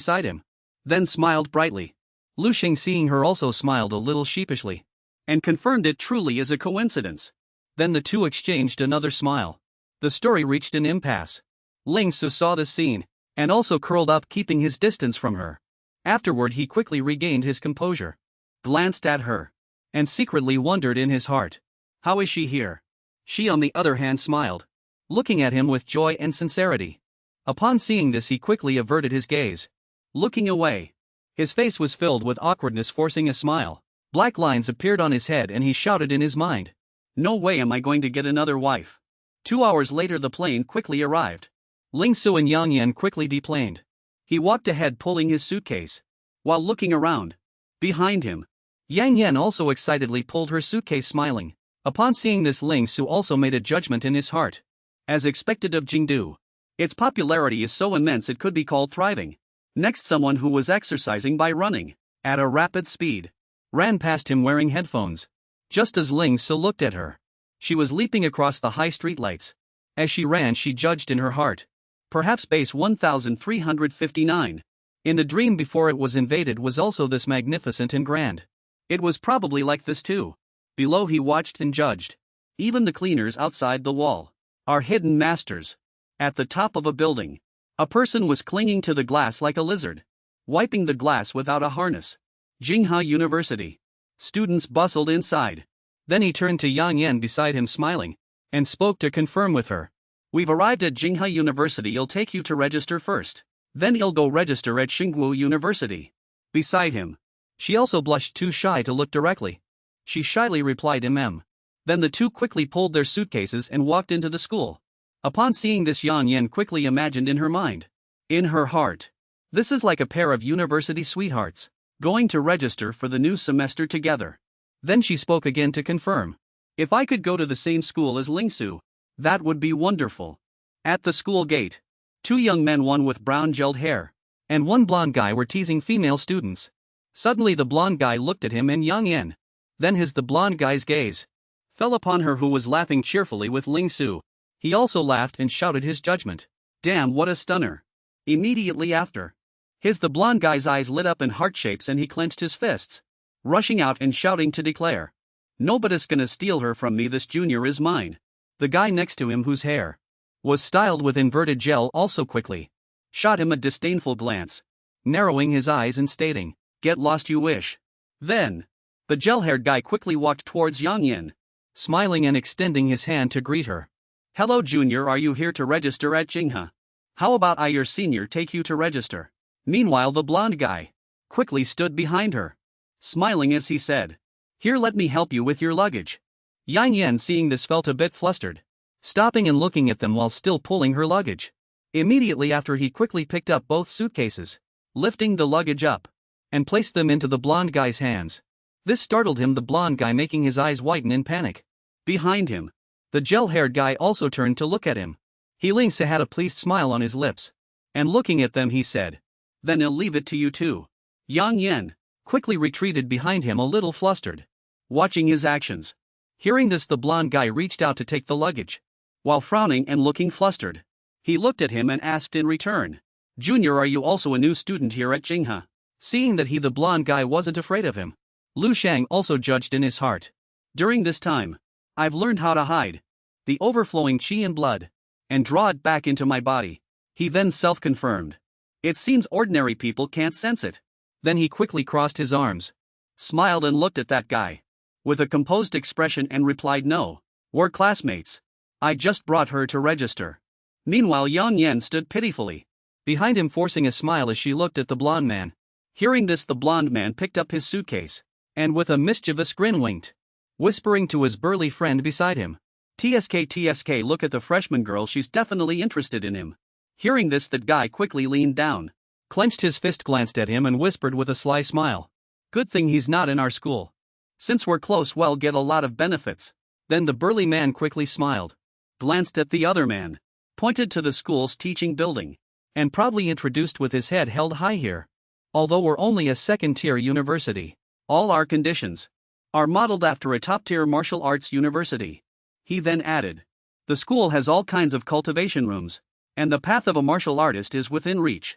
beside him. Then smiled brightly. Lu Sheng, seeing her, also smiled a little sheepishly. And confirmed it truly is a coincidence. Then the two exchanged another smile. The story reached an impasse. Ling Su saw this scene, and also curled up, keeping his distance from her. Afterward he quickly regained his composure. Glanced at her. And secretly wondered in his heart. How is she here? She on the other hand smiled. Looking at him with joy and sincerity. Upon seeing this he quickly averted his gaze. Looking away. His face was filled with awkwardness, forcing a smile. Black lines appeared on his head and he shouted in his mind. No way am I going to get another wife. 2 hours later the plane quickly arrived. Ling Su and Yang Yan quickly deplaned. He walked ahead pulling his suitcase. While looking around. Behind him. Yang Yan also excitedly pulled her suitcase, smiling. Upon seeing this, Ling Su also made a judgment in his heart. As expected of Jingdu. Its popularity is so immense it could be called thriving. Next, someone who was exercising by running. At a rapid speed. Ran past him wearing headphones. Just as Ling Su looked at her. She was leaping across the high street lights. As she ran she judged in her heart. Perhaps base 1359. In the dream before it was invaded was also this magnificent and grand. It was probably like this too. Below he watched and judged. Even the cleaners outside the wall are hidden masters. At the top of a building. A person was clinging to the glass like a lizard. Wiping the glass without a harness. Jingha University. Students bustled inside. Then he turned to Yang Yan beside him, smiling. And spoke to confirm with her. We've arrived at Jingha University. I'll take you to register first. Then you'll go register at Xingguo University. Beside him. She also blushed, too shy to look directly. She shyly replied mm. Then the two quickly pulled their suitcases and walked into the school. Upon seeing this, Yang Yan quickly imagined in her mind. In her heart. This is like a pair of university sweethearts. Going to register for the new semester together. Then she spoke again to confirm. If I could go to the same school as Ling Su, that would be wonderful. At the school gate. 2 young men, one with brown gelled hair. And one blonde guy, were teasing female students. Suddenly the blonde guy looked at him and Yang Yan. Then the blonde guy's gaze fell upon her, who was laughing cheerfully with Ling Su. He also laughed and shouted his judgment. Damn, what a stunner. Immediately after. The blonde guy's eyes lit up in heart shapes and he clenched his fists. Rushing out and shouting to declare. Nobody's gonna steal her from me, this junior is mine. The guy next to him, whose hair was styled with inverted gel, also quickly shot him a disdainful glance. Narrowing his eyes and stating, get lost you wish. Then. The gel-haired guy quickly walked towards Yang Yan. Smiling and extending his hand to greet her. Hello junior, are you here to register at Jingha? How about I, your senior, take you to register? Meanwhile the blonde guy quickly stood behind her. Smiling as he said. Here, let me help you with your luggage. Yang Yan, seeing this, felt a bit flustered. Stopping and looking at them while still pulling her luggage. Immediately after he quickly picked up both suitcases. Lifting the luggage up. And placed them into the blonde guy's hands. This startled him, the blonde guy making his eyes whiten in panic. Behind him. The gel-haired guy also turned to look at him. Ling Su had a pleased smile on his lips. And looking at them he said. Then I'll leave it to you two. Yang Yan quickly retreated behind him, a little flustered. Watching his actions. Hearing this, the blonde guy reached out to take the luggage. While frowning and looking flustered. He looked at him and asked in return. Junior, are you also a new student here at Jingha? Seeing that the blonde guy wasn't afraid of him. Lu Sheng also judged in his heart. During this time. I've learned how to hide the overflowing qi and blood. And draw it back into my body. He then self-confirmed. It seems ordinary people can't sense it. Then he quickly crossed his arms. Smiled and looked at that guy. With a composed expression and replied, no. We're classmates. I just brought her to register. Meanwhile Yang Yan stood pitifully behind him, forcing a smile as she looked at the blonde man. Hearing this, the blonde man picked up his suitcase. And with a mischievous grin winked. Whispering to his burly friend beside him. TSK, look at the freshman girl, she's definitely interested in him. Hearing this, that guy quickly leaned down. Clenched his fist, glanced at him and whispered with a sly smile. Good thing he's not in our school. Since we're close, we'll get a lot of benefits. Then the burly man quickly smiled. Glanced at the other man. Pointed to the school's teaching building. And proudly introduced with his head held high here. Although we're only a second-tier university, all our conditions are modeled after a top-tier martial arts university. He then added. The school has all kinds of cultivation rooms. And the path of a martial artist is within reach.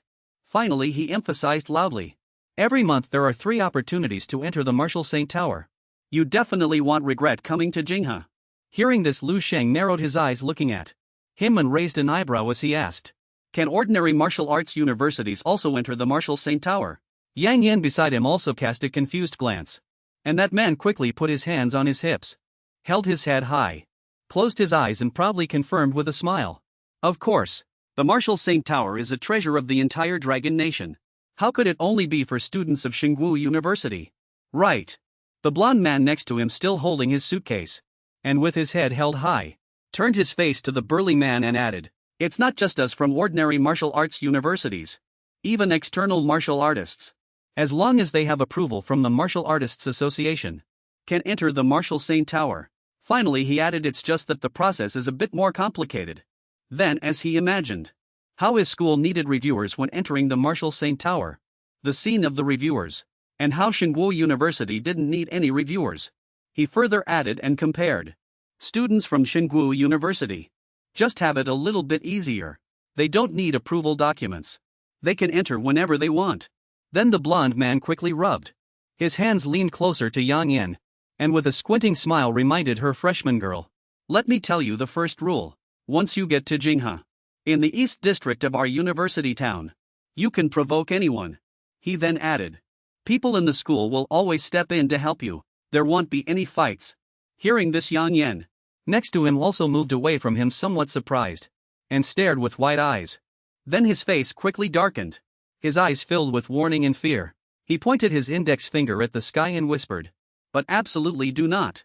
Finally he emphasized loudly. Every month there are 3 opportunities to enter the Martial Saint Tower. You definitely won't regret coming to Jingha. Hearing this, Lu Sheng narrowed his eyes looking at him and raised an eyebrow as he asked. Can ordinary martial arts universities also enter the Martial Saint Tower? Yang Yan beside him also cast a confused glance. And that man quickly put his hands on his hips, held his head high, closed his eyes and proudly confirmed with a smile. Of course, the Martial Saint Tower is a treasure of the entire Dragon Nation. How could it only be for students of Xingwu University? Right. The blond man next to him, still holding his suitcase, and with his head held high, turned his face to the burly man and added, it's not just us from ordinary martial arts universities. Even external martial artists, as long as they have approval from the Martial Artists Association, can enter the Martial Saint Tower. Finally he added, it's just that the process is a bit more complicated than as he imagined. How his school needed reviewers when entering the Martial Saint Tower, the scene of the reviewers, and how Xingwu University didn't need any reviewers. He further added and compared. Students from Xingwu University just have it a little bit easier. They don't need approval documents. They can enter whenever they want. Then the blond man quickly rubbed his hands, leaned closer to Yang Yan, and with a squinting smile reminded her freshman girl. Let me tell you the first rule. Once you get to Jingha, in the East District of our university town, you can provoke anyone. He then added. People in the school will always step in to help you. There won't be any fights. Hearing this, Yang Yan, next to him, also moved away from him somewhat surprised, and stared with wide eyes. Then his face quickly darkened. His eyes filled with warning and fear. He pointed his index finger at the sky and whispered. But absolutely do not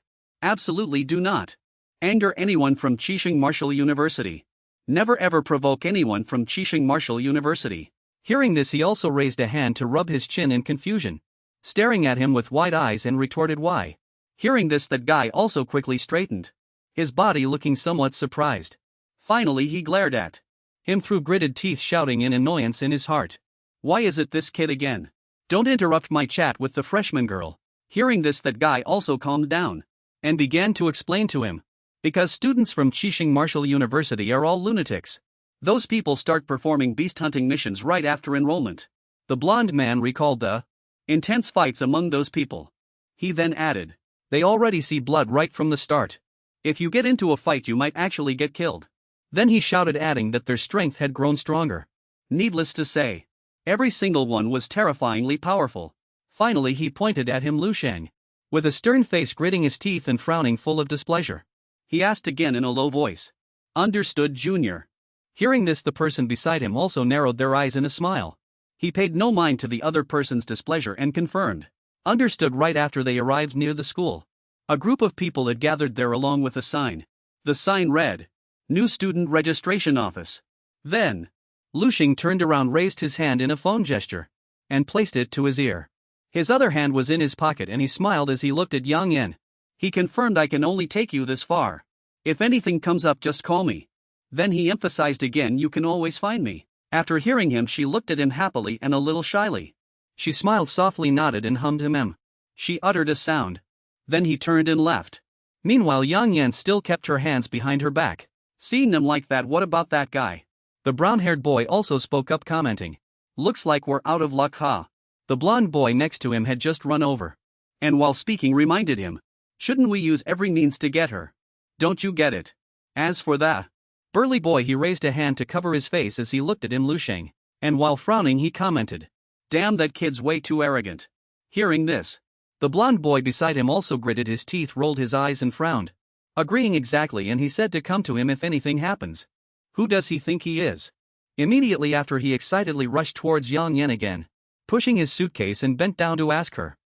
anger anyone from Qixing Martial University. Never ever provoke anyone from Qixing Martial University. Hearing this, he also raised a hand to rub his chin in confusion, staring at him with wide eyes, and retorted, why? Hearing this, that guy also quickly straightened, his body looking somewhat surprised. Finally he glared at him through gritted teeth, shouting in annoyance in his heart. Why is it this kid again? Don't interrupt my chat with the freshman girl. Hearing this, that guy also calmed down and began to explain to him. Because students from Qixing Martial University are all lunatics. Those people start performing beast hunting missions right after enrollment. The blond man recalled the intense fights among those people. He then added, they already see blood right from the start. If you get into a fight, you might actually get killed. Then he shouted, adding that their strength had grown stronger. Needless to say, every single one was terrifyingly powerful. Finally he pointed at him, Lu Sheng, with a stern face, gritting his teeth and frowning full of displeasure. He asked again in a low voice. Understood, Junior. Hearing this, the person beside him also narrowed their eyes in a smile. He paid no mind to the other person's displeasure and confirmed. Understood. Right after they arrived near the school, a group of people had gathered there along with a sign. The sign read, New Student Registration Office. Then, Lu Sheng turned around, raised his hand in a phone gesture, and placed it to his ear. His other hand was in his pocket, and he smiled as he looked at Yang Yan. He confirmed, I can only take you this far. If anything comes up, just call me. Then he emphasized again, you can always find me. After hearing him, she looked at him happily and a little shyly. She smiled softly, nodded and hummed him. She uttered a sound. Then he turned and left. Meanwhile, Yang Yan still kept her hands behind her back. Seeing them like that, what about that guy? The brown-haired boy also spoke up, commenting. Looks like we're out of luck, huh? The blond boy next to him had just run over, and while speaking reminded him, shouldn't we use every means to get her? Don't you get it? As for that burly boy, he raised a hand to cover his face as he looked at him, Lu Sheng, and while frowning he commented, damn, that kid's way too arrogant. Hearing this, the blond boy beside him also gritted his teeth, rolled his eyes and frowned, agreeing exactly, and he said to come to him if anything happens. Who does he think he is? Immediately after, he excitedly rushed towards Yang Yan again, pushing his suitcase, and bent down to ask her.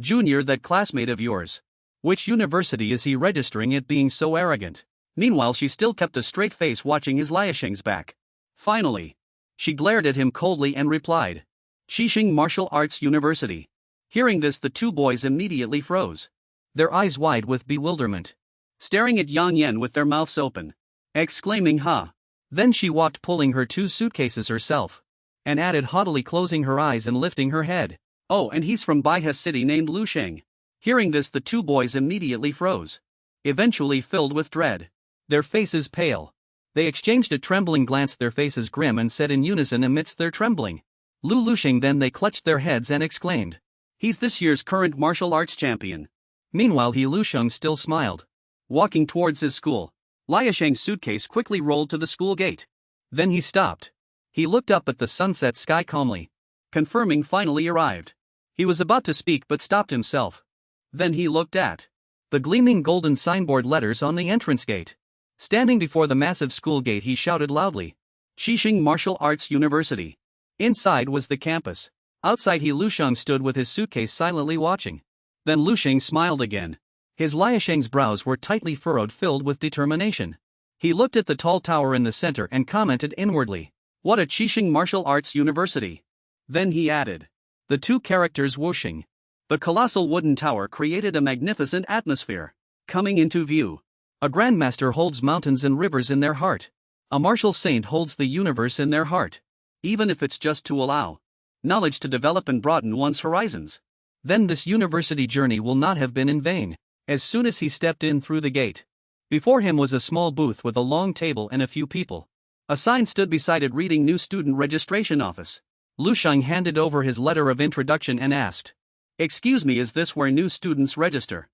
Junior, that classmate of yours. Which university is he registering at, being so arrogant? Meanwhile she still kept a straight face, watching his Liasheng's back. Finally, she glared at him coldly and replied, Qixing Martial Arts University. Hearing this, the two boys immediately froze, their eyes wide with bewilderment, staring at Yang Yan with their mouths open, exclaiming, huh? Then she walked, pulling her two suitcases herself, and added haughtily, closing her eyes and lifting her head, oh, and he's from Baihe City, named Lu Sheng. Hearing this, the two boys immediately froze, eventually filled with dread, their faces pale. They exchanged a trembling glance, their faces grim and set in unison amidst their trembling. Lu Sheng, then they clutched their heads and exclaimed. He's this year's current martial arts champion. Meanwhile Lu Sheng still smiled. Walking towards his school, Lu Sheng's suitcase quickly rolled to the school gate. Then he stopped. He looked up at the sunset sky calmly, confirming finally arrived. He was about to speak but stopped himself. Then he looked at the gleaming golden signboard letters on the entrance gate. Standing before the massive school gate, he shouted loudly, Shishing Martial Arts University. Inside was the campus. Outside Lu Sheng stood with his suitcase silently watching. Then Lu Sheng smiled again. His Lu Sheng's brows were tightly furrowed, filled with determination. He looked at the tall tower in the center and commented inwardly, what a Shishing Martial Arts University. Then he added, the two characters whooshing. The colossal wooden tower created a magnificent atmosphere. Coming into view. A grandmaster holds mountains and rivers in their heart. A martial saint holds the universe in their heart. Even if it's just to allow knowledge to develop and broaden one's horizons. Then this university journey will not have been in vain. As soon as he stepped in through the gate, before him was a small booth with a long table and a few people. A sign stood beside it reading New Student Registration Office. Lu Sheng handed over his letter of introduction and asked, Excuse me, is this where new students register?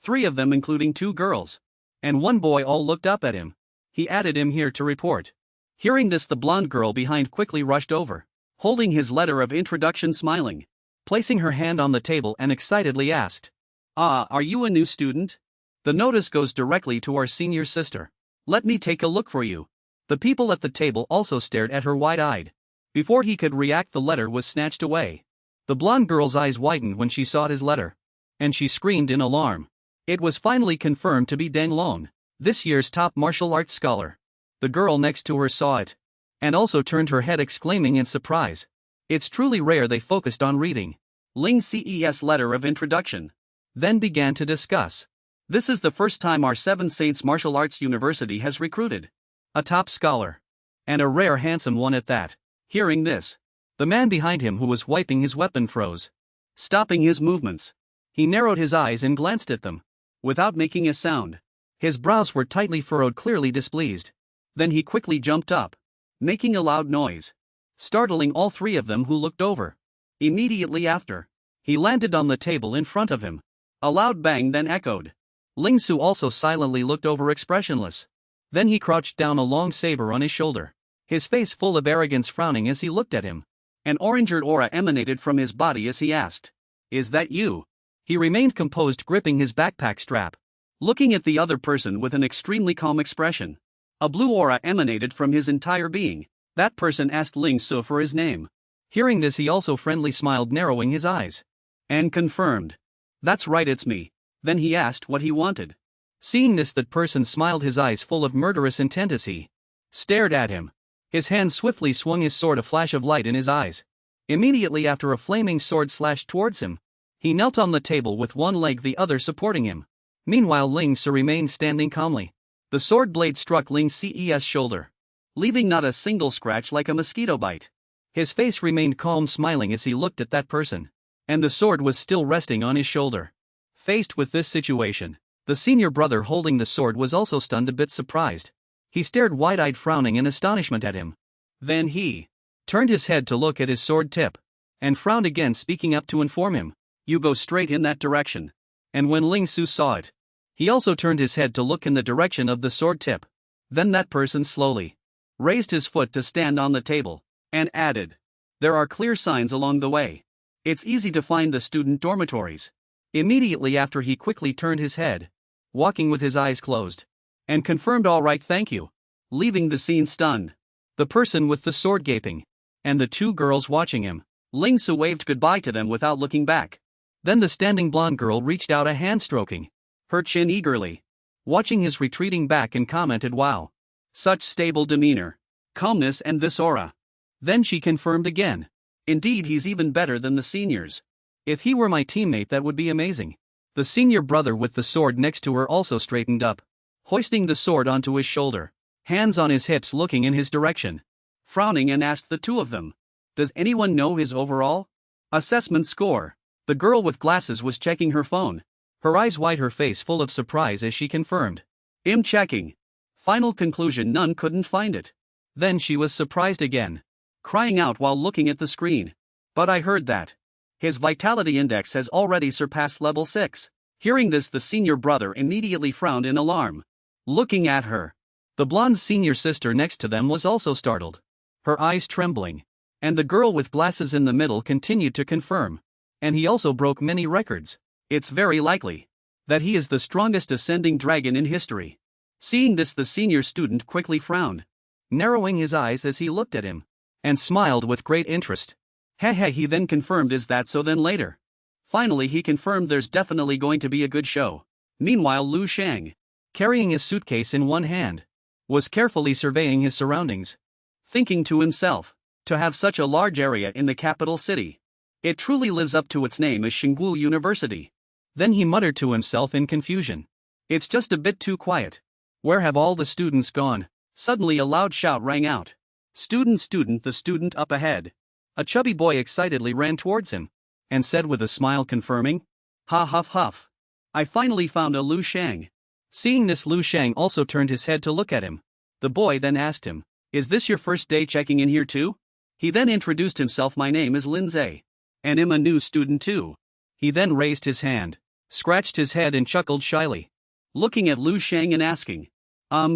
3 of them, including 2 girls and 1 boy, all looked up at him. He added, him here to report. Hearing this, the blonde girl behind quickly rushed over, holding his letter of introduction, smiling, placing her hand on the table and excitedly asked, are you a new student? The notice goes directly to our senior sister. Let me take a look for you. The people at the table also stared at her wide-eyed. Before he could react, the letter was snatched away. The blonde girl's eyes widened when she saw his letter, and she screamed in alarm. It was finally confirmed to be Deng Long, this year's top martial arts scholar. The girl next to her saw it, and also turned her head, exclaiming in surprise, It's truly rare. They focused on reading Ling's CES letter of introduction, then began to discuss. This is the first time our Seven Saints Martial Arts University has recruited a top scholar, and a rare handsome one at that. Hearing this, the man behind him who was wiping his weapon froze, stopping his movements. He narrowed his eyes and glanced at them, without making a sound. His brows were tightly furrowed, clearly displeased. Then he quickly jumped up, making a loud noise, startling all 3 of them, who looked over. Immediately after, he landed on the table in front of him. A loud bang then echoed. Ling Su also silently looked over, expressionless. Then he crouched down, a long saber on his shoulder, his face full of arrogance, frowning as he looked at him. An orange-red aura emanated from his body as he asked, Is that you? He remained composed, gripping his backpack strap, looking at the other person with an extremely calm expression. A blue aura emanated from his entire being. That person asked Ling Su for his name. Hearing this, he also friendly smiled, narrowing his eyes, and confirmed, That's right, it's me. Then he asked what he wanted. Seeing this, that person smiled, his eyes full of murderous intent as he stared at him. His hand swiftly swung his sword, a flash of light in his eyes. Immediately after, a flaming sword slashed towards him. He knelt on the table with one leg, the other supporting him. Meanwhile, Ling Su remained standing calmly. The sword blade struck Ling Ce's shoulder, leaving not a single scratch, like a mosquito bite. His face remained calm, smiling as he looked at that person, and the sword was still resting on his shoulder. Faced with this situation, the senior brother holding the sword was also stunned, a bit surprised. He stared wide-eyed, frowning in astonishment at him. Then he turned his head to look at his sword tip, and frowned again, speaking up to inform him, You go straight in that direction. And when Ling Su saw it, he also turned his head to look in the direction of the sword tip. Then that person slowly raised his foot to stand on the table, and added, There are clear signs along the way. It's easy to find the student dormitories. Immediately after, he quickly turned his head, walking with his eyes closed, and confirmed, All right, thank you. Leaving the scene stunned, the person with the sword gaping, and the 2 girls watching him, Ling Su waved goodbye to them without looking back. Then the standing blonde girl reached out a hand, stroking her chin eagerly, watching his retreating back, and commented, Wow. Such stable demeanor, calmness, and this aura. Then she confirmed again, Indeed, he's even better than the seniors. If he were my teammate, that would be amazing. The senior brother with the sword next to her also straightened up, hoisting the sword onto his shoulder, hands on his hips, looking in his direction, frowning, and asked the 2 of them, Does anyone know his overall assessment score? The girl with glasses was checking her phone, her eyes wide, her face full of surprise as she confirmed, I'm checking. Final conclusion: none couldn't find it. Then she was surprised again, crying out while looking at the screen. But I heard that his vitality index has already surpassed level 6. Hearing this, the senior brother immediately frowned in alarm, looking at her. The blonde senior sister next to them was also startled, her eyes trembling. And the girl with glasses in the middle continued to confirm. And he also broke many records. It's very likely that he is the strongest ascending dragon in history. Seeing this, the senior student quickly frowned, narrowing his eyes as he looked at him, and smiled with great interest. Heh, he then confirmed, is that so? Then later, finally he confirmed there's definitely going to be a good show. Meanwhile, Lu Sheng, carrying his suitcase in one hand, was carefully surveying his surroundings, thinking to himself, to have such a large area in the capital city, it truly lives up to its name as Xingwu University. Then he muttered to himself in confusion, it's just a bit too quiet. Where have all the students gone? Suddenly a loud shout rang out. Student, the student up ahead. A chubby boy excitedly ran towards him, and said with a smile confirming, ha huff huff. I finally found a Lu Sheng. Seeing this, Lu Sheng also turned his head to look at him. The boy then asked him, is this your first day checking in here too? He then introduced himself, my name is Lindsay. And I'm a new student too. He then raised his hand, scratched his head and chuckled shyly, looking at Lu Sheng and asking,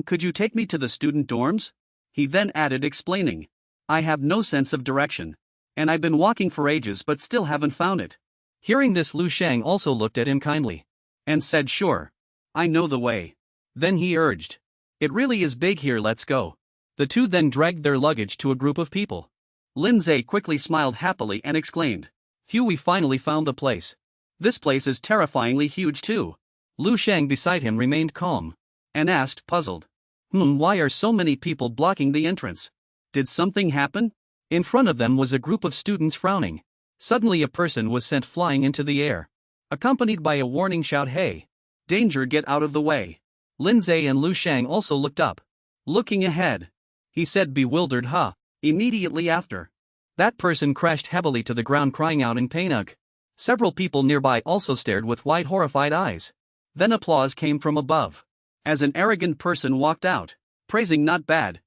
could you take me to the student dorms? He then added, explaining, I have no sense of direction, and I've been walking for ages but still haven't found it. Hearing this, Lu Sheng also looked at him kindly, and said, sure, I know the way. Then he urged, it really is big here, let's go. The two then dragged their luggage to a group of people. Lindsay quickly smiled happily and exclaimed, phew, we finally found the place. This place is terrifyingly huge too. Lu Sheng beside him remained calm, and asked, puzzled, why are so many people blocking the entrance? Did something happen? In front of them was a group of students frowning. Suddenly a person was sent flying into the air, accompanied by a warning shout, hey, danger, get out of the way. Lindsay and Lu Sheng also looked up, looking ahead. He said, bewildered, huh? Immediately after, that person crashed heavily to the ground, crying out in pain. Ugh. Several people nearby also stared with wide horrified eyes. Then applause came from above, as an arrogant person walked out, praising, not bad,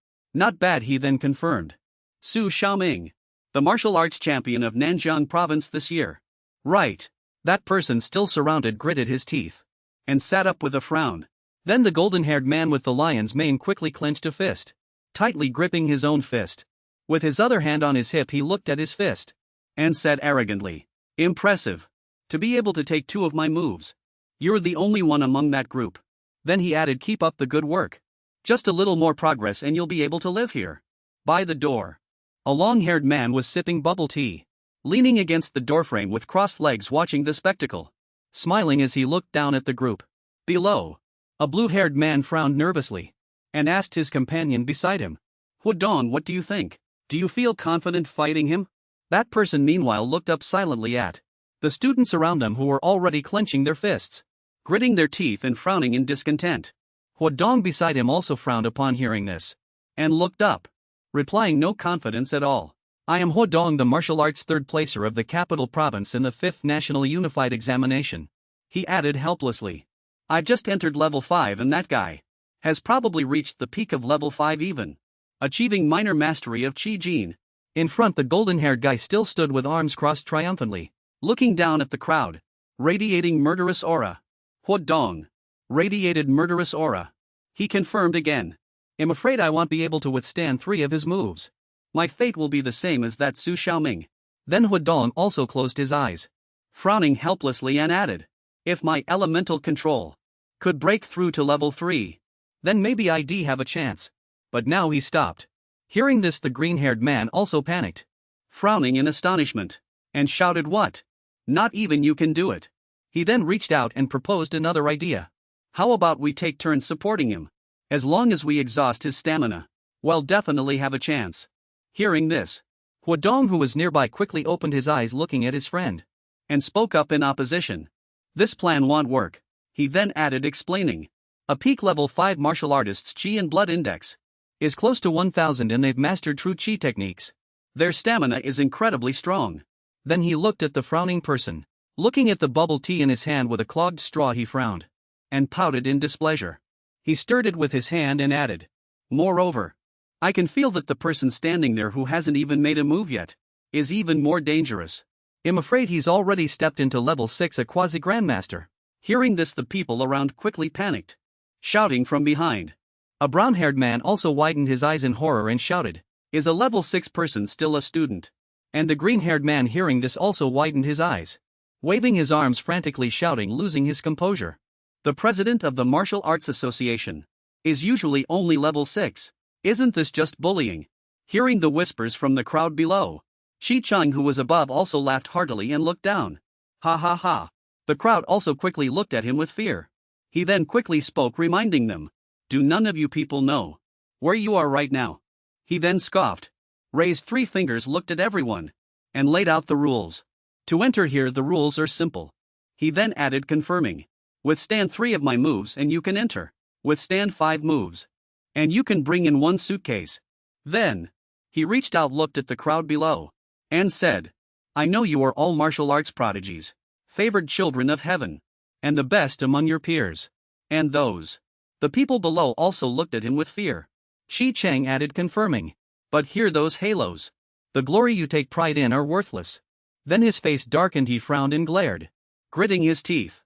he then confirmed. Su Xiaoming, the martial arts champion of Nanjiang province this year. Right. That person, still surrounded, gritted his teeth, and sat up with a frown. Then the golden-haired man with the lion's mane quickly clenched a fist, tightly gripping his own fist. With his other hand on his hip, he looked at his fist, and said arrogantly, impressive. To be able to take 2 of my moves. You're the only one among that group. Then he added, keep up the good work. Just a little more progress and you'll be able to live here. By the door, a long-haired man was sipping bubble tea, leaning against the doorframe with crossed legs, watching the spectacle, smiling as he looked down at the group. Below, a blue-haired man frowned nervously, and asked his companion beside him, Hudong, what do you think? Do you feel confident fighting him? That person meanwhile looked up silently at the students around them, who were already clenching their fists, gritting their teeth and frowning in discontent. Hudong beside him also frowned upon hearing this, and looked up, replying, no confidence at all. I am Hudong, the martial arts third placer of the capital province in the 5th National Unified Examination. He added helplessly, I've just entered level 5 and that guy has probably reached the peak of level 5 even, achieving minor mastery of Qi Jin. In front, the golden-haired guy still stood with arms crossed triumphantly, looking down at the crowd, radiating murderous aura. Hudong radiated murderous aura. He confirmed again, I'm afraid I won't be able to withstand 3 of his moves. My fate will be the same as that Su Xiaoming. Then Hudong also closed his eyes, frowning helplessly, and added, if my elemental control could break through to level 3, then maybe I'd have a chance. But now he stopped. Hearing this, the green-haired man also panicked, frowning in astonishment, and shouted, what? Not even you can do it. He then reached out and proposed another idea. How about we take turns supporting him? As long as we exhaust his stamina, we'll definitely have a chance. Hearing this, Hudong, who was nearby, quickly opened his eyes looking at his friend, and spoke up in opposition. This plan won't work. He then added, explaining, a peak level 5 martial artist's Qi and blood index is close to 1000 and they've mastered true Qi techniques. Their stamina is incredibly strong. Then he looked at the frowning person. Looking at the bubble tea in his hand with a clogged straw, he frowned and pouted in displeasure. He stirred it with his hand and added, "Moreover, I can feel that the person standing there who hasn't even made a move yet is even more dangerous. I'm afraid he's already stepped into level 6, a quasi-grandmaster." Hearing this, the people around quickly panicked, shouting from behind. A brown-haired man also widened his eyes in horror and shouted, "Is a level 6 person still a student?" And the green-haired man, hearing this, also widened his eyes, waving his arms frantically, shouting, losing his composure. "The president of the Martial Arts Association is usually only level 6. Isn't this just bullying?" Hearing the whispers from the crowd below, Chi-Chung, who was above, also laughed heartily and looked down. "Ha ha ha." The crowd also quickly looked at him with fear. He then quickly spoke, reminding them, "Do none of you people know where you are right now?" He then scoffed, raised 3 fingers, looked at everyone, and laid out the rules. "To enter here, the rules are simple." He then added, confirming, "Withstand 3 of my moves and you can enter. Withstand 5 moves, and you can bring in 1 suitcase." Then he reached out, looked at the crowd below, and said, "I know you are all martial arts prodigies, favored children of heaven, and the best among your peers. And those." The people below also looked at him with fear. Chi-Chang added, confirming, "But hear those halos. The glory you take pride in are worthless." Then his face darkened, he frowned and glared, gritting his teeth.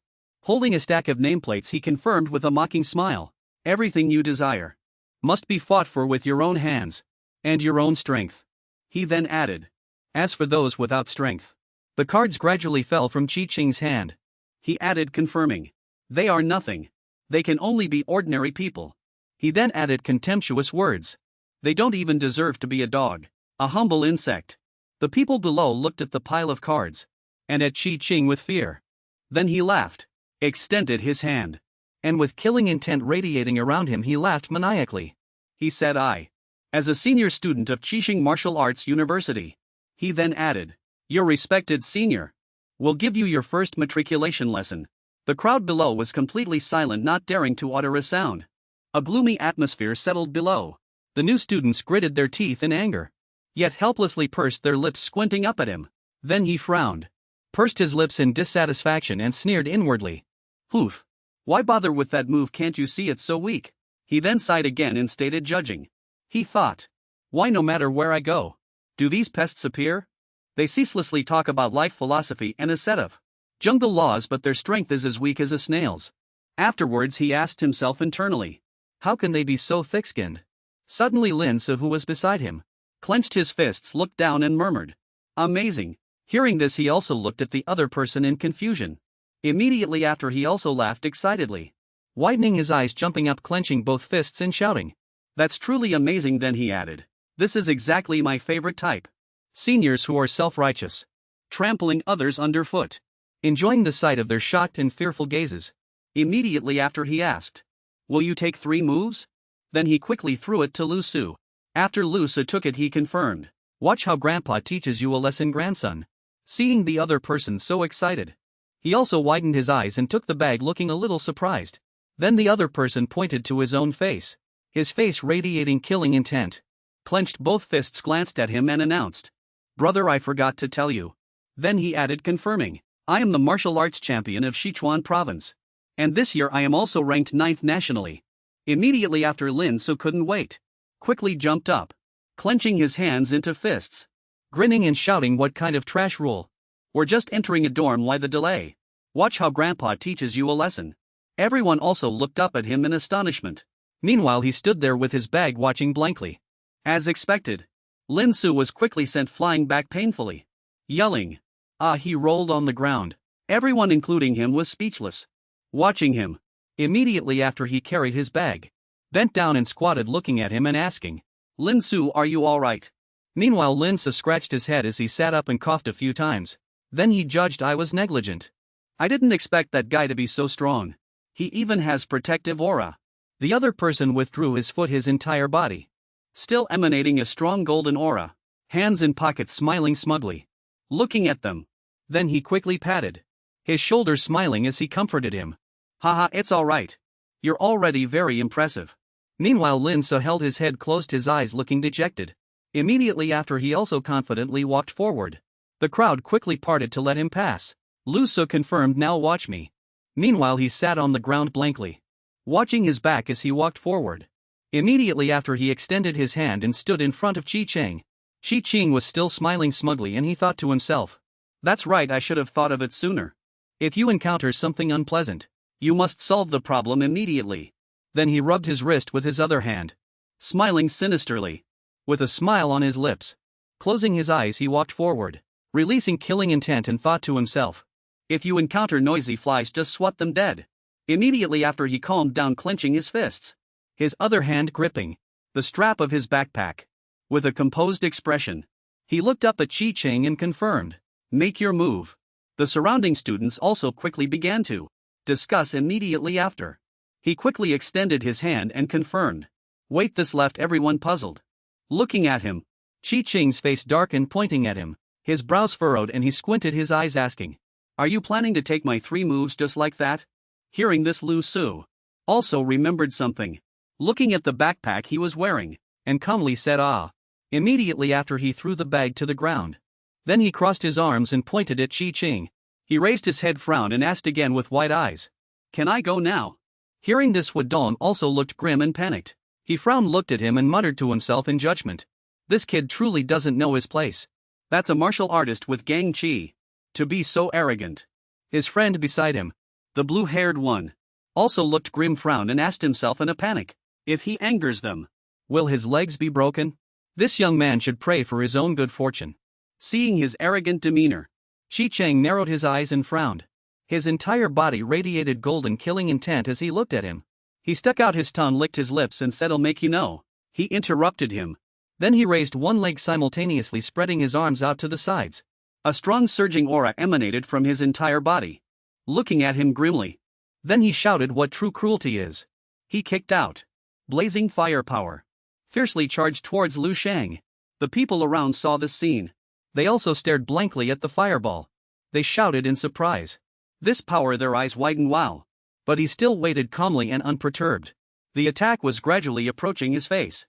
Holding a stack of nameplates, he confirmed with a mocking smile, "Everything you desire must be fought for with your own hands and your own strength." He then added, "As for those without strength." The cards gradually fell from Chi-Ching's hand. He added, confirming, "They are nothing. They can only be ordinary people." He then added contemptuous words, "They don't even deserve to be a dog, a humble insect." The people below looked at the pile of cards, and at Chi-Ching with fear. Then he laughed, extended his hand, and with killing intent radiating around him, he laughed maniacally. He said, "I, as a senior student of Qixing Martial Arts University." He then added, "Your respected senior will give you your first matriculation lesson." The crowd below was completely silent, not daring to utter a sound. A gloomy atmosphere settled below. The new students gritted their teeth in anger, yet helplessly pursed their lips, squinting up at him. Then he frowned, pursed his lips in dissatisfaction, and sneered inwardly. "Oof. Why bother with that move? Can't you see it's so weak?" He then sighed again and stated, judging. He thought, "Why, no matter where I go, do these pests appear? They ceaselessly talk about life philosophy and a set of jungle laws, but their strength is as weak as a snail's." Afterwards he asked himself internally, "How can they be so thick-skinned?" Suddenly Lin Su, who was beside him, clenched his fists, looked down and murmured, "Amazing." Hearing this, he also looked at the other person in confusion. Immediately after, he also laughed excitedly, widening his eyes, jumping up, clenching both fists and shouting, "That's truly amazing." Then he added, "This is exactly my favorite type. Seniors who are self-righteous, trampling others underfoot." Enjoying the sight of their shocked and fearful gazes, immediately after he asked, "Will you take 3 moves?" Then he quickly threw it to Lu Su. After Lu Su took it, he confirmed, "Watch how Grandpa teaches you a lesson, grandson." Seeing the other person so excited, he also widened his eyes and took the bag, looking a little surprised. Then the other person pointed to his own face, his face radiating killing intent, clenched both fists, glanced at him and announced, "Brother, I forgot to tell you." Then he added, confirming, "I am the martial arts champion of Sichuan province, and this year I am also ranked 9th nationally." Immediately after, Lin Su couldn't wait, quickly jumped up, clenching his hands into fists, grinning and shouting, "What kind of trash rule? We're just entering a dorm, why the delay? Watch how Grandpa teaches you a lesson." Everyone also looked up at him in astonishment. Meanwhile he stood there with his bag, watching blankly. As expected, Lin Su was quickly sent flying back painfully, yelling, "Ah!" He rolled on the ground. Everyone, including him, was speechless, watching him. Immediately after, he carried his bag, bent down and squatted, looking at him and asking, "Lin Su, are you all right?" Meanwhile Lin Su scratched his head as he sat up and coughed a few times. Then he judged, "I was negligent. I didn't expect that guy to be so strong. He even has protective aura." The other person withdrew his foot, his entire body still emanating a strong golden aura, hands in pockets, smiling smugly, looking at them. Then he quickly patted his shoulder, smiling as he comforted him. "Haha, it's alright. You're already very impressive." Meanwhile Lin Su held his head, closed his eyes, looking dejected. Immediately after, he also confidently walked forward. The crowd quickly parted to let him pass. Lu Su confirmed, "Now watch me." Meanwhile he sat on the ground blankly, watching his back as he walked forward. Immediately after, he extended his hand and stood in front of Chi Cheng. Chi Cheng was still smiling smugly, and he thought to himself, "That's right, I should have thought of it sooner. If you encounter something unpleasant, you must solve the problem immediately." Then he rubbed his wrist with his other hand, smiling sinisterly. With a smile on his lips, closing his eyes, he walked forward, releasing killing intent, and thought to himself, "If you encounter noisy flies, just swat them dead." Immediately after, he calmed down, clenching his fists, his other hand gripping the strap of his backpack. With a composed expression, he looked up at Chi Cheng and confirmed, "Make your move." The surrounding students also quickly began to discuss immediately after. He quickly extended his hand and confirmed, "Wait." This left everyone puzzled. Looking at him, Chi Cheng's face darkened, pointing at him, his brows furrowed, and he squinted his eyes, asking, "Are you planning to take my 3 moves just like that?" Hearing this, Lu Su also remembered something, looking at the backpack he was wearing, and calmly said, "Ah." Immediately after, he threw the bag to the ground. Then he crossed his arms and pointed at Chi Cheng. He raised his head, frowned, and asked again with wide eyes, "Can I go now?" Hearing this, Wadong also looked grim and panicked. He frowned, looked at him, and muttered to himself in judgment, "This kid truly doesn't know his place. That's a martial artist with Gang Chi. To be so arrogant." His friend beside him, the blue-haired one, also looked grim, frowned, and asked himself in a panic, "If he angers them, will his legs be broken?" This young man should pray for his own good fortune. Seeing his arrogant demeanor, Chi Cheng narrowed his eyes and frowned. His entire body radiated golden killing intent as he looked at him. He stuck out his tongue, licked his lips, and said, "I'll make you know." He interrupted him. Then he raised one leg simultaneously, spreading his arms out to the sides. A strong surging aura emanated from his entire body, looking at him grimly. Then he shouted what true cruelty is. He kicked out blazing firepower, fiercely charged towards Lu Sheng. The people around saw this scene. They also stared blankly at the fireball. They shouted in surprise. This power, their eyes widened. Wow. But he still waited calmly and unperturbed. The attack was gradually approaching his face.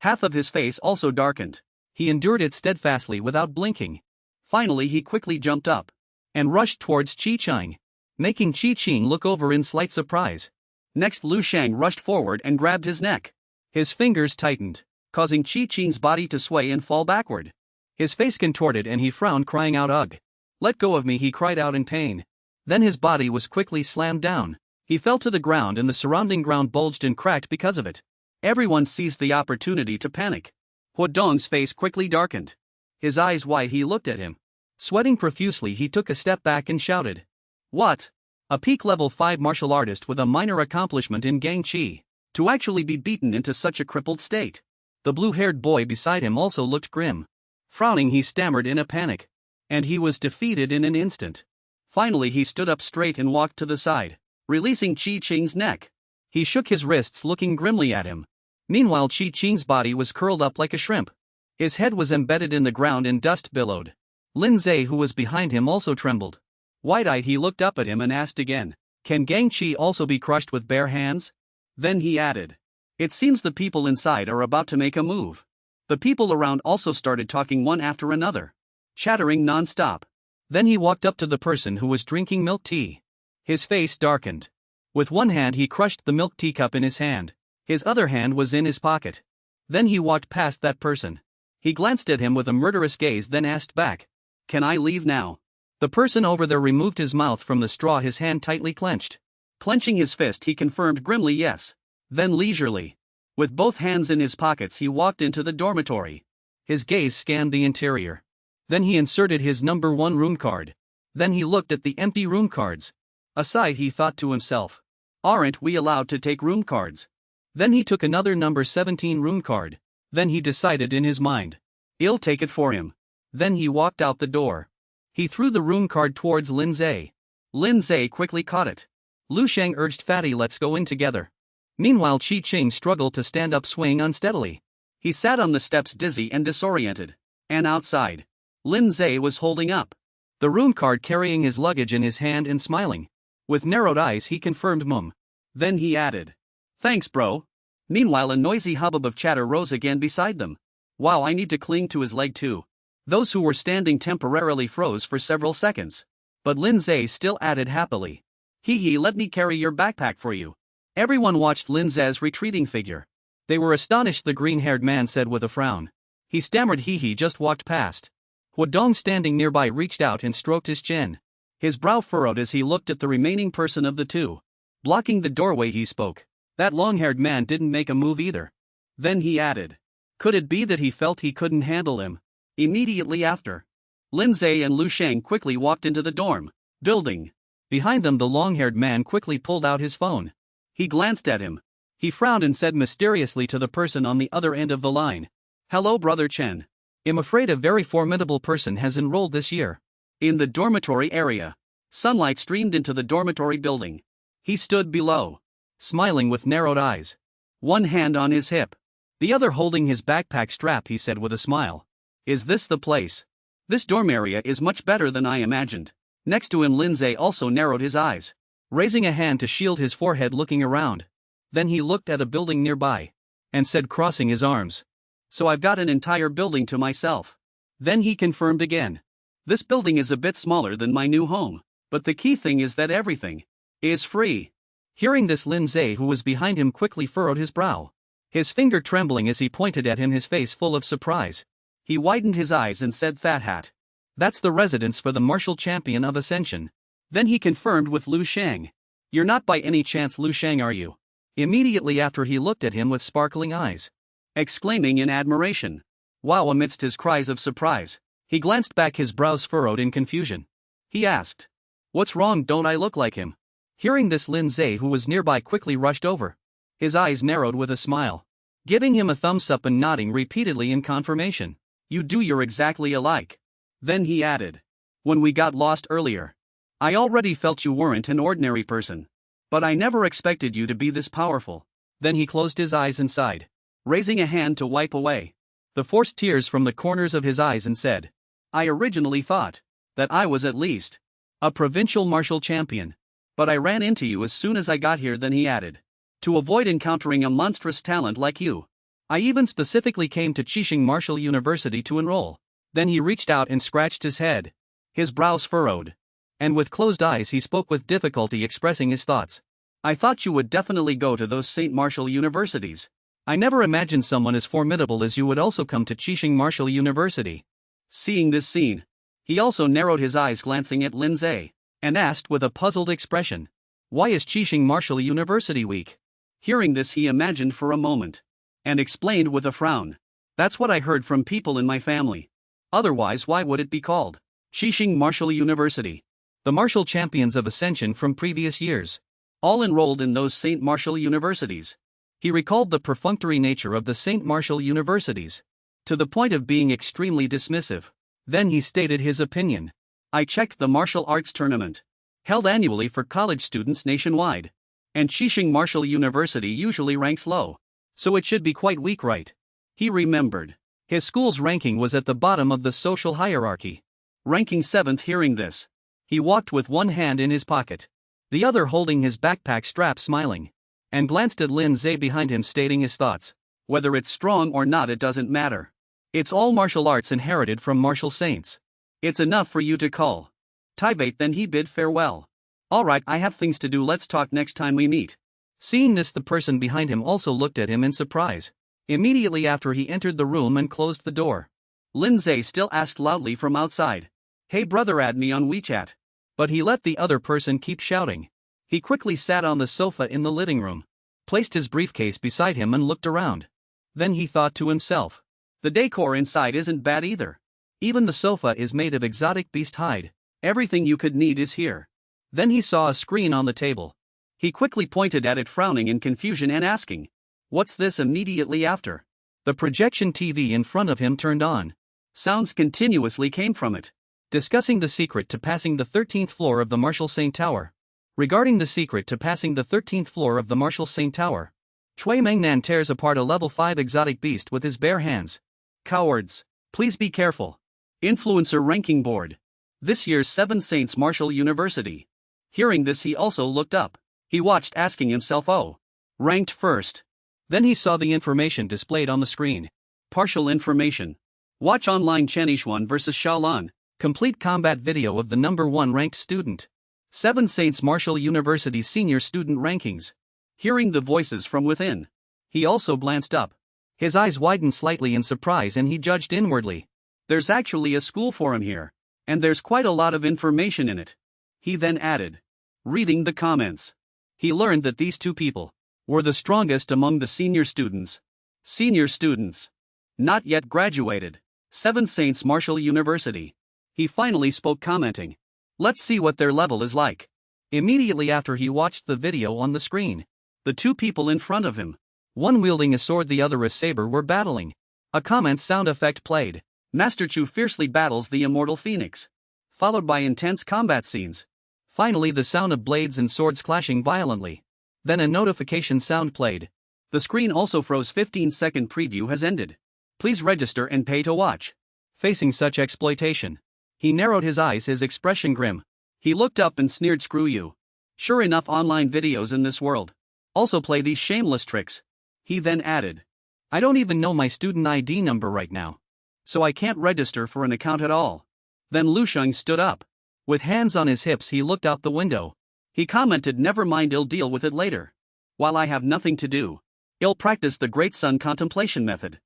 Half of his face also darkened. He endured it steadfastly without blinking. Finally, he quickly jumped up and rushed towards Chi Cheng, making Chi Cheng look over in slight surprise. Next, Lu Sheng rushed forward and grabbed his neck. His fingers tightened, causing Chi Cheng's body to sway and fall backward. His face contorted and he frowned, crying out, "Ugh! Let go of me," he cried out in pain. Then his body was quickly slammed down. He fell to the ground and the surrounding ground bulged and cracked because of it. Everyone seized the opportunity to panic. Huadong's face quickly darkened. His eyes wide, he looked at him. Sweating profusely, he took a step back and shouted, "What? A peak level 5 martial artist with a minor accomplishment in Gang Chi, to actually be beaten into such a crippled state?" The blue-haired boy beside him also looked grim. Frowning, he stammered in a panic. And he was defeated in an instant. Finally, he stood up straight and walked to the side, releasing Chi Cheng's neck. He shook his wrists, looking grimly at him. Meanwhile, Chi Cheng's body was curled up like a shrimp. His head was embedded in the ground and dust billowed. Lin Zhe, who was behind him, also trembled. Wide-eyed, he looked up at him and asked again, "Can Gang Chi also be crushed with bare hands?" Then he added, "It seems the people inside are about to make a move." The people around also started talking, one after another, chattering non-stop. Then he walked up to the person who was drinking milk tea. His face darkened. With one hand he crushed the milk teacup in his hand. His other hand was in his pocket. Then he walked past that person. He glanced at him with a murderous gaze, then asked back, "Can I leave now?" The person over there removed his mouth from the straw, his hand tightly clenched. Clenching his fist, he confirmed grimly, "Yes." Then leisurely, with both hands in his pockets, he walked into the dormitory. His gaze scanned the interior. Then he inserted his number 1 room card. Then he looked at the empty room cards. Aside, he thought to himself, "Aren't we allowed to take room cards?" Then he took another number 17 room card. Then he decided in his mind, "I'll take it for him." Then he walked out the door. He threw the room card towards Lin Zhe. Lin Zhe quickly caught it. Lu Sheng urged, "Fatty, let's go in together." Meanwhile, Chi Cheng struggled to stand up, swaying unsteadily. He sat on the steps, dizzy and disoriented. And outside, Lin Zhe was holding up the room card, carrying his luggage in his hand and smiling. With narrowed eyes, he confirmed mum. Then he added, "Thanks, bro." Meanwhile, a noisy hubbub of chatter rose again beside them. "Wow, I need to cling to his leg too." Those who were standing temporarily froze for several seconds. But Lin Zhe still added happily, "Hee hee, let me carry your backpack for you." Everyone watched Lin Ze's retreating figure. They were astonished, the green-haired man said with a frown. He stammered he just walked past. Huadong standing nearby reached out and stroked his chin. His brow furrowed as he looked at the remaining person of the two. Blocking the doorway he spoke. That long-haired man didn't make a move either. Then he added. Could it be that he felt he couldn't handle him? Immediately after, Lin Ze and Lu Sheng quickly walked into the dorm building. Behind them the long-haired man quickly pulled out his phone. He glanced at him. He frowned and said mysteriously to the person on the other end of the line. Hello Brother Chen. I'm afraid a very formidable person has enrolled this year. In the dormitory area. Sunlight streamed into the dormitory building. He stood below, smiling with narrowed eyes. One hand on his hip. The other holding his backpack strap, he said with a smile. Is this the place? This dorm area is much better than I imagined. Next to him Lin Ze also narrowed his eyes, raising a hand to shield his forehead, looking around. Then he looked at a building nearby and said, crossing his arms. So I've got an entire building to myself. Then he confirmed again. This building is a bit smaller than my new home, but the key thing is that everything is free. Hearing this, Lin Ze, who was behind him, quickly furrowed his brow, his finger trembling as he pointed at him, his face full of surprise. He widened his eyes and said, Fat Hat. That's the residence for the martial champion of Ascension. Then he confirmed with Lu Sheng. You're not by any chance Lu Sheng, are you? Immediately after he looked at him with sparkling eyes, exclaiming in admiration. Wow! Amidst his cries of surprise, he glanced back, his brows furrowed in confusion. He asked. What's wrong, don't I look like him? Hearing this, Lin Ze, who was nearby, quickly rushed over. His eyes narrowed with a smile, giving him a thumbs up and nodding repeatedly in confirmation. You do, you're exactly alike. Then he added. When we got lost earlier, I already felt you weren't an ordinary person. But I never expected you to be this powerful. Then he closed his eyes and sighed, raising a hand to wipe away the forced tears from the corners of his eyes, and said, I originally thought that I was at least a provincial martial champion. But I ran into you as soon as I got here. Then he added. To avoid encountering a monstrous talent like you, I even specifically came to Qixing Martial University to enroll. Then he reached out and scratched his head. His brows furrowed. And with closed eyes he spoke with difficulty, expressing his thoughts. I thought you would definitely go to those Saint Martial Universities. I never imagined someone as formidable as you would also come to Qixing Martial University. Seeing this scene, he also narrowed his eyes, glancing at Lin Ze, and asked with a puzzled expression. Why is Qixing Martial University weak? Hearing this, he imagined for a moment, and explained with a frown. That's what I heard from people in my family. Otherwise, why would it be called Qixing Martial University? The martial champions of Ascension from previous years, all enrolled in those Saint Martial Universities. He recalled the perfunctory nature of the Saint Martial Universities, to the point of being extremely dismissive. Then he stated his opinion. I checked the martial arts tournament, held annually for college students nationwide, and Qixing Martial University usually ranks low, so it should be quite weak, right? He remembered. His school's ranking was at the bottom of the social hierarchy, ranking 7th. Hearing this, he walked with one hand in his pocket, the other holding his backpack strap, smiling, and glanced at Lin Ze behind him, stating his thoughts. Whether it's strong or not, it doesn't matter. It's all martial arts inherited from martial saints. It's enough for you to call Tivate. Then he bid farewell. Alright, I have things to do, let's talk next time we meet. Seeing this, the person behind him also looked at him in surprise. Immediately after he entered the room and closed the door, Lin Ze still asked loudly from outside. Hey brother, add me on WeChat. But he let the other person keep shouting. He quickly sat on the sofa in the living room, placed his briefcase beside him and looked around. Then he thought to himself. The decor inside isn't bad either. Even the sofa is made of exotic beast hide. Everything you could need is here. Then he saw a screen on the table. He quickly pointed at it, frowning in confusion and asking, What's this? Immediately after, the projection TV in front of him turned on. Sounds continuously came from it, discussing the secret to passing the 13th floor of the Martial Saint Tower. Regarding the secret to passing the 13th floor of the Martial Saint Tower, Cui Mengnan tears apart a level 5 exotic beast with his bare hands. Cowards, please be careful. Influencer ranking board. This year's 7 Saints Martial University. Hearing this, he also looked up. He watched, asking himself, oh, ranked first. Then he saw the information displayed on the screen. Partial information. Watch online Chenishuan vs Shaolan. Complete combat video of the number 1 ranked student. 7 Saints Martial University senior student rankings. hearing the voices from within. He also glanced up. His eyes widened slightly in surprise and he judged inwardly. There's actually a school for him here. And there's quite a lot of information in it. He then added. Reading the comments, he learned that these two people were the strongest among the senior students. Senior students. Not yet graduated. Seven Saints Martial University. He finally spoke, commenting. Let's see what their level is like. Immediately after he watched the video on the screen, the two people in front of him, one wielding a sword, the other a saber, were battling. A comment sound effect played. Master Chu fiercely battles the immortal phoenix. Followed by intense combat scenes. Finally, the sound of blades and swords clashing violently. Then a notification sound played. The screen also froze. 15-second preview has ended. Please register and pay to watch. Facing such exploitation, he narrowed his eyes, his expression grim. He looked up and sneered, screw you. Sure enough, online videos in this world also play these shameless tricks. He then added. I don't even know my student ID number right now. So I can't register for an account at all. Then Lu Sheng stood up. With hands on his hips, he looked out the window. He commented, never mind, I'll deal with it later. While I have nothing to do, I'll practice the Great Sun Contemplation method.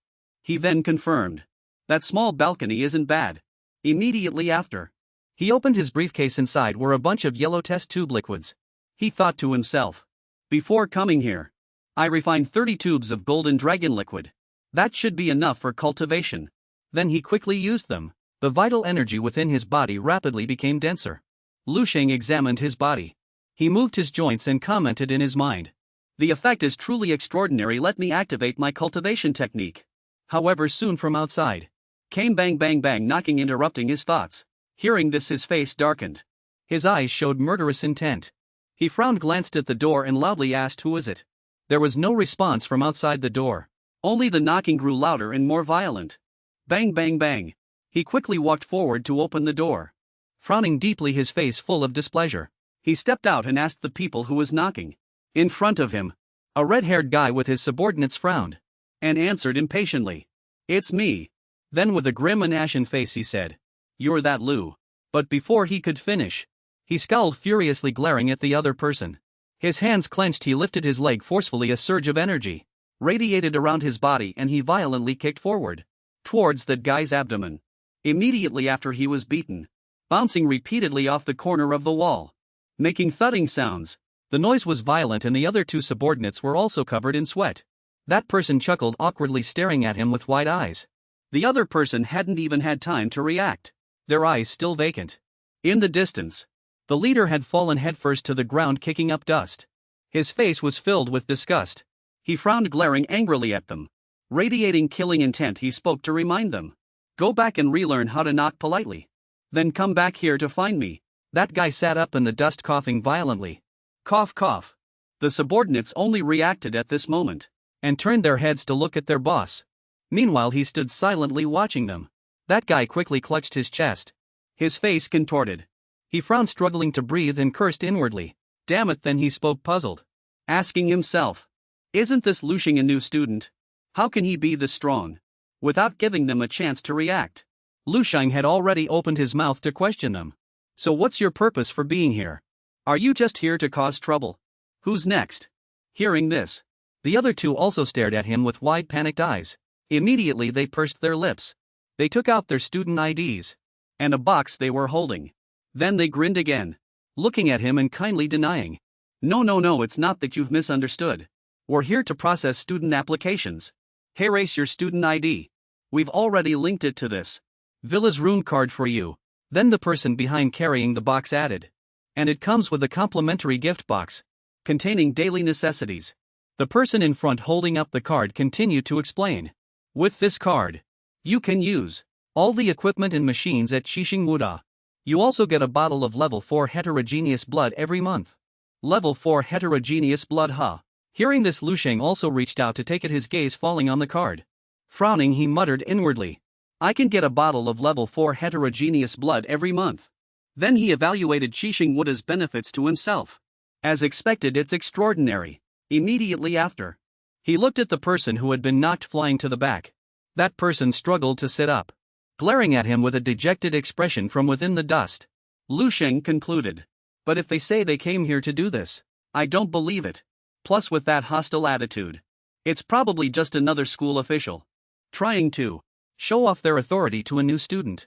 He then confirmed. That small balcony isn't bad. Immediately after, he opened his briefcase. Inside were a bunch of yellow test tube liquids. He thought to himself. Before coming here, I refined 30 tubes of golden dragon liquid. That should be enough for cultivation. Then he quickly used them. The vital energy within his body rapidly became denser. Lu Sheng examined his body. He moved his joints and commented in his mind. The effect is truly extraordinary. Let me activate my cultivation technique. However, soon from outside came bang bang bang knocking, interrupting his thoughts. Hearing this, his face darkened. His eyes showed murderous intent. He frowned, glanced at the door and loudly asked, who is it? There was no response from outside the door. Only the knocking grew louder and more violent. Bang bang bang. He quickly walked forward to open the door. Frowning deeply, his face full of displeasure, he stepped out and asked the people who was knocking. In front of him, a red-haired guy with his subordinates frowned and answered impatiently. It's me. Then with a grim and ashen face he said. You're that Lu. But before he could finish, he scowled furiously, glaring at the other person. His hands clenched, he lifted his leg forcefully. A surge of energy radiated around his body and he violently kicked forward towards that guy's abdomen. Immediately after, he was beaten, bouncing repeatedly off the corner of the wall, making thudding sounds. The noise was violent and the other two subordinates were also covered in sweat. That person chuckled awkwardly, staring at him with wide eyes. The other person hadn't even had time to react, their eyes still vacant. In the distance, the leader had fallen headfirst to the ground, kicking up dust. His face was filled with disgust. He frowned, glaring angrily at them. Radiating killing intent, he spoke to remind them. Go back and relearn how to knock politely. Then come back here to find me. That guy sat up in the dust, coughing violently. Cough cough. The subordinates only reacted at this moment and turned their heads to look at their boss. Meanwhile, he stood silently watching them. That guy quickly clutched his chest, his face contorted. He frowned, struggling to breathe, and cursed inwardly. Damn it, then he spoke, puzzled, asking himself. Isn't this Lu Sheng a new student? How can he be this strong? Without giving them a chance to react, Lu Sheng had already opened his mouth to question them. So what's your purpose for being here? Are you just here to cause trouble? Who's next? Hearing this, the other two also stared at him with wide, panicked eyes. Immediately they pursed their lips. They took out their student IDs and a box they were holding. Then they grinned again, looking at him and kindly denying. No, it's not that, you've misunderstood. We're here to process student applications. Here, race your student ID. We've already linked it to this Villa's room card for you. Then the person behind carrying the box added. And it comes with a complimentary gift box containing daily necessities. The person in front holding up the card continued to explain. With this card, you can use all the equipment and machines at Shishing Wuda. You also get a bottle of level 4 heterogeneous blood every month. Level 4 heterogeneous blood, huh? Hearing this, Lu Sheng also reached out to take it, his gaze falling on the card. Frowning, he muttered inwardly. I can get a bottle of level 4 heterogeneous blood every month. Then he evaluated Shishing Wuda's benefits to himself. As expected, it's extraordinary. Immediately after, he looked at the person who had been knocked flying to the back. That person struggled to sit up, glaring at him with a dejected expression from within the dust. Lu Sheng concluded. But if they say they came here to do this, I don't believe it. Plus with that hostile attitude. It's probably just another school official. Trying to show off their authority to a new student.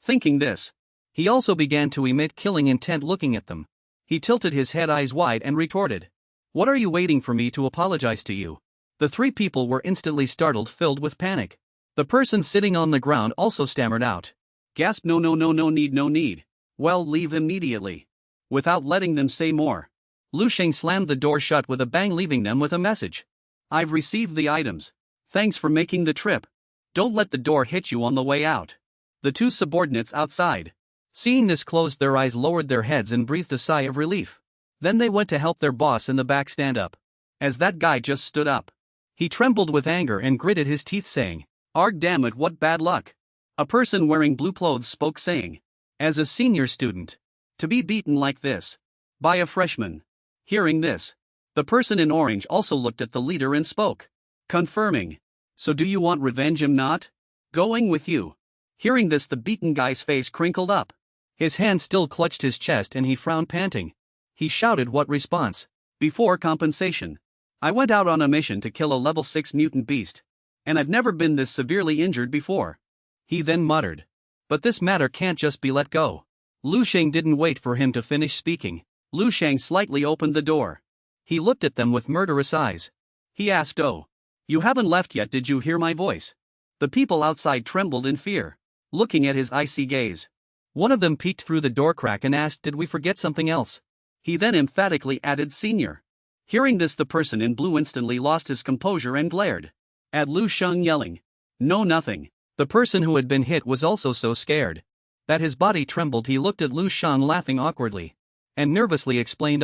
Thinking this, he also began to emit killing intent looking at them. He tilted his head eyes wide and retorted. What are you waiting for me to apologize to you? The three people were instantly startled, filled with panic. The person sitting on the ground also stammered out. Gasped, no need. Well, leave immediately. Without letting them say more, Lu Sheng slammed the door shut with a bang, leaving them with a message. I've received the items. Thanks for making the trip. Don't let the door hit you on the way out. The two subordinates outside, seeing this, closed their eyes, lowered their heads and breathed a sigh of relief. Then they went to help their boss in the back stand up. As that guy just stood up, he trembled with anger and gritted his teeth, saying, Arg, damn it, what bad luck. A person wearing blue clothes spoke, saying, as a senior student, to be beaten like this by a freshman. Hearing this, the person in orange also looked at the leader and spoke, confirming, so do you want revenge? I'm not going with you. Hearing this, the beaten guy's face crinkled up. His hand still clutched his chest and he frowned, panting. He shouted, what response? Before compensation. I went out on a mission to kill a level 6 mutant beast. And I've never been this severely injured before. He then muttered. But this matter can't just be let go. Lu Sheng didn't wait for him to finish speaking. Lu Sheng slightly opened the door. He looked at them with murderous eyes. He asked, oh, you haven't left yet, did you hear my voice? The people outside trembled in fear, looking at his icy gaze. One of them peeked through the door crack and asked, did we forget something else? He then emphatically added, senior. Hearing this, the person in blue instantly lost his composure and glared at Lu Sheng, yelling, no, nothing. The person who had been hit was also so scared that his body trembled. He looked at Lu Sheng, laughing awkwardly, and nervously explained,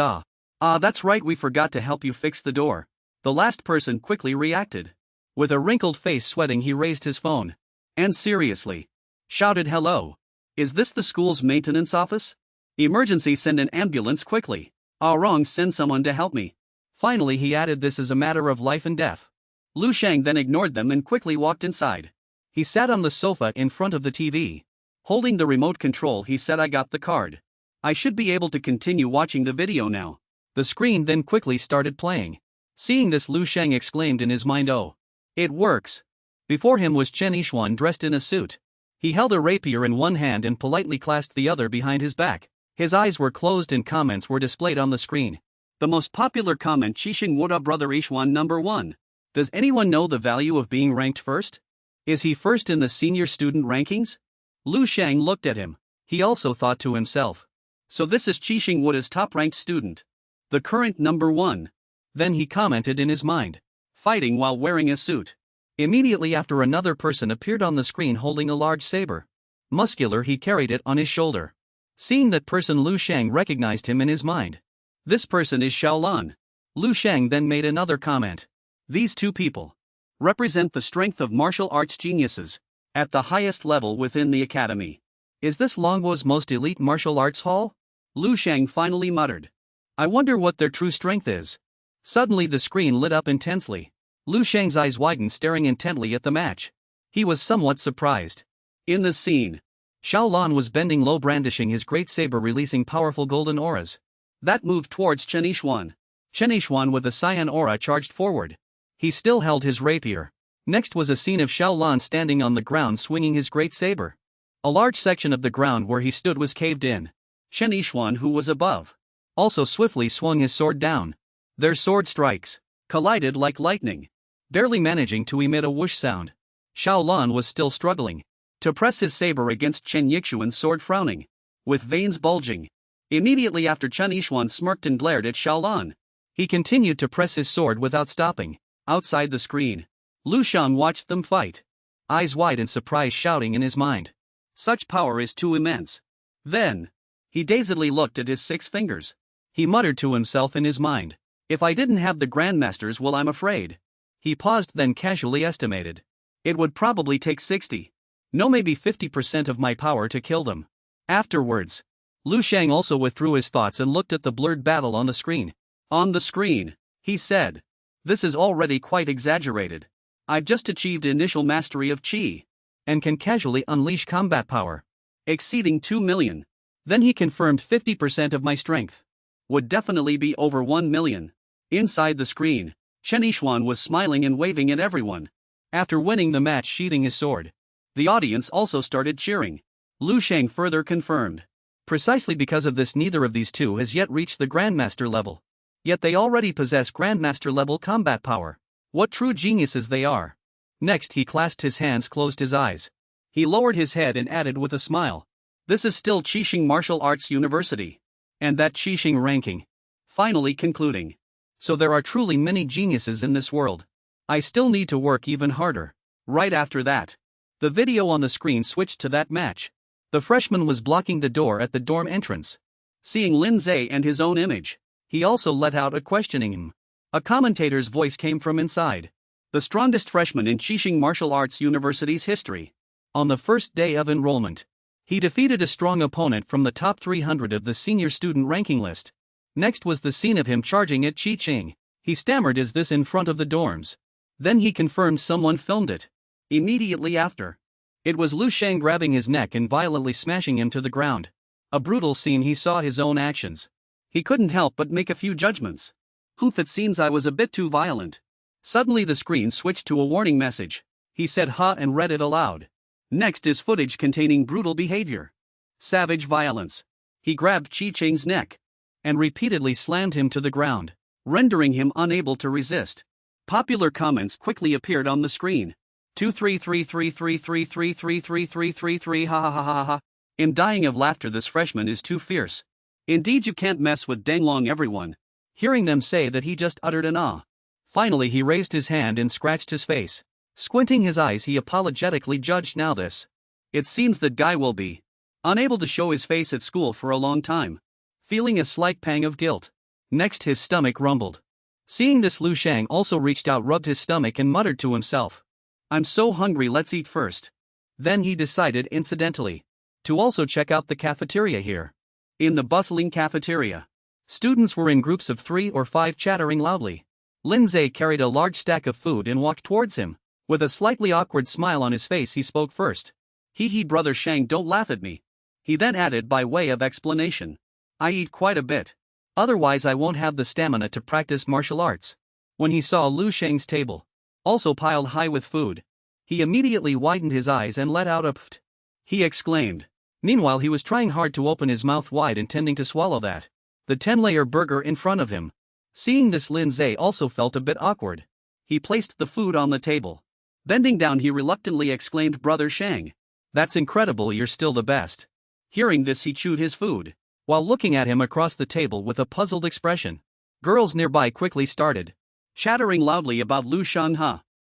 that's right, we forgot to help you fix the door. The last person quickly reacted. With a wrinkled face, sweating, he raised his phone and seriously shouted, hello. Is this the school's maintenance office? Emergency, send an ambulance quickly. Wrong, send someone to help me. Finally, he added, this is a matter of life and death. Lu Sheng then ignored them and quickly walked inside. He sat on the sofa in front of the TV. Holding the remote control, he said, I got the card. I should be able to continue watching the video now. The screen then quickly started playing. Seeing this, Lu Sheng exclaimed in his mind, oh, it works. Before him was Chen Yixuan, dressed in a suit. He held a rapier in one hand and politely clasped the other behind his back. His eyes were closed and comments were displayed on the screen. The most popular comment, Qixing Woda brother Yixuan number 1. Does anyone know the value of being ranked first? Is he first in the senior student rankings? Lu Sheng looked at him. He also thought to himself. So this is Qixing Woda's top-ranked student. The current number 1. Then he commented in his mind. Fighting while wearing a suit. Immediately after, another person appeared on the screen holding a large saber. Muscular, he carried it on his shoulder. Seeing that person, Lu Sheng recognized him in his mind. This person is Xiaolan. Lu Sheng then made another comment. These two people represent the strength of martial arts geniuses at the highest level within the academy. Is this Longwo's most elite martial arts hall? Lu Sheng finally muttered. I wonder what their true strength is. Suddenly the screen lit up intensely. Lu Sheng's eyes widened, staring intently at the match. He was somewhat surprised. In the scene, Xiaolan was bending low, brandishing his great saber, releasing powerful golden auras that moved towards Chen Yixuan. Chen Yixuan, with a cyan aura, charged forward. He still held his rapier. Next was a scene of Xiaolan standing on the ground, swinging his great saber. A large section of the ground where he stood was caved in. Chen Yixuan, who was above, also swiftly swung his sword down. Their sword strikes collided like lightning, barely managing to emit a whoosh sound. Xiaolan was still struggling to press his saber against Chen Yixuan's sword, frowning, with veins bulging. Immediately after, Chen Yixuan smirked and glared at Xiaolan. He continued to press his sword without stopping. Outside the screen, Lu Sheng watched them fight, eyes wide in surprise, shouting in his mind. Such power is too immense. Then, he dazedly looked at his 6 fingers. He muttered to himself in his mind. If I didn't have the grandmasters, well, I'm afraid. He paused, then casually estimated. It would probably take 60. No, maybe 50% of my power to kill them. Afterwards, Lu Sheng also withdrew his thoughts and looked at the blurred battle on the screen. On the screen, he said. This is already quite exaggerated. I've just achieved initial mastery of Qi, and can casually unleash combat power exceeding 2 million. Then he confirmed 50% of my strength would definitely be over 1 million. Inside the screen, Chen Yixuan was smiling and waving at everyone. After winning the match sheathing his sword, the audience also started cheering. Lu Sheng further confirmed. Precisely because of this, neither of these two has yet reached the Grandmaster level. Yet they already possess Grandmaster level combat power. What true geniuses they are. Next he clasped his hands, closed his eyes. He lowered his head and added with a smile. This is still Qixing Martial Arts University. And that Qixing ranking. Finally concluding. So there are truly many geniuses in this world. I still need to work even harder. Right after that, the video on the screen switched to that match. The freshman was blocking the door at the dorm entrance. Seeing Lin Zhe and his own image, he also let out a questioning him. A commentator's voice came from inside. The strongest freshman in Qixing Martial Arts University's history. On the first day of enrollment, he defeated a strong opponent from the top 300 of the senior student ranking list. Next was the scene of him charging at Qixing. He stammered, "Is this in front of the dorms?" Then he confirmed someone filmed it. Immediately after, it was Lu Sheng grabbing his neck and violently smashing him to the ground. A brutal scene. He saw his own actions. He couldn't help but make a few judgments. It seems I was a bit too violent. Suddenly the screen switched to a warning message. He said "ha" and read it aloud. Next is footage containing brutal behavior. Savage violence. He grabbed Qixing's neck and repeatedly slammed him to the ground, rendering him unable to resist. Popular comments quickly appeared on the screen. 2333333333333 ha ha ha ha ha. I'm dying of laughter. This freshman is too fierce. Indeed, you can't mess with Danglong. Everyone, hearing them say that, he just uttered an ah. Finally he raised his hand and scratched his face. Squinting his eyes, he apologetically judged, "Now this. It seems that guy will be unable to show his face at school for a long time." Feeling a slight pang of guilt. Next his stomach rumbled. Seeing this, Lu Sheng also reached out, rubbed his stomach and muttered to himself, "I'm so hungry, let's eat first." Then he decided, incidentally, to also check out the cafeteria here. In the bustling cafeteria, students were in groups of 3 or 5 chattering loudly. Lin Zhe carried a large stack of food and walked towards him. With a slightly awkward smile on his face, he spoke first. Hee, brother Sheng, don't laugh at me." He then added by way of explanation, "I eat quite a bit. Otherwise I won't have the stamina to practice martial arts." When he saw Lu Sheng's table, also piled high with food, he immediately widened his eyes and let out a pft. He exclaimed. Meanwhile he was trying hard to open his mouth wide, intending to swallow the 10-layer burger in front of him. Seeing this, Lin Zhe also felt a bit awkward. He placed the food on the table. Bending down, he reluctantly exclaimed, "Brother Sheng, that's incredible, you're still the best." Hearing this, he chewed his food, while looking at him across the table with a puzzled expression. Girls nearby quickly started chattering loudly about Lu Sheng.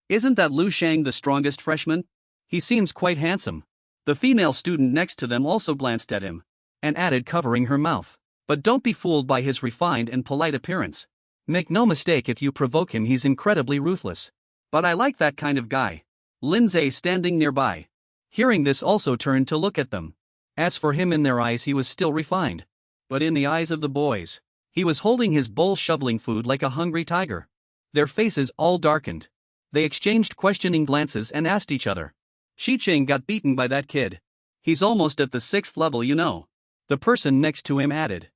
Isn't that Lu Sheng the strongest freshman? He seems quite handsome. The female student next to them also glanced at him and added, covering her mouth, "But don't be fooled by his refined and polite appearance. Make no mistake, if you provoke him, he's incredibly ruthless. But I like that kind of guy." Lin Zhe, standing nearby, hearing this, also turned to look at them. As for him, in their eyes he was still refined. But in the eyes of the boys, he was holding his bowl, shoveling food like a hungry tiger. Their faces all darkened. They exchanged questioning glances and asked each other, "Qixing got beaten by that kid. He's almost at the 6th level, you know." The person next to him added,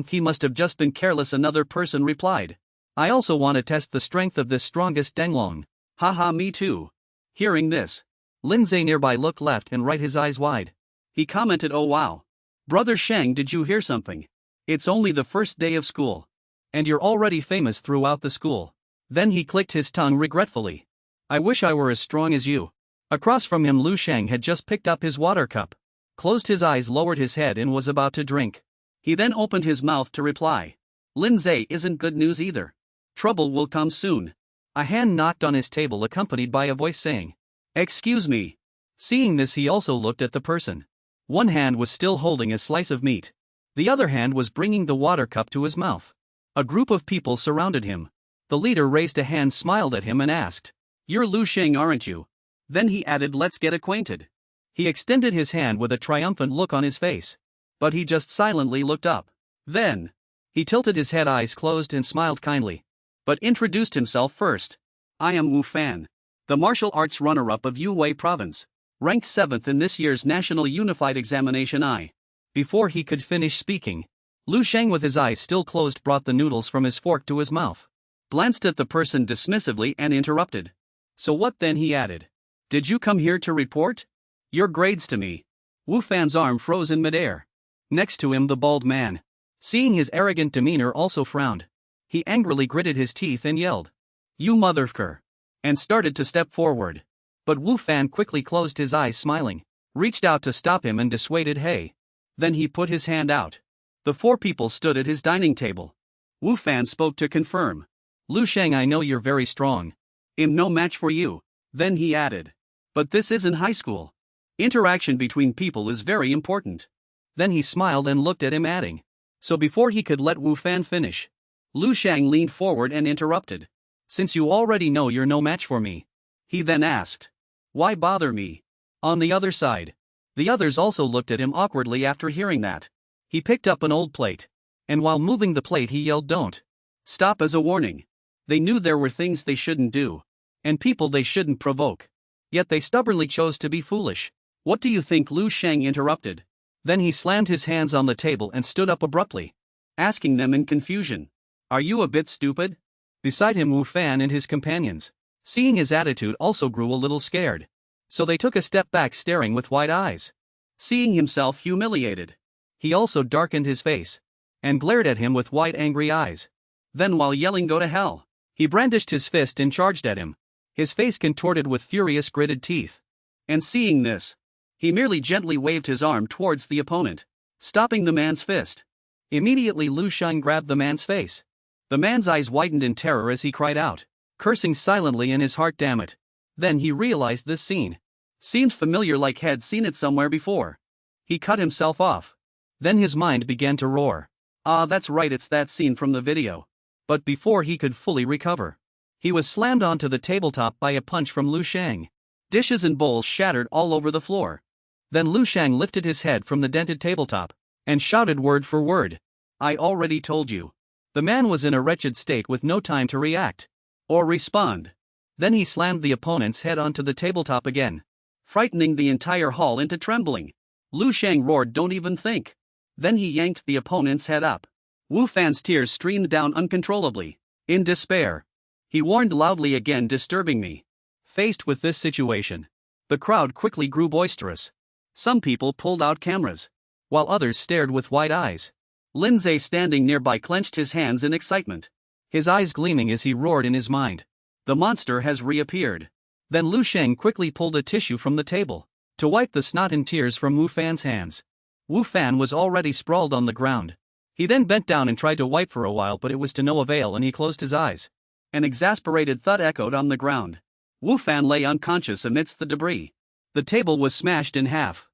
He must have just been careless." Another person replied, "I also want to test the strength of this strongest Danglong." Haha, me too. Hearing this, Lin Zhe nearby looked left and right, his eyes wide. He commented, "Oh wow. Brother Sheng, did you hear something? It's only the first day of school. And you're already famous throughout the school." Then he clicked his tongue regretfully. "I wish I were as strong as you." Across from him, Lu Sheng had just picked up his water cup, closed his eyes, lowered his head and was about to drink. He then opened his mouth to reply. Lin Zhe, isn't good news either. Trouble will come soon. A hand knocked on his table, accompanied by a voice saying, "Excuse me." Seeing this, he also looked at the person. One hand was still holding a slice of meat. The other hand was bringing the water cup to his mouth. A group of people surrounded him. The leader raised a hand, smiled at him and asked, "You're Lu Sheng, aren't you?" Then he added, "Let's get acquainted." He extended his hand with a triumphant look on his face. But he just silently looked up. Then, he tilted his head, eyes closed, and smiled kindly. But introduced himself first. "I am Wu Fan, the martial arts runner-up of Yue Province, ranked 7th in this year's National Unified Examination I." Before he could finish speaking, Lu Sheng, with his eyes still closed, brought the noodles from his fork to his mouth. glanced at the person dismissively and interrupted. So what then, he added. Did you come here to report? Your grades to me. Wu Fan's arm froze in midair. Next to him the bald man, seeing his arrogant demeanor, also frowned. He angrily gritted his teeth and yelled, "You motherfucker!" and started to step forward. But Wu Fan quickly closed his eyes, smiling, reached out to stop him and dissuaded Hey. Then he put his hand out. The four people stood at his dining table. Wu Fan spoke to confirm. Lu Sheng, I know you're very strong. I'm no match for you. Then he added. But this isn't high school. Interaction between people is very important. Then he smiled and looked at him, adding. So before he could let Wu Fan finish, Lu Sheng leaned forward and interrupted. Since you already know you're no match for me, he then asked. Why bother me? On the other side, the others also looked at him awkwardly after hearing that. He picked up an old plate, and while moving the plate he yelled, "Don't stop," as a warning. They knew there were things they shouldn't do, and people they shouldn't provoke. Yet they stubbornly chose to be foolish. What do you think? Lu Sheng interrupted. Then he slammed his hands on the table and stood up abruptly, asking them in confusion. Are you a bit stupid? Beside him Wu Fan and his companions, seeing his attitude, also grew a little scared. So they took a step back, staring with wide eyes. Seeing himself humiliated, he also darkened his face and glared at him with wide angry eyes. Then while yelling "Go to hell," he brandished his fist and charged at him, his face contorted with furious gritted teeth. And seeing this, he merely gently waved his arm towards the opponent, stopping the man's fist. Immediately Lu Sheng grabbed the man's face. The man's eyes widened in terror as he cried out, cursing silently in his heart, "Damn it." Then he realized this scene seemed familiar, like had seen it somewhere before. He cut himself off. Then his mind began to roar. Ah, that's right, it's that scene from the video. But before he could fully recover, he was slammed onto the tabletop by a punch from Lu Sheng. Dishes and bowls shattered all over the floor. Then Lu Sheng lifted his head from the dented tabletop and shouted word for word, "I already told you." The man was in a wretched state with no time to react or respond. Then he slammed the opponent's head onto the tabletop again, frightening the entire hall into trembling. Lu Sheng roared, "Don't even think." Then he yanked the opponent's head up. Wu Fan's tears streamed down uncontrollably. In despair, he warned loudly, "Again disturbing me." Faced with this situation, the crowd quickly grew boisterous. Some people pulled out cameras, while others stared with wide eyes. Lindsay, standing nearby, clenched his hands in excitement, his eyes gleaming as he roared in his mind, "The monster has reappeared." Then Lu Sheng quickly pulled a tissue from the table to wipe the snot and tears from Wu Fan's hands. Wu Fan was already sprawled on the ground. He then bent down and tried to wipe for a while, but it was to no avail and he closed his eyes. An exasperated thud echoed on the ground. Wu Fan lay unconscious amidst the debris. The table was smashed in half,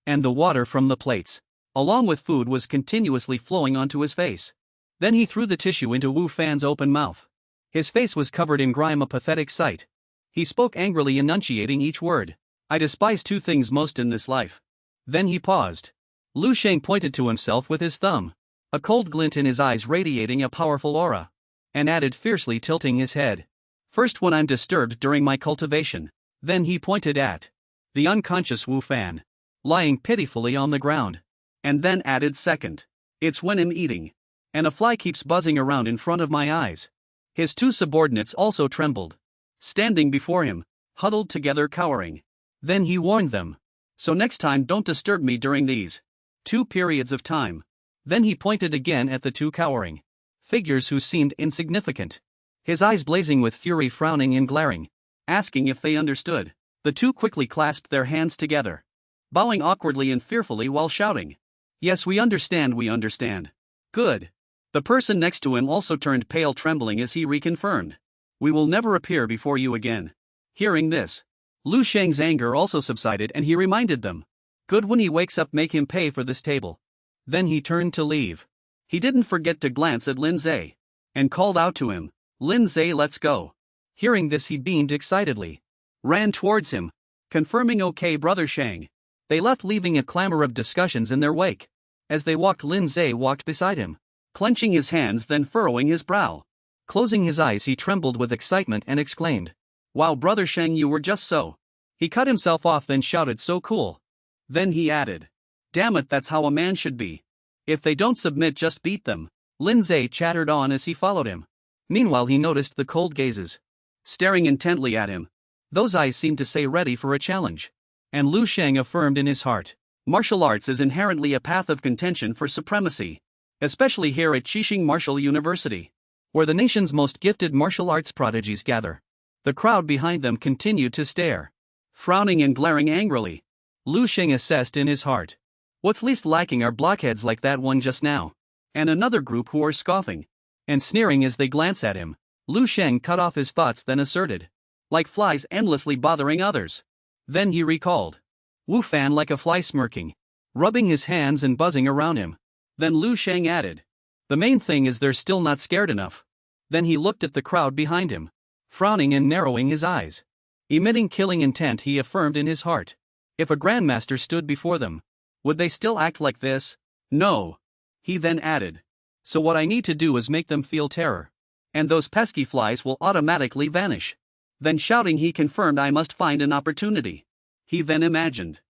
and the water from the plates, along with food, was continuously flowing onto his face. Then he threw the tissue into Wu Fan's open mouth. His face was covered in grime, a pathetic sight. He spoke angrily, enunciating each word. "I despise two things most in this life." Then he paused. Lu Sheng pointed to himself with his thumb, a cold glint in his eyes radiating a powerful aura, and added fiercely, tilting his head, "First, when I'm disturbed during my cultivation." Then he pointed at the unconscious Wu Fan, lying pitifully on the ground, and then added, "Second, it's when I'm eating, and a fly keeps buzzing around in front of my eyes." His two subordinates also trembled, standing before him, huddled together, cowering. Then he warned them, "So next time don't disturb me during these 2 periods of time." Then he pointed again at the two cowering figures who seemed insignificant, his eyes blazing with fury, frowning and glaring, asking if they understood. The two quickly clasped their hands together, bowing awkwardly and fearfully while shouting, "Yes, we understand, we understand." "Good." The person next to him also turned pale, trembling as he reconfirmed, "We will never appear before you again." Hearing this, Lu Sheng's anger also subsided and he reminded them, "Good, when he wakes up make him pay for this table." Then he turned to leave. He didn't forget to glance at Lindsay and called out to him, "Lindsay, let's go." Hearing this, he beamed excitedly, ran towards him, confirming, "Okay, Brother Sheng." They left, leaving a clamor of discussions in their wake. As they walked, Lindsay walked beside him, clenching his hands, then furrowing his brow. Closing his eyes, he trembled with excitement and exclaimed, "Wow, Brother Sheng, you were just so." He cut himself off, then shouted, "So cool." Then he added, "Damn it, that's how a man should be. If they don't submit, just beat them." Lindsay chattered on as he followed him. Meanwhile he noticed the cold gazes, staring intently at him. Those eyes seemed to say ready for a challenge. And Lu Sheng affirmed in his heart, martial arts is inherently a path of contention for supremacy. Especially here at Qixing Martial University, where the nation's most gifted martial arts prodigies gather. The crowd behind them continued to stare, frowning and glaring angrily. Lu Sheng assessed in his heart, what's least lacking are blockheads like that one just now. And another group who are scoffing and sneering as they glance at him. Lu Sheng cut off his thoughts, then asserted, like flies endlessly bothering others. Then he recalled, Wu Fan like a fly smirking, rubbing his hands and buzzing around him. Then Lu Sheng added, the main thing is they're still not scared enough. Then he looked at the crowd behind him, frowning and narrowing his eyes. Emitting killing intent, he affirmed in his heart, if a grandmaster stood before them, would they still act like this? No. He then added, so what I need to do is make them feel terror. And those pesky flies will automatically vanish. Then shouting he confirmed, I must find an opportunity. He then imagined,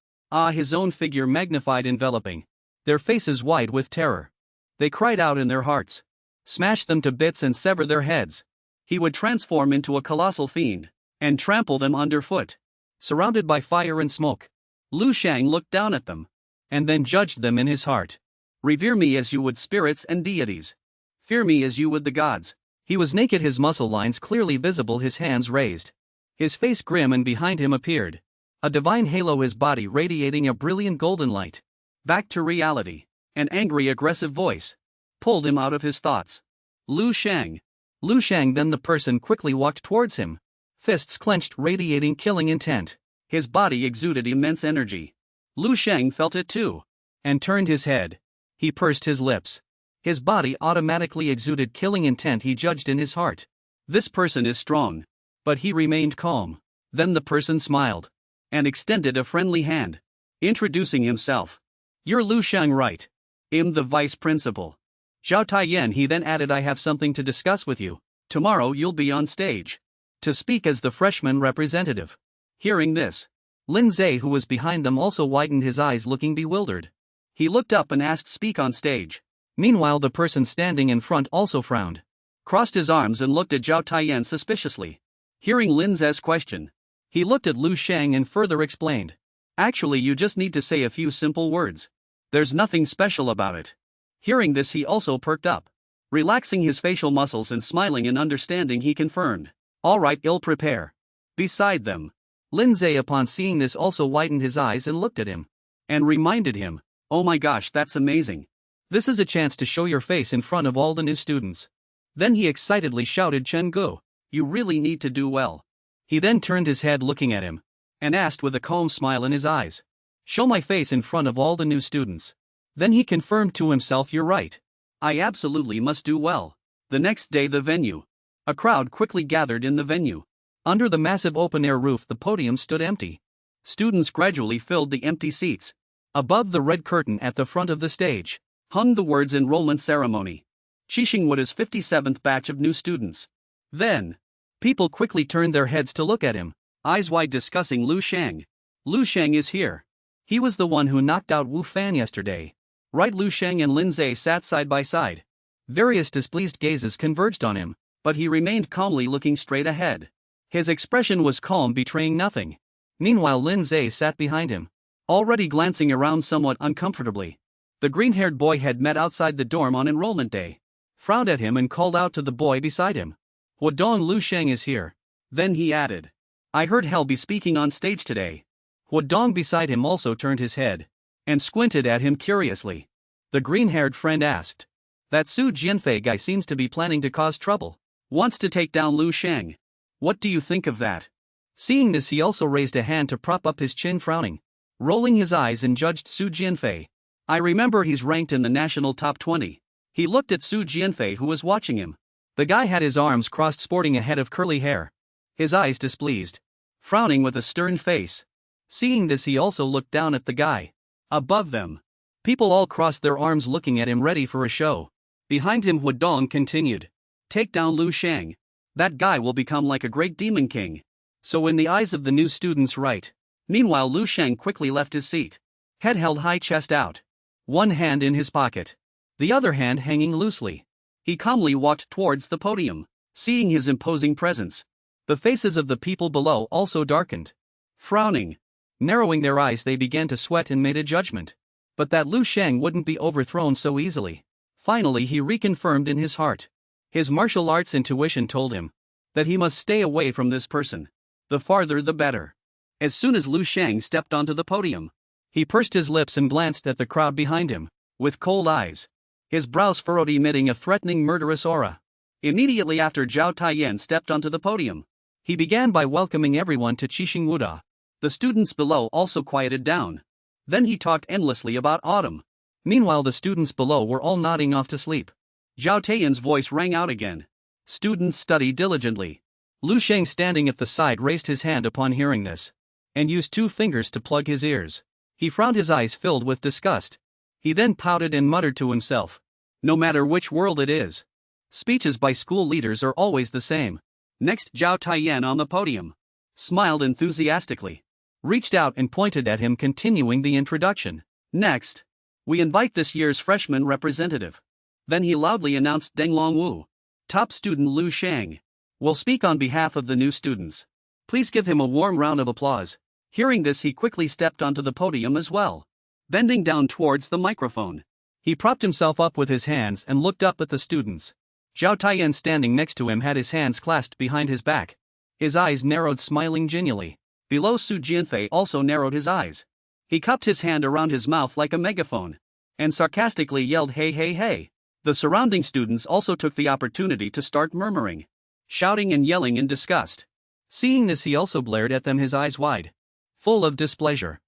his own figure magnified enveloping their faces white with terror. They cried out in their hearts, smash them to bits and sever their heads. He would transform into a colossal fiend and trample them underfoot. Surrounded by fire and smoke, Lu Sheng looked down at them and then judged them in his heart. Revere me as you would spirits and deities. Fear me as you would the gods. He was naked, his muscle lines clearly visible, his hands raised. His face grim, and behind him appeared a divine halo, his body radiating a brilliant golden light. Back to reality. An angry, aggressive voice pulled him out of his thoughts. Lu Sheng. Lu Sheng. Then the person quickly walked towards him, fists clenched, radiating killing intent. His body exuded immense energy. Lu Sheng felt it too, and turned his head. He pursed his lips. His body automatically exuded killing intent. He judged in his heart, this person is strong. But he remained calm. Then the person smiled and extended a friendly hand, introducing himself. You're Lu Sheng, right? I'm the vice principal. Zhao Taiyan. He then added, I have something to discuss with you. Tomorrow you'll be on stage to speak as the freshman representative. Hearing this, Lin Zhe, who was behind them, also widened his eyes, looking bewildered. He looked up and asked, speak on stage. Meanwhile the person standing in front also frowned, crossed his arms and looked at Zhao Taiyan suspiciously. Hearing Lin Zhe's question, he looked at Lu Sheng and further explained, actually you just need to say a few simple words. There's nothing special about it. Hearing this he also perked up, relaxing his facial muscles and smiling in understanding, he confirmed, alright, I'll prepare. Beside them, Lin Zhe, upon seeing this, also widened his eyes and looked at him, and reminded him, oh my gosh, that's amazing. This is a chance to show your face in front of all the new students. Then he excitedly shouted, Chen Gu, you really need to do well. He then turned his head looking at him, and asked with a calm smile in his eyes, show my face in front of all the new students. Then he confirmed to himself, you're right. I absolutely must do well. The next day, the venue. A crowd quickly gathered in the venue. Under the massive open-air roof the podium stood empty. Students gradually filled the empty seats. Above the red curtain at the front of the stage hung the words enrollment ceremony. Qixing Wood's 57th batch of new students. Then, people quickly turned their heads to look at him, eyes wide, discussing Lu Sheng. Lu Sheng is here. He was the one who knocked out Wu Fan yesterday. Right? Lu Sheng and Lin Zhe sat side by side. Various displeased gazes converged on him, but he remained calmly looking straight ahead. His expression was calm, betraying nothing. Meanwhile Lin Zhe sat behind him, already glancing around somewhat uncomfortably. The green-haired boy had met outside the dorm on enrollment day, frowned at him and called out to the boy beside him, Huadong, Lu Sheng is here. Then he added, I heard he'll be speaking on stage today. Huadong beside him also turned his head and squinted at him curiously. The green-haired friend asked, that Su Jianfei guy seems to be planning to cause trouble. Wants to take down Lu Sheng. What do you think of that? Seeing this he also raised a hand to prop up his chin, frowning, rolling his eyes, and judged Su Jianfei. I remember he's ranked in the national top 20. He looked at Su Jianfei, who was watching him. The guy had his arms crossed, sporting a head of curly hair, his eyes displeased, frowning with a stern face. Seeing this he also looked down at the guy. Above them, people all crossed their arms looking at him, ready for a show. Behind him Huadong continued, take down Lu Sheng. That guy will become like a great demon king. So in the eyes of the new students, right? Meanwhile Lu Sheng quickly left his seat, head held high, chest out, one hand in his pocket, the other hand hanging loosely. He calmly walked towards the podium. Seeing his imposing presence, the faces of the people below also darkened. Frowning, narrowing their eyes, they began to sweat and made a judgment. But that Lu Sheng wouldn't be overthrown so easily. Finally he reconfirmed in his heart. His martial arts intuition told him that he must stay away from this person. The farther the better. As soon as Lu Sheng stepped onto the podium, he pursed his lips and glanced at the crowd behind him, with cold eyes. His brows furrowed, emitting a threatening, murderous aura. Immediately after Zhao Taiyan stepped onto the podium, he began by welcoming everyone to Qixing Wuda. The students below also quieted down. Then he talked endlessly about autumn. Meanwhile the students below were all nodding off to sleep. Zhao Taiyan's voice rang out again. Students, study diligently. Lu Sheng, standing at the side, raised his hand upon hearing this, and used 2 fingers to plug his ears. He frowned, his eyes filled with disgust. He then pouted and muttered to himself. No matter which world it is, speeches by school leaders are always the same. Next, Zhao Taiyan on the podium smiled enthusiastically, reached out and pointed at him, continuing the introduction. Next, we invite this year's freshman representative. Then he loudly announced Deng Longwu, top student Lu Sheng, will speak on behalf of the new students. Please give him a warm round of applause. Hearing this, he quickly stepped onto the podium as well. Bending down towards the microphone, he propped himself up with his hands and looked up at the students. Zhao Taiyan, standing next to him, had his hands clasped behind his back. His eyes narrowed, smiling genially. Below, Su Jianfei also narrowed his eyes. He cupped his hand around his mouth like a megaphone, and sarcastically yelled, "Hey, hey, hey!" The surrounding students also took the opportunity to start murmuring, shouting and yelling in disgust. Seeing this, he also glared at them, his eyes wide, full of displeasure.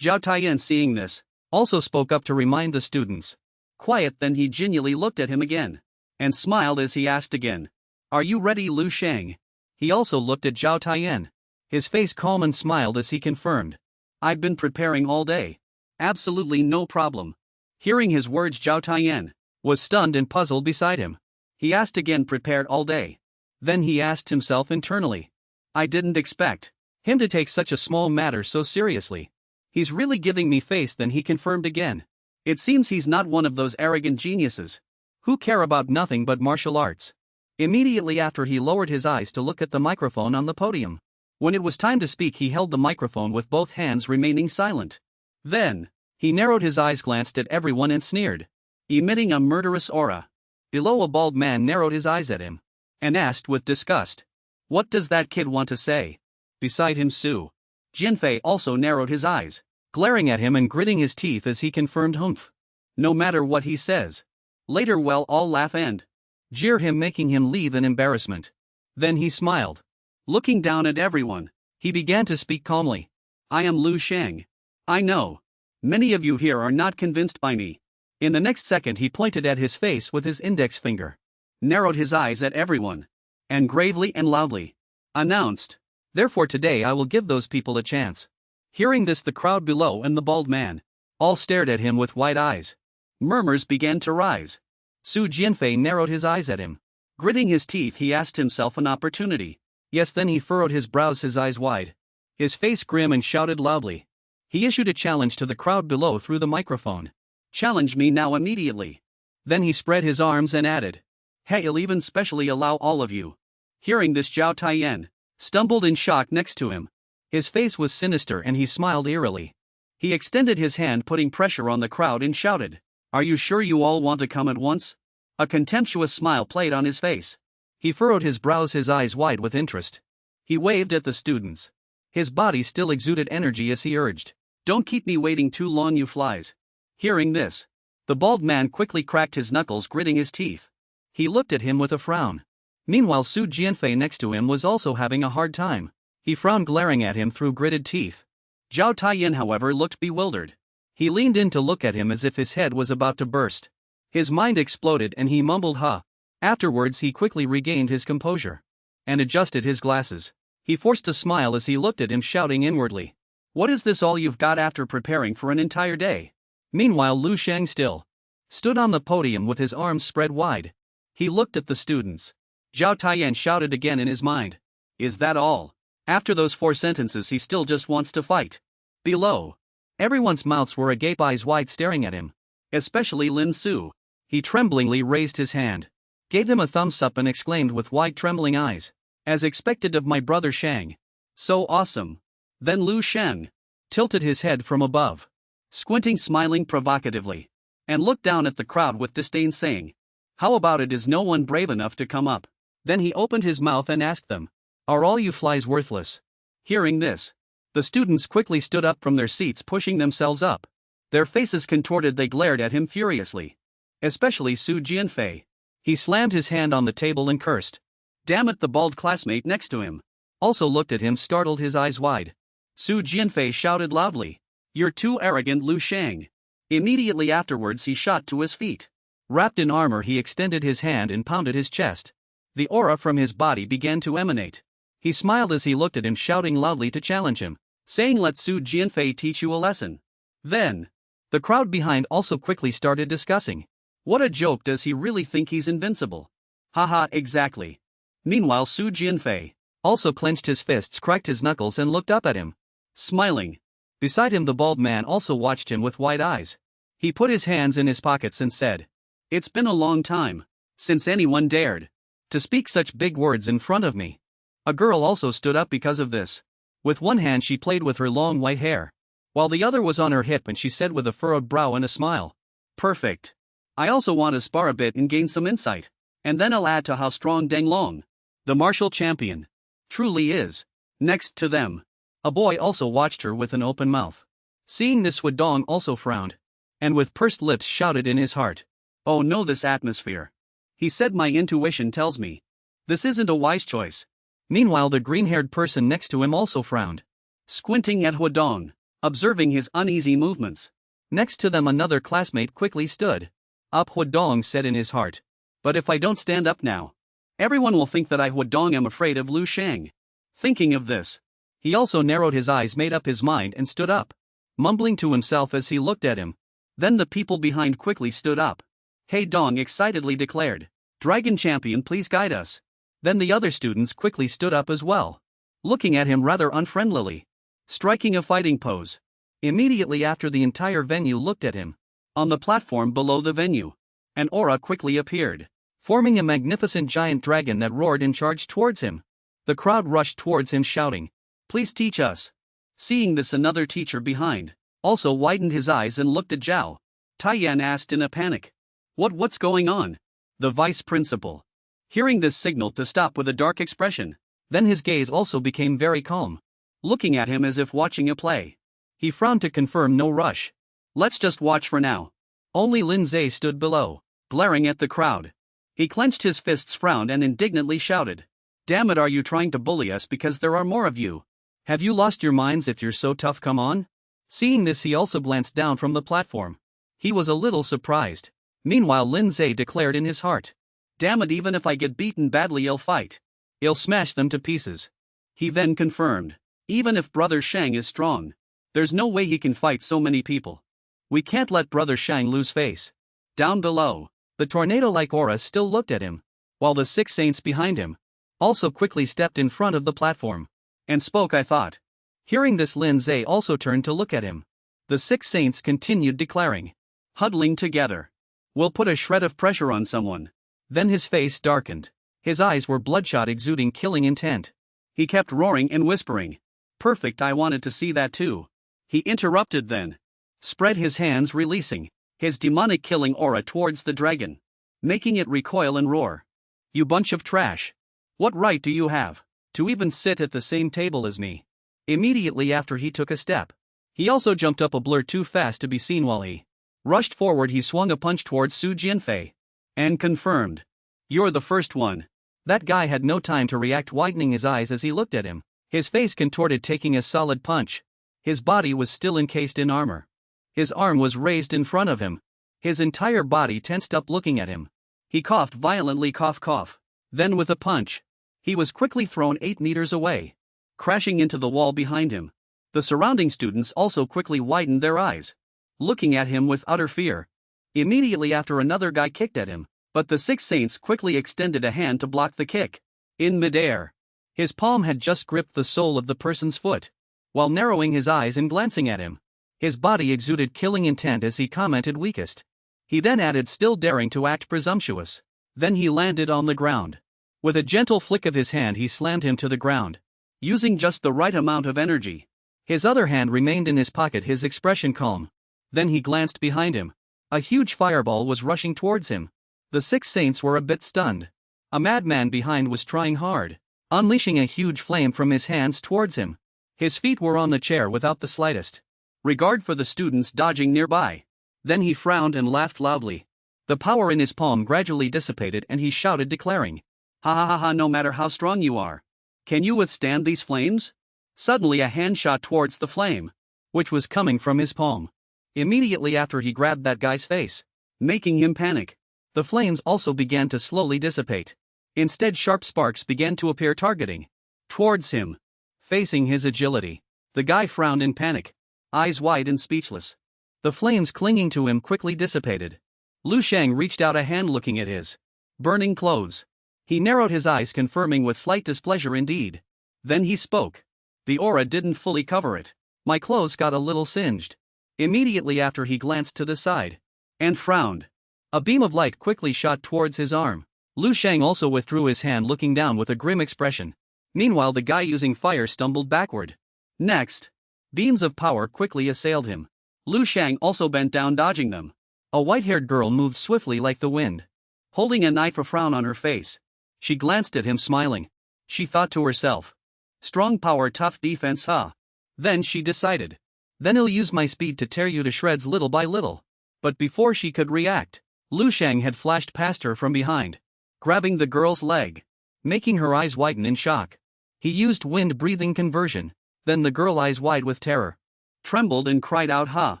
Zhao Taiyan, seeing this, also spoke up to remind the students. Quiet. Then he genially looked at him again, and smiled as he asked again, "Are you ready, Lu Sheng?" He also looked at Zhao Taiyan, his face calm, and smiled as he confirmed, "I've been preparing all day. Absolutely no problem." Hearing his words, Zhao Taiyan was stunned and puzzled beside him. He asked again, "Prepared all day?" Then he asked himself internally, "I didn't expect him to take such a small matter so seriously. He's really giving me face." Then he confirmed again, "It seems he's not one of those arrogant geniuses who care about nothing but martial arts." Immediately after, he lowered his eyes to look at the microphone on the podium. When it was time to speak, he held the microphone with both hands, remaining silent. Then he narrowed his eyes, glanced at everyone, and sneered, emitting a murderous aura. Below, a bald man narrowed his eyes at him and asked with disgust, "What does that kid want to say?" Beside him, Su Jianfei also narrowed his eyes, glaring at him and gritting his teeth as he confirmed, "Humph. No matter what he says, later we'll all laugh and jeer him, making him leave in embarrassment." Then he smiled. Looking down at everyone, he began to speak calmly. "I am Lu Sheng. I know many of you here are not convinced by me." In the next second, he pointed at his face with his index finger, narrowed his eyes at everyone, and gravely and loudly announced, "Therefore today I will give those people a chance." Hearing this, the crowd below and the bald man all stared at him with wide eyes. Murmurs began to rise. Su Jianfei narrowed his eyes at him. Gritting his teeth, he asked himself an opportunity. Yes, then he furrowed his brows, his eyes wide, his face grim, and shouted loudly. He issued a challenge to the crowd below through the microphone. "Challenge me now, immediately." Then he spread his arms and added, "Hey, I'll even specially allow all of you." Hearing this, Zhao Taiyan stumbled in shock next to him. His face was sinister and he smiled eerily. He extended his hand, putting pressure on the crowd, and shouted, "Are you sure you all want to come at once?" A contemptuous smile played on his face. He furrowed his brows, his eyes wide with interest. He waved at the students. His body still exuded energy as he urged, "Don't keep me waiting too long, you flies." Hearing this, the bald man quickly cracked his knuckles, gritting his teeth. He looked at him with a frown. Meanwhile, Su Jianfei next to him was also having a hard time. He frowned, glaring at him through gritted teeth. Zhao Taiyan, however, looked bewildered. He leaned in to look at him as if his head was about to burst. His mind exploded and he mumbled, "Huh." Afterwards, he quickly regained his composure and adjusted his glasses. He forced a smile as he looked at him, shouting inwardly, "What is this all you've got after preparing for an entire day?" Meanwhile, Lu Sheng still stood on the podium with his arms spread wide. He looked at the students. Zhao Taiyan shouted again in his mind, "Is that all?" After those 4 sentences, he still just wants to fight. Below, everyone's mouths were agape, eyes wide, staring at him. Especially Lin Su. He tremblingly raised his hand. gave him a thumbs up and exclaimed with wide trembling eyes. As expected of my brother Shang. So awesome. Then Lu Sheng tilted his head from above, squinting, smiling provocatively, and looked down at the crowd with disdain, saying, "How about it, is no one brave enough to come up?" Then he opened his mouth and asked them, "Are all you flies worthless?" Hearing this, the students quickly stood up from their seats, pushing themselves up. Their faces contorted, they glared at him furiously. Especially Su Jianfei. He slammed his hand on the table and cursed. Damn it, the bald classmate next to him also looked at him, startled, his eyes wide. Su Jianfei shouted loudly, "You're too arrogant, Lu Sheng." Immediately afterwards he shot to his feet. Wrapped in armor, he extended his hand and pounded his chest. The aura from his body began to emanate. He smiled as he looked at him, shouting loudly to challenge him, saying, "Let Su Jianfei teach you a lesson." Then, the crowd behind also quickly started discussing. What a joke, does he really think he's invincible? Haha, exactly. Meanwhile Su Jianfei also clenched his fists, cracked his knuckles and looked up at him, smiling. Beside him the bald man also watched him with wide eyes. He put his hands in his pockets and said, "It's been a long time since anyone dared to speak such big words in front of me." A girl also stood up because of this. With one hand she played with her long white hair, while the other was on her hip, and she said with a furrowed brow and a smile, "Perfect. I also want to spar a bit and gain some insight. And then I'll add to how strong Deng Long, the martial champion, truly is." Next to them, a boy also watched her with an open mouth. Seeing this, Huadong also frowned, and with pursed lips shouted in his heart, "Oh no, this atmosphere." He said, "My intuition tells me this isn't a wise choice." Meanwhile the green-haired person next to him also frowned, squinting at Huadong, observing his uneasy movements. Next to them another classmate quickly stood up. Huadong said in his heart, "But if I don't stand up now, everyone will think that I, Huadong, am afraid of Lu Sheng." Thinking of this, he also narrowed his eyes, made up his mind and stood up, mumbling to himself as he looked at him. Then the people behind quickly stood up. Hey Dong excitedly declared, "Dragon champion, please guide us." Then the other students quickly stood up as well, looking at him rather unfriendlily, striking a fighting pose. Immediately after, the entire venue looked at him. On the platform below the venue, an aura quickly appeared, forming a magnificent giant dragon that roared and charged towards him. The crowd rushed towards him shouting, "Please teach us." Seeing this, another teacher behind also widened his eyes and looked at Zhao. Taiyan asked in a panic, What's going on?" The vice principal, hearing this, signaled to stop with a dark expression. Then his gaze also became very calm, looking at him as if watching a play. He frowned to confirm, "No rush. Let's just watch for now." Only Lin Zhe stood below, glaring at the crowd. He clenched his fists, frowned and indignantly shouted, "Damn it, are you trying to bully us because there are more of you? Have you lost your minds? If you're so tough, come on." Seeing this, he also glanced down from the platform. He was a little surprised. Meanwhile Lin Zhe declared in his heart, "Damn it, even if I get beaten badly, I'll fight. I'll smash them to pieces." He then confirmed, "Even if Brother Shang is strong, there's no way he can fight so many people. We can't let Brother Shang lose face." Down below, the tornado-like aura still looked at him, while the 6 saints behind him also quickly stepped in front of the platform and spoke, "I thought." Hearing this, Lin Zhe also turned to look at him. The 6 saints continued declaring, "Huddling together, we'll put a shred of pressure on someone." Then his face darkened. His eyes were bloodshot, exuding killing intent. He kept roaring and whispering, "Perfect, I wanted to see that too." He interrupted, then spread his hands, releasing his demonic killing aura towards the dragon, making it recoil and roar. "You bunch of trash. What right do you have to even sit at the same table as me?" Immediately after, he took a step. He also jumped up a blur too fast to be seen. While he rushed forward, he swung a punch towards Su Jianfei and confirmed, "You're the first one." That guy had no time to react, widening his eyes as he looked at him. His face contorted, taking a solid punch. His body was still encased in armor. His arm was raised in front of him. His entire body tensed up, looking at him. He coughed violently, cough. Then with a punch, he was quickly thrown 8 meters away, crashing into the wall behind him. The surrounding students also quickly widened their eyes, looking at him with utter fear. Immediately after, another guy kicked at him, but the 6 saints quickly extended a hand to block the kick. In midair, his palm had just gripped the sole of the person's foot. While narrowing his eyes and glancing at him, his body exuded killing intent as he commented, "Weakest." He then added, still daring to act presumptuous, Then he landed on the ground. With a gentle flick of his hand he slammed him to the ground, using just the right amount of energy. His other hand remained in his pocket, his expression calm. Then he glanced behind him. A huge fireball was rushing towards him. The 6 saints were a bit stunned. A madman behind was trying hard, unleashing a huge flame from his hands towards him. His feet were on the chair without the slightest regard for the students dodging nearby. Then he frowned and laughed loudly. The power in his palm gradually dissipated and he shouted, declaring, "Ha ha ha ha, no matter how strong you are. Can you withstand these flames?" Suddenly a hand shot towards the flame, which was coming from his palm. Immediately after he grabbed that guy's face, making him panic. The flames also began to slowly dissipate. Instead sharp sparks began to appear targeting towards him. Facing his agility, the guy frowned in panic, eyes wide and speechless. The flames clinging to him quickly dissipated. Lu Sheng reached out a hand looking at his burning clothes. He narrowed his eyes, confirming with slight displeasure indeed. Then he spoke. The aura didn't fully cover it. My clothes got a little singed. Immediately after he glanced to the side and frowned. A beam of light quickly shot towards his arm. Lu Sheng also withdrew his hand, looking down with a grim expression. Meanwhile the guy using fire stumbled backward. Next, beams of power quickly assailed him. Lu Sheng also bent down, dodging them. A white-haired girl moved swiftly like the wind, holding a knife, a frown on her face. She glanced at him smiling. She thought to herself, "Strong power, tough defense, huh?" Then she decided, "Then I'll use my speed to tear you to shreds little by little." But before she could react, Lu Sheng had flashed past her from behind, grabbing the girl's leg, making her eyes widen in shock. He used wind breathing conversion. Then the girl, eyes wide with terror, trembled and cried out, "Ha!"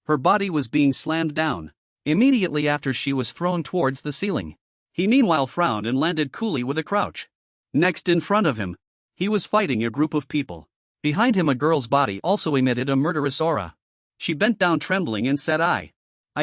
Her body was being slammed down. Immediately after she was thrown towards the ceiling. He meanwhile frowned and landed coolly with a crouch. Next in front of him, he was fighting a group of people. Behind him a girl's body also emitted a murderous aura. She bent down trembling and said, I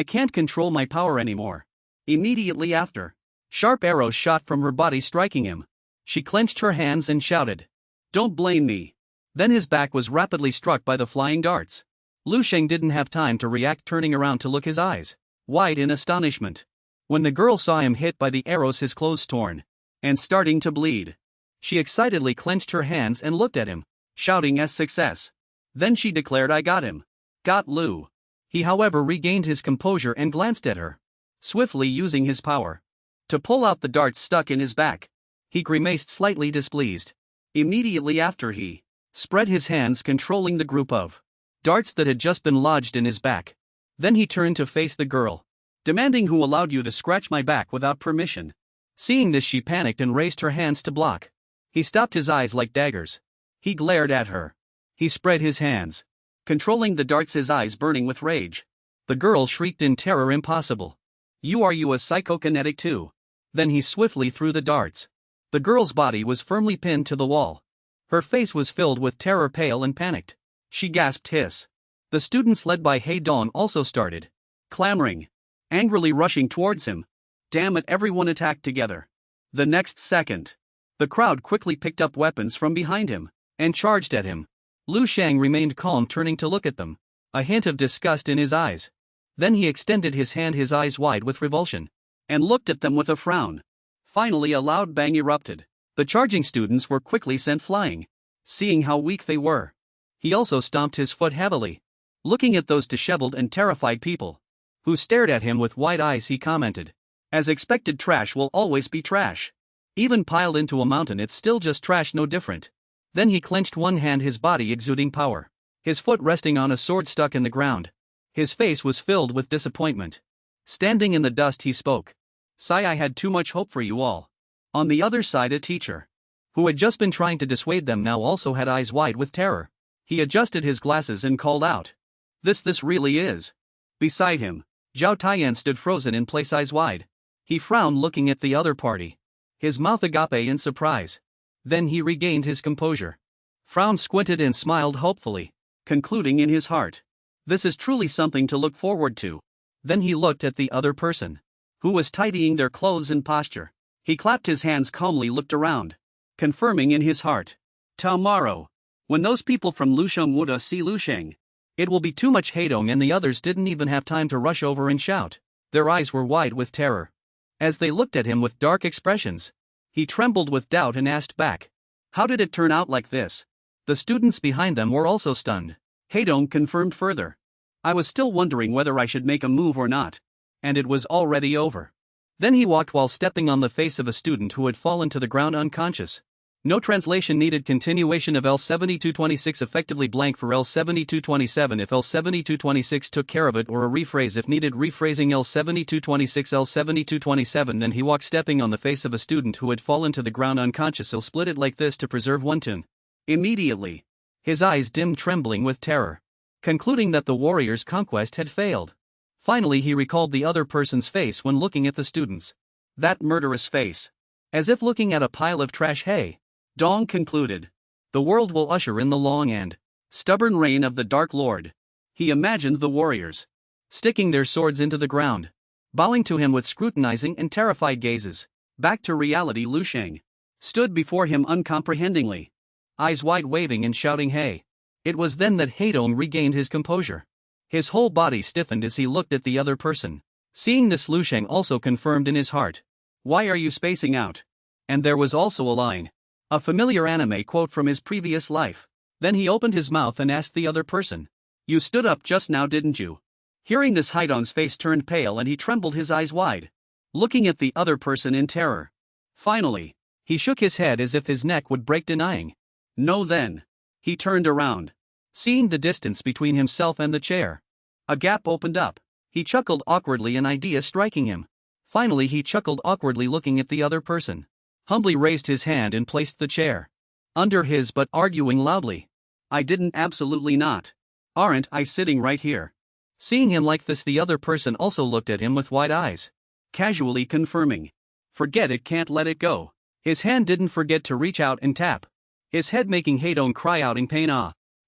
can't control my power anymore." Immediately after, sharp arrows shot from her body, striking him. She clenched her hands and shouted, "Don't blame me." Then his back was rapidly struck by the flying darts. Lu Sheng didn't have time to react, turning around to look, his eyes wide in astonishment. When the girl saw him hit by the arrows, his clothes torn and starting to bleed, she excitedly clenched her hands and looked at him, shouting as success. Then she declared, "I got him. Got Lu." He however regained his composure and glanced at her, swiftly using his power to pull out the darts stuck in his back. He grimaced, slightly displeased. Immediately after he spread his hands, controlling the group of darts that had just been lodged in his back. Then he turned to face the girl, demanding, "Who allowed you to scratch my back without permission?" Seeing this, she panicked and raised her hands to block. He stopped, his eyes like daggers. He glared at her. He spread his hands, controlling the darts, his eyes burning with rage. The girl shrieked in terror, "Impossible. You a psychokinetic too?" Then he swiftly threw the darts. The girl's body was firmly pinned to the wall. Her face was filled with terror, pale and panicked. She gasped, hiss. The students led by He Dong also started clamoring, angrily rushing towards him. Damn it, everyone attacked together. The next second, the crowd quickly picked up weapons from behind him and charged at him. Lu Sheng remained calm, turning to look at them, a hint of disgust in his eyes. Then he extended his hand, his eyes wide with revulsion, and looked at them with a frown. Finally a loud bang erupted. The charging students were quickly sent flying. Seeing how weak they were, he also stomped his foot heavily. Looking at those disheveled and terrified people, who stared at him with wide eyes, he commented, "As expected, trash will always be trash. Even piled into a mountain, it's still just trash, no different." Then he clenched one hand, his body exuding power, his foot resting on a sword stuck in the ground. His face was filled with disappointment. Standing in the dust, he spoke, "Sai, I had too much hope for you all." On the other side, a teacher, who had just been trying to dissuade them, now also had eyes wide with terror. He adjusted his glasses and called out, This really is." Beside him, Zhao Taiyan stood frozen in place, eyes wide. He frowned, looking at the other party, his mouth agape in surprise. Then he regained his composure, frowned, squinted and smiled hopefully, concluding in his heart, "This is truly something to look forward to." Then he looked at the other person, who was tidying their clothes and posture. He clapped his hands calmly, looked around, confirming in his heart, "Tomorrow, when those people from Lu Sheng would see Lu Sheng, it will be too much." He Dong and the others didn't even have time to rush over and shout. Their eyes were wide with terror. As they looked at him with dark expressions, he trembled with doubt and asked back, "How did it turn out like this?" The students behind them were also stunned. Haedong confirmed further, "I was still wondering whether I should make a move or not. And it was already over." Then he walked while stepping on the face of a student who had fallen to the ground unconscious. No translation needed. Continuation of L7226 effectively blank for L7227 if L7226 took care of it, or a rephrase if needed. Rephrasing L7226 L7227 Then he walked stepping on the face of a student who had fallen to the ground unconscious. He'll split it like this to preserve webtoon. Immediately, his eyes dimmed, trembling with terror, concluding that the warrior's conquest had failed. Finally he recalled the other person's face when looking at the students. That murderous face. As if looking at a pile of trash. Hey, Dong concluded, the world will usher in the long and stubborn reign of the Dark Lord. He imagined the warriors sticking their swords into the ground, bowing to him with scrutinizing and terrified gazes. Back to reality, Lu Sheng stood before him uncomprehendingly, eyes wide, waving and shouting, "Hey!" It was then that Haedong regained his composure. His whole body stiffened as he looked at the other person. Seeing this, Lu Sheng also confirmed in his heart, "Why are you spacing out?" And there was also a line, a familiar anime quote from his previous life. Then he opened his mouth and asked the other person, "You stood up just now, didn't you?" Hearing this, Haedong's face turned pale and he trembled, his eyes wide, looking at the other person in terror. Finally, he shook his head as if his neck would break, denying, "No." Then he turned around, seeing the distance between himself and the chair. A gap opened up. He chuckled awkwardly, an idea striking him. Finally he chuckled awkwardly, looking at the other person, humbly raised his hand and placed the chair under his, but arguing loudly, "I didn't, absolutely not. Aren't I sitting right here?" Seeing him like this, the other person also looked at him with wide eyes, casually confirming, "Forget it, can't let it go." His hand didn't forget to reach out and tap his head, making Haedong cry out in pain.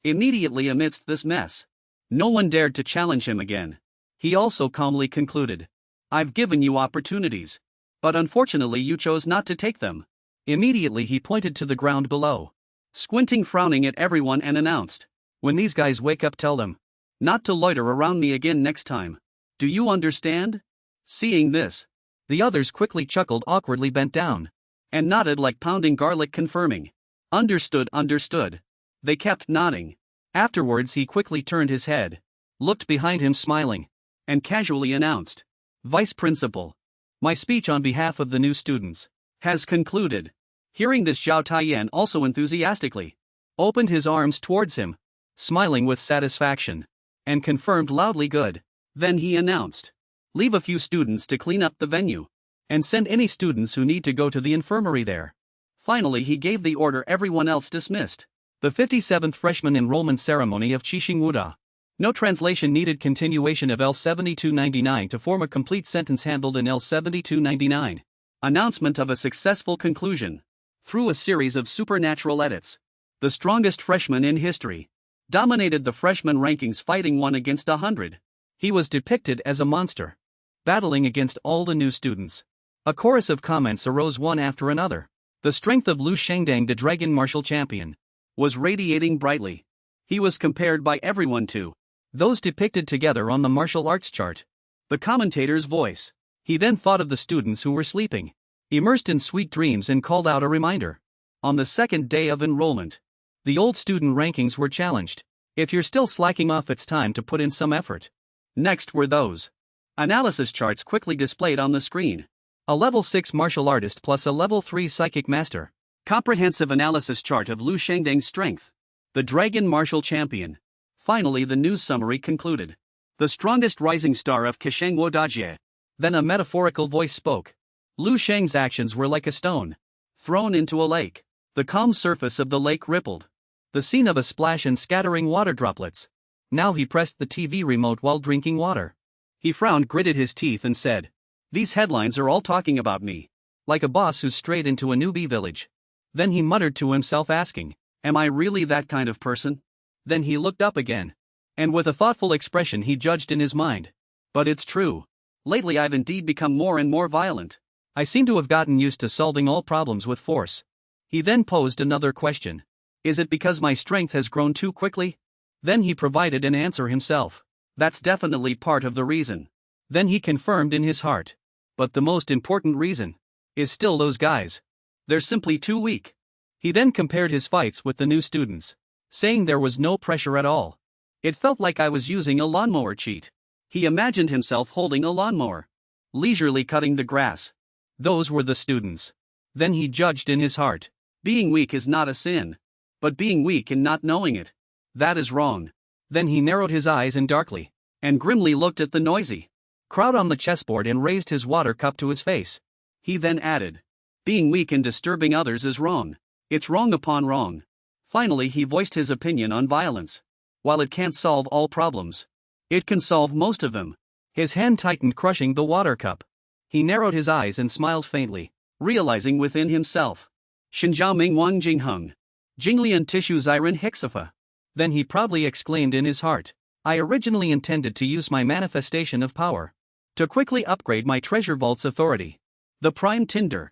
Immediately amidst this mess, no one dared to challenge him again. He also calmly concluded, "I've given you opportunities, but unfortunately you chose not to take them." Immediately he pointed to the ground below, squinting, frowning at everyone, and announced, "When these guys wake up, tell them not to loiter around me again next time. Do you understand?" Seeing this, the others quickly chuckled awkwardly, bent down, and nodded like pounding garlic, confirming, "Understood, understood." They kept nodding. Afterwards he quickly turned his head, looked behind him smiling, and casually announced, "Vice Principal, my speech on behalf of the new students has concluded." Hearing this, Zhao Taiyan also enthusiastically opened his arms towards him, smiling with satisfaction, and confirmed loudly, "Good." Then he announced, "Leave a few students to clean up the venue, and send any students who need to go to the infirmary there." Finally he gave the order, everyone else dismissed. The 57th Freshman Enrollment Ceremony of Qixingwuda. No translation needed. Continuation of L7299 to form a complete sentence handled in L7299. Announcement of a successful conclusion. Through a series of supernatural edits, the strongest freshman in history dominated the freshman rankings, fighting 1 against 100. He was depicted as a monster, battling against all the new students. A chorus of comments arose one after another. The strength of Lu Shengdang, the dragon martial champion, was radiating brightly. He was compared by everyone to those depicted together on the martial arts chart. The commentator's voice. He then thought of the students who were sleeping, immersed in sweet dreams, and called out a reminder. On the second day of enrollment, the old student rankings were challenged. If you're still slacking off, it's time to put in some effort. Next were those analysis charts quickly displayed on the screen. A level 6 martial artist plus a level 3 psychic master. Comprehensive analysis chart of Lu Shengdang's strength. The dragon martial champion. Finally the news summary concluded. The strongest rising star of Qishengwo Dajie. Then a metaphorical voice spoke. Lu Sheng's actions were like a stone thrown into a lake. The calm surface of the lake rippled, the scene of a splash and scattering water droplets. Now he pressed the TV remote while drinking water. He frowned, gritted his teeth, and said, "These headlines are all talking about me. Like a boss who's strayed into a newbie village." Then he muttered to himself, asking, "Am I really that kind of person?" Then he looked up again, and with a thoughtful expression he judged in his mind, "But it's true. Lately I've indeed become more and more violent. I seem to have gotten used to solving all problems with force." He then posed another question. "Is it because my strength has grown too quickly?" Then he provided an answer himself. "That's definitely part of the reason." Then he confirmed in his heart, But the most important reason is still those guys. They're simply too weak. He then compared his fights with the new students, saying there was no pressure at all. It felt like I was using a lawnmower cheat. He imagined himself holding a lawnmower, leisurely cutting the grass. Those were the students. Then he judged in his heart. Being weak is not a sin. But being weak and not knowing it, that is wrong. Then he narrowed his eyes and darkly and grimly looked at the noisy crowd on the chessboard and raised his water cup to his face. He then added, being weak and disturbing others is wrong. It's wrong upon wrong. Finally he voiced his opinion on violence. While it can't solve all problems, it can solve most of them. His hand tightened, crushing the water cup. He narrowed his eyes and smiled faintly, realizing within himself, Shinjiao Ming Wang Jingheng, Jinglian Tishu Xiren Hixifa. Then he proudly exclaimed in his heart, I originally intended to use my manifestation of power to quickly upgrade my treasure vault's authority, the prime tinder.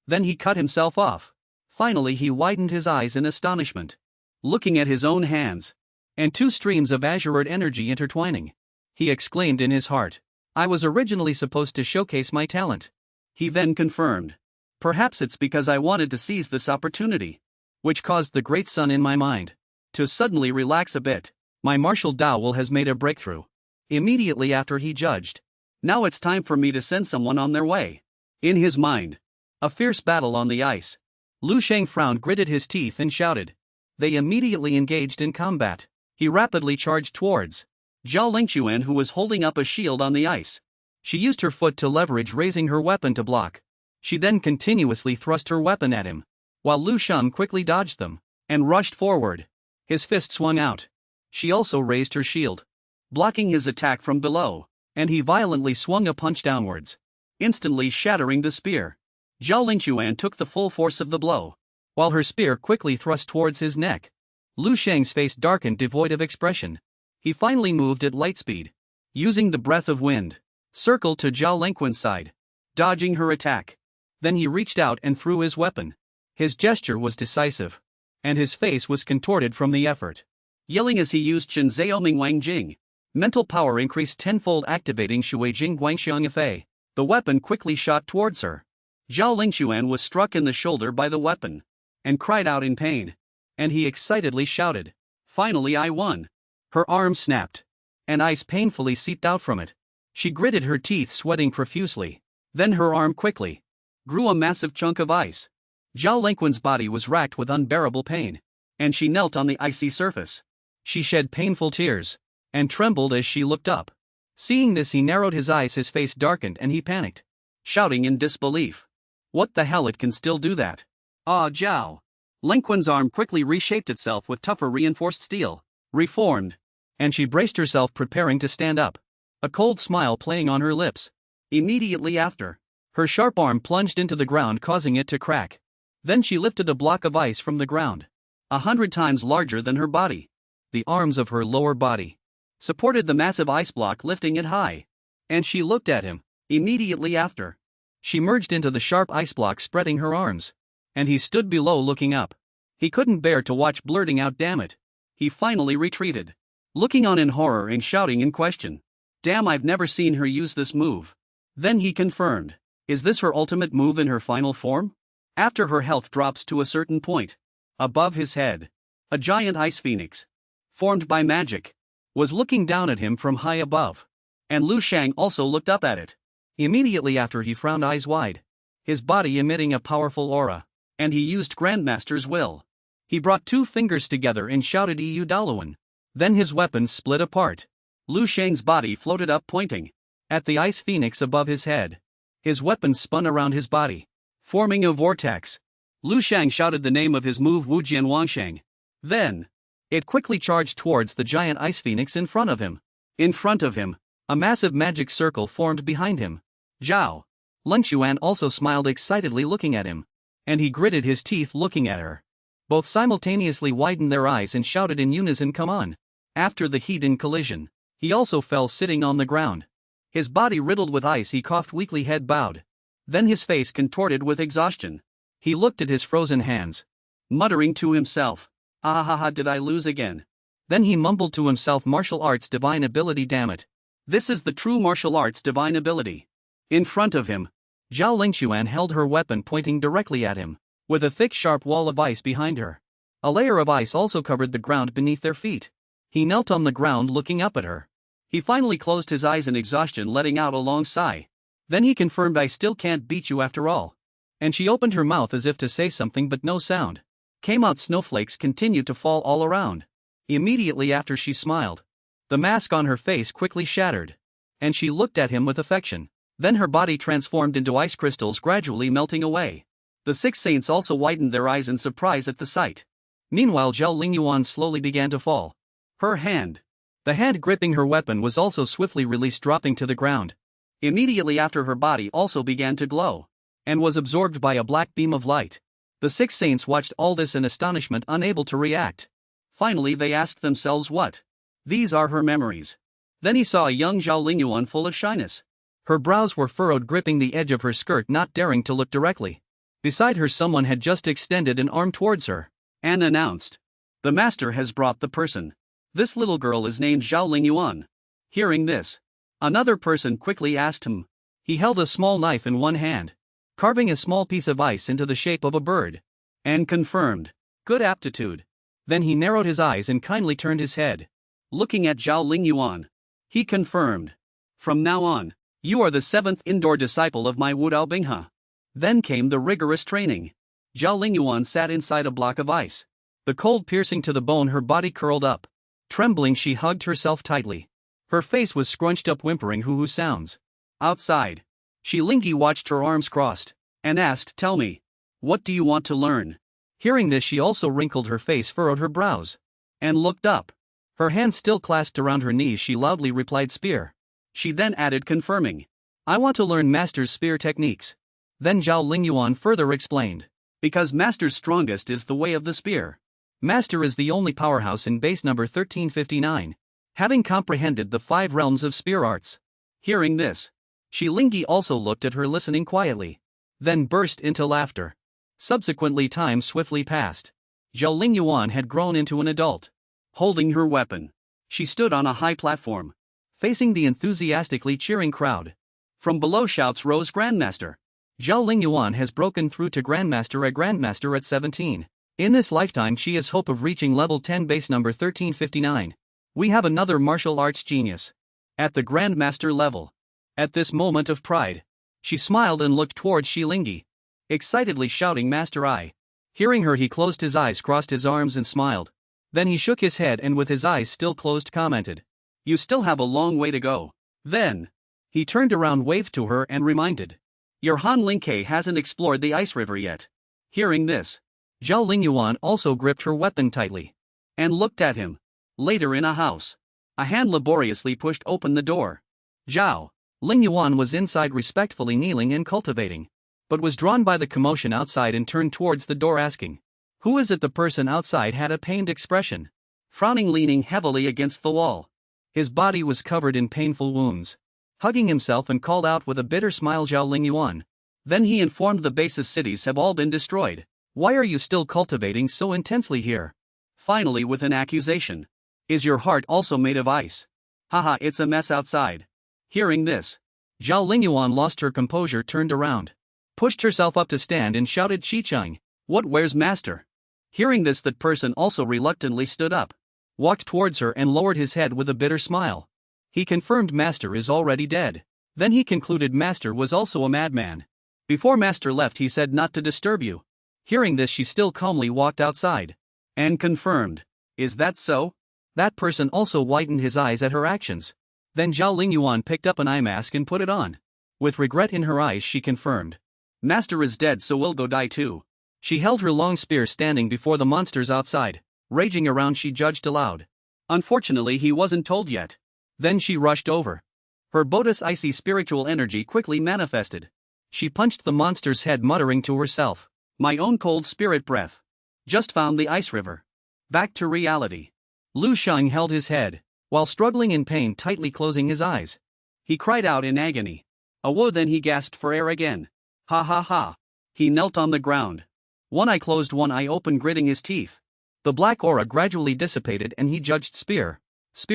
Then he cut himself off. Finally he widened his eyes in astonishment, looking at his own hands, and two streams of azured energy intertwining. He exclaimed in his heart, I was originally supposed to showcase my talent. He then confirmed, perhaps it's because I wanted to seize this opportunity, which caused the great sun in my mind to suddenly relax a bit. My martial Dao will has made a breakthrough. Immediately after he judged, now it's time for me to send someone on their way. In his mind, a fierce battle on the ice. Lu Sheng frowned, gritted his teeth and shouted. They immediately engaged in combat. He rapidly charged towards Zhao Lingquan, who was holding up a shield on the ice. She used her foot to leverage, raising her weapon to block. She then continuously thrust her weapon at him, while Lu Sheng quickly dodged them and rushed forward. His fist swung out. She also raised her shield, blocking his attack from below, and he violently swung a punch downwards, instantly shattering the spear. Zhao Lingquan took the full force of the blow, while her spear quickly thrust towards his neck. Lu Sheng's face darkened, devoid of expression. He finally moved at light speed, using the breath of wind, circled to Zhao Lingquan's side, dodging her attack. Then he reached out and threw his weapon. His gesture was decisive, and his face was contorted from the effort. Yelling as he used Chen Zhao Ming Wang Jing, mental power increased tenfold, activating Shui Jing Guangxiang Fei. The weapon quickly shot towards her. Zhao Lingquan was struck in the shoulder by the weapon and cried out in pain. And he excitedly shouted, finally I won. Her arm snapped, and ice painfully seeped out from it. She gritted her teeth, sweating profusely. Then her arm quickly grew a massive chunk of ice. Zhao Lingquan's body was racked with unbearable pain, and she knelt on the icy surface. She shed painful tears and trembled as she looked up. Seeing this, he narrowed his eyes, his face darkened, and he panicked, shouting in disbelief, what the hell, it can still do that? Ah, Zhao. Lingquan's arm quickly reshaped itself with tougher reinforced steel, reformed, and she braced herself, preparing to stand up, a cold smile playing on her lips. Immediately after, her sharp arm plunged into the ground, causing it to crack. Then she lifted a block of ice from the ground, 100 times larger than her body. The arms of her lower body supported the massive ice block, lifting it high, and she looked at him. Immediately after, she merged into the sharp ice block, spreading her arms, and he stood below looking up. He couldn't bear to watch, blurting out, damn it. He finally retreated, looking on in horror and shouting in question, damn, I've never seen her use this move. Then he confirmed, is this her ultimate move in her final form? After her health drops to a certain point, above his head, a giant ice phoenix, formed by magic, was looking down at him from high above, and Lu Sheng also looked up at it. Immediately after, he frowned, eyes wide, his body emitting a powerful aura, and he used Grandmaster's will. He brought two fingers together and shouted Eu Daluan. Then his weapons split apart. Lu Sheng's body floated up, pointing at the ice phoenix above his head. His weapons spun around his body, forming a vortex. Lu Sheng shouted the name of his move, Wujian Wangsheng. Then, it quickly charged towards the giant ice phoenix in front of him. In front of him, a massive magic circle formed behind him. Zhao Lingquan also smiled excitedly, looking at him, and he gritted his teeth looking at her. Both simultaneously widened their eyes and shouted in unison, come on. After the heat and collision, he also fell, sitting on the ground. His body riddled with ice, he coughed weakly, head bowed. Then his face contorted with exhaustion. He looked at his frozen hands, muttering to himself, ah ha ha, did I lose again? Then he mumbled to himself, martial arts divine ability, damn it. This is the true martial arts divine ability. In front of him, Zhao Lingxuan held her weapon pointing directly at him, with a thick sharp wall of ice behind her. A layer of ice also covered the ground beneath their feet. He knelt on the ground looking up at her. He finally closed his eyes in exhaustion, letting out a long sigh. Then he confirmed, "I still can't beat you after all." And she opened her mouth as if to say something, but no sound came out. Snowflakes continued to fall all around. Immediately after, she smiled. The mask on her face quickly shattered, and she looked at him with affection. Then her body transformed into ice crystals, gradually melting away. The 6 saints also widened their eyes in surprise at the sight. Meanwhile, Zhao Lingyuan slowly began to fall. The hand gripping her weapon was also swiftly released, dropping to the ground. Immediately after, her body also began to glow, and was absorbed by a black beam of light. The 6 saints watched all this in astonishment, unable to react. Finally they asked themselves, what? These are her memories. Then he saw a young Zhao Lingyuan full of shyness. Her brows were furrowed, gripping the edge of her skirt, not daring to look directly. Beside her someone had just extended an arm towards her, and announced, "The master has brought the person. This little girl is named Zhao Lingyuan." Hearing this, another person quickly asked him. He held a small knife in one hand, carving a small piece of ice into the shape of a bird, and confirmed, "Good aptitude." Then he narrowed his eyes and kindly turned his head, looking at Zhao Lingyuan. He confirmed, "From now on, you are the 7th indoor disciple of my Wudao Binghe." Then came the rigorous training. Zhao Lingyuan sat inside a block of ice. The cold piercing to the bone, her body curled up. Trembling, she hugged herself tightly. Her face was scrunched up, whimpering hoo-hoo sounds. Outside, Shi Lingyi watched her arms crossed, and asked, "Tell me, what do you want to learn?" Hearing this, she also wrinkled her face, furrowed her brows, and looked up. Her hands still clasped around her knees, she loudly replied, "Spear." She then added, confirming, "I want to learn Master's spear techniques." Then Zhao Lingyuan further explained, "Because Master's strongest is the way of the spear. Master is the only powerhouse in base number 1359, having comprehended the 5 realms of spear arts." Hearing this, Shi Lingyi also looked at her, listening quietly, then burst into laughter. Subsequently, time swiftly passed. Zhao Lingyuan had grown into an adult. Holding her weapon, she stood on a high platform, facing the enthusiastically cheering crowd. From below, shouts rose, "Grandmaster! Zhao Lingyuan has broken through to Grandmaster, a Grandmaster at 17. In this lifetime she has hope of reaching level 10 base number 1359. We have another martial arts genius at the Grandmaster level." At this moment of pride, she smiled and looked towards Shi Lingyi, excitedly shouting, "Master, I." Hearing her, he closed his eyes, crossed his arms and smiled. Then he shook his head and with his eyes still closed commented, "You still have a long way to go." Then he turned around, waved to her and reminded, "Your Han Lingke hasn't explored the ice river yet." Hearing this, Zhao Lingyuan also gripped her weapon tightly and looked at him. Later, in a house, a hand laboriously pushed open the door. Zhao Lingyuan was inside, respectfully kneeling and cultivating, but was drawn by the commotion outside and turned towards the door, asking, "Who is it?" The person outside had a pained expression, frowning, leaning heavily against the wall. His body was covered in painful wounds. Hugging himself and called out with a bitter smile, "Zhao Lingyuan." Then he informed, "The base's cities have all been destroyed. Why are you still cultivating so intensely here?" Finally, with an accusation, "Is your heart also made of ice? Haha, it's a mess outside." Hearing this, Zhao Lingyuan lost her composure, turned around, pushed herself up to stand and shouted, "Qicheng, what, where's Master?" Hearing this, that person also reluctantly stood up, walked towards her and lowered his head with a bitter smile. He confirmed, "Master is already dead." Then he concluded Master was also a madman. Before Master left, he said not to disturb you. Hearing this, she still calmly walked outside, and confirmed, "Is that so?" That person also widened his eyes at her actions. Then Zhao Lingyuan picked up an eye mask and put it on. With regret in her eyes, she confirmed, "Master is dead, so we'll go die too." She held her long spear, standing before the monsters outside, raging around. She judged aloud, "Unfortunately, he wasn't told yet." Then she rushed over. Her bodhi's icy spiritual energy quickly manifested. She punched the monster's head, muttering to herself, "My own cold spirit breath just found the ice river." Back to reality. Lu Sheng held his head, while struggling in pain, tightly closing his eyes. He cried out in agony, "A woe!" Then he gasped for air again. Ha ha ha. He knelt on the ground. One eye closed, one eye open, gritting his teeth. The black aura gradually dissipated and he judged spear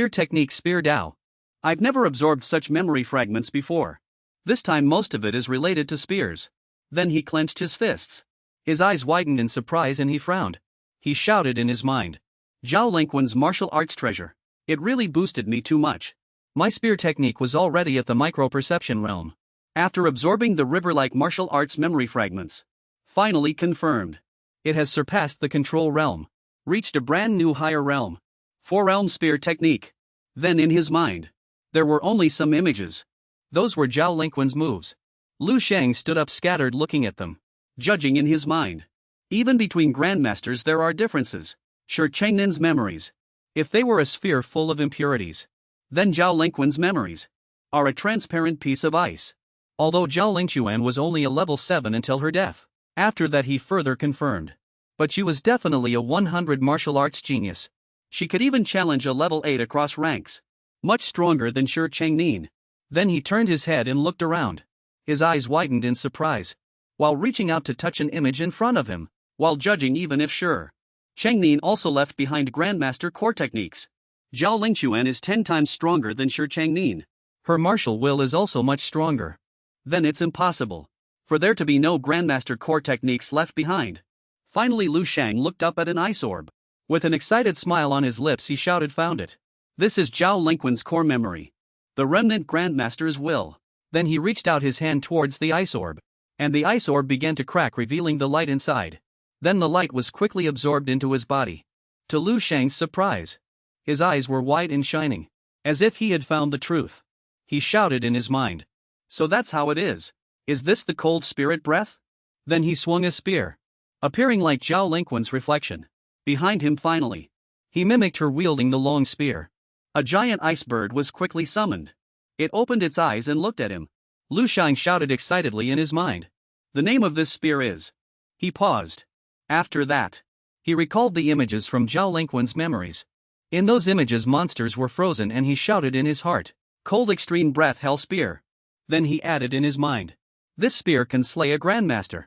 technique, spear Dao. I've never absorbed such memory fragments before. This time most of it is related to spears. Then he clenched his fists. His eyes widened in surprise and he frowned. He shouted in his mind. Zhao Lingquan's martial arts treasure. It really boosted me too much. My spear technique was already at the micro-perception realm. After absorbing the river-like martial arts memory fragments. Finally confirmed. It has surpassed the control realm. Reached a brand new higher realm. 4-realm spear technique. Then in his mind. There were only some images. Those were Zhao Lingquan's moves. Lu Sheng stood up scattered looking at them. Judging in his mind. Even between grandmasters there are differences. Shi Chengnin's memories. If they were a sphere full of impurities. Then Zhao Lingquan's memories. Are a transparent piece of ice. Although Zhao Lingquan was only a level 7 until her death. After that he further confirmed. But she was definitely a 100 martial arts genius. She could even challenge a level 8 across ranks. Much stronger than Shi Chengnin. Then he turned his head and looked around. His eyes widened in surprise. While reaching out to touch an image in front of him. While judging even if Shi Chengnin also left behind Grandmaster core techniques. Zhao Lingquan is 10 times stronger than Shi Chengnin. Her martial will is also much stronger. Then it's impossible for there to be no Grandmaster core techniques left behind. Finally Lu Sheng looked up at an ice orb. With an excited smile on his lips he shouted, found it. This is Zhao Lingquan's core memory. The remnant Grandmaster's will. Then he reached out his hand towards the ice orb. And the ice orb began to crack, revealing the light inside. Then the light was quickly absorbed into his body. To Lu Sheng's surprise. His eyes were wide and shining. As if he had found the truth. He shouted in his mind. So that's how it is. Is this the cold spirit breath? Then he swung a spear. Appearing like Zhao Lingquan's reflection. Behind him finally. He mimicked her wielding the long spear. A giant ice bird was quickly summoned. It opened its eyes and looked at him. Lu Sheng shouted excitedly in his mind. The name of this spear is. He paused. After that. He recalled the images from Zhao Lingquan's memories. In those images monsters were frozen and he shouted in his heart. Cold extreme breath hell spear. Then he added in his mind. This spear can slay a grandmaster.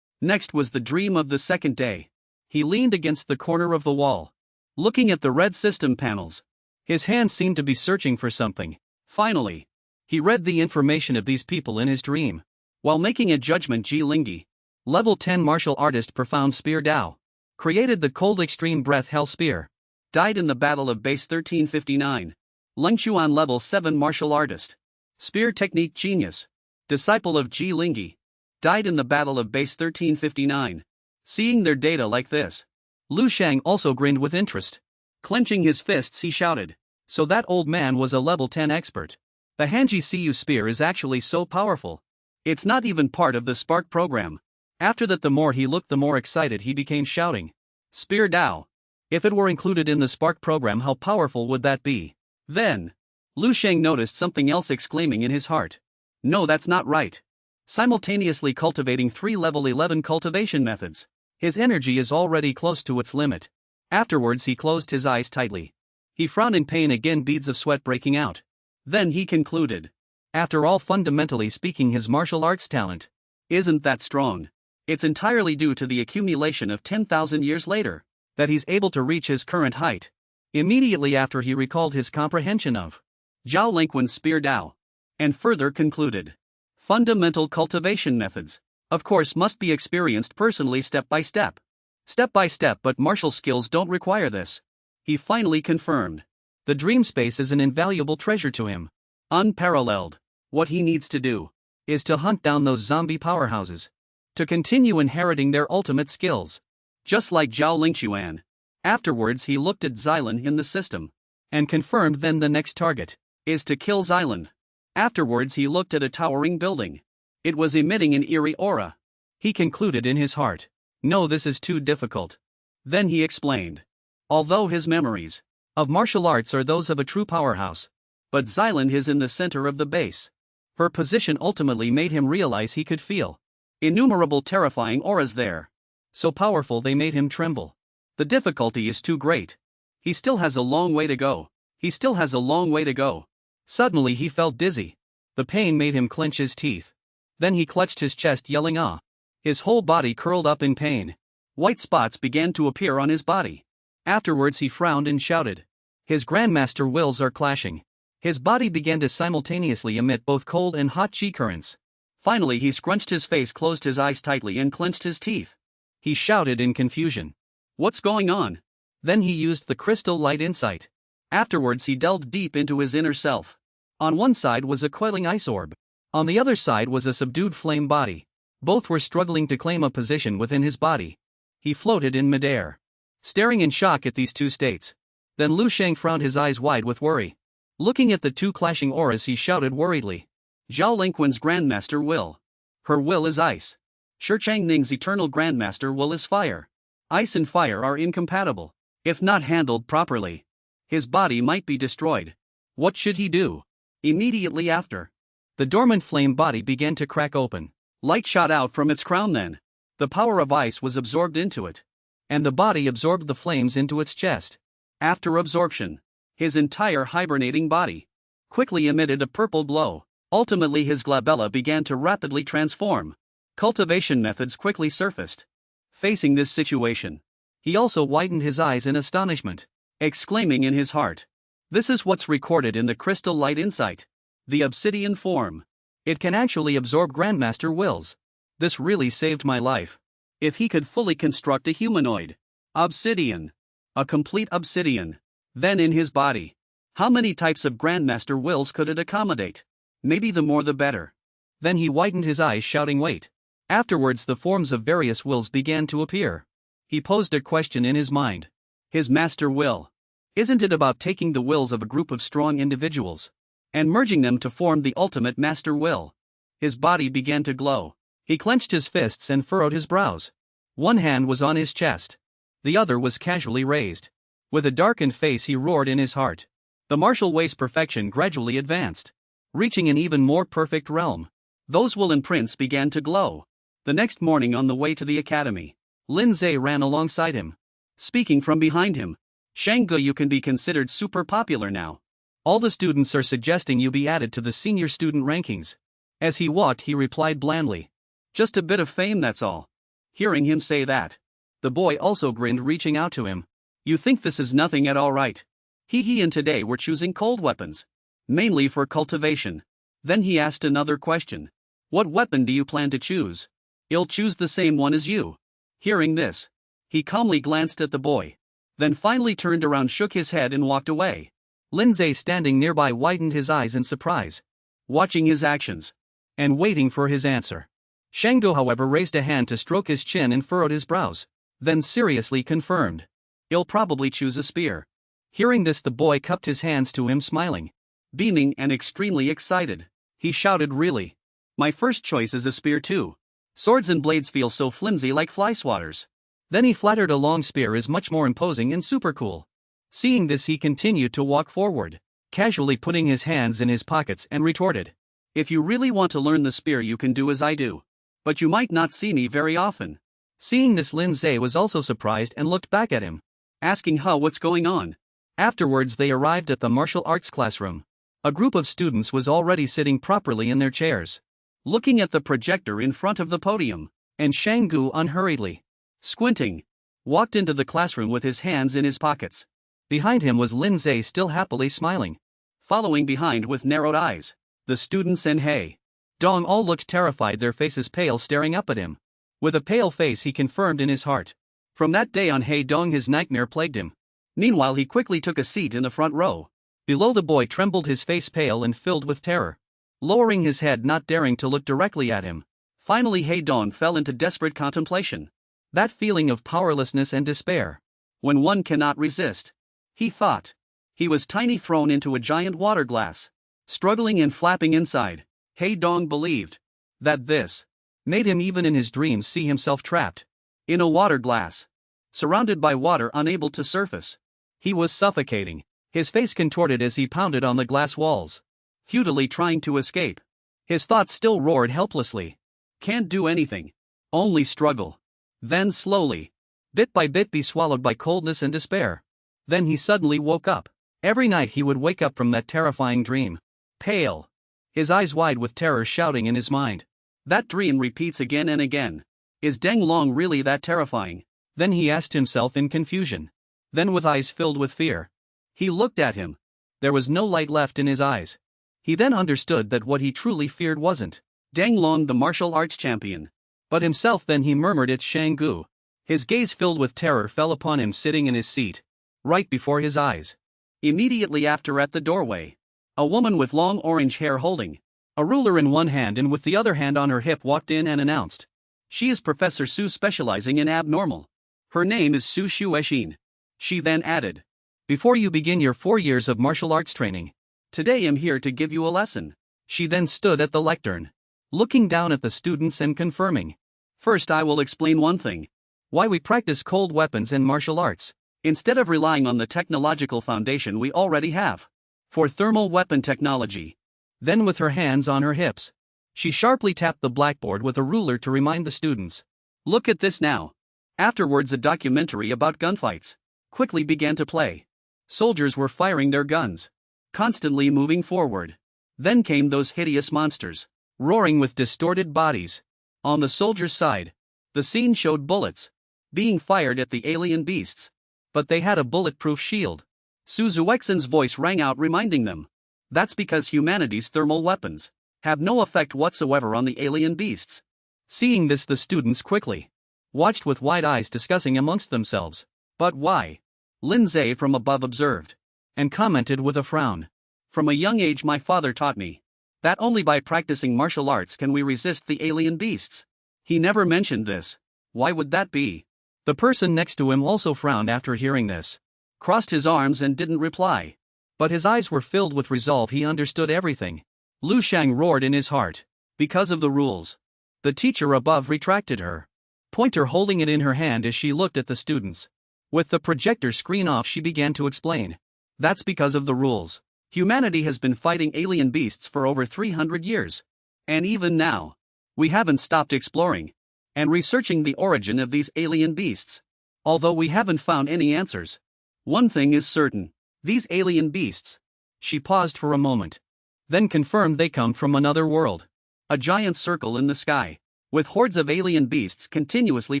Next was the dream of the second day. He leaned against the corner of the wall. Looking at the red system panels. His hands seemed to be searching for something. Finally. He read the information of these people in his dream. While making a judgment, Ji Lingyi. Level 10 martial artist, profound spear Dao. Created the cold extreme breath hell spear. Died in the battle of base 1359. Lengquan level 7 martial artist. Spear technique genius. Disciple of Ji Lingyi. Died in the battle of base 1359. Seeing their data like this. Lu Sheng also grinned with interest. Clenching his fists he shouted. So that old man was a level 10 expert. The Hanji Siyu spear is actually so powerful. It's not even part of the Spark program. After that the more he looked the more excited he became, shouting. Spear Dao. If it were included in the Spark program, how powerful would that be? Then. Lu Sheng noticed something else, exclaiming in his heart. No, that's not right. Simultaneously cultivating 3 level 11 cultivation methods. His energy is already close to its limit. Afterwards he closed his eyes tightly. He frowned in pain again, beads of sweat breaking out. Then he concluded. After all, fundamentally speaking, his martial arts talent isn't that strong. It's entirely due to the accumulation of 10,000 years later that he's able to reach his current height. Immediately after he recalled his comprehension of Zhao Lingquan's spear Dao. And further concluded. Fundamental cultivation methods, of course, must be experienced personally step by step. Step by step, but martial skills don't require this. He finally confirmed. The dream space is an invaluable treasure to him. Unparalleled. What he needs to do is to hunt down those zombie powerhouses. To continue inheriting their ultimate skills. Just like Zhao Lingquan. Afterwards he looked at Xylan in the system. And confirmed then the next target is to kill Xylan. Afterwards he looked at a towering building. It was emitting an eerie aura. He concluded in his heart. No, this is too difficult. Then he explained. Although his memories of martial arts are those of a true powerhouse. But Xylan is in the center of the base. Her position ultimately made him realize he could feel innumerable terrifying auras there. So powerful they made him tremble. The difficulty is too great. He still has a long way to go. He still has a long way to go. Suddenly he felt dizzy. The pain made him clench his teeth. Then he clutched his chest, yelling ah. His whole body curled up in pain. White spots began to appear on his body. Afterwards he frowned and shouted. His grandmaster wills are clashing. His body began to simultaneously emit both cold and hot chi currents. Finally he scrunched his face, closed his eyes tightly and clenched his teeth. He shouted in confusion. What's going on? Then he used the crystal light insight. Afterwards he delved deep into his inner self. On one side was a coiling ice orb. On the other side was a subdued flame body. Both were struggling to claim a position within his body. He floated in midair, staring in shock at these two states. Then Lu Sheng frowned, his eyes wide with worry. Looking at the two clashing auras, he shouted worriedly. Zhao Lingquan's Grandmaster will. Her will is ice. Shi Changning's eternal Grandmaster will is fire. Ice and fire are incompatible. If not handled properly, his body might be destroyed. What should he do? Immediately after, the dormant flame body began to crack open. Light shot out from its crown then. The power of ice was absorbed into it. And the body absorbed the flames into its chest. After absorption, his entire hibernating body quickly emitted a purple glow. Ultimately his glabella began to rapidly transform. Cultivation methods quickly surfaced. Facing this situation, he also widened his eyes in astonishment, exclaiming in his heart, this is what's recorded in the crystal light insight. The obsidian form. It can actually absorb Grandmaster wills. This really saved my life. If he could fully construct a humanoid obsidian, a complete obsidian, then in his body, how many types of Grandmaster wills could it accommodate? Maybe the more the better. Then he widened his eyes, shouting wait. Afterwards the forms of various wills began to appear. He posed a question in his mind. His master will. Isn't it about taking the wills of a group of strong individuals and merging them to form the ultimate master will? His body began to glow. He clenched his fists and furrowed his brows. One hand was on his chest. The other was casually raised. With a darkened face he roared in his heart. The martial way's perfection gradually advanced, reaching an even more perfect realm. Those will imprints began to glow. The next morning on the way to the academy, Lin Zhe ran alongside him, speaking from behind him. Shanggu, you can be considered super popular now. All the students are suggesting you be added to the senior student rankings. As he walked he replied blandly. Just a bit of fame, that's all. Hearing him say that, the boy also grinned, reaching out to him. You think this is nothing at all, right? He and today we're choosing cold weapons, mainly for cultivation. Then he asked another question. What weapon do you plan to choose? I'll choose the same one as you. Hearing this, he calmly glanced at the boy, then finally turned around, shook his head and walked away. Lin Zhe, standing nearby, widened his eyes in surprise, watching his actions and waiting for his answer. Shanggu, however, raised a hand to stroke his chin and furrowed his brows, then seriously confirmed. I'll probably choose a spear. Hearing this, the boy cupped his hands to him, smiling, beaming and extremely excited. He shouted, really? My first choice is a spear too. Swords and blades feel so flimsy like fly swatters. Then he flattered, a long spear is much more imposing and super cool. Seeing this, he continued to walk forward, casually putting his hands in his pockets, and retorted. If you really want to learn the spear, you can do as I do. But you might not see me very often. Seeing this, Lin Zhe was also surprised and looked back at him, asking what's going on. Afterwards they arrived at the martial arts classroom. A group of students was already sitting properly in their chairs, looking at the projector in front of the podium, and Shanggu unhurriedly, squinting, walked into the classroom with his hands in his pockets. Behind him was Lin Zhe, still happily smiling. Following behind with narrowed eyes, the students and He Dong all looked terrified, their faces pale, staring up at him. With a pale face he confirmed in his heart. From that day on, He Dong, his nightmare plagued him. Meanwhile he quickly took a seat in the front row. Below the boy trembled, his face pale and filled with terror, lowering his head, not daring to look directly at him. Finally He Dong fell into desperate contemplation. That feeling of powerlessness and despair, when one cannot resist. He thought. He was tiny, thrown into a giant water glass, struggling and flapping inside. He Dong believed that this made him, even in his dreams, see himself trapped in a water glass, surrounded by water, unable to surface. He was suffocating. His face contorted as he pounded on the glass walls, futilely trying to escape. His thoughts still roared helplessly. Can't do anything. Only struggle. Then slowly, bit by bit, be swallowed by coldness and despair. Then he suddenly woke up. Every night he would wake up from that terrifying dream, pale, his eyes wide with terror, shouting in his mind. That dream repeats again and again. Is Deng Long really that terrifying? Then he asked himself in confusion. Then, with eyes filled with fear, he looked at him. There was no light left in his eyes. He then understood that what he truly feared wasn't Danglong the martial arts champion. But himself then he murmured it's Shang-gu. His gaze filled with terror fell upon him sitting in his seat. Right before his eyes. Immediately after at the doorway. A woman with long orange hair holding a ruler in one hand and with the other hand on her hip walked in and announced. She is Professor Su specializing in abnormal. Her name is Su Shueshin. She then added. Before you begin your 4 years of martial arts training, today I'm here to give you a lesson. She then stood at the lectern, looking down at the students and confirming. First I will explain one thing. Why we practice cold weapons and martial arts, instead of relying on the technological foundation we already have. For thermal weapon technology. Then with her hands on her hips, she sharply tapped the blackboard with a ruler to remind the students. Look at this now. Afterwards a documentary about gunfights quickly began to play. Soldiers were firing their guns, constantly moving forward. Then came those hideous monsters, roaring with distorted bodies. On the soldiers' side, the scene showed bullets being fired at the alien beasts. But they had a bulletproof shield. Su Zuexin's voice rang out reminding them. That's because humanity's thermal weapons have no effect whatsoever on the alien beasts. Seeing this the students quickly watched with wide eyes discussing amongst themselves. But why? Lin Zhe from above observed. And commented with a frown. From a young age my father taught me that only by practicing martial arts can we resist the alien beasts. He never mentioned this. Why would that be? The person next to him also frowned after hearing this. Crossed his arms and didn't reply. But his eyes were filled with resolve. He understood everything. Lu Sheng roared in his heart. Because of the rules. The teacher above retracted her pointer, holding it in her hand as she looked at the students. With the projector screen off she began to explain. That's because of the rules. Humanity has been fighting alien beasts for over 300 years. And even now, we haven't stopped exploring and researching the origin of these alien beasts. Although we haven't found any answers. One thing is certain. These alien beasts. She paused for a moment. Then confirmed they come from another world. A giant circle in the sky, with hordes of alien beasts continuously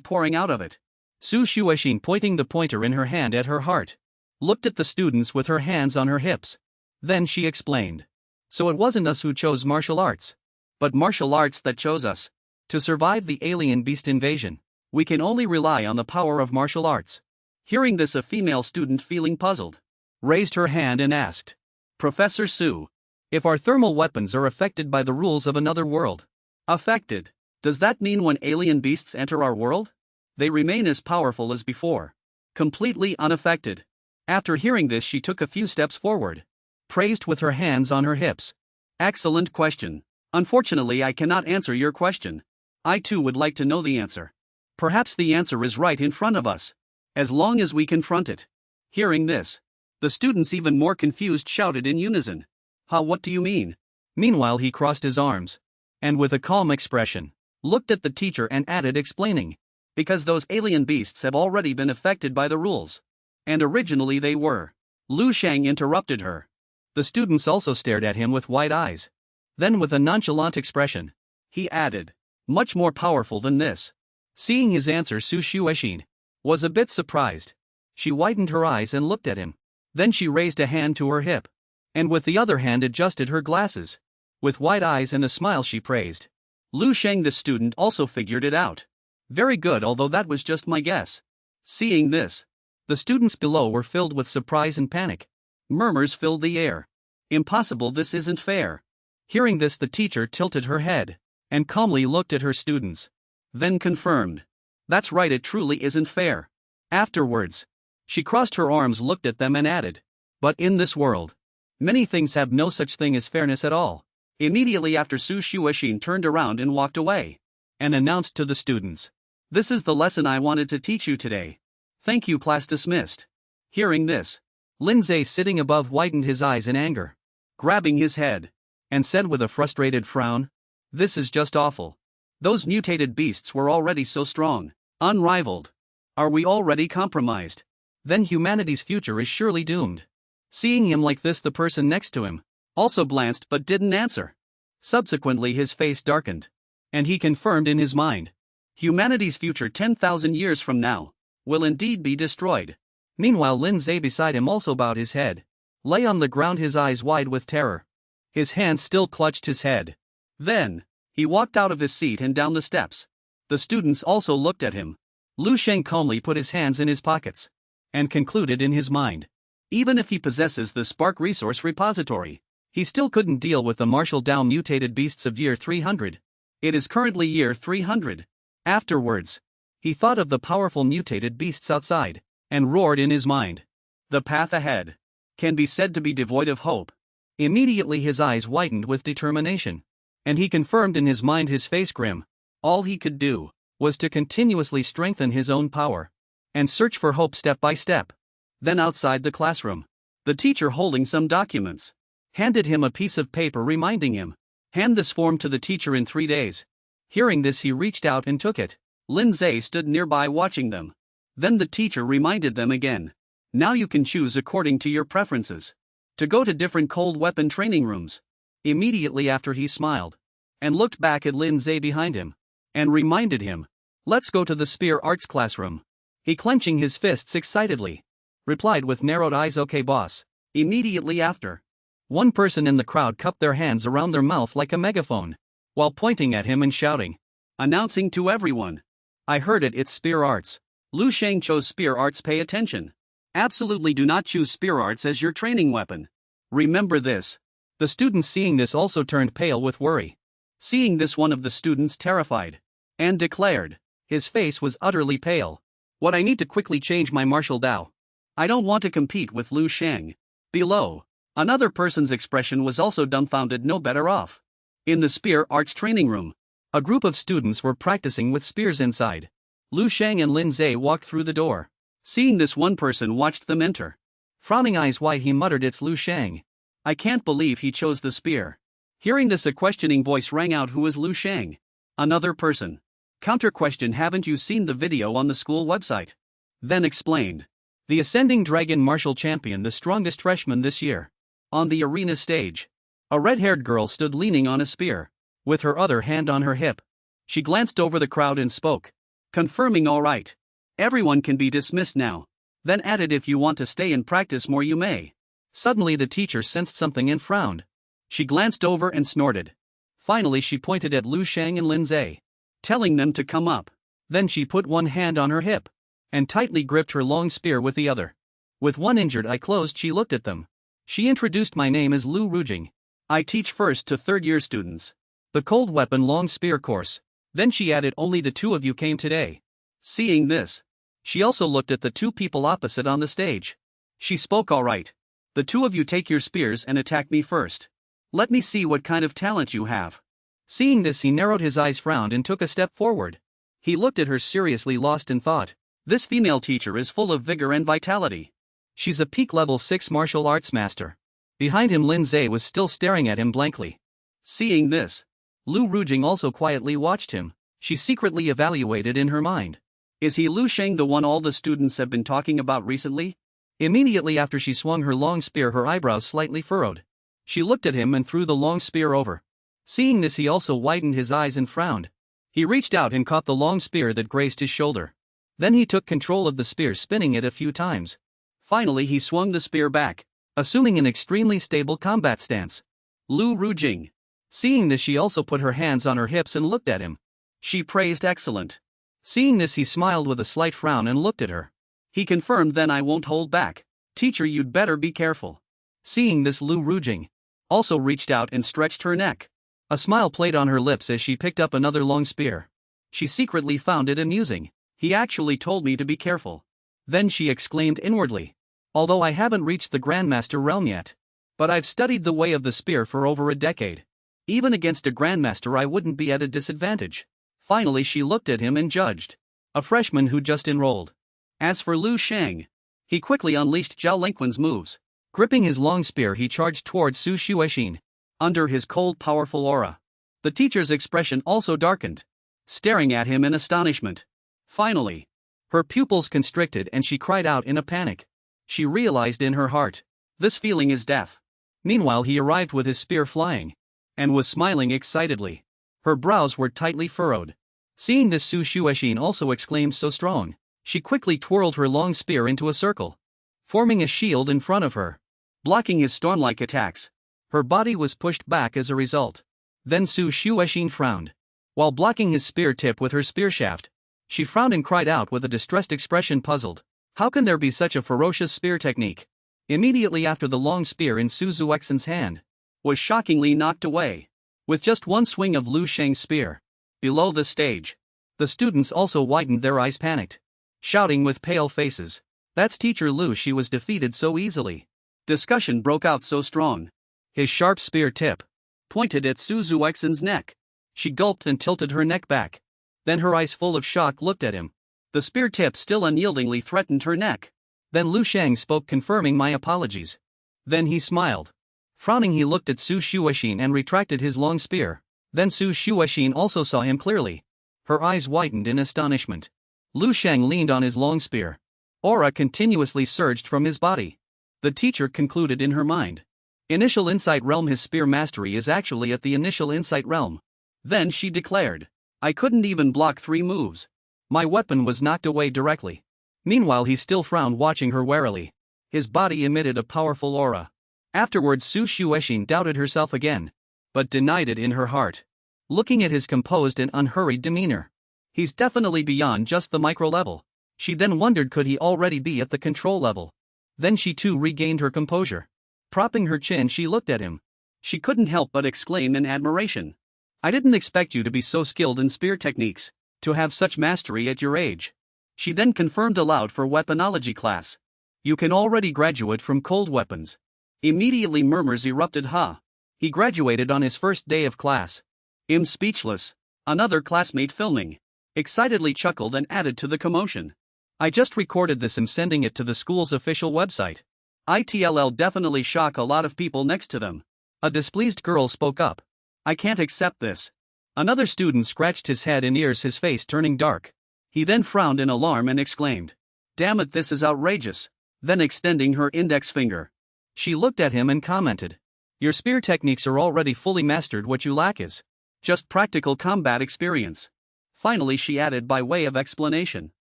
pouring out of it. Su Shueshin, pointing the pointer in her hand at her heart, looked at the students with her hands on her hips. Then she explained. So it wasn't us who chose martial arts, but martial arts that chose us. To survive the alien beast invasion, we can only rely on the power of martial arts. Hearing this, a female student, feeling puzzled, raised her hand and asked. Professor Su, if our thermal weapons are affected by the rules of another world. Affected? Does that mean when alien beasts enter our world, they remain as powerful as before? Completely unaffected. After hearing this she took a few steps forward, praised with her hands on her hips. Excellent question. Unfortunately I cannot answer your question. I too would like to know the answer. Perhaps the answer is right in front of us. As long as we confront it. Hearing this, the students, even more confused, shouted in unison. What do you mean? Meanwhile he crossed his arms, and with a calm expression, looked at the teacher and added, explaining. Because those alien beasts have already been affected by the rules. And originally they were. Lu Sheng interrupted her. The students also stared at him with wide eyes. Then with a nonchalant expression, he added. Much more powerful than this. Seeing his answer, Su Shueshin was a bit surprised. She widened her eyes and looked at him. Then she raised a hand to her hip, and with the other hand adjusted her glasses. With wide eyes and a smile she praised. Lu Sheng, the student, also figured it out. Very good, although that was just my guess. Seeing this, the students below were filled with surprise and panic. Murmurs filled the air. Impossible, this isn't fair. Hearing this the teacher tilted her head, and calmly looked at her students. Then confirmed. That's right, it truly isn't fair. Afterwards, she crossed her arms, looked at them and added. But in this world, many things have no such thing as fairness at all. Immediately after, Su Shueshin turned around and walked away, and announced to the students. This is the lesson I wanted to teach you today. Thank you, class dismissed. Hearing this, Lin Zhe, sitting above, widened his eyes in anger, grabbing his head, and said with a frustrated frown. This is just awful. Those mutated beasts were already so strong, unrivaled. Are we already compromised? Then humanity's future is surely doomed. Seeing him like this, the person next to him also glanced but didn't answer. Subsequently his face darkened, and he confirmed in his mind. Humanity's future 10,000 years from now will indeed be destroyed. Meanwhile Lin Zhe beside him also bowed his head, lay on the ground, his eyes wide with terror. His hands still clutched his head. Then, He walked out of his seat and down the steps. The students also looked at him. Lu Sheng calmly put his hands in his pockets and concluded in his mind. Even if he possesses the Spark Resource Repository, he still couldn't deal with the martial Dao mutated beasts of year 300. It is currently year 300. Afterwards, he thought of the powerful mutated beasts outside and roared in his mind. The path ahead can be said to be devoid of hope. Immediately his eyes widened with determination, and he confirmed in his mind, his face grim. All he could do was to continuously strengthen his own power and search for hope step by step. Then outside the classroom, the teacher, holding some documents, handed him a piece of paper reminding him, "Hand this form to the teacher in 3 days." Hearing this, he reached out and took it. Lin Zhe stood nearby watching them. Then the teacher reminded them again, "Now you can choose according to your preferences to go to different cold weapon training rooms." Immediately after, he smiled and looked back at Lin Zhe behind him and reminded him, "Let's go to the spear arts classroom." He, clenching his fists excitedly, replied with narrowed eyes, "Okay, boss." Immediately after, one person in the crowd cupped their hands around their mouth like a megaphone while pointing at him and shouting, announcing to everyone, "I heard it, it's spear arts. Lu Sheng chose spear arts, pay attention. Absolutely do not choose spear arts as your training weapon. Remember this." The students, seeing this, also turned pale with worry. Seeing this, one of the students terrified and declared, his face was utterly pale, "What, I need to quickly change my martial Dao. I don't want to compete with Lu Sheng." Below, another person's expression was also dumbfounded, no better off. In the spear arts training room, a group of students were practicing with spears inside. Lu Sheng and Lin Zhe walked through the door. Seeing this, one person watched them enter. Frowning eyes wide, he muttered, "It's Lu Sheng. I can't believe he chose the spear." Hearing this, a questioning voice rang out, "Who is Lu Sheng?" Another person counter-questioned, "Haven't you seen the video on the school website?" Then explained, "The Ascending Dragon Martial Champion, the strongest freshman this year." On the arena stage, a red-haired girl stood leaning on a spear, with her other hand on her hip. She glanced over the crowd and spoke, confirming, "All right. Everyone can be dismissed now." Then added, "If you want to stay and practice more, you may." Suddenly the teacher sensed something and frowned. She glanced over and snorted. Finally she pointed at Lu Sheng and Lin Zhe, telling them to come up. Then she put one hand on her hip and tightly gripped her long spear with the other. With one injured eye closed, she looked at them. She introduced, "My name is Lu Sheng. I teach 1st to 3rd year students the cold weapon long spear course." Then she added, "Only the 2 of you came today." Seeing this, she also looked at the 2 people opposite on the stage. She spoke, "All right. The 2 of you take your spears and attack me first. Let me see what kind of talent you have." Seeing this, he narrowed his eyes, frowned, and took a step forward. He looked at her seriously, lost in thought. This female teacher is full of vigor and vitality. She's a peak level 6 martial arts master. Behind him, Lin Zhe was still staring at him blankly. Seeing this, Lu Sheng also quietly watched him. She secretly evaluated in her mind, "Is he Lu Sheng, the one all the students have been talking about recently?" Immediately after, she swung her long spear, her eyebrows slightly furrowed. She looked at him and threw the long spear over. Seeing this, he also widened his eyes and frowned. He reached out and caught the long spear that grazed his shoulder. Then he took control of the spear, spinning it a few times. Finally he swung the spear back, assuming an extremely stable combat stance. Lu Sheng. Seeing this, she also put her hands on her hips and looked at him. She praised, "Excellent." Seeing this, he smiled with a slight frown and looked at her. He confirmed, "Then I won't hold back. Teacher, you'd better be careful." Seeing this, Lu Sheng also reached out and stretched her neck. A smile played on her lips as she picked up another long spear. She secretly found it amusing. "He actually told me to be careful." Then she exclaimed inwardly, "Although I haven't reached the Grandmaster realm yet, but I've studied the way of the spear for over a decade. Even against a Grandmaster I wouldn't be at a disadvantage." Finally she looked at him and judged, a freshman who just enrolled. As for Lu Sheng, he quickly unleashed Zhao Lingquan's moves. Gripping his long spear, he charged towards Su Xuexin. Under his cold, powerful aura, the teacher's expression also darkened, staring at him in astonishment. Finally, her pupils constricted and she cried out in a panic. She realized in her heart, "This feeling is death." Meanwhile he arrived with his spear flying and was smiling excitedly. Her brows were tightly furrowed. Seeing this, Su Xuexin also exclaimed, "So strong." She quickly twirled her long spear into a circle, forming a shield in front of her, blocking his storm-like attacks. Her body was pushed back as a result. Then Su Shuexin frowned. While blocking his spear tip with her spear shaft, she frowned and cried out with a distressed expression, puzzled. How can there be such a ferocious spear technique? Immediately after, the long spear in Su Zuexin's hand was shockingly knocked away. With just one swing of Lu Sheng's spear. Below the stage, the students also widened their eyes, panicked, shouting with pale faces, "That's Teacher Lu, she was defeated so easily." Discussion broke out so strong. His sharp spear tip pointed at Su Zuexin's neck. She gulped and tilted her neck back. Then her eyes full of shock looked at him. The spear tip still unyieldingly threatened her neck. Then Lu Sheng spoke, confirming, "My apologies." Then he smiled. Frowning, he looked at Su Shuexin and retracted his long spear. Then Su Shuexin also saw him clearly. Her eyes widened in astonishment. Lu Sheng leaned on his long spear. Aura continuously surged from his body. The teacher concluded in her mind. Initial insight realm. His spear mastery is actually at the initial insight realm. Then she declared, "I couldn't even block 3 moves. My weapon was knocked away directly." Meanwhile, he still frowned, watching her warily. His body emitted a powerful aura. Afterwards, Su Shuexin doubted herself again, but denied it in her heart. Looking at his composed and unhurried demeanor, he's definitely beyond just the micro level. She then wondered, could he already be at the control level? Then she too regained her composure. Propping her chin, she looked at him. She couldn't help but exclaim in admiration, "I didn't expect you to be so skilled in spear techniques, to have such mastery at your age." She then confirmed aloud for weaponology class. "You can already graduate from cold weapons." Immediately murmurs erupted. "Ha! He graduated on his first day of class." "I'm speechless." Another classmate filming excitedly chuckled and added to the commotion, "I just recorded this. I'm sending it to the school's official website. It'll definitely shock a lot of people next to them." A displeased girl spoke up, "I can't accept this." Another student scratched his head and ears, his face turning dark. He then frowned in alarm and exclaimed, "Damn it, this is outrageous." Then extending her index finger, she looked at him and commented, "Your spear techniques are already fully mastered. What you lack is just practical combat experience." Finally, she added by way of explanation,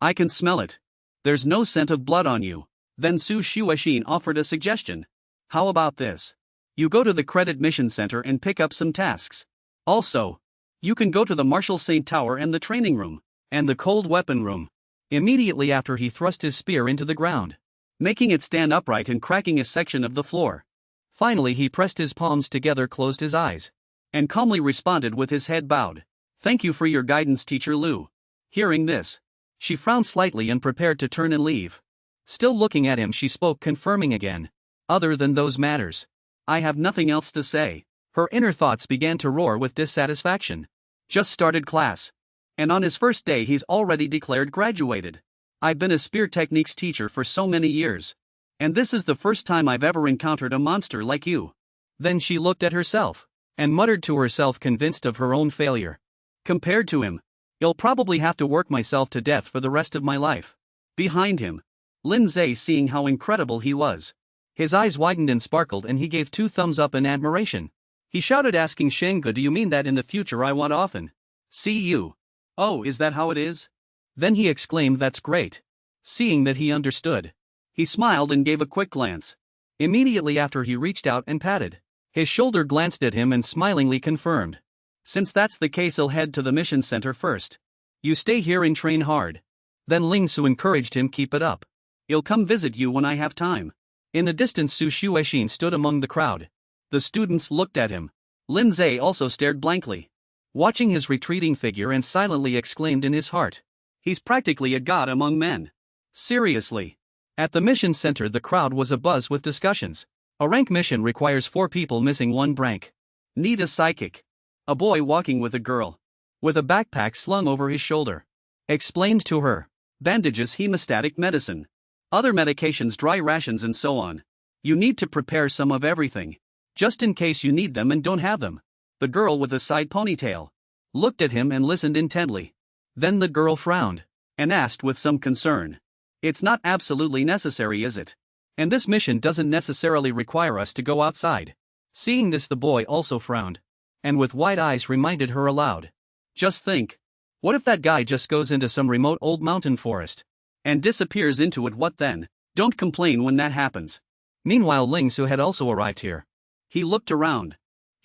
"I can smell it. There's no scent of blood on you." Then Su Shuexin offered a suggestion. "How about this? You go to the Credit Mission Center and pick up some tasks. Also, you can go to the Marshal Saint Tower and the training room, and the cold weapon room." Immediately after, he thrust his spear into the ground, making it stand upright and cracking a section of the floor. Finally, he pressed his palms together, closed his eyes, and calmly responded with his head bowed, "Thank you for your guidance, Teacher Lu." Hearing this, she frowned slightly and prepared to turn and leave. Still looking at him, she spoke, confirming again, "Other than those matters, I have nothing else to say." Her inner thoughts began to roar with dissatisfaction. Just started class, and on his first day he's already declared graduated. I've been a spear techniques teacher for so many years, and this is the first time I've ever encountered a monster like you. Then she looked at herself, and muttered to herself, convinced of her own failure. Compared to him, I'll probably have to work myself to death for the rest of my life. Behind him, Lin Zhe, seeing how incredible he was, his eyes widened and sparkled, and he gave 2 thumbs up in admiration. He shouted, asking Shengge, "Do you mean that in the future I want often see you?" "Oh, is that how it is?" Then he exclaimed, "That's great." Seeing that he understood, he smiled and gave a quick glance. Immediately after, he reached out and patted his shoulder, glanced at him and smilingly confirmed, "Since that's the case, I'll head to the mission center first. You stay here and train hard." Then Ling Su encouraged him, "Keep it up. I'll come visit you when I have time." In the distance, Su Shuexin stood among the crowd. The students looked at him. Lin Zhe also stared blankly, watching his retreating figure, and silently exclaimed in his heart, "He's practically a god among men." Seriously. At the mission center, the crowd was abuzz with discussions. A rank mission requires 4 people, missing 1 rank. Need a psychic. A boy walking with a girl, with a backpack slung over his shoulder, explained to her. Bandages, hemostatic medicine, other medications, dry rations, and so on. You need to prepare some of everything, just in case you need them and don't have them. The girl with a side ponytail looked at him and listened intently. Then the girl frowned and asked with some concern, "It's not absolutely necessary, is it? And this mission doesn't necessarily require us to go outside." Seeing this, the boy also frowned, and with wide eyes reminded her aloud, "Just think. What if that guy just goes into some remote old mountain forest and disappears into it? What then? Don't complain when that happens." Meanwhile, Ling Su had also arrived here. He looked around.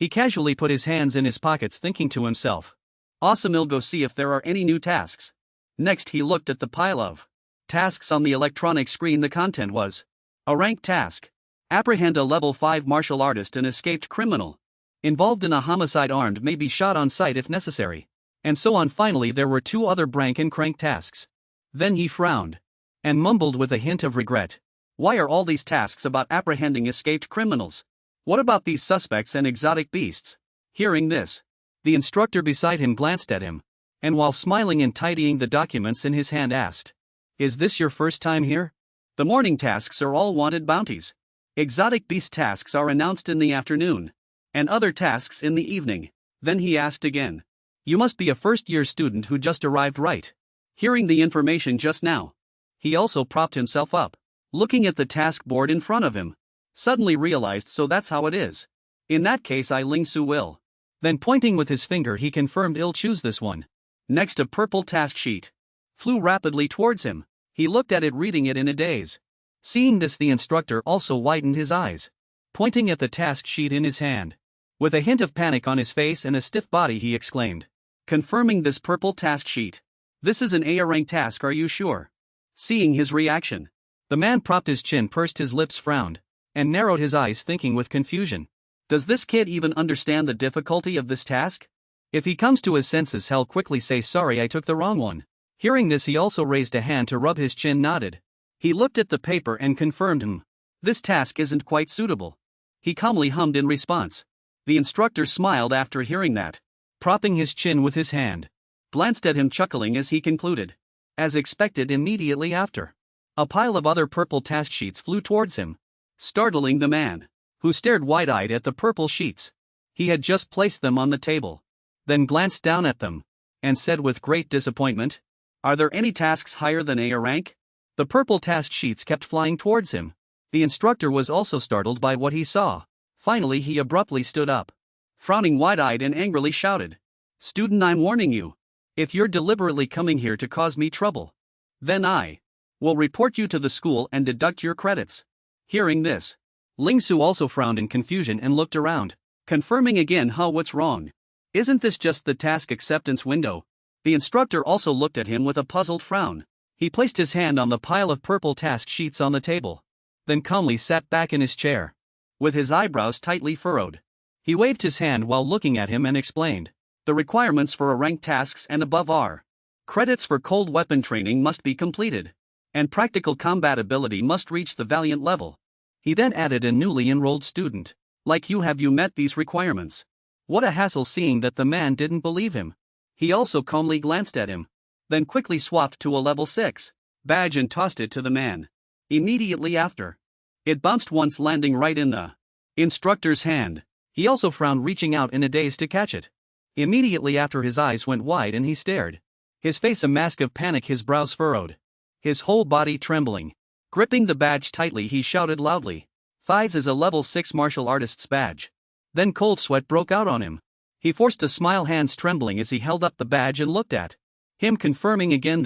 He casually put his hands in his pockets, thinking to himself, awesome, I'll go see if there are any new tasks. Next he looked at the pile of tasks on the electronic screen. The content was a ranked task. Apprehend a level 5 martial artist and escaped criminal. Involved in a homicide, armed, may be shot on sight if necessary. And so on. Finally there were 2 other brank and crank tasks. Then he frowned and mumbled with a hint of regret. Why are all these tasks about apprehending escaped criminals? What about these suspects and exotic beasts? Hearing this, the instructor beside him glanced at him, and while smiling and tidying the documents in his hand asked, is this your first time here? The morning tasks are all wanted bounties. Exotic beast tasks are announced in the afternoon, and other tasks in the evening. Then he asked again, you must be a first-year student who just arrived, right? Hearing the information just now, he also propped himself up, looking at the task board in front of him. Suddenly realized, so that's how it is. In that case I Lingsu will. Then pointing with his finger he confirmed, I'll choose this one. Next a purple task sheet flew rapidly towards him. He looked at it, reading it in a daze. Seeing this, the instructor also widened his eyes, pointing at the task sheet in his hand. With a hint of panic on his face and a stiff body he exclaimed, confirming this purple task sheet. This is an A rank task, are you sure? Seeing his reaction, the man propped his chin, pursed his lips, frowned, and narrowed his eyes, thinking with confusion. Does this kid even understand the difficulty of this task? If he comes to his senses, he'll quickly say, sorry, I took the wrong one. Hearing this, he also raised a hand to rub his chin, nodded. He looked at the paper and confirmed, this task isn't quite suitable. He calmly hummed in response. The instructor smiled after hearing that, propping his chin with his hand, glanced at him, chuckling as he concluded. As expected, immediately after, a pile of other purple task sheets flew towards him, startling the man, who stared wide-eyed at the purple sheets. He had just placed them on the table, then glanced down at them, and said with great disappointment, are there any tasks higher than A rank? The purple task sheets kept flying towards him. The instructor was also startled by what he saw. Finally he abruptly stood up, frowning wide-eyed, and angrily shouted, student, I'm warning you. If you're deliberately coming here to cause me trouble, then I will report you to the school and deduct your credits. Hearing this, Lingsu also frowned in confusion and looked around, confirming again, what's wrong? Isn't this just the task acceptance window? The instructor also looked at him with a puzzled frown. He placed his hand on the pile of purple task sheets on the table, then calmly sat back in his chair, with his eyebrows tightly furrowed. He waved his hand while looking at him and explained, the requirements for a ranked tasks and above are credits for cold weapon training must be completed, and practical combat ability must reach the valiant level. He then added, a newly enrolled student like you, have you met these requirements? What a hassle. Seeing that the man didn't believe him, he also calmly glanced at him, then quickly swapped to a level 6 badge and tossed it to the man. Immediately after, it bounced once, landing right in the instructor's hand. He also frowned, reaching out in a daze to catch it. Immediately after, his eyes went wide and he stared, his face a mask of panic, his brows furrowed, his whole body trembling. Gripping the badge tightly, he shouted loudly, Thighs is a level 6 martial artist's badge. Then cold sweat broke out on him. He forced a smile, hands trembling as he held up the badge and looked at him, confirming again,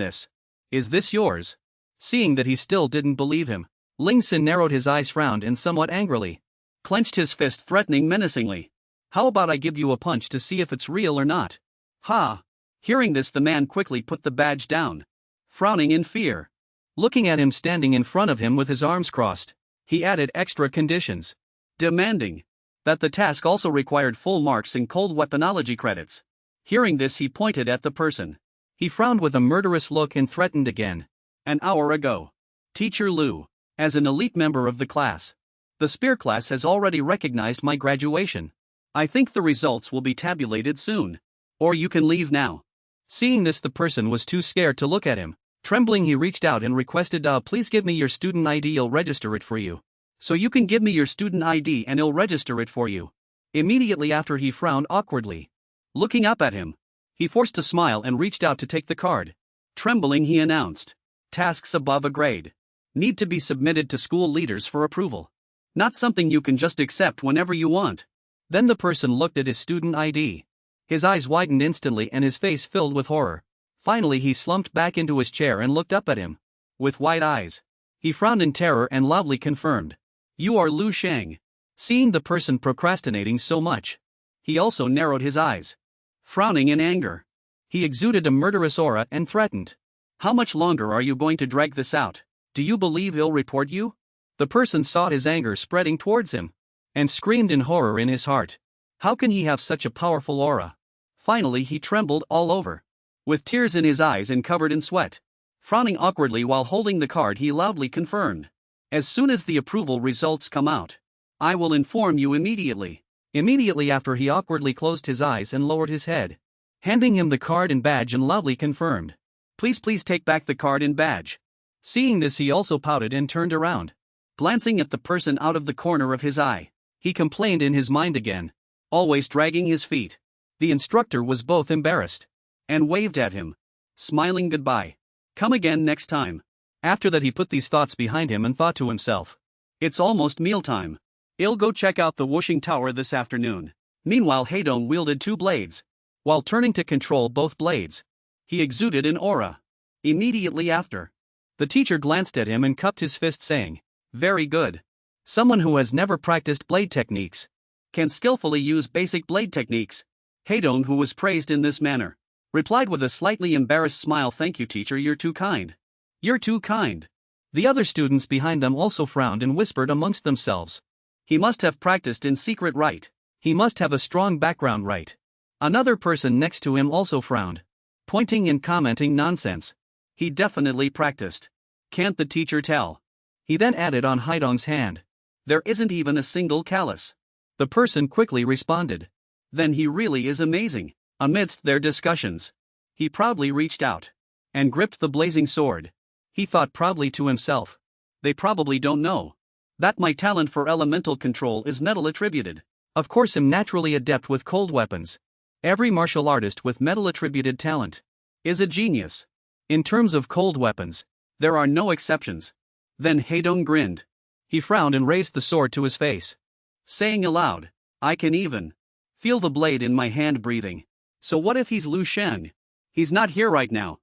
is this yours? Seeing that he still didn't believe him, Lingsun narrowed his eyes, frowned, and somewhat angrily clenched his fist, threatening menacingly, how about I give you a punch to see if it's real or not? Ha! Hearing this, the man quickly put the badge down, frowning in fear. Looking at him standing in front of him with his arms crossed, he added extra conditions, demanding that the task also required full marks in cold weaponology credits. Hearing this, he pointed at the person. He frowned with a murderous look and threatened again. An hour ago, Teacher Lu, as an elite member of the class, the spear class has already recognized my graduation. I think the results will be tabulated soon. Or you can leave now. Seeing this, the person was too scared to look at him. Trembling, he reached out and requested, please give me your student ID, I'll register it for you. So you can give me your student ID and I'll register it for you. Immediately after, he frowned awkwardly. Looking up at him, he forced a smile and reached out to take the card. Trembling, he announced, tasks above a grade need to be submitted to school leaders for approval. Not something you can just accept whenever you want. Then the person looked at his student ID. His eyes widened instantly and his face filled with horror. Finally, he slumped back into his chair and looked up at him with wide eyes. He frowned in terror and loudly confirmed, you are Lu Sheng. Seeing the person procrastinating so much, He also narrowed his eyes, frowning in anger. He exuded a murderous aura and threatened. How much longer are you going to drag this out? Do you believe he'll report you? The person saw his anger spreading towards him and screamed in horror in his heart. How can he have such a powerful aura? Finally, he trembled all over, with tears in his eyes and covered in sweat. Frowning awkwardly while holding the card, he loudly confirmed. As soon as the approval results come out, I will inform you immediately. Immediately after, he awkwardly closed his eyes and lowered his head, handing him the card and badge, and loudly confirmed. Please take back the card and badge. Seeing this, he also pouted and turned around, glancing at the person out of the corner of his eye. He complained in his mind again, always dragging his feet. The instructor was both embarrassed and waved at him, smiling goodbye. Come again next time. After that, he put these thoughts behind him and thought to himself, it's almost mealtime. I'll go check out the washing tower this afternoon. Meanwhile, Haedong wielded two blades. While turning to control both blades, he exuded an aura. Immediately after, the teacher glanced at him and cupped his fist, saying, very good. Someone who has never practiced blade techniques can skillfully use basic blade techniques. Haedong, who was praised in this manner, replied with a slightly embarrassed smile, thank you, teacher, you're too kind. You're too kind. The other students behind them also frowned and whispered amongst themselves. He must have practiced in secret, right? He must have a strong background, right? Another person next to him also frowned, pointing and commenting, nonsense. He definitely practiced. Can't the teacher tell? He then added on Haedong's hand. There isn't even a single callus. The person quickly responded. Then he really is amazing. Amidst their discussions, he proudly reached out and gripped the blazing sword. He thought proudly to himself, they probably don't know that my talent for elemental control is metal attributed. Of course, I'm naturally adept with cold weapons. Every martial artist with metal attributed talent is a genius. In terms of cold weapons, there are no exceptions. Then Haedong grinned. He frowned and raised the sword to his face, saying aloud, I can even feel the blade in my hand breathing. So what if he's Lu Sheng? He's not here right now.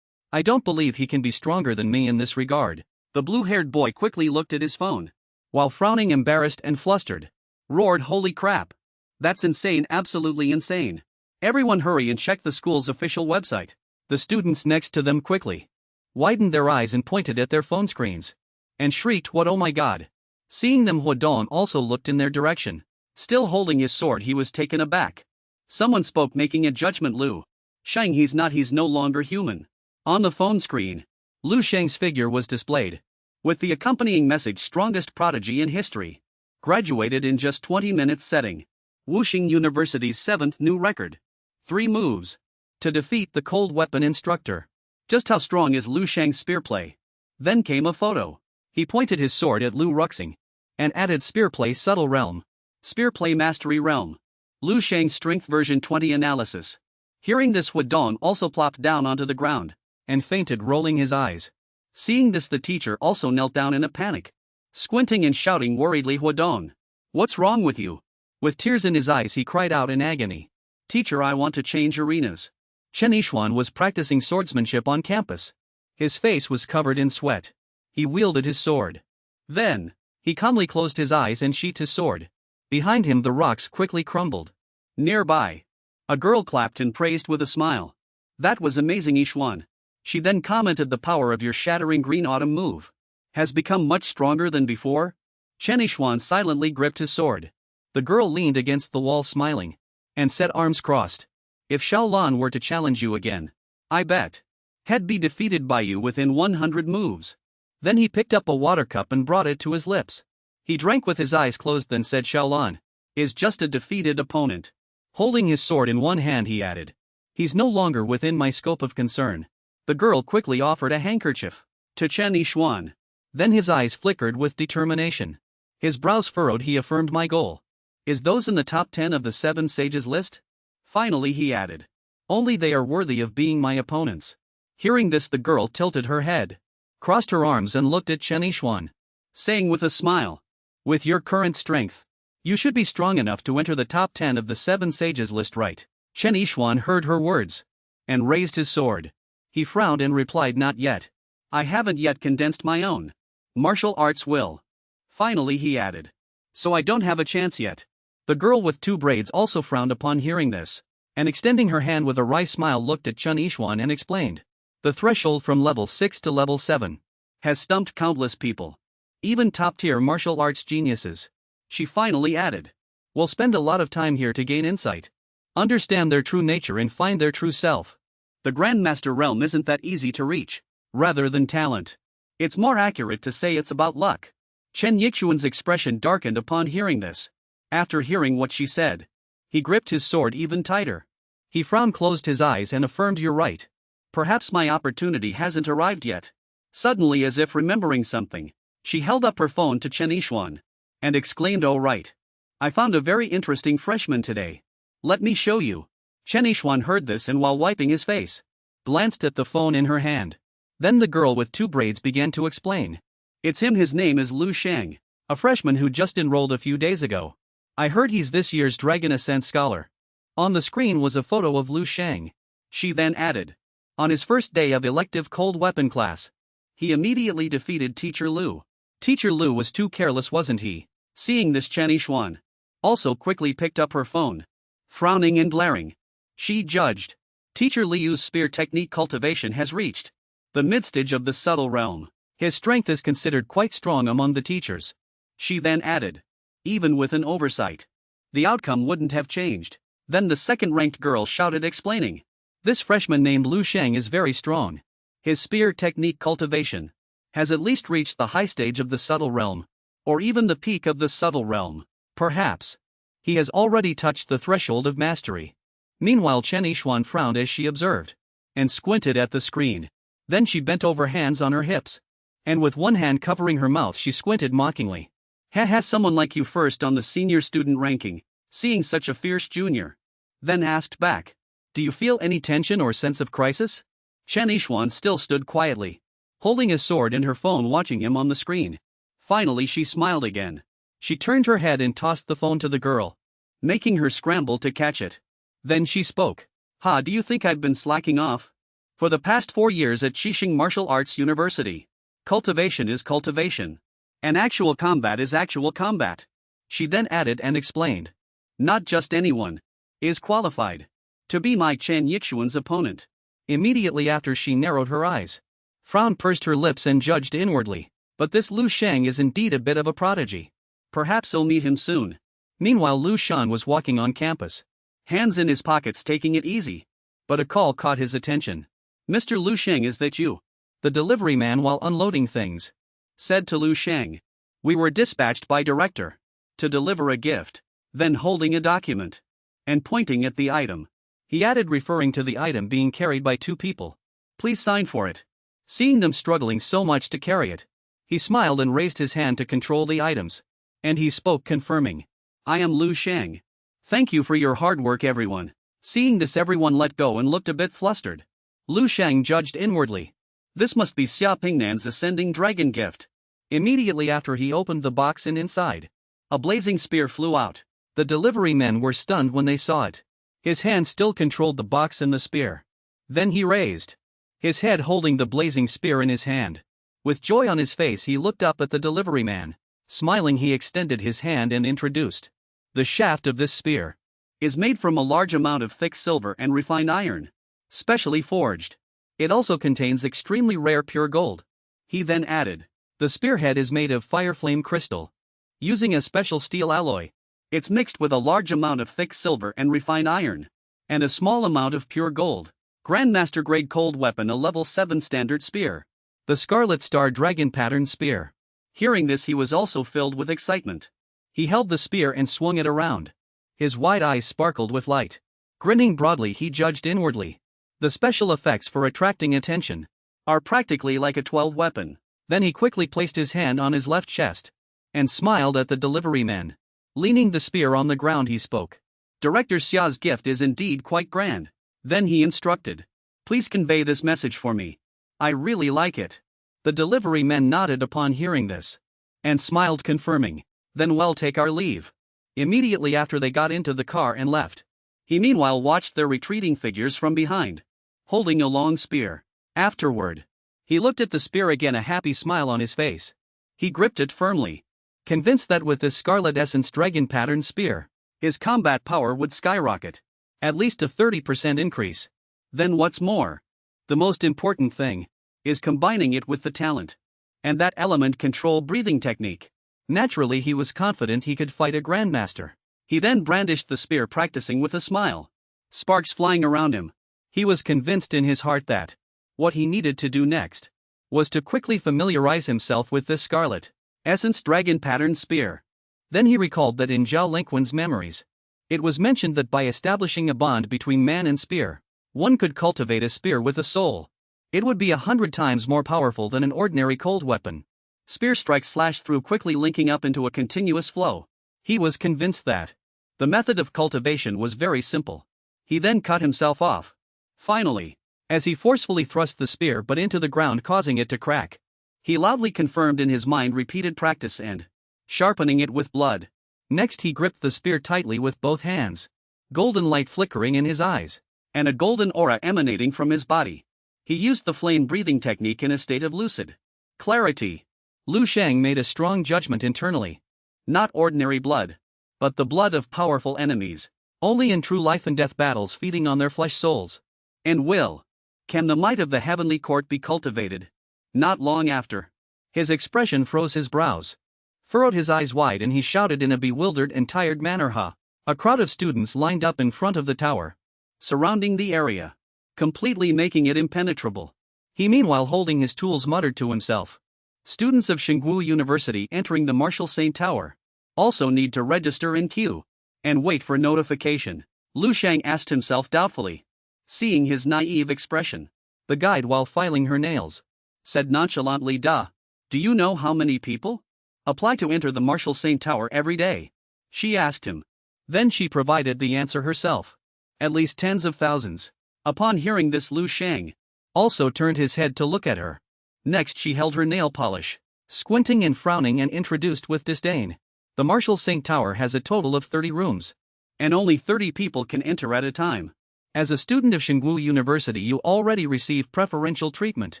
I don't believe he can be stronger than me in this regard. The blue-haired boy quickly looked at his phone, while frowning, embarrassed and flustered, roared, holy crap. That's insane, absolutely insane. Everyone hurry and check the school's official website. The students next to them quickly widened their eyes and pointed at their phone screens, and shrieked, what, oh my god. Seeing them, Huadong also looked in their direction. Still holding his sword, he was taken aback. Someone spoke, making a judgment, Lu Sheng, he's no longer human. On the phone screen, Lu Sheng's figure was displayed, with the accompanying message, strongest prodigy in history. Graduated in just 20 minutes, setting Wuxing University's 7th new record. 3 moves to defeat the cold weapon instructor. Just how strong is Lu Sheng's spearplay? Then came a photo. He pointed his sword at Lu Ruxing and added spearplay subtle realm, spearplay mastery realm, Lu Sheng's strength version 20 analysis. Hearing this, Huadong also plopped down onto the ground and fainted, rolling his eyes. Seeing this, the teacher also knelt down in a panic, squinting and shouting worriedly, Huadong, what's wrong with you? With tears in his eyes, he cried out in agony, teacher, I want to change arenas. Chen Yishuan was practicing swordsmanship on campus. His face was covered in sweat. He wielded his sword. Then, he calmly closed his eyes and sheathed his sword. Behind him, the rocks quickly crumbled. Nearby, a girl clapped and praised with a smile. That was amazing, Yishuan. She then commented, the power of your shattering green autumn move has become much stronger than before. Chen Yishuan silently gripped his sword. The girl leaned against the wall smiling and said, arms crossed. If Xiaolan were to challenge you again, I bet he'd be defeated by you within 100 moves. Then he picked up a water cup and brought it to his lips. He drank with his eyes closed, then said, Xiaolan is just a defeated opponent. Holding his sword in one hand, he added, he's no longer within my scope of concern. The girl quickly offered a handkerchief to Chen Yishuan. Then his eyes flickered with determination. His brows furrowed, he affirmed, my goal is those in the top 10 of the 7 sages list. Finally, he added, only they are worthy of being my opponents. Hearing this, the girl tilted her head, crossed her arms and looked at Chen Yishuan, saying with a smile, with your current strength, you should be strong enough to enter the top 10 of the 7 sages list, right? Chen Yishuan heard her words and raised his sword. He frowned and replied, not yet. I haven't yet condensed my own martial arts will. Finally, he added, so I don't have a chance yet. The girl with two braids also frowned upon hearing this, and extending her hand with a wry smile looked at Chun Yixuan and explained. The threshold from level 6 to level 7 has stumped countless people, even top-tier martial arts geniuses. She finally added. We'll spend a lot of time here to gain insight, understand their true nature and find their true self. The Grandmaster realm isn't that easy to reach. Rather than talent, it's more accurate to say it's about luck. Chen Yixuan's expression darkened upon hearing this. After hearing what she said, he gripped his sword even tighter. He frowned, closed his eyes and affirmed, "You're right. Perhaps my opportunity hasn't arrived yet." Suddenly, as if remembering something, she held up her phone to Chen Yixuan and exclaimed, "Oh right. I found a very interesting freshman today. Let me show you." Chen Yixuan heard this and while wiping his face, glanced at the phone in her hand. Then the girl with two braids began to explain. It's him, his name is Lu Sheng, a freshman who just enrolled a few days ago. I heard he's this year's Dragon Ascent scholar. On the screen was a photo of Lu Sheng. She then added. On his first day of elective cold weapon class, he immediately defeated Teacher Lu. Teacher Lu was too careless, wasn't he? Seeing this, Chen Yixuan also quickly picked up her phone. Frowning and glaring, she judged. Teacher Liu's spear technique cultivation has reached the mid-stage of the subtle realm. His strength is considered quite strong among the teachers. She then added. Even with an oversight, the outcome wouldn't have changed. Then the second-ranked girl shouted, explaining. This freshman named Lu Sheng is very strong. His spear technique cultivation has at least reached the high stage of the subtle realm, or even the peak of the subtle realm. Perhaps he has already touched the threshold of mastery. Meanwhile, Chen Yixuan frowned as she observed, and squinted at the screen. Then she bent over, hands on her hips, and with one hand covering her mouth she squinted mockingly. Has someone like you first on the senior student ranking, seeing such a fierce junior? Then asked back. Do you feel any tension or sense of crisis? Chen Yixuan still stood quietly, holding his sword and her phone, watching him on the screen. Finally she smiled again. She turned her head and tossed the phone to the girl, making her scramble to catch it. Then she spoke. Do you think I've been slacking off? For the past 4 years at Qixing Martial Arts University, cultivation is cultivation, and actual combat is actual combat. She then added and explained. Not just anyone is qualified to be my Chen Yixuan's opponent. Immediately after she narrowed her eyes, frowned, pursed her lips and judged inwardly. But this Lu Sheng is indeed a bit of a prodigy. Perhaps I'll meet him soon. Meanwhile, Lu Shan was walking on campus, hands in his pockets, taking it easy. But a call caught his attention. Mr. Lu Sheng, is that you? The delivery man, while unloading things, said to Lu Sheng. We were dispatched by director to deliver a gift. Then holding a document and pointing at the item, he added, referring to the item being carried by 2 people. Please sign for it. Seeing them struggling so much to carry it, he smiled and raised his hand to control the items. And he spoke, confirming. I am Lu Sheng. Thank you for your hard work, everyone. Seeing this, everyone let go and looked a bit flustered. Lu Sheng judged inwardly. This must be Xia Pingnan's ascending dragon gift. Immediately after he opened the box and inside, a blazing spear flew out. The delivery men were stunned when they saw it. His hand still controlled the box and the spear. Then he raised his head, holding the blazing spear in his hand. With joy on his face, he looked up at the delivery man. Smiling, he extended his hand and introduced. The shaft of this spear is made from a large amount of thick silver and refined iron, specially forged. It also contains extremely rare pure gold. He then added. The spearhead is made of fire flame crystal, using a special steel alloy. It's mixed with a large amount of thick silver and refined iron, and a small amount of pure gold. Grandmaster grade cold weapon, a level 7 standard spear. The Scarlet Star Dragon pattern spear. Hearing this, he was also filled with excitement. He held the spear and swung it around. His wide eyes sparkled with light. Grinning broadly, he judged inwardly. The special effects for attracting attention are practically like a 12 weapon. Then he quickly placed his hand on his left chest and smiled at the delivery men. Leaning the spear on the ground, he spoke. Director Xia's gift is indeed quite grand. Then he instructed. Please convey this message for me. I really like it. The delivery men nodded upon hearing this and smiled, confirming. Then we'll take our leave. Immediately after, they got into the car and left. He meanwhile watched their retreating figures from behind, holding a long spear. Afterward, he looked at the spear again, a happy smile on his face. He gripped it firmly, convinced that with this Scarlet Essence Dragon pattern spear, his combat power would skyrocket. At least a 30% increase. Then what's more? The most important thing is combining it with the talent. And that element control breathing technique. Naturally, he was confident he could fight a grandmaster. He then brandished the spear, practicing with a smile. Sparks flying around him. He was convinced in his heart that what he needed to do next was to quickly familiarize himself with this scarlet essence dragon pattern spear. Then he recalled that in Zhao Lingquan's memories, it was mentioned that by establishing a bond between man and spear, one could cultivate a spear with a soul. It would be 100 times more powerful than an ordinary cold weapon. Spear strikes slashed through, quickly linking up into a continuous flow. He was convinced that the method of cultivation was very simple. He then cut himself off. Finally, as he forcefully thrust the spear but into the ground, causing it to crack, he loudly confirmed in his mind repeated practice and sharpening it with blood. Next he gripped the spear tightly with both hands, golden light flickering in his eyes, and a golden aura emanating from his body. He used the flame breathing technique in a state of lucid clarity. Lu Sheng made a strong judgment internally. Not ordinary blood, but the blood of powerful enemies. Only in true life and death battles, feeding on their flesh, souls, and will, can the might of the heavenly court be cultivated. Not long after, his expression froze, his brows furrowed, his eyes wide, and he shouted in a bewildered and tired manner, "Ha!" A crowd of students lined up in front of the tower, surrounding the area, completely making it impenetrable. He, meanwhile, holding his tools, muttered to himself, "Students of Tsinghua University entering the Martial Saint Tower also need to register in queue and wait for notification." Lu Sheng asked himself doubtfully. Seeing his naive expression, the guide, while filing her nails, said nonchalantly, "Do you know how many people apply to enter the Martial Saint Tower every day?" She asked him. Then she provided the answer herself. At least tens of thousands. Upon hearing this, Lu Sheng also turned his head to look at her. Next she held her nail polish, squinting and frowning, and introduced with disdain. "The Martial Saint Tower has a total of 30 rooms, and only 30 people can enter at a time. As a student of Tsinghua University, you already receive preferential treatment."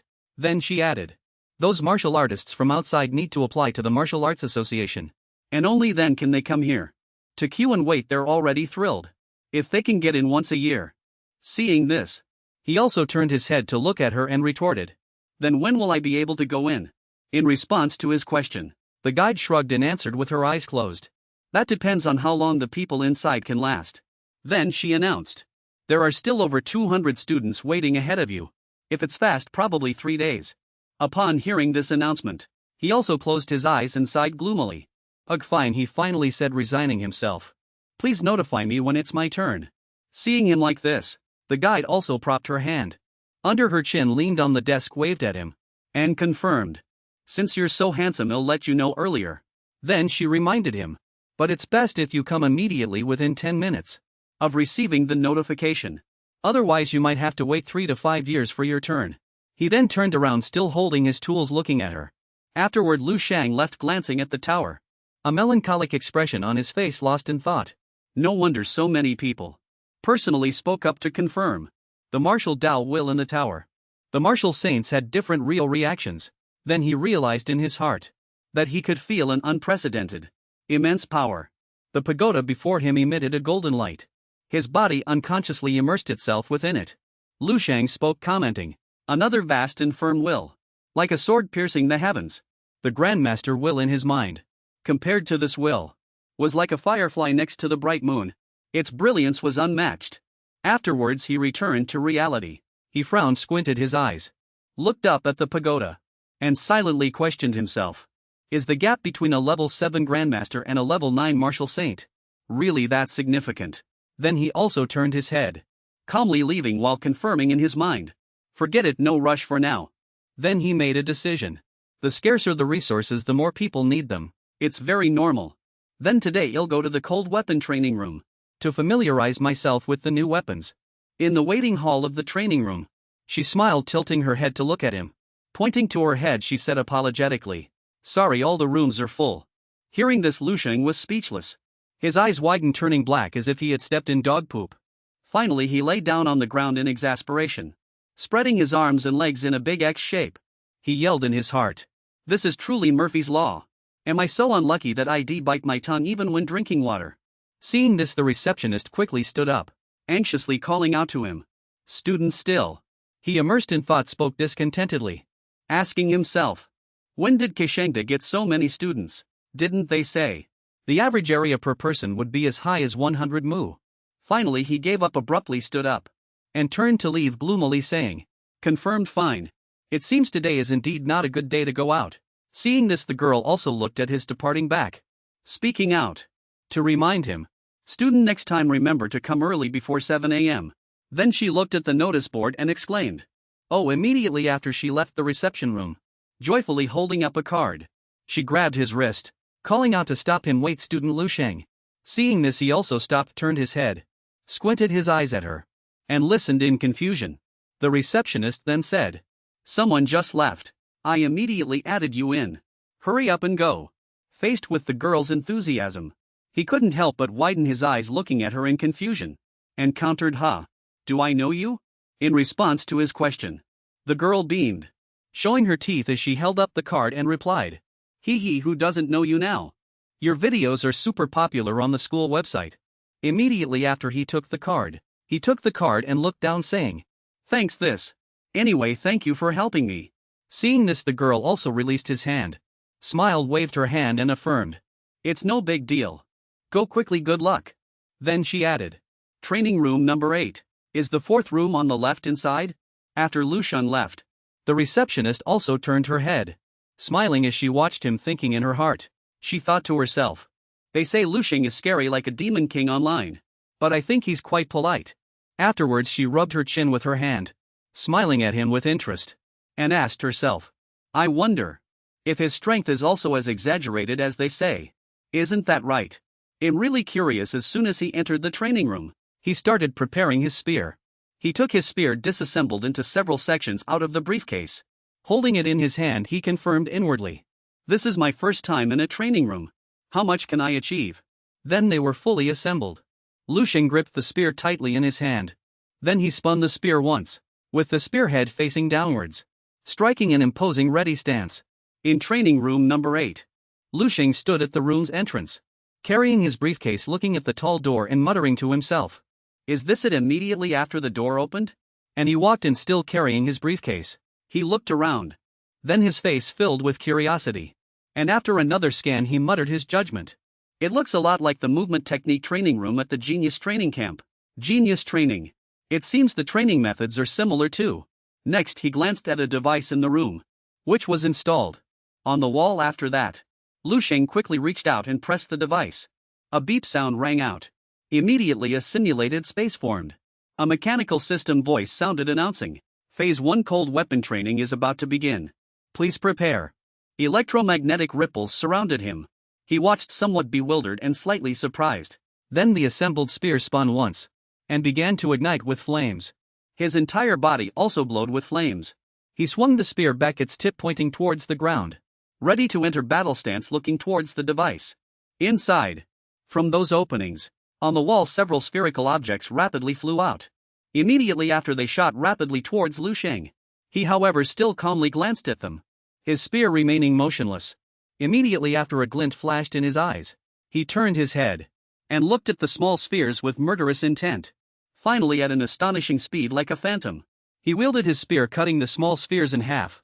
Then she added, "Those martial artists from outside need to apply to the Martial Arts Association, and only then can they come here to queue and wait. They're already thrilled if they can get in once a year." Seeing this, he also turned his head to look at her and retorted, "Then when will I be able to go in?" In response to his question, the guide shrugged and answered with her eyes closed, "That depends on how long the people inside can last." Then she announced, "There are still over 200 students waiting ahead of you. If it's fast, probably 3 days." Upon hearing this announcement, he also closed his eyes and sighed gloomily. "Ugh, fine," he finally said, resigning himself. "Please notify me when it's my turn." Seeing him like this, the guide also propped her hand under her chin, leaned on the desk, waved at him, and confirmed, "Since you're so handsome, I'll let you know earlier." Then she reminded him, "But it's best if you come immediately within 10 minutes of receiving the notification. Otherwise you might have to wait 3 to 5 years for your turn." He then turned around, still holding his tools, looking at her. Afterward, Lu Sheng left, glancing at the tower, a melancholic expression on his face, lost in thought. No wonder so many people personally spoke up to confirm the martial Dao will in the tower. The martial saints had different real reactions. Then he realized in his heart that he could feel an unprecedented, immense power. The pagoda before him emitted a golden light. His body unconsciously immersed itself within it. Lu Sheng spoke, commenting, "Another vast and firm will, like a sword piercing the heavens." The Grandmaster will in his mind, compared to this will, was like a firefly next to the bright moon. Its brilliance was unmatched. Afterwards he returned to reality. He frowned, squinted his eyes, looked up at the pagoda, and silently questioned himself. Is the gap between a level 7 Grandmaster and a level 9 Martial Saint really that significant? Then he also turned his head, calmly leaving while confirming in his mind, "Forget it, no rush for now." Then he made a decision. The scarcer the resources, the more people need them. It's very normal. Then today I'll go to the cold weapon training room to familiarize myself with the new weapons. In the waiting hall of the training room, she smiled, tilting her head to look at him. Pointing to her head, she said apologetically, "Sorry, all the rooms are full." Hearing this, Lu Sheng was speechless. His eyes widened, turning black as if he had stepped in dog poop. Finally he lay down on the ground in exasperation, spreading his arms and legs in a big X shape. He yelled in his heart, "This is truly Murphy's Law. Am I so unlucky that I bite my tongue even when drinking water?" Seeing this, the receptionist quickly stood up, anxiously calling out to him. Students still. He, immersed in thought, spoke discontentedly, asking himself, when did Kashengda get so many students? Didn't they say the average area per person would be as high as 100 mu? Finally he gave up abruptly, stood up, and turned to leave gloomily, saying, confirmed, fine. It seems today is indeed not a good day to go out. Seeing this, the girl also looked at his departing back, speaking out to remind him, student, next time remember to come early before 7 a.m. Then she looked at the notice board and exclaimed, oh, immediately after she left the reception room, joyfully holding up a card. She grabbed his wrist, calling out to stop him. Wait, student Lu Sheng. Seeing this, he also stopped, turned his head, squinted his eyes at her, and listened in confusion. The receptionist then said, someone just left. I immediately added you in. Hurry up and go. Faced with the girl's enthusiasm, he couldn't help but widen his eyes, looking at her in confusion, and countered, ha, do I know you? In response to his question, the girl beamed, showing her teeth as she held up the card and replied, he who doesn't know you now? Your videos are super popular on the school website. Immediately after he took the card and looked down, saying, thanks this. Anyway, thank you for helping me. Seeing this, the girl also released his hand, smiled, waved her hand and affirmed, it's no big deal. Go quickly, good luck. Then she added, training room number 8. Is the 4th room on the left inside? After Lu Sheng left, the receptionist also turned her head, smiling as she watched him, thinking in her heart. She thought to herself, they say Lu Sheng is scary like a demon king online, but I think he's quite polite. Afterwards she rubbed her chin with her hand, smiling at him with interest, and asked herself, I wonder if his strength is also as exaggerated as they say. Isn't that right? I'm really curious. As soon as he entered the training room, he started preparing his spear. He took his spear disassembled into several sections out of the briefcase. Holding it in his hand, he confirmed inwardly, this is my first time in a training room. How much can I achieve? Then they were fully assembled. Lu Sheng gripped the spear tightly in his hand. Then he spun the spear once, with the spearhead facing downwards, striking an imposing ready stance. In training room number 8, Lu Sheng stood at the room's entrance, carrying his briefcase, looking at the tall door and muttering to himself, is this it? Immediately after the door opened, and he walked in, still carrying his briefcase. He looked around. Then his face filled with curiosity, and after another scan he muttered his judgment. It looks a lot like the movement technique training room at the Genius Training Camp. Genius Training. It seems the training methods are similar too. Next he glanced at a device in the room, which was installed on the wall. After that, Lu Sheng quickly reached out and pressed the device. A beep sound rang out. Immediately a simulated space formed. A mechanical system voice sounded announcing, Phase 1 cold weapon training is about to begin. Please prepare. Electromagnetic ripples surrounded him. He watched, somewhat bewildered and slightly surprised. Then the assembled spear spun once, and began to ignite with flames. His entire body also glowed with flames. He swung the spear back, its tip pointing towards the ground, ready to enter battle stance, looking towards the device. Inside, from those openings on the wall, several spherical objects rapidly flew out. Immediately after, they shot rapidly towards Lu Sheng. He, however, still calmly glanced at them, his spear remaining motionless. Immediately after, a glint flashed in his eyes. He turned his head and looked at the small spheres with murderous intent. Finally, at an astonishing speed, like a phantom, he wielded his spear, cutting the small spheres in half,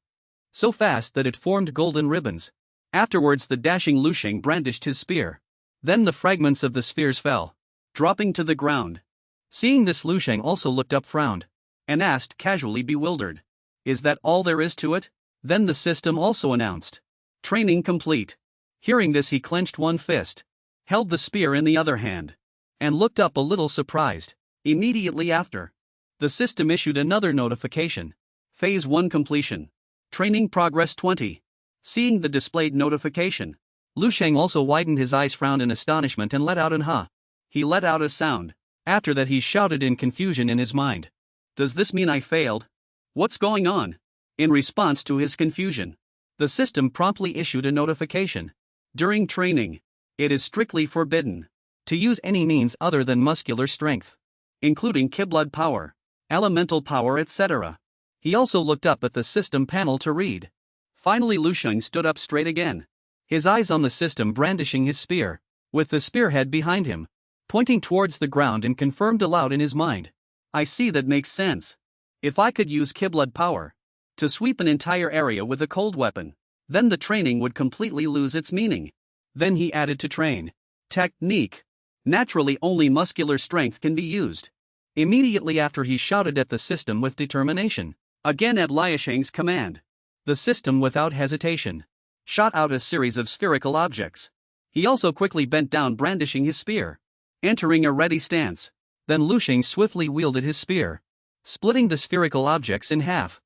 so fast that it formed golden ribbons. Afterwards, the dashing Lu Sheng brandished his spear. Then the fragments of the spheres fell, dropping to the ground. Seeing this, Lu Sheng also looked up, frowned, and asked, casually, bewildered, is that all there is to it? Then the system also announced, training complete. Hearing this, he clenched one fist, held the spear in the other hand, and looked up a little surprised. Immediately after, the system issued another notification, Phase 1 completion. Training progress 20. Seeing the displayed notification, Lu Sheng also widened his eyes, frowned in astonishment, and let out an ha. He let out a sound. After that he shouted in confusion in his mind, does this mean I failed? What's going on? In response to his confusion, the system promptly issued a notification. During training, it is strictly forbidden to use any means other than muscular strength, including ki-blood power, elemental power, etc. He also looked up at the system panel to read. Finally, Lu Sheng stood up straight again, his eyes on the system, brandishing his spear, with the spearhead behind him. pointing towards the ground, and confirmed aloud in his mind. I see, that makes sense. If I could use Kiblood power to sweep an entire area with a cold weapon, then the training would completely lose its meaning. Then he added to train. Technique. Naturally, only muscular strength can be used. Immediately after, he shouted at the system with determination. Again at Lu Sheng's command, the system without hesitation shot out a series of spherical objects. He also quickly bent down, brandishing his spear, entering a ready stance. Then Lu Sheng swiftly wielded his spear, splitting the spherical objects in half,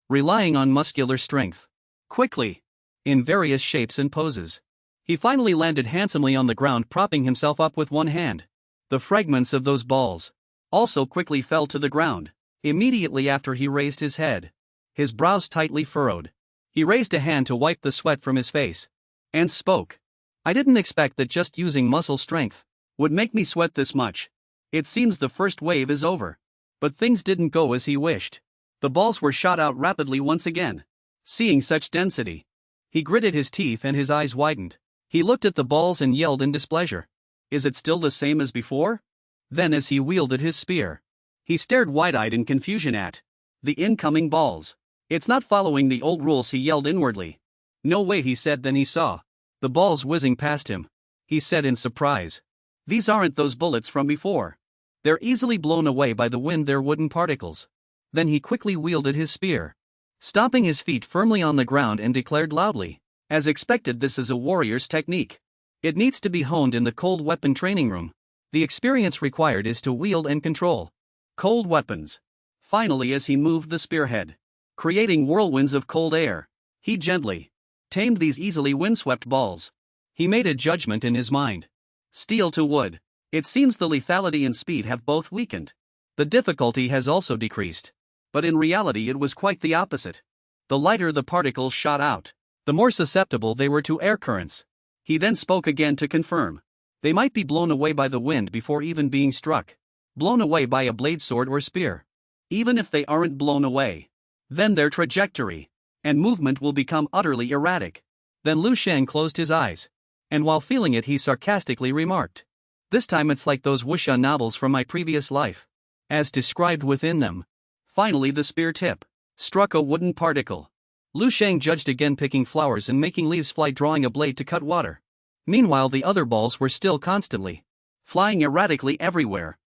relying on muscular strength. Quickly, in various shapes and poses, he finally landed handsomely on the ground, propping himself up with one hand. The fragments of those balls also quickly fell to the ground. Immediately after, he raised his head, his brows tightly furrowed. He raised a hand to wipe the sweat from his face, and spoke. I didn't expect that just using muscle strength would make me sweat this much. It seems the first wave is over. But things didn't go as he wished. The balls were shot out rapidly once again. Seeing such density, he gritted his teeth and his eyes widened. He looked at the balls and yelled in displeasure. Is it still the same as before? Then, as he wielded his spear, he stared wide-eyed in confusion at the incoming balls. It's not following the old rules, he yelled inwardly. No way, he said. Then he saw the balls whizzing past him. He said in surprise, these aren't those bullets from before. They're easily blown away by the wind, they're wooden particles. Then he quickly wielded his spear, stomping his feet firmly on the ground, and declared loudly, as expected, this is a warrior's technique. It needs to be honed in the cold weapon training room. The experience required is to wield and control cold weapons. Finally, as he moved the spearhead, creating whirlwinds of cold air, he gently tamed these easily windswept balls. He made a judgment in his mind. Steel to wood. It seems the lethality and speed have both weakened. The difficulty has also decreased. But in reality, it was quite the opposite. The lighter the particles shot out, the more susceptible they were to air currents. He then spoke again to confirm. They might be blown away by the wind before even being struck. Blown away by a blade sword or spear. Even if they aren't blown away, then their trajectory and movement will become utterly erratic. Then Lu Sheng closed his eyes, and while feeling it, he sarcastically remarked, this time it's like those wuxia novels from my previous life, as described within them. Finally, the spear tip struck a wooden particle. Lu Sheng judged again, picking flowers and making leaves fly, drawing a blade to cut water. Meanwhile, the other balls were still constantly flying erratically everywhere.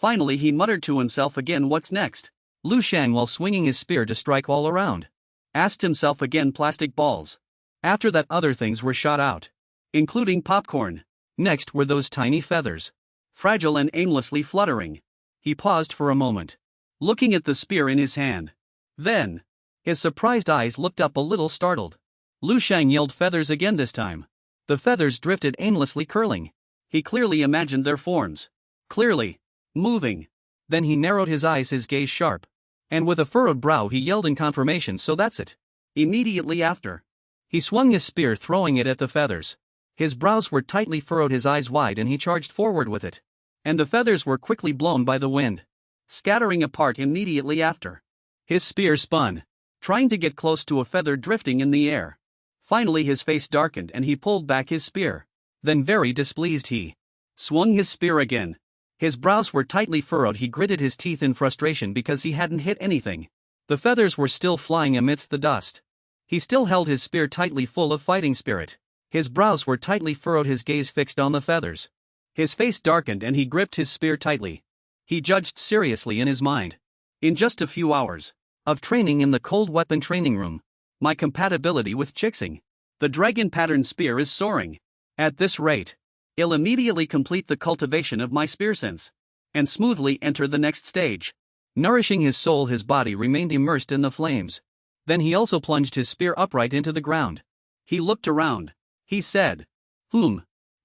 Finally, he muttered to himself again, what's next? Lu Sheng, while swinging his spear to strike all around, asked himself again, plastic balls. After that, other things were shot out, including popcorn. Next were those tiny feathers, fragile and aimlessly fluttering. He paused for a moment, looking at the spear in his hand. Then, his surprised eyes looked up, a little startled. Lu Sheng yelled, feathers again this time. The feathers drifted aimlessly, curling. He clearly imagined their forms, clearly moving. Then he narrowed his eyes, his gaze sharp, and with a furrowed brow he yelled in confirmation, so that's it. Immediately after, he swung his spear, throwing it at the feathers. His brows were tightly furrowed, his eyes wide, and he charged forward with it. And the feathers were quickly blown by the wind, scattering apart. Immediately after, his spear spun, trying to get close to a feather drifting in the air. Finally, his face darkened and he pulled back his spear. Then, very displeased, he swung his spear again. His brows were tightly furrowed, he gritted his teeth in frustration because he hadn't hit anything. The feathers were still flying amidst the dust. He still held his spear tightly, full of fighting spirit. His brows were tightly furrowed, his gaze fixed on the feathers. His face darkened and he gripped his spear tightly. He judged seriously in his mind. In just a few hours of training in the cold weapon training room, my compatibility with Chixing, the dragon pattern spear, is soaring. At this rate, I'll immediately complete the cultivation of my spear sense and smoothly enter the next stage. Nourishing his soul, his body remained immersed in the flames. Then he also plunged his spear upright into the ground. He looked around. He said,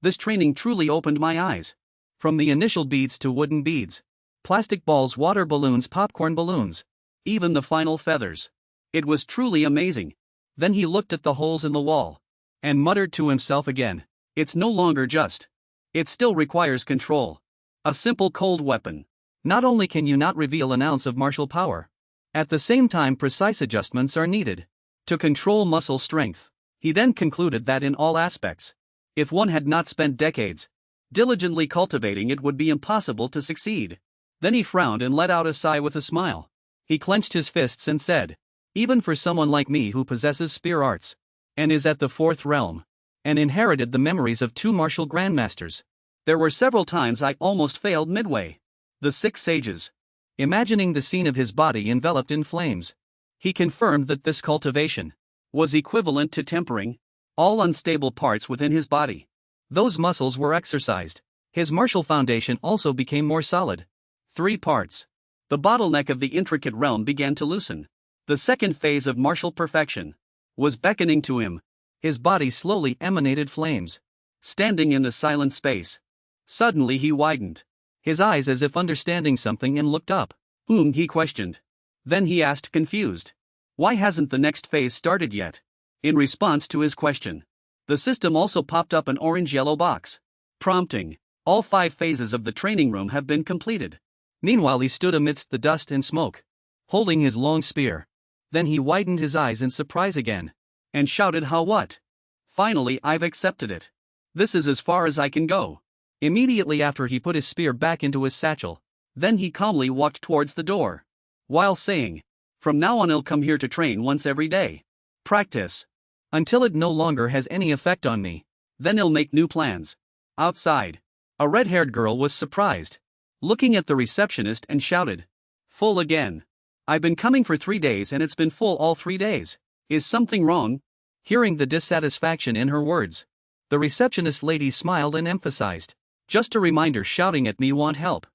this training truly opened my eyes. From the initial beads to wooden beads, plastic balls, water balloons, popcorn balloons, even the final feathers. It was truly amazing. Then he looked at the holes in the wall and muttered to himself again, it's no longer just. It still requires control. A simple cold weapon. Not only can you not reveal an ounce of martial power, at the same time precise adjustments are needed to control muscle strength. He then concluded that in all aspects, if one had not spent decades Diligently cultivating it would be impossible to succeed. Then he frowned and let out a sigh with a smile. He clenched his fists and said, even for someone like me who possesses spear arts, and is at the 4th realm, and inherited the memories of 2 martial grandmasters, there were several times I almost failed midway. The 6 sages. Imagining the scene of his body enveloped in flames, he confirmed that this cultivation was equivalent to tempering all unstable parts within his body. Those muscles were exercised. His martial foundation also became more solid. 3 parts. The bottleneck of the intricate realm began to loosen. The second phase of martial perfection was beckoning to him. His body slowly emanated flames. Standing in the silent space, suddenly he widened his eyes as if understanding something and looked up. Whom he questioned. Then he asked, confused, why hasn't the next phase started yet? In response to his question, the system also popped up an orange-yellow box, prompting, all 5 phases of the training room have been completed. Meanwhile he stood amidst the dust and smoke, holding his long spear. Then he widened his eyes in surprise again, and shouted, how what? Finally I've accepted it. This is as far as I can go. Immediately after he put his spear back into his satchel, then he calmly walked towards the door, while saying, from now on I'll come here to train once every day. Practice. Until it no longer has any effect on me. Then I'll make new plans. Outside, a red-haired girl was surprised, looking at the receptionist and shouted, full again. I've been coming for 3 days and it's been full all 3 days. Is something wrong? Hearing the dissatisfaction in her words, the receptionist lady smiled and emphasized, just a reminder, shouting at me won't help.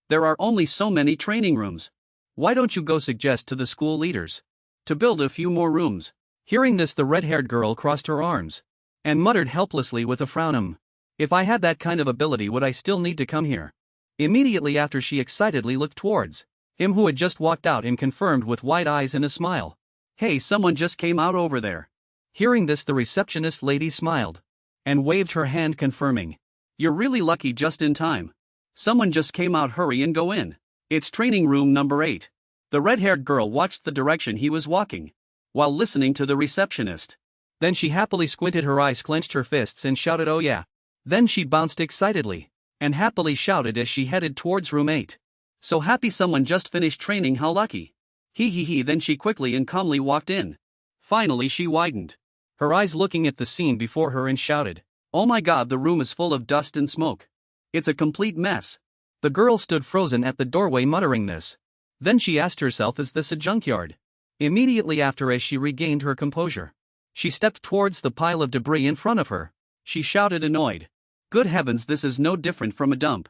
There are only so many training rooms. Why don't you go suggest to the school leaders to build a few more rooms? Hearing this, the red-haired girl crossed her arms and muttered helplessly with a frown, if I had that kind of ability would I still need to come here? Immediately after she excitedly looked towards him who had just walked out and confirmed with wide eyes and a smile, hey, someone just came out over there. Hearing this, the receptionist lady smiled and waved her hand confirming, you're really lucky, just in time. Someone just came out, hurry and go in. It's training room number 8. The red-haired girl watched the direction he was walking, while listening to the receptionist. Then she happily squinted her eyes, clenched her fists and shouted, oh yeah. Then she bounced excitedly and happily shouted as she headed towards room 8. So happy, someone just finished training, how lucky. He. Then she quickly and calmly walked in. Finally she widened her eyes looking at the scene before her and shouted, oh my god, the room is full of dust and smoke. It's a complete mess. The girl stood frozen at the doorway muttering this. Then she asked herself, is this a junkyard? Immediately after, as she regained her composure, she stepped towards the pile of debris in front of her. She shouted, annoyed, good heavens, this is no different from a dump.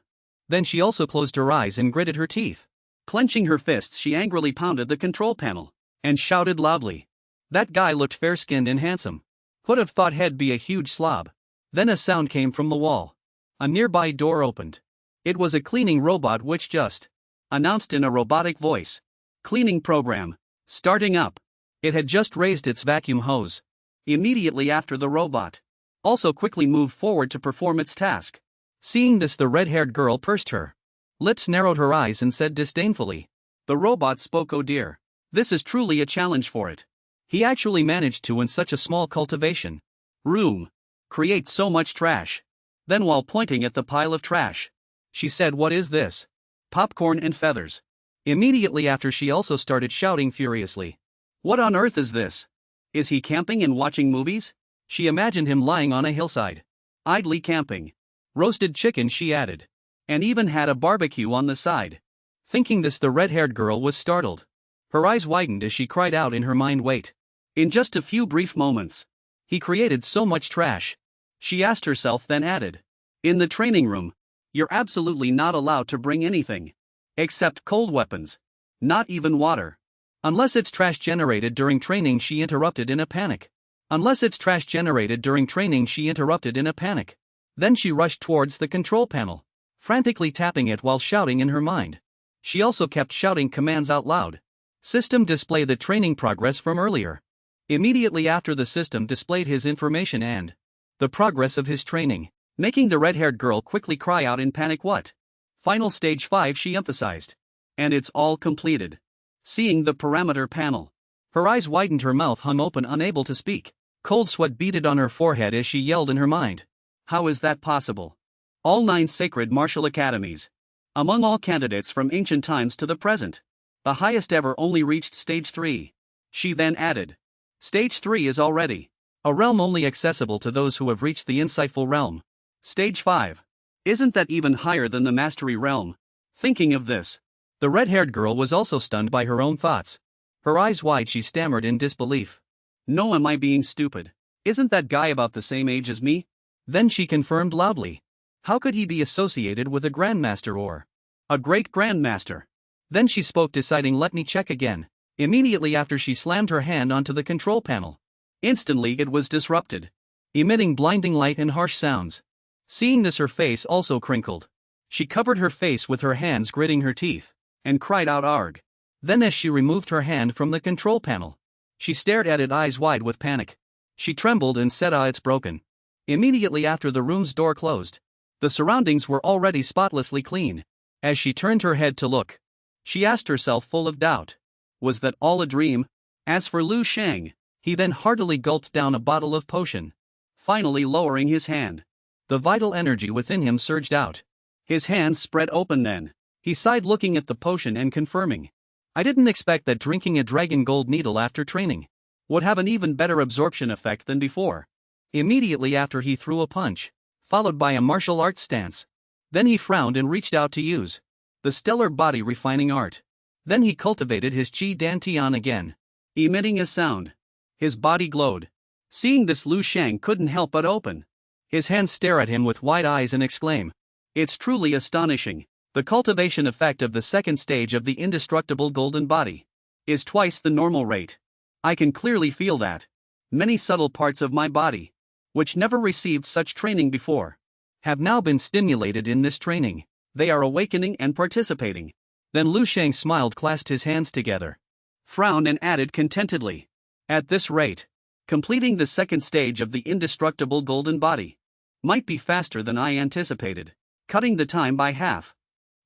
Then she also closed her eyes and gritted her teeth. Clenching her fists, she angrily pounded the control panel and shouted loudly, that guy looked fair-skinned and handsome. Who'd have thought he'd be a huge slob? Then a sound came from the wall. A nearby door opened. It was a cleaning robot which just announced in a robotic voice, cleaning program starting up. It had just raised its vacuum hose. Immediately after, the robot also quickly moved forward to perform its task. Seeing this, the red-haired girl pursed her lips, narrowed her eyes and said disdainfully, the robot spoke, oh dear, this is truly a challenge for it. He actually managed to, in such a small cultivation room, create so much trash. Then, while pointing at the pile of trash, she said, what is this? Popcorn and feathers. Immediately after, she also started shouting furiously, what on earth is this? Is he camping and watching movies? She imagined him lying on a hillside, idly camping. Roasted chicken, she added, and even had a barbecue on the side. Thinking this, the red-haired girl was startled. Her eyes widened as she cried out in her mind, wait. In just a few brief moments, he created so much trash. She asked herself, then added, in the training room, you're absolutely not allowed to bring anything except cold weapons, not even water. Unless it's trash generated during training, she interrupted in a panic. Unless it's trash generated during training, she interrupted in a panic. Then she rushed towards the control panel, frantically tapping it while shouting in her mind. She also kept shouting commands out loud. System, display the training progress from earlier. Immediately after, the system displayed his information and the progress of his training, making the red-haired girl quickly cry out in panic, what? Final stage 5, she emphasized. And it's all completed. Seeing the parameter panel, her eyes widened, her mouth hung open, unable to speak. Cold sweat beaded on her forehead as she yelled in her mind, how is that possible? All 9 sacred martial academies. Among all candidates from ancient times to the present, the highest ever only reached stage 3. She then added, Stage 3 is already a realm only accessible to those who have reached the insightful realm. Stage 5. Isn't that even higher than the mastery realm? Thinking of this, the red-haired girl was also stunned by her own thoughts. Her eyes wide, she stammered in disbelief. No, am I being stupid? Isn't that guy about the same age as me? Then she confirmed loudly. How could he be associated with a grandmaster or a great grandmaster? Then she spoke, deciding, let me check again. Immediately after, she slammed her hand onto the control panel. Instantly it was disrupted, emitting blinding light and harsh sounds. Seeing this, her face also crinkled. She covered her face with her hands, gritting her teeth, and cried out arg. Then as she removed her hand from the control panel, she stared at it, eyes wide with panic. She trembled and said, it's broken. Immediately after, the room's door closed. The surroundings were already spotlessly clean. As she turned her head to look, she asked herself, full of doubt, was that all a dream? As for Lu Sheng, he then heartily gulped down a bottle of potion. Finally lowering his hand, the vital energy within him surged out. His hands spread open, then he sighed, looking at the potion and confirming, I didn't expect that drinking a dragon gold needle after training would have an even better absorption effect than before. Immediately after, he threw a punch, followed by a martial arts stance. Then he frowned and reached out to use the stellar body refining art. Then he cultivated his Qi Dantian again, emitting a sound. His body glowed. Seeing this, Lu Sheng couldn't help but open his hands, stare at him with wide eyes, and exclaim, it's truly astonishing. The cultivation effect of the second stage of the indestructible golden body is twice the normal rate. I can clearly feel that many subtle parts of my body, which never received such training before, have now been stimulated in this training. They are awakening and participating. Then Lu Sheng smiled, clasped his hands together, frowned, and added contentedly, at this rate, completing the second stage of the indestructible golden body might be faster than I anticipated, cutting the time by half.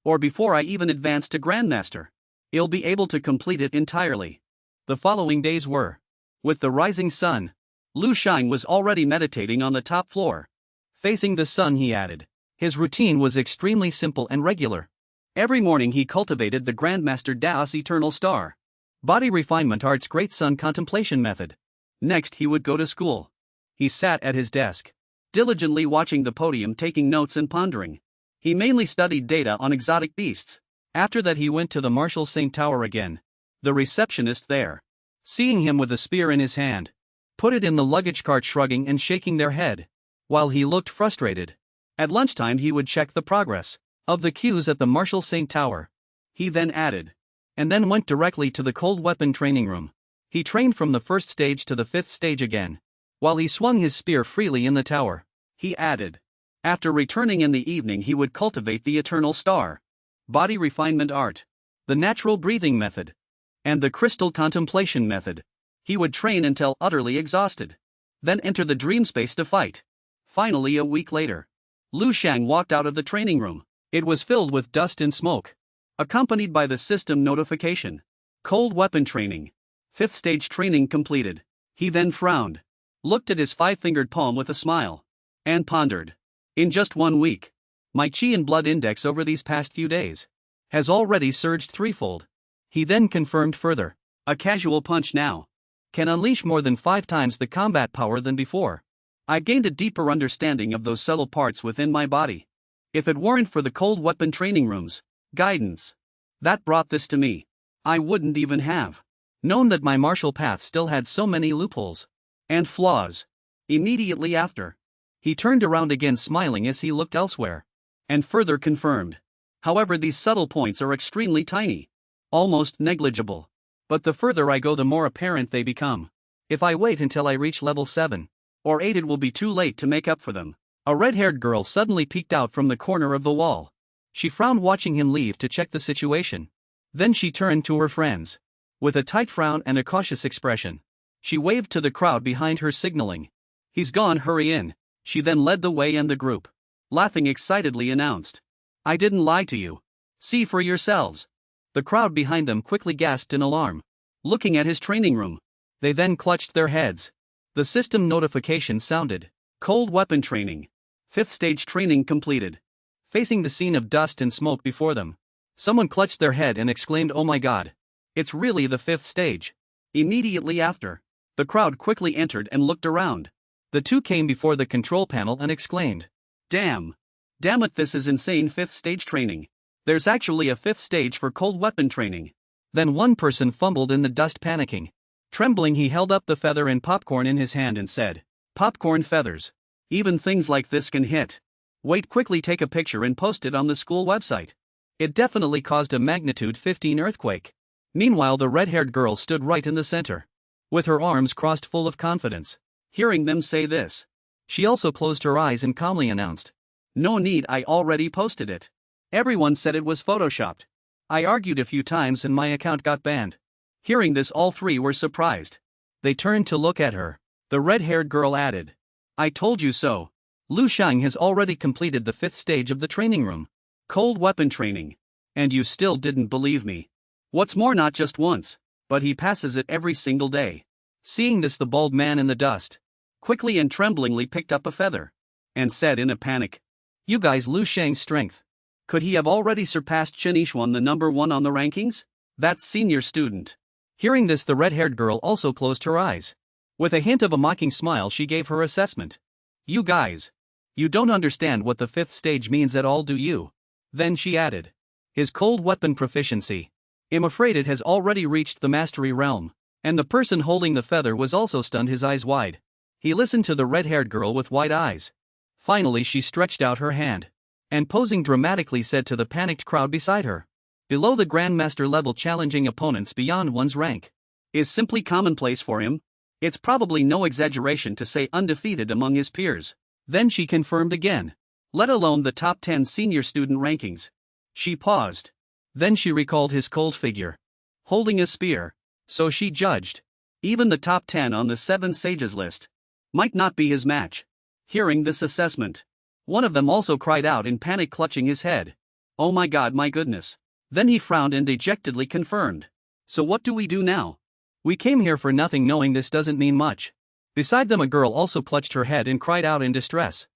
Or before I even advance to Grandmaster, I'll be able to complete it entirely. The following days were. With the rising sun, Lu Sheng was already meditating on the top floor. Facing the sun, he added. His routine was extremely simple and regular. Every morning he cultivated the Grandmaster Daos Eternal Star Body Refinement Art's Great Sun Contemplation Method. Next he would go to school. He sat at his desk, diligently watching the podium, taking notes and pondering. He mainly studied data on exotic beasts. After that he went to the Marshal Saint Tower again. The receptionist there, seeing him with a spear in his hand, put it in the luggage cart, shrugging and shaking their head, while he looked frustrated. At lunchtime he would check the progress of the queues at the Marshal Saint Tower. He then added, and then went directly to the cold weapon training room. He trained from the first stage to the 5th stage again, while he swung his spear freely in the tower. He added, after returning in the evening he would cultivate the Eternal Star Body Refinement Art, the Natural Breathing Method, and the Crystal Contemplation Method. He would train until utterly exhausted, then enter the dream space to fight. Finally, a week later, Lu Sheng walked out of the training room. It was filled with dust and smoke, accompanied by the system notification. Cold weapon training. 5th stage training completed. He then frowned, looked at his 5-fingered palm with a smile, and pondered. In just 1 week, my Qi and blood index over these past few days has already surged threefold. He then confirmed further. A casual punch now can unleash more than 5 times the combat power than before. I gained a deeper understanding of those subtle parts within my body. If it weren't for the cold weapon training room's guidance that brought this to me, I wouldn't even have known that my martial path still had so many loopholes and flaws. Immediately after, he turned around again, smiling as he looked elsewhere, and further confirmed. However, these subtle points are extremely tiny, almost negligible. But the further I go, the more apparent they become. If I wait until I reach level 7 or 8, it will be too late to make up for them. A red-haired girl suddenly peeked out from the corner of the wall. She frowned, watching him leave to check the situation. Then she turned to her friends. With a tight frown and a cautious expression, she waved to the crowd behind her, signaling, he's gone, hurry in. She then led the way, and the group, laughing excitedly, announced, I didn't lie to you. See for yourselves. The crowd behind them quickly gasped in alarm, looking at his training room. They then clutched their heads. The system notification sounded. Cold weapon training. 5th stage training completed. facing the scene of dust and smoke before them. Someone clutched their head and exclaimed, "Oh my god! It's really the fifth stage." Immediately after, the crowd quickly entered and looked around. The two came before the control panel and exclaimed, "Damn! Damn it, this is insane fifth stage training. There's actually a fifth stage for cold weapon training." Then one person fumbled in the dust, panicking. Trembling, he held up the feather and popcorn in his hand and said, "Popcorn feathers. Even things like this can hit. Wait, quickly take a picture and post it on the school website." It definitely caused a magnitude 15 earthquake. Meanwhile, the red-haired girl stood right in the center, with her arms crossed, full of confidence. Hearing them say this, she also closed her eyes and calmly announced, "No need, I already posted it. Everyone said it was photoshopped. I argued a few times and my account got banned." Hearing this, all three were surprised. They turned to look at her. The red-haired girl added, "I told you so. Lu Sheng has already completed the fifth stage of the training room. Cold weapon training. And you still didn't believe me. What's more, not just once, but he passes it every single day." Seeing this, the bald man in the dust quickly and tremblingly picked up a feather and said in a panic, "You guys, Lu Sheng's strength. Could he have already surpassed Chen Yishuan, the number one on the rankings? That's senior student." Hearing this, the red-haired girl also closed her eyes. With a hint of a mocking smile, she gave her assessment. "You guys, you don't understand what the fifth stage means at all, do you?" Then she added, "His cold weapon proficiency. I'm afraid it has already reached the mastery realm." And the person holding the feather was also stunned, his eyes wide. He listened to the red-haired girl with wide eyes. Finally, she stretched out her hand and, posing dramatically, said to the panicked crowd beside her, "Below the Grandmaster level, challenging opponents beyond one's rank is simply commonplace for him. It's probably no exaggeration to say undefeated among his peers." Then she confirmed again, "Let alone the top 10 senior student rankings." She paused. Then she recalled his cold figure, holding a spear. So she judged, even the top 10 on the 7 sages list might not be his match. Hearing this assessment, one of them also cried out in panic, clutching his head, "Oh my god, my goodness." Then he frowned and dejectedly confirmed, "So what do we do now? We came here for nothing, knowing this doesn't mean much." Beside them, a girl also clutched her head and cried out in distress,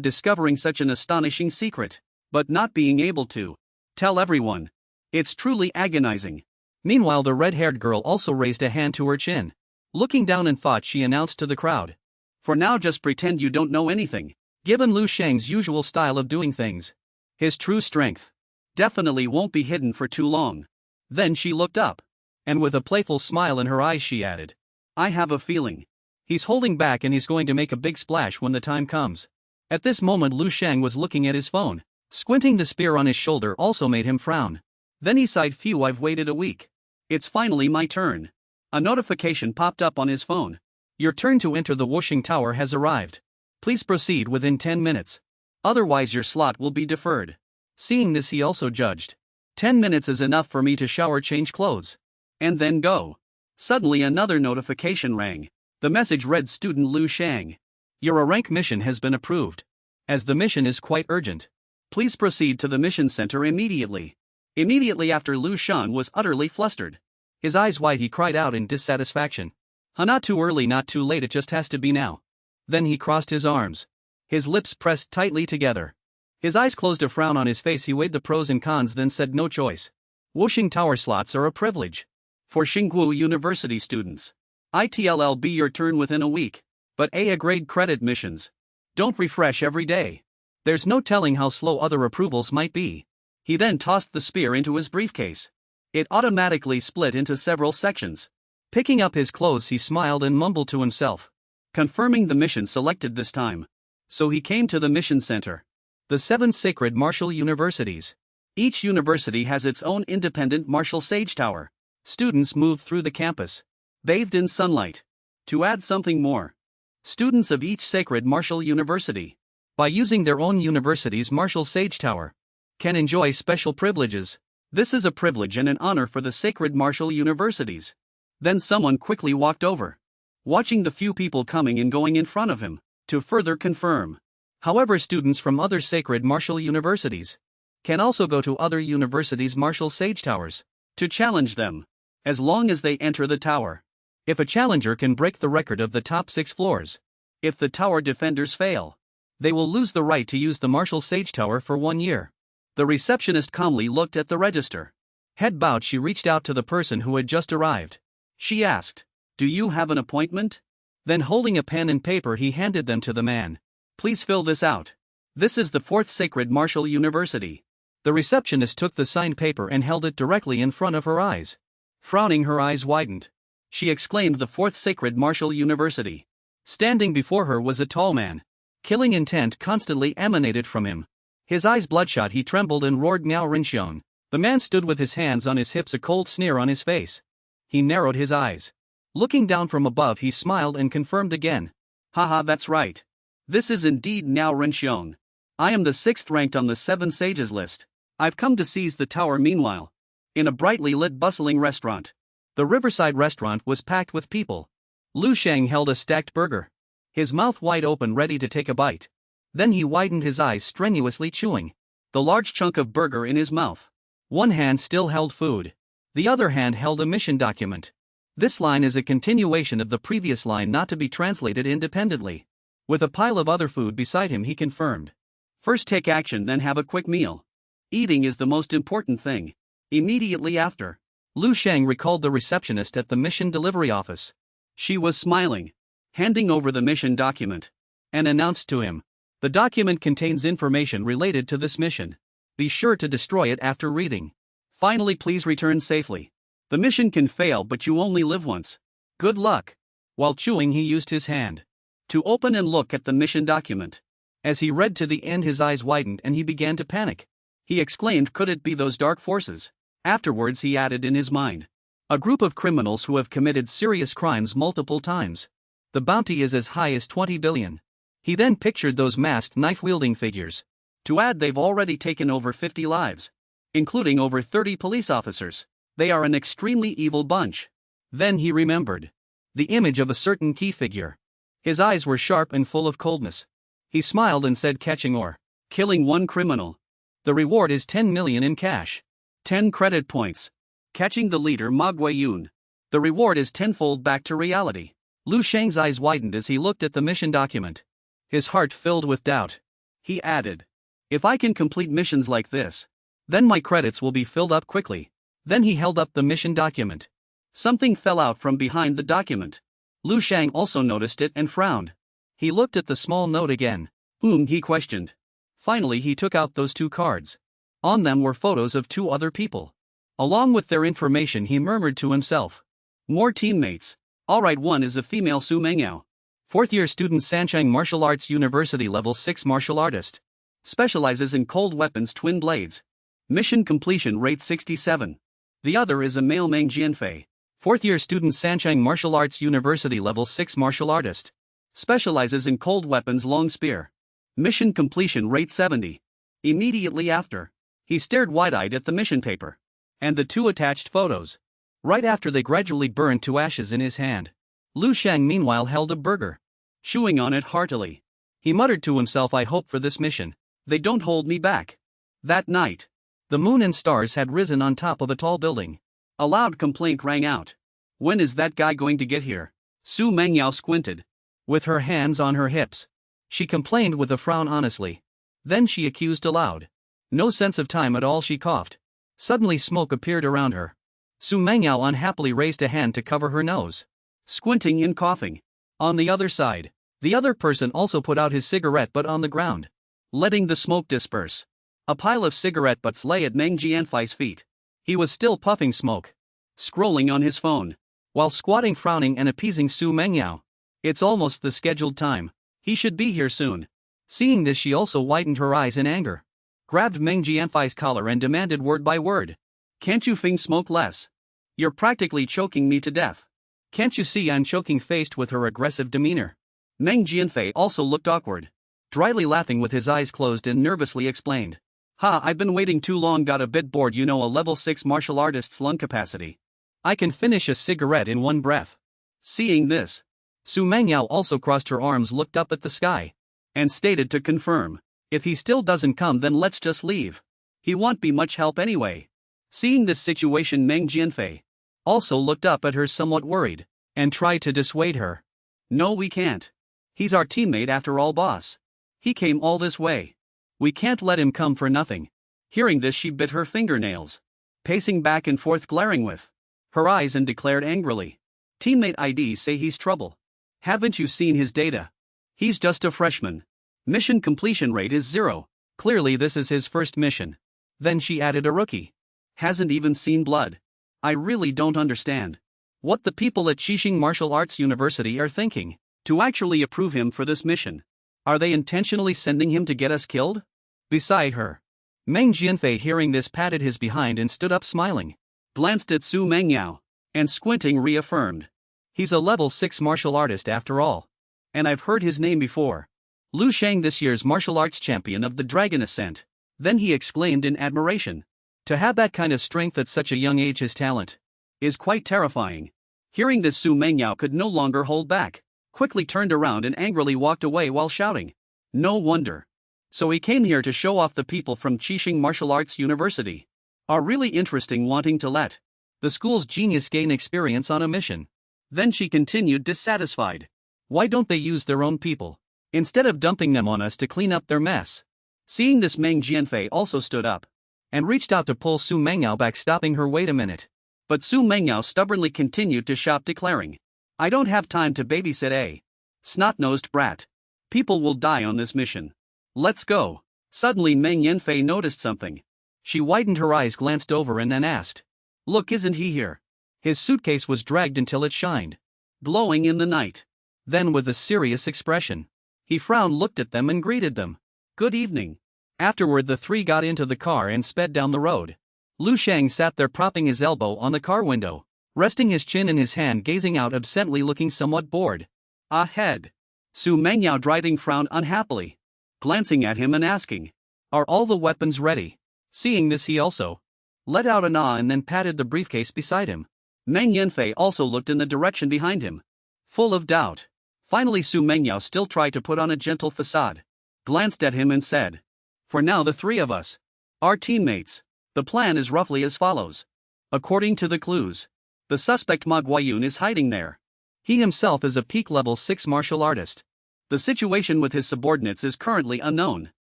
discovering such an astonishing secret, but not being able to tell everyone. It's truly agonizing. Meanwhile, the red-haired girl also raised a hand to her chin. Looking down in thought, she announced to the crowd, "For now, just pretend you don't know anything." Given Lu Sheng's usual style of doing things, his true strength definitely won't be hidden for too long. Then she looked up, and with a playful smile in her eyes, she added, "I have a feeling he's holding back and he's going to make a big splash when the time comes." At this moment, Lu Sheng was looking at his phone. Squinting, the spear on his shoulder also made him frown. Then he sighed, "Phew, I've waited a week. It's finally my turn." A notification popped up on his phone. "Your turn to enter the Wuxing Tower has arrived. Please proceed within 10 minutes. Otherwise your slot will be deferred." Seeing this, he also judged, 10 minutes is enough for me to shower, change clothes, and then go. Suddenly another notification rang. The message read, "Student Lu Sheng, your rank mission has been approved. As the mission is quite urgent, please proceed to the mission center immediately." Immediately after, Lu Sheng was utterly flustered. His eyes wide, he cried out in dissatisfaction, Not too early, not too late, it just has to be now." Then he crossed his arms, his lips pressed tightly together. His eyes closed, a frown on his face. He weighed the pros and cons, then said, "No choice. Wuxing Tower slots are a privilege for Xingguo University students. It'll be your turn within a week. But A grade credit missions don't refresh every day. There's no telling how slow other approvals might be." He then tossed the spear into his briefcase. It automatically split into several sections. Picking up his clothes, he smiled and mumbled to himself, confirming the mission selected this time. So he came to the mission center. The 7 sacred martial universities. Each university has its own independent martial sage tower. Students move through the campus, bathed in sunlight. To add something more, students of each sacred martial university, by using their own university's martial sage tower, can enjoy special privileges. This is a privilege and an honor for the sacred martial universities. Then someone quickly walked over, watching the few people coming and going in front of him, to further confirm. However, students from other sacred martial universities can also go to other universities' martial sage towers to challenge them, as long as they enter the tower. If a challenger can break the record of the top 6 floors, if the tower defenders fail, They will lose the right to use the Marshall Sage Tower for 1 year. The receptionist calmly looked at the register. Head bowed, she reached out to the person who had just arrived. She asked, "Do you have an appointment?" Then holding a pen and paper he handed them to the man. "Please fill this out. This is the 4th Sacred Martial University." The receptionist took the signed paper and held it directly in front of her eyes. Frowning, her eyes widened. She exclaimed, "The 4th Sacred Martial University." Standing before her was a tall man. Killing intent constantly emanated from him. His eyes bloodshot, he trembled and roared, "Miao Rinxiong." The man stood with his hands on his hips, a cold sneer on his face. He narrowed his eyes. Looking down from above, he smiled and confirmed again. "Haha, that's right. This is indeed Miao Rinxiong. I am the 6th ranked on the 7 sages list. I've come to seize the tower." Meanwhile, in a brightly lit, bustling restaurant. The riverside restaurant was packed with people. Lu Sheng held a stacked burger. His mouth wide open, ready to take a bite. Then he widened his eyes, strenuously chewing the large chunk of burger in his mouth. One hand still held food. The other hand held a mission document. This line is a continuation of the previous line, not to be translated independently. With a pile of other food beside him, he confirmed. "First take action, then have a quick meal. Eating is the most important thing." Immediately after, Lu Sheng recalled the receptionist at the mission delivery office. She was smiling, handing over the mission document, and announced to him, "The document contains information related to this mission. Be sure to destroy it after reading. Finally, please return safely. The mission can fail, but you only live once. Good luck." While chewing, he used his hand to open and look at the mission document. As he read to the end, his eyes widened and he began to panic. He exclaimed, "Could it be those dark forces?" Afterwards, he added in his mind, "A group of criminals who have committed serious crimes multiple times. The bounty is as high as 20 billion. He then pictured those masked, knife-wielding figures. To add, they've already taken over 50 lives, including over 30 police officers. They are an extremely evil bunch." Then he remembered the image of a certain key figure. His eyes were sharp and full of coldness. He smiled and said, "Catching or killing 1 criminal. The reward is 10 million in cash. 10 credit points. Catching the leader, Ma Guiyun. The reward is tenfold back to reality." Lu Sheng's eyes widened as he looked at the mission document. His heart filled with doubt. He added, "If I can complete missions like this, then my credits will be filled up quickly." Then he held up the mission document. Something fell out from behind the document. Lu Sheng also noticed it and frowned. He looked at the small note again. "Whom?" he questioned. Finally, he took out those 2 cards. On them were photos of 2 other people. Along with their information, he murmured to himself, "More teammates. Alright, one is a female Su Mengyao. 4th-year student, Sancheng Martial Arts University, level 6 martial artist. Specializes in cold weapons, twin blades. Mission completion rate 67. The other is a male, Meng Jianfei. 4th-year student, Sancheng Martial Arts University, level 6 martial artist. Specializes in cold weapons, long spear. Mission completion rate 70. Immediately after, he stared wide-eyed at the mission paper and the 2 attached photos. Right after, they gradually burned to ashes in his hand. Lu Sheng meanwhile held a burger, chewing on it heartily. He muttered to himself, "I hope for this mission they don't hold me back." That night, the moon and stars had risen on top of a tall building. A loud complaint rang out. "When is that guy going to get here?" Su Mengyao squinted. With her hands on her hips, she complained with a frown, honestly. Then she accused aloud. No sense of time at all, she coughed. Suddenly smoke appeared around her. Su Mengyao unhappily raised a hand to cover her nose, squinting and coughing. On the other side, the other person also put out his cigarette butt on the ground, letting the smoke disperse. A pile of cigarette butts lay at Meng Jianfei's feet. He was still puffing smoke, scrolling on his phone, while squatting, frowning and appeasing Su Mengyao. "It's almost the scheduled time. He should be here soon." Seeing this, she also widened her eyes in anger, grabbed Meng Jianfei's collar and demanded word by word, "Can't you fing smoke less? You're practically choking me to death. Can't you see I'm choking?" Faced with her aggressive demeanor, Meng Jianfei also looked awkward, dryly laughing with his eyes closed, and nervously explained, "Ha, I've been waiting too long, got a bit bored, you know, a level 6 martial artist's lung capacity. I can finish a cigarette in 1 breath." Seeing this, Su Mengyao also crossed her arms, looked up at the sky, and stated to confirm, "If he still doesn't come, then let's just leave. He won't be much help anyway." Seeing this situation, Meng Jianfei also looked up at her, somewhat worried, and tried to dissuade her. "No, we can't. He's our teammate after all, boss. He came all this way. We can't let him come for nothing. Hearing this, she bit her fingernails, pacing back and forth, glaring with her eyes, and declared angrily, "Teammate IDs say he's trouble. Haven't you seen his data? He's just a freshman. Mission completion rate is 0. Clearly this is his first mission." Then she added, "A rookie. Hasn't even seen blood. I really don't understand what the people at Qixing Martial Arts University are thinking to actually approve him for this mission. Are they intentionally sending him to get us killed?" Beside her, Meng Jianfei, hearing this, patted his behind and stood up smiling, glanced at Su Mengyao, and squinting reaffirmed, "He's a level 6 martial artist after all. And I've heard his name before. Lu Sheng, this year's martial arts champion of the Dragon Ascent." Then he exclaimed in admiration, "To have that kind of strength at such a young age, his talent is quite terrifying." Hearing this, Su Mengyao could no longer hold back, quickly turned around and angrily walked away while shouting, "No wonder. So he came here to show off the people from Qixing Martial Arts University are really interesting, wanting to let the school's genius gain experience on a mission." Then she continued, dissatisfied, "Why don't they use their own people, instead of dumping them on us to clean up their mess?" Seeing this, Meng Jianfei also stood up and reached out to pull Su Mengyao back, stopping her. "Wait a minute." But Su Mengyao stubbornly continued to shout, declaring, "I don't have time to babysit a snot-nosed brat. People will die on this mission. Let's go." Suddenly Meng Yanfei noticed something. She widened her eyes, glanced over, and then asked, "Look, isn't he here?" His suitcase was dragged until it shined, glowing in the night. Then, with a serious expression, he frowned, looked at them, and greeted them, "Good evening." Afterward, the three got into the car and sped down the road. Lu Sheng sat there, propping his elbow on the car window, resting his chin in his hand, gazing out absently, looking somewhat bored. Ahead, Su Mengyao, driving, frowned unhappily, glancing at him and asking, "Are all the weapons ready?" Seeing this, he also let out an ah and then patted the briefcase beside him. Meng Yanfei also looked in the direction behind him, full of doubt. Finally, Su Mengyao still tried to put on a gentle facade, glanced at him and said, "For now, the three of us are teammates. The plan is roughly as follows. According to the clues, the suspect Ma Guayun is hiding there. He himself is a peak level 6 martial artist. The situation with his subordinates is currently unknown.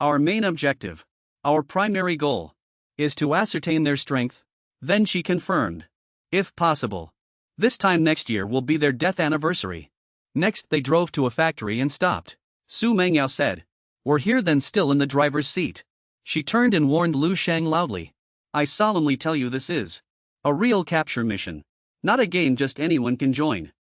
Our main objective, our primary goal, is to ascertain their strength." Then she confirmed, "If possible, this time next year will be their death anniversary." Next, they drove to a factory and stopped. Su Mengyao said, "We're here then." Still in the driver's seat, she turned and warned Lu Sheng loudly, "I solemnly tell you, this is a real capture mission, not a game just anyone can join.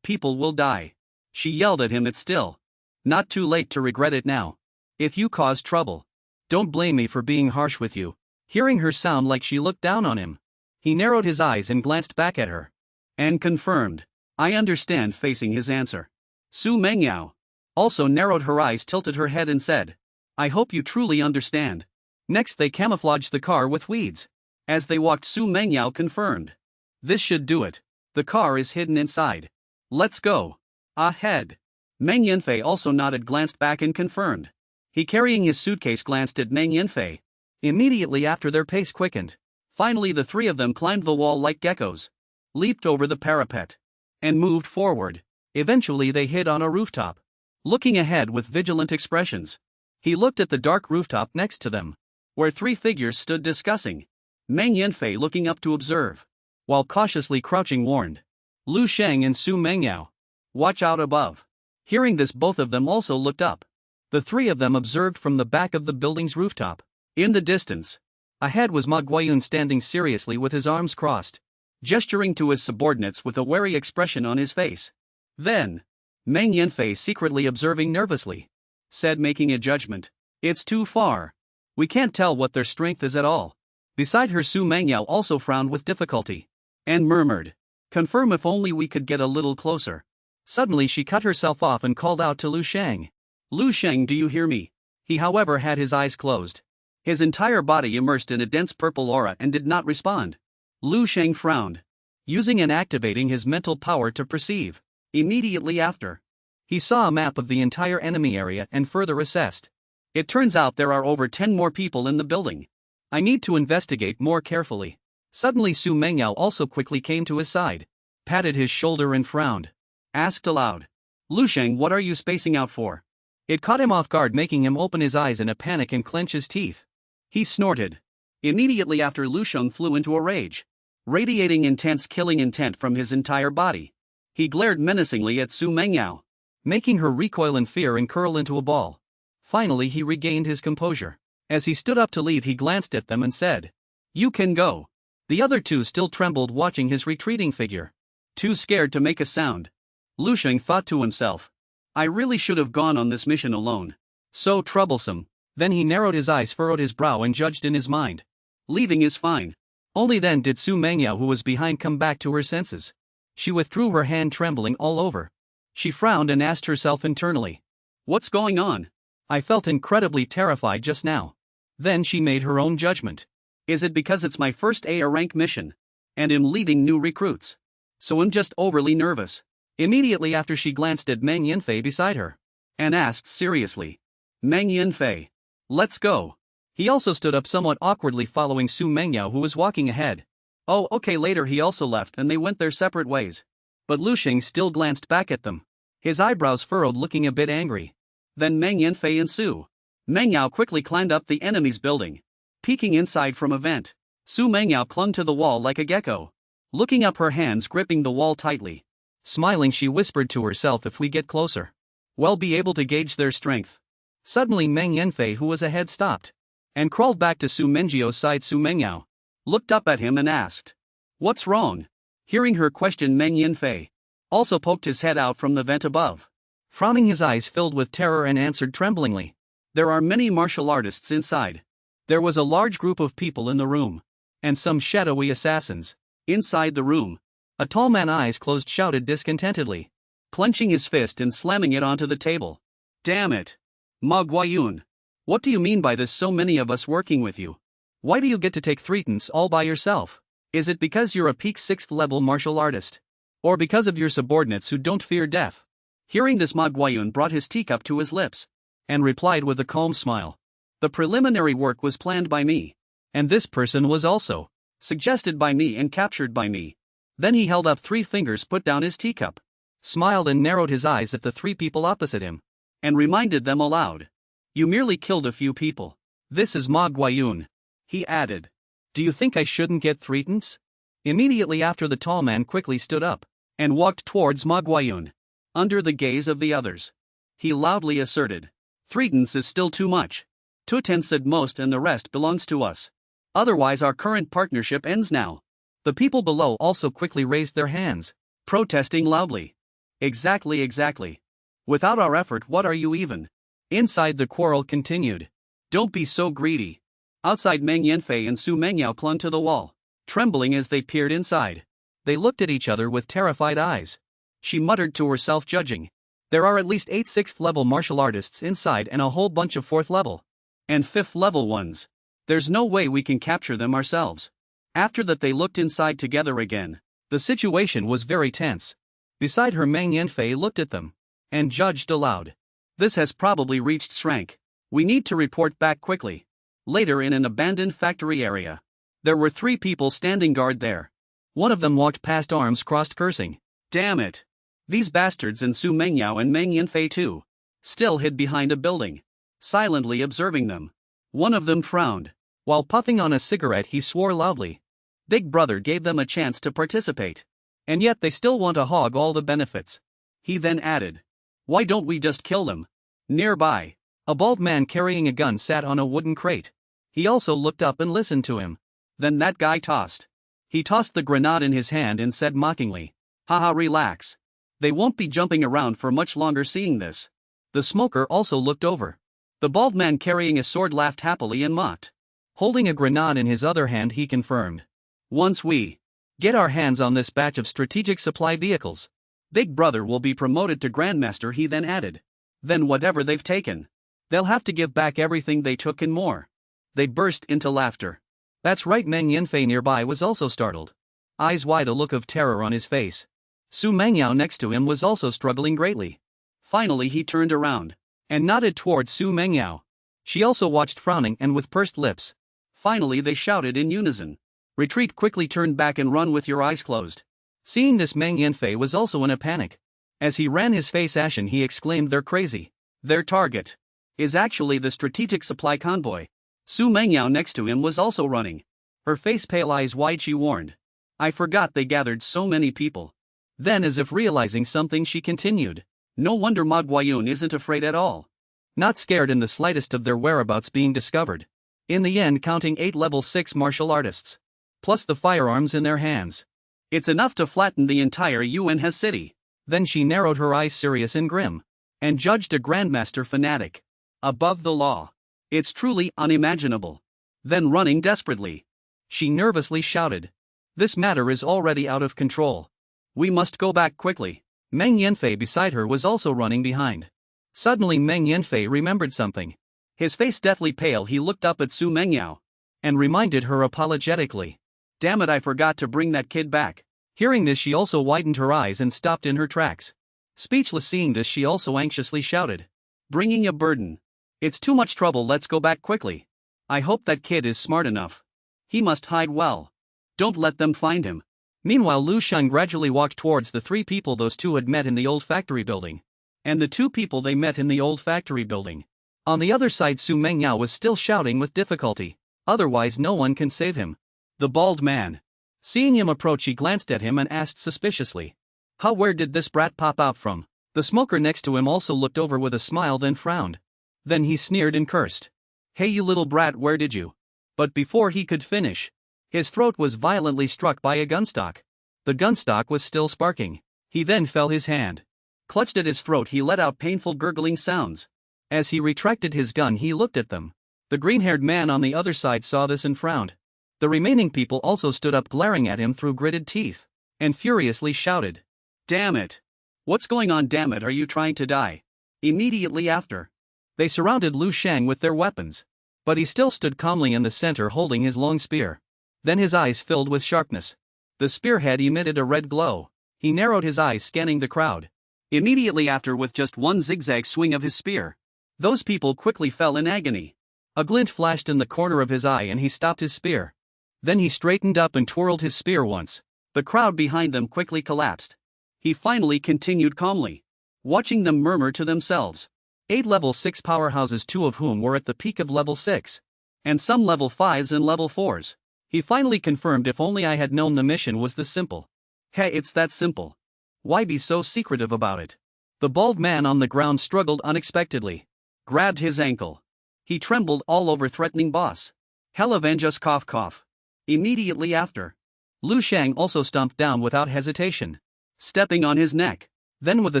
People will die." She yelled at him, "It's still not too late to regret it now. If you cause trouble, don't blame me for being harsh with you." Hearing her sound like she looked down on him, he narrowed his eyes and glanced back at her, and confirmed, "I understand." Facing his answer, Su Mengyao also narrowed her eyes, tilted her head, and said, "I hope you truly understand." Next, they camouflaged the car with weeds. As they walked, Su Mengyao confirmed, "This should do it. The car is hidden inside. Let's go." Ahead, Meng Yanfei also nodded, glanced back, and confirmed. He, carrying his suitcase, glanced at Meng Yanfei. Immediately after, their pace quickened. Finally, the three of them climbed the wall like geckos, leaped over the parapet, and moved forward. Eventually, they hid on a rooftop. Looking ahead with vigilant expressions, he looked at the dark rooftop next to them, where three figures stood discussing. Meng Yanfei, looking up to observe, while cautiously crouching, warned Lu Sheng and Su Mengyao, "Watch out above." Hearing this, both of them also looked up. The three of them observed from the back of the building's rooftop. In the distance, ahead, was Ma Guayun standing seriously with his arms crossed, gesturing to his subordinates with a wary expression on his face. Then, Meng Yanfei, secretly observing nervously, said, making a judgment, "It's too far. We can't tell what their strength is at all." Beside her, Su Mengyao also frowned with difficulty, and murmured, "Confirm, if only we could get a little closer." Suddenly she cut herself off and called out to Lu Sheng, "Lu Sheng, do you hear me?" He, however, had his eyes closed, his entire body immersed in a dense purple aura, and did not respond. Lu Sheng frowned, using and activating his mental power to perceive. Immediately after, he saw a map of the entire enemy area and further assessed. "It turns out there are over 10 more people in the building. I need to investigate more carefully." Suddenly Su Mengyao also quickly came to his side, patted his shoulder and frowned, asked aloud, "Lu Sheng, what are you spacing out for?" It caught him off guard, making him open his eyes in a panic and clench his teeth. He snorted. Immediately after, Lu Sheng flew into a rage, radiating intense killing intent from his entire body. He glared menacingly at Su Mengyao, making her recoil in fear and curl into a ball. Finally he regained his composure. As he stood up to leave, he glanced at them and said, "You can go." The other two still trembled, watching his retreating figure, too scared to make a sound. Lu Sheng thought to himself, "I really should have gone on this mission alone. So troublesome." Then he narrowed his eyes, furrowed his brow, and judged in his mind, "Leaving is fine." Only then did Su Mengyao, who was behind, come back to her senses. She withdrew her hand, trembling all over. She frowned and asked herself internally, "What's going on? I felt incredibly terrified just now." Then she made her own judgment. Is it because it's my first A rank mission, and am leading new recruits, so I'm just overly nervous? Immediately after, she glanced at Meng Yanfei beside her, and asked seriously, "Meng Yanfei, let's go." He also stood up, somewhat awkwardly following Su Mengyao, who was walking ahead. "Oh, okay." Later he also left and they went their separate ways. But Lu Sheng still glanced back at them, his eyebrows furrowed, looking a bit angry. Then Meng Yanfei and Su Mengyao quickly climbed up the enemy's building, peeking inside from a vent. Su Mengyao clung to the wall like a gecko, looking up, her hands gripping the wall tightly. Smiling, she whispered to herself, "If we get closer, we'll be able to gauge their strength." Suddenly Meng Yanfei, who was ahead, stopped and crawled back to Su Mengyao side. Su Mengyao looked up at him and asked, "What's wrong?" Hearing her question, Meng Yanfei also poked his head out from the vent above, frowning, his eyes filled with terror, and answered tremblingly, "There are many martial artists inside." There was a large group of people in the room, and some shadowy assassins. Inside the room, a tall man, eyes closed, shouted discontentedly, clenching his fist and slamming it onto the table, "Damn it! Ma Guayun! What do you mean by this? So many of us working with you. Why do you get to take threatens all by yourself? Is it because you're a peak 6th level martial artist? Or because of your subordinates who don't fear death?" Hearing this, Ma Guayun brought his teacup to his lips and replied with a calm smile, "The preliminary work was planned by me, and this person was also suggested by me and captured by me." Then he held up 3 fingers, put down his teacup, smiled, and narrowed his eyes at the 3 people opposite him, and reminded them aloud, "You merely killed a few people. This is Ma Guayun." He added, "Do you think I shouldn't get threatens?" Immediately after, the tall man quickly stood up and walked towards Ma Guayun. Under the gaze of the others, he loudly asserted, "Threatens is still too much. 2/10 at most, and the rest belongs to us. Otherwise our current partnership ends now." The people below also quickly raised their hands, protesting loudly, Exactly. Without our effort, what are you even?" Inside, the quarrel continued. "Don't be so greedy." Outside, Meng Yanfei and Su Mengyao clung to the wall, trembling as they peered inside. They looked at each other with terrified eyes. She muttered to herself, judging, "There are at least 8 6th level martial artists inside and a whole bunch of 4th level and 5th level ones. There's no way we can capture them ourselves." After that, they looked inside together again. The situation was very tense. Beside her, Meng Yanfei looked at them and judged aloud, "This has probably reached Shrank. We need to report back quickly." Later, in an abandoned factory area, there were 3 people standing guard there. One of them walked past, arms crossed, cursing, "Damn it! These bastards!" And Su Mengyao and Meng Yanfei too still hid behind a building, silently observing them. One of them frowned. While puffing on a cigarette, he swore loudly. Big Brother gave them a chance to participate, and yet they still want to hog all the benefits. He then added, "Why don't we just kill them?" Nearby, a bald man carrying a gun sat on a wooden crate. He also looked up and listened to him. Then that guy tossed the grenade in his hand and said mockingly, "Haha, relax. They won't be jumping around for much longer." Seeing this, the smoker also looked over. The bald man carrying a sword laughed happily and mocked. Holding a grenade in his other hand, he confirmed, "Once we get our hands on this batch of strategic supply vehicles, Big Brother will be promoted to Grandmaster." He then added, "Then whatever they've taken, they'll have to give back everything they took and more." They burst into laughter. That's right, Meng Yanfei nearby was also startled, eyes wide, a look of terror on his face. Su Mengyao next to him was also struggling greatly. Finally he turned around and nodded towards Su Mengyao. She also watched, frowning and with pursed lips. Finally they shouted in unison, "Retreat quickly, turn back and run with your eyes closed." Seeing this, Meng Yanfei was also in a panic. As he ran, his face ashen, he exclaimed, "They're crazy. Their target is actually the strategic supply convoy. Su Mengyao next to him was also running. Her face pale, eyes wide, she warned. I forgot they gathered so many people. Then, as if realizing something, she continued. No wonder Ma Guayun isn't afraid at all. Not scared in the slightest of their whereabouts being discovered. In the end, counting 8 level 6 martial artists. Plus the firearms in their hands. It's enough to flatten the entire Yuan city. Then she narrowed her eyes, serious and grim. And judged a grandmaster fanatic. Above the law. It's truly unimaginable. Then, running desperately, she nervously shouted. This matter is already out of control. We must go back quickly. Meng Yanfei beside her was also running behind. Suddenly Meng Yanfei remembered something. His face deathly pale, he looked up at Su Mengyao. And reminded her apologetically. Damn it, I forgot to bring that kid back. Hearing this, she also widened her eyes and stopped in her tracks. Speechless, seeing this, she also anxiously shouted. Bringing a burden. It's too much trouble, let's go back quickly. I hope that kid is smart enough. He must hide well. Don't let them find him. Meanwhile, Lu Sheng gradually walked towards the 3 people those two had met in the old factory building. And the 2 people they met in the old factory building. On the other side, Su Mengyao was still shouting with difficulty. Otherwise no one can save him. The bald man. Seeing him approach, he glanced at him and asked suspiciously. Where did this brat pop out from? The smoker next to him also looked over with a smile, then frowned. Then he sneered and cursed. Hey, you little brat, where did you? But before he could finish, his throat was violently struck by a gunstock. The gunstock was still sparking. He then felt his hand clutched at his throat. He let out painful gurgling sounds. As he retracted his gun, he looked at them. The green-haired man on the other side saw this and frowned. The remaining people also stood up, glaring at him through gritted teeth, and furiously shouted. Damn it! What's going on, damn it, are you trying to die? Immediately after, they surrounded Lu Sheng with their weapons. But he still stood calmly in the center, holding his long spear. Then his eyes filled with sharpness. The spearhead emitted a red glow. He narrowed his eyes, scanning the crowd. Immediately after, with just one zigzag swing of his spear, those people quickly fell in agony. A glint flashed in the corner of his eye and he stopped his spear. Then he straightened up and twirled his spear once. The crowd behind them quickly collapsed. He finally continued calmly, watching them murmur to themselves. 8 level 6 powerhouses, 2 of whom were at the peak of level 6. And some level 5s and level 4s. He finally confirmed, if only I had known the mission was this simple. Hey, it's that simple. Why be so secretive about it? The bald man on the ground struggled unexpectedly. Grabbed his ankle. He trembled all over, threatening boss. Hell of and just cough cough. Immediately after, Lu Sheng also stomped down without hesitation, stepping on his neck. Then with a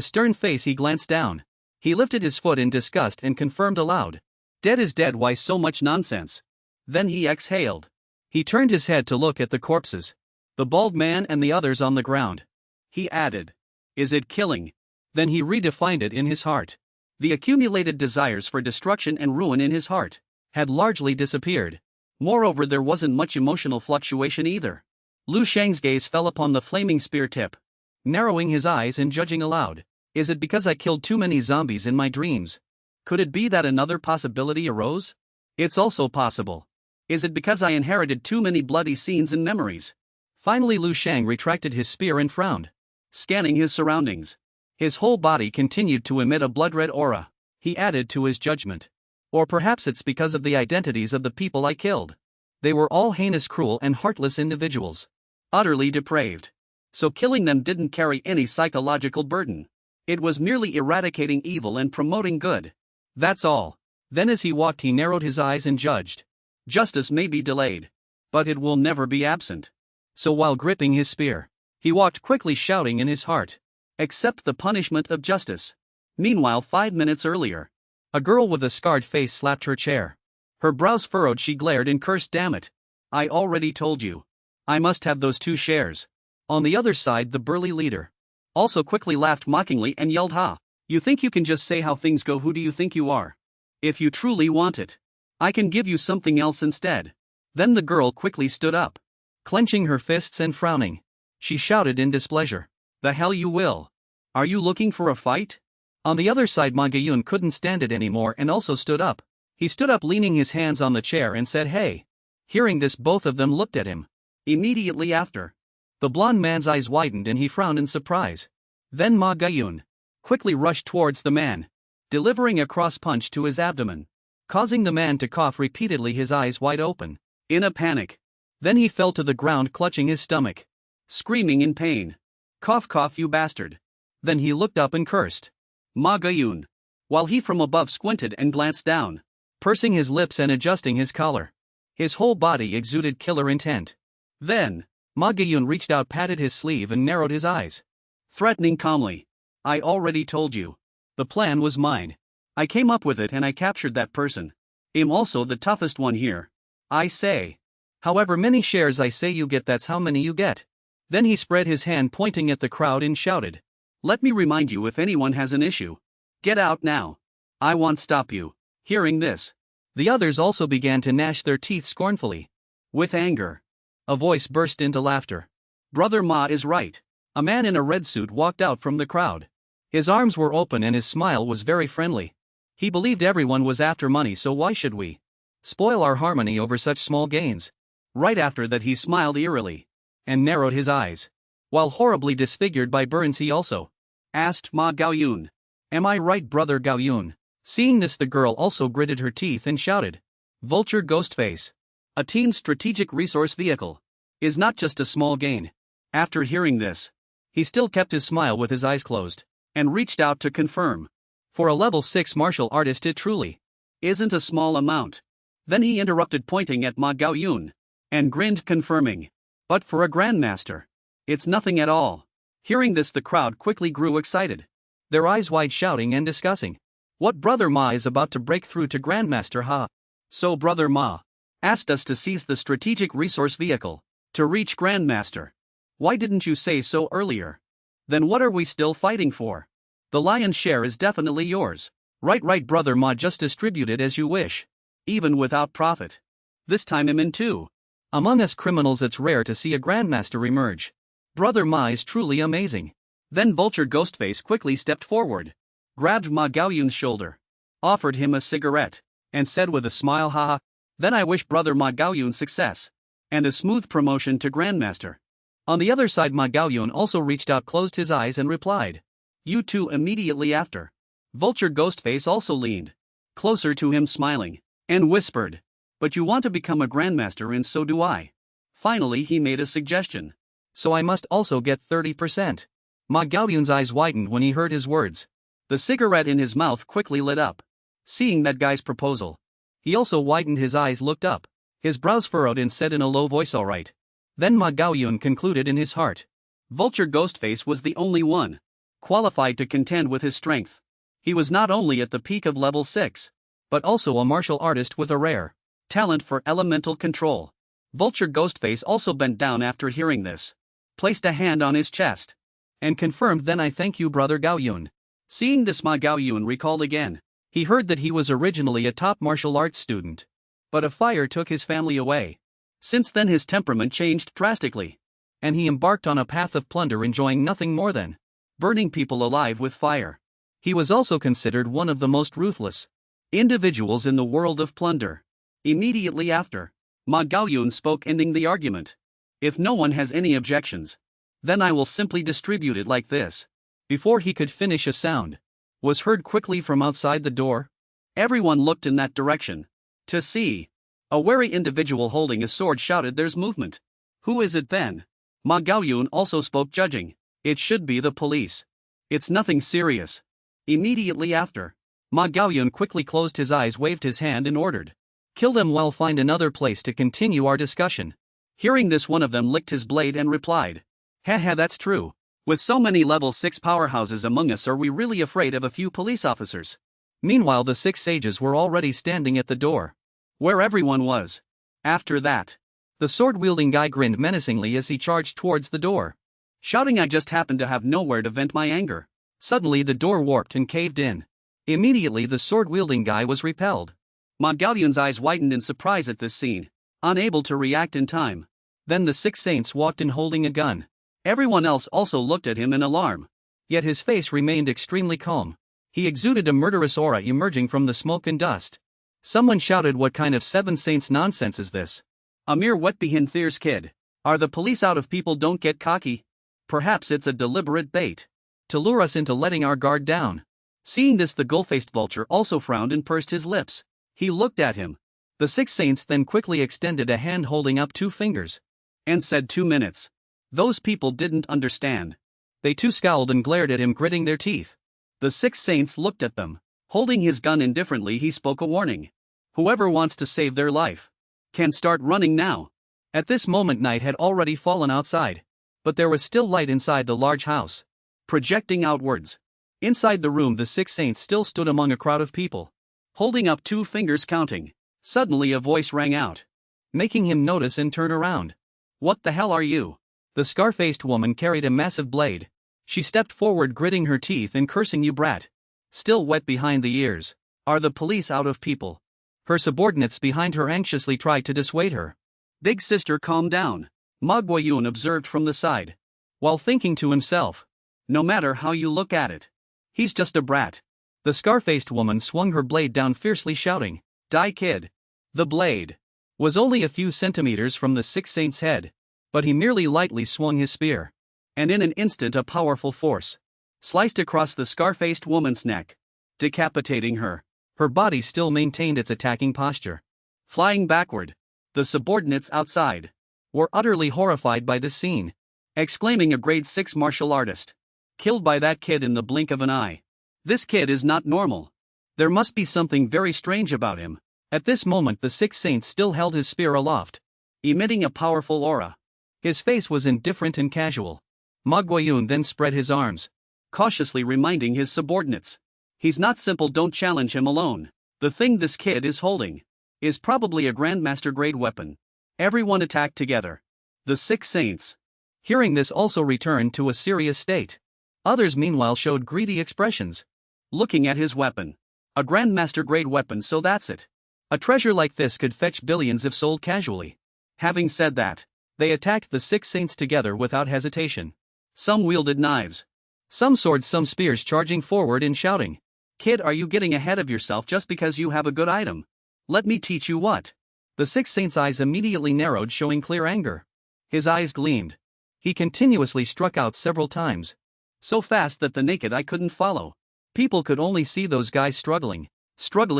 stern face he glanced down. He lifted his foot in disgust and confirmed aloud. Dead is dead, why so much nonsense? Then he exhaled. He turned his head to look at the corpses. The bald man and the others on the ground. He added. Is it killing? Then he redefined it in his heart. The accumulated desires for destruction and ruin in his heart had largely disappeared. Moreover, there wasn't much emotional fluctuation either. Lu Sheng's gaze fell upon the flaming spear tip. Narrowing his eyes and judging aloud. Is it because I killed too many zombies in my dreams? Could it be that another possibility arose? It's also possible. Is it because I inherited too many bloody scenes and memories? Finally Lu Sheng retracted his spear and frowned, scanning his surroundings. His whole body continued to emit a blood-red aura. He added to his judgment. Or perhaps it's because of the identities of the people I killed. They were all heinous, cruel and heartless individuals. Utterly depraved. So killing them didn't carry any psychological burden. It was merely eradicating evil and promoting good. That's all. Then as he walked he narrowed his eyes and judged. Justice may be delayed, but it will never be absent. So while gripping his spear, he walked quickly, shouting in his heart. Accept the punishment of justice. Meanwhile, 5 minutes earlier, a girl with a scarred face slapped her chair. Her brows furrowed, she glared and cursed. Damn it. I already told you. I must have those 2 shares. On the other side, the burly leader also quickly laughed mockingly and yelled, Ha! You think you can just say how things go? Who do you think you are? If you truly want it, I can give you something else instead. Then the girl quickly stood up, clenching her fists and frowning. She shouted in displeasure. The hell you will. Are you looking for a fight? On the other side, Ma Guayun couldn't stand it anymore and also stood up. He stood up, leaning his hands on the chair, and said, Hey! Hearing this, both of them looked at him. Immediately after, the blond man's eyes widened and he frowned in surprise. Then Ma Guayun quickly rushed towards the man, delivering a cross punch to his abdomen, causing the man to cough repeatedly, his eyes wide open, in a panic. Then he fell to the ground, clutching his stomach, screaming in pain. "Cough, cough, you bastard." Then he looked up and cursed Ma Gayun, while he from above squinted and glanced down, pursing his lips and adjusting his collar. His whole body exuded killer intent. Then, Ma Gayun reached out, patted his sleeve and narrowed his eyes, threatening calmly. "I already told you. The plan was mine. I came up with it and I captured that person. I'm also the toughest one here. I say. However many shares I say you get, that's how many you get." Then he spread his hand, pointing at the crowd, and shouted, "Let me remind you, if anyone has an issue, get out now. I won't stop you." Hearing this, the others also began to gnash their teeth scornfully. With anger, a voice burst into laughter. "Brother Ma is right." A man in a red suit walked out from the crowd. His arms were open and his smile was very friendly. He believed everyone was after money, so why should we spoil our harmony over such small gains? Right after that he smiled eerily and narrowed his eyes. While horribly disfigured by burns, he also asked Ma Gaoyun, "Am I right, brother Gaoyun?" Seeing this, the girl also gritted her teeth and shouted, "Vulture Ghostface. A team's strategic resource vehicle is not just a small gain." After hearing this, he still kept his smile with his eyes closed, and reached out to confirm. For a level 6 martial artist, it truly isn't a small amount. Then he interrupted, pointing at Ma Gaoyun, and grinned, confirming, "But for a grandmaster, it's nothing at all." Hearing this, the crowd quickly grew excited, their eyes wide, shouting and discussing what Brother Ma is about to break through to Grandmaster Ha. So Brother Ma asked us to seize the strategic resource vehicle to reach Grandmaster. Why didn't you say so earlier? Then what are we still fighting for? The lion's share is definitely yours. Right, Brother Ma, just distribute it as you wish, even without profit. This time I'm in too. Among us criminals, it's rare to see a Grandmaster emerge. Brother Ma is truly amazing." Then Vulture Ghostface quickly stepped forward, grabbed Ma Gaoyun's shoulder, offered him a cigarette, and said with a smile, "Haha, then I wish Brother Ma Gaoyun success, and a smooth promotion to Grandmaster." On the other side, Ma Gaoyun also reached out, closed his eyes, and replied, "You too." Immediately after, Vulture Ghostface also leaned closer to him, smiling, and whispered, "But you want to become a Grandmaster, and so do I." Finally he made a suggestion. "So I must also get 30%. Ma Gaoyun's eyes widened when he heard his words. The cigarette in his mouth quickly lit up. Seeing that guy's proposal, he also widened his eyes, looked up, his brows furrowed, and said in a low voice, "All right." Then Ma Gaoyun concluded in his heart, Vulture Ghostface was the only one qualified to contend with his strength. He was not only at the peak of level 6, but also a martial artist with a rare talent for elemental control. Vulture Ghostface also bent down after hearing this, placed a hand on his chest, and confirmed, "Then I thank you, Brother Gaoyun." Seeing this, Ma Gaoyun recalled again. He heard that he was originally a top martial arts student, but a fire took his family away. Since then his temperament changed drastically, and he embarked on a path of plunder, enjoying nothing more than burning people alive with fire. He was also considered one of the most ruthless individuals in the world of plunder. Immediately after, Ma Gaoyun spoke, ending the argument. "If no one has any objections, then I will simply distribute it like this." Before he could finish, a sound was heard quickly from outside the door. Everyone looked in that direction to see. A wary individual holding a sword shouted, "There's movement." "Who is it then?" Ma Gaoyun also spoke, judging. "It should be the police. It's nothing serious." Immediately after, Ma Gaoyun quickly closed his eyes, waved his hand, and ordered, "Kill them, while find another place to continue our discussion." Hearing this, one of them licked his blade and replied, "Haha, that's true. With so many level 6 powerhouses among us, are we really afraid of a few police officers?" Meanwhile, the 6 sages were already standing at the door, where everyone was. After that, the sword-wielding guy grinned menacingly as he charged towards the door, shouting, "I just happened to have nowhere to vent my anger." Suddenly the door warped and caved in. Immediately the sword-wielding guy was repelled. Ma Gaoyun's eyes widened in surprise at this scene, unable to react in time. Then the 6 saints walked in holding a gun. Everyone else also looked at him in alarm. Yet his face remained extremely calm. He exuded a murderous aura emerging from the smoke and dust. Someone shouted, "What kind of 7 saints nonsense is this? A mere wet-behind fierce kid. Are the police out of people? Don't get cocky. Perhaps it's a deliberate bait to lure us into letting our guard down." Seeing this, the gull-faced vulture also frowned and pursed his lips. He looked at him. The six saints then quickly extended a hand holding up 2 fingers. And said 2 minutes. Those people didn't understand. They too scowled and glared at him, gritting their teeth. The 6 saints looked at them. Holding his gun indifferently, he spoke a warning. Whoever wants to save their life can start running now. At this moment night had already fallen outside. But there was still light inside the large house, projecting outwards. Inside the room the 6 saints still stood among a crowd of people, holding up 2 fingers counting. Suddenly a voice rang out, making him notice and turn around. What the hell are you? The scar-faced woman carried a massive blade. She stepped forward, gritting her teeth and cursing, you brat. Still wet behind the ears. Are the police out of people? Her subordinates behind her anxiously tried to dissuade her. Big sister, calm down, Ma Guiyun observed from the side, while thinking to himself, no matter how you look at it, he's just a brat. The scar-faced woman swung her blade down fiercely, shouting, die kid. The blade was only a few centimeters from the 6 saints' head, but he merely lightly swung his spear, and in an instant a powerful force sliced across the scar-faced woman's neck, decapitating her. Her body still maintained its attacking posture. Flying backward, the subordinates outside were utterly horrified by this scene, exclaiming, a grade 6 martial artist killed by that kid in the blink of an eye. This kid is not normal. There must be something very strange about him. At this moment the 6 saints still held his spear aloft, emitting a powerful aura. His face was indifferent and casual. Ma Guiyun then spread his arms, cautiously reminding his subordinates, he's not simple, don't challenge him alone. The thing this kid is holding is probably a grandmaster grade weapon. Everyone attacked together. The 6 saints, hearing this, also returned to a serious state. Others meanwhile showed greedy expressions, looking at his weapon. A grandmaster grade weapon, so that's it. A treasure like this could fetch billions if sold casually. Having said that, they attacked the 6 saints together without hesitation. Some wielded knives, some swords, some spears, charging forward and shouting, kid, are you getting ahead of yourself just because you have a good item? Let me teach you what. The 6 saints' eyes immediately narrowed, showing clear anger. His eyes gleamed. He continuously struck out several times, so fast that the naked eye couldn't follow. People could only see those guys struggling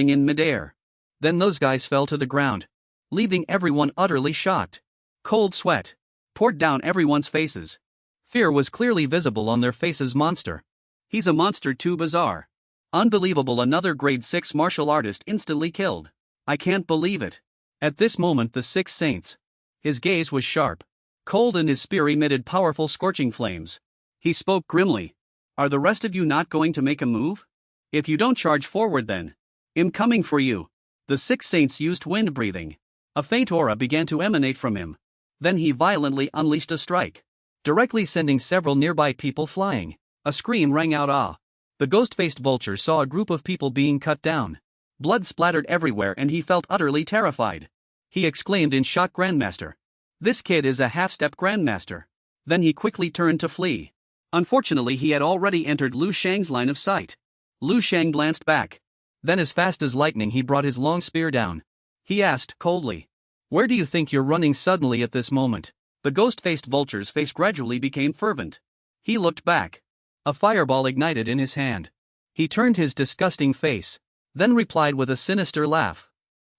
in midair. Then those guys fell to the ground, leaving everyone utterly shocked. Cold sweat poured down everyone's faces. Fear was clearly visible on their faces. Monster. He's a monster too bizarre. Unbelievable. Another grade 6 martial artist instantly killed. I can't believe it. At this moment the 6 saints, his gaze was sharp, cold, and his spear emitted powerful scorching flames. He spoke grimly. Are the rest of you not going to make a move? If you don't charge forward, then I'm coming for you. The 6 saints used wind breathing. A faint aura began to emanate from him. Then he violently unleashed a strike, directly sending several nearby people flying. A scream rang out. Ah! The ghost-faced vulture saw a group of people being cut down. Blood splattered everywhere and he felt utterly terrified. He exclaimed in shock, Grandmaster. This kid is a half-step Grandmaster. Then he quickly turned to flee. Unfortunately he had already entered Lu Sheng's line of sight. Lu Sheng glanced back. Then as fast as lightning he brought his long spear down. He asked coldly, where do you think you're running? Suddenly at this moment, the ghost-faced vulture's face gradually became fervent. He looked back. A fireball ignited in his hand. He turned his disgusting face, then replied with a sinister laugh.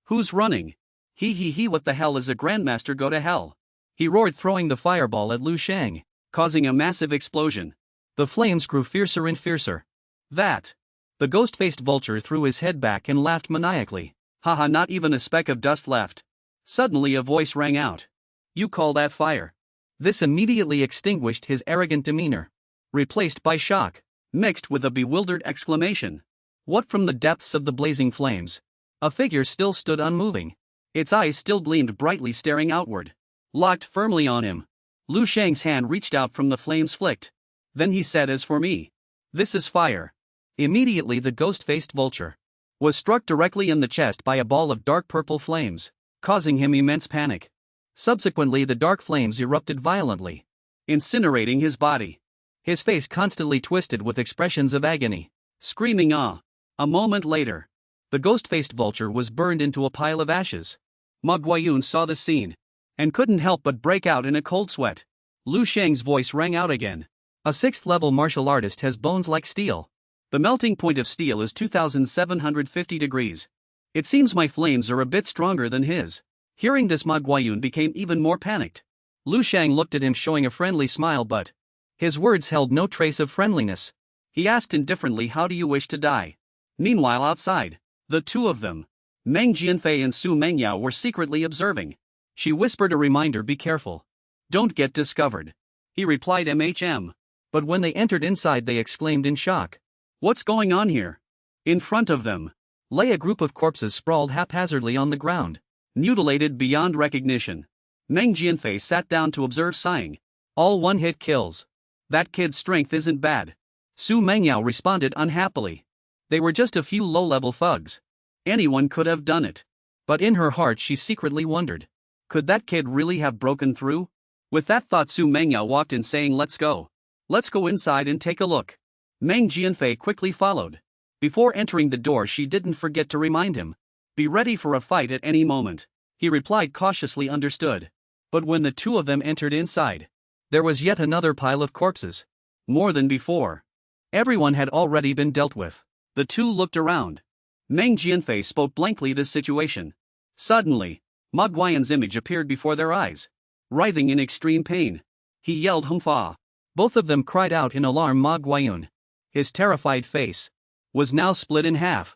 Who's running? He, what the hell is a Grandmaster? Go to hell. He roared, throwing the fireball at Lu Sheng, causing a massive explosion. The flames grew fiercer and fiercer. That. The ghost-faced vulture threw his head back and laughed maniacally. Haha, not even a speck of dust left. Suddenly a voice rang out. You call that fire? This immediately extinguished his arrogant demeanor, replaced by shock, mixed with a bewildered exclamation. What? From the depths of the blazing flames, a figure still stood unmoving. Its eyes still gleamed brightly, staring outward, locked firmly on him. Lu Sheng's hand reached out from the flames, flicked. Then he said, as for me, this is fire. Immediately the ghost-faced vulture was struck directly in the chest by a ball of dark purple flames, causing him immense panic. Subsequently the dark flames erupted violently, incinerating his body. His face constantly twisted with expressions of agony, screaming ah. A moment later, the ghost-faced vulture was burned into a pile of ashes. Ma Guiyun saw the scene and couldn't help but break out in a cold sweat. Lu Sheng's voice rang out again. A 6th level martial artist has bones like steel. The melting point of steel is 2750 degrees. It seems my flames are a bit stronger than his. Hearing this, Ma Guiyun became even more panicked. Lu Sheng looked at him showing a friendly smile, but his words held no trace of friendliness. He asked indifferently, how do you wish to die? Meanwhile outside, the two of them, Meng Jianfei and Su Mengyao, were secretly observing. She whispered a reminder, be careful. Don't get discovered. He replied but when they entered inside they exclaimed in shock. What's going on here? In front of them lay a group of corpses sprawled haphazardly on the ground, mutilated beyond recognition. Meng Jianfei sat down to observe, sighing. All one-hit kills. That kid's strength isn't bad. Su Mengyao responded unhappily. They were just a few low-level thugs. Anyone could have done it. But in her heart she secretly wondered, could that kid really have broken through? With that thought, Su Mengyao walked in saying, let's go. Let's go inside and take a look. Meng Jianfei quickly followed. Before entering the door she didn't forget to remind him. Be ready for a fight at any moment. He replied cautiously, understood. But when the two of them entered inside, there was yet another pile of corpses. More than before. Everyone had already been dealt with. The two looked around. Meng Jianfei spoke blankly this situation. Suddenly, Ma Guiyun's image appeared before their eyes. Writhing in extreme pain, he yelled Hung Fa. Both of them cried out in alarm. Ma Guiyun, his terrified face, was now split in half.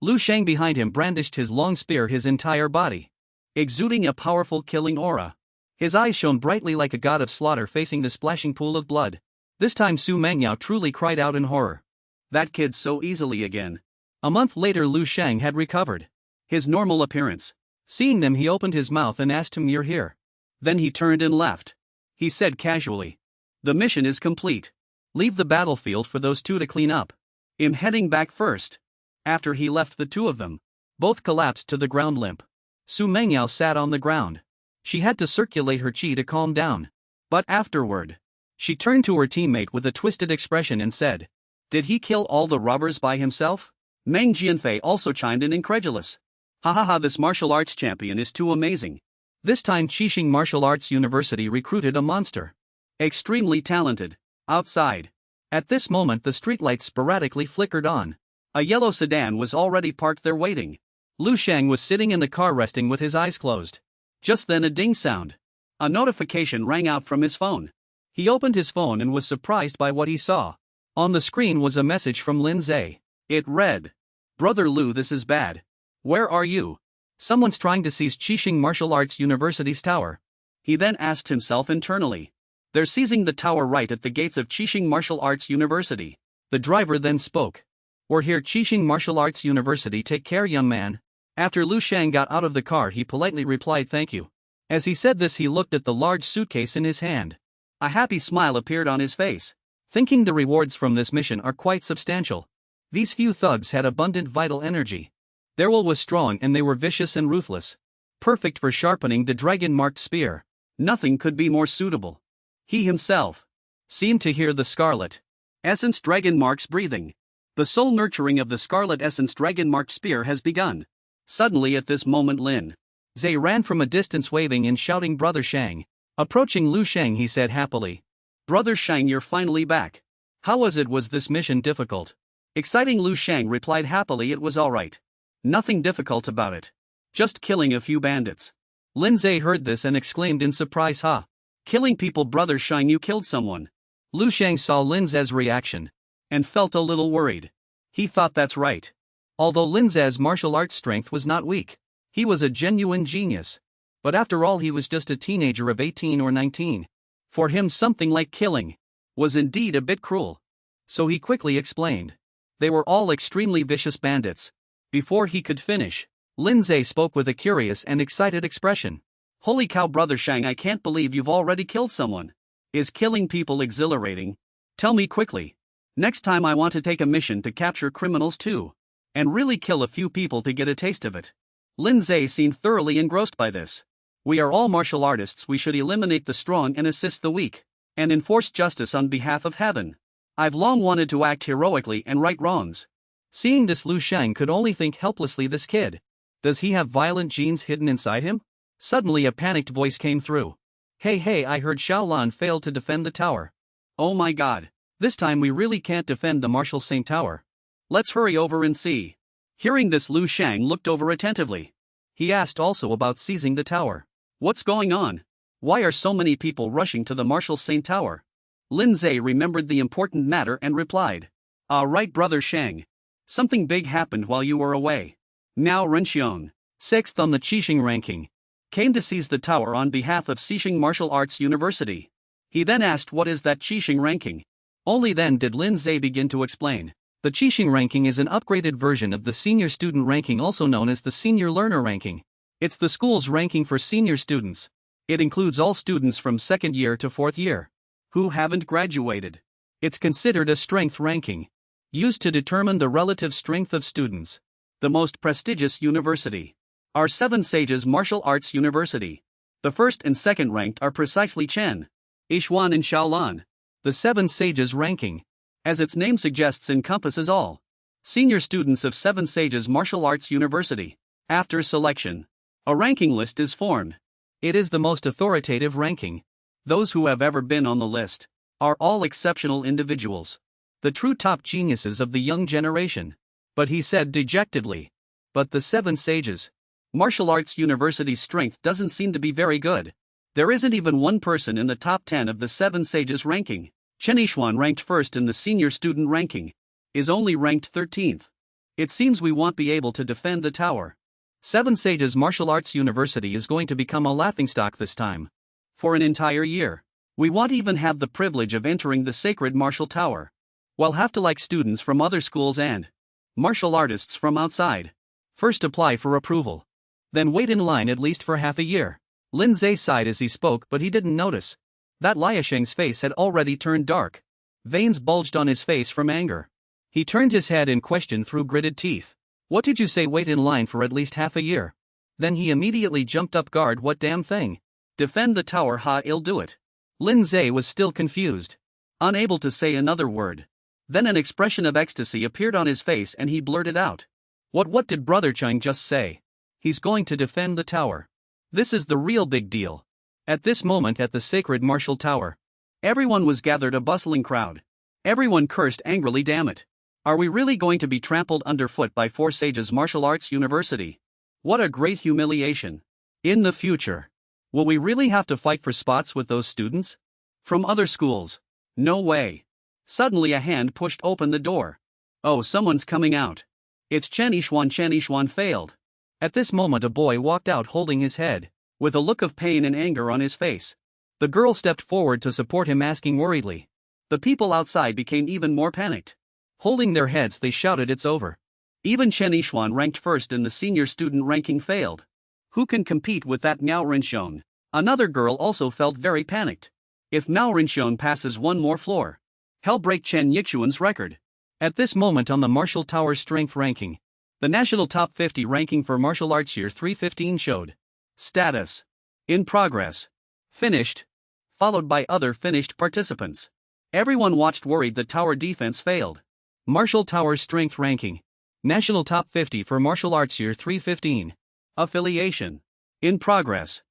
Lu Sheng behind him brandished his long spear, his entire body exuding a powerful killing aura. His eyes shone brightly like a god of slaughter facing the splashing pool of blood. This time Su Mengyao truly cried out in horror. That kid so easily again. A month later Lu Sheng had recovered his normal appearance. Seeing them he opened his mouth and asked him, you're here. Then he turned and left. He said casually, the mission is complete. Leave the battlefield for those two to clean up. I'm heading back first. After he left, the two of them both collapsed to the ground limp. Su Mengyao sat on the ground. She had to circulate her chi to calm down. But afterward, she turned to her teammate with a twisted expression and said, did he kill all the robbers by himself? Meng Jianfei also chimed in, incredulous. Ha, this martial arts champion is too amazing. This time Qixing Martial Arts University recruited a monster. Extremely talented. Outside. At this moment the streetlights sporadically flickered on. A yellow sedan was already parked there waiting. Lu Sheng was sitting in the car resting with his eyes closed. Just then a ding sound. A notification rang out from his phone. He opened his phone and was surprised by what he saw. On the screen was a message from Lin Zhe. It read, Brother Lu, this is bad. Where are you? Someone's trying to seize Qixing Martial Arts University's tower. He then asked himself internally. They're seizing the tower right at the gates of Qixing Martial Arts University. The driver then spoke. We're here, Qixing Martial Arts University, take care, young man. After Lu Sheng got out of the car he politely replied thank you. As he said this he looked at the large suitcase in his hand. A happy smile appeared on his face. Thinking the rewards from this mission are quite substantial. These few thugs had abundant vital energy. Their will was strong and they were vicious and ruthless. Perfect for sharpening the dragon-marked spear. Nothing could be more suitable. He himself seemed to hear the scarlet essence dragon mark's breathing. The soul nurturing of the scarlet essence dragon marked spear has begun. Suddenly at this moment Lin Zhe ran from a distance waving and shouting, Brother Sheng. Approaching Lu Sheng he said happily, Brother Sheng, you're finally back. How was this mission difficult? Exciting. Lu Sheng replied happily, it was alright. Nothing difficult about it. Just killing a few bandits. Lin Zhe heard this and exclaimed in surprise, ha. Killing people, Brother Sheng, you killed someone. Lu Sheng saw Lin Zhe's reaction and felt a little worried. He thought that's right. Although Lin Zhe's martial arts strength was not weak, he was a genuine genius. But after all he was just a teenager of 18 or 19. For him something like killing was indeed a bit cruel. So he quickly explained. They were all extremely vicious bandits. Before he could finish, Lin Zhe spoke with a curious and excited expression. Holy cow, Brother Sheng, I can't believe you've already killed someone. Is killing people exhilarating? Tell me quickly. Next time I want to take a mission to capture criminals too. And really kill a few people to get a taste of it. Lin Zhe seemed thoroughly engrossed by this. We are all martial artists, we should eliminate the strong and assist the weak. And enforce justice on behalf of heaven. I've long wanted to act heroically and right wrongs. Seeing this Lu Sheng could only think helplessly, this kid. Does he have violent genes hidden inside him? Suddenly a panicked voice came through. Hey, I heard Xiaolan failed to defend the tower. Oh my god. This time we really can't defend the Martial Saint Tower. Let's hurry over and see. Hearing this, Lu Sheng looked over attentively. He asked also about seizing the tower. What's going on? Why are so many people rushing to the Marshal Saint Tower? Lin Zhe remembered the important matter and replied. Right, brother Sheng. Something big happened while you were away. Miao Renxiong, 6th on the Qixing ranking, came to seize the tower on behalf of Qixing Martial Arts University. He then asked what is that Qixing ranking. Only then did Lin Zhe begin to explain. The Qixing ranking is an upgraded version of the senior student ranking, also known as the senior learner ranking. It's the school's ranking for senior students. It includes all students from 2nd year to 4th year who haven't graduated. It's considered a strength ranking, used to determine the relative strength of students. The most prestigious university are Seven Sages Martial Arts University. The first and second ranked are precisely Chen, Yixuan and Shaolan. The Seven Sages ranking, as its name suggests, encompasses all senior students of Seven Sages Martial Arts University. After selection, a ranking list is formed. It is the most authoritative ranking. Those who have ever been on the list are all exceptional individuals, the true top geniuses of the young generation. But he said dejectedly, but the Seven Sages Martial Arts University's strength doesn't seem to be very good. There isn't even one person in the top 10 of the Seven Sages ranking. Chen Yixuan, ranked first in the senior student ranking, is only ranked 13th. It seems we won't be able to defend the tower. Seven Sages Martial Arts University is going to become a laughingstock this time. For an entire year, we won't even have the privilege of entering the sacred martial tower. We'll have to, like students from other schools and martial artists from outside, first apply for approval, then wait in line at least for half a year. Lin Zhe sighed as he spoke, but he didn't notice that Liu Sheng's face had already turned dark. Veins bulged on his face from anger. He turned his head and questioned through gritted teeth. What did you say, wait in line for at least half a year? Then he immediately jumped up guard. What damn thing? Defend the tower, ha, I'll do it. Lin Zhe was still confused, unable to say another word. Then an expression of ecstasy appeared on his face and he blurted out. What did Brother Cheng just say? He's going to defend the tower. This is the real big deal. At this moment at the sacred martial tower, everyone was gathered, a bustling crowd. Everyone cursed angrily. Damn it. Are we really going to be trampled underfoot by Four Sages Martial Arts University? What a great humiliation. In the future, will we really have to fight for spots with those students from other schools? No way. Suddenly a hand pushed open the door. Oh, someone's coming out. It's Chen Yixuan. Chen Yixuan failed. At this moment a boy walked out holding his head, with a look of pain and anger on his face. The girl stepped forward to support him, asking worriedly. The people outside became even more panicked. Holding their heads they shouted, it's over. Even Chen Yixuan, ranked first in the senior student ranking, failed. Who can compete with that Miao Renxiong? Another girl also felt very panicked. If Miao Renxiong passes one more floor, he'll break Chen Yixuan's record. At this moment on the Martial Tower strength ranking, the national top 50 ranking for martial arts year 315 showed status in progress, finished, followed by other finished participants. Everyone watched worried. The tower defense failed. Martial Tower strength ranking, national top 50 for martial arts year 315. Affiliation in progress.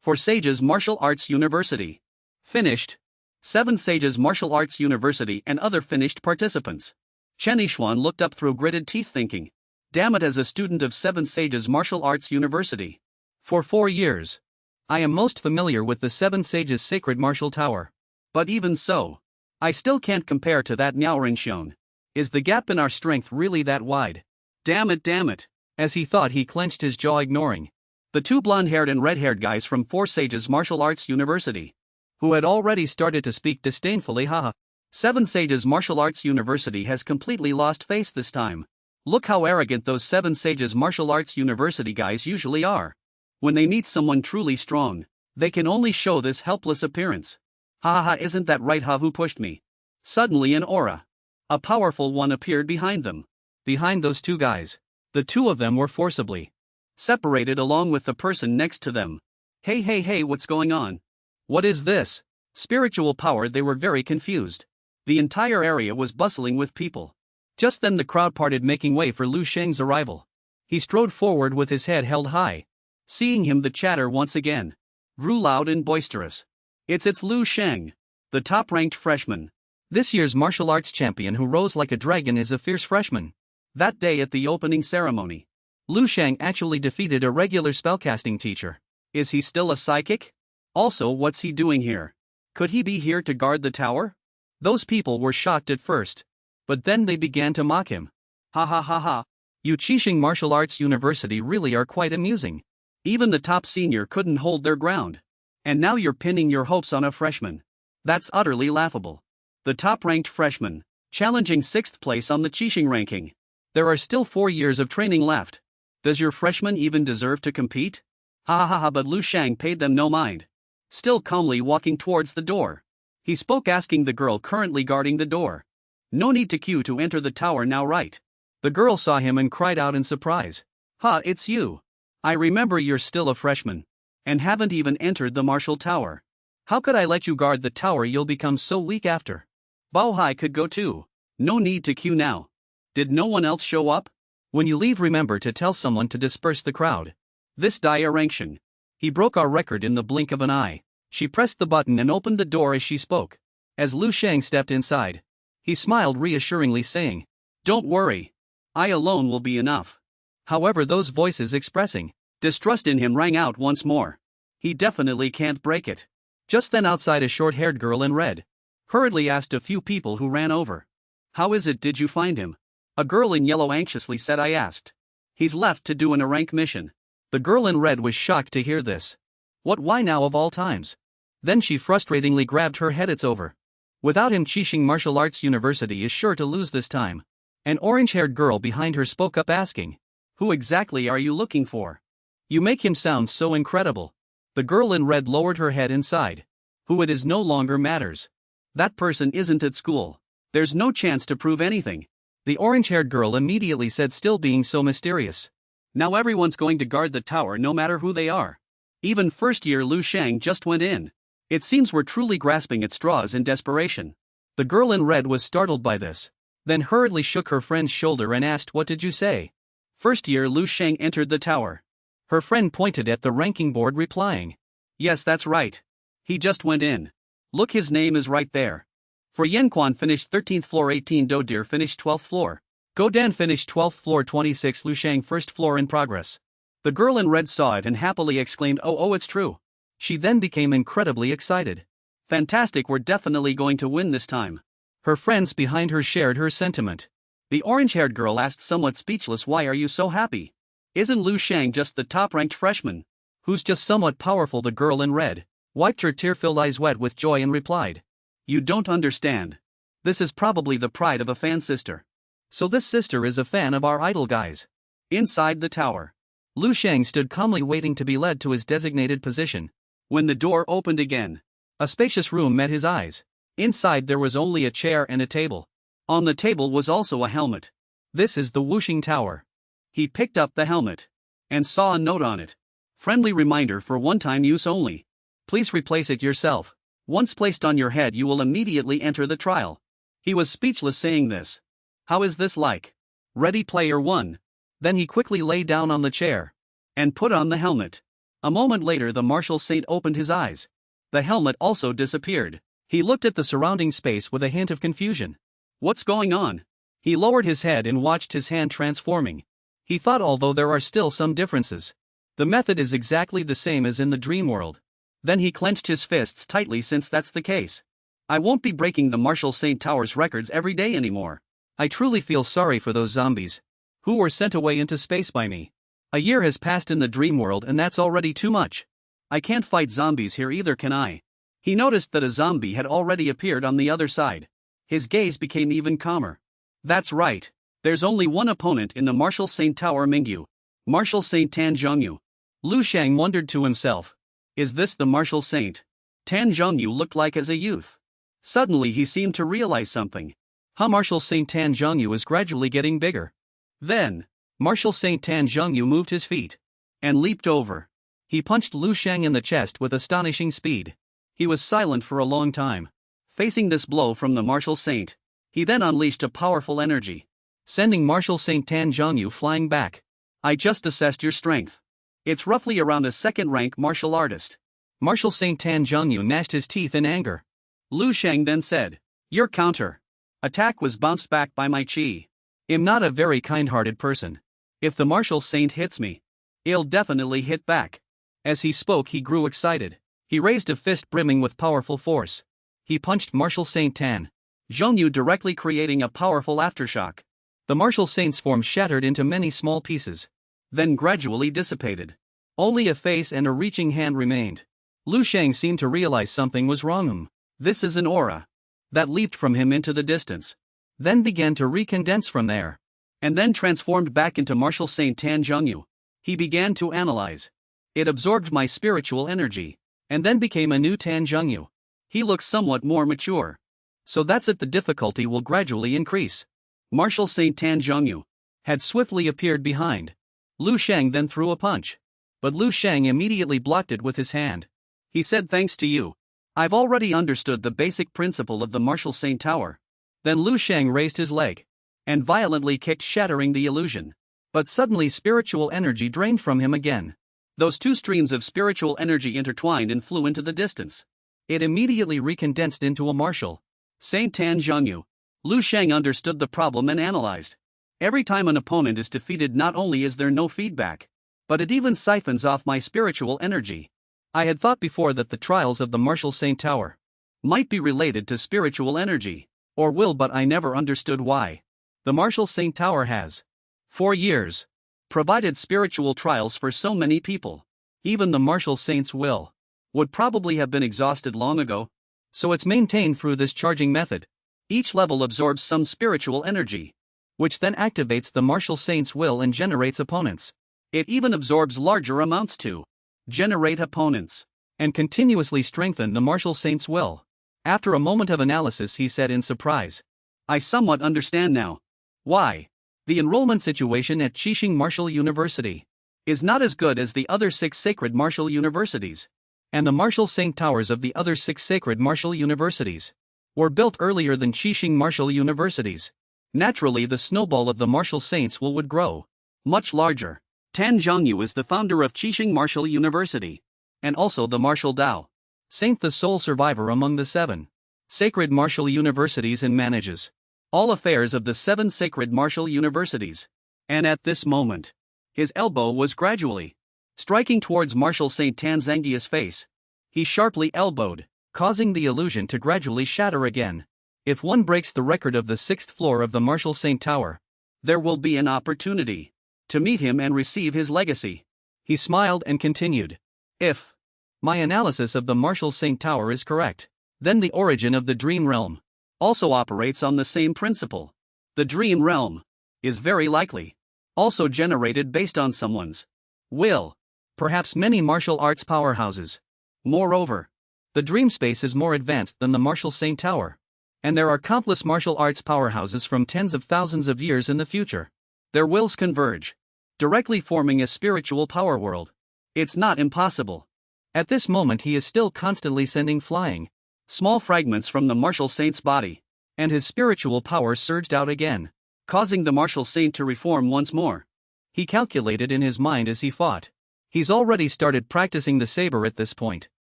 Four Sages Martial Arts University. Finished. Seven Sages Martial Arts University and other finished participants. Chen Yixuan looked up through gritted teeth, thinking, damn it, as a student of Seven Sages Martial Arts University for 4 years, I am most familiar with the Seven Sages Sacred Martial Tower. But even so, I still can't compare to that Miao Renxiong. Is the gap in our strength really that wide? Damn it. As he thought, he clenched his jaw, ignoring the two blonde-haired and red-haired guys from Four Sages Martial Arts University, who had already started to speak disdainfully. Haha. Seven Sages Martial Arts University has completely lost face this time. Look how arrogant those Seven Sages Martial Arts University guys usually are. When they meet someone truly strong, they can only show this helpless appearance. Ha, isn't that right? Ha, who pushed me? Suddenly an aura, a powerful one, appeared behind them. Behind those two guys, the two of them were forcibly separated along with the person next to them. Hey, what's going on? What is this? Spiritual power? They were very confused. The entire area was bustling with people. Just then the crowd parted, making way for Lu Sheng's arrival. He strode forward with his head held high. Seeing him, the chatter once again grew loud and boisterous. It's Lu Sheng, the top-ranked freshman. This year's martial arts champion who rose like a dragon is a fierce freshman. That day at the opening ceremony, Lu Sheng actually defeated a regular spellcasting teacher. Is he still a psychic? Also, what's he doing here? Could he be here to guard the tower? Those people were shocked at first, but then they began to mock him. Ha ha ha ha. You Qixing Martial Arts University really are quite amusing. Even the top senior couldn't hold their ground. And now you're pinning your hopes on a freshman. That's utterly laughable. The top-ranked freshman, challenging 6th place on the Qixing ranking. There are still 4 years of training left. Does your freshman even deserve to compete? Ha ha ha ha, but Lu Sheng paid them no mind. Still calmly walking towards the door, he spoke, asking the girl currently guarding the door. No need to queue to enter the tower now, right? The girl saw him and cried out in surprise. Ha, it's you. I remember you're still a freshman. And haven't even entered the martial tower. How could I let you guard the tower? You'll become so weak after. Bao Hai could go too. No need to queue now. Did no one else show up? When you leave, remember to tell someone to disperse the crowd. This direction. He broke our record in the blink of an eye. She pressed the button and opened the door as she spoke. As Lu Sheng stepped inside, he smiled reassuringly, saying, "Don't worry. I alone will be enough." However, those voices expressing distrust in him rang out once more. He definitely can't break it. Just then, outside, a short-haired girl in red hurriedly asked a few people who ran over. "How is it? Did you find him?" A girl in yellow anxiously said. "I asked. He's left to do an rank mission." The girl in red was shocked to hear this. What? Why now of all times? Then she frustratingly grabbed her head. "It's over. Without him, Qixing Martial Arts University is sure to lose this time." An orange-haired girl behind her spoke up, asking, "Who exactly are you looking for? You make him sound so incredible." The girl in red lowered her head and sighed. "Who it is no longer matters. That person isn't at school. There's no chance to prove anything." The orange-haired girl immediately said, still being so mysterious. "Now everyone's going to guard the tower no matter who they are. Even first-year Lu Sheng just went in. It seems we're truly grasping at straws in desperation." The girl in red was startled by this, then hurriedly shook her friend's shoulder and asked, "What did you say?" "First-year Lu Sheng entered the tower." Her friend pointed at the ranking board, replying, "Yes, that's right. He just went in. Look, his name is right there." For Yanquan finished 13th floor, 18 Do Deer finished 12th floor. Go Dan finished 12th floor, 26 Lu Sheng first floor in progress. The girl in red saw it and happily exclaimed, "Oh, it's true." She then became incredibly excited. "Fantastic, we're definitely going to win this time." Her friends behind her shared her sentiment. The orange-haired girl asked, somewhat speechless, "Why are you so happy? Isn't Lu Sheng just the top-ranked freshman? Who's just somewhat powerful?" The girl in red wiped her tear-filled eyes wet with joy and replied, "You don't understand. This is probably the pride of a fan sister. So this sister is a fan of our idol, guys." Inside the tower, Lu Sheng stood calmly waiting to be led to his designated position. When the door opened again, a spacious room met his eyes. Inside there was only a chair and a table. On the table was also a helmet. "This is the Wuxing Tower." He picked up the helmet and saw a note on it. "Friendly reminder for one-time use only. Please replace it yourself. Once placed on your head, you will immediately enter the trial." He was speechless saying this. How is this like Ready Player One? Then he quickly lay down on the chair and put on the helmet. A moment later, the martial saint opened his eyes. The helmet also disappeared. He looked at the surrounding space with a hint of confusion. What's going on? He lowered his head and watched his hand transforming. He thought, although there are still some differences, the method is exactly the same as in the dream world. Then he clenched his fists tightly. Since that's the case, I won't be breaking the Martial Saint Tower's records every day anymore. I truly feel sorry for those zombies who were sent away into space by me. A year has passed in the dream world, and that's already too much. I can't fight zombies here either, can I? He noticed that a zombie had already appeared on the other side. His gaze became even calmer. That's right. There's only one opponent in the Martial Saint Tower, Mingyu. Martial Saint Tan Zhongyu. Lu Sheng wondered to himself. Is this the Martial Saint Tan Zhongyu looked like as a youth? Suddenly he seemed to realize something. Martial Saint Tan Zhongyu is gradually getting bigger. Then, Martial Saint Tan Zhongyu moved his feet and leaped over. He punched Lu Sheng in the chest with astonishing speed. He was silent for a long time, facing this blow from the Martial Saint. He then unleashed a powerful energy, sending Martial Saint Tan Zhongyu flying back. I just assessed your strength. It's roughly around a second-rank martial artist. Martial Saint Tan Zhongyu gnashed his teeth in anger. Lu Sheng then said, your counter attack was bounced back by my chi. I'm not a very kind-hearted person. If the martial saint hits me, I'll definitely hit back. As he spoke, he grew excited. He raised a fist brimming with powerful force. He punched Martial Saint Tan Zhongyu, directly creating a powerful aftershock. The martial saint's form shattered into many small pieces, then gradually dissipated. Only a face and a reaching hand remained. Lu Sheng seemed to realize something was wrong. This is an aura that leaped from him into the distance, then began to recondense from there, and then transformed back into Martial Saint Tan Zhongyu. He began to analyze. It absorbed my spiritual energy, and then became a new Tan Zhongyu. He looks somewhat more mature. So that's it, the difficulty will gradually increase. Martial Saint Tan Zhongyu had swiftly appeared behind Lu Sheng, then threw a punch. But Lu Sheng immediately blocked it with his hand. He said, "Thanks to you, I've already understood the basic principle of the Martial Saint Tower." Then Lu Sheng raised his leg and violently kicked, shattering the illusion. But suddenly spiritual energy drained from him again. Those two streams of spiritual energy intertwined and flew into the distance. It immediately recondensed into a Martial Saint Tan Zhongyu. Lu Sheng understood the problem and analyzed. Every time an opponent is defeated, not only is there no feedback, but it even siphons off my spiritual energy. I had thought before that the trials of the Martial Saint Tower might be related to spiritual energy or will, but I never understood why. The Martial Saint Tower has, for years, provided spiritual trials for so many people. Even the Martial Saint's will would probably have been exhausted long ago. So it's maintained through this charging method. Each level absorbs some spiritual energy, which then activates the Martial Saint's will and generates opponents. It even absorbs larger amounts to generate opponents and continuously strengthen the Martial Saint's will. After a moment of analysis, he said in surprise, "I somewhat understand now. Why the enrollment situation at Qixing Martial University is not as good as the other 6 sacred martial universities. And the Martial Saint Towers of the other 6 sacred martial universities were built earlier than Qixing martial universities. Naturally, the snowball of the martial saints would grow much larger." Tan Zhongyu is the founder of Qixing Martial University, and also the Martial Dao Saint, the sole survivor among the 7 sacred martial universities, and manages all affairs of the 7 sacred martial universities. And at this moment, his elbow was gradually striking towards Martial Saint Tan Zhongyu's face. He sharply elbowed, causing the illusion to gradually shatter again. If one breaks the record of the 6th floor of the Martial Saint Tower, there will be an opportunity to meet him and receive his legacy. He smiled and continued, "If my analysis of the Martial Saint Tower is correct, then the origin of the Dream Realm also operates on the same principle. The Dream Realm is very likely also generated based on someone's will. Perhaps many martial arts powerhouses. Moreover, the dream space is more advanced than the Martial Saint Tower, and there are countless martial arts powerhouses from tens of thousands of years in the future. Their wills converge, directly forming a spiritual power world. It's not impossible." At this moment, he is still constantly sending flying small fragments from the Martial Saint's body, and his spiritual power surged out again, causing the Martial Saint to reform once more. He calculated in his mind as he fought. He's already started practicing the saber at this point.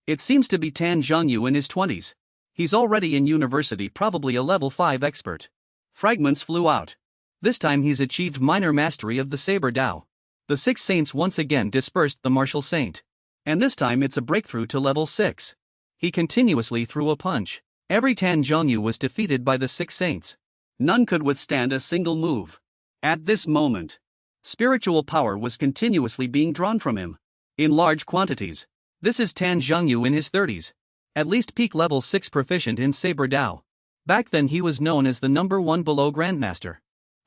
It seems to be Tan Zhongyu in his 20s. He's already in university, probably a level 5 expert. Fragments flew out. This time he's achieved minor mastery of the saber Dao. The 6 saints once again dispersed the Martial Saint. And this time it's a breakthrough to level 6. He continuously threw a punch. Every Tan Zhongyu was defeated by the 6 saints. None could withstand a single move. At this moment, spiritual power was continuously being drawn from him, in large quantities. This is Tan Zhongyu in his 30s. At least peak level 6 proficient in Saber Dao. Back then he was known as the number 1 below Grandmaster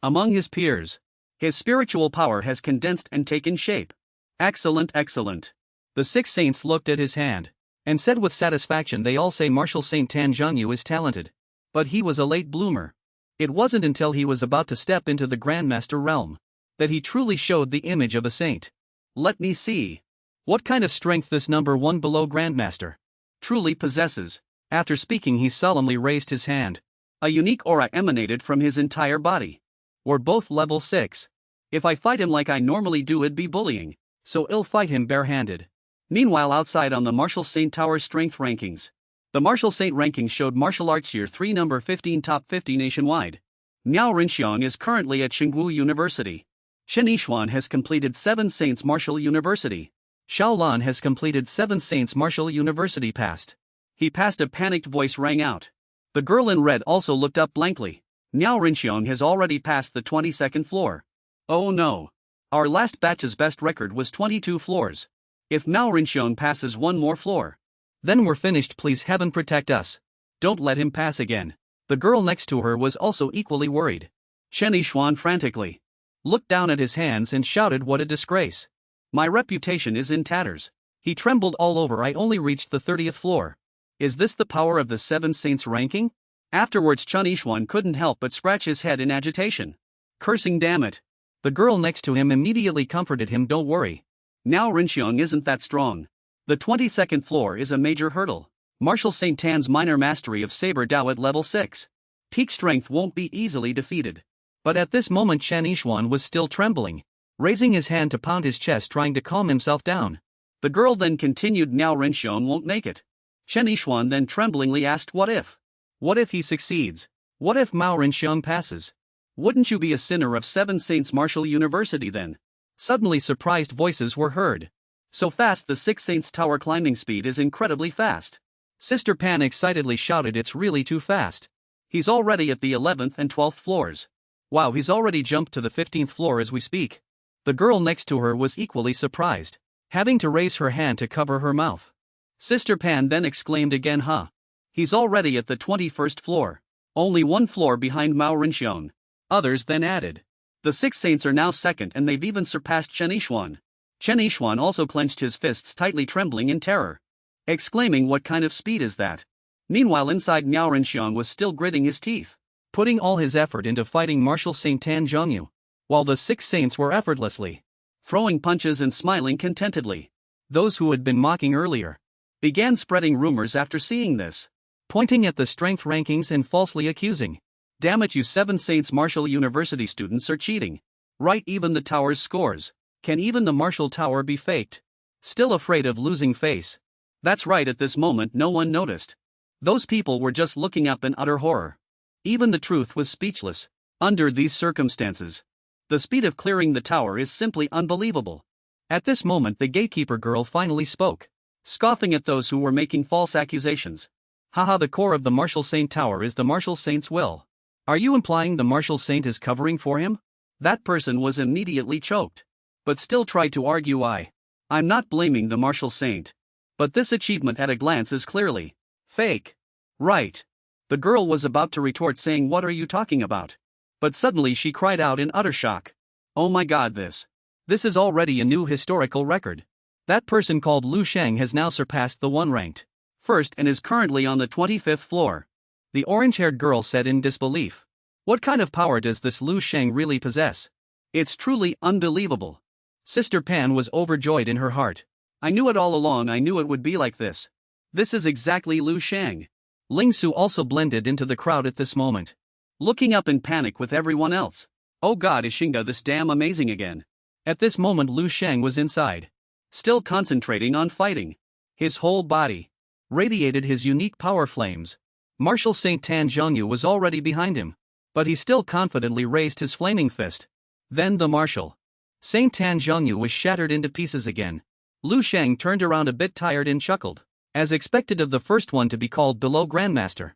among his peers. His spiritual power has condensed and taken shape. Excellent, excellent. The 6 saints looked at his hand and said with satisfaction, they all say Martial Saint Tan Zhongyu is talented. But he was a late bloomer. It wasn't until he was about to step into the Grandmaster realm that he truly showed the image of a saint. Let me see what kind of strength this number 1 below Grandmaster truly possesses. After speaking, he solemnly raised his hand. A unique aura emanated from his entire body. We're both level 6. If I fight him like I normally do, it'd be bullying, so I'll fight him barehanded. Meanwhile, outside on the Martial Saint Tower strength rankings, the Martial Saint rankings showed Martial Arts Year 3 number 15 top 50 nationwide. Miao Rinxiang is currently at Tsinghua University. Chen Yixuan has completed 7 Saints Martial University. Xiaolan has completed 7 Saints Martial University passed. He passed. A panicked voice rang out. The girl in red also looked up blankly. Miao Rinxiang has already passed the 22nd floor. Oh no. Our last batch's best record was 22 floors. If Miao Rinxiang passes one more floor, then we're finished. Please heaven protect us. Don't let him pass again. The girl next to her was also equally worried. Chen Yixuan frantically looked down at his hands and shouted, what a disgrace. My reputation is in tatters. He trembled all over. I only reached the 30th floor. Is this the power of the 7 Saints ranking? Afterwards Chen Yixuan couldn't help but scratch his head in agitation, cursing, damn it. The girl next to him immediately comforted him, don't worry. Miao Rinxiang isn't that strong. The 22nd floor is a major hurdle. Martial Saint Tan's minor mastery of Saber Dao at level 6. Peak strength won't be easily defeated. But at this moment Chen Yixuan was still trembling, raising his hand to pound his chest, trying to calm himself down. The girl then continued, Miao Rinxiang won't make it. Chen Yixuan then tremblingly asked, what if? What if he succeeds? What if Miao Rinxiang passes? Wouldn't you be a sinner of 7 Saints Martial University then? Suddenly surprised voices were heard. So fast, the 6 Saints Tower climbing speed is incredibly fast. Sister Pan excitedly shouted, it's really too fast. He's already at the 11th and 12th floors. Wow, he's already jumped to the 15th floor as we speak. The girl next to her was equally surprised, having to raise her hand to cover her mouth. Sister Pan then exclaimed again, huh? He's already at the 21st floor. Only 1 floor behind Miao Rinxiang. Others then added. The 6 Saints are now second and they've even surpassed Chen Yixuan. Chen Yixuan also clenched his fists tightly, trembling in terror, exclaiming, what kind of speed is that? Meanwhile inside Miao Rinxiang was still gritting his teeth, putting all his effort into fighting Martial Saint Tan Zhongyu, while the 6 Saints were effortlessly throwing punches and smiling contentedly. Those who had been mocking earlier began spreading rumors after seeing this, pointing at the strength rankings and falsely accusing. Damn it, you 7 Saints Martial University students are cheating. Right, even the tower's scores. Can even the Martial Tower be faked? Still afraid of losing face. That's right, at this moment no one noticed. Those people were just looking up in utter horror. Even the truth was speechless. Under these circumstances, the speed of clearing the tower is simply unbelievable. At this moment the gatekeeper girl finally spoke, scoffing at those who were making false accusations. Haha, the core of the Martial Saint Tower is the Martial Saint's will. Are you implying the Martial Saint is covering for him? That person was immediately choked, but still tried to argue, I'm not blaming the Martial Saint. But this achievement at a glance is clearly fake. Right. The girl was about to retort, saying, what are you talking about? But suddenly she cried out in utter shock. Oh my god, this is already a new historical record. That person called Lu Sheng has now surpassed the 1 ranked first and is currently on the 25th floor. The orange-haired girl said in disbelief. What kind of power does this Lu Sheng really possess? It's truly unbelievable. Sister Pan was overjoyed in her heart. I knew it all along, I knew it would be like this. This is exactly Lu Sheng. Ling Su also blended into the crowd at this moment, looking up in panic with everyone else. Oh god, is Xingda this damn amazing again? At this moment Lu Sheng was inside, still concentrating on fighting. His whole body radiated his unique power flames. Martial Saint Tan Zhongyu was already behind him, but he still confidently raised his flaming fist. Then the Martial Saint Tan Zhongyu was shattered into pieces again. Lu Sheng turned around a bit tired and chuckled, as expected of the first one to be called below Grandmaster.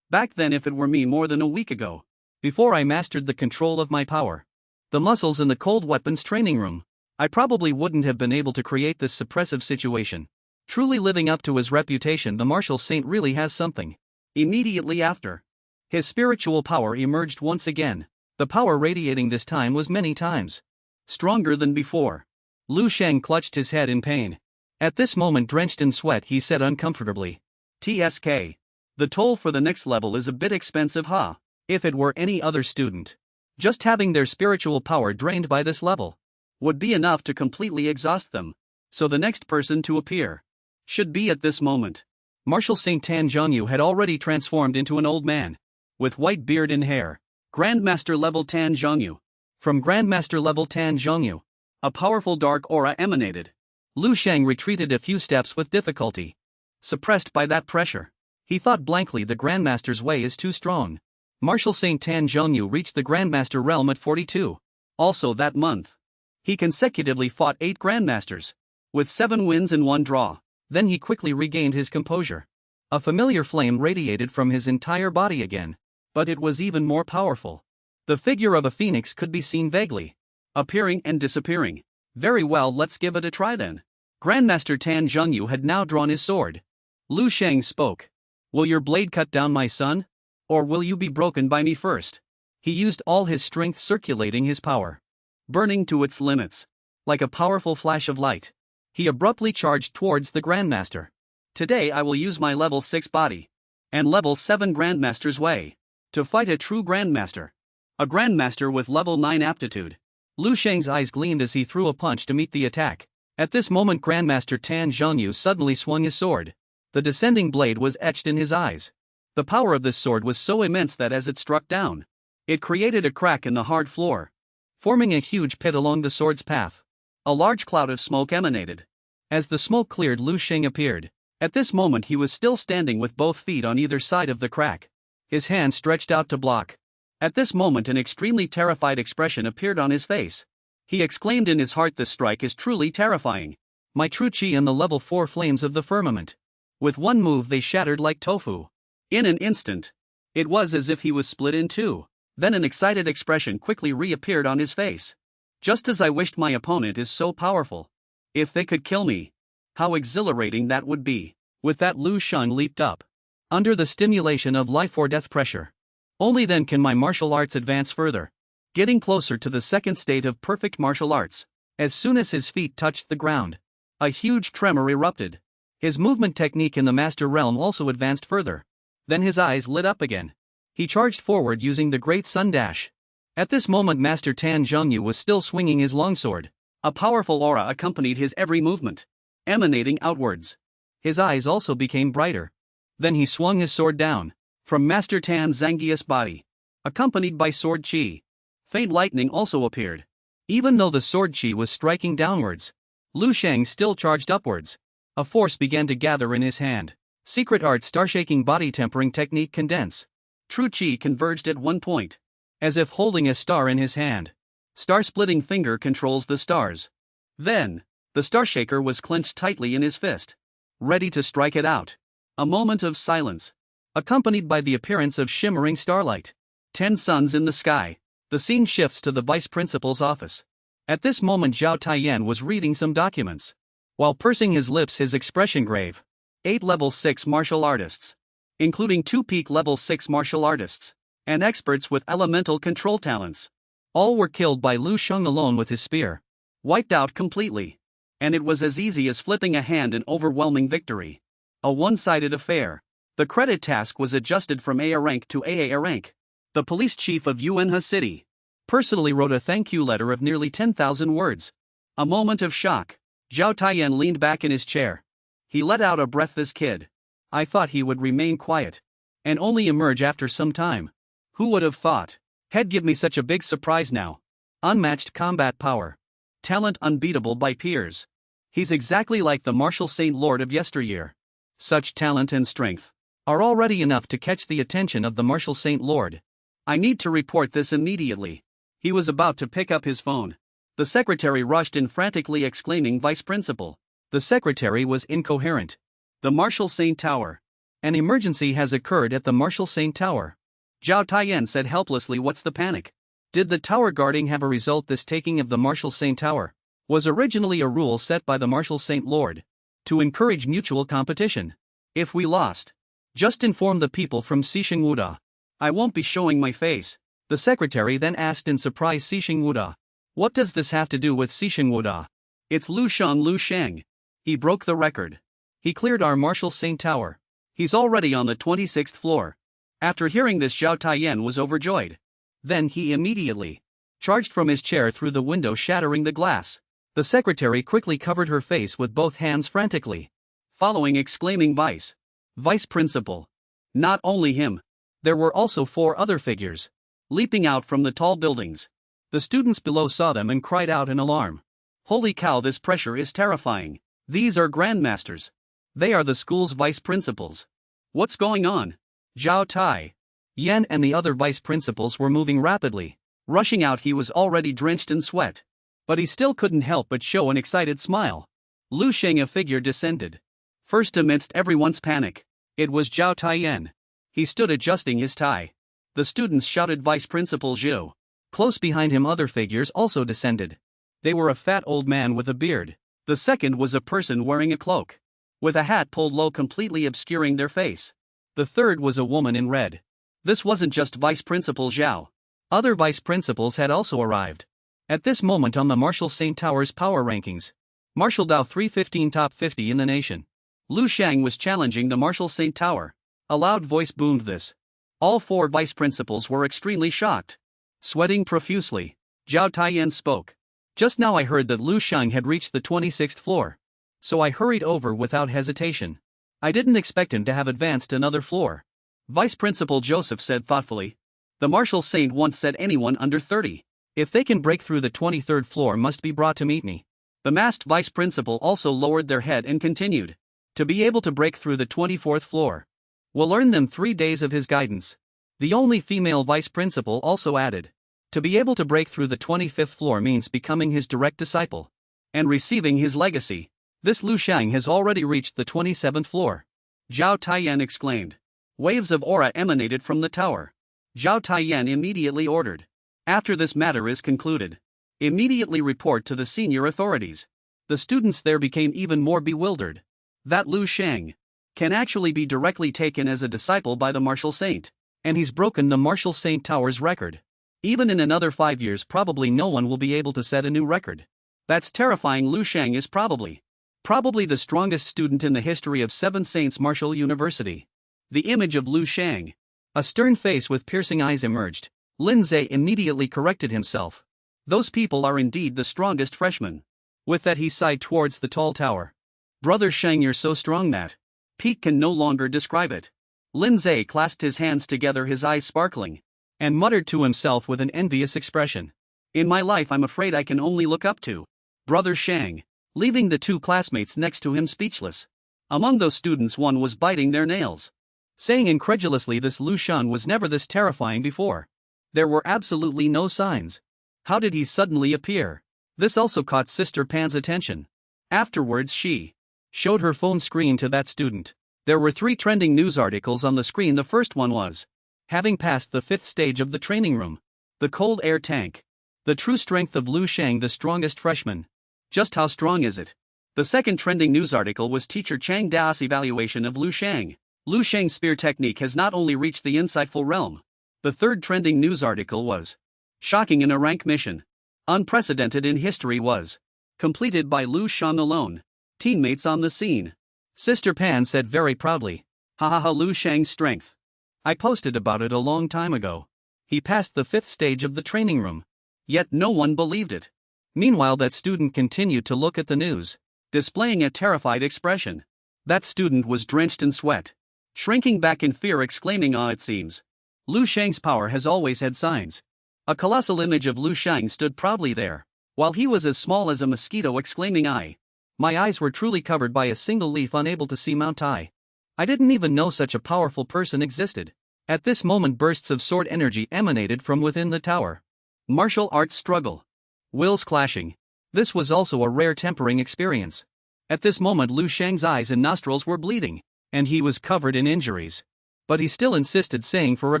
Back then, if it were me more than a week ago, before I mastered the control of my power, the muscles in the cold weapons training room, I probably wouldn't have been able to create this suppressive situation. Truly living up to his reputation, the Martial Saint really has something. Immediately after, his spiritual power emerged once again. The power radiating this time was many times stronger than before. Lu Sheng clutched his head in pain. At this moment, drenched in sweat, he said uncomfortably, TSK. The toll for the next level is a bit expensive, huh? If it were any other student, just having their spiritual power drained by this level would be enough to completely exhaust them. So the next person to appear should be at this moment. Martial Saint Tan Zhongyu had already transformed into an old man, with white beard and hair. Grandmaster level Tan Zhongyu. From Grandmaster level Tan Zhongyu, a powerful dark aura emanated. Lu Sheng retreated a few steps with difficulty, suppressed by that pressure. He thought blankly, the Grandmaster's way is too strong. Marshal Saint Tan Zhengyu reached the Grandmaster realm at 42. Also that month, he consecutively fought 8 Grandmasters, with 7 wins and 1 draw. Then he quickly regained his composure. A familiar flame radiated from his entire body again, but it was even more powerful. The figure of a phoenix could be seen vaguely, appearing and disappearing. Very well, let's give it a try then. Grandmaster Tan Zhengyu had now drawn his sword. Lu Sheng spoke. Will your blade cut down my son? Or will you be broken by me first? He used all his strength, circulating his power, burning to its limits. Like a powerful flash of light, he abruptly charged towards the Grandmaster. Today I will use my level 6 body and level 7 Grandmaster's way to fight a true Grandmaster. A Grandmaster with level 9 aptitude. Lu Sheng's eyes gleamed as he threw a punch to meet the attack. At this moment Grandmaster Tan Zhengyu suddenly swung his sword. The descending blade was etched in his eyes. The power of this sword was so immense that as it struck down, it created a crack in the hard floor, forming a huge pit along the sword's path. A large cloud of smoke emanated. As the smoke cleared, Lu Sheng appeared. At this moment he was still standing with both feet on either side of the crack, his hand stretched out to block. At this moment an extremely terrified expression appeared on his face. He exclaimed in his heart, "This strike is truly terrifying. My true chi and the level 4 flames of the firmament." With one move they shattered like tofu. In an instant, it was as if he was split in two. Then an excited expression quickly reappeared on his face. Just as I wished, my opponent is so powerful. If they could kill me, how exhilarating that would be. With that, Lu Sheng leaped up. Under the stimulation of life or death pressure, only then can my martial arts advance further, getting closer to the second state of perfect martial arts. As soon as his feet touched the ground, a huge tremor erupted. His movement technique in the master realm also advanced further. Then his eyes lit up again. He charged forward using the Great Sun Dash. At this moment Master Tan Zhengyu was still swinging his longsword. A powerful aura accompanied his every movement, emanating outwards. His eyes also became brighter. Then he swung his sword down from Master Tan Zhengyi's body, accompanied by sword chi. Faint lightning also appeared. Even though the sword chi was striking downwards, Lu Sheng still charged upwards. A force began to gather in his hand. Secret art star-shaking body tempering technique condense. True chi converged at one point, as if holding a star in his hand. Star-splitting finger controls the stars. Then, the star shaker was clenched tightly in his fist, ready to strike it out. A moment of silence, accompanied by the appearance of shimmering starlight. 10 suns in the sky. The scene shifts to the vice principal's office. At this moment Zhao Taiyan was reading some documents. While pursing his lips, his expression grave. 8 level 6 martial artists, including 2 peak level 6 martial artists, and experts with elemental control talents. All were killed by Lu Sheng alone with his spear. Wiped out completely. And it was as easy as flipping a hand, an overwhelming victory. A one-sided affair. The credit task was adjusted from A rank to AA rank. The police chief of Yuanhe City personally wrote a thank you letter of nearly 10,000 words. A moment of shock. Zhao Taiyan leaned back in his chair. He let out a breath. This kid. I thought he would remain quiet and only emerge after some time. Who would have thought? He'd give me such a big surprise now. Unmatched combat power. Talent unbeatable by peers. He's exactly like the martial saint lord of yesteryear. Such talent and strength are already enough to catch the attention of the martial saint lord. I need to report this immediately. He was about to pick up his phone. The secretary rushed in frantically exclaiming, "Vice Principal." The secretary was incoherent. The Marshal Saint Tower. An emergency has occurred at the Marshal Saint Tower. Zhao Taiyan said helplessly, "What's the panic? Did the tower guarding have a result?" This taking of the Marshal Saint Tower was originally a rule set by the Marshal Saint Lord to encourage mutual competition. If we lost, just inform the people from Xisheng Wuda. I won't be showing my face. The secretary then asked in surprise, "Xisheng Wuda? What does this have to do with Xisheng Wuda?" "It's Lu Sheng. He broke the record. He cleared our Marshal Saint Tower. He's already on the 26th floor." After hearing this, Zhao Taiyan was overjoyed. Then he immediately charged from his chair through the window, shattering the glass. The secretary quickly covered her face with both hands frantically, following exclaiming, Vice Principal." Not only him. There were also 4 other figures leaping out from the tall buildings. The students below saw them and cried out in alarm. "Holy cow, this pressure is terrifying. These are grandmasters. They are the school's vice principals. What's going on?" Zhao Tai Yan and the other vice principals were moving rapidly. Rushing out, he was already drenched in sweat. But he still couldn't help but show an excited smile. Lu Sheng, a figure, descended. First amidst everyone's panic, it was Zhao Taiyan. He stood adjusting his tie. The students shouted Vice Principal Zhou. Close behind him other figures also descended. They were a fat old man with a beard. The second was a person wearing a cloak, with a hat pulled low completely obscuring their face. The third was a woman in red. This wasn't just Vice Principal Zhao. Other vice principals had also arrived. At this moment on the Marshall St. Tower's power rankings, Marshall Dow 315 top 50 in the nation. Lu Sheng was challenging the Marshall St. Tower. A loud voice boomed this. All four vice principals were extremely shocked. Sweating profusely, Zhao Taiyan spoke. Just now I heard that Lu Sheng had reached the 26th floor. So I hurried over without hesitation. I didn't expect him to have advanced another floor. Vice Principal Joseph said thoughtfully. The Marshall Saint once said anyone under 30, if they can break through the 23rd floor, must be brought to meet me. The masked vice principal also lowered their head and continued. To be able to break through the 24th floor, will earn them 3 days of his guidance. The only female vice principal also added. To be able to break through the 25th floor means becoming his direct disciple and receiving his legacy. This Lu Sheng has already reached the 27th floor. Zhao Taiyan exclaimed. Waves of aura emanated from the tower. Zhao Taiyan immediately ordered. After this matter is concluded, immediately report to the senior authorities. The students there became even more bewildered. That Lu Sheng can actually be directly taken as a disciple by the Marshall Saint, and he's broken the Marshall Saint Tower's record. Even in another 5 years probably no one will be able to set a new record. That's terrifying. Lu Sheng is probably the strongest student in the history of Seven Saints Marshall University. The image of Lu Sheng. A stern face with piercing eyes emerged. Lin Zhe immediately corrected himself. Those people are indeed the strongest freshmen. With that he sighed towards the tall tower. Brother Sheng, you're so strong that Pete can no longer describe it. Lin Zhe clasped his hands together, his eyes sparkling, and muttered to himself with an envious expression. In my life I'm afraid I can only look up to Brother Sheng, leaving the two classmates next to him speechless. Among those students one was biting their nails, saying incredulously this Lu Sheng was never this terrifying before. There were absolutely no signs. How did he suddenly appear? This also caught Sister Pan's attention. Afterwards she showed her phone screen to that student. There were 3 trending news articles on the screen. The first one was, having passed the 5th stage of the training room, the cold air tank. The true strength of Lu Sheng, the strongest freshman. Just how strong is it? The second trending news article was Teacher Chang Dao's evaluation of Lu Sheng. Lu Sheng's spear technique has not only reached the insightful realm. The third trending news article was, shocking in a rank mission. Unprecedented in history was completed by Lu Sheng alone. Teammates on the scene. Sister Pan said very proudly. Ha Lu Sheng's strength. I posted about it a long time ago. He passed the 5th stage of the training room. Yet no one believed it. Meanwhile that student continued to look at the news, displaying a terrified expression. That student was drenched in sweat, shrinking back in fear, exclaiming, it seems Lu Sheng's power has always had signs. A colossal image of Lu Sheng stood proudly there, while he was as small as a mosquito, exclaiming, my eyes were truly covered by a single leaf, unable to see Mount I. I didn't even know such a powerful person existed. At this moment bursts of sword energy emanated from within the tower. Martial arts struggle. Wills clashing. This was also a rare tempering experience. At this moment Lu Sheng's eyes and nostrils were bleeding, and he was covered in injuries. But he still insisted, saying, for a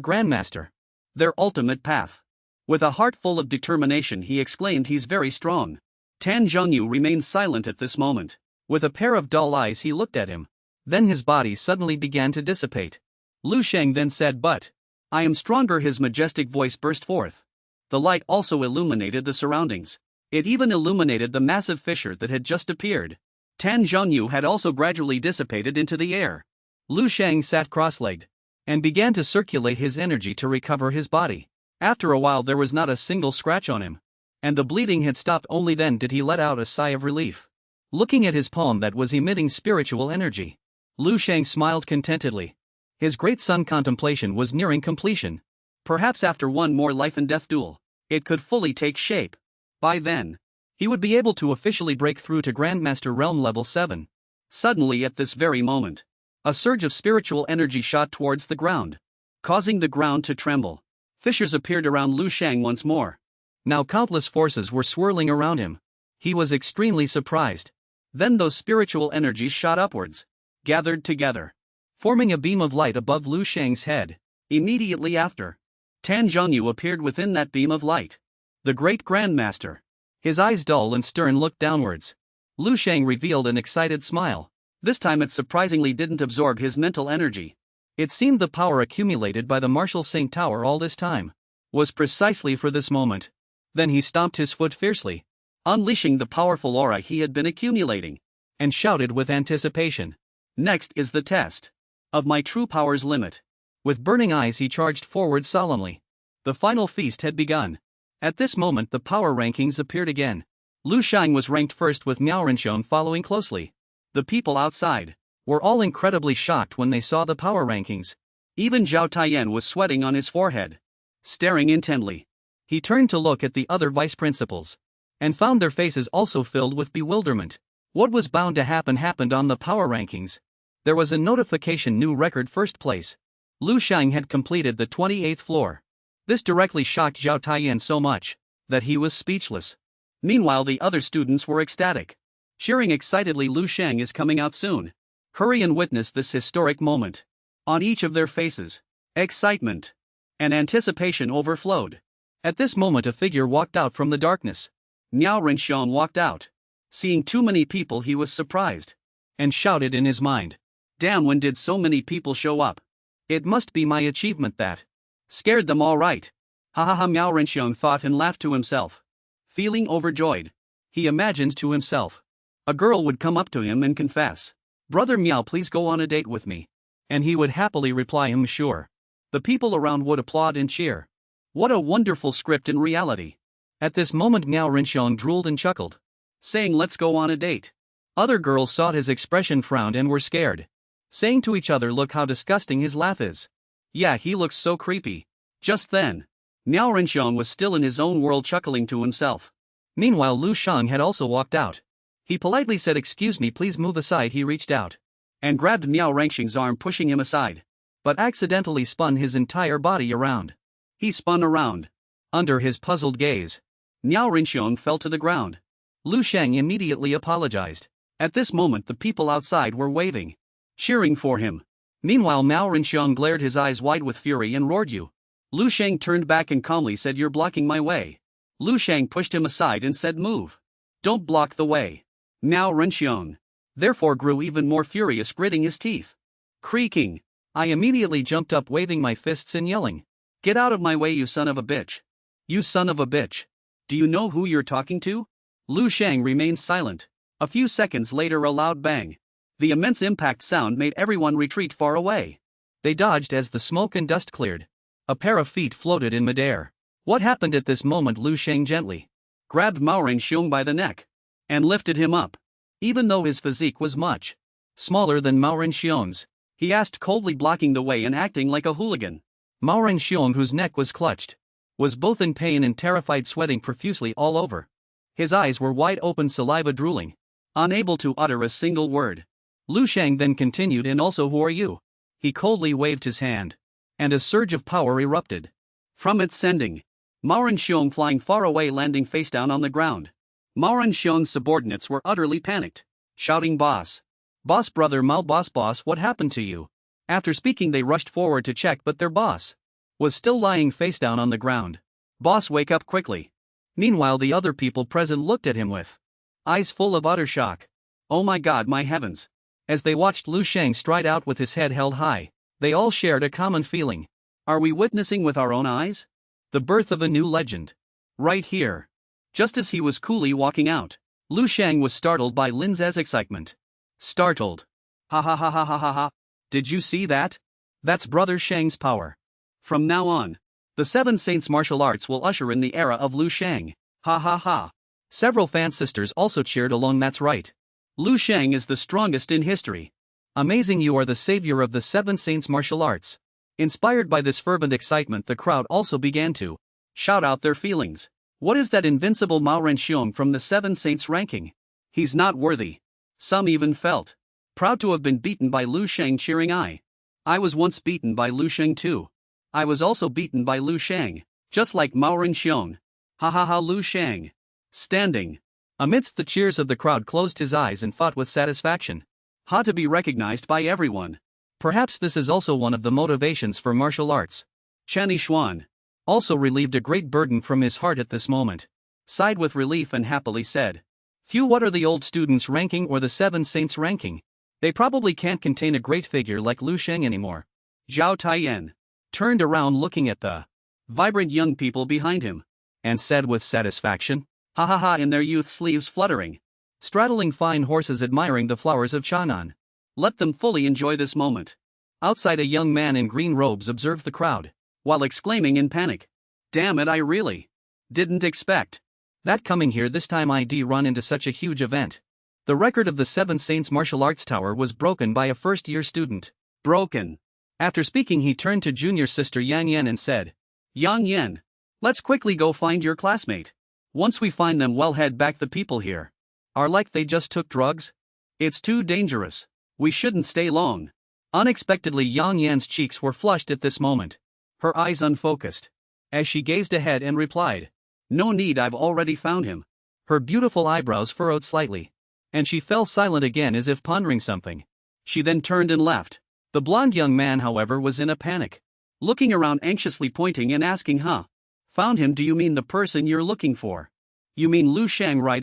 grandmaster, their ultimate path. With a heart full of determination he exclaimed, he's very strong. Tan Zhengyu remained silent at this moment. With a pair of dull eyes he looked at him. Then his body suddenly began to dissipate. Lu Sheng then said, but I am stronger. His majestic voice burst forth. The light also illuminated the surroundings. It even illuminated the massive fissure that had just appeared. Tan Zhengyu had also gradually dissipated into the air. Lu Sheng sat cross-legged and began to circulate his energy to recover his body. After a while there was not a single scratch on him, and the bleeding had stopped. Only then did he let out a sigh of relief. Looking at his palm that was emitting spiritual energy, Lu Sheng smiled contentedly. His great sun contemplation was nearing completion. Perhaps after one more life and death duel, it could fully take shape. By then, he would be able to officially break through to Grandmaster Realm Level 7. Suddenly at this very moment, a surge of spiritual energy shot towards the ground. causing the ground to tremble. Fissures appeared around Lu Sheng once more. Now countless forces were swirling around him. He was extremely surprised. Then those spiritual energies shot upwards, gathered together, forming a beam of light above Lu Sheng's head. Immediately after, Tan Zhongyu appeared within that beam of light. The great grandmaster. His eyes dull and stern looked downwards. Lu Sheng revealed an excited smile. This time it surprisingly didn't absorb his mental energy. It seemed the power accumulated by the Martial Sing Tower all this time was precisely for this moment. Then he stomped his foot fiercely, unleashing the powerful aura he had been accumulating, and shouted with anticipation. Next is the test of my true power's limit. With burning eyes he charged forward solemnly. The final feast had begun. At this moment the power rankings appeared again. Lu Sheng was ranked first with Miao Renxiong following closely. The people outside were all incredibly shocked when they saw the power rankings. Even Zhao Taiyan was sweating on his forehead, staring intently. He turned to look at the other vice principals, and found their faces also filled with bewilderment. What was bound to happen happened on the power rankings. There was a notification: new record first place. Lu Sheng had completed the 28th floor. This directly shocked Zhao Taiyan so much that he was speechless. Meanwhile the other students were ecstatic, cheering excitedly. Lu Sheng is coming out soon. Hurry and witness this historic moment. On each of their faces, excitement and anticipation overflowed. At this moment a figure walked out from the darkness. Miao Renxiong walked out. Seeing too many people he was surprised, and shouted in his mind, "Damn, when did so many people show up? It must be my achievement that scared them all right." Ha ha ha, Miao Renxiong thought and laughed to himself. Feeling overjoyed, he imagined to himself a girl would come up to him and confess, "Brother Miao, please go on a date with me." And he would happily reply, "Sure." The people around would applaud and cheer. What a wonderful script in reality. At this moment Miao Renxiong drooled and chuckled, saying, "Let's go on a date." Other girls saw his expression, frowned and were scared, saying to each other, "Look how disgusting his laugh is. Yeah, he looks so creepy." Just then, Miao Renxiong was still in his own world chuckling to himself. Meanwhile Lu Sheng had also walked out. He politely said, "Excuse me, please move aside." He reached out and grabbed Miao Renxiong's arm, pushing him aside, but accidentally spun his entire body around. He spun around. Under his puzzled gaze, Miao Renxiong fell to the ground. Lu Sheng immediately apologized. At this moment the people outside were waving, cheering for him. Meanwhile Miao Renxiong glared, his eyes wide with fury, and roared, "You!" Lu Sheng turned back and calmly said, "You're blocking my way." Lu Sheng pushed him aside and said, "Move. Don't block the way." Miao Renxiong therefore grew even more furious, gritting his teeth. Creaking, I immediately jumped up, waving my fists and yelling, "Get out of my way, you son of a bitch! You son of a bitch! Do you know who you're talking to?" Lu Sheng remained silent. A few seconds later a loud bang. The immense impact sound made everyone retreat far away. They dodged as the smoke and dust cleared. A pair of feet floated in midair. What happened at this moment? Lu Sheng gently grabbed Miao Renxiong by the neck and lifted him up. Even though his physique was much smaller than Miao Renxiong's, he asked coldly, blocking the way and acting like a hooligan. Miao Renxiong, whose neck was clutched, was both in pain and terrified, sweating profusely all over. His eyes were wide open, saliva drooling, unable to utter a single word. Lu Sheng then continued, "And also, who are you?" He coldly waved his hand, and a surge of power erupted from it, sending Miao Renxiong flying far away, landing face down on the ground. Miao Renxiong's subordinates were utterly panicked, shouting, "Boss! Boss, brother Mao, boss, what happened to you?" After speaking they rushed forward to check, but their boss was still lying face down on the ground. "Boss, wake up quickly." Meanwhile the other people present looked at him with eyes full of utter shock. "Oh my God, my heavens!" As they watched Lu Sheng stride out with his head held high, they all shared a common feeling. Are we witnessing with our own eyes the birth of a new legend? Right here. Just as he was coolly walking out, Lu Sheng was startled by Lin Ze's excitement. Startled. "Ha ha ha ha ha ha ha. Did you see that? That's Brother Sheng's power. From now on, the Seven Saints martial arts will usher in the era of Lu Sheng. Ha ha ha." Several fan sisters also cheered along. "That's right. Lu Sheng is the strongest in history. Amazing, you are the savior of the Seven Saints martial arts." Inspired by this fervent excitement, the crowd also began to shout out their feelings. "What is that invincible Miao Renxiong from the Seven Saints ranking? He's not worthy." Some even felt proud to have been beaten by Lu Sheng, cheering, I was once beaten by Lu Sheng too. I was also beaten by Lu Sheng, just like Mao Xiong. Ha ha ha. Lu Sheng, standing amidst the cheers of the crowd, closed his eyes and thought with satisfaction. Ha, to be recognized by everyone. Perhaps this is also one of the motivations for martial arts. Chani Xuan also relieved a great burden from his heart at this moment. Sighed with relief and happily said, "Phew, what are the old students ranking or the seven saints ranking? They probably can't contain a great figure like Lu Sheng anymore." Zhao Taiyan turned around looking at the vibrant young people behind him, and said with satisfaction, "Ha ha ha," in their youth, sleeves fluttering, straddling fine horses, admiring the flowers of Chang'an. Let them fully enjoy this moment. Outside, a young man in green robes observed the crowd, while exclaiming in panic, "Damn it, I really didn't expect that coming here this time I'd run into such a huge event." The record of the Seven Saints Martial Arts Tower was broken by a first-year student. Broken. After speaking, he turned to junior sister Yang Yan and said, "Yang Yan, let's quickly go find your classmate. Once we find them, we'll head back. The people here are like they just took drugs. It's too dangerous. We shouldn't stay long." Unexpectedly, Yang Yan's cheeks were flushed at this moment, her eyes unfocused, as she gazed ahead and replied, "No need, I've already found him." Her beautiful eyebrows furrowed slightly, and she fell silent again as if pondering something. She then turned and left. The blonde young man, however, was in a panic, looking around anxiously, pointing and asking, "Huh? Found him? Do you mean the person you're looking for? You mean Lu Sheng, right?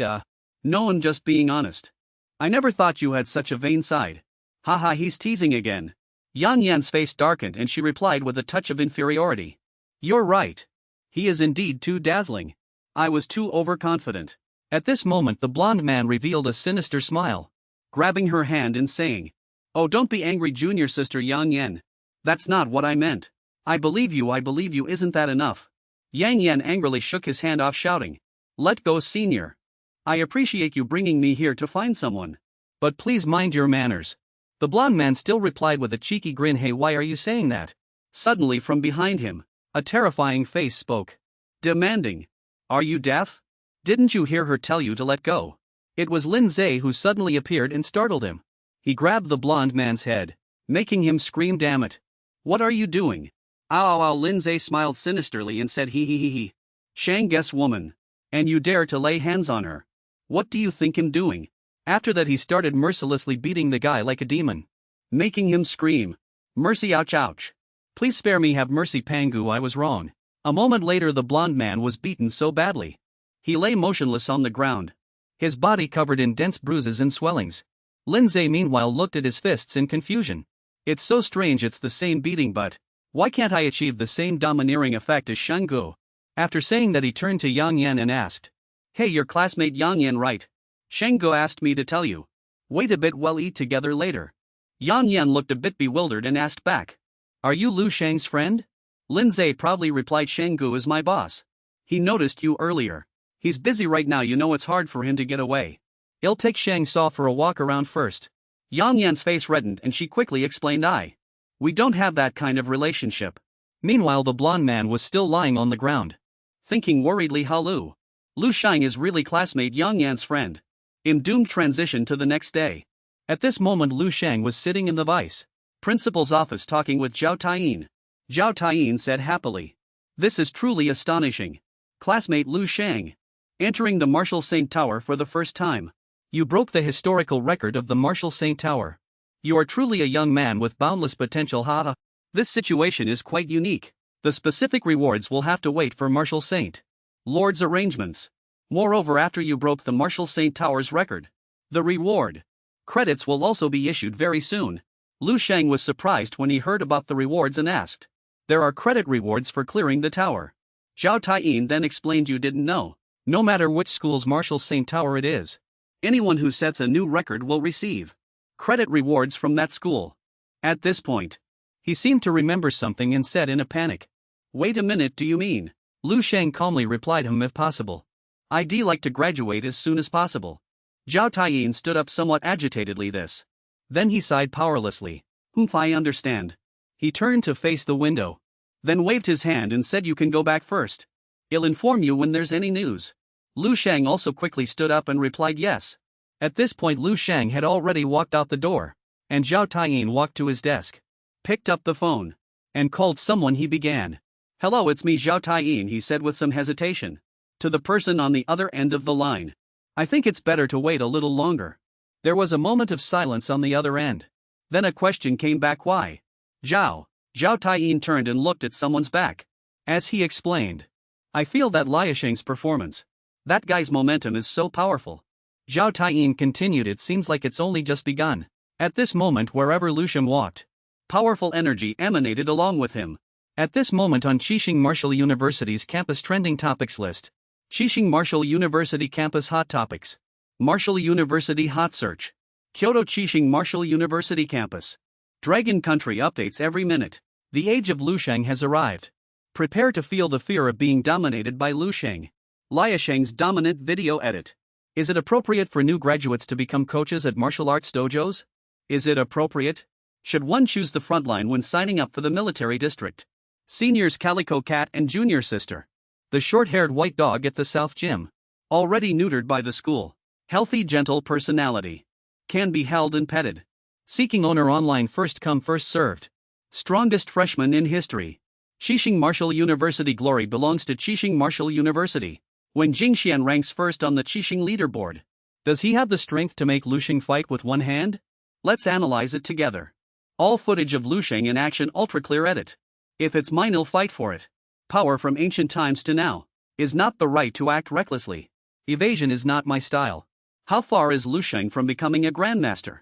No, I'm just being honest. I never thought you had such a vain side." "Haha, he's teasing again." Yang Yan's face darkened and she replied with a touch of inferiority, "You're right. He is indeed too dazzling. I was too overconfident." At this moment, the blonde man revealed a sinister smile, grabbing her hand and saying, "Oh, don't be angry, junior sister Yang Yan. That's not what I meant. I believe you, isn't that enough?" Yang Yan angrily shook his hand off, shouting, "Let go, senior. I appreciate you bringing me here to find someone, but please mind your manners." The blonde man still replied with a cheeky grin, "Hey, why are you saying that?" Suddenly, from behind him, a terrifying face spoke, demanding, "Are you deaf? Didn't you hear her tell you to let go?" It was Lin Zhe who suddenly appeared and startled him. He grabbed the blonde man's head, making him scream, "Damn it! What are you doing?" Ow, ow, ow. Lin Zhe smiled sinisterly and said, "He. Shang, guess woman. And you dare to lay hands on her? What do you think him doing?" After that, he started mercilessly beating the guy like a demon, making him scream, "Mercy, ouch, ouch. Please spare me, have mercy, Pangu, I was wrong." A moment later, the blonde man was beaten so badly, he lay motionless on the ground, his body covered in dense bruises and swellings. Lin Zhe meanwhile looked at his fists in confusion. "It's so strange, it's the same beating, but why can't I achieve the same domineering effect as Shanggu?" After saying that, he turned to Yang Yan and asked, "Hey, your classmate Yang Yan, right? Shanggu asked me to tell you. Wait a bit, we'll eat together later." Yang Yan looked a bit bewildered and asked back, "Are you Lu Sheng's friend?" Lin Zhe proudly replied, "Shanggu is my boss. He noticed you earlier. He's busy right now, it's hard for him to get away. I'll take Shang Sa for a walk around first." Yang Yan's face reddened and she quickly explained, "We don't have that kind of relationship." Meanwhile, the blonde man was still lying on the ground, thinking worriedly, Lu Sheng is really classmate Yang Yan's friend. In doomed transition to the next day. At this moment, Lu Sheng was sitting in the vice principal's office talking with Zhao Taiyin. Zhao Taiyin said happily, "This is truly astonishing. Classmate Lu Sheng, entering the Martial Saint Tower for the first time. You broke the historical record of the Martial Saint Tower. You are truly a young man with boundless potential. Haha. This situation is quite unique. The specific rewards will have to wait for Martial Saint Lord's arrangements. Moreover, after you broke the Martial Saint Tower's record, the reward credits will also be issued very soon." Lu Sheng was surprised when he heard about the rewards and asked, "There are credit rewards for clearing the tower?" Zhao Taiyin then explained, "You didn't know. No matter which school's Martial Saint Tower it is, anyone who sets a new record will receive credit rewards from that school." At this point, he seemed to remember something and said in a panic, "Wait a minute, do you mean?" Lu Sheng calmly replied him, "If possible. I'd like to graduate as soon as possible." Zhao Taiyin stood up somewhat agitatedly this. Then he sighed powerlessly, I understand." He turned to face the window, then waved his hand and said, "You can go back first. I'll inform you when there's any news." Lu Sheng also quickly stood up and replied yes. At this point, Lu Sheng had already walked out the door, and Zhao Taiyin walked to his desk, picked up the phone, and called someone he began. "Hello, it's me Zhao Taiyin," he said with some hesitation. To the person on the other end of the line. "I think it's better to wait a little longer." There was a moment of silence on the other end. Then a question came back: "Why?" Zhao Taiyin turned and looked at someone's back. As he explained, "I feel that Lu Sheng's performance. That guy's momentum is so powerful." Zhao Taiyin continued, "It seems like it's only just begun." At this moment, wherever Lu Sheng walked, powerful energy emanated along with him. At this moment on Qixing Martial University's campus trending topics list. Qixing Martial University Campus Hot Topics. Martial University Hot Search. Kyoto Qixing Martial University Campus. Dragon Country updates every minute. The age of Lu Sheng has arrived. Prepare to feel the fear of being dominated by Lu Sheng. Lu Sheng's dominant video edit. Is it appropriate for new graduates to become coaches at martial arts dojos? Is it appropriate? Should one choose the frontline when signing up for the military district? Senior's calico cat and junior sister. The short-haired white dog at the South Gym. Already neutered by the school. Healthy, gentle personality. Can be held and petted. Seeking owner online, first come first served. Strongest freshman in history. Qixing Martial University glory belongs to Qixing Martial University. When Jingxian ranks first on the Qixing leaderboard. Does he have the strength to make Lu Sheng fight with one hand? Let's analyze it together. All footage of Lu Sheng in action, ultra clear edit. If it's mine, I'll fight for it. Power from ancient times to now. Is not the right to act recklessly. Evasion is not my style. How far is Lu Sheng from becoming a grandmaster?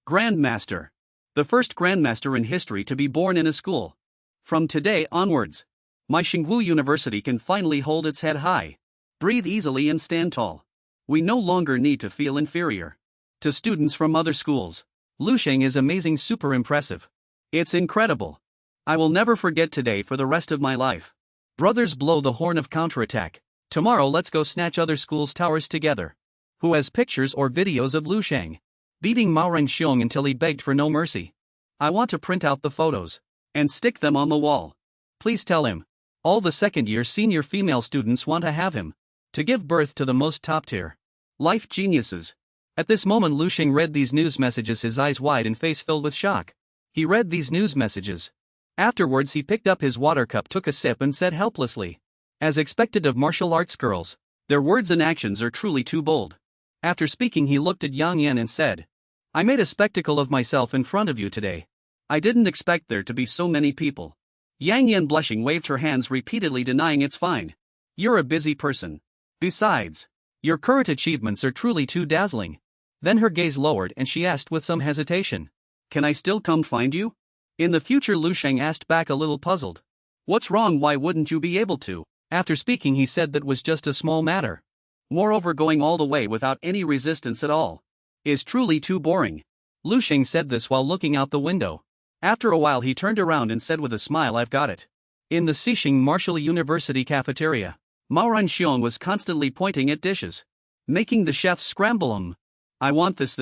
Grandmaster. The first grandmaster in history to be born in a school. From today onwards, my Xingwu University can finally hold its head high. Breathe easily and stand tall. We no longer need to feel inferior. To students from other schools, Lu Sheng is amazing, super impressive. It's incredible. I will never forget today for the rest of my life. Brothers, blow the horn of counterattack. Tomorrow let's go snatch other schools' towers together. Who has pictures or videos of Lu Sheng beating Mao Renxiong until he begged for no mercy? I want to print out the photos and stick them on the wall. Please tell him. All the second-year senior female students want to have him to give birth to the most top-tier life geniuses. At this moment, Lu Sheng read these news messages, his eyes wide and face filled with shock. He read these news messages. Afterwards, he picked up his water cup, took a sip, and said helplessly, as expected of martial arts girls, their words and actions are truly too bold. After speaking, he looked at Yang Yan and said, I made a spectacle of myself in front of you today. I didn't expect there to be so many people. Yang Yan, blushing, waved her hands repeatedly, denying it's fine. You're a busy person. Besides, your current achievements are truly too dazzling. Then her gaze lowered and she asked with some hesitation, Can I still come find you? In the future, Lu Sheng asked back, a little puzzled. What's wrong? Why wouldn't you be able to? After speaking, he said that was just a small matter. Moreover, going all the way without any resistance at all is truly too boring. Lu Sheng said this while looking out the window. After a while, he turned around and said with a smile, I've got it. In the Qixing Martial University cafeteria, Mao Renxiong was constantly pointing at dishes, making the chefs scramble. I want this,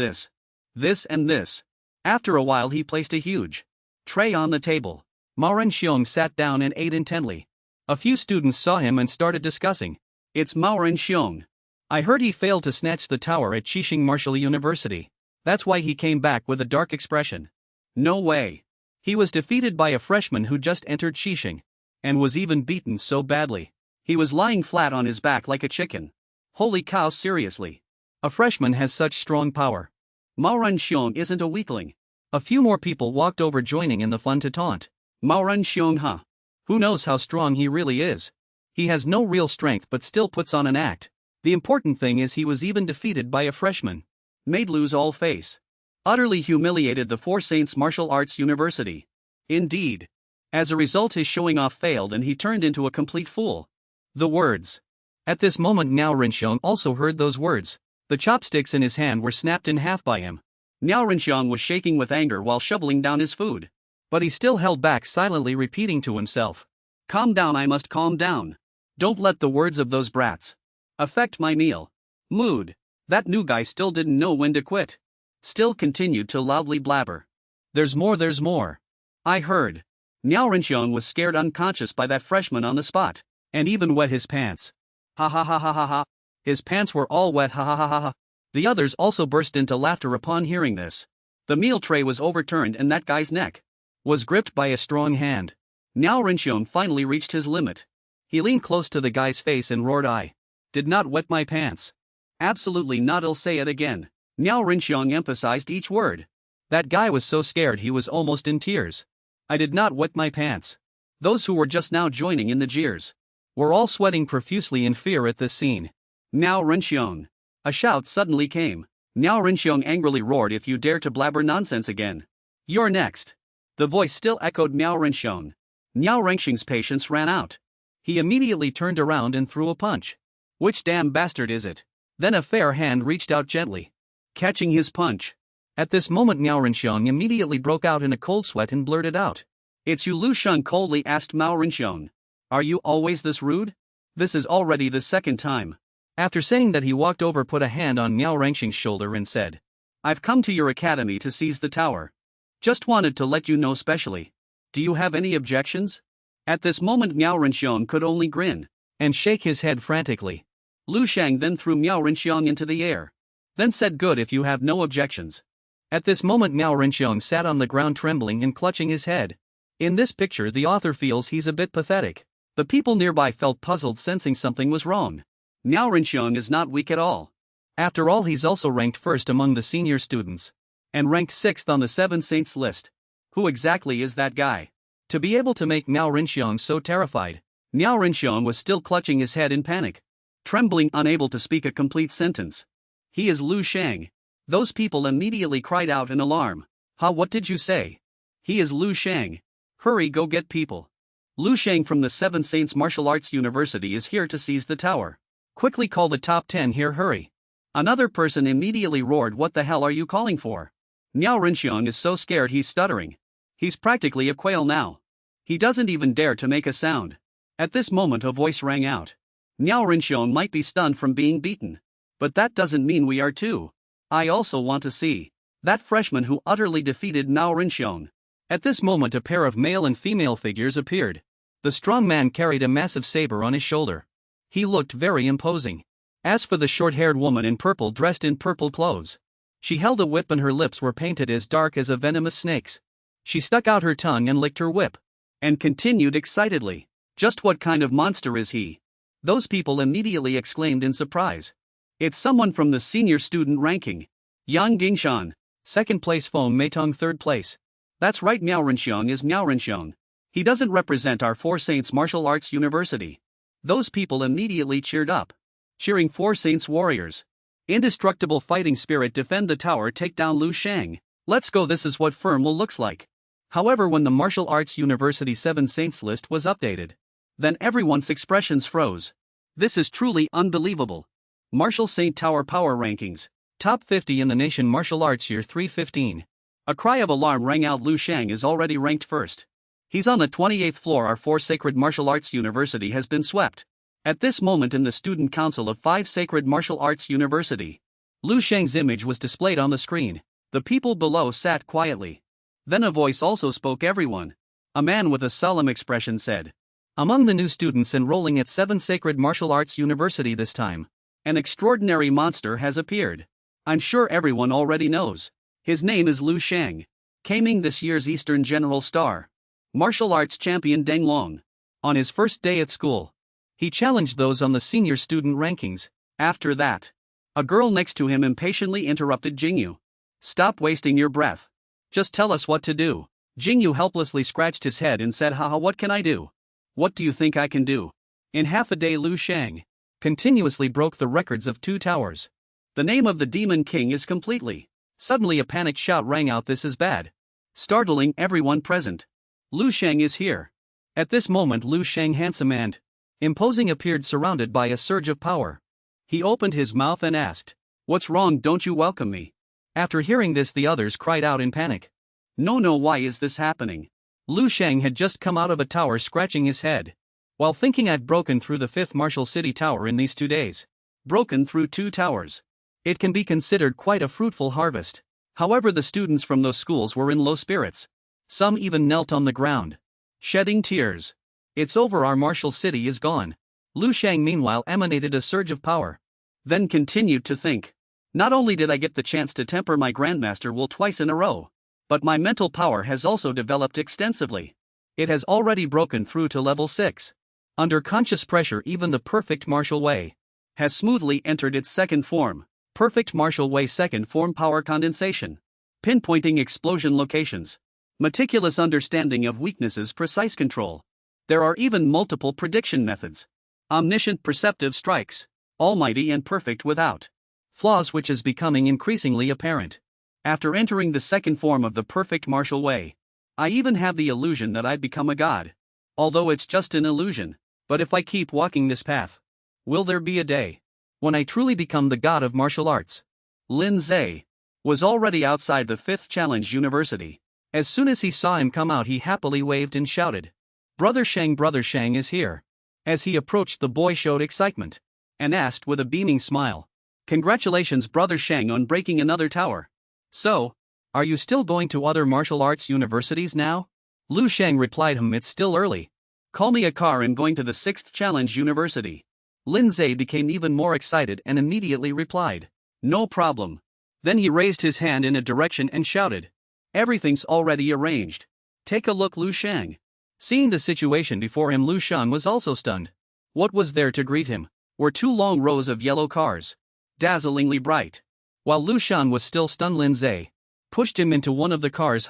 and this. After a while, he placed a huge tray on the table. Mao Renxiong sat down and ate intently. A few students saw him and started discussing. It's Mao Renxiong. I heard he failed to snatch the tower at Qixing Martial University. That's why he came back with a dark expression. No way. He was defeated by a freshman who just entered Qixing, and was even beaten so badly. He was lying flat on his back like a chicken. Holy cow, seriously. A freshman has such strong power. Mao Renxiong isn't a weakling. A few more people walked over, joining in the fun to taunt. Mao Renxiong, huh? Who knows how strong he really is? He has no real strength but still puts on an act. The important thing is he was even defeated by a freshman. Made lose all face. Utterly humiliated the Four Saints Martial Arts University. Indeed. As a result, his showing off failed and he turned into a complete fool. The words. At this moment, Mao Renxiong also heard those words. The chopsticks in his hand were snapped in half by him. Mao Renxiong was shaking with anger while shoveling down his food. But he still held back, silently repeating to himself, Calm down, I must calm down. Don't let the words of those brats affect my meal. Mood. That new guy still didn't know when to quit. Still continued to loudly blabber. There's more. I heard. Mao Renxiong was scared unconscious by that freshman on the spot, and even wet his pants. Ha ha ha ha ha ha. His pants were all wet, ha ha ha ha ha. The others also burst into laughter upon hearing this. The meal tray was overturned and that guy's neck was gripped by a strong hand. Miao Rinxiong finally reached his limit. He leaned close to the guy's face and roared, "I did not wet my pants. Absolutely not, I'll say it again." Miao Rinxiong emphasized each word. That guy was so scared he was almost in tears. "I did not wet my pants." Those who were just now joining in the jeers were all sweating profusely in fear at this scene. "Miao Rinxiong!" A shout suddenly came. Miao Rinxiong angrily roared, "If you dare to blabber nonsense again, you're next." The voice still echoed Miao Rinxiong. Miao Rinxiong's patience ran out. He immediately turned around and threw a punch. "Which damn bastard is it?" Then a fair hand reached out gently, catching his punch. At this moment Miao Rinxiong immediately broke out in a cold sweat and blurted out, "It's you." Lu Sheng coldly asked Miao Rinxiong, "Are you always this rude? This is already the second time." After saying that, he walked over, put a hand on Miao Rinxiong's shoulder and said, "I've come to your academy to seize the tower. Just wanted to let you know specially. Do you have any objections?" At this moment Miao Rinxiong could only grin and shake his head frantically. Lu Sheng then threw Miao Rinxiong into the air, then said, "Good, if you have no objections." At this moment Miao Rinxiong sat on the ground trembling and clutching his head. In this picture the author feels he's a bit pathetic. The people nearby felt puzzled, sensing something was wrong. Miao Rinxiong is not weak at all. After all, he's also ranked first among the senior students, and ranked 6th on the 7 Saints list. Who exactly is that guy to be able to make Miao Rinxiong so terrified? Miao Rinxiong was still clutching his head in panic, trembling, unable to speak a complete sentence. "He is Lu Sheng." Those people immediately cried out in alarm. "Huh, what did you say?" "He is Lu Sheng. Hurry, go get people. Lu Sheng from the 7 Saints Martial Arts University is here to seize the tower. Quickly call the top 10 here, hurry." Another person immediately roared, "What the hell are you calling for?" Miao Rinxiong is so scared he's stuttering. He's practically a quail now. He doesn't even dare to make a sound. At this moment a voice rang out. "Miao Rinxiong might be stunned from being beaten, but that doesn't mean we are too. I also want to see that freshman who utterly defeated Miao Rinxiong." At this moment a pair of male and female figures appeared. The strong man carried a massive saber on his shoulder. He looked very imposing. As for the short-haired woman in purple, dressed in purple clothes, she held a whip and her lips were painted as dark as a venomous snake's. She stuck out her tongue and licked her whip, and continued excitedly, "Just what kind of monster is he?" Those people immediately exclaimed in surprise. "It's someone from the senior student ranking. Yang Gingshan, 2nd place, Feng Meitong 3rd place. That's right, Miao Rinxiong is Miao Rinxiong. He doesn't represent our 4 Saints Martial Arts University." Those people immediately cheered up, cheering 4 Saints warriors. Indestructible fighting spirit, defend the tower, take down Lu Sheng. Let's go, this is what firm will looks like. However, when the Martial Arts University 7 Saints list was updated, then everyone's expressions froze. This is truly unbelievable. Martial Saint Tower Power Rankings. Top 50 in the nation, Martial Arts Year 315. A cry of alarm rang out. Lu Sheng is already ranked first. He's on the 28th floor. Our 4 Sacred Martial Arts University has been swept. At this moment in the Student Council of 5 Sacred Martial Arts University, Lu Sheng's image was displayed on the screen. The people below sat quietly. Then a voice also spoke everyone. A man with a solemn expression said, "Among the new students enrolling at 7 Sacred Martial Arts University this time, an extraordinary monster has appeared. I'm sure everyone already knows. His name is Lu Sheng, claiming this year's Eastern General Star Martial Arts Champion Deng Long. On his first day at school, he challenged those on the senior student rankings. After that, a girl next to him impatiently interrupted Jingyu. Stop wasting your breath. Just tell us what to do." Jingyu helplessly scratched his head and said, "Haha, what can I do? What do you think I can do?" In half a day Lu Sheng continuously broke the records of 2 towers. The name of the Demon King is completely. Suddenly a panicked shout rang out, "This is bad," startling everyone present. Lu Sheng is here. At this moment Lu Sheng, handsome and imposing, appeared surrounded by a surge of power. He opened his mouth and asked, "What's wrong, don't you welcome me?" After hearing this the others cried out in panic. No, why is this happening?" Lu Sheng had just come out of a tower scratching his head, while thinking, "I've broken through the 5th Martial City Tower in these 2 days. Broken through 2 towers. It can be considered quite a fruitful harvest." However, the students from those schools were in low spirits. Some even knelt on the ground, shedding tears. "It's over, our martial city is gone." Lu Sheng meanwhile emanated a surge of power, then continued to think. "Not only did I get the chance to temper my Grandmaster will twice in a row, but my mental power has also developed extensively. It has already broken through to level 6. Under conscious pressure, even the perfect martial way has smoothly entered its second form. Perfect martial way second form: power condensation, pinpointing explosion locations, meticulous understanding of weaknesses, precise control. There are even multiple prediction methods. Omniscient perceptive strikes, almighty and perfect without flaws, which is becoming increasingly apparent. After entering the second form of the perfect martial way, I even have the illusion that I'd become a god. Although it's just an illusion. But if I keep walking this path, will there be a day when I truly become the god of martial arts? Lin Zhe was already outside the 5th challenge university. As soon as he saw him come out, he happily waved and shouted, Brother Sheng is here." As he approached, the boy showed excitement and asked with a beaming smile, "Congratulations, Brother Sheng, on breaking another tower. So, are you still going to other martial arts universities now?" Lu Sheng replied, "It's still early. Call me a car, I'm going to the 6th challenge university." Lin Zhe became even more excited and immediately replied, "No problem." Then he raised his hand in a direction and shouted, "Everything's already arranged. Take a look, Lu Sheng." Seeing the situation before him, Lu Sheng was also stunned. What was there to greet him were 2 long rows of yellow cars, dazzlingly bright. While Lu Sheng was still stunned, Lin Zhe pushed him into one of the cars.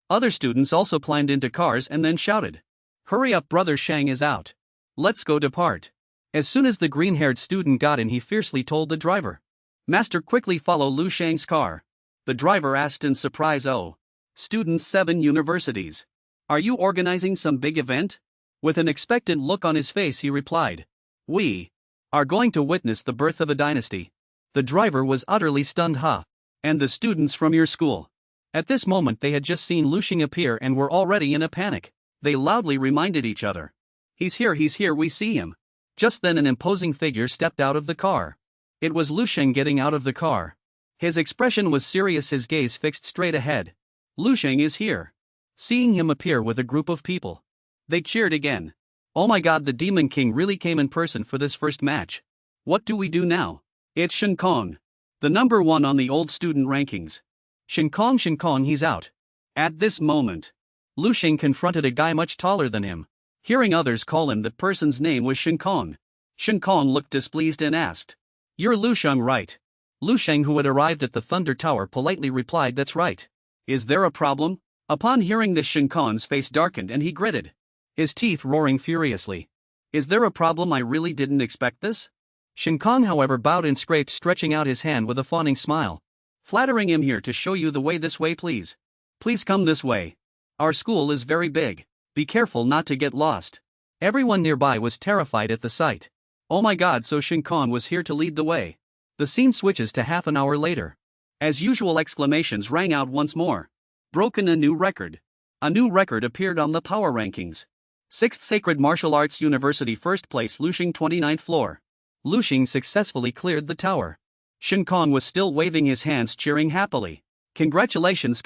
Other students also climbed into cars and then shouted, "Hurry up, Brother Sheng is out. Let's go depart." As soon as the green-haired student got in, he fiercely told the driver, "Master, quickly follow Lu Sheng's car." The driver asked in surprise, "Oh, students 7 universities. Are you organizing some big event?" With an expectant look on his face, he replied, "We are going to witness the birth of a dynasty." The driver was utterly stunned. "And the students from your school?" At this moment they had just seen Lu Sheng appear and were already in a panic. They loudly reminded each other, he's here, we see him." Just then an imposing figure stepped out of the car. It was Lu Sheng getting out of the car. His expression was serious, his gaze fixed straight ahead. "Lu Sheng is here." Seeing him appear with a group of people, they cheered again. "Oh my god, the Demon King really came in person for this first match. What do we do now?" It's Shen Kong, the number 1 on the old student rankings. Shen Kong, he's out." At this moment, Lu Sheng confronted a guy much taller than him. Hearing others call him, that person's name was Shen Kong. Shen Kong looked displeased and asked, "You're Lu Sheng, right?" Lu Sheng, who had arrived at the Thunder Tower, politely replied, "That's right." "Is there a problem?" Upon hearing this, Shen Kong's face darkened and he gritted, his teeth roaring furiously. "Is there a problem? I really didn't expect this." Shen Kong, however, bowed and scraped, stretching out his hand with a fawning smile. "Flattering him here to show you the way. This way, please. Please come this way. Our school is very big. Be careful not to get lost." Everyone nearby was terrified at the sight. Oh my god, so Shen Kong was here to lead the way. The scene switches to half an hour later. As usual, exclamations rang out once more. Broken a new record. A new record appeared on the power rankings. 6th Sacred Martial Arts University, first place, Lu Sheng, 29th floor. Lu Sheng successfully cleared the tower. Shen Kong was still waving his hands, cheering happily. Congratulations.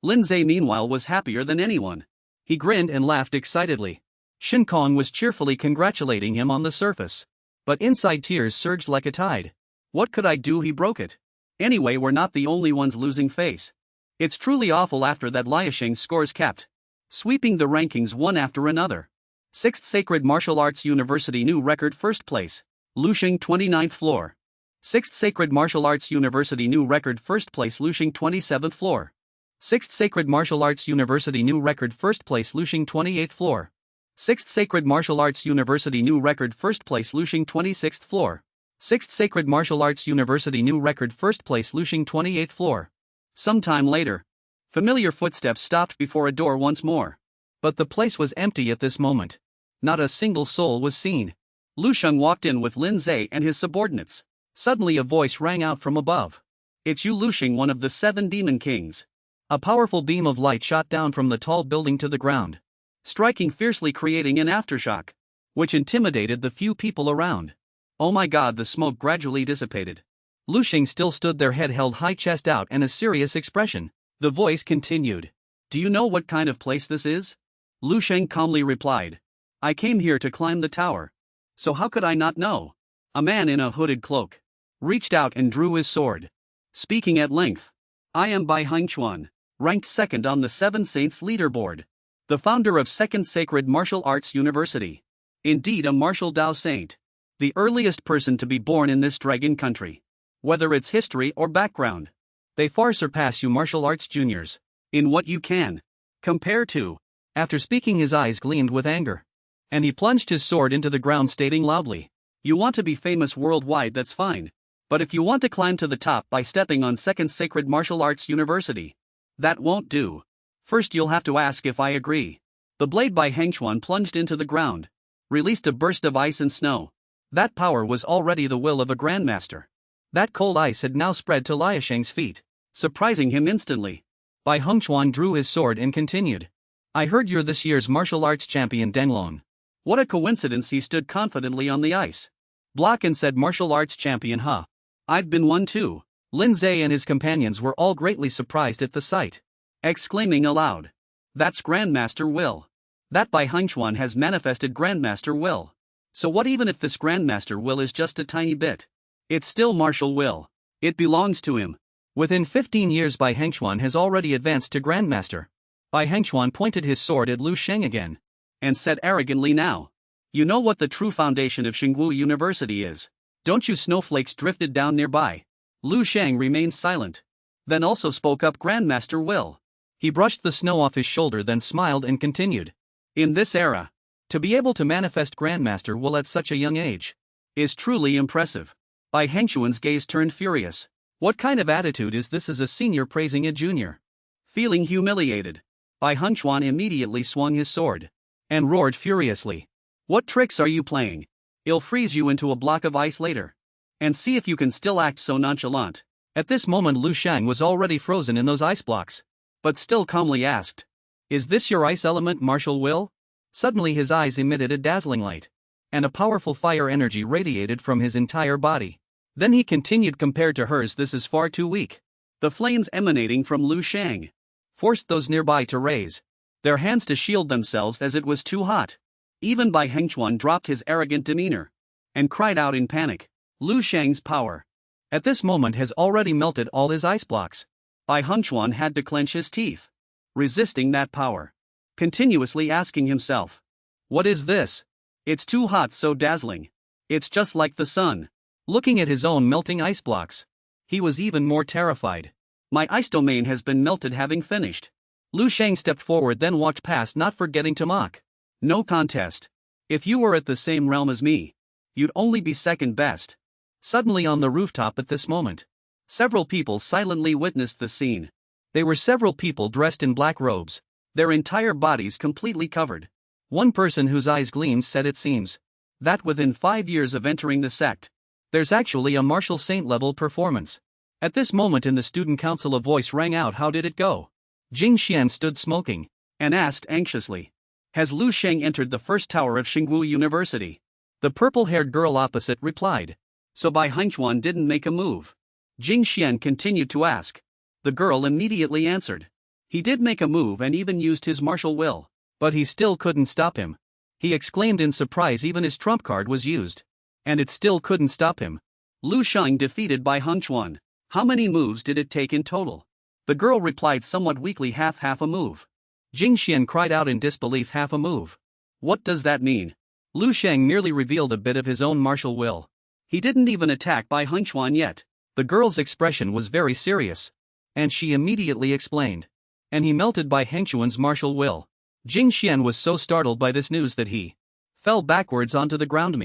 Lin Zhe, meanwhile, was happier than anyone. He grinned and laughed excitedly. Shen Kong was cheerfully congratulating him on the surface. But inside, tears surged like a tide. "What could I do?" he broke it. "Anyway, we're not the only ones losing face. It's truly awful." After that, Lu Sheng's scores kept sweeping the rankings one after another. 6th Sacred Martial Arts University, new record, first place, Lu Sheng, 29th floor. 6th Sacred Martial Arts University, new record, first place, Lu Sheng, 27th floor. 6th Sacred Martial Arts University, new record, first place, Lu Sheng, 28th floor. 6th Sacred Martial Arts University, new record, first place, Lu Sheng, 26th floor. 6th Sacred Martial Arts University, new record, first place, Lu Sheng, 28th floor. Some time later, familiar footsteps stopped before a door once more. But the place was empty at this moment. Not a single soul was seen. Lu Sheng walked in with Lin Zhe and his subordinates. Suddenly a voice rang out from above. "It's you, Lu Sheng, one of the 7 Demon Kings." A powerful beam of light shot down from the tall building to the ground, striking fiercely, creating an aftershock, which intimidated the few people around. Oh my god, the smoke gradually dissipated. Lu Sheng still stood there, head held high, chest out, and a serious expression. The voice continued. "Do you know what kind of place this is?" Lu Sheng calmly replied, "I came here to climb the tower. So how could I not know?" A man in a hooded cloak reached out and drew his sword, speaking at length. "I am Bai Hangchuan, ranked 2nd on the 7 Saints leaderboard." the founder of Second Sacred Martial Arts University. Indeed, a martial Dao saint. The earliest person to be born in this dragon country. Whether it's history or background, they far surpass you martial arts juniors in what you can compare to. After speaking, his eyes gleamed with anger, and he plunged his sword into the ground, stating loudly, "You want to be famous worldwide, that's fine. But if you want to climb to the top by stepping on Second Sacred Martial Arts University, that won't do. First you'll have to ask if I agree." The blade by Hengchuan plunged into the ground, released a burst of ice and snow. That power was already the will of a grandmaster. That cold ice had now spread to Lu Sheng's feet, surprising him instantly. Bai Hengchuan drew his sword and continued, "I heard you're this year's martial arts champion Denlong." What a coincidence! He stood confidently on the ice. Block and said, "Martial arts champion, huh? I've been one too." Lin Zhe and his companions were all greatly surprised at the sight, exclaiming aloud, "That's Grandmaster Will. That Bai Hengchuan has manifested Grandmaster Will. So what even if this Grandmaster Will is just a tiny bit? It's still martial will. It belongs to him." Within 15 years Bai Hengchuan has already advanced to Grandmaster. Bai Hengchuan pointed his sword at Lu Sheng again, and said arrogantly, "Now, you know what the true foundation of Xingwu University is, don't you?" Snowflakes drifted down nearby. Lu Sheng remained silent, then also spoke up, "Grandmaster Will." He brushed the snow off his shoulder, then smiled and continued, "In this era, to be able to manifest Grandmaster Will at such a young age is truly impressive." Bai Hengchuan's gaze turned furious. What kind of attitude is this as a senior praising a junior? Feeling humiliated, Bai Hengchuan immediately swung his sword and roared furiously, "What tricks are you playing? I'll freeze you into a block of ice later, and see if you can still act so nonchalant." At this moment Lu Sheng was already frozen in those ice blocks, but still calmly asked, "Is this your ice element, Martial Will?" Suddenly his eyes emitted a dazzling light, and a powerful fire energy radiated from his entire body. Then he continued, "Compared to hers, this is far too weak." The flames emanating from Lu Sheng forced those nearby to raise their hands to shield themselves as it was too hot. Even Bai Hengchuan dropped his arrogant demeanor and cried out in panic. Lu Sheng's power at this moment has already melted all his ice blocks. Bai Hengchuan had to clench his teeth, resisting that power, continuously asking himself, "What is this? It's too hot, so dazzling. It's just like the sun." Looking at his own melting ice blocks, he was even more terrified. "My ice domain has been melted." Having finished, Lu Sheng stepped forward, then walked past, not forgetting to mock, "No contest. If you were at the same realm as me, you'd only be second best." Suddenly on the rooftop at this moment, several people silently witnessed the scene. They were several people dressed in black robes, their entire bodies completely covered. One person whose eyes gleamed said, "It seems that within 5 years of entering the sect, there's actually a martial saint level performance." At this moment in the student council a voice rang out, "How did it go?" Jing Xian stood smoking and asked anxiously, "Has Lu Sheng entered the first tower of Xingwu University?" The purple-haired girl opposite replied, "So Bai Hengchuan didn't make a move?" Jing Xian continued to ask. The girl immediately answered, "He did make a move and even used his martial will, but he still couldn't stop him." He exclaimed in surprise, "Even his trump card was used, and it still couldn't stop him." Lu Sheng defeated Bai Hengchuan. "How many moves did it take in total?" The girl replied somewhat weakly, half a move." Jing Xian cried out in disbelief, "Half a move? What does that mean?" Lu Sheng merely revealed a bit of his own martial will. He didn't even attack Bai Hengchuan yet. The girl's expression was very serious, and she immediately explained, "And he melted Bai Hengchuan's martial will." Jing Xian was so startled by this news that he fell backwards onto the ground.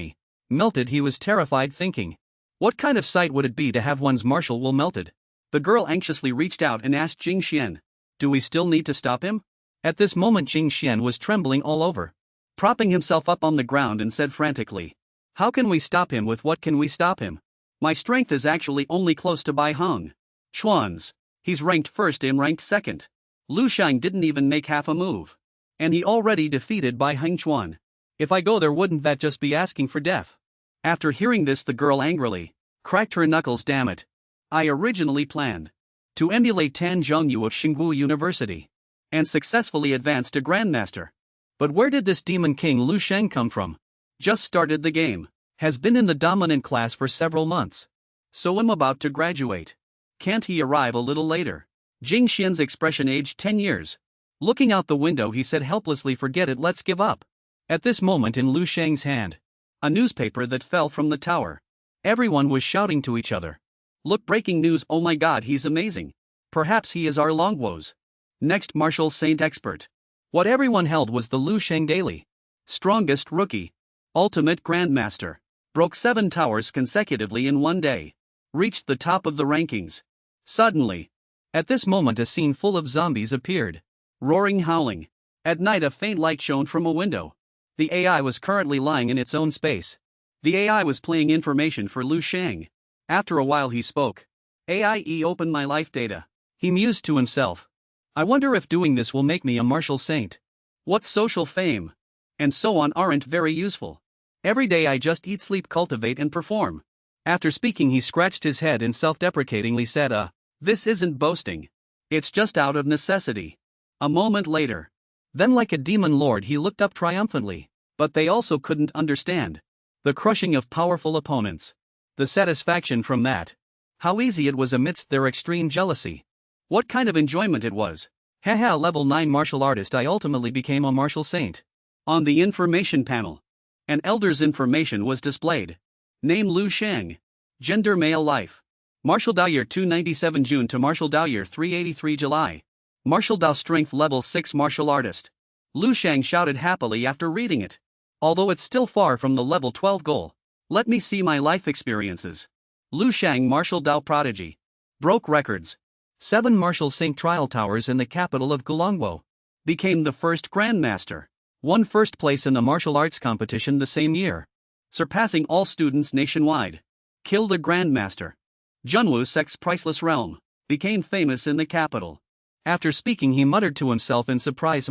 Melted? He was terrified, thinking, what kind of sight would it be to have one's martial will melted? The girl anxiously reached out and asked Jing Xian, "Do we still need to stop him?" At this moment Jing Xian was trembling all over, propping himself up on the ground, and said frantically, "How can we stop him? With what can we stop him? My strength is actually only close to Bai Hengchuan's. He's ranked first, I'm ranked second. Lu Sheng didn't even make half a move, and he already defeated Bai Hengchuan. If I go there, wouldn't that just be asking for death?" After hearing this, the girl angrily cracked her knuckles. "Damn it. I originally planned to emulate Tan Zhongyu of Xingwu University and successfully advance to Grandmaster. But where did this Demon King Lu Sheng come from? Just started the game, has been in the dominant class for several months. So I'm about to graduate. Can't he arrive a little later?" Jing Xian's expression aged 10 years. Looking out the window, he said helplessly, "Forget it, let's give up." At this moment, in Lu Sheng's hand, a newspaper that fell from the tower. Everyone was shouting to each other. "Look, breaking news, oh my god, he's amazing. Perhaps he is our Longwo's next martial saint expert." What everyone held was the Lu Sheng Daily. Strongest rookie. Ultimate Grandmaster. Broke 7 towers consecutively in one day. Reached the top of the rankings. Suddenly, at this moment, a scene full of zombies appeared. Roaring, howling. At night, a faint light shone from a window. The AI was currently lying in its own space. The AI was playing information for Lu Sheng. After a while he spoke. "AIE, open my life data." He mused to himself. "I wonder if doing this will make me a martial saint. What social fame and so on aren't very useful. Every day I just eat, sleep, cultivate and perform." After speaking, he scratched his head and self-deprecatingly said, "This isn't boasting. It's just out of necessity." A moment later. Then, like a demon lord, he looked up triumphantly. But they also couldn't understand. The crushing of powerful opponents. The satisfaction from that. How easy it was amidst their extreme jealousy. What kind of enjoyment it was. Haha, level 9 martial artist, I ultimately became a martial saint. On the information panel, an elder's information was displayed. Name Lu Sheng. Gender male, life. Martial Dao year 297 June to Martial Dao year 383 July. Martial Dao strength level 6 martial artist. Lu Sheng shouted happily after reading it. Although it's still far from the level 12 goal. Let me see my life experiences. Lu Sheng martial Dao prodigy. Broke records. 7 martial saint trial towers in the capital of Gulongwo. Became the first grandmaster. Won first place in the martial arts competition the same year. Surpassing all students nationwide. Killed a grandmaster. Junwoo Sec's priceless realm. Became famous in the capital. After speaking, he muttered to himself in surprise,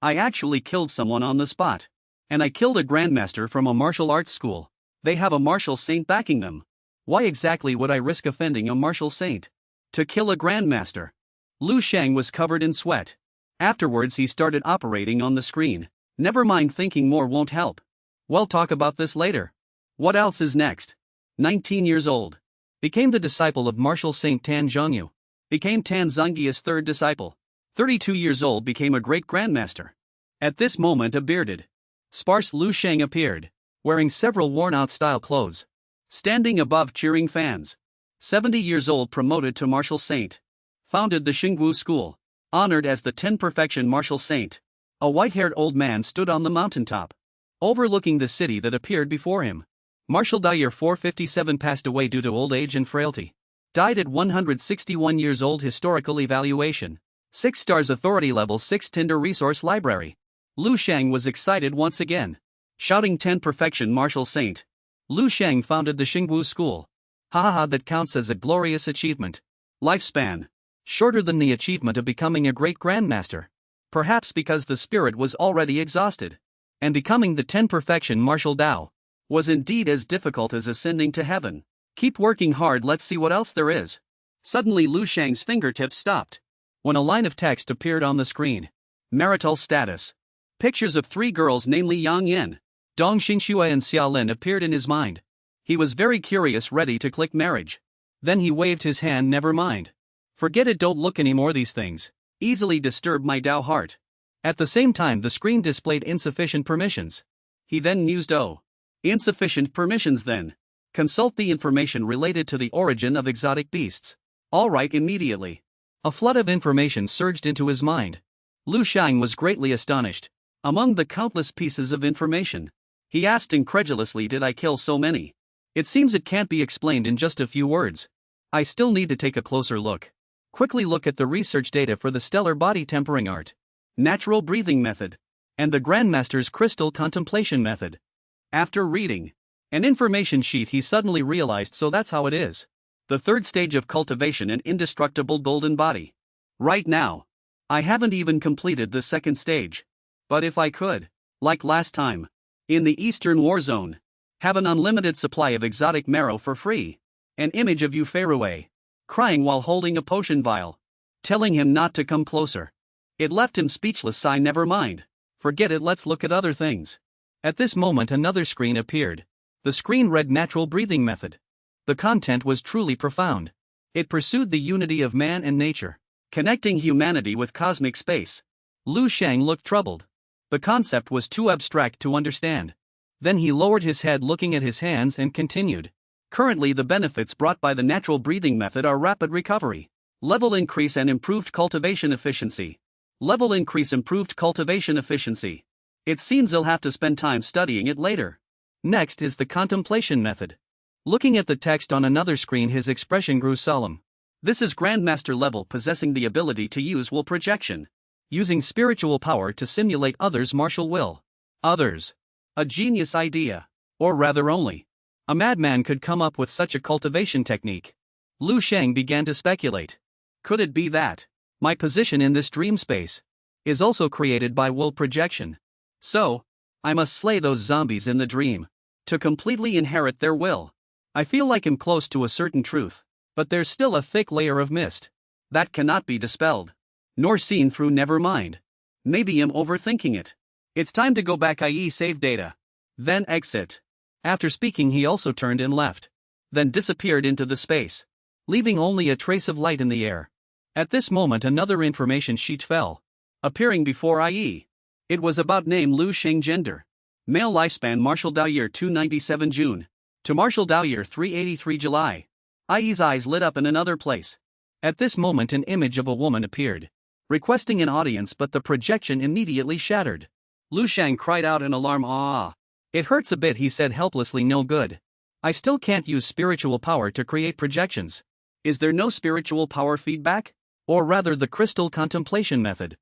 I actually killed someone on the spot. And I killed a grandmaster from a martial arts school. They have a martial saint backing them. Why exactly would I risk offending a martial saint? To kill a grandmaster. Lu Sheng was covered in sweat. Afterwards he started operating on the screen. Never mind, thinking more won't help. We'll talk about this later. What else is next? 19 years old. Became the disciple of martial saint Tan Zhongyu. Became Tan Zhongyi's third disciple. 32 years old, became a great grandmaster. At this moment a bearded, sparse Lu Sheng appeared, wearing several worn-out style clothes. Standing above cheering fans. 70 years old, promoted to martial saint. Founded the Xingwu school. Honored as the 10 perfection martial saint. A white-haired old man stood on the mountaintop, overlooking the city that appeared before him. Martial Dao year 457, passed away due to old age and frailty. Died at 161 years old. Historical evaluation. 6 stars, authority level 6, Tinder resource library. Lu Sheng was excited once again. Shouting 10 perfection martial saint. Lu Sheng founded the Xingwu school. Haha, that counts as a glorious achievement. Lifespan. Shorter than the achievement of becoming a great grandmaster. Perhaps because the spirit was already exhausted. And becoming the 10 perfection martial Dao was indeed as difficult as ascending to heaven. Keep working hard, let's see what else there is. Suddenly Lu Sheng's fingertips stopped. When a line of text appeared on the screen. Marital status. Pictures of 3 girls, namely Yang Yen, Dong Xingxue and Xia Lin, appeared in his mind. He was very curious, ready to click marriage. Then he waved his hand, never mind. Forget it, don't look anymore, these things easily disturb my Dao heart. At the same time the screen displayed insufficient permissions. He then mused, oh, insufficient permissions then. Consult the information related to the origin of exotic beasts. Alright, immediately. A flood of information surged into his mind. Lu Sheng was greatly astonished. Among the countless pieces of information, he asked incredulously, did I kill so many? It seems it can't be explained in just a few words. I still need to take a closer look. Quickly look at the research data for the stellar body tempering art, natural breathing method, and the Grandmaster's crystal contemplation method. After reading an information sheet, he suddenly realized, so that's how it is. The 3rd stage of cultivation, an indestructible golden body. Right now, I haven't even completed the 2nd stage. But if I could, like last time, in the Eastern War Zone, have an unlimited supply of exotic marrow for free. An image of Yu Feirue, crying while holding a potion vial, telling him not to come closer. It left him speechless. Sigh, never mind. Forget it, let's look at other things. At this moment another screen appeared. The screen read natural breathing method. The content was truly profound. It pursued the unity of man and nature, connecting humanity with cosmic space. Lu Sheng looked troubled. The concept was too abstract to understand. Then he lowered his head, looking at his hands, and continued. Currently, the benefits brought by the natural breathing method are rapid recovery, level increase, and improved cultivation efficiency. Level increase, improved cultivation efficiency. It seems I'll have to spend time studying it later. Next is the contemplation method. Looking at the text on another screen, his expression grew solemn. This is Grandmaster level, possessing the ability to use will projection. Using spiritual power to simulate others' martial will. Others. A genius idea. Or rather, only a madman could come up with such a cultivation technique. Lu Sheng began to speculate. Could it be that my position in this dream space is also created by will projection? So, I must slay those zombies in the dream to completely inherit their will. I feel like I'm close to a certain truth, but there's still a thick layer of mist that cannot be dispelled, nor seen through. Never mind. Maybe I'm overthinking it. It's time to go back, i.e. save data. Then exit. After speaking, he also turned and left. Then disappeared into the space, leaving only a trace of light in the air. At this moment, another information sheet fell, appearing before IE. It was about name Lu Sheng, gender male, lifespan Martial Dao year 297 June to Martial Dao year 383 July. IE's eyes lit up in another place. At this moment, an image of a woman appeared, requesting an audience, but the projection immediately shattered. Lu Sheng cried out in alarm. Ah! It hurts a bit, he said helplessly. No good. I still can't use spiritual power to create projections. Is there no spiritual power feedback? Or rather, the crystal contemplation method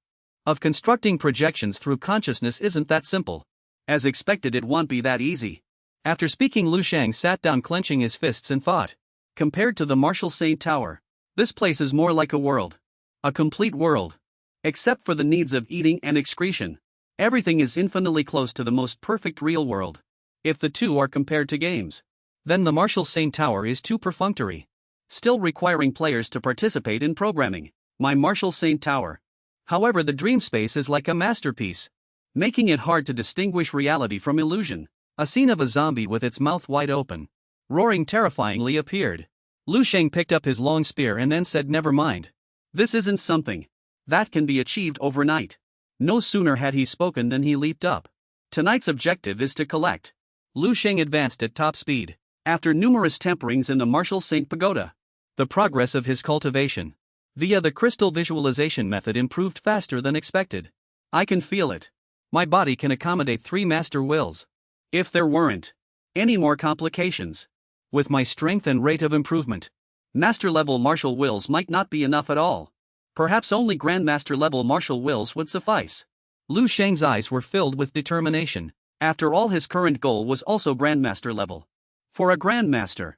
of constructing projections through consciousness isn't that simple. As expected, it won't be that easy. After speaking, Lu Sheng sat down, clenching his fists, and thought. Compared to the Martial Saint Tower, this place is more like a world. A complete world. Except for the needs of eating and excretion. Everything is infinitely close to the most perfect real world. If the two are compared to games, then the Martial Saint Tower is too perfunctory, still requiring players to participate in programming my Martial Saint Tower. However, the dream space is like a masterpiece, making it hard to distinguish reality from illusion. A scene of a zombie with its mouth wide open, roaring terrifyingly, appeared. Lu Sheng picked up his long spear and then said, never mind. This isn't something that can be achieved overnight. No sooner had he spoken than he leaped up. Tonight's objective is to collect. Lu Sheng advanced at top speed. After numerous temperings in the Martial Saint Pagoda, the progress of his cultivation via the crystal visualization method improved faster than expected. I can feel it. My body can accommodate 3 master wills. If there weren't any more complications with my strength and rate of improvement, master level martial wills might not be enough at all. Perhaps only Grandmaster level martial wills would suffice. Lu Sheng's eyes were filled with determination. After all, his current goal was also Grandmaster level. For a Grandmaster,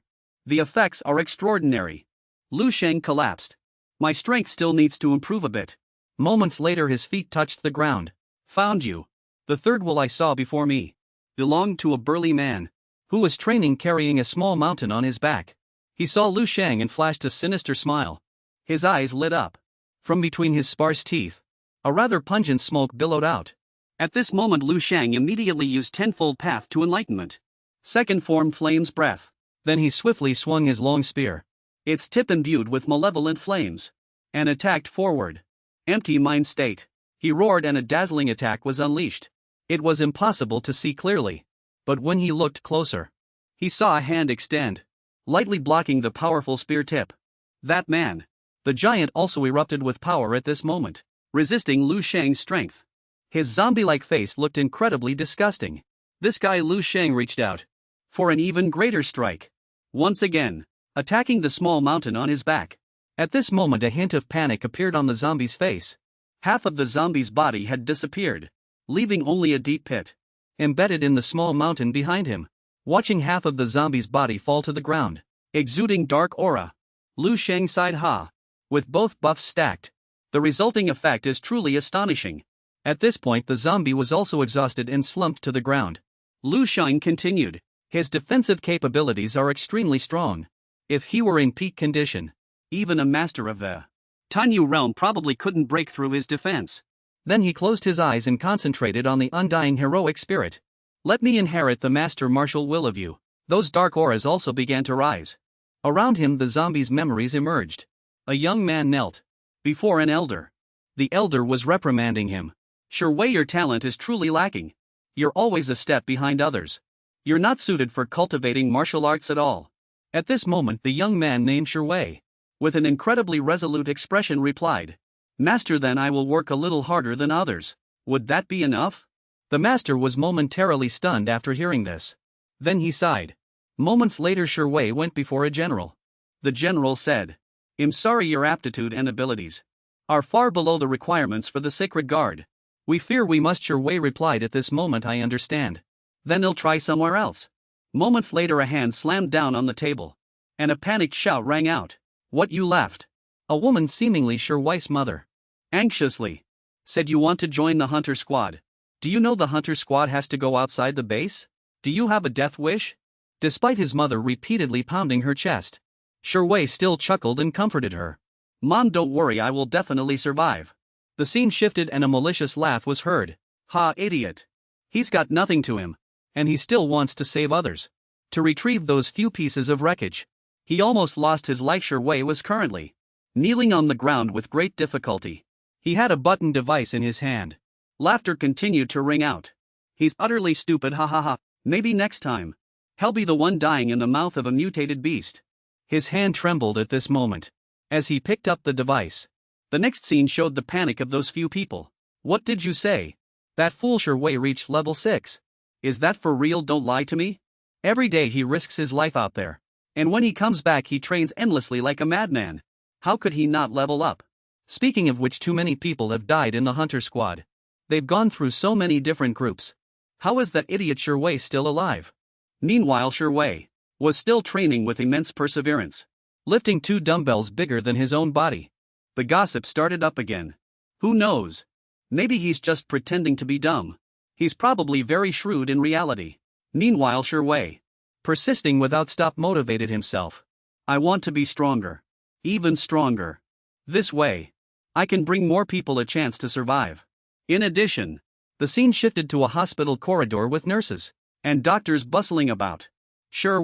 the effects are extraordinary. Lu Sheng collapsed. My strength still needs to improve a bit. Moments later, his feet touched the ground. Found you. The third will I saw before me belonged to a burly man who was training, carrying a small mountain on his back. He saw Lu Sheng and flashed a sinister smile. His eyes lit up. From between his sparse teeth, a rather pungent smoke billowed out. At this moment, Lu Sheng immediately used tenfold path to enlightenment. Second form flames breath. Then he swiftly swung his long spear, its tip imbued with malevolent flames, and attacked forward. Empty mind state. He roared, and a dazzling attack was unleashed. It was impossible to see clearly, but when he looked closer, he saw a hand extend, lightly blocking the powerful spear tip. That man. The giant also erupted with power at this moment, resisting Lu Sheng's strength. His zombie-like face looked incredibly disgusting. This guy Lu Sheng reached out for an even greater strike, once again attacking the small mountain on his back. At this moment, a hint of panic appeared on the zombie's face. Half of the zombie's body had disappeared, leaving only a deep pit embedded in the small mountain behind him. Watching half of the zombie's body fall to the ground, exuding dark aura, Lu Sheng sighed. Ha! With both buffs stacked, the resulting effect is truly astonishing. At this point, the zombie was also exhausted and slumped to the ground. Lu Sheng continued. His defensive capabilities are extremely strong. If he were in peak condition, even a master of the Tanyu realm probably couldn't break through his defense. Then he closed his eyes and concentrated on the undying heroic spirit. Let me inherit the master martial will of you. Those dark auras also began to rise. Around him, the zombie's memories emerged. A young man knelt before an elder, The elder was reprimanding him. Sure, your talent is truly lacking. You're always a step behind others. You're not suited for cultivating martial arts at all. At this moment, the young man named Sure, with an incredibly resolute expression, replied, Master, then I will work a little harder than others. Would that be enough? The master was momentarily stunned after hearing this. Then he sighed. Moments later, Sure went before a general. The general said, I'm sorry, your aptitude and abilities are far below the requirements for the sacred guard. We fear we must. Sure replied, at this moment I understand. Then I'll try somewhere else. Moments later, a hand slammed down on the table, and a panicked shout rang out. What, you left? A woman, seemingly Sure mother, anxiously said, you want to join the hunter squad? Do you know the hunter squad has to go outside the base? Do you have a death wish? Despite his mother repeatedly pounding her chest, Sure still chuckled and comforted her. Mom, don't worry, I will definitely survive. The scene shifted and a malicious laugh was heard. Ha, idiot. He's got nothing to him. And he still wants to save others. To retrieve those few pieces of wreckage. He almost lost his life. Sure was currently kneeling on the ground with great difficulty. He had a button device in his hand. Laughter continued to ring out. He's utterly stupid, ha ha ha. Maybe next time he'll be the one dying in the mouth of a mutated beast. His hand trembled at this moment as he picked up the device. The next scene showed the panic of those few people. What did you say? That fool Sure reached level 6. Is that for real? Don't lie to me. Every day he risks his life out there. And when he comes back, he trains endlessly like a madman. How could he not level up? Speaking of which, too many people have died in the hunter squad. They've gone through so many different groups. How is that idiot Sure still alive? Meanwhile, Sure was still training with immense perseverance, lifting 2 dumbbells bigger than his own body. The gossip started up again. Who knows? Maybe he's just pretending to be dumb. He's probably very shrewd in reality. Meanwhile, Sure, persisting without stop, motivated himself. I want to be stronger. Even stronger. This way, I can bring more people a chance to survive. In addition, the scene shifted to a hospital corridor with nurses and doctors bustling about. Sure,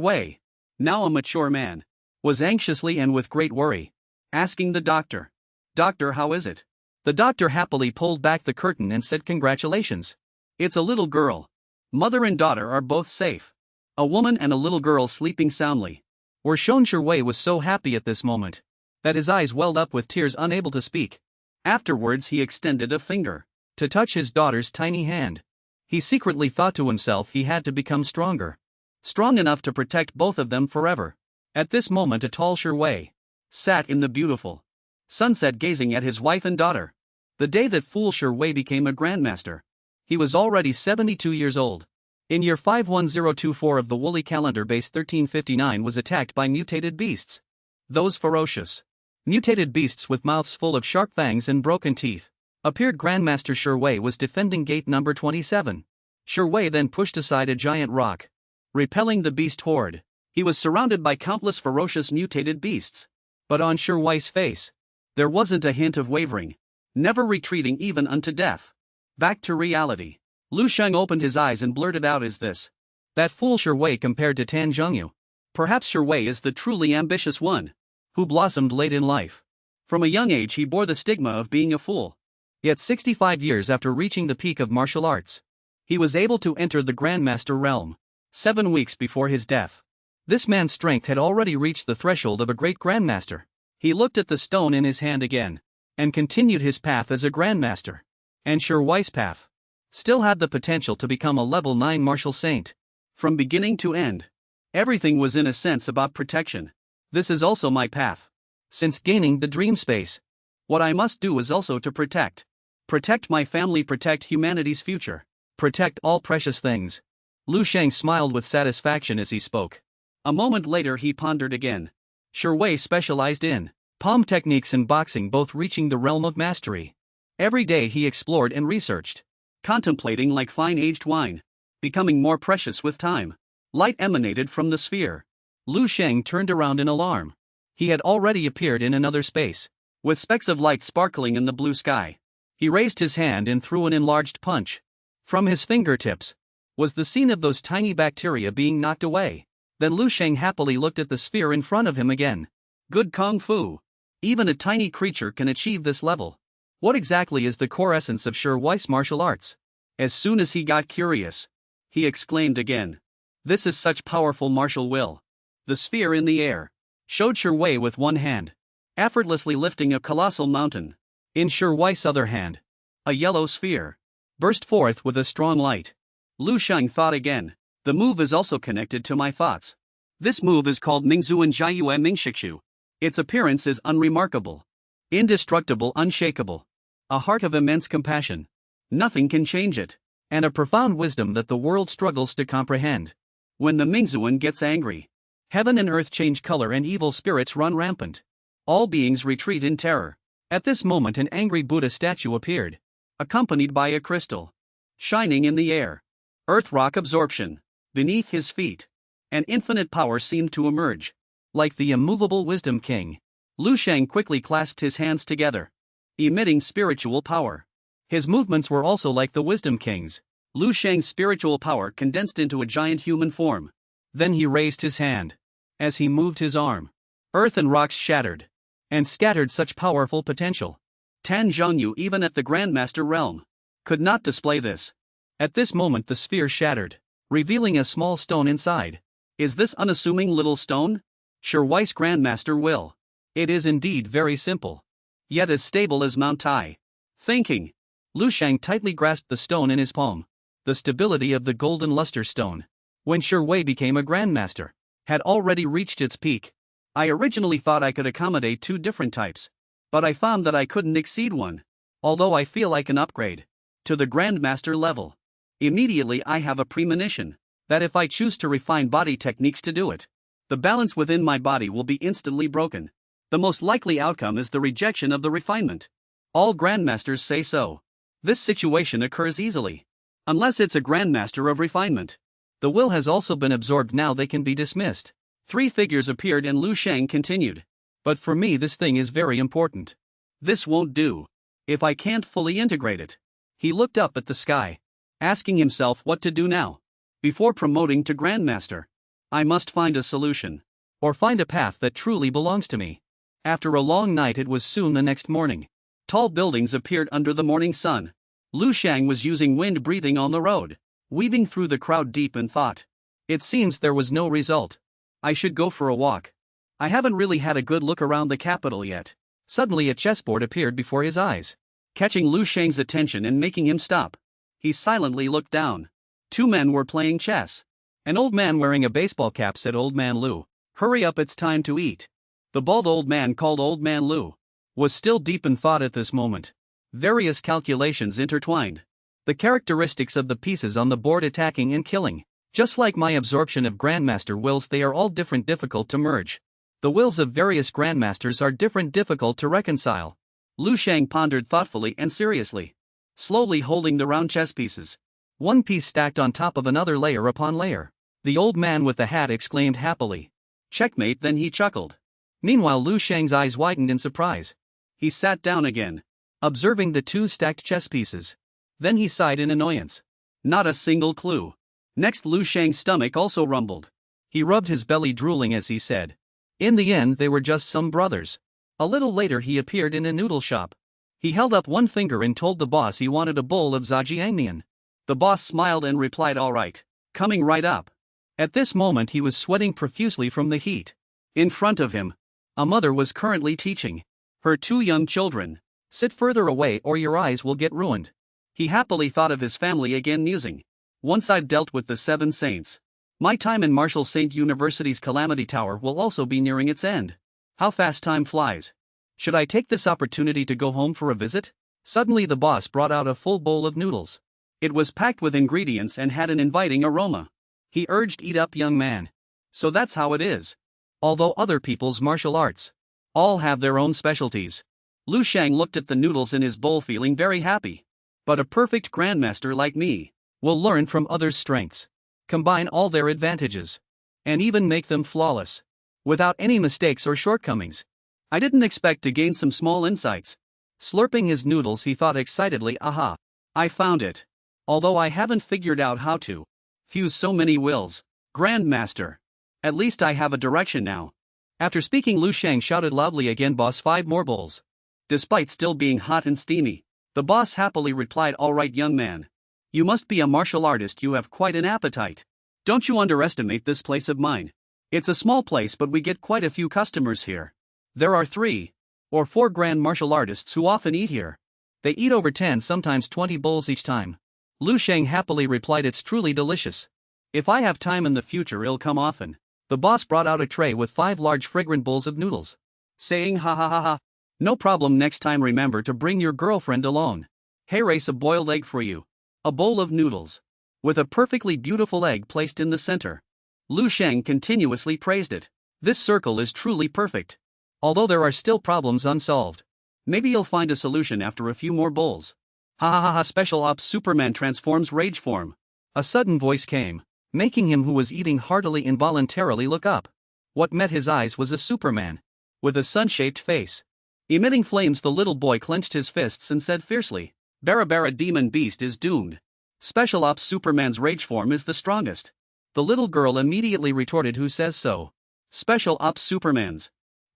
now a mature man, was anxiously and with great worry asking the doctor, Doctor, how is it? The doctor happily pulled back the curtain and said, Congratulations. It's a little girl. Mother and daughter are both safe. A woman and a little girl sleeping soundly were shown. Sure was so happy at this moment that his eyes welled up with tears, unable to speak. Afterwards, he extended a finger to touch his daughter's tiny hand. He secretly thought to himself he had to become stronger. Strong enough to protect both of them forever. At this moment, a tall Sure sat in the beautiful sunset gazing at his wife and daughter. The day that fool Sure became a grandmaster, he was already 72 years old. In year 51024 of the woolly calendar, base 1359 was attacked by mutated beasts. Those ferocious, mutated beasts with mouths full of sharp fangs and broken teeth appeared. Grandmaster Sure was defending gate number 27. Sure then pushed aside a giant rock, repelling the beast horde. He was surrounded by countless ferocious mutated beasts. But on Sure's face, there wasn't a hint of wavering, never retreating even unto death. Back to reality. Lu Sheng opened his eyes and blurted out, Is this that fool Sure compared to Tan Zhengyu? Perhaps Sure is the truly ambitious one, who blossomed late in life. From a young age he bore the stigma of being a fool. Yet 65 years after reaching the peak of martial arts, he was able to enter the Grandmaster realm, 7 weeks before his death. This man's strength had already reached the threshold of a great Grandmaster. He looked at the stone in his hand again, and continued his path as a Grandmaster. And Sure's path still had the potential to become a level 9 martial saint. From beginning to end, everything was in a sense about protection. This is also my path. Since gaining the dream space, what I must do is also to protect. Protect my family, protect humanity's future. Protect all precious things. Lu Sheng smiled with satisfaction as he spoke. A moment later he pondered again. Sure specialized in palm techniques and boxing, both reaching the realm of mastery. Every day he explored and researched, contemplating like fine aged wine, becoming more precious with time. Light emanated from the sphere. Lu Sheng turned around in alarm. He had already appeared in another space, with specks of light sparkling in the blue sky. He raised his hand and threw an enlarged punch. From his fingertips was the scene of those tiny bacteria being knocked away. Then Lu Sheng happily looked at the sphere in front of him again. Good kung fu. Even a tiny creature can achieve this level. What exactly is the core essence of Shi Wei's martial arts? As soon as he got curious, he exclaimed again. This is such powerful martial will. The sphere in the air showed Shi Wei with one hand, effortlessly lifting a colossal mountain. In Shi Wei's other hand, a yellow sphere burst forth with a strong light. Lu Sheng thought again. The move is also connected to my thoughts. This move is called Mingzuan Jiayue Mingshikshu. Its appearance is unremarkable, indestructible, unshakable. A heart of immense compassion. Nothing can change it. And a profound wisdom that the world struggles to comprehend. When the Mingzuan gets angry, heaven and earth change color and evil spirits run rampant. All beings retreat in terror. At this moment an angry Buddha statue appeared, accompanied by a crystal shining in the air. Earth rock absorption. Beneath his feet, an infinite power seemed to emerge. Like the immovable wisdom king, Lu Sheng quickly clasped his hands together, emitting spiritual power. His movements were also like the wisdom king's. Lu Sheng's spiritual power condensed into a giant human form. Then he raised his hand. As he moved his arm, earth and rocks shattered and scattered such powerful potential. Tan Zhongyu, even at the Grandmaster realm, could not display this. At this moment the sphere shattered, revealing a small stone inside. Is this unassuming little stone? Shi Wei's Grandmaster will. It is indeed very simple, yet as stable as Mount Tai. Thinking, Lu Sheng tightly grasped the stone in his palm. The stability of the golden luster stone, when Shi Wei became a Grandmaster, had already reached its peak. I originally thought I could accommodate 2 different types, but I found that I couldn't exceed one. Although I feel I can upgrade to the Grandmaster level. Immediately I have a premonition that if I choose to refine body techniques to do it, the balance within my body will be instantly broken. The most likely outcome is the rejection of the refinement. All Grandmasters say so. This situation occurs easily, unless it's a Grandmaster of refinement. The will has also been absorbed, now they can be dismissed. 3 figures appeared and Lu Sheng continued. But for me this thing is very important. This won't do if I can't fully integrate it. He looked up at the sky, asking himself what to do now. Before promoting to Grandmaster, I must find a solution, or find a path that truly belongs to me. After a long night, it was soon the next morning. Tall buildings appeared under the morning sun. Lu Sheng was using wind breathing on the road, weaving through the crowd deep in thought. It seems there was no result. I should go for a walk. I haven't really had a good look around the capital yet. Suddenly a chessboard appeared before his eyes, catching Lu Sheng's attention and making him stop. He silently looked down. 2 men were playing chess. An old man wearing a baseball cap said, "Old man Lu, hurry up, it's time to eat." The bald old man, called Old Man Lu, was still deep in thought at this moment. Various calculations intertwined. The characteristics of the pieces on the board, attacking and killing. Just like my absorption of Grandmaster wills, they are all different, difficult to merge. The wills of various Grandmasters are different, difficult to reconcile. Lu Sheng pondered thoughtfully and seriously, slowly holding the round chess pieces, one piece stacked on top of another, layer upon layer. The old man with the hat exclaimed happily, "Checkmate," then he chuckled. Meanwhile Lu Sheng's eyes widened in surprise. He sat down again, observing the 2 stacked chess pieces. Then he sighed in annoyance. Not a single clue. Next Lu Sheng's stomach also rumbled. He rubbed his belly, drooling as he said, "In the end they were just some brothers." A little later he appeared in a noodle shop. He held up one finger and told the boss he wanted a bowl of zhajiangmian. The boss smiled and replied, "All right, coming right up." At this moment he was sweating profusely from the heat. In front of him, a mother was currently teaching her 2 young children, "Sit further away or your eyes will get ruined." He happily thought of his family again, musing, "Once I've dealt with the 7 saints, my time in Marshall Saint University's Calamity Tower will also be nearing its end. How fast time flies. Should I take this opportunity to go home for a visit?" Suddenly the boss brought out a full bowl of noodles. It was packed with ingredients and had an inviting aroma. He urged, "Eat up, young man." So that's how it is. Although other people's martial arts all have their own specialties. Lu Sheng looked at the noodles in his bowl, feeling very happy. But a perfect Grandmaster like me will learn from others' strengths, combine all their advantages, and even make them flawless, without any mistakes or shortcomings. I didn't expect to gain some small insights. Slurping his noodles he thought excitedly, "Aha! I found it. Although I haven't figured out how to fuse so many wills, Grandmaster, at least I have a direction now." After speaking, Lu Sheng shouted loudly again, "Boss, 5 more bowls." despite still being hot and steamy. The boss happily replied, "Alright, young man. You must be a martial artist, you have quite an appetite. Don't you underestimate this place of mine. It's a small place, but we get quite a few customers here. There are 3 or 4 grand martial artists who often eat here. They eat over 10, sometimes 20 bowls each time." Lu Sheng happily replied, "It's truly delicious. If I have time in the future, I'll come often." The boss brought out a tray with 5 large fragrant bowls of noodles, saying, "Ha ha ha ha. No problem, next time remember to bring your girlfriend along. Hey, race a boiled egg for you." A bowl of noodles, with a perfectly beautiful egg placed in the center. Lu Sheng continuously praised it. This circle is truly perfect. Although there are still problems unsolved. Maybe you'll find a solution after a few more bowls. Ha ha ha ha. Special Ops Superman transforms rage form. A sudden voice came, making him, who was eating heartily, involuntarily look up. What met his eyes was a Superman, with a sun-shaped face. Emitting flames, the little boy clenched his fists and said fiercely, "Barabara demon beast is doomed. Special Ops Superman's rage form is the strongest." The little girl immediately retorted, "Who says so? Special Ops Superman's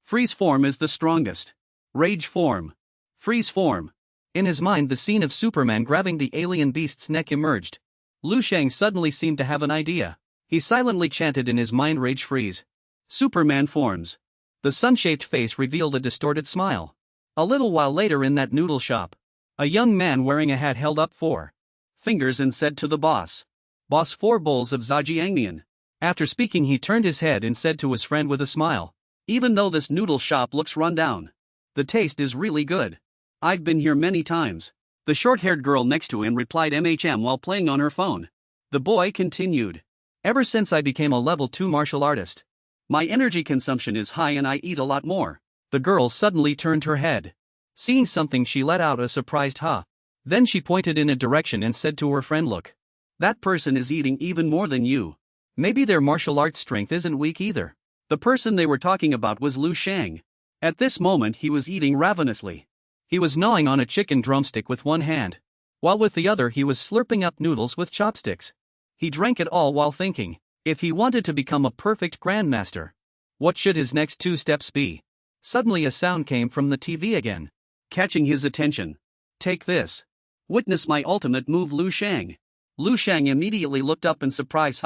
freeze form is the strongest. Rage form. Freeze form." In his mind, the scene of Superman grabbing the alien beast's neck emerged. Lu Sheng suddenly seemed to have an idea. He silently chanted in his mind, "Rage freeze. Superman forms." The sun-shaped face revealed a distorted smile. A little while later, in that noodle shop, a young man wearing a hat held up 4 fingers and said to the boss, "Boss, 4 bowls of Zhajiangmian." After speaking, he turned his head and said to his friend with a smile, "Even though this noodle shop looks run down, the taste is really good. I've been here many times." The short-haired girl next to him replied, "MHM," while playing on her phone. The boy continued, "Ever since I became a level 2 martial artist, my energy consumption is high and I eat a lot more." The girl suddenly turned her head. Seeing something, she let out a surprised "ha." Then she pointed in a direction and said to her friend, "Look. That person is eating even more than you. Maybe their martial arts strength isn't weak either." The person they were talking about was Lu Sheng. At this moment, he was eating ravenously. He was gnawing on a chicken drumstick with one hand, while with the other he was slurping up noodles with chopsticks. He drank it all while thinking, if he wanted to become a perfect grandmaster, what should his next 2 steps be? Suddenly a sound came from the TV again, catching his attention. "Take this. Witness my ultimate move, Lu Sheng." Lu Sheng immediately looked up in surprise.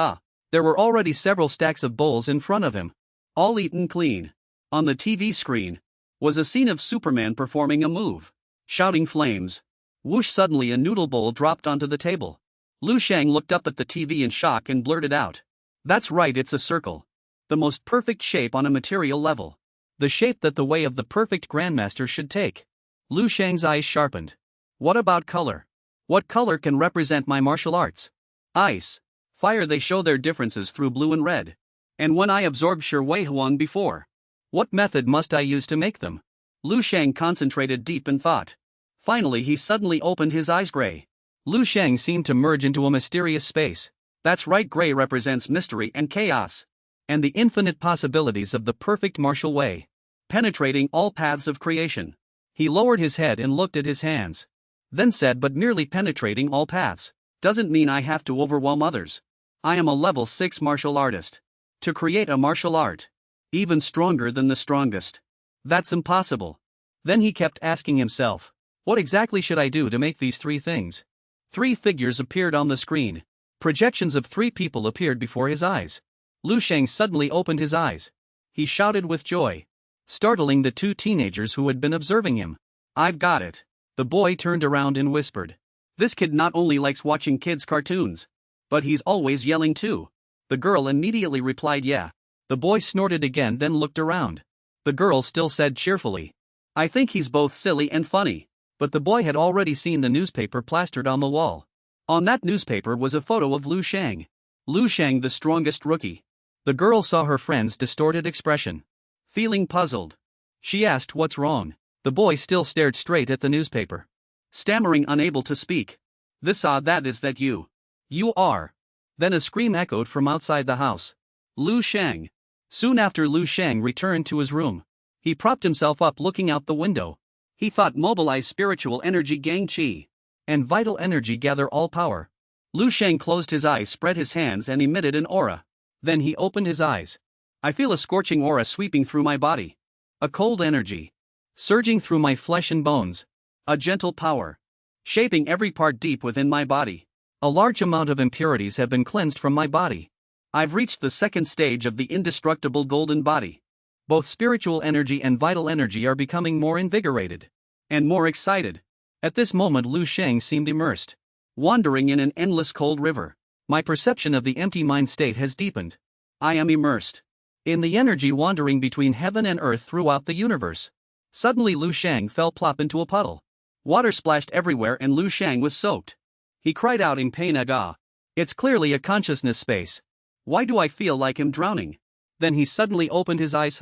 There were already several stacks of bowls in front of him, all eaten clean. On the TV screen was a scene of Superman performing a move, shouting flames. Whoosh! Suddenly a noodle bowl dropped onto the table. Lu Sheng looked up at the TV in shock and blurted out, "That's right, it's a circle. The most perfect shape on a material level. The shape that the way of the perfect grandmaster should take." Lu Sheng's eyes sharpened. "What about color? What color can represent my martial arts? Ice, fire, they show their differences through blue and red. And when I absorbed Shui Huang before, what method must I use to make them?" Lu Sheng concentrated deep in thought. Finally, he suddenly opened his eyes. Gray. Lu Sheng seemed to merge into a mysterious space. "That's right, gray represents mystery and chaos, and the infinite possibilities of the perfect martial way, penetrating all paths of creation." He lowered his head and looked at his hands, then said, "But merely penetrating all paths doesn't mean I have to overwhelm others. I am a level 6 martial artist. To create a martial art even stronger than the strongest, that's impossible." Then he kept asking himself, "What exactly should I do to make these 3 things?" 3 figures appeared on the screen. Projections of 3 people appeared before his eyes. Lu Sheng suddenly opened his eyes. He shouted with joy, startling the 2 teenagers who had been observing him. "I've got it." The boy turned around and whispered, "This kid not only likes watching kids' cartoons, but he's always yelling too." The girl immediately replied, "Yeah." The boy snorted again, then looked around. The girl still said cheerfully, "I think he's both silly and funny." But the boy had already seen the newspaper plastered on the wall. On that newspaper was a photo of Lu Sheng. Lu Sheng, the strongest rookie. The girl saw her friend's distorted expression. Feeling puzzled, she asked, "What's wrong?" The boy still stared straight at the newspaper, stammering, unable to speak. That is that you. You are." Then a scream echoed from outside the house. "Lu Sheng." Soon after, Lu Sheng returned to his room. He propped himself up, looking out the window. He thought, "Mobilize spiritual energy, gang chi, and vital energy, gather all power." Lu Sheng closed his eyes, spread his hands, and emitted an aura. Then he opened his eyes. "I feel a scorching aura sweeping through my body. A cold energy. surging through my flesh and bones. A gentle power, shaping every part deep within my body. A large amount of impurities have been cleansed from my body. I've reached the second stage of the indestructible golden body. Both spiritual energy and vital energy are becoming more invigorated and more excited. At this moment, Lu Sheng seemed immersed, wandering in an endless cold river. My perception of the empty mind state has deepened. I am immersed in the energy wandering between heaven and earth throughout the universe. Suddenly Lu Sheng fell plop into a puddle. Water splashed everywhere and Lu Sheng was soaked. He cried out in pain, "Aga! It's clearly a consciousness space. Why do I feel like I'm drowning?" Then he suddenly opened his eyes.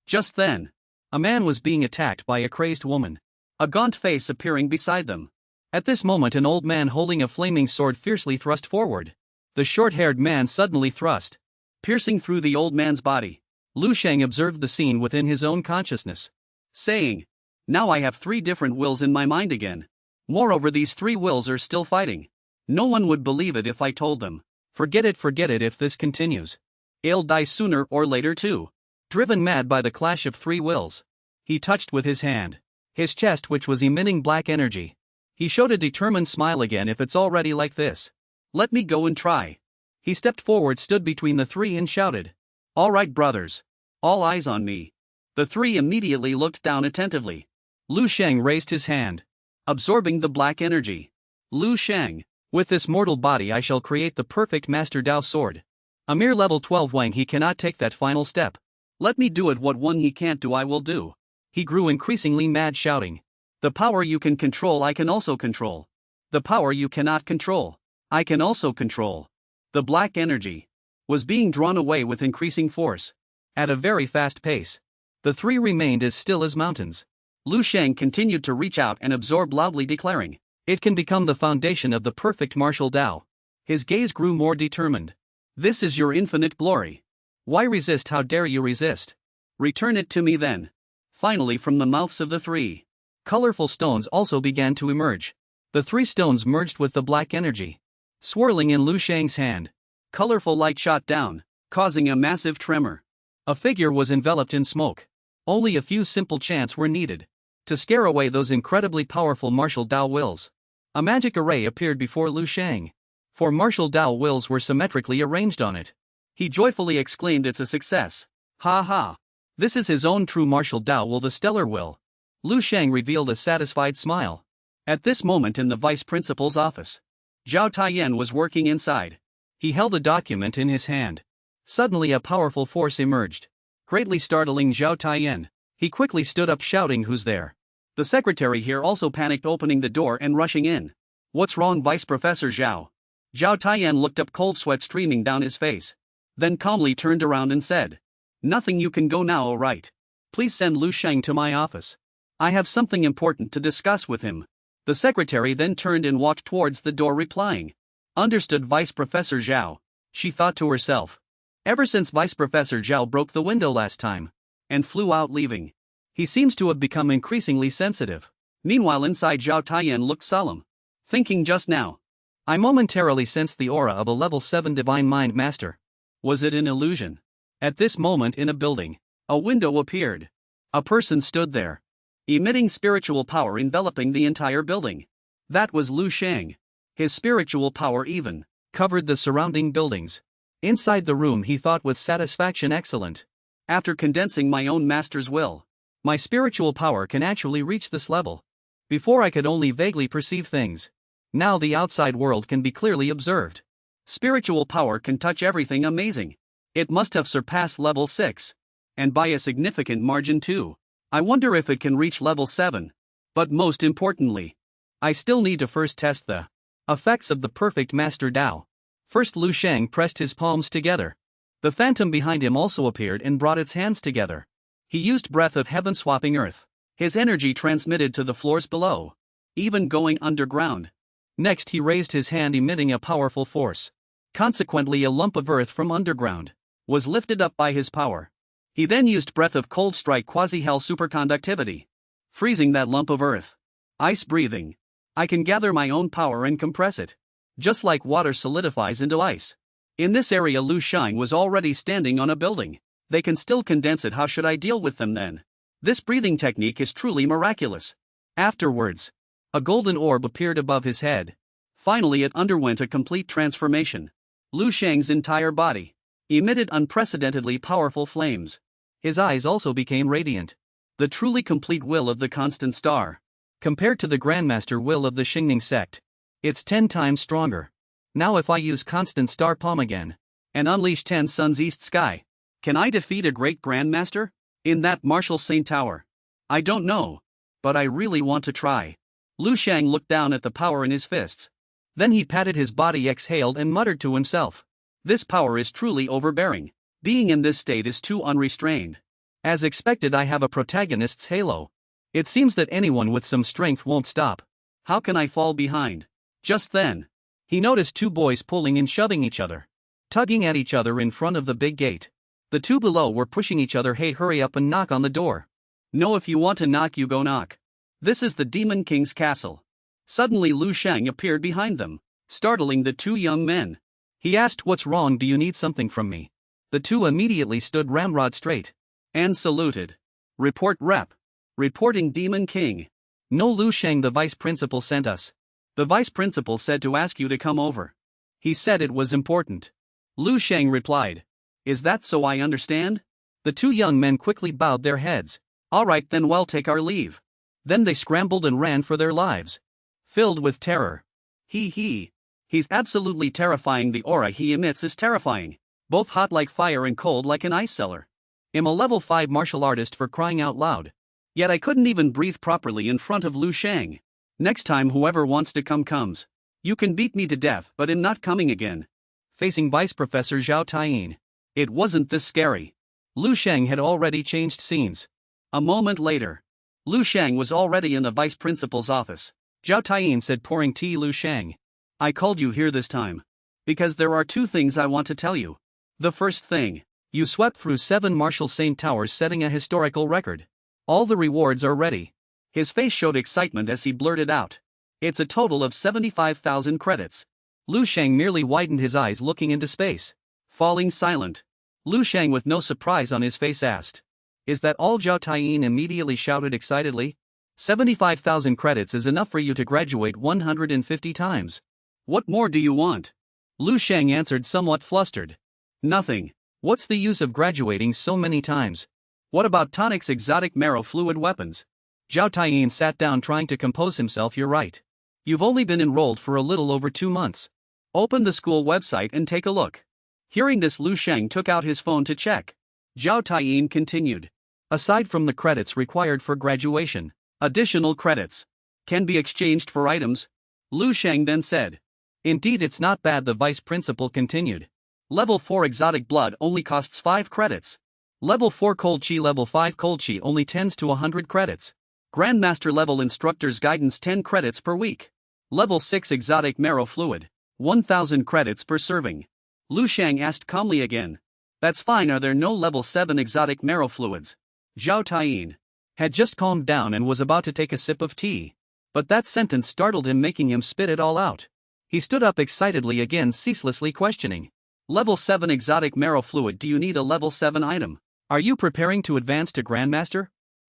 Just then, a man was being attacked by a crazed woman, a gaunt face appearing beside them. At this moment an old man holding a flaming sword fiercely thrust forward. The short-haired man suddenly thrust, piercing through the old man's body. Lu Sheng observed the scene within his own consciousness, saying, "Now I have 3 different wills in my mind again. Moreover, these 3 wills are still fighting. No one would believe it if I told them. Forget it if this continues. I'll die sooner or later too." Driven mad by the clash of 3 wills, he touched with his hand his chest, which was emitting black energy. He showed a determined smile. "Again, if it's already like this, let me go and try." He stepped forward, stood between the 3 and shouted, "All right, brothers. All eyes on me." The 3 immediately looked down attentively. Lu Sheng raised his hand, absorbing the black energy. "Lu Sheng, with this mortal body I shall create the perfect Master Dao sword. A mere level 12 Wang, he cannot take that final step. Let me do it. What one he can't do I will do." He grew increasingly mad, shouting, "The power you can control I can also control. The power you cannot control, I can also control." The black energy was being drawn away with increasing force, at a very fast pace. The 3 remained as still as mountains. Lu Sheng continued to reach out and absorb, loudly declaring, "It can become the foundation of the perfect martial Dao." His gaze grew more determined. "This is your infinite glory. Why resist? How dare you resist? Return it to me then." Finally, from the mouths of the 3, colorful stones also began to emerge. The 3 stones merged with the black energy, swirling in Lu Sheng's hand. Colorful light shot down, causing a massive tremor. A figure was enveloped in smoke. Only a few simple chants were needed to scare away those incredibly powerful martial Dao wills. A magic array appeared before Lu Sheng. 4 martial Dao wills were symmetrically arranged on it. He joyfully exclaimed, "It's a success. Ha ha! This is his own true martial Dao will, the stellar will." Lu Sheng revealed a satisfied smile. At this moment, in the vice principal's office, Zhao Taiyan was working inside. He held a document in his hand. Suddenly a powerful force emerged, greatly startling Zhao Taiyan. He quickly stood up, shouting, "Who's there?" The secretary here also panicked, opening the door and rushing in. "What's wrong, Vice Professor Zhao?" Zhao Taiyan looked up, cold sweat streaming down his face, then calmly turned around and said, "Nothing, you can go now, all right. Please send Lu Sheng to my office. I have something important to discuss with him." The secretary then turned and walked towards the door, replying, "Understood, Vice Professor Zhao." She thought to herself, ever since Vice Professor Zhao broke the window last time and flew out, leaving, he seems to have become increasingly sensitive. Meanwhile, inside, Zhao Taiyan looked solemn, thinking, just now, I momentarily sensed the aura of a level 7 Divine Mind Master. Was it an illusion? At this moment, in a building, a window appeared. A person stood there, emitting spiritual power enveloping the entire building. That was Lu Sheng. His spiritual power even covered the surrounding buildings. Inside the room, he thought with satisfaction, excellent. After condensing my own master's will, my spiritual power can actually reach this level. Before I could only vaguely perceive things. Now the outside world can be clearly observed. Spiritual power can touch everything, amazing. It must have surpassed level 6. And by a significant margin too. I wonder if it can reach level 7. But most importantly, I still need to first test the effects of the perfect Master Dao. First, Lu Sheng pressed his palms together. The phantom behind him also appeared and brought its hands together. He used breath of heaven, swapping earth. His energy transmitted to the floors below, even going underground. Next, he raised his hand, emitting a powerful force. Consequently, a lump of earth from underground was lifted up by his power. He then used breath of cold strike, quasi-hell superconductivity, freezing that lump of earth. Ice breathing. I can gather my own power and compress it, just like water solidifies into ice. In this area, Lu Sheng was already standing on a building. They can still condense it. How should I deal with them then? This breathing technique is truly miraculous. Afterwards, a golden orb appeared above his head. Finally, it underwent a complete transformation. Lu Sheng's entire body emitted unprecedentedly powerful flames. His eyes also became radiant. The truly complete will of the constant star. Compared to the Grandmaster will of the Xingning sect, it's 10 times stronger. Now if I use constant star palm again, and unleash 10 suns east sky, can I defeat a great Grandmaster? In that martial saint tower? I don't know. But I really want to try. Lu Sheng looked down at the power in his fists. Then he patted his body, exhaled, and muttered to himself. This power is truly overbearing. Being in this state is too unrestrained. As expected, I have a protagonist's halo. It seems that anyone with some strength won't stop. How can I fall behind? Just then, he noticed 2 boys pulling and shoving each other, tugging at each other in front of the big gate. The 2 below were pushing each other. Hey, hurry up and knock on the door. No, if you want to knock, you go knock. This is the Demon King's castle. Suddenly Lu Sheng appeared behind them, startling the 2 young men. He asked, "What's wrong? Do you need something from me?" The 2 immediately stood ramrod straight and saluted. Report, Rep. Reporting, Demon King. No, Lu Sheng, the vice principal sent us. The vice principal said to ask you to come over. He said it was important. Lu Sheng replied. Is that so? I understand. The 2 young men quickly bowed their heads. All right then, we'll take our leave. Then they scrambled and ran for their lives, filled with terror. He's absolutely terrifying. The aura he emits is terrifying. Both hot like fire and cold like an ice cellar. I'm a level 5 martial artist, for crying out loud. Yet I couldn't even breathe properly in front of Lu Sheng. Next time whoever wants to come comes. You can beat me to death, but I'm not coming again. Facing Vice Professor Zhao Taiyin. It wasn't this scary. Lu Sheng had already changed scenes. A moment later, Lu Sheng was already in the vice principal's office. Zhao Taiyin said, pouring tea. Lu Sheng, I called you here this time because there are 2 things I want to tell you. The first thing, you swept through 7 martial saint towers, setting a historical record. All the rewards are ready. His face showed excitement as he blurted out. It's a total of 75,000 credits. Lu Sheng merely widened his eyes, looking into space, falling silent. Lu Sheng, with no surprise on his face, asked, Is that all? Zhao Taiyin immediately shouted excitedly. 75,000 credits is enough for you to graduate 150 times. What more do you want? Lu Sheng answered, somewhat flustered. Nothing. What's the use of graduating so many times? What about tonics, exotic marrow fluid weapons? Zhao Taiyin sat down, trying to compose himself. You're right. You've only been enrolled for a little over 2 months. Open the school website and take a look. Hearing this, Lu Sheng took out his phone to check. Zhao Taiyin continued. Aside from the credits required for graduation, additional credits can be exchanged for items. Lu Sheng then said. Indeed, it's not bad, the vice principal continued. Level 4 exotic blood only costs 5 credits. Level 4 cold chi, level 5 cold chi only tends to 100 credits. Grandmaster level instructor's guidance 10 credits per week. Level 6 exotic marrow fluid, 1000 credits per serving. Lu Sheng asked calmly again. That's fine, are there no level 7 exotic marrow fluids? Zhao Taiyin had just calmed down and was about to take a sip of tea. But that sentence startled him, making him spit it all out. He stood up excitedly again, ceaselessly questioning. Level 7 exotic marrow fluid, do you need a level 7 item? Are you preparing to advance to Grandmaster?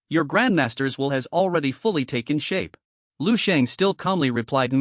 Your Grandmaster's will has already fully taken shape. Lu Sheng still calmly replied,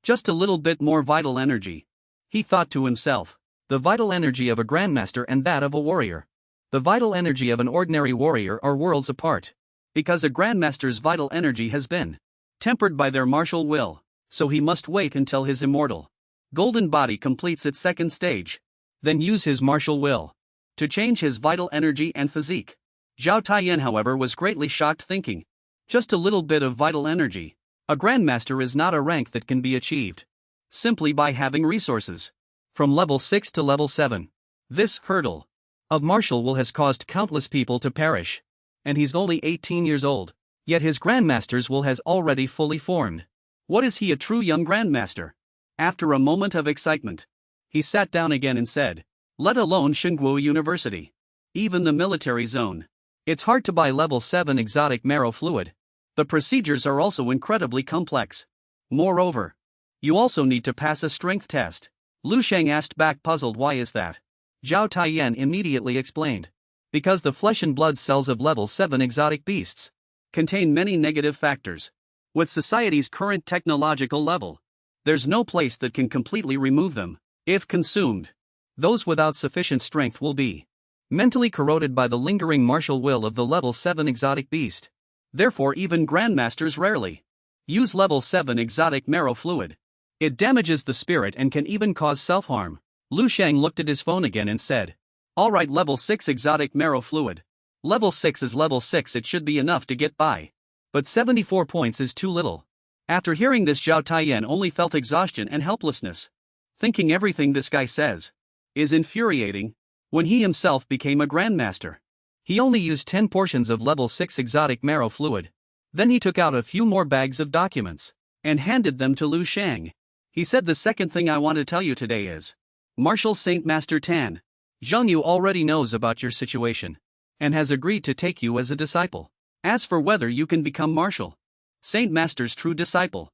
just a little bit more vital energy. He thought to himself. The vital energy of a Grandmaster and that of a warrior. The vital energy of an ordinary warrior are worlds apart. Because a Grandmaster's vital energy has been tempered by their martial will, so he must wait until his immortal golden body completes its 2nd stage. Then use his martial will to change his vital energy and physique. Zhao Taiyin, however, was greatly shocked, thinking, just a little bit of vital energy. A Grandmaster is not a rank that can be achieved simply by having resources. From level 6 to level 7. This hurdle of martial will has caused countless people to perish. And he's only 18 years old. Yet his Grandmaster's will has already fully formed. What is he, a true young Grandmaster? After a moment of excitement, he sat down again and said, let alone Xingguo University. Even the military zone. It's hard to buy level 7 exotic marrow fluid. The procedures are also incredibly complex. Moreover, you also need to pass a strength test. Lu Sheng asked back, puzzled. Why is that? Zhao Taiyin immediately explained. Because the flesh and blood cells of level 7 exotic beasts contain many negative factors. With society's current technological level, there's no place that can completely remove them. If consumed, those without sufficient strength will be mentally corroded by the lingering martial will of the level 7 exotic beast. Therefore, even grandmasters rarely use level 7 exotic marrow fluid. It damages the spirit and can even cause self-harm. Lu Sheng looked at his phone again and said, "Alright, level 6 exotic marrow fluid. Level 6 is level 6, it should be enough to get by. But 74 points is too little." After hearing this, Zhao Taiyan only felt exhaustion and helplessness. Thinking everything this guy says is infuriating. When he himself became a grandmaster, he only used 10 portions of level 6 exotic marrow fluid. Then he took out a few more bags of documents and handed them to Lu Sheng. He said, "The second thing I want to tell you today is, Martial Saint Master Tan Zhengyu already knows about your situation and has agreed to take you as a disciple. As for whether you can become Martial Saint Master's true disciple,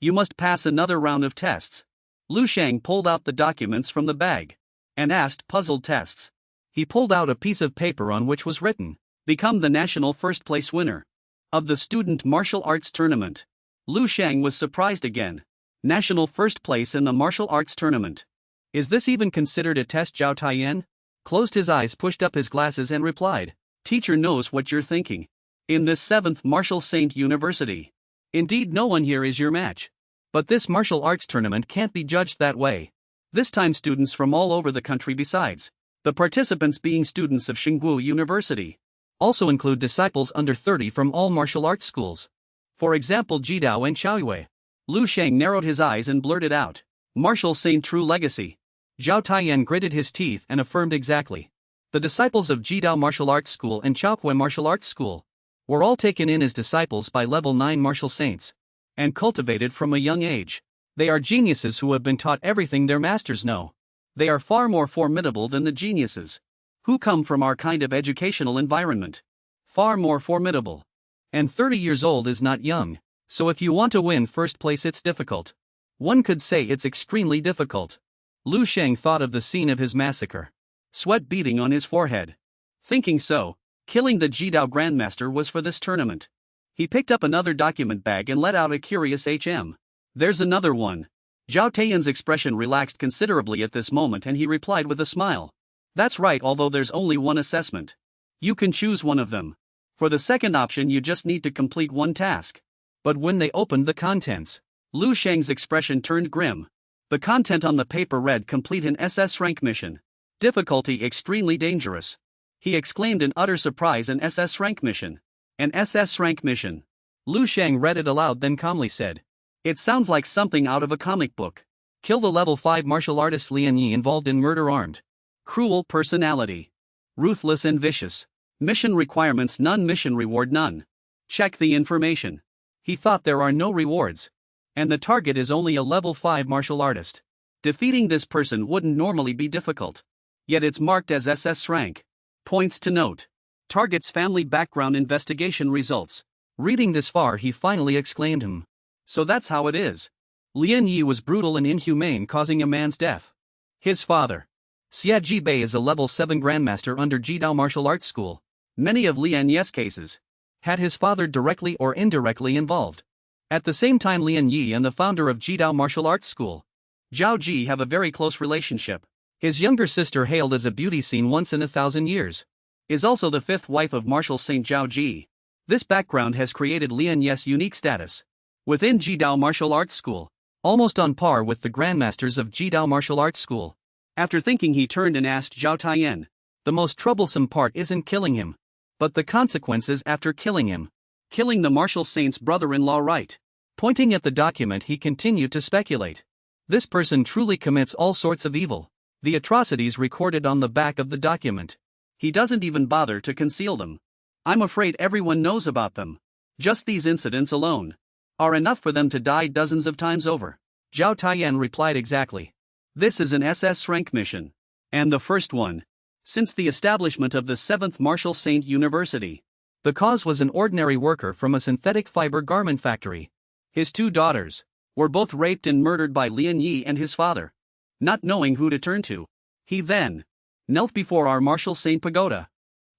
you must pass another round of tests." Lu Sheng pulled out the documents from the bag and asked puzzled tests. He pulled out a piece of paper on which was written, "Become the national first place winner of the student martial arts tournament." Lu Sheng was surprised again. National first place in the martial arts tournament. Is this even considered a test? Zhao Taiyan closed his eyes, pushed up his glasses and replied, "Teacher knows what you're thinking. In this 7th Martial Saint University, indeed no one here is your match. But this martial arts tournament can't be judged that way. This time students from all over the country, besides the participants being students of Xingguo University, also include disciples under 30 from all martial arts schools. For example, Jidao and Chaoyue." Lu Sheng narrowed his eyes and blurted out, "Martial Saint True Legacy." Zhao Taiyan gritted his teeth and affirmed, "Exactly. The disciples of Jidao Martial Arts School and Chaoyue Martial Arts School were all taken in as disciples by level 9 martial saints and cultivated from a young age. They are geniuses who have been taught everything their masters know. They are far more formidable than the geniuses who come from our kind of educational environment. Far more formidable. And 30 years old is not young, so if you want to win first place, it's difficult. One could say it's extremely difficult." Lu Sheng thought of the scene of his massacre, sweat beading on his forehead. Thinking so, killing the Jidao Grandmaster was for this tournament. He picked up another document bag and let out a curious HM. "There's another one." Zhao Taiyan's expression relaxed considerably at this moment and he replied with a smile, "That's right, although there's only one assessment. You can choose one of them. For the second option you just need to complete one task." But when they opened the contents, Lu Sheng's expression turned grim. The content on the paper read, "Complete an SS rank mission. Difficulty extremely dangerous." He exclaimed in utter surprise, "An SS rank mission? An SS rank mission?" Lu Sheng read it aloud, then calmly said, "It sounds like something out of a comic book. Kill the level 5 martial artist Lian Yi involved in murder, armed. Cruel personality. Ruthless and vicious. Mission requirements none, mission reward none. Check the information." He thought there are no rewards. And the target is only a level 5 martial artist. Defeating this person wouldn't normally be difficult. Yet it's marked as SS rank. Points to note. Target's family background investigation results. Reading this far, he finally exclaimed, "So that's how it is. Lian Yi was brutal and inhumane, causing a man's death. His father, Xia Jibei, is a level 7 grandmaster under Jidao Martial Arts School. Many of Lian Yi's cases had his father directly or indirectly involved. At the same time, Lian Yi and the founder of Jidao Martial Arts School, Zhao Ji, have a very close relationship. His younger sister, hailed as a beauty seen once in 1,000 years, is also the 5th wife of Martial Saint Zhao Ji. This background has created Lian Yi's unique status within Jidao Martial Arts School, almost on par with the grandmasters of Jidao Martial Arts School." After thinking, he turned and asked Zhao Taiyan, "The most troublesome part isn't killing him, but the consequences after killing him. Killing the martial saint's brother-in-law, right?" Pointing at the document, he continued to speculate. "This person truly commits all sorts of evil. The atrocities recorded on the back of the document, he doesn't even bother to conceal them. I'm afraid everyone knows about them. Just these incidents alone are enough for them to die dozens of times over." Zhao Taiyan replied, "Exactly. This is an SS rank mission. And the first one since the establishment of the 7th Martial Saint University. The cause was an ordinary worker from a synthetic fiber garment factory. His 2 daughters were both raped and murdered by Lian Yi and his father. Not knowing who to turn to, he then knelt before our martial saint pagoda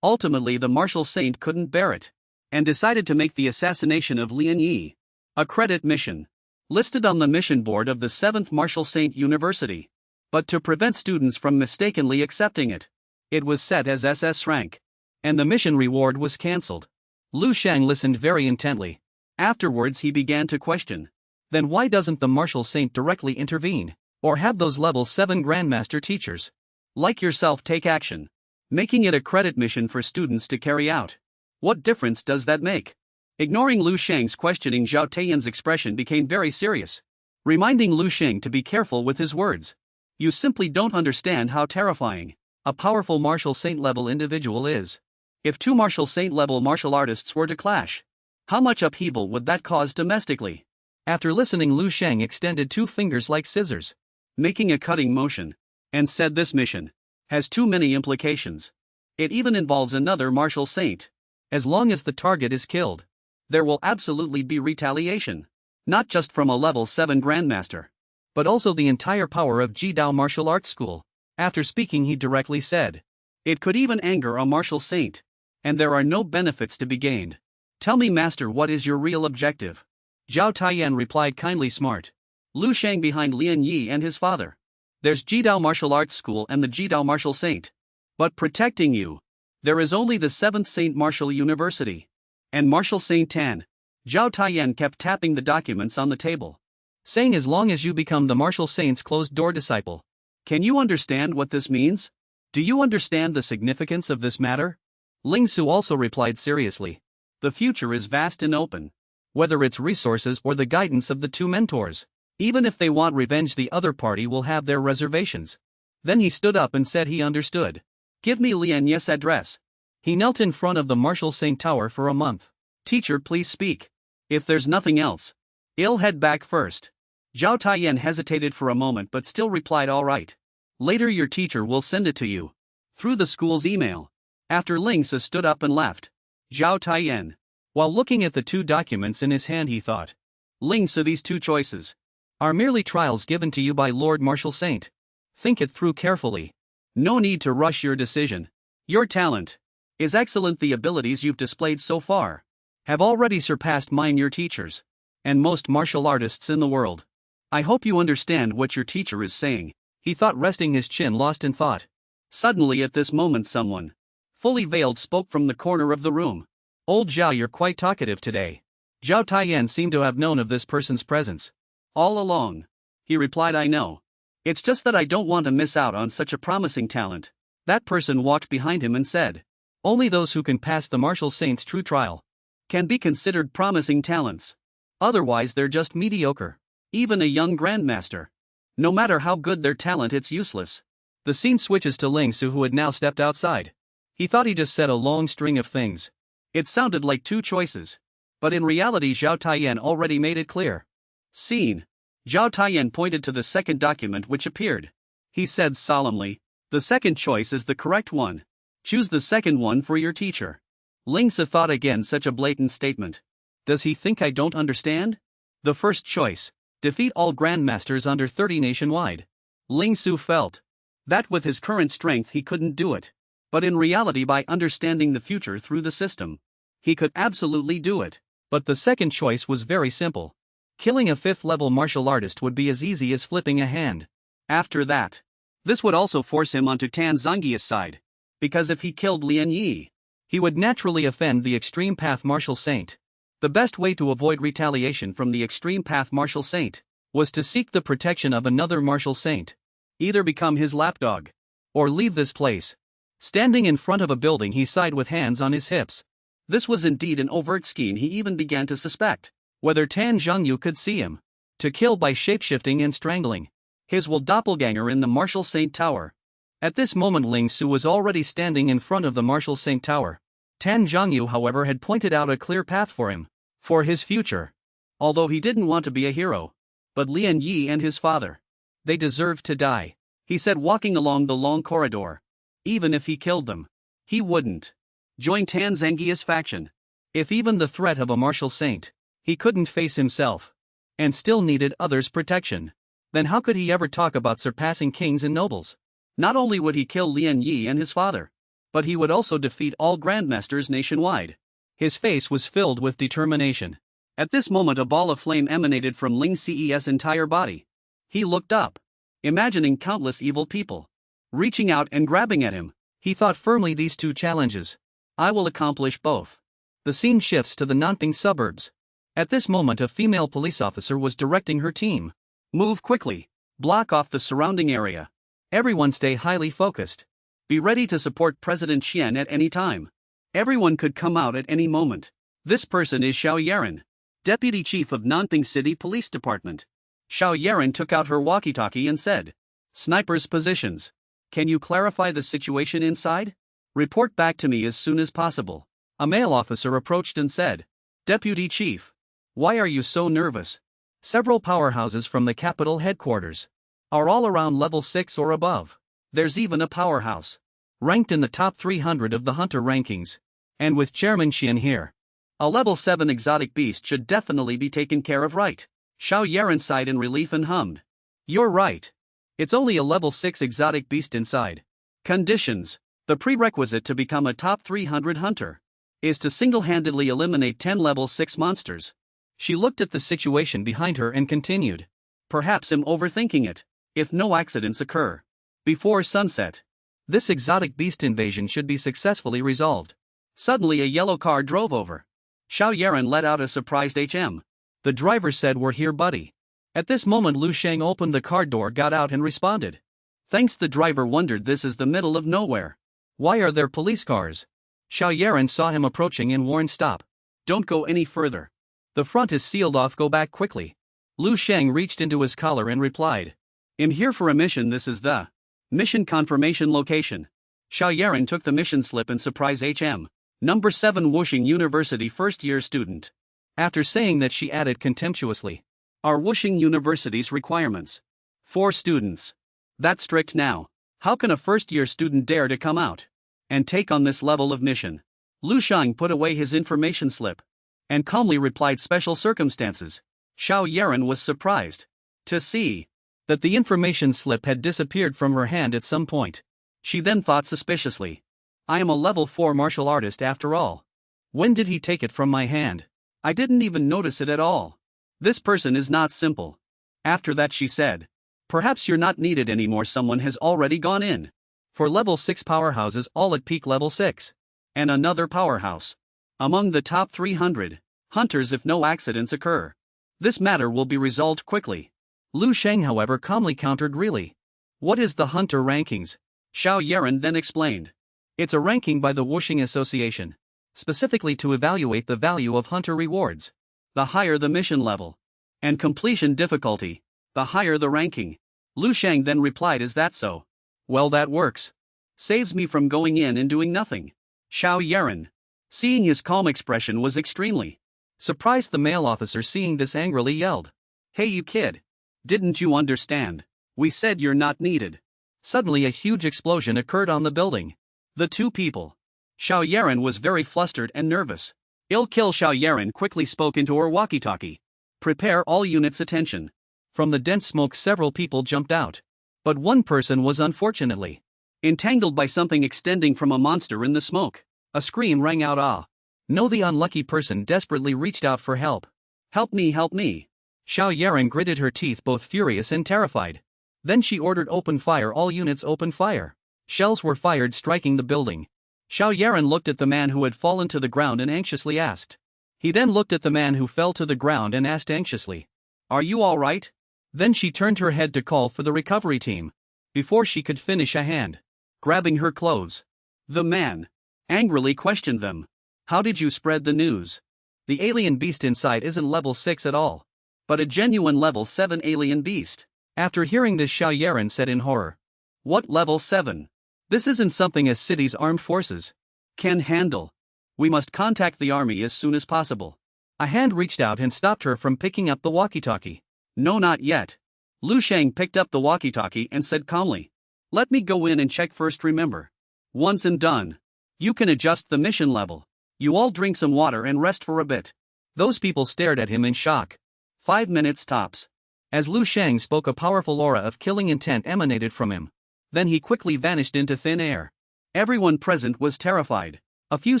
Ultimately, the martial saint couldn't bear it and decided to make the assassination of Lian Yi a credit mission, listed on the mission board of the 7th Martial Saint University. But to prevent students from mistakenly accepting it, it was set as SS rank, and the mission reward was cancelled. Lu Sheng listened very intently. Afterwards he began to question. Then why doesn't the martial saint directly intervene, or have those level 7 grandmaster teachers like yourself take action, making it a credit mission for students to carry out? What difference does that make? Ignoring Lu Sheng's questioning, Zhao Taiyan's expression became very serious, reminding Lu Sheng to be careful with his words. You simply don't understand how terrifying a powerful martial saint level individual is. If 2 martial saint level martial artists were to clash, how much upheaval would that cause domestically? After listening, Lu Sheng extended 2 fingers like scissors, making a cutting motion, and said, this mission has too many implications. It even involves another martial saint. As long as the target is killed, there will absolutely be retaliation, not just from a level 7 grandmaster, but also the entire power of Jidao Martial Arts School. After speaking, he directly said, it could even anger a martial saint, and there are no benefits to be gained. Tell me, master, what is your real objective? Zhao Taiyan replied kindly, smart. Lu Sheng behind Lian Yi and his father. There's Jidao Martial Arts School and the Jidao Martial Saint. But protecting you, there is only the 7th Saint Martial University. And Martial Saint Tan. Zhao Taiyan kept tapping the documents on the table, saying, as long as you become the Martial Saint's closed-door disciple. Can you understand what this means? Do you understand the significance of this matter? Ling Su also replied seriously. The future is vast and open. Whether it's resources or the guidance of the 2 mentors, even if they want revenge, the other party will have their reservations. Then he stood up and said he understood. Give me Lian Yi's address. He knelt in front of the Martial Saint Tower for a month. Teacher, please speak. If there's nothing else, I'll head back first. Zhao Taiyan hesitated for a moment but still replied, all right. Later your teacher will send it to you through the school's email. After Ling Su stood up and left, Zhao Taiyan, while looking at the 2 documents in his hand, he thought, Ling Su, these 2 choices are merely trials given to you by Lord Martial Saint. Think it through carefully. No need to rush your decision. Your talent is excellent. The abilities you've displayed so far have already surpassed mine, your teachers, and most martial artists in the world. I hope you understand what your teacher is saying, he thought, resting his chin, lost in thought. Suddenly at this moment someone, fully veiled, spoke from the corner of the room. Old Zhao, you're quite talkative today. Zhao Taiyan seemed to have known of this person's presence all along. He replied, I know. It's just that I don't want to miss out on such a promising talent. That person walked behind him and said, only those who can pass the Martial Saint's true trial can be considered promising talents. Otherwise they're just mediocre. Even a young grandmaster, no matter how good their talent, it's useless. The scene switches to Ling Su, who had now stepped outside. He thought he just said a long string of things. It sounded like 2 choices, but in reality Zhao Taiyan already made it clear. Scene. Zhao Taiyan pointed to the 2nd document which appeared. He said solemnly, the 2nd choice is the correct one. Choose the 2nd one for your teacher. Ling Su thought, again such a blatant statement. Does he think I don't understand? The 1st choice, defeat all grandmasters under 30 nationwide. Ling Su felt that with his current strength he couldn't do it. But in reality, by understanding the future through the system, he could absolutely do it. But the 2nd choice was very simple. Killing a 5th level martial artist would be as easy as flipping a hand. After that, this would also force him onto Tan Zhongyi's side, because if he killed Lian Yi, he would naturally offend the Extreme Path Martial Saint. The best way to avoid retaliation from the Extreme Path Martial Saint was to seek the protection of another martial saint. Either become his lapdog, or leave this place. Standing in front of a building, he sighed with hands on his hips. This was indeed an overt scheme. He even began to suspect whether Tan Zhongyu could see him, to kill by shapeshifting and strangling his doppelganger in the Martial Saint Tower. At this moment Ling Su was already standing in front of the Martial Saint Tower. Tan Zhongyu, however, had pointed out a clear path for him, for his future. Although he didn't want to be a hero, but Lian Yi and his father, they deserved to die, he said, walking along the long corridor. Even if he killed them, he wouldn't join Tan Zhongyi's faction. If even the threat of a martial saint he couldn't face himself, and still needed others' protection, then how could he ever talk about surpassing kings and nobles? Not only would he kill Lian Yi and his father, but he would also defeat all grandmasters nationwide. His face was filled with determination. At this moment a ball of flame emanated from Ling Ce's entire body. He looked up, imagining countless evil people reaching out and grabbing at him. He thought firmly these two challenges. I will accomplish both. The scene shifts to the Nanping suburbs. At this moment a female police officer was directing her team. Move quickly. Block off the surrounding area. Everyone stay highly focused. Be ready to support President Qian at any time. Everyone could come out at any moment. This person is Xiao Yaran, Deputy Chief of Nanping City Police Department. Xiao Yaran took out her walkie-talkie and said, "Snipers' positions. Can you clarify the situation inside? Report back to me as soon as possible." A male officer approached and said, "Deputy Chief, why are you so nervous? Several powerhouses from the capital headquarters are all around level 6 or above. There's even a powerhouse ranked in the top 300 of the hunter rankings. And with Chairman Qian here, a level 7 exotic beast should definitely be taken care of, right?" Xiao Yaran sighed in relief and hummed. "You're right. It's only a level 6 exotic beast inside. Conditions. The prerequisite to become a top 300 hunter is to single-handedly eliminate 10 level 6 monsters." She looked at the situation behind her and continued. "Perhaps I'm overthinking it. If no accidents occur before sunset, this exotic beast invasion should be successfully resolved." Suddenly a yellow car drove over. Xiao Yaran let out a surprised HM. The driver said, "We're here, buddy." At this moment Lu Sheng opened the car door, got out and responded. Thanks. The driver wondered, this is the middle of nowhere. Why are there police cars? Xiao Yaran saw him approaching and warned, "Stop. Don't go any further. The front is sealed off, go back quickly." Lu Sheng reached into his collar and replied, "I'm here for a mission. This is the mission confirmation location." Xiao Yaran took the mission slip and surprised HM. Number 7 Wuxing University first-year student. After saying that, she added contemptuously, "Are Wuxing University's requirements 4 students? That's strict now. How can a first-year student dare to come out and take on this level of mission?" Lu Sheng put away his information slip and calmly replied, "Special circumstances." Xiao Yaran was surprised to see that the information slip had disappeared from her hand at some point. She then thought suspiciously, "I am a level 4 martial artist after all. When did he take it from my hand? I didn't even notice it at all. This person is not simple." After that she said, "Perhaps you're not needed anymore. Someone has already gone in for level 6 powerhouses, all at peak level 6. And another powerhouse among the top 300 hunters if no accidents occur. This matter will be resolved quickly." Lu Sheng, however, calmly countered, "Really? What is the hunter rankings?" Xiao Yaran then explained, "It's a ranking by the Wuxing Association, specifically to evaluate the value of hunter rewards. The higher the mission level and completion difficulty, the higher the ranking." Lu Sheng then replied, "Is that so? Well, that works. Saves me from going in and doing nothing." Xiao Yaran, seeing his calm expression, was extremely surprised. The male officer, seeing this, angrily yelled, "Hey, you kid! Didn't you understand? We said you're not needed." Suddenly a huge explosion occurred on the building. The two people. Xiao Yaran was very flustered and nervous. "Ill kill." Xiao Yaran quickly spoke into her walkie-talkie. "Prepare all units, attention." From the dense smoke several people jumped out. But one person was unfortunately entangled by something extending from a monster in the smoke. A scream rang out. "Ah! No!" The unlucky person desperately reached out for help. "Help me, help me!" Xiao Yaran gritted her teeth, both furious and terrified. Then she ordered, "Open fire, all units, open fire." Shells were fired, striking the building. Xiao Yaran looked at the man who had fallen to the ground and anxiously asked. He then looked at the man who fell to the ground and asked anxiously, "Are you all right?" Then she turned her head to call for the recovery team. Before she could finish, a hand grabbing her clothes. The man angrily questioned them. "How did you spread the news? The alien beast inside isn't level 6 at all, but a genuine level 7 alien beast." After hearing this, Xiao Yaran said in horror, "What level 7? This isn't something as city's armed forces can handle. We must contact the army as soon as possible." A hand reached out and stopped her from picking up the walkie-talkie. "No, not yet." Lu Sheng picked up the walkie-talkie and said calmly, "Let me go in and check first. Remember, once and done, you can adjust the mission level. You all drink some water and rest for a bit." Those people stared at him in shock. 5 minutes tops. As Lu Sheng spoke, a powerful aura of killing intent emanated from him. Then he quickly vanished into thin air. Everyone present was terrified. A few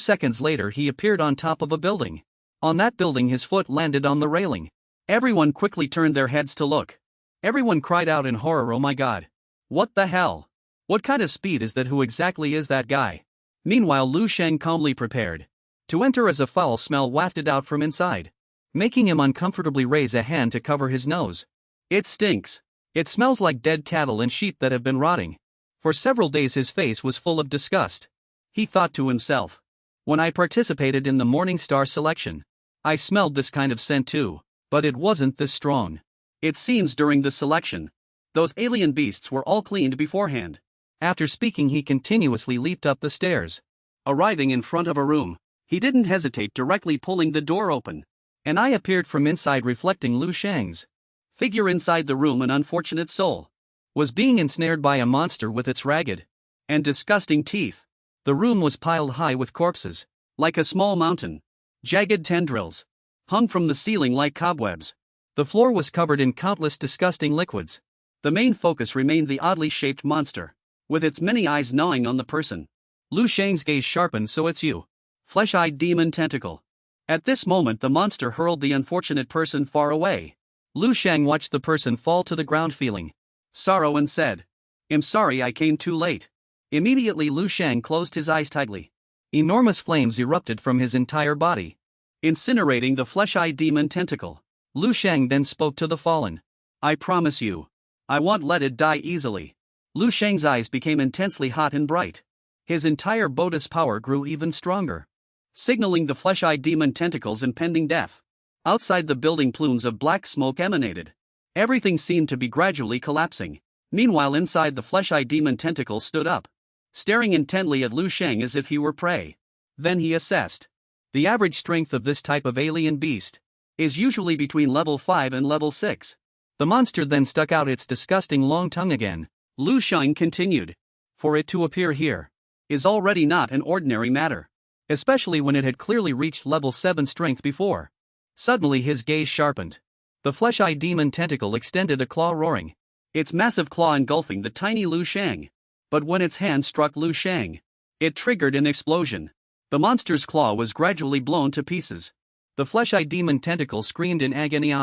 seconds later he appeared on top of a building. On that building his foot landed on the railing. Everyone quickly turned their heads to look. Everyone cried out in horror, "Oh my god! What the hell? What kind of speed is that? Who exactly is that guy?" Meanwhile Lu Sheng calmly prepared to enter as a foul smell wafted out from inside, making him uncomfortably raise a hand to cover his nose. "It stinks. It smells like dead cattle and sheep that have been rotting." For several days his face was full of disgust. He thought to himself, "When I participated in the Morning Star selection, I smelled this kind of scent too, but it wasn't this strong. It seems during the selection, those alien beasts were all cleaned beforehand." After speaking he continuously leaped up the stairs. Arriving in front of a room, he didn't hesitate, directly pulling the door open. An eye appeared from inside reflecting Lu Sheng's figure inside the room. An unfortunate soul was being ensnared by a monster with its ragged and disgusting teeth. The room was piled high with corpses, like a small mountain. Jagged tendrils hung from the ceiling like cobwebs. The floor was covered in countless disgusting liquids. The main focus remained the oddly shaped monster, with its many eyes gnawing on the person. Lu Sheng's gaze sharpened. "So it's you, flesh-eyed demon tentacle." At this moment the monster hurled the unfortunate person far away. Lu Sheng watched the person fall to the ground feeling sorrow and said, "I'm sorry I came too late." Immediately Lu Sheng closed his eyes tightly. Enormous flames erupted from his entire body, incinerating the flesh-eyed demon tentacle. Lu Sheng then spoke to the fallen. "I promise you, I won't let it die easily." Lu Sheng's eyes became intensely hot and bright. His entire Bodhi's power grew even stronger, signaling the flesh-eyed demon tentacle's impending death. Outside the building plumes of black smoke emanated. Everything seemed to be gradually collapsing. Meanwhile inside the flesh-eyed demon tentacle stood up, staring intently at Lu Sheng as if he were prey. Then he assessed. The average strength of this type of alien beast is usually between level 5 and level 6. The monster then stuck out its disgusting long tongue again. Lu Sheng continued. "For it to appear here is already not an ordinary matter, especially when it had clearly reached level 7 strength before." Suddenly his gaze sharpened. The flesh-eyed demon tentacle extended a claw, roaring, its massive claw engulfing the tiny Lu Sheng. But when its hand struck Lu Sheng, it triggered an explosion. The monster's claw was gradually blown to pieces. The flesh-eyed demon tentacle screamed in agony.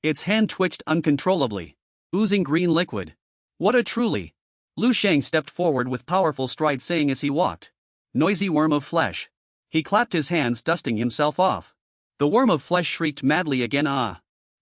Its hand twitched uncontrollably, oozing green liquid. "What a truly..." Lu Sheng stepped forward with powerful strides, saying as he walked, "Noisy worm of flesh." He clapped his hands, dusting himself off. The worm of flesh shrieked madly again.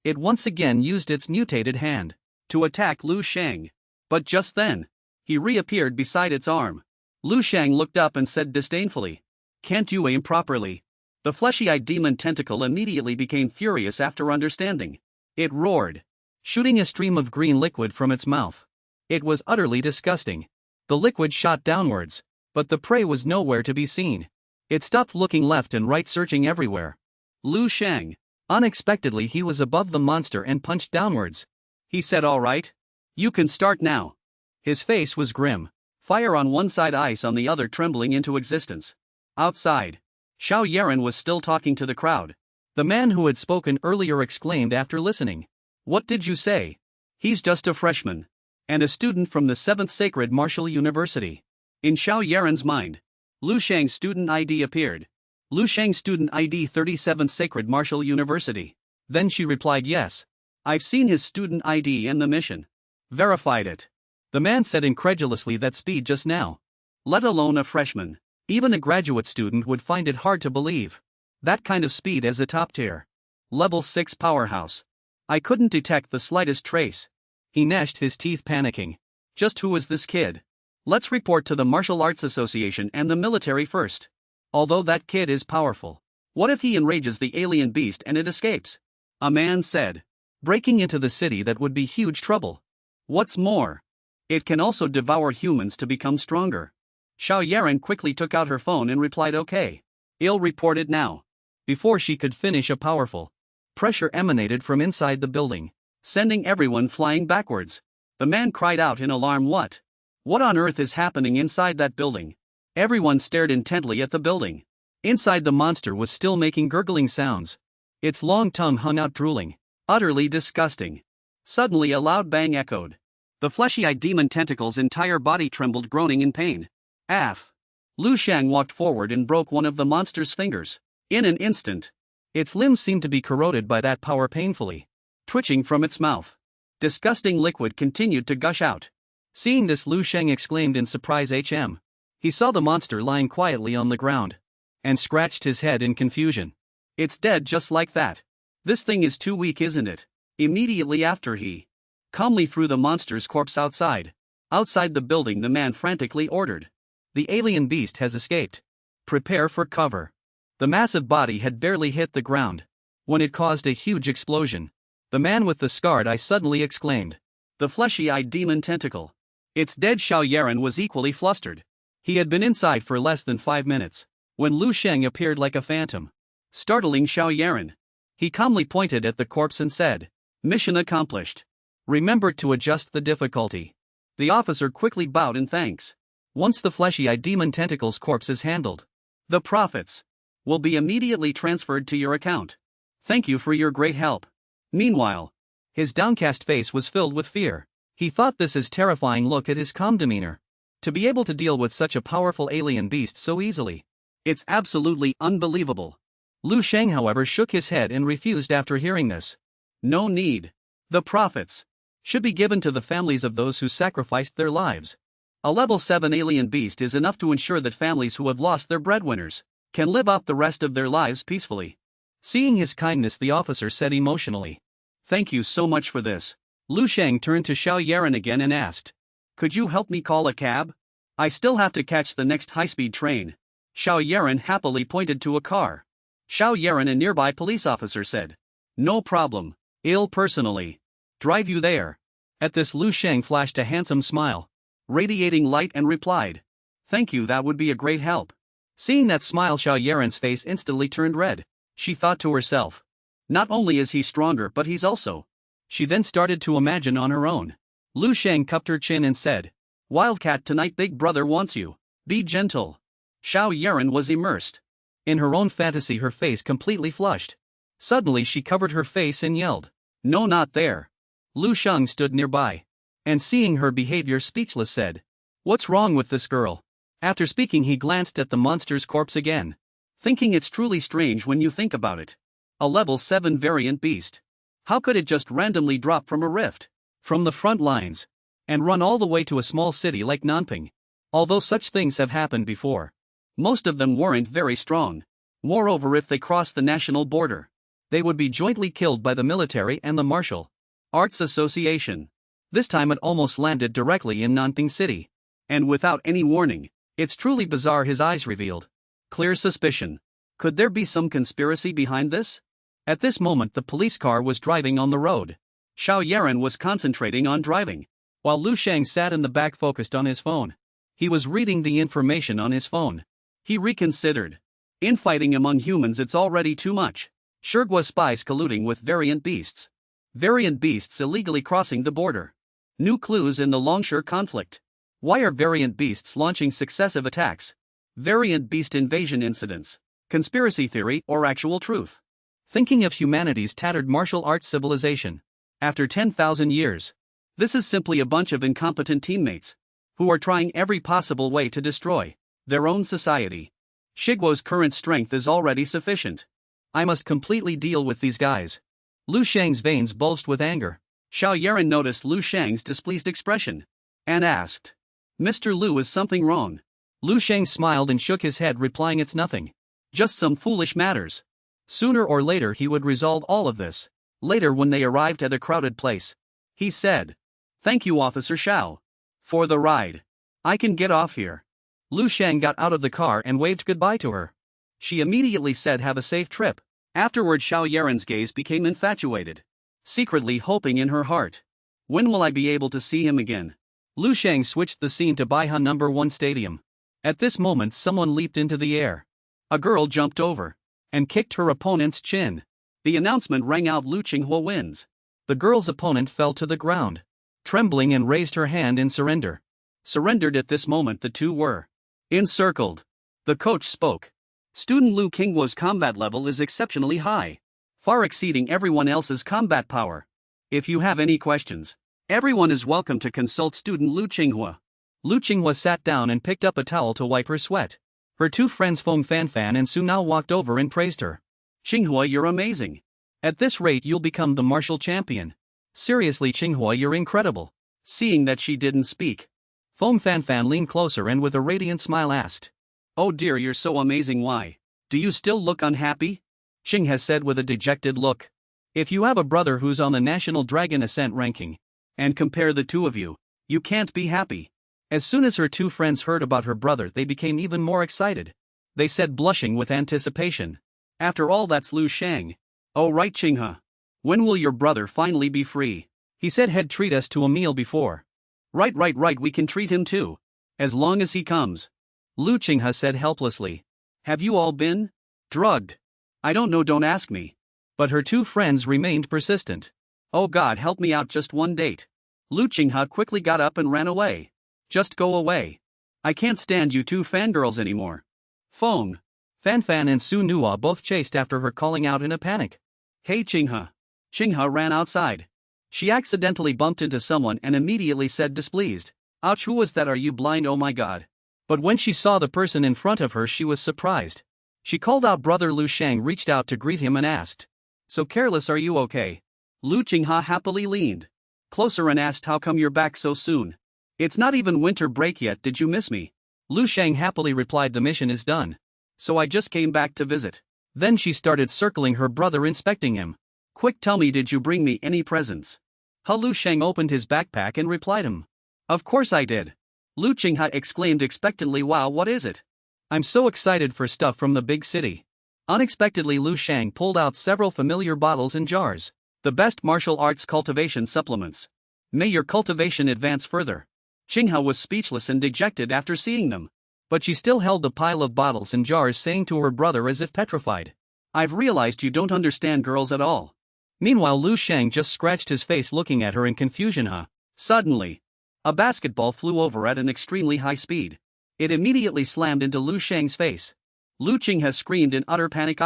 It once again used its mutated hand to attack Lu Sheng. But just then, he reappeared beside its arm. Lu Sheng looked up and said disdainfully, "Can't you aim properly?" The fleshy-eyed demon tentacle immediately became furious after understanding. It roared, shooting a stream of green liquid from its mouth. It was utterly disgusting. The liquid shot downwards, but the prey was nowhere to be seen. It stopped looking left and right, searching everywhere. Lu Sheng. Unexpectedly he was above the monster and punched downwards. He said, "All right. You can start now." His face was grim, fire on one side, ice on the other, trembling into existence. Outside, Xiao Yaren was still talking to the crowd. The man who had spoken earlier exclaimed after listening, "What did you say?" "He's just a freshman and a student from the 7th Sacred Martial University." In Xiao Yaren's mind, Lu Sheng's student ID appeared. Lu Sheng's student ID 37th Sacred Martial University. Then she replied, "Yes. I've seen his student ID and the mission. Verified it." The man said incredulously, "That speed just now. Let alone a freshman. Even a graduate student would find it hard to believe. That kind of speed as a top tier level 6 powerhouse. I couldn't detect the slightest trace." He gnashed his teeth, panicking. "Just who is this kid? Let's report to the Martial Arts Association and the military first. Although that kid is powerful, what if he enrages the alien beast and it escapes?" A man said. "Breaking into the city, that would be huge trouble. What's more, it can also devour humans to become stronger." Xiao Yaren quickly took out her phone and replied, "Okay. I'll report it now." Before she could finish, a powerful pressure emanated from inside the building, sending everyone flying backwards. The man cried out in alarm, What on earth is happening inside that building?" Everyone stared intently at the building. Inside, the monster was still making gurgling sounds. Its long tongue hung out, drooling. Utterly disgusting. Suddenly a loud bang echoed. The fleshy-eyed demon tentacle's entire body trembled, groaning in pain. "Aff! Lu Sheng walked forward and broke one of the monster's fingers. In an instant, its limbs seemed to be corroded by that power painfully, twitching from its mouth. Disgusting liquid continued to gush out. Seeing this, Lu Sheng exclaimed in surprise. He saw the monster lying quietly on the ground and scratched his head in confusion. It's dead just like that. This thing is too weak, isn't it? Immediately after, he calmly threw the monster's corpse outside. Outside the building, the man frantically ordered, "The alien beast has escaped. Prepare for cover." The massive body had barely hit the ground when it caused a huge explosion. The man with the scarred eye suddenly exclaimed, "The fleshy-eyed demon tentacle. It's dead." Xiao Yaran was equally flustered. He had been inside for less than 5 minutes when Lu Sheng appeared like a phantom, startling Xiao Yaran. He calmly pointed at the corpse and said, "Mission accomplished. Remember to adjust the difficulty." The officer quickly bowed in thanks. Once the fleshy-eyed demon tentacle's corpse is handled, the profits will be immediately transferred to your account. Thank you for your great help. Meanwhile, his downcast face was filled with fear. He thought this as terrifying look at his calm demeanor. To be able to deal with such a powerful alien beast so easily. It's absolutely unbelievable. Lu Sheng, however, shook his head and refused after hearing this. No need. The profits should be given to the families of those who sacrificed their lives. A level 7 alien beast is enough to ensure that families who have lost their breadwinners can live out the rest of their lives peacefully. Seeing his kindness, the officer said emotionally, "Thank you so much for this." Lu Sheng turned to Xiao Yaran again and asked, "Could you help me call a cab? I still have to catch the next high-speed train." Xiao Yaran happily pointed to a car. Xiao Yaran, a nearby police officer, said, "No problem. I'll personally drive you there." At this, Lu Sheng flashed a handsome smile, radiating light, and replied, "Thank you, that would be a great help." Seeing that smile, Xiao Yaran's face instantly turned red. She thought to herself, "Not only is he stronger, but he's also..." She then started to imagine on her own. Lu Sheng cupped her chin and said, "Wildcat, tonight Big Brother wants you. Be gentle." Xiao Yaran was immersed in her own fantasy, her face completely flushed. Suddenly she covered her face and yelled, "No, not there." Lu Sheng stood nearby, and seeing her behavior, speechless, said, "What's wrong with this girl?" After speaking, he glanced at the monster's corpse again, thinking it's truly strange when you think about it. A level 7 variant beast. How could it just randomly drop from a rift from the front lines and run all the way to a small city like Nanping? Although such things have happened before, most of them weren't very strong. Moreover, if they crossed the national border, they would be jointly killed by the military and the martial arts association. This time it almost landed directly in Nanping City, and without any warning. It's truly bizarre. His eyes revealed clear suspicion. Could there be some conspiracy behind this? At this moment, the police car was driving on the road. Xiao Yaran was concentrating on driving, while Lu Sheng sat in the back focused on his phone. He was reading the information on his phone. He reconsidered. Infighting among humans, it's already too much. Shirgua spies colluding with variant beasts. Variant beasts illegally crossing the border. New clues in the Longshore conflict. Why are variant beasts launching successive attacks? Variant beast invasion incidents. Conspiracy theory or actual truth? Thinking of humanity's tattered martial arts civilization after 10,000 years. This is simply a bunch of incompetent teammates who are trying every possible way to destroy their own society. Shiguo's current strength is already sufficient. I must completely deal with these guys. Lu Sheng's veins bulged with anger. Xiao Yaran noticed Lu Sheng's displeased expression and asked, "Mr. Lu, is something wrong?" Lu Sheng smiled and shook his head, replying, "It's nothing. Just some foolish matters." Sooner or later he would resolve all of this. Later, when they arrived at a crowded place, he said, "Thank you, Officer Xiao, for the ride. I can get off here." Lu Sheng got out of the car and waved goodbye to her. She immediately said, "Have a safe trip." Afterward, Xiao Yaran's gaze became infatuated, secretly hoping in her heart, "When will I be able to see him again?" Lu Sheng switched the scene to Baihan No. 1 Stadium. At this moment, someone leaped into the air. A girl jumped over and kicked her opponent's chin. The announcement rang out, "Lu Qinghua wins." The girl's opponent fell to the ground, trembling, and raised her hand in surrender. Surrendered. At this moment, the two were encircled. The coach spoke. "Student Lu Qinghua's combat level is exceptionally high, far exceeding everyone else's combat power. If you have any questions, everyone is welcome to consult student Lu Qinghua." Lu Qinghua sat down and picked up a towel to wipe her sweat. Her two friends Feng Fanfan and Su now walked over and praised her. Qinghua, you're amazing. At this rate you'll become the martial champion. Seriously Qinghua, you're incredible. Seeing that she didn't speak, Feng Fanfan leaned closer and with a radiant smile asked. Oh dear, you're so amazing, why? Do you still look unhappy? Qing has said with a dejected look. If you have a brother who's on the National Dragon Ascent ranking, and compare the two of you, you can't be happy. As soon as her two friends heard about her brother they became even more excited. They said blushing with anticipation. After all, that's Lu Sheng. Oh right Qinghua. When will your brother finally be free? He said he'd treat us to a meal before. Right, we can treat him too. As long as he comes. Lu Qinghua said helplessly. Have you all been drugged? I don't know, don't ask me. But her two friends remained persistent. Oh God, help me out, just one date. Lu Qinghua quickly got up and ran away. Just go away. I can't stand you two fangirls anymore. Feng Fanfan and Su Nua both chased after her, calling out in a panic. Hey Qinghua. Qinghua ran outside. She accidentally bumped into someone and immediately said displeased. Ouch, who was that? Are you blind? Oh my God. But when she saw the person in front of her she was surprised. She called out. Brother Lu Sheng reached out to greet him and asked. So careless, are you okay? Lu Qinghua happily leaned closer and asked, how come you're back so soon? It's not even winter break yet, did you miss me? Lu Sheng happily replied, the mission is done. So I just came back to visit. Then she started circling her brother, inspecting him. Quick, tell me, did you bring me any presents? Lu Sheng opened his backpack and replied him. Of course I did. Lu Qinghua exclaimed expectantly, wow, what is it? I'm so excited for stuff from the big city. Unexpectedly Lu Sheng pulled out several familiar bottles and jars. The best martial arts cultivation supplements. May your cultivation advance further. Qinghua was speechless and dejected after seeing them. But she still held the pile of bottles and jars, saying to her brother as if petrified. I've realized you don't understand girls at all. Meanwhile Lu Sheng just scratched his face looking at her in confusion. Suddenly, a basketball flew over at an extremely high speed. It immediately slammed into Lu Sheng's face. Lu Qinghua screamed in utter panic.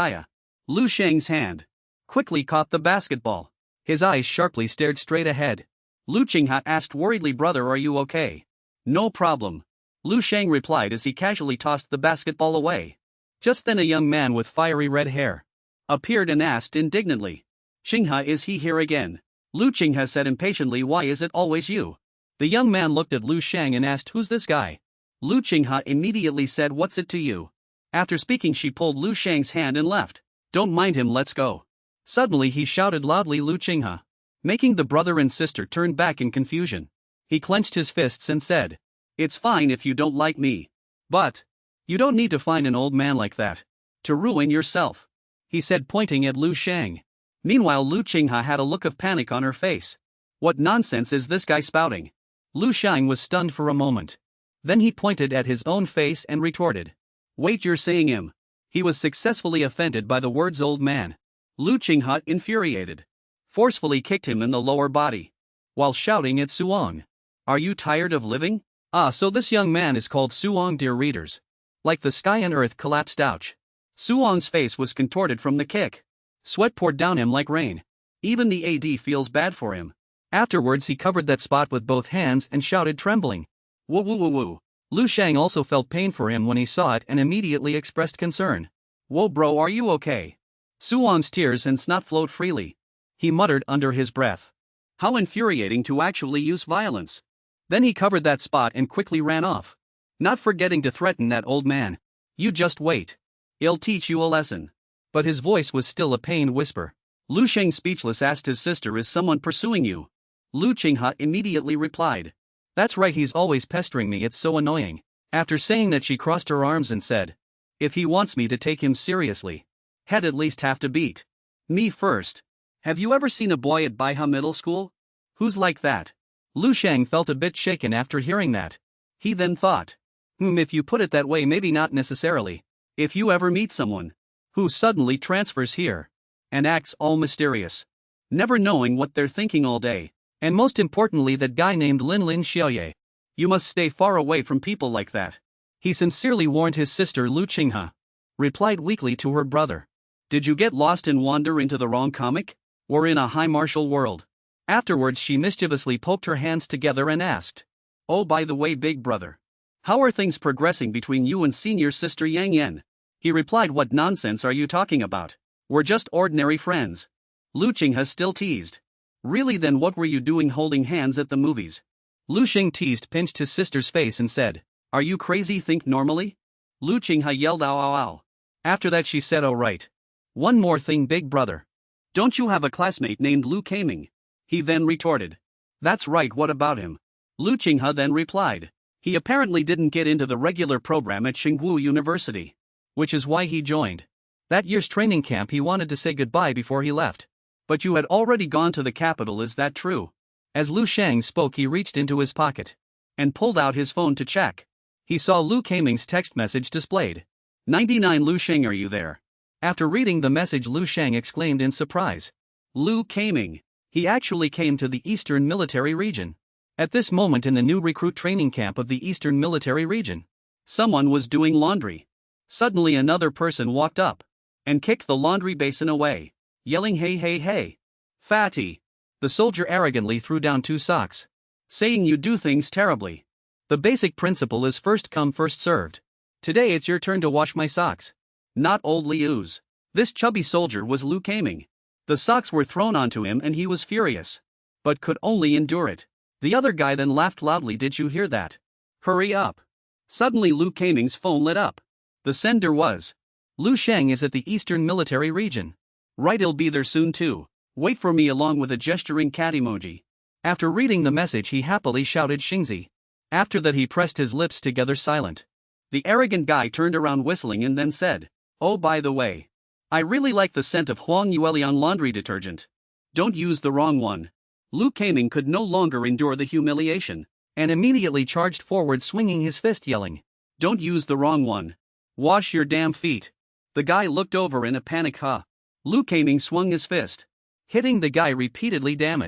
Lu Sheng's hand quickly caught the basketball. His eyes sharply stared straight ahead. Lu Qinghua asked worriedly, brother, are you okay? No problem. Lu Sheng replied as he casually tossed the basketball away. Just then a young man with fiery red hair appeared and asked indignantly. Qinghua, is he here again? Lu Qinghua said impatiently, why is it always you? The young man looked at Lu Sheng and asked, who's this guy? Lu Qinghua immediately said, what's it to you? After speaking she pulled Lu Sheng's hand and left. Don't mind him, let's go. Suddenly he shouted loudly, Lu Qinghua, making the brother and sister turn back in confusion. He clenched his fists and said, it's fine if you don't like me. But you don't need to find an old man like that to ruin yourself, he said, pointing at Lu Sheng. Meanwhile Lu Qinghua had a look of panic on her face. What nonsense is this guy spouting? Lu Sheng was stunned for a moment. Then he pointed at his own face and retorted. Wait, you're saying him? He was successfully offended by the words old man. Lu Qinghua, infuriated, forcefully kicked him in the lower body, while shouting at Suong. Are you tired of living? So this young man is called Suong, dear readers. Like the sky and earth collapsed. Ouch. Suong's face was contorted from the kick. Sweat poured down him like rain. Even the AD feels bad for him. Afterwards he covered that spot with both hands and shouted, trembling. Woo woo woo woo. Lu Sheng also felt pain for him when he saw it and immediately expressed concern. Whoa bro, are you okay? Suong's tears and snot flowed freely. He muttered under his breath. How infuriating to actually use violence. Then he covered that spot and quickly ran off, not forgetting to threaten that old man. You just wait. I'll teach you a lesson. But his voice was still a pained whisper. Lu Sheng, speechless, asked his sister, is someone pursuing you? Lu Qinghua immediately replied. That's right, he's always pestering me, it's so annoying. After saying that she crossed her arms and said, if he wants me to take him seriously, he'd at least have to beat me first. Have you ever seen a boy at Baiha Middle School? Who's like that? Lu Sheng felt a bit shaken after hearing that. He then thought, if you put it that way, maybe not necessarily. If you ever meet someone who suddenly transfers here and acts all mysterious, never knowing what they're thinking all day, and most importantly that guy named Lin Lin Xiaoye, you must stay far away from people like that. He sincerely warned his sister. Lu Qinghua replied weakly to her brother. Did you get lost and wander into the wrong comic? Or in a high martial world? Afterwards she mischievously poked her hands together and asked, oh by the way big brother, How are things progressing between you and senior sister Yang Yan? He replied, what nonsense are you talking about? We're just ordinary friends. Lu Sheng has still teased. Really, then what were you doing holding hands at the movies? Lu Sheng teased, pinched his sister's face and said, are you crazy, think normally? Lu Sheng yelled, ow ow ow. After that she said, oh right. One more thing, big brother. Don't you have a classmate named Lu Sheng? He then retorted. That's right, what about him? Lu Sheng then replied. He apparently didn't get into the regular program at Tsinghua University, which is why he joined. That year's training camp he wanted to say goodbye before he left. But you had already gone to the capital, is that true? As Lu Sheng spoke, he reached into his pocket and pulled out his phone to check. He saw Lu Sheng's text message displayed. 99 Lu Sheng, are you there? After reading the message, Lu Sheng exclaimed in surprise. Lu Sheng. He actually came to the Eastern Military Region. At this moment in the new recruit training camp of the Eastern Military Region, someone was doing laundry. Suddenly another person walked up and kicked the laundry basin away, yelling, hey hey hey, fatty. The soldier arrogantly threw down 2 socks, saying, you do things terribly. The basic principle is first come first served. Today it's your turn to wash my socks. Not old Liu's. This chubby soldier was Lu Sheng. The socks were thrown onto him and he was furious, but could only endure it. The other guy then laughed loudly, did you hear that? Hurry up. Suddenly Lu Sheng's phone lit up. The sender was. Lu Sheng is at the Eastern Military Region. Right, he'll be there soon too. Wait for me, along with a gesturing cat emoji. After reading the message he happily shouted Xingzi. After that he pressed his lips together silent. The arrogant guy turned around whistling and then said, oh by the way, I really like the scent of Huang Yuelian laundry detergent. Don't use the wrong one. Lu Sheng could no longer endure the humiliation, and immediately charged forward swinging his fist yelling, don't use the wrong one. Wash your damn feet. The guy looked over in a panic. Lu Sheng swung his fist, hitting the guy repeatedly. Damn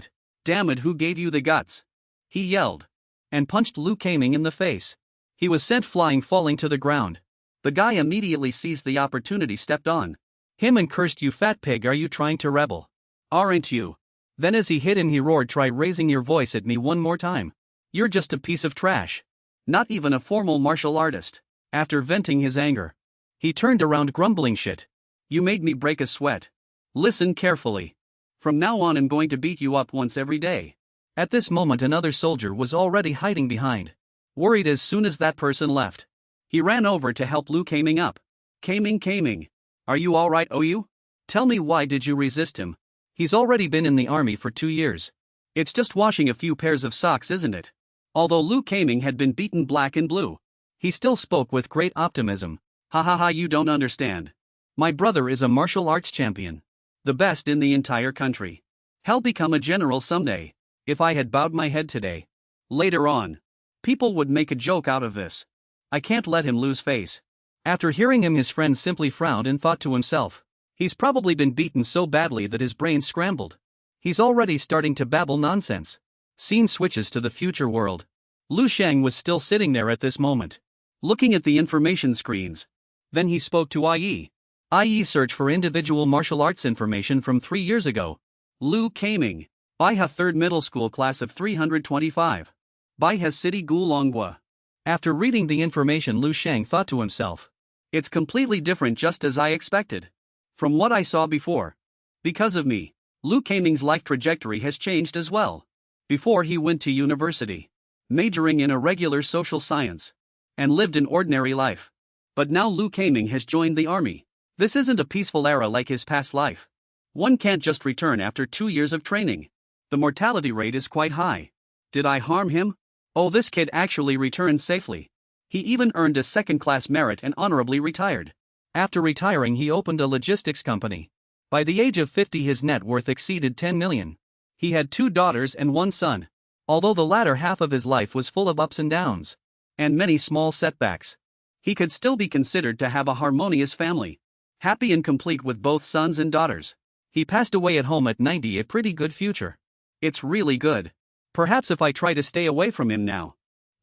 it, who gave you the guts? He yelled, and punched Lu Sheng in the face. He was sent flying, falling to the ground. The guy immediately seized the opportunity, stepped on him and cursed, you fat pig, are you trying to rebel? Aren't you? Then as he hit him he roared, try raising your voice at me one more time. You're just a piece of trash. Not even a formal martial artist. After venting his anger, he turned around grumbling, shit. You made me break a sweat. Listen carefully. From now on I'm going to beat you up once every day. At this moment another soldier was already hiding behind. Worried as soon as that person left, he ran over to help Lu Sheng up. Sheng. Are you alright, OU? Tell me, why did you resist him? He's already been in the army for 2 years. It's just washing a few pairs of socks, isn't it? Although Lu Sheng had been beaten black and blue, he still spoke with great optimism. Ha ha ha, you don't understand. My brother is a martial arts champion. The best in the entire country. He'll become a general someday. If I had bowed my head today, later on, people would make a joke out of this. I can't let him lose face. After hearing him, his friend simply frowned and thought to himself, he's probably been beaten so badly that his brain scrambled. He's already starting to babble nonsense. Scene switches to the future world. Lu Sheng was still sitting there at this moment, looking at the information screens. Then he spoke to IE. IE, search for individual martial arts information from 3 years ago. Lu Sheng. Baiha 3rd middle school class of 325. Baiha City Gulongwa. After reading the information, Lu Sheng thought to himself, it's completely different, just as I expected from what I saw before. Because of me, Lu Sheng's life trajectory has changed as well. Before he went to university, majoring in a regular social science, and lived an ordinary life. But now Lu Sheng has joined the army. This isn't a peaceful era like his past life. One can't just return after 2 years of training. The mortality rate is quite high. Did I harm him? Oh, this kid actually returned safely. He even earned a second-class merit and honorably retired. After retiring, he opened a logistics company. By the age of 50, his net worth exceeded 10 million. He had 2 daughters and 1 son. Although the latter half of his life was full of ups and downs, and many small setbacks, he could still be considered to have a harmonious family, happy and complete with both sons and daughters. He passed away at home at 90, a pretty good future. It's really good. Perhaps if I try to stay away from him now,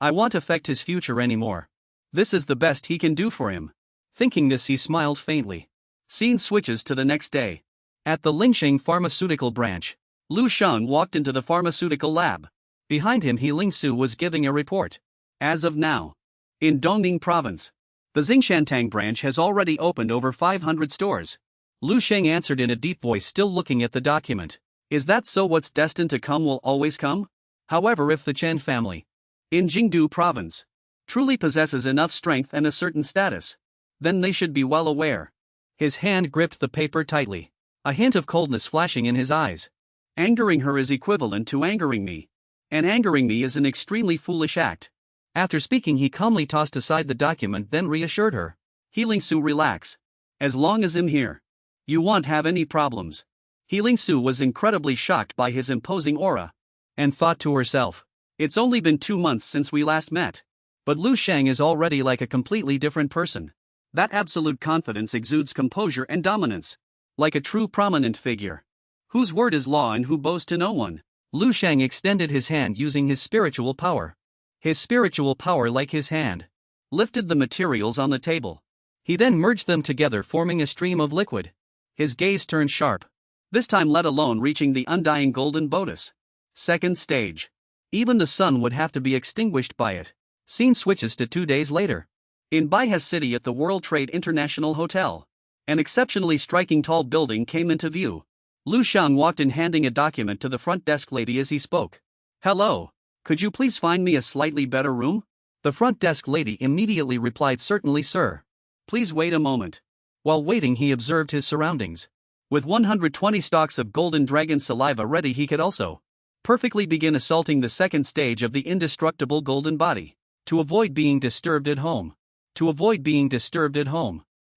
I won't affect his future anymore. This is the best he can do for him. Thinking this, he smiled faintly. Scene switches to the next day. At the Lingsheng pharmaceutical branch, Lu Sheng walked into the pharmaceutical lab. Behind him, He Lingsu was giving a report. As of now, in Dongning Province. The Xingshantang branch has already opened over 500 stores. Lu Sheng answered in a deep voice, still looking at the document. Is that so? What's destined to come will always come? However, if the Chen family, in Jingdu Province, truly possesses enough strength and a certain status, then they should be well aware. His hand gripped the paper tightly, a hint of coldness flashing in his eyes. Angering her is equivalent to angering me. And angering me is an extremely foolish act. After speaking, he calmly tossed aside the document, then reassured her. Healing Su, relax. As long as I'm here, you won't have any problems. Healing Su was incredibly shocked by his imposing aura, and thought to herself, it's only been 2 months since we last met. But Lu Sheng is already like a completely different person. That absolute confidence exudes composure and dominance, like a true prominent figure, whose word is law and who boasts to no one. Lu Sheng extended his hand using his spiritual power. His spiritual power, like his hand, lifted the materials on the table. He then merged them together, forming a stream of liquid. His gaze turned sharp, this time let alone reaching the undying golden bodice. Second stage. Even the sun would have to be extinguished by it. Scene switches to 2 days later. In Baihe City at the World Trade International Hotel, an exceptionally striking tall building came into view. Lu Sheng walked in, handing a document to the front desk lady as he spoke. Hello, could you please find me a slightly better room? The front desk lady immediately replied, certainly sir. Please wait a moment. While waiting, he observed his surroundings. With 120 stalks of golden dragon saliva ready, he could also perfectly begin assaulting the second stage of the indestructible golden body. To avoid being disturbed at home.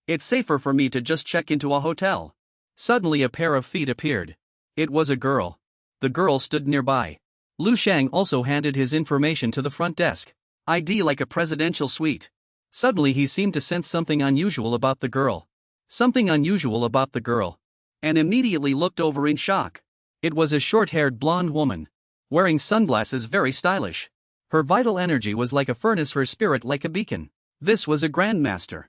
It's safer for me to just check into a hotel. Suddenly a pair of feet appeared. It was a girl. The girl stood nearby. Lu Sheng also handed his information to the front desk. ID like a presidential suite. Suddenly he seemed to sense something unusual about the girl. And immediately looked over in shock. It was a short-haired blonde woman, wearing sunglasses, very stylish. Her vital energy was like a furnace, her spirit like a beacon. This was a grandmaster.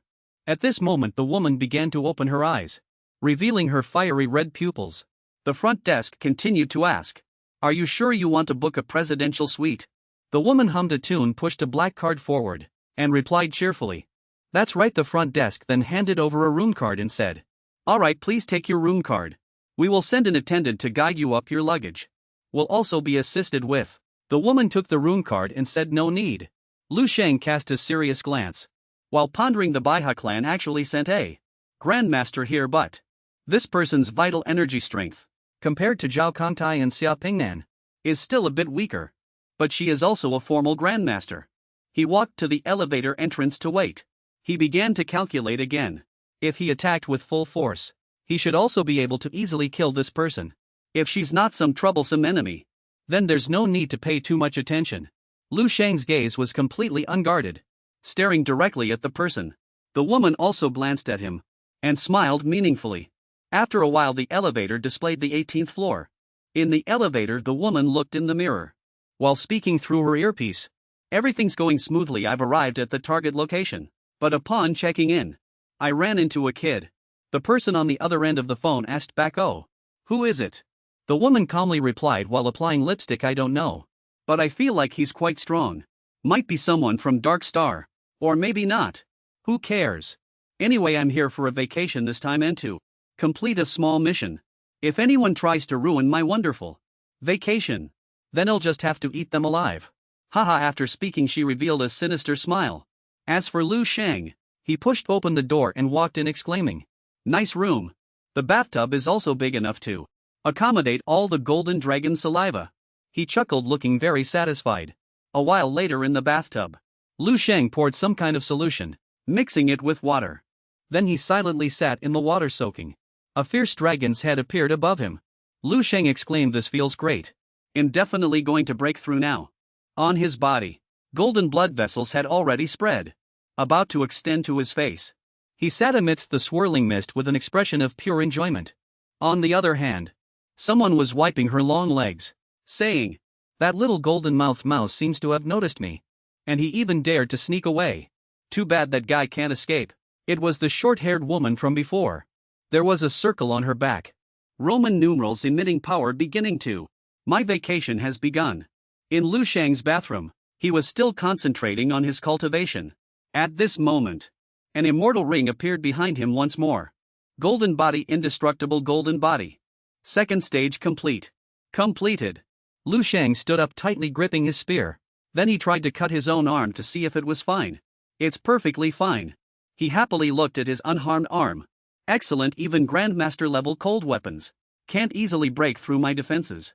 At this moment the woman began to open her eyes, revealing her fiery red pupils. The front desk continued to ask, are you sure you want to book a presidential suite? The woman hummed a tune, pushed a black card forward, and replied cheerfully, that's right. The front desk then handed over a room card and said, alright, please take your room card. We will send an attendant to guide you up your luggage. Will also be assisted with. The woman took the room card and said no need. Lu Sheng cast a serious glance. While pondering, the Baihe clan actually sent a grandmaster here, but this person's vital energy strength, compared to Zhao Kangtai and Xia Pingnan, is still a bit weaker. But she is also a formal grandmaster. He walked to the elevator entrance to wait. He began to calculate again. If he attacked with full force, he should also be able to easily kill this person. If she's not some troublesome enemy, then there's no need to pay too much attention. Lu Sheng's gaze was completely unguarded, staring directly at the person. The woman also glanced at him, and smiled meaningfully. After a while the elevator displayed the 18th floor. In the elevator the woman looked in the mirror, while speaking through her earpiece. Everything's going smoothly. I've arrived at the target location. But upon checking in, I ran into a kid. The person on the other end of the phone asked back, oh, who is it? The woman calmly replied while applying lipstick, I don't know. But I feel like he's quite strong. Might be someone from Dark Star. Or maybe not. Who cares? Anyway, I'm here for a vacation this time and to complete a small mission. If anyone tries to ruin my wonderful vacation, then I'll just have to eat them alive. Haha. After speaking, she revealed a sinister smile. As for Lu Sheng, he pushed open the door and walked in, exclaiming, nice room. The bathtub is also big enough to accommodate all the golden dragon saliva. He chuckled, looking very satisfied. A while later in the bathtub, Lu Sheng poured some kind of solution, mixing it with water. Then he silently sat in the water soaking. A fierce dragon's head appeared above him. Lu Sheng exclaimed, this feels great. I'm definitely going to break through now. On his body, golden blood vessels had already spread, about to extend to his face. He sat amidst the swirling mist with an expression of pure enjoyment. On the other hand, someone was wiping her long legs, saying, that little golden-mouthed mouse seems to have noticed me. And he even dared to sneak away. Too bad that guy can't escape. It was the short-haired woman from before. There was a circle on her back, Roman numerals emitting power beginning to. My vacation has begun. In Lu Sheng's bathroom, he was still concentrating on his cultivation. At this moment, an immortal ring appeared behind him once more. Golden body, indestructible golden body. Second stage complete. Completed. Lu Sheng stood up, tightly gripping his spear. Then he tried to cut his own arm to see if it was fine. It's perfectly fine. He happily looked at his unharmed arm. Excellent, even Grandmaster level cold weapons can't easily break through my defenses.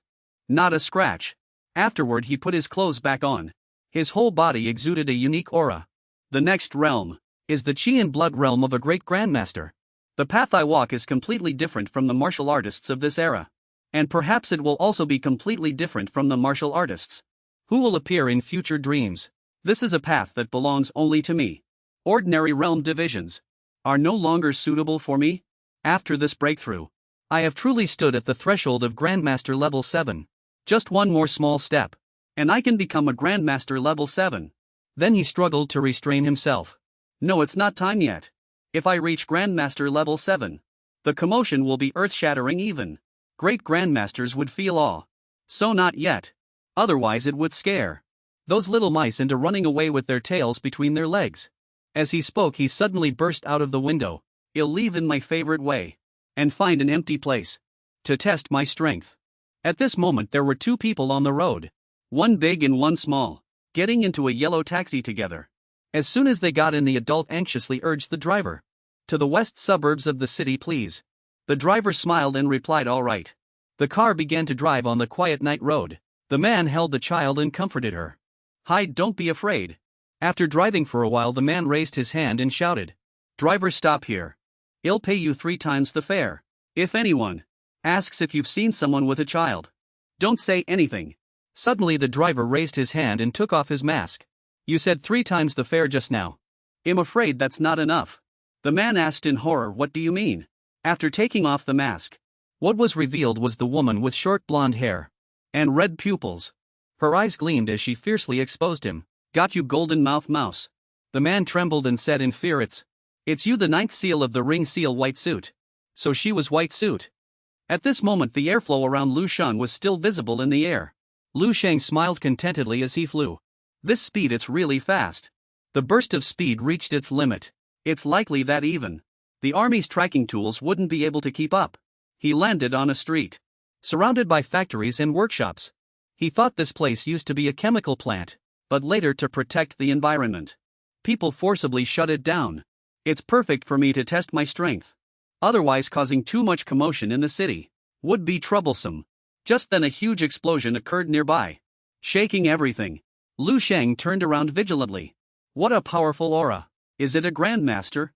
Not a scratch. Afterward he put his clothes back on. His whole body exuded a unique aura. The next realm is the chi and blood realm of a great Grandmaster. The path I walk is completely different from the martial artists of this era. And perhaps it will also be completely different from the martial artists who will appear in future dreams. This is a path that belongs only to me. Ordinary realm divisions are no longer suitable for me. After this breakthrough, I have truly stood at the threshold of Grandmaster level 7. Just one more small step, and I can become a Grandmaster level 7. Then he struggled to restrain himself. No, it's not time yet. If I reach Grandmaster level 7, the commotion will be earth-shattering. Even great Grandmasters would feel awe. So not yet. Otherwise it would scare those little mice into running away with their tails between their legs. As he spoke, he suddenly burst out of the window. I'll leave in my favorite way and find an empty place to test my strength. At this moment there were two people on the road, one big and one small, getting into a yellow taxi together. As soon as they got in, the adult anxiously urged the driver. To the west suburbs of the city, please. The driver smiled and replied, all right. The car began to drive on the quiet night road. The man held the child and comforted her. Hide, don't be afraid. After driving for a while, the man raised his hand and shouted, driver, stop here. I'll pay you 3 times the fare. If anyone asks if you've seen someone with a child, don't say anything. Suddenly the driver raised his hand and took off his mask. You said 3 times the fare just now. I'm afraid that's not enough. The man asked in horror, what do you mean? After taking off the mask, what was revealed was the woman with short blonde hair and red pupils. Her eyes gleamed as she fiercely exposed him. Got you, golden mouth mouse. The man trembled and said in fear, it's you, the 9th seal of the ring seal, white suit. So she was white suit. At this moment the airflow around Lu Sheng was still visible in the air. Lu Sheng smiled contentedly as he flew. This speed, it's really fast. The burst of speed reached its limit. It's likely that even the army's tracking tools wouldn't be able to keep up. He landed on a street surrounded by factories and workshops. He thought this place used to be a chemical plant, but later, to protect the environment, people forcibly shut it down. It's perfect for me to test my strength. Otherwise, causing too much commotion in the city would be troublesome. Just then a huge explosion occurred nearby, shaking everything. Lu Sheng turned around vigilantly. What a powerful aura. Is it a Grandmaster?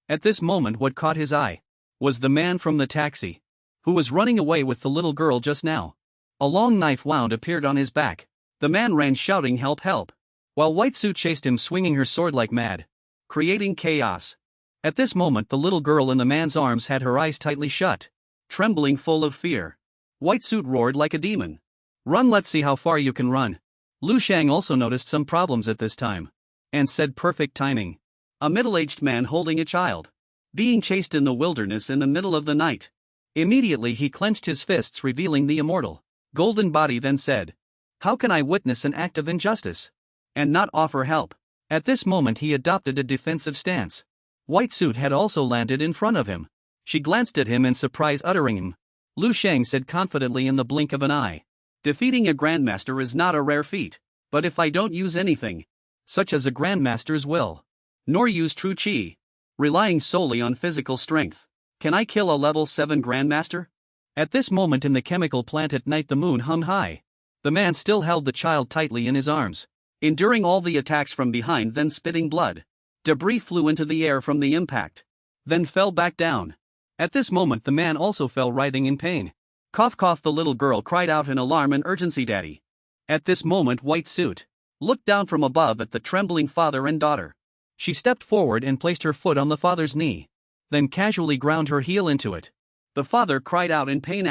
At this moment what caught his eye was the man from the taxi, who was running away with the little girl just now. A long knife wound appeared on his back. The man ran shouting, help, help, while White Suit chased him, swinging her sword like mad, creating chaos. At this moment the little girl in the man's arms had her eyes tightly shut, trembling, full of fear. White Suit roared like a demon. Run, let's see how far you can run. Lu Sheng also noticed some problems at this time, and said, perfect timing. A middle-aged man holding a child, being chased in the wilderness in the middle of the night. Immediately he clenched his fists, revealing the immortal golden body, then said, how can I witness an act of injustice and not offer help? At this moment he adopted a defensive stance. White Suit had also landed in front of him. She glanced at him in surprise, uttering him. Lu Sheng said confidently in the blink of an eye, defeating a Grandmaster is not a rare feat, but if I don't use anything, such as a Grandmaster's will, nor use true chi, relying solely on physical strength, can I kill a level 7 Grandmaster? At this moment in the chemical plant at night the moon hung high. The man still held the child tightly in his arms, enduring all the attacks from behind, then spitting blood. Debris flew into the air from the impact, then fell back down. At this moment the man also fell, writhing in pain. Cough, cough, the little girl cried out in alarm and urgency, Daddy. At this moment White Suit looked down from above at the trembling father and daughter. She stepped forward and placed her foot on the father's knee, then casually ground her heel into it. The father cried out in pain.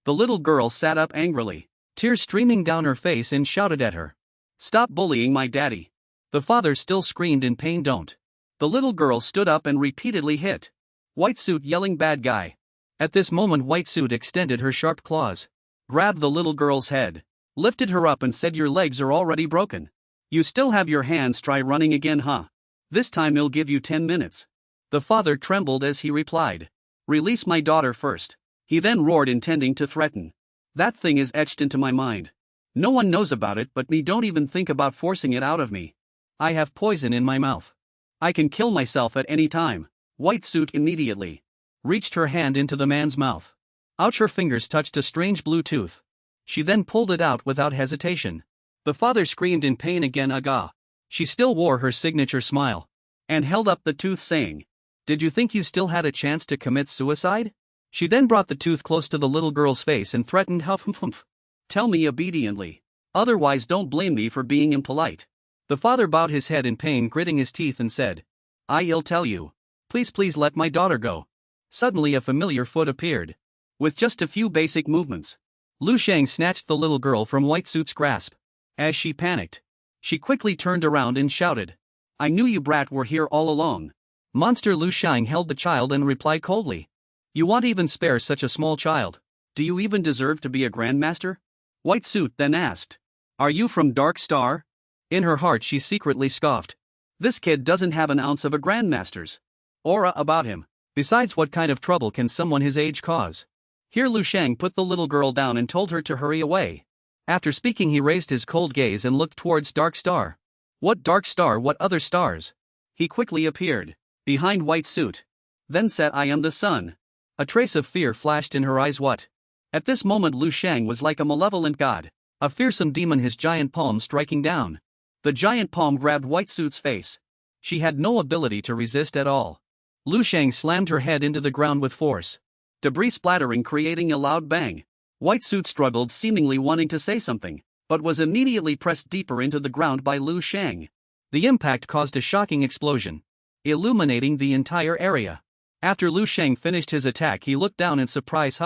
The little girl sat up angrily, tears streaming down her face, and shouted at her, stop bullying my daddy. The father still screamed in pain. Don't. The little girl stood up and repeatedly hit White Suit, yelling, bad guy. At this moment White Suit extended her sharp claws, grabbed the little girl's head, lifted her up and said, your legs are already broken. You still have your hands, try running again, huh? This time I'll give you 10 minutes. The father trembled as he replied. Release my daughter first. He then roared, intending to threaten. That thing is etched into my mind. No one knows about it but me. Don't even think about forcing it out of me. I have poison in my mouth. I can kill myself at any time. White Suit immediately reached her hand into the man's mouth. Ouch! Her fingers touched a strange blue tooth. She then pulled it out without hesitation. The father screamed in pain again. Aga. She still wore her signature smile and held up the tooth, saying, Did you think you still had a chance to commit suicide? She then brought the tooth close to the little girl's face and threatened, Huff, humph, humph. Tell me obediently. Otherwise don't blame me for being impolite. The father bowed his head in pain, gritting his teeth, and said, I'll tell you. Please let my daughter go. Suddenly a familiar foot appeared. With just a few basic movements, Lu Sheng snatched the little girl from White Suit's grasp. As she panicked, she quickly turned around and shouted, I knew you brat were here all along. Monster! Lu Sheng held the child and replied coldly, You won't even spare such a small child. Do you even deserve to be a grandmaster? White Suit then asked, Are you from Dark Star? In her heart she secretly scoffed. This kid doesn't have an ounce of a grandmaster's aura about him. Besides, what kind of trouble can someone his age cause? Here Lu Sheng put the little girl down and told her to hurry away. After speaking, he raised his cold gaze and looked towards Dark Star. What Dark Star? What other stars? He quickly appeared behind White Suit. Then said, I am the sun. A trace of fear flashed in her eyes. What? At this moment Lu Sheng was like a malevolent god, a fearsome demon, his giant palm striking down. The giant palm grabbed White Suit's face. She had no ability to resist at all. Lu Sheng slammed her head into the ground with force. Debris splattering, creating a loud bang. White Suit struggled, seemingly wanting to say something, but was immediately pressed deeper into the ground by Lu Sheng. The impact caused a shocking explosion, illuminating the entire area. After Lu Sheng finished his attack, he looked down in surprise.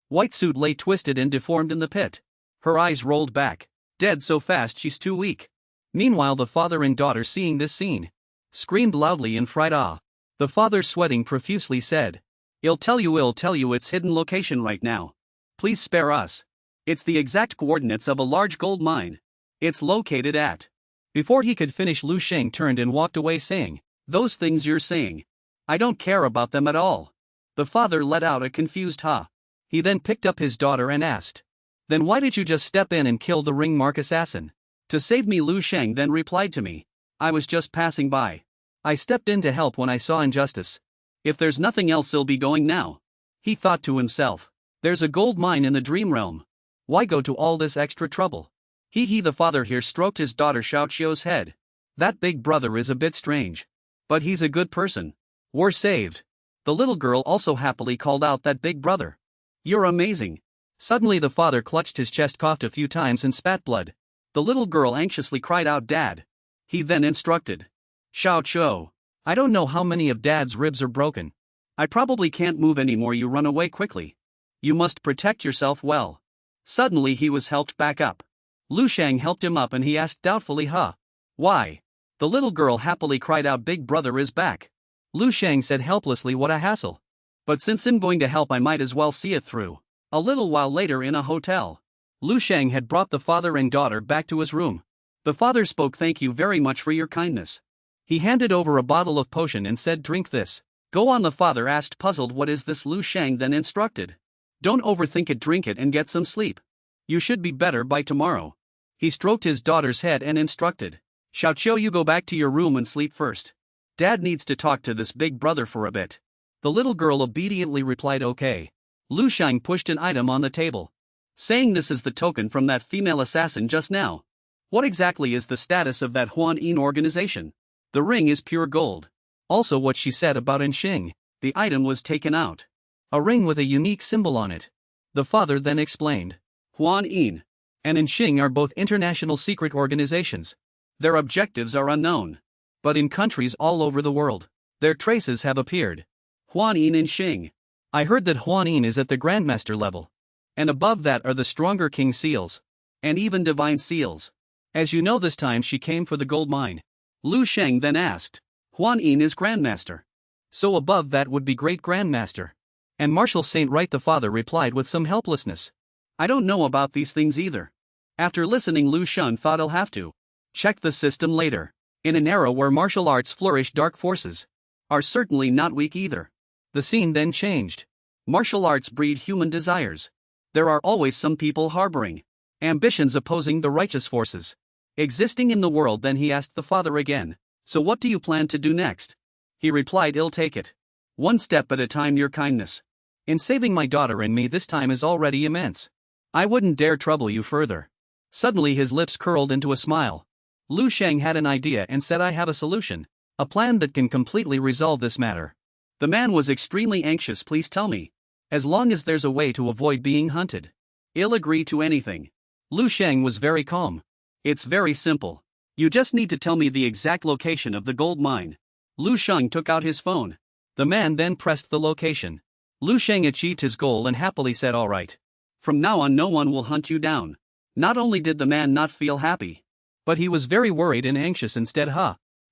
White Suit lay twisted and deformed in the pit. Her eyes rolled back. Dead so fast, she's too weak. Meanwhile, the father and daughter, seeing this scene, screamed loudly in fright. The father, sweating profusely, said, I'll tell you its hidden location right now. Please spare us. It's the exact coordinates of a large gold mine. It's located at. Before he could finish, Lu Sheng turned and walked away, saying, Those things you're saying, I don't care about them at all. The father let out a confused ha. He then picked up his daughter and asked, Then why did you just step in and kill the ring mark assassin? To save me. Lu Sheng then replied to me, I was just passing by. I stepped in to help when I saw injustice. If there's nothing else, I'll be going now. He thought to himself, There's a gold mine in the dream realm. Why go to all this extra trouble? The father here stroked his daughter Xiao Qiu's head. That big brother is a bit strange. But he's a good person. We're saved. The little girl also happily called out that big brother. You're amazing. Suddenly the father clutched his chest, coughed a few times and spat blood. The little girl anxiously cried out, Dad. He then instructed, Xiao Qiu, I don't know how many of Dad's ribs are broken. I probably can't move anymore. You run away quickly. You must protect yourself well. Suddenly he was helped back up. Lu Sheng helped him up and he asked doubtfully, Why? The little girl happily cried out, Big brother is back. Lu Sheng said helplessly, What a hassle. But since I'm going to help, I might as well see it through. A little while later, in a hotel, Lu Sheng had brought the father and daughter back to his room. The father spoke, Thank you very much for your kindness. He handed over a bottle of potion and said, Drink this. Go on. The father asked, puzzled, What is this? Lu Sheng then instructed, Don't overthink it, drink it and get some sleep. You should be better by tomorrow. He stroked his daughter's head and instructed, Xiao Qiu, you go back to your room and sleep first. Dad needs to talk to this big brother for a bit. The little girl obediently replied, Okay. Lu Sheng pushed an item on the table, saying, This is the token from that female assassin just now. What exactly is the status of that Huan Yin organization? The ring is pure gold. Also what she said about Enxing, the item was taken out. A ring with a unique symbol on it. The father then explained, Huan Yin and Enxing are both international secret organizations. Their objectives are unknown. But in countries all over the world, their traces have appeared. Huan Yin and Enxing. I heard that Huan Yin is at the Grandmaster level. And above that are the stronger King Seals. And even Divine Seals. As you know, this time she came for the gold mine. Lu Sheng then asked, Huan Yin is Grandmaster. So above that would be Great Grandmaster. And Marshal Saint Right, the father replied with some helplessness. I don't know about these things either. After listening, Lu Sheng thought, I'll have to check the system later. In an era where martial arts flourish, dark forces are certainly not weak either. The scene then changed. Martial arts breed human desires. There are always some people harboring ambitions opposing the righteous forces existing in the world. Then he asked the father again, "So what do you plan to do next?" He replied, "I'll take it one step at a time. Your kindness in saving my daughter and me this time is already immense. I wouldn't dare trouble you further." Suddenly his lips curled into a smile. Lu Sheng had an idea and said, "I have a solution. A plan that can completely resolve this matter." The man was extremely anxious. "Please tell me. As long as there's a way to avoid being hunted, I'll agree to anything." Lu Sheng was very calm. "It's very simple. You just need to tell me the exact location of the gold mine." Lu Sheng took out his phone. The man then pressed the location. Lu Sheng achieved his goal and happily said, "All right. From now on no one will hunt you down." Not only did the man not feel happy, but he was very worried and anxious instead.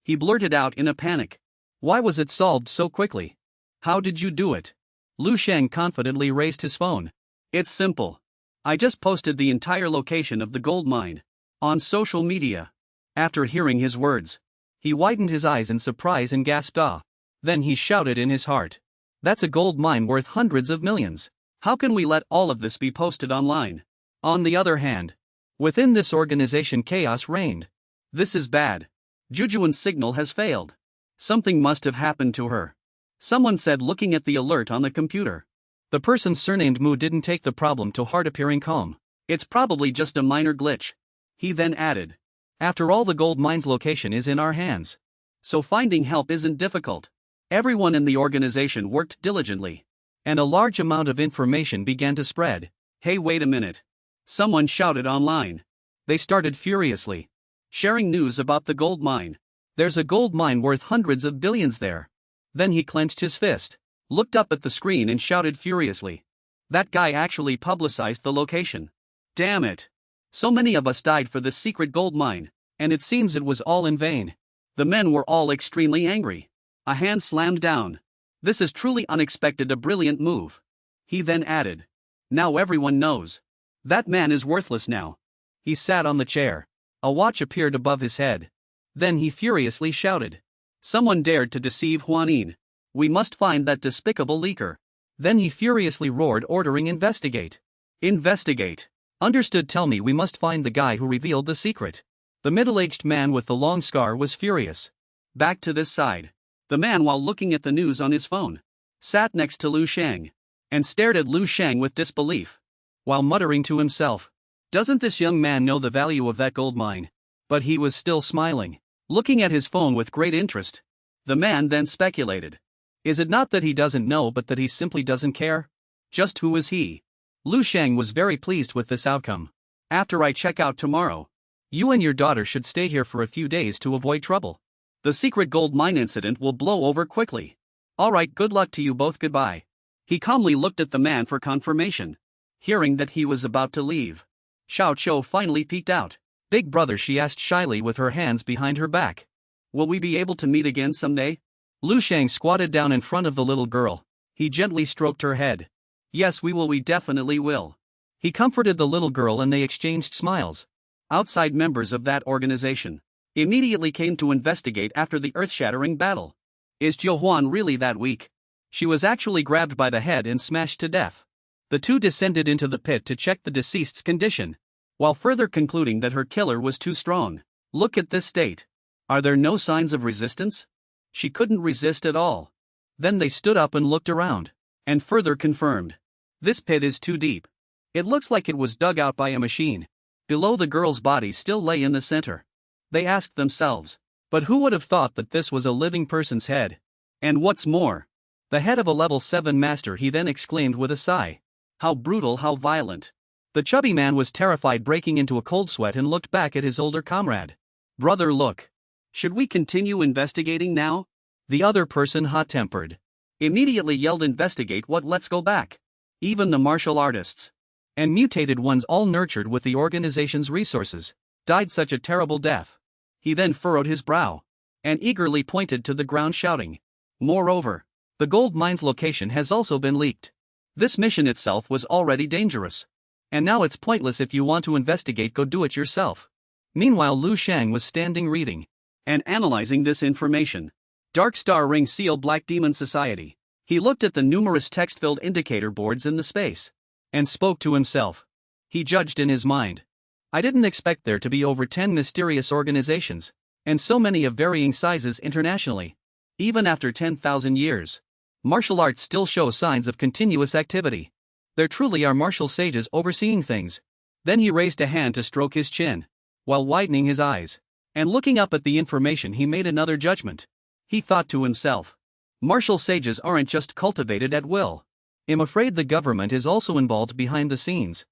He blurted out in a panic, "Why was it solved so quickly? How did you do it?" Lu Sheng confidently raised his phone. "It's simple. I just posted the entire location of the gold mine on social media." After hearing his words, he widened his eyes in surprise and gasped, "Ah." Then he shouted in his heart, "That's a gold mine worth hundreds of millions. How can we let all of this be posted online?" On the other hand, within this organization chaos reigned. "This is bad. Jujuan's signal has failed. Something must have happened to her," someone said, looking at the alert on the computer. The person surnamed Mu didn't take the problem to heart, appearing calm. "It's probably just a minor glitch." He then added, "After all, the gold mine's location is in our hands, so finding help isn't difficult." Everyone in the organization worked diligently, and a large amount of information began to spread. "Hey, wait a minute," someone shouted online. They started furiously sharing news about the gold mine. "There's a gold mine worth hundreds of billions there." Then he clenched his fist, looked up at the screen and shouted furiously, "That guy actually publicized the location. Damn it. So many of us died for this secret gold mine, and it seems it was all in vain." The men were all extremely angry. A hand slammed down. "This is truly unexpected, a brilliant move." He then added, "Now everyone knows. That man is worthless now." He sat on the chair. A watch appeared above his head. Then he furiously shouted, "Someone dared to deceive Huanin. We must find that despicable leaker." Then he furiously roared, ordering, "Investigate. Investigate. Understood. Tell me, we must find the guy who revealed the secret." The middle-aged man with the long scar was furious. "Back to this side." The man, while looking at the news on his phone, sat next to Lu Sheng and stared at Lu Sheng with disbelief, while muttering to himself, "Doesn't this young man know the value of that gold mine?" But he was still smiling, looking at his phone with great interest. The man then speculated, "Is it not that he doesn't know, but that he simply doesn't care? Just who is he?" Lu Sheng was very pleased with this outcome. "After I check out tomorrow, you and your daughter should stay here for a few days to avoid trouble. The secret gold mine incident will blow over quickly. All right, good luck to you both, goodbye." He calmly looked at the man for confirmation. Hearing that he was about to leave, Xiao Chou finally peeked out. "Big brother," she asked shyly with her hands behind her back, "will we be able to meet again someday?" Lu Sheng squatted down in front of the little girl. He gently stroked her head. "Yes, we will, we definitely will." He comforted the little girl and they exchanged smiles. Outside members of that organization immediately came to investigate after the earth-shattering battle. Is Jiu Huan really that weak? She was actually grabbed by the head and smashed to death. The two descended into the pit to check the deceased's condition, while further concluding that her killer was too strong. "Look at this state. Are there no signs of resistance? She couldn't resist at all." Then they stood up and looked around, and further confirmed, "This pit is too deep. It looks like it was dug out by a machine." Below, the girl's body still lay in the center. They asked themselves, "But who would have thought that this was a living person's head? And what's more, the head of a level 7 master," he then exclaimed with a sigh. "How brutal, how violent." The chubby man was terrified, breaking into a cold sweat, and looked back at his older comrade. "Brother, look. Should we continue investigating now?" The other person, hot-tempered, immediately yelled, "Investigate what? Let's go back." Even the martial artists and mutated ones, all nurtured with the organization's resources, died such a terrible death. He then furrowed his brow and eagerly pointed to the ground, shouting, "Moreover, the gold mine's location has also been leaked. This mission itself was already dangerous, and now it's pointless. If you want to investigate, go do it yourself." Meanwhile, Lu Sheng was standing reading. and analyzing this information. Dark Star Ring Seal Black Demon Society. He looked at the numerous text-filled indicator boards in the space and spoke to himself. He judged in his mind. I didn't expect there to be over 10 mysterious organizations, and so many of varying sizes internationally. Even after 10,000 years, martial arts still show signs of continuous activity. There truly are martial sages overseeing things. Then he raised a hand to stroke his chin, while widening his eyes, and looking up at the information he made another judgment. He thought to himself, martial sages aren't just cultivated at will. I'm afraid the government is also involved behind the scenes.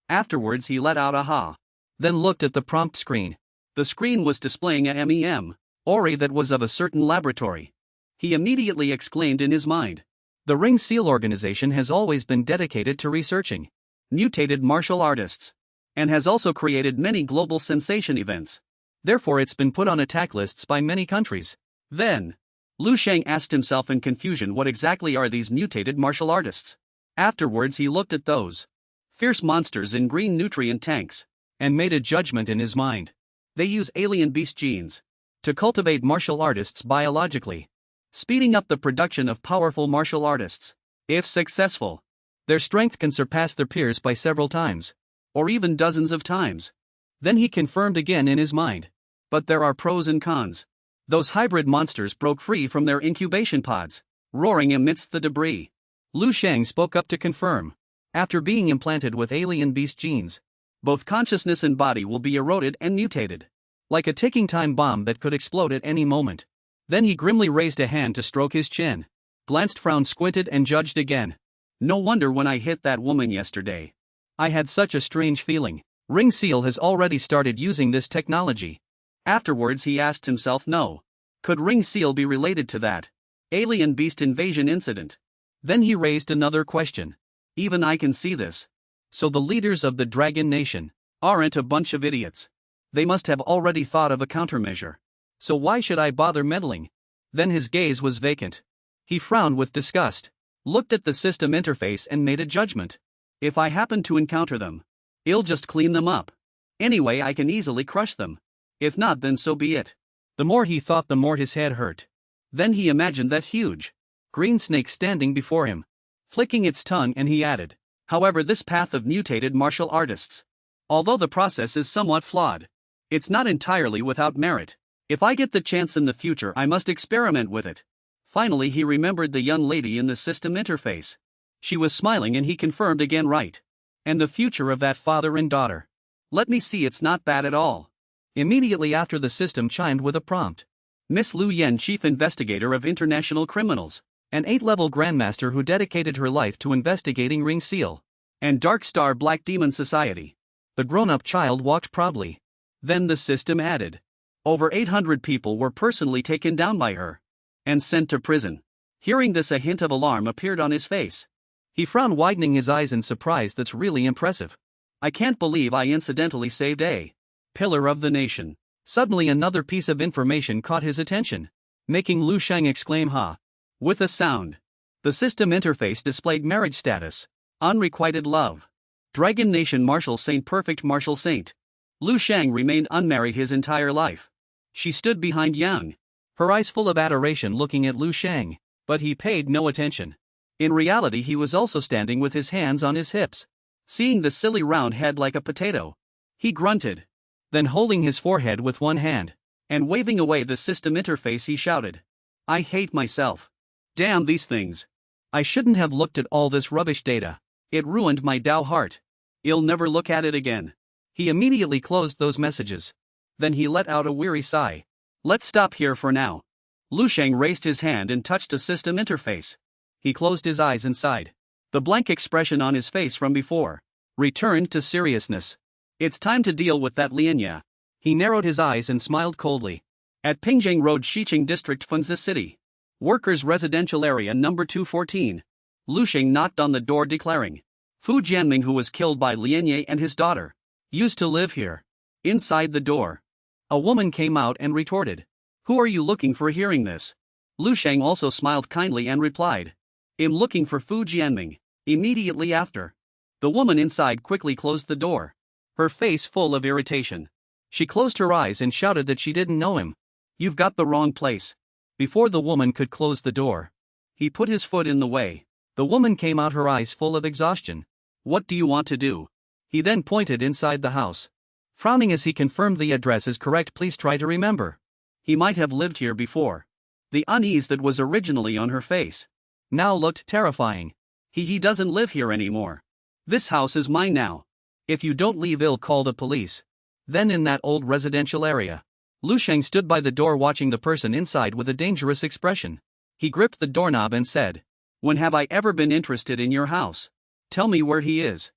Afterwards he let out a ha. Then looked at the prompt screen. The screen was displaying a MEM, ori that was of a certain laboratory. He immediately exclaimed in his mind. The Ring Seal organization has always been dedicated to researching mutated martial artists, and has also created many global sensation events. Therefore it's been put on attack lists by many countries. Then, Lu Sheng asked himself in confusion, what exactly are these mutated martial artists? Afterwards he looked at those fierce monsters in green nutrient tanks, and made a judgment in his mind. They use alien beast genes to cultivate martial artists biologically, speeding up the production of powerful martial artists. If successful, their strength can surpass their peers by several times, or even dozens of times. Then he confirmed again in his mind. But there are pros and cons. Those hybrid monsters broke free from their incubation pods, roaring amidst the debris. Lu Sheng spoke up to confirm. After being implanted with alien beast genes, both consciousness and body will be eroded and mutated, like a ticking time bomb that could explode at any moment. Then he grimly raised a hand to stroke his chin, glanced, frowned, squinted, and judged again. No wonder when I hit that woman yesterday, I had such a strange feeling. Ring Seal has already started using this technology. Afterwards he asked himself, no. Could Ring Seal be related to that alien beast invasion incident? Then he raised another question. Even I can see this. So the leaders of the Dragon Nation aren't a bunch of idiots. They must have already thought of a countermeasure. So why should I bother meddling? Then his gaze was vacant. He frowned with disgust, looked at the system interface and made a judgment. If I happen to encounter them, I'll just clean them up. Anyway, I can easily crush them. If not, then so be it. The more he thought, the more his head hurt. Then he imagined that huge green snake standing before him, flicking its tongue, and he added, however, this path of mutated martial artists, although the process is somewhat flawed, it's not entirely without merit. If I get the chance in the future, I must experiment with it. Finally he remembered the young lady in the system interface. She was smiling and he confirmed again, right. And the future of that father and daughter. Let me see, it's not bad at all. Immediately after, the system chimed with a prompt. Miss Lu Yen, Chief Investigator of International Criminals, an 8-level Grandmaster who dedicated her life to investigating Ring Seal and Dark Star Black Demon Society. The grown-up child walked proudly. Then the system added. Over 800 people were personally taken down by her and sent to prison. Hearing this, a hint of alarm appeared on his face. He frowned, widening his eyes in surprise. That's really impressive. I can't believe I incidentally saved a pillar of the nation. Suddenly another piece of information caught his attention, making Lu Sheng exclaim, ha. With a sound, the system interface displayed marriage status, unrequited love. Dragon Nation Martial Saint, perfect martial saint. Lu Sheng remained unmarried his entire life. She stood behind Yang, her eyes full of adoration, looking at Lu Sheng, but he paid no attention. In reality he was also standing with his hands on his hips, seeing the silly round head like a potato. He grunted. Then holding his forehead with one hand, and waving away the system interface, he shouted, I hate myself. Damn these things. I shouldn't have looked at all this rubbish data. It ruined my Tao heart. I'll never look at it again. He immediately closed those messages. Then he let out a weary sigh. Let's stop here for now. Lu Sheng raised his hand and touched a system interface. He closed his eyes and sighed. The blank expression on his face from before returned to seriousness. It's time to deal with that Lianya. He narrowed his eyes and smiled coldly. At Pingjiang Road, Xiqing District, Funzi City, Workers' Residential Area number 214. Lu Sheng knocked on the door, declaring, Fu Jianming, who was killed by Lianye and his daughter, used to live here. Inside the door, a woman came out and retorted, Who are you looking for? Hearing this, Lu Sheng also smiled kindly and replied, I'm looking for Fu Jianming. Immediately after, the woman inside quickly closed the door. her face full of irritation. She closed her eyes and shouted that she didn't know him. "You've got the wrong place." Before the woman could close the door, he put his foot in the way. The woman came out, her eyes full of exhaustion. "What do you want to do?" He then pointed inside the house. Frowning as he confirmed the address is correct, "Please try to remember. He might have lived here before." The unease that was originally on her face now looked terrifying. He doesn't live here anymore. "This house is mine now. If you don't leave, I'll call the police." Then in that old residential area, Lu Sheng stood by the door watching the person inside with a dangerous expression. He gripped the doorknob and said, "When have I ever been interested in your house? Tell me where he is."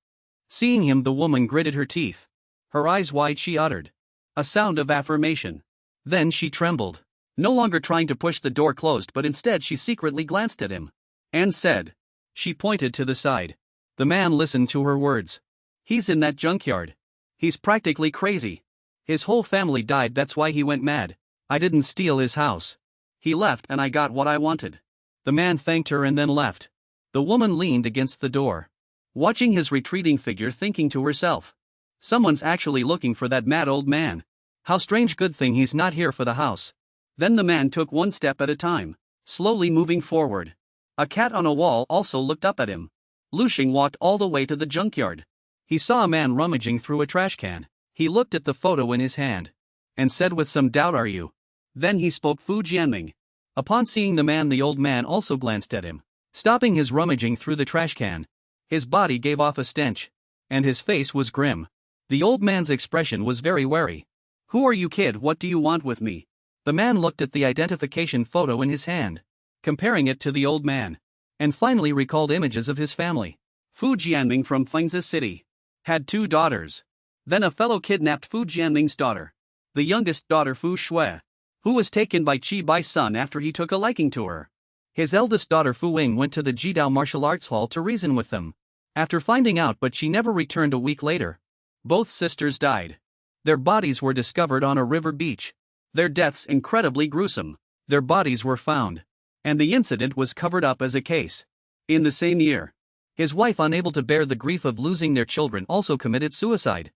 Seeing him, the woman gritted her teeth. Her eyes wide, she uttered a sound of affirmation. Then she trembled, no longer trying to push the door closed, but instead she secretly glanced at him and said. She pointed to the side. The man listened to her words. "He's in that junkyard. He's practically crazy. His whole family died, that's why he went mad. I didn't steal his house. He left and I got what I wanted." The man thanked her and then left. The woman leaned against the door, watching his retreating figure, thinking to herself, "Someone's actually looking for that mad old man. How strange, good thing he's not here for the house." Then the man took one step at a time, slowly moving forward. A cat on a wall also looked up at him. Lu Sheng walked all the way to the junkyard. He saw a man rummaging through a trash can. He looked at the photo in his hand and said with some doubt, "Are you?" Then he spoke Fu Jianming. Upon seeing the man, the old man also glanced at him, stopping his rummaging through the trash can. His body gave off a stench, and his face was grim. The old man's expression was very wary. "Who are you, kid? What do you want with me?" The man looked at the identification photo in his hand, comparing it to the old man, and finally recalled images of his family. Fu Jianming from Fengzi City had 2 daughters. Then a fellow kidnapped Fu Jianming's daughter, the youngest daughter Fu Shui, who was taken by Qi Bai's son after he took a liking to her. His eldest daughter Fu Ying went to the Jidao martial arts hall to reason with them, after finding out, but she never returned. A week later, both sisters died. Their bodies were discovered on a river beach. Their deaths incredibly gruesome. Their bodies were found, and the incident was covered up as a case. In the same year, his wife, unable to bear the grief of losing their children, also committed suicide.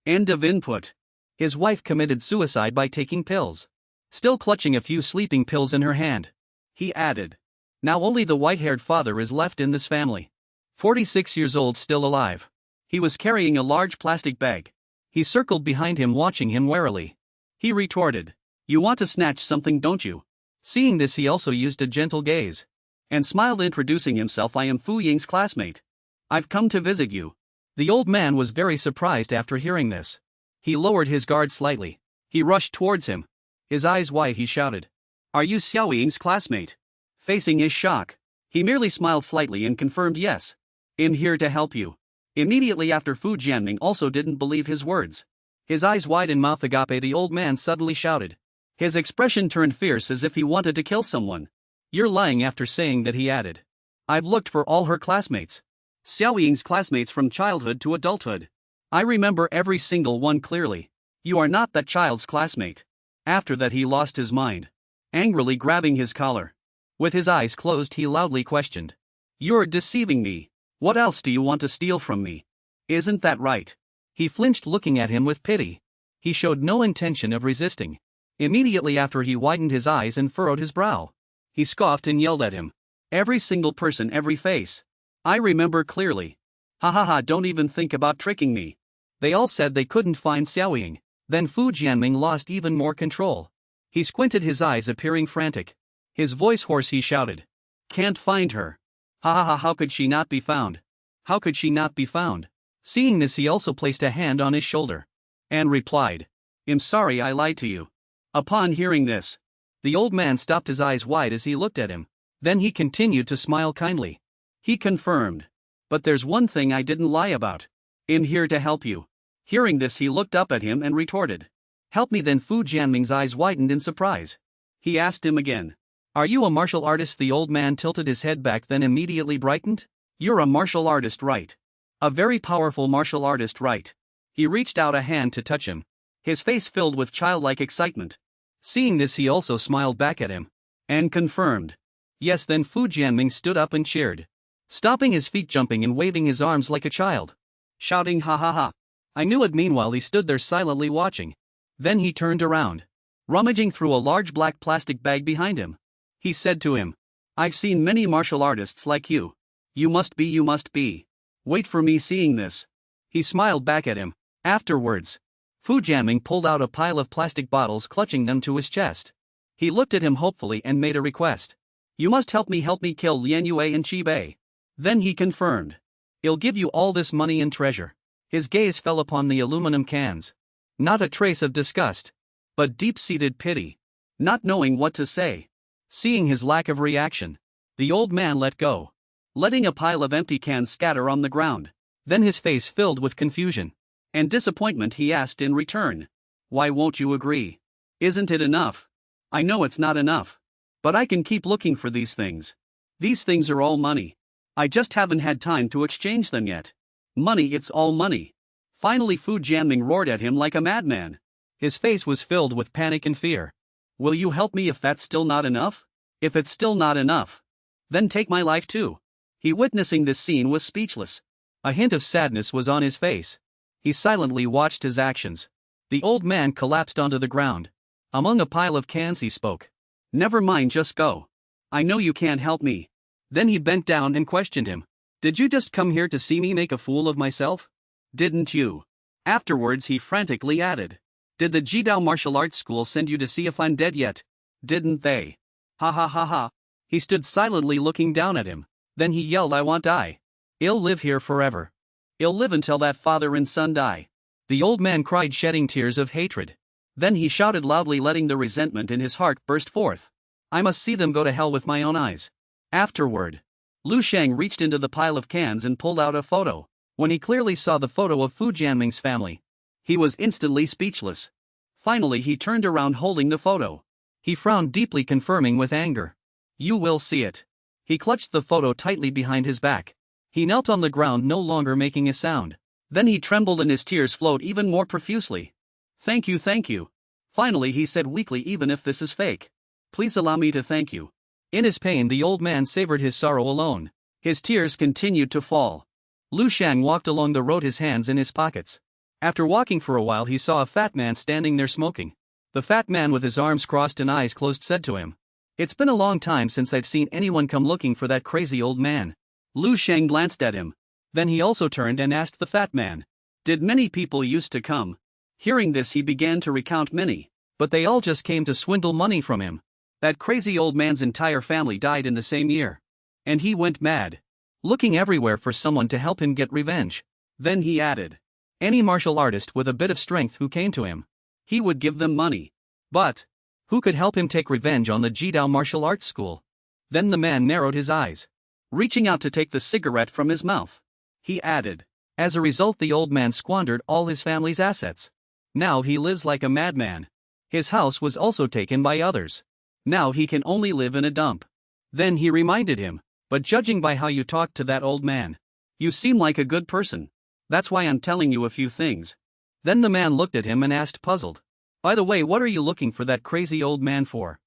End of input. His wife committed suicide by taking pills. Still clutching a few sleeping pills in her hand, he added, "Now only the white-haired father is left in this family. 46 years old, still alive. He was carrying a large plastic bag." He circled behind him, watching him warily. He retorted, "You want to snatch something, don't you?" Seeing this, he also used a gentle gaze and smiled, introducing himself, "I am Fu Ying's classmate. I've come to visit you." The old man was very surprised after hearing this. He lowered his guard slightly. He rushed towards him. His eyes wide, he shouted, "Are you Xiao Ying's classmate?" Facing his shock, he merely smiled slightly and confirmed, "Yes. I'm here to help you." Immediately after, Fu Jianming also didn't believe his words. His eyes wide and mouth agape, the old man suddenly shouted. His expression turned fierce as if he wanted to kill someone. "You're lying." After saying that, he added, "I've looked for all her classmates. Xiao Ying's classmates from childhood to adulthood. I remember every single one clearly. You are not that child's classmate." After that, he lost his mind, angrily grabbing his collar. With his eyes closed, he loudly questioned, "You're deceiving me. What else do you want to steal from me? Isn't that right?" He flinched, looking at him with pity. He showed no intention of resisting. Immediately after, he widened his eyes and furrowed his brow. He scoffed and yelled at him, "Every single person, every face. I remember clearly. Ha ha ha, don't even think about tricking me." They all said they couldn't find Xiao Ying. Then Fu Jianming lost even more control. He squinted, his eyes appearing frantic. His voice hoarse, he shouted, "Can't find her. Ha ha ha, how could she not be found? How could she not be found?" Seeing this, he also placed a hand on his shoulder and replied, "I'm sorry, I lied to you." Upon hearing this, the old man stopped, his eyes wide as he looked at him. Then he continued to smile kindly. He confirmed, "But there's one thing I didn't lie about. I'm here to help you." Hearing this, he looked up at him and retorted, "Help me?" Then Fu Jianming's eyes widened in surprise. He asked him again, "Are you a martial artist?" The old man tilted his head back, then immediately brightened. "You're a martial artist, right? A very powerful martial artist, right?" He reached out a hand to touch him, his face filled with childlike excitement. Seeing this, he also smiled back at him and confirmed, "Yes." Then Fu Jianming stood up and cheered, stopping his feet, jumping and waving his arms like a child, shouting, "Ha ha ha. I knew it. Meanwhile he stood there silently watching. Then he turned around. Rummaging through a large black plastic bag behind him. He said to him. I've seen many martial artists like you. You must be. Wait for me seeing this. He smiled back at him. Afterwards, Fu Jianming pulled out a pile of plastic bottles, clutching them to his chest. He looked at him hopefully and made a request. You must help me kill Lian Yue and Qi Bei. Then he confirmed. I'll give you all this money and treasure. His gaze fell upon the aluminum cans. Not a trace of disgust, but deep-seated pity. Not knowing what to say. Seeing his lack of reaction, the old man let go, letting a pile of empty cans scatter on the ground. Then his face filled with confusion and disappointment. He asked in return, why won't you agree? Isn't it enough? I know it's not enough, but I can keep looking for these things. These things are all money. I just haven't had time to exchange them yet. Money, it's all money. Finally Fu Jianming roared at him like a madman. His face was filled with panic and fear. Will you help me if that's still not enough? If it's still not enough, then take my life too. He, witnessing this scene, was speechless. A hint of sadness was on his face. He silently watched his actions. The old man collapsed onto the ground. Among a pile of cans he spoke. Never mind, just go. I know you can't help me. Then he bent down and questioned him. Did you just come here to see me make a fool of myself? Didn't you? Afterwards he frantically added. Did the Jidao martial arts school send you to see if I'm dead yet? Didn't they? Ha ha ha ha. He stood silently looking down at him. Then he yelled, I want die. I'll live here forever. I'll live until that father and son die. The old man cried, shedding tears of hatred. Then he shouted loudly, letting the resentment in his heart burst forth. I must see them go to hell with my own eyes. Afterward, Lu Sheng reached into the pile of cans and pulled out a photo. When he clearly saw the photo of Fu Jianming's family, he was instantly speechless. Finally he turned around holding the photo. He frowned deeply, confirming with anger. You will see it. He clutched the photo tightly behind his back. He knelt on the ground, no longer making a sound. Then he trembled and his tears flowed even more profusely. Thank you. Finally he said weakly, even if this is fake, please allow me to thank you. In his pain the old man savored his sorrow alone. His tears continued to fall. Lu Sheng walked along the road, his hands in his pockets. After walking for a while he saw a fat man standing there smoking. The fat man, with his arms crossed and eyes closed, said to him, It's been a long time since I've seen anyone come looking for that crazy old man. Lu Sheng glanced at him. Then he also turned and asked the fat man, Did many people used to come? Hearing this he began to recount many, but they all just came to swindle money from him. That crazy old man's entire family died in the same year. And he went mad, looking everywhere for someone to help him get revenge. Then he added, any martial artist with a bit of strength who came to him, he would give them money. But who could help him take revenge on the Jidao martial arts school? Then the man narrowed his eyes, reaching out to take the cigarette from his mouth. He added, as a result the old man squandered all his family's assets. Now he lives like a madman. His house was also taken by others. Now he can only live in a dump. Then he reminded him, but judging by how you talked to that old man, you seem like a good person. That's why I'm telling you a few things. Then the man looked at him and asked, puzzled, by the way, what are you looking for that crazy old man for?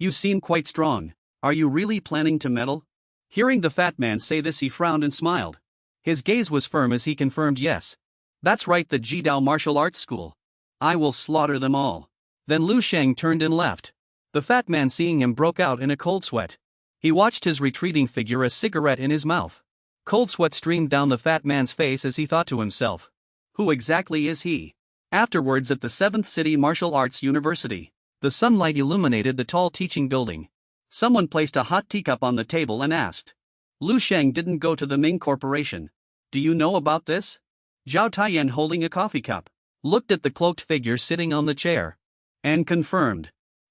You seem quite strong. Are you really planning to meddle? Hearing the fat man say this he frowned and smiled. His gaze was firm as he confirmed, yes. That's right, the Jidao martial arts school. I will slaughter them all. Then Lu Sheng turned and left. The fat man, seeing him, broke out in a cold sweat. He watched his retreating figure, a cigarette in his mouth. Cold sweat streamed down the fat man's face as he thought to himself, who exactly is he? Afterwards, at the 7th City Martial Arts University, the sunlight illuminated the tall teaching building. Someone placed a hot teacup on the table and asked, Lu Sheng didn't go to the Ming Corporation. Do you know about this? Zhao Taiyan, holding a coffee cup, looked at the cloaked figure sitting on the chair and confirmed.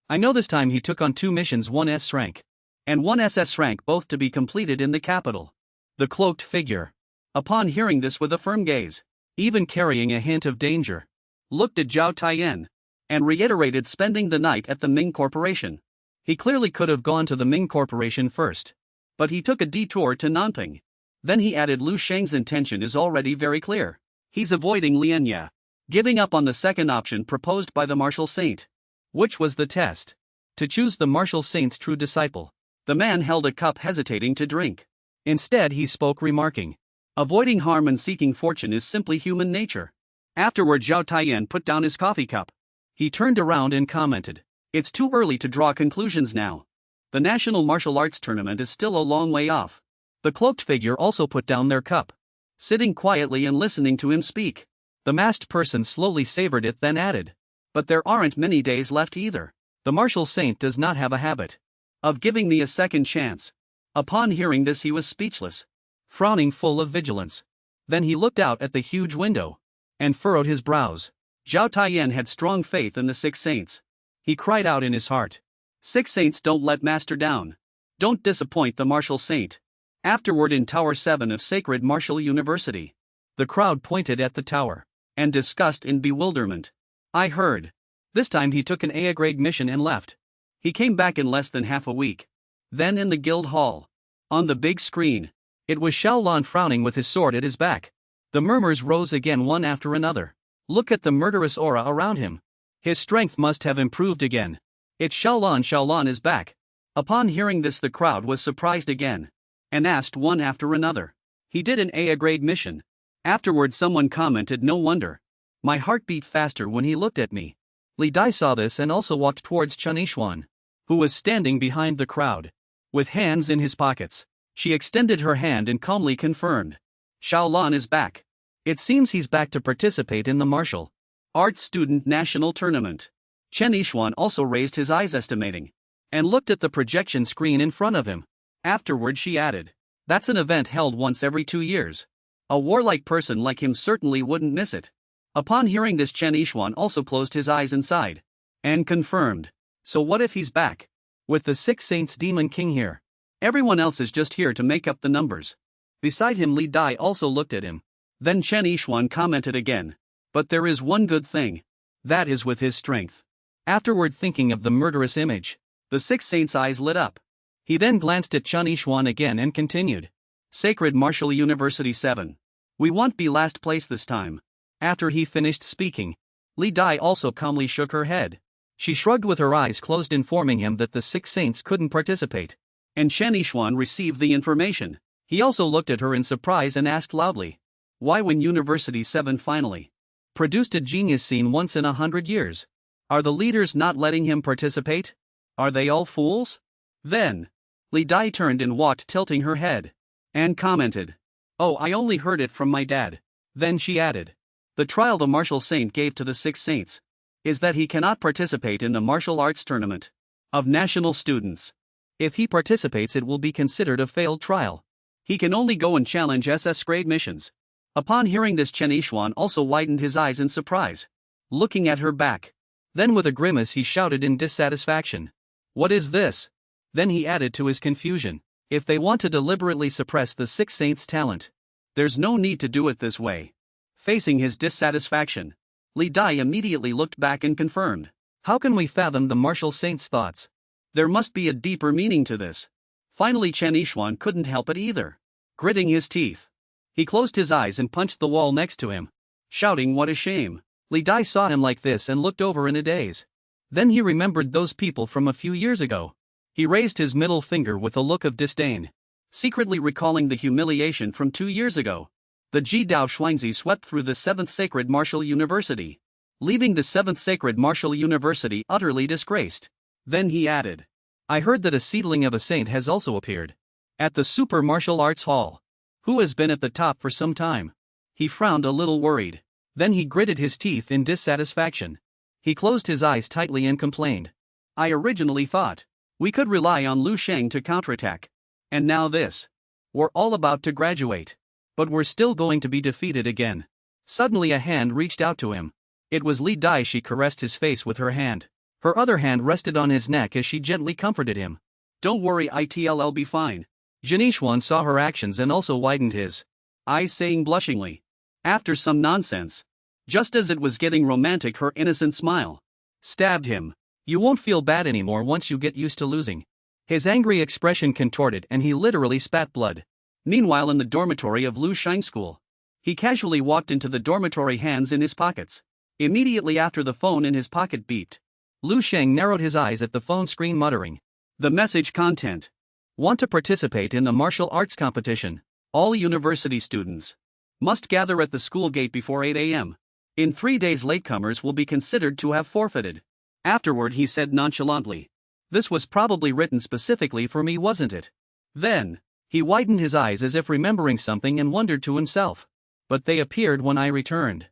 I know. This time he took on 2 missions, 1 S rank and 1 SS rank, both to be completed in the capital. The cloaked figure, upon hearing this with a firm gaze, even carrying a hint of danger, looked at Zhao Taiyan and reiterated spending the night at the Ming Corporation. He clearly could have gone to the Ming Corporation first, but he took a detour to Nanping. Then he added, Lu Sheng's intention is already very clear. He's avoiding Lianya, giving up on the second option proposed by the martial saint, which was the test to choose the martial saint's true disciple. The man held a cup, hesitating to drink. Instead he spoke, remarking, avoiding harm and seeking fortune is simply human nature. Afterward, Zhao Taiyan put down his coffee cup. He turned around and commented, "It's too early to draw conclusions now. The National Martial Arts Tournament is still a long way off." The cloaked figure also put down their cup, sitting quietly and listening to him speak. The masked person slowly savored it, then added, "But there aren't many days left either. The martial saint does not have a habit of giving me a second chance." Upon hearing this, he was speechless, frowning full of vigilance. Then he looked out at the huge window and furrowed his brows. Zhao Taiyan had strong faith in the six saints. He cried out in his heart, "Six saints, don't let master down. Don't disappoint the martial saint." Afterward, in Tower 7 of Sacred Martial University, the crowd pointed at the tower and discussed in bewilderment. "I heard." This time he took an A grade mission and left. He came back in less than half a week. Then in the guild hall, on the big screen, it was Xiaolan frowning with his sword at his back. The murmurs rose again, one after another. "Look at the murderous aura around him. His strength must have improved again. It's Xiaolan, Xiaolan is back." Upon hearing this, the crowd was surprised again and asked one after another, "He did an A grade mission?" Afterward, someone commented, "No wonder. My heart beat faster when he looked at me." Li Dai saw this and also walked towards Chen Yixuan, who was standing behind the crowd. With hands in his pockets, she extended her hand and calmly confirmed, "Xiaolan is back. It seems he's back to participate in the martial arts student national tournament." Chen Yixuan also raised his eyes, estimating, and looked at the projection screen in front of him. Afterward, she added, "That's an event held once every 2 years. A warlike person like him certainly wouldn't miss it." Upon hearing this, Chen Yixuan also closed his eyes and sighed and confirmed, "So what if he's back? With the Six Saints Demon King here, everyone else is just here to make up the numbers." Beside him, Li Dai also looked at him. Then Chen Yixuan commented again, "But there is one good thing. That is with his strength." Afterward, thinking of the murderous image, the Six Saints' eyes lit up. He then glanced at Chen Yixuan again and continued, "Sacred Martial University 7. We won't be last place this time." After he finished speaking, Li Dai also calmly shook her head. She shrugged with her eyes closed, informing him that the Six Saints couldn't participate. And Chen Yixuan received the information. He also looked at her in surprise and asked loudly, "Why, when University 7 finally produced a genius scene once in 100 years, are the leaders not letting him participate? Are they all fools?" Then Li Dai turned and walked, tilting her head, and commented, "Oh, I only heard it from my dad." Then she added, "The trial the martial saint gave to the Six Saints is that he cannot participate in the martial arts tournament of national students. If he participates, it will be considered a failed trial. He can only go and challenge SS grade missions." Upon hearing this, Chen Yixuan also widened his eyes in surprise, looking at her back. Then with a grimace he shouted in dissatisfaction, "What is this?" Then he added to his confusion, "If they want to deliberately suppress the Six Saints' talent, there's no need to do it this way." Facing his dissatisfaction, Li Dai immediately looked back and confirmed, "How can we fathom the martial saint's thoughts? There must be a deeper meaning to this." Finally, Chen Yixuan couldn't help it either. Gritting his teeth, he closed his eyes and punched the wall next to him, shouting, "What a shame." Li Dai saw him like this and looked over in a daze. Then he remembered those people from a few years ago. He raised his middle finger with a look of disdain, secretly recalling the humiliation from 2 years ago. The Ji Dao Shuangzi swept through the 7th Sacred Martial University, leaving the 7th Sacred Martial University utterly disgraced. Then he added, "I heard that a seedling of a saint has also appeared at the Super Martial Arts Hall, who has been at the top for some time." He frowned a little worried. Then he gritted his teeth in dissatisfaction. He closed his eyes tightly and complained, "I originally thought we could rely on Lu Sheng to counterattack. And now this. We're all about to graduate, but we're still going to be defeated again." Suddenly a hand reached out to him. It was Li Dai. She caressed his face with her hand. Her other hand rested on his neck as she gently comforted him. "Don't worry, it'll be fine." Chen Yixuan saw her actions and also widened his eyes, saying blushingly, "After some nonsense." Just as it was getting romantic, her innocent smile stabbed him. "You won't feel bad anymore once you get used to losing." His angry expression contorted and he literally spat blood. Meanwhile, in the dormitory of Lu Sheng School, he casually walked into the dormitory, hands in his pockets. Immediately after the phone in his pocket beeped, Lu Sheng narrowed his eyes at the phone screen, muttering, "The message content. Want to participate in the martial arts competition? All university students must gather at the school gate before 8 a.m. In 3 days latecomers will be considered to have forfeited. Afterward he said nonchalantly. This was probably written specifically for me, wasn't it? Then, he widened his eyes as if remembering something and wondered to himself. But they appeared when I returned.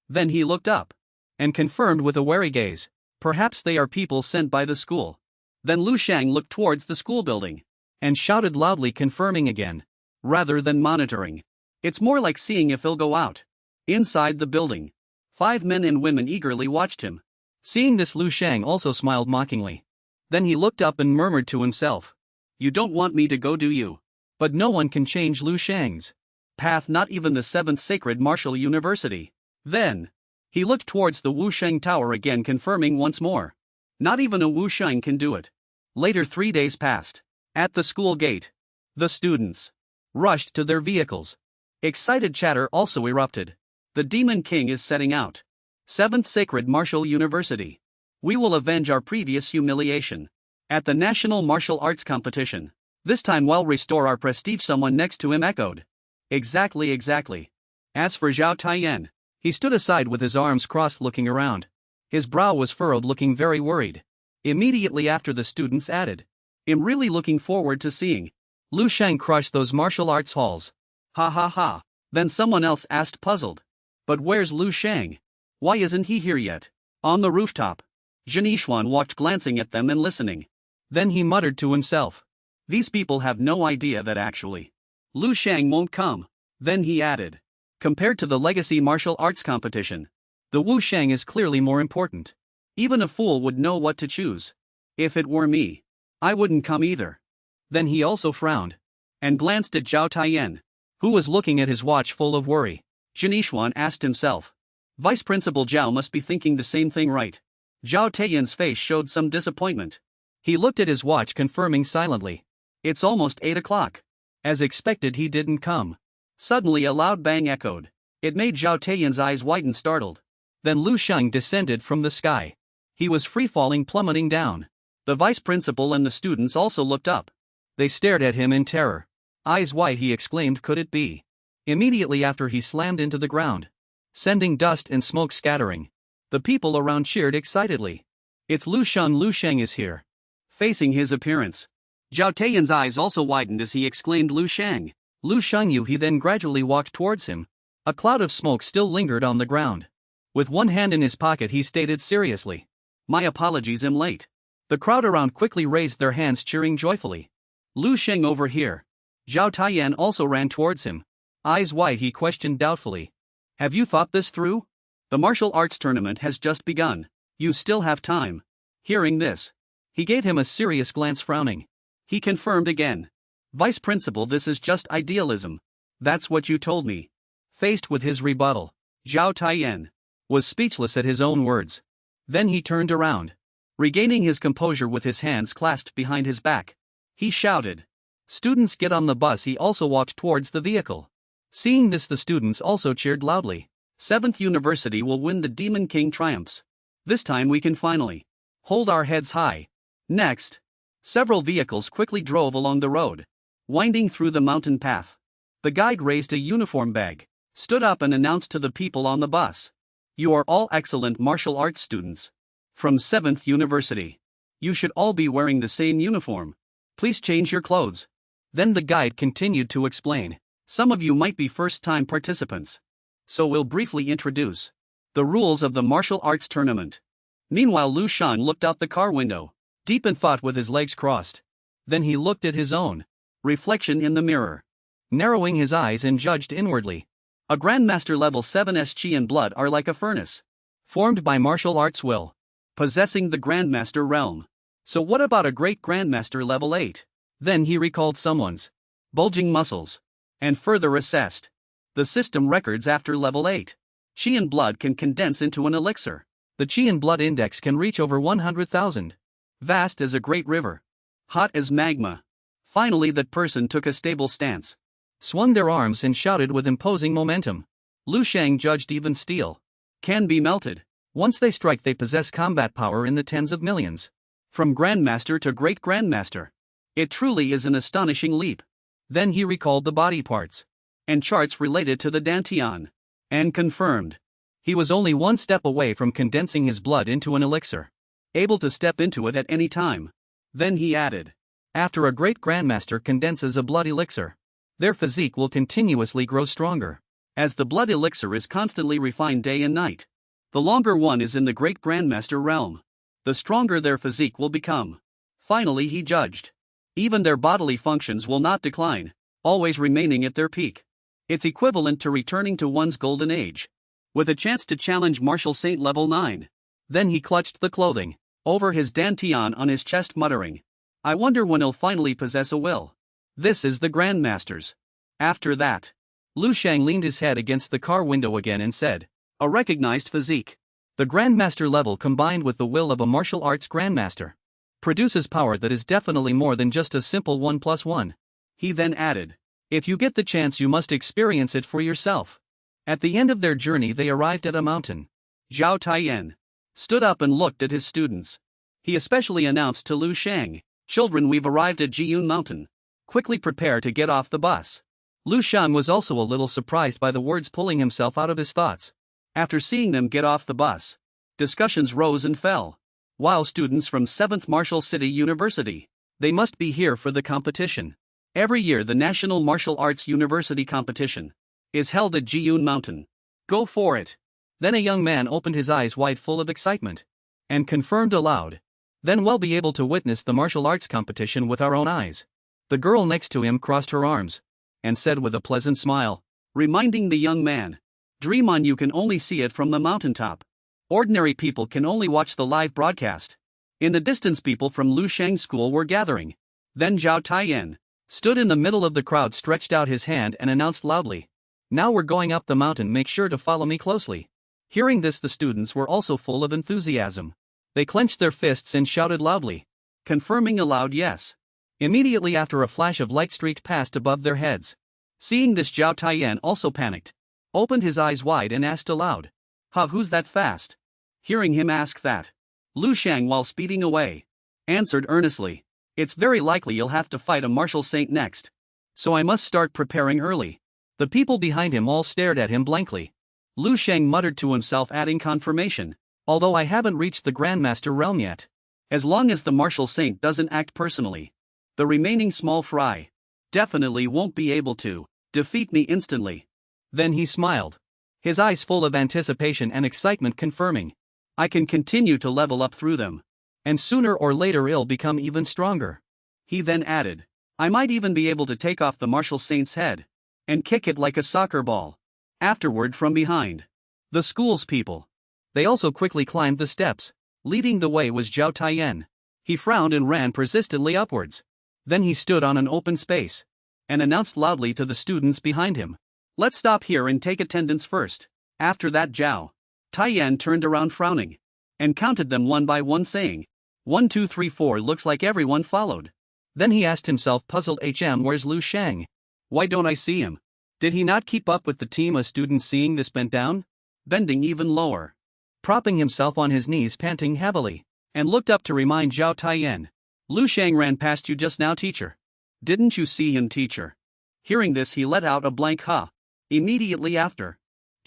Then he looked up. And confirmed with a wary gaze. Perhaps they are people sent by the school. Then Lu Sheng looked towards the school building. And shouted loudly, confirming again. Rather than monitoring. It's more like seeing if he'll go out. Inside the building. 5 men and women eagerly watched him. Seeing this, Lu Sheng also smiled mockingly. Then he looked up and murmured to himself. You don't want me to go, do you? But no one can change Lu Sheng's path, not even the 7th Sacred Martial University. Then, he looked towards the Wu Sheng Tower again, confirming once more. Not even a Wu Sheng can do it. Later 3 days passed. At the school gate, the students rushed to their vehicles. Excited chatter also erupted. The Demon King is setting out. 7th Sacred Martial University. We will avenge our previous humiliation. At the National Martial Arts Competition. This time we'll restore our prestige, someone next to him echoed. Exactly. As for Zhao Taiyan, he stood aside with his arms crossed looking around. His brow was furrowed, looking very worried. Immediately after, the students added. I'm really looking forward to seeing Lu Sheng crush those martial arts halls. Ha ha ha. Then someone else asked, puzzled. But where's Lu Sheng? Why isn't he here yet? On the rooftop. Jin Yishuan walked, glancing at them and listening. Then he muttered to himself. These people have no idea that actually Lu Sheng won't come. Then he added. Compared to the legacy martial arts competition, the Wu Sheng is clearly more important. Even a fool would know what to choose. If it were me, I wouldn't come either. Then he also frowned. And glanced at Zhao Taiyan, who was looking at his watch full of worry. Jin Yishuan asked himself. Vice Principal Zhao must be thinking the same thing, right? Zhao Taiyan's face showed some disappointment. He looked at his watch, confirming silently. It's almost 8 o'clock. As expected, he didn't come. Suddenly a loud bang echoed. It made Zhao Taiyan's eyes widen, startled. Then Lu Sheng descended from the sky. He was free-falling, plummeting down. The vice principal and the students also looked up. They stared at him in terror. Eyes wide, he exclaimed, could it be? Immediately after, he slammed into the ground, sending dust and smoke scattering. The people around cheered excitedly. It's Lu Sheng. Lu Sheng is here. Facing his appearance, Zhao Taiyan's eyes also widened as he exclaimed, Lu Sheng. Lu Sheng you. He then gradually walked towards him. A cloud of smoke still lingered on the ground. With one hand in his pocket, he stated seriously. My apologies, I'm late. The crowd around quickly raised their hands, cheering joyfully. Lu Sheng over here. Zhao Taiyan also ran towards him. Eyes wide, he questioned doubtfully. Have you thought this through? The martial arts tournament has just begun. You still have time. Hearing this, he gave him a serious glance, frowning. He confirmed again. Vice Principal, this is just idealism. That's what you told me. Faced with his rebuttal, Zhao Taiyan was speechless at his own words. Then he turned around. Regaining his composure with his hands clasped behind his back, he shouted. Students, get on the bus. He also walked towards the vehicle. Seeing this, the students also cheered loudly. 7th University will win. The Demon King triumphs. This time we can finally hold our heads high. Next, several vehicles quickly drove along the road, winding through the mountain path. The guide raised a uniform bag, stood up and announced to the people on the bus. You are all excellent martial arts students from 7th University. You should all be wearing the same uniform. Please change your clothes. Then the guide continued to explain. Some of you might be first-time participants, so we'll briefly introduce the rules of the martial arts tournament. Meanwhile, Lu Sheng looked out the car window, deep in thought with his legs crossed. Then he looked at his own reflection in the mirror, narrowing his eyes and judged inwardly. A Grandmaster level 7's chi and blood are like a furnace, formed by martial arts will, possessing the Grandmaster realm. So what about a great Grandmaster level 8? Then he recalled someone's bulging muscles, and further assessed the system records after level 8. Chi and blood can condense into an elixir. The chi and blood index can reach over 100,000. Vast as a great river. Hot as magma. Finally, that person took a stable stance, swung their arms and shouted with imposing momentum. Lu Sheng judged even steel can be melted. Once they strike, they possess combat power in the tens of millions. From Grandmaster to Great Grandmaster. It truly is an astonishing leap. Then he recalled the body parts and charts related to the Dantian, and confirmed. He was only one step away from condensing his blood into an elixir, able to step into it at any time. Then he added, after a great grandmaster condenses a blood elixir, their physique will continuously grow stronger, as the blood elixir is constantly refined day and night. The longer one is in the great grandmaster realm, the stronger their physique will become. Finally, he judged, even their bodily functions will not decline, always remaining at their peak. It's equivalent to returning to one's golden age, with a chance to challenge Martial Saint level 9. Then he clutched the clothing over his dantian on his chest, muttering, I wonder when he'll finally possess a will. This is the Grandmaster's. After that, Lu Sheng leaned his head against the car window again and said, a recognized physique. The Grandmaster level combined with the will of a martial arts Grandmaster produces power that is definitely more than just a simple 1+1. He then added, if you get the chance you must experience it for yourself. At the end of their journey they arrived at a mountain. Zhao Taiyan stood up and looked at his students. He especially announced to Lu Sheng, children, we've arrived at Jiyun Mountain. Quickly prepare to get off the bus. Lu Sheng was also a little surprised by the words, pulling himself out of his thoughts. After seeing them get off the bus, discussions rose and fell. While students from 7th Martial City University, they must be here for the competition. Every year the National Martial Arts University competition is held at Jiyun Mountain. Go for it. Then a young man opened his eyes wide, full of excitement, and confirmed aloud, then we'll be able to witness the martial arts competition with our own eyes. The girl next to him crossed her arms and said with a pleasant smile, reminding the young man, dream on, you can only see it from the mountaintop. Ordinary people can only watch the live broadcast. In the distance people from Lu Sheng's school were gathering. Then Zhao Taiyan stood in the middle of the crowd, stretched out his hand and announced loudly, now we're going up the mountain, make sure to follow me closely. Hearing this, the students were also full of enthusiasm. They clenched their fists and shouted loudly, confirming aloud yes. Immediately after, a flash of light streaked past above their heads. Seeing this, Zhao Taiyan also panicked, opened his eyes wide and asked aloud, who's that fast? Hearing him ask that, Lu Sheng, while speeding away, answered earnestly, it's very likely you'll have to fight a martial saint next. So I must start preparing early. The people behind him all stared at him blankly. Lu Sheng muttered to himself, adding confirmation, although I haven't reached the Grandmaster realm yet. As long as the martial saint doesn't act personally, the remaining small fry definitely won't be able to defeat me instantly. Then he smiled, his eyes full of anticipation and excitement, confirming, I can continue to level up through them, and sooner or later it'll become even stronger. He then added, I might even be able to take off the martial saint's head and kick it like a soccer ball. Afterward, from behind the school's people, they also quickly climbed the steps. Leading the way was Zhao Taiyan. He frowned and ran persistently upwards. Then he stood on an open space and announced loudly to the students behind him, let's stop here and take attendance first. After that, Zhao Taiyan turned around frowning and counted them one by one, saying, 1 2 3 4. Looks like everyone followed. Then he asked himself, puzzled, where's Lu Sheng? Why don't I see him? Did he not keep up with the team? A student seeing this bent down, bending even lower, propping himself on his knees, panting heavily, and looked up to remind Zhao Taiyan, Lu Sheng ran past you just now, teacher. Didn't you see him, teacher? Hearing this, he let out a blank ha. Immediately after,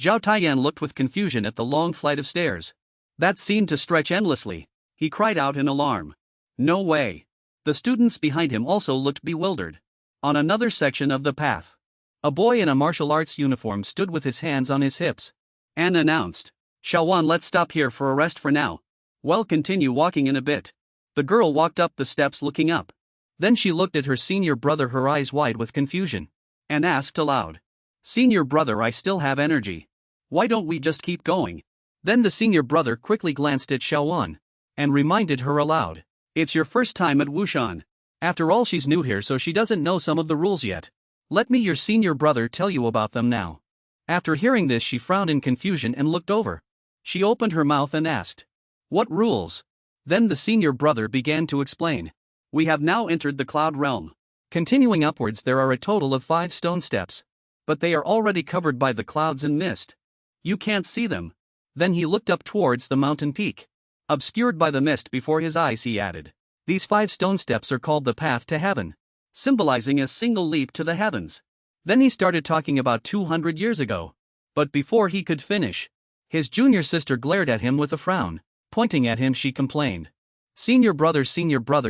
Zhao Taiyan looked with confusion at the long flight of stairs that seemed to stretch endlessly. He cried out in alarm, no way. The students behind him also looked bewildered. On another section of the path, a boy in a martial arts uniform stood with his hands on his hips and announced, Shawan, let's stop here for a rest for now. Well, continue walking in a bit. The girl walked up the steps looking up. Then she looked at her senior brother, her eyes wide with confusion, and asked aloud, Senior brother, I still have energy. Why don't we just keep going? Then the senior brother quickly glanced at Shawan and reminded her aloud, it's your first time at Wushan. After all, she's new here, so she doesn't know some of the rules yet. Let me, your senior brother, tell you about them now. After hearing this, she frowned in confusion and looked over. She opened her mouth and asked, what rules? Then the senior brother began to explain. We have now entered the cloud realm. Continuing upwards, there are a total of 5 stone steps, but they are already covered by the clouds and mist. You can't see them. Then he looked up towards the mountain peak, obscured by the mist before his eyes. He added, these 5 stone steps are called the path to heaven, symbolizing a single leap to the heavens. Then he started talking about 200 years ago. But before he could finish, His junior sister glared at him with a frown. Pointing at him, she complained. Senior brother,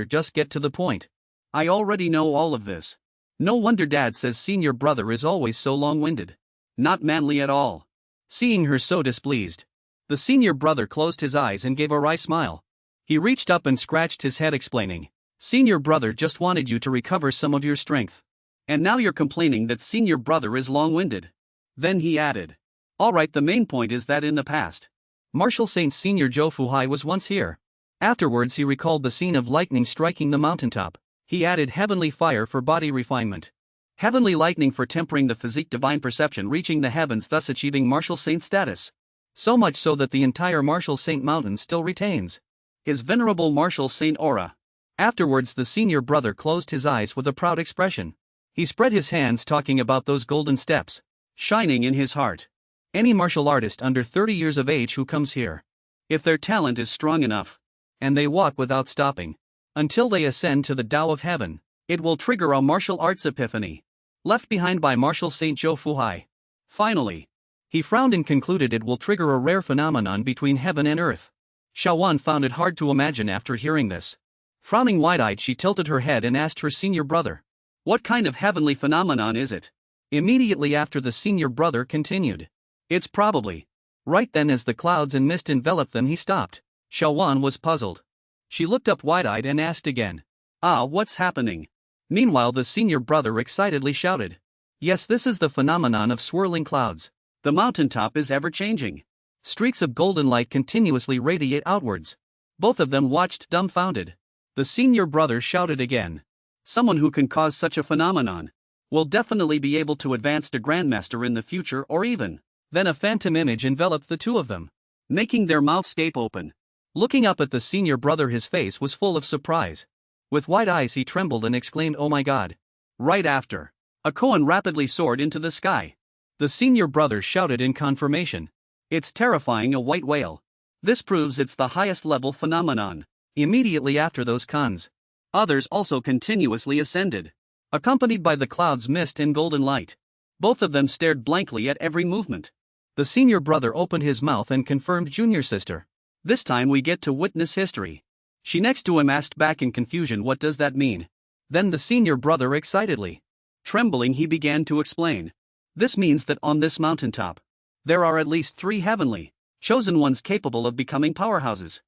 just get to the point. I already know all of this. No wonder dad says senior brother is always so long-winded. Not manly at all. Seeing her so displeased, the senior brother closed his eyes and gave a wry smile. He reached up and scratched his head, explaining, Senior brother just wanted you to recover some of your strength. And now you're complaining that senior brother is long-winded. Then he added, Alright, the main point is that in the past, Martial Saint Senior Zhou Fuhai was once here. Afterwards he recalled the scene of lightning striking the mountaintop. He added heavenly fire for body refinement, heavenly lightning for tempering the physique, divine perception reaching the heavens, thus achieving Martial Saint status. So much so that the entire Martial Saint mountain still retains his venerable Martial Saint aura. Afterwards the senior brother closed his eyes with a proud expression. He spread his hands, talking about those golden steps, shining in his heart. Any martial artist under 30 years of age who comes here, if their talent is strong enough, and they walk without stopping, until they ascend to the Tao of Heaven, it will trigger a martial arts epiphany, left behind by Martial Saint Zhou Fuhai. Finally, he frowned and concluded it will trigger a rare phenomenon between heaven and earth. Xiaowan found it hard to imagine after hearing this. Frowning wide-eyed, she tilted her head and asked her senior brother, What kind of heavenly phenomenon is it? Immediately after, the senior brother continued, It's probably. Right then, as the clouds and mist enveloped them, he stopped. Xiaowan was puzzled. She looked up wide-eyed and asked again, What's happening? Meanwhile the senior brother excitedly shouted, Yes, this is the phenomenon of swirling clouds. The mountaintop is ever-changing. Streaks of golden light continuously radiate outwards. Both of them watched dumbfounded. The senior brother shouted again, Someone who can cause such a phenomenon will definitely be able to advance to Grandmaster in the future, or even. Then a phantom image enveloped the two of them, making their mouths gape open. Looking up at the senior brother, his face was full of surprise. With wide eyes he trembled and exclaimed, Oh my God. Right after, a koan rapidly soared into the sky. The senior brother shouted in confirmation, It's terrifying, a white whale. This proves it's the highest level phenomenon. Immediately after those koans, others also continuously ascended, accompanied by the clouds, mist and golden light. Both of them stared blankly at every movement. The senior brother opened his mouth and confirmed junior sister. This time we get to witness history. She next to him asked back in confusion, What does that mean? Then the senior brother excitedly, trembling, he began to explain. This means that on this mountaintop, there are at least 3 heavenly, chosen ones capable of becoming powerhouses.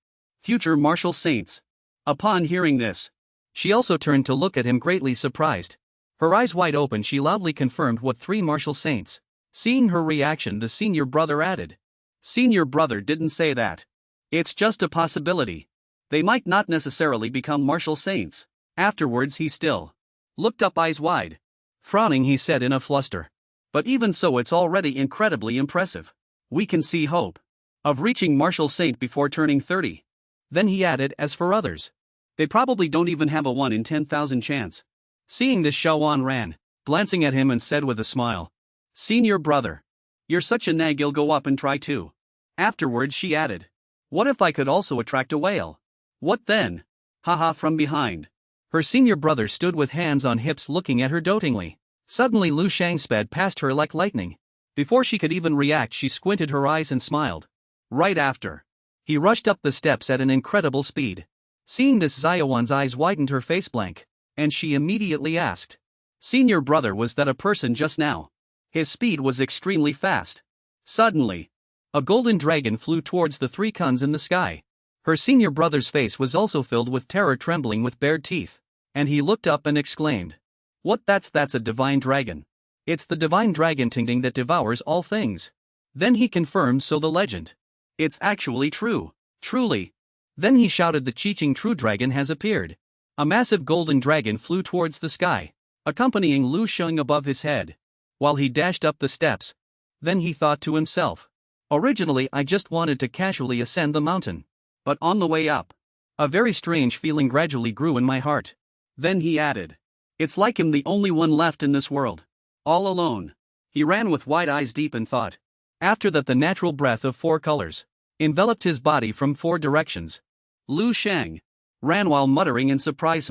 Future martial saints. Upon hearing this, she also turned to look at him, greatly surprised. Her eyes wide open, she loudly confirmed, What 3 martial saints? Seeing her reaction, the senior brother added, Senior brother didn't say that. It's just a possibility. They might not necessarily become martial saints. Afterwards he still looked up, eyes wide. Frowning, he said in a fluster, But even so, it's already incredibly impressive. We can see hope of reaching martial saint before turning 30. Then he added, As for others, they probably don't even have a 1 in 10,000 chance. Seeing this, Xiaowan ran, glancing at him, and said with a smile, Senior brother, you're such a nag, you'll go up and try too. Afterwards she added, What if I could also attract a whale? What then? Haha. From behind, her senior brother stood with hands on hips, looking at her dotingly. Suddenly Lu Sheng sped past her like lightning. Before she could even react, she squinted her eyes and smiled. Right after, he rushed up the steps at an incredible speed. Seeing this, Xiaowan's eyes widened, her face blank, and she immediately asked, Senior brother, was that a person just now? His speed was extremely fast. Suddenly, a golden dragon flew towards the 3 koans in the sky. Her senior brother's face was also filled with terror, trembling with bared teeth, and he looked up and exclaimed, What? That's a divine dragon. It's the divine dragon Tingding that devours all things. Then he confirmed, So the legend, it's actually true. Truly. Then he shouted, The Chiching True Dragon has appeared. A massive golden dragon flew towards the sky, accompanying Lu Sheng above his head, while he dashed up the steps. Then he thought to himself, Originally I just wanted to casually ascend the mountain. But on the way up, a very strange feeling gradually grew in my heart. Then he added, It's like I'm the only one left in this world. All alone. He ran with wide eyes, deep in thought. After that, the natural breath of 4 colors enveloped his body from 4 directions. Lu Sheng ran while muttering in surprise,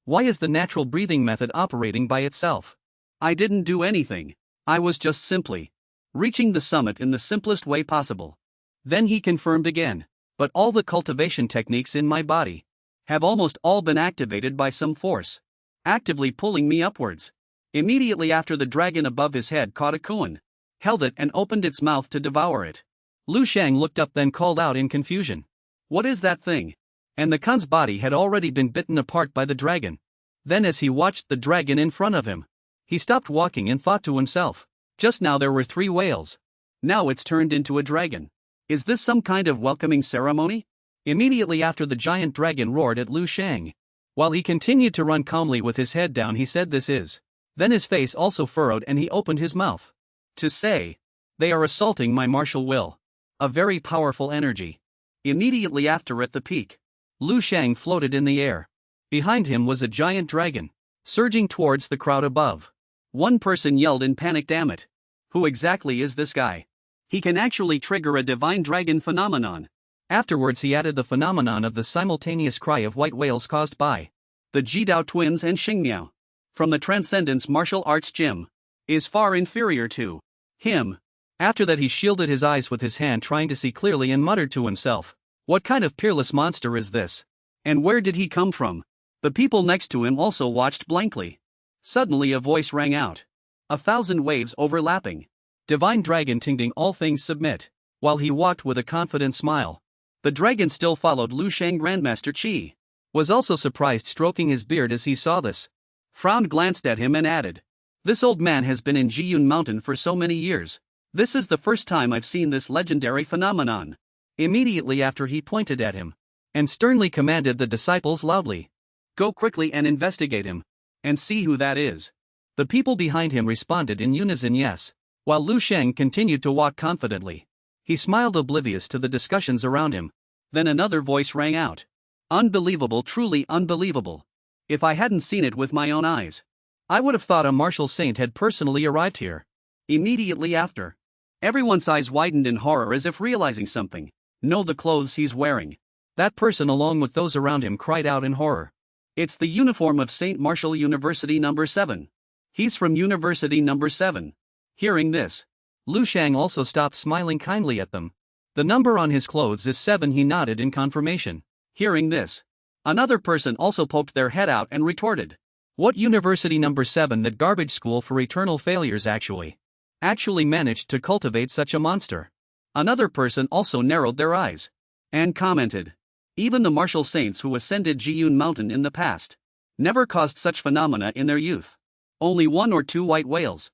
Why is the natural breathing method operating by itself? I didn't do anything. I was just simply reaching the summit in the simplest way possible. Then he confirmed again. But all the cultivation techniques in my body have almost all been activated by some force, actively pulling me upwards. Immediately after, the dragon above his head caught a koan, held it and opened its mouth to devour it. Lu Sheng looked up, then called out in confusion, "What is that thing?" And the Kun's body had already been bitten apart by the dragon. Then as he watched the dragon in front of him, he stopped walking and thought to himself, just now there were 3 whales. Now it's turned into a dragon. Is this some kind of welcoming ceremony? Immediately after, the giant dragon roared at Lu Sheng. While he continued to run calmly with his head down, he said, "This is." Then his face also furrowed and he opened his mouth to say, "They are assaulting my martial will. A very powerful energy." Immediately after, at the peak, Lu Sheng floated in the air. Behind him was a giant dragon, surging towards the crowd above. One person yelled in panic, "Damn it! Who exactly is this guy? He can actually trigger a divine dragon phenomenon." Afterwards he added the phenomenon of the simultaneous cry of white whales caused by the Jidao twins and Xingmiao from the Transcendence Martial Arts Gym is far inferior to him. After that he shielded his eyes with his hand, trying to see clearly, and muttered to himself, "What kind of peerless monster is this? And where did he come from?" The people next to him also watched blankly. Suddenly a voice rang out. 1,000 waves overlapping. Divine dragon Tingding, all things submit. While he walked with a confident smile, the dragon still followed Lu Sheng. Grandmaster Qi was also surprised, stroking his beard as he saw this. Frowned, glanced at him and added, "This old man has been in Jiyun Mountain for so many years. This is the first time I've seen this legendary phenomenon." Immediately after he pointed at him and sternly commanded the disciples loudly, "Go quickly and investigate him, and see who that is." The people behind him responded in unison, "Yes." While Lu Sheng continued to walk confidently, he smiled, oblivious to the discussions around him. Then another voice rang out. "Unbelievable, truly unbelievable. If I hadn't seen it with my own eyes, I would have thought a martial saint had personally arrived here." Immediately after, everyone's eyes widened in horror as if realizing something. "No, the clothes he's wearing." That person, along with those around him, cried out in horror. "It's the uniform of St. Martial University No. 7. He's from University No. 7. Hearing this, Lu Sheng also stopped, smiling kindly at them. "The number on his clothes is 7, he nodded in confirmation. Hearing this, another person also poked their head out and retorted, "What University No. 7? That garbage school for eternal failures actually managed to cultivate such a monster." Another person also narrowed their eyes and commented, "Even the martial saints who ascended Jiyun Mountain in the past never caused such phenomena in their youth. Only 1 or 2 white whales."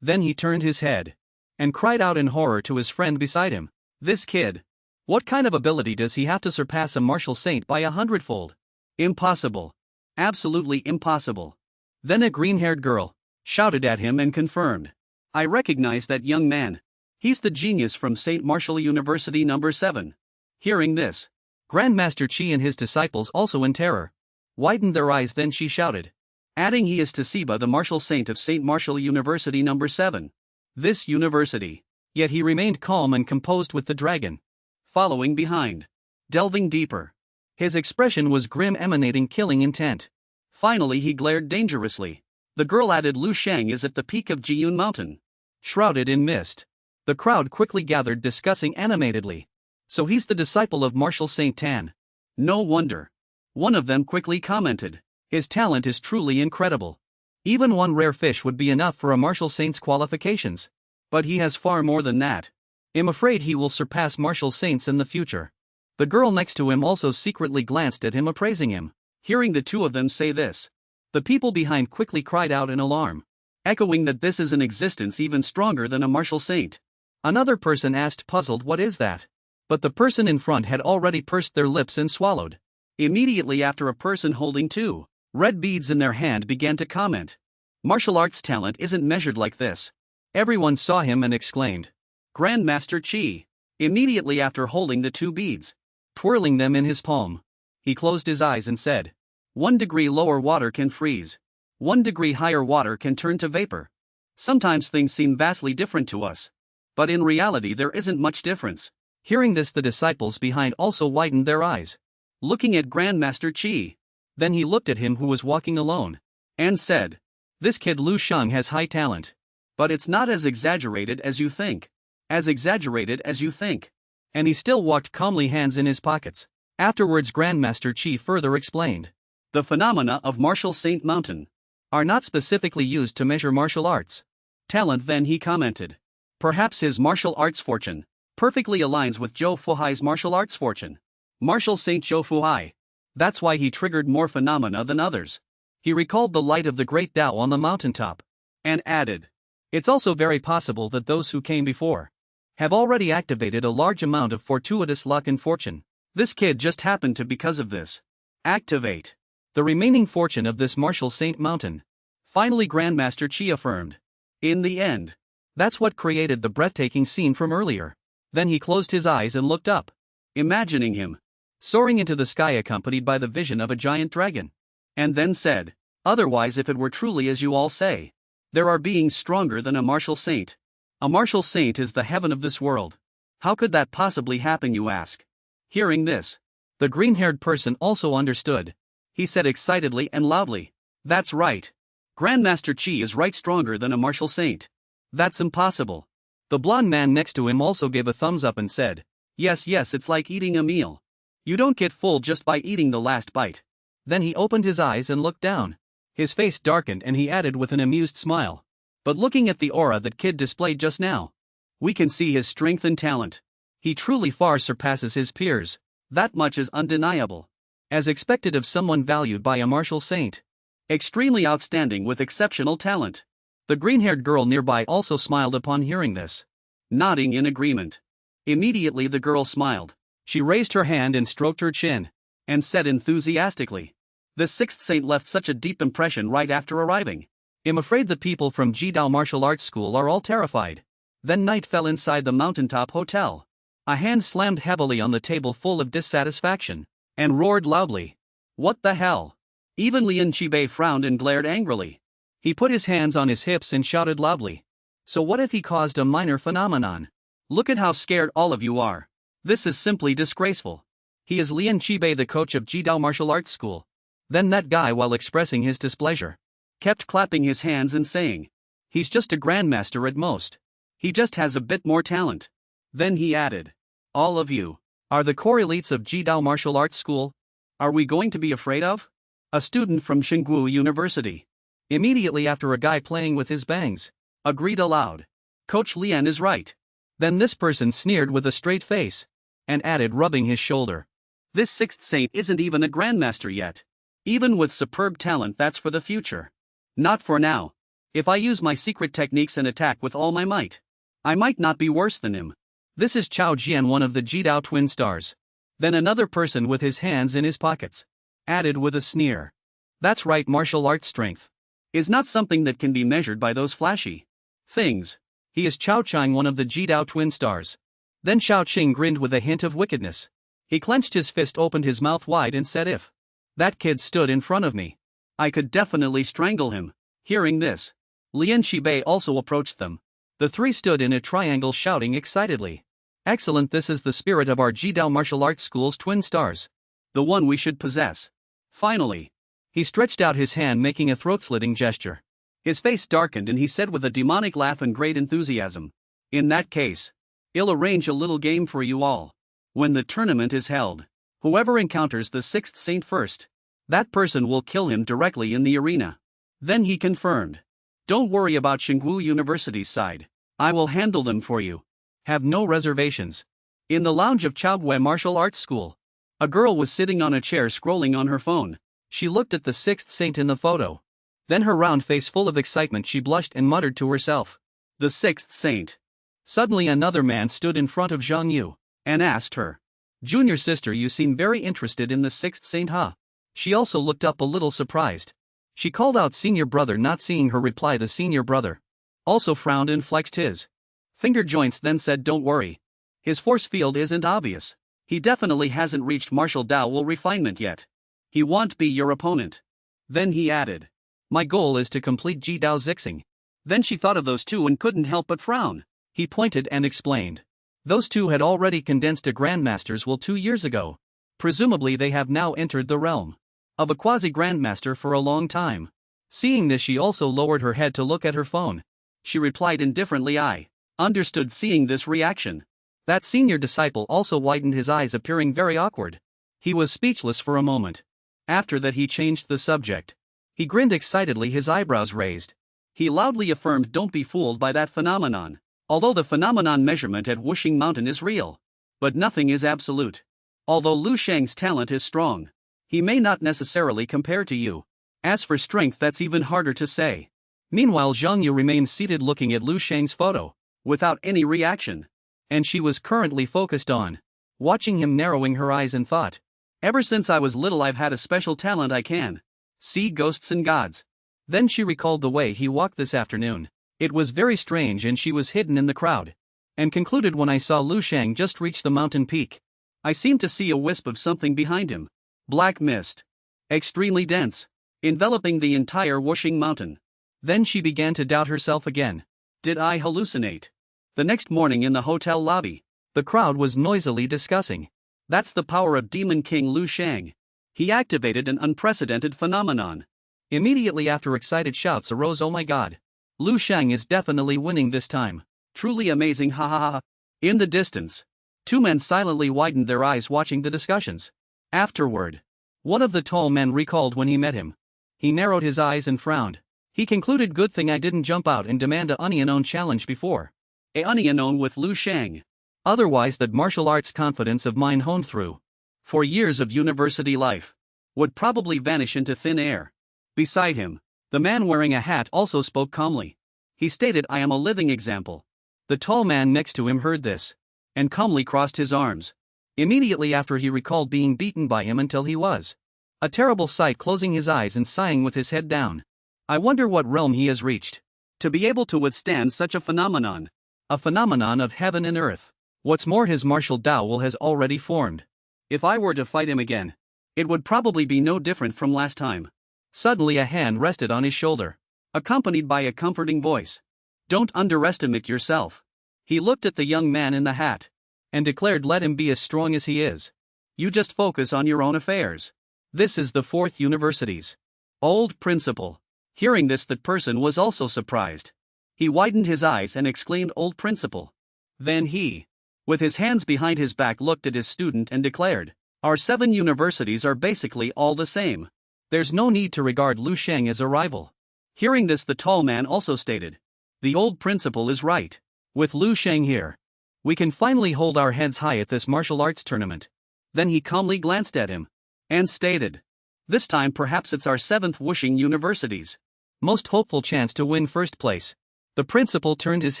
Then he turned his head and cried out in horror to his friend beside him, "This kid! What kind of ability does he have to surpass a martial saint by 100-fold? Impossible. Absolutely impossible." Then a green-haired girl shouted at him and confirmed, "I recognize that young man. He's the genius from St. Martial University No. 7. Hearing this, Grandmaster Qi and his disciples, also in terror, widened their eyes. Then she shouted, adding, "He is Tasiba, the martial saint of St. Martial University No. 7. This university." Yet he remained calm and composed, with the dragon following behind, delving deeper. His expression was grim, emanating killing intent. Finally he glared dangerously. The girl added, "Lu Sheng is at the peak of Jiyun Mountain, shrouded in mist." The crowd quickly gathered, discussing animatedly, "So he's the disciple of Martial Saint Tan. No wonder." One of them quickly commented, "His talent is truly incredible. Even 1 rare fish would be enough for a martial saint's qualifications. But he has far more than that. I'm afraid he will surpass martial saints in the future." The girl next to him also secretly glanced at him, appraising him. Hearing the two of them say this, the people behind quickly cried out in alarm, echoing that this is an existence even stronger than a martial saint. Another person asked, puzzled, "What is that?" But the person in front had already pursed their lips and swallowed. Immediately after, a person holding 2 red beads in their hand began to comment, "Martial arts talent isn't measured like this." Everyone saw him and exclaimed, "Grandmaster Qi." Immediately after, holding the 2 beads, twirling them in his palm, he closed his eyes and said, 1 degree lower water can freeze. 1 degree higher water can turn to vapor. Sometimes things seem vastly different to us, but in reality there isn't much difference." Hearing this, the disciples behind also widened their eyes, looking at Grandmaster Qi. Then he looked at him who was walking alone, and said, "This kid Lu Sheng has high talent. But it's not as exaggerated as you think. As exaggerated as you think." and he still walked calmly, hands in his pockets. Afterwards, Grandmaster Chi further explained. The phenomena of Martial Saint Mountain are not specifically used to measure martial arts talent. Then he commented. Perhaps his martial arts fortune perfectly aligns with Zhou Fuhai's martial arts fortune. Martial Saint Zhou Fuhai. That's why he triggered more phenomena than others. He recalled the light of the great Tao on the mountaintop, and added. It's also very possible that those who came before have already activated a large amount of fortuitous luck and fortune. This kid just happened to, because of this, activate the remaining fortune of this Martial Saint Mountain. Finally, Grandmaster Chi affirmed. In the end, that's what created the breathtaking scene from earlier. Then he closed his eyes and looked up, imagining him soaring into the sky accompanied by the vision of a giant dragon. And then said, otherwise, if it were truly as you all say, there are beings stronger than a martial saint. A martial saint is the heaven of this world. How could that possibly happen, you ask? Hearing this, the green-haired person also understood. He said excitedly and loudly, that's right. Grandmaster Chi is right, stronger than a martial saint. That's impossible. The blonde man next to him also gave a thumbs up and said, yes, it's like eating a meal. You don't get full just by eating the last bite. Then he opened his eyes and looked down. His face darkened and he added with an amused smile. But looking at the aura that kid displayed just now, we can see his strength and talent. He truly far surpasses his peers. That much is undeniable. As expected of someone valued by a martial saint. Extremely outstanding with exceptional talent. The green-haired girl nearby also smiled upon hearing this, nodding in agreement. Immediately the girl smiled. She raised her hand and stroked her chin, and said enthusiastically, the sixth saint left such a deep impression right after arriving. I'm afraid the people from Jidao Martial Arts School are all terrified. Then night fell inside the mountaintop hotel. A hand slammed heavily on the table full of dissatisfaction, and roared loudly. What the hell? Even Lian Qibei frowned and glared angrily. He put his hands on his hips and shouted loudly. So what if he caused a minor phenomenon? Look at how scared all of you are. This is simply disgraceful. He is Lian Qibei, the coach of Jidao Martial Arts School. Then that guy, while expressing his displeasure, kept clapping his hands and saying, he's just a grandmaster at most. He just has a bit more talent. Then he added, all of you are the core elites of Jidao Martial Arts School. Are we going to be afraid of a student from Tsinghua University? Immediately after, a guy playing with his bangs agreed aloud. Coach Lian is right. Then this person sneered with a straight face, and added, rubbing his shoulder, this sixth saint isn't even a grandmaster yet. Even with superb talent, that's for the future. Not for now. If I use my secret techniques and attack with all my might, I might not be worse than him. This is Chao Jian, one of the Jidao twin stars. Then another person with his hands in his pockets added with a sneer. That's right, martial arts strength is not something that can be measured by those flashy things. He is Chao Chang, one of the Jidao twin stars. Then Shao Qing grinned with a hint of wickedness. He clenched his fist, opened his mouth wide and said, if that kid stood in front of me, I could definitely strangle him. Hearing this, Lian Qibei also approached them. The three stood in a triangle shouting excitedly. Excellent, this is the spirit of our Jidao Martial Arts School's twin stars. The one we should possess. Finally, he stretched out his hand, making a throat-slitting gesture. His face darkened and he said with a demonic laugh and great enthusiasm, in that case, I'll arrange a little game for you all. When the tournament is held, whoever encounters the sixth saint first, that person will kill him directly in the arena. Then he confirmed. Don't worry about Tsinghua University's side. I will handle them for you. Have no reservations. In the lounge of Chaogui Martial Arts School, a girl was sitting on a chair scrolling on her phone. She looked at the sixth saint in the photo. Then, her round face full of excitement, she blushed and muttered to herself, the sixth saint. Suddenly another man stood in front of Zhang Yu and asked her, Junior sister, you seem very interested in the sixth saint, huh? She also looked up a little surprised. She called out senior brother. Not seeing her reply, the senior brother also frowned and flexed his finger joints, then said, don't worry. His force field isn't obvious. He definitely hasn't reached martial Dao refinement yet. He won't be your opponent. Then he added, my goal is to complete Jidao Zixing. Then she thought of those two and couldn't help but frown. He pointed and explained. Those two had already condensed a Grandmaster's will 2 years ago. Presumably they have now entered the realm of a quasi-grandmaster for a long time. Seeing this, she also lowered her head to look at her phone. She replied indifferently, I understood. Seeing this reaction, That senior disciple also widened his eyes, appearing very awkward. He was speechless for a moment. After that he changed the subject. He grinned excitedly, his eyebrows raised. He loudly affirmed, "Don't be fooled by that phenomenon. Although the phenomenon measurement at Wu Sheng Mountain is real. But nothing is absolute. Although Lu Sheng's talent is strong, he may not necessarily compare to you. As for strength, that's even harder to say." Meanwhile, Zhang Yu remained seated looking at Lu Sheng's photo, without any reaction. And she was currently focused on watching him, narrowing her eyes in thought. "Ever since I was little I've had a special talent. I can see ghosts and gods." Then she recalled the way he walked this afternoon. It was very strange, and she was hidden in the crowd. And concluded, "When I saw Lu Sheng just reach the mountain peak, I seemed to see a wisp of something behind him. Black mist. Extremely dense. Enveloping the entire Wu Sheng Mountain." Then she began to doubt herself again. Did I hallucinate? The next morning in the hotel lobby, the crowd was noisily discussing. That's the power of Demon King Lu Sheng. He activated an unprecedented phenomenon. Immediately after, excited shouts arose, "Oh my god! Lu Sheng is definitely winning this time. Truly amazing, ha ha ha." In the distance, two men silently widened their eyes watching the discussions. Afterward, one of the tall men recalled when he met him. He narrowed his eyes and frowned. He concluded, "Good thing I didn't jump out and demand a unknown challenge before. A unknown with Lu Sheng. Otherwise that martial arts confidence of mine honed through for years of university life would probably vanish into thin air." Beside him, the man wearing a hat also spoke calmly. He stated, "I am a living example." The tall man next to him heard this and calmly crossed his arms. Immediately after, he recalled being beaten by him until he was a terrible sight, closing his eyes and sighing with his head down. "I wonder what realm he has reached to be able to withstand such a phenomenon. A phenomenon of heaven and earth. What's more, his martial Tao will has already formed. If I were to fight him again, it would probably be no different from last time." Suddenly a hand rested on his shoulder, accompanied by a comforting voice. "Don't underestimate yourself." He looked at the young man in the hat and declared, "Let him be as strong as he is. You just focus on your own affairs. This is the 4th university's old principal." Hearing this, that person was also surprised. He widened his eyes and exclaimed, "Old principal." Then he, with his hands behind his back, looked at his student and declared, "Our 7 universities are basically all the same. There's no need to regard Lu Sheng as a rival." Hearing this, the tall man also stated, "The old principal is right. With Lu Sheng here, we can finally hold our heads high at this martial arts tournament." Then he calmly glanced at him and stated, "This time perhaps it's our 7th Wu Sheng university's most hopeful chance to win first place." The principal turned his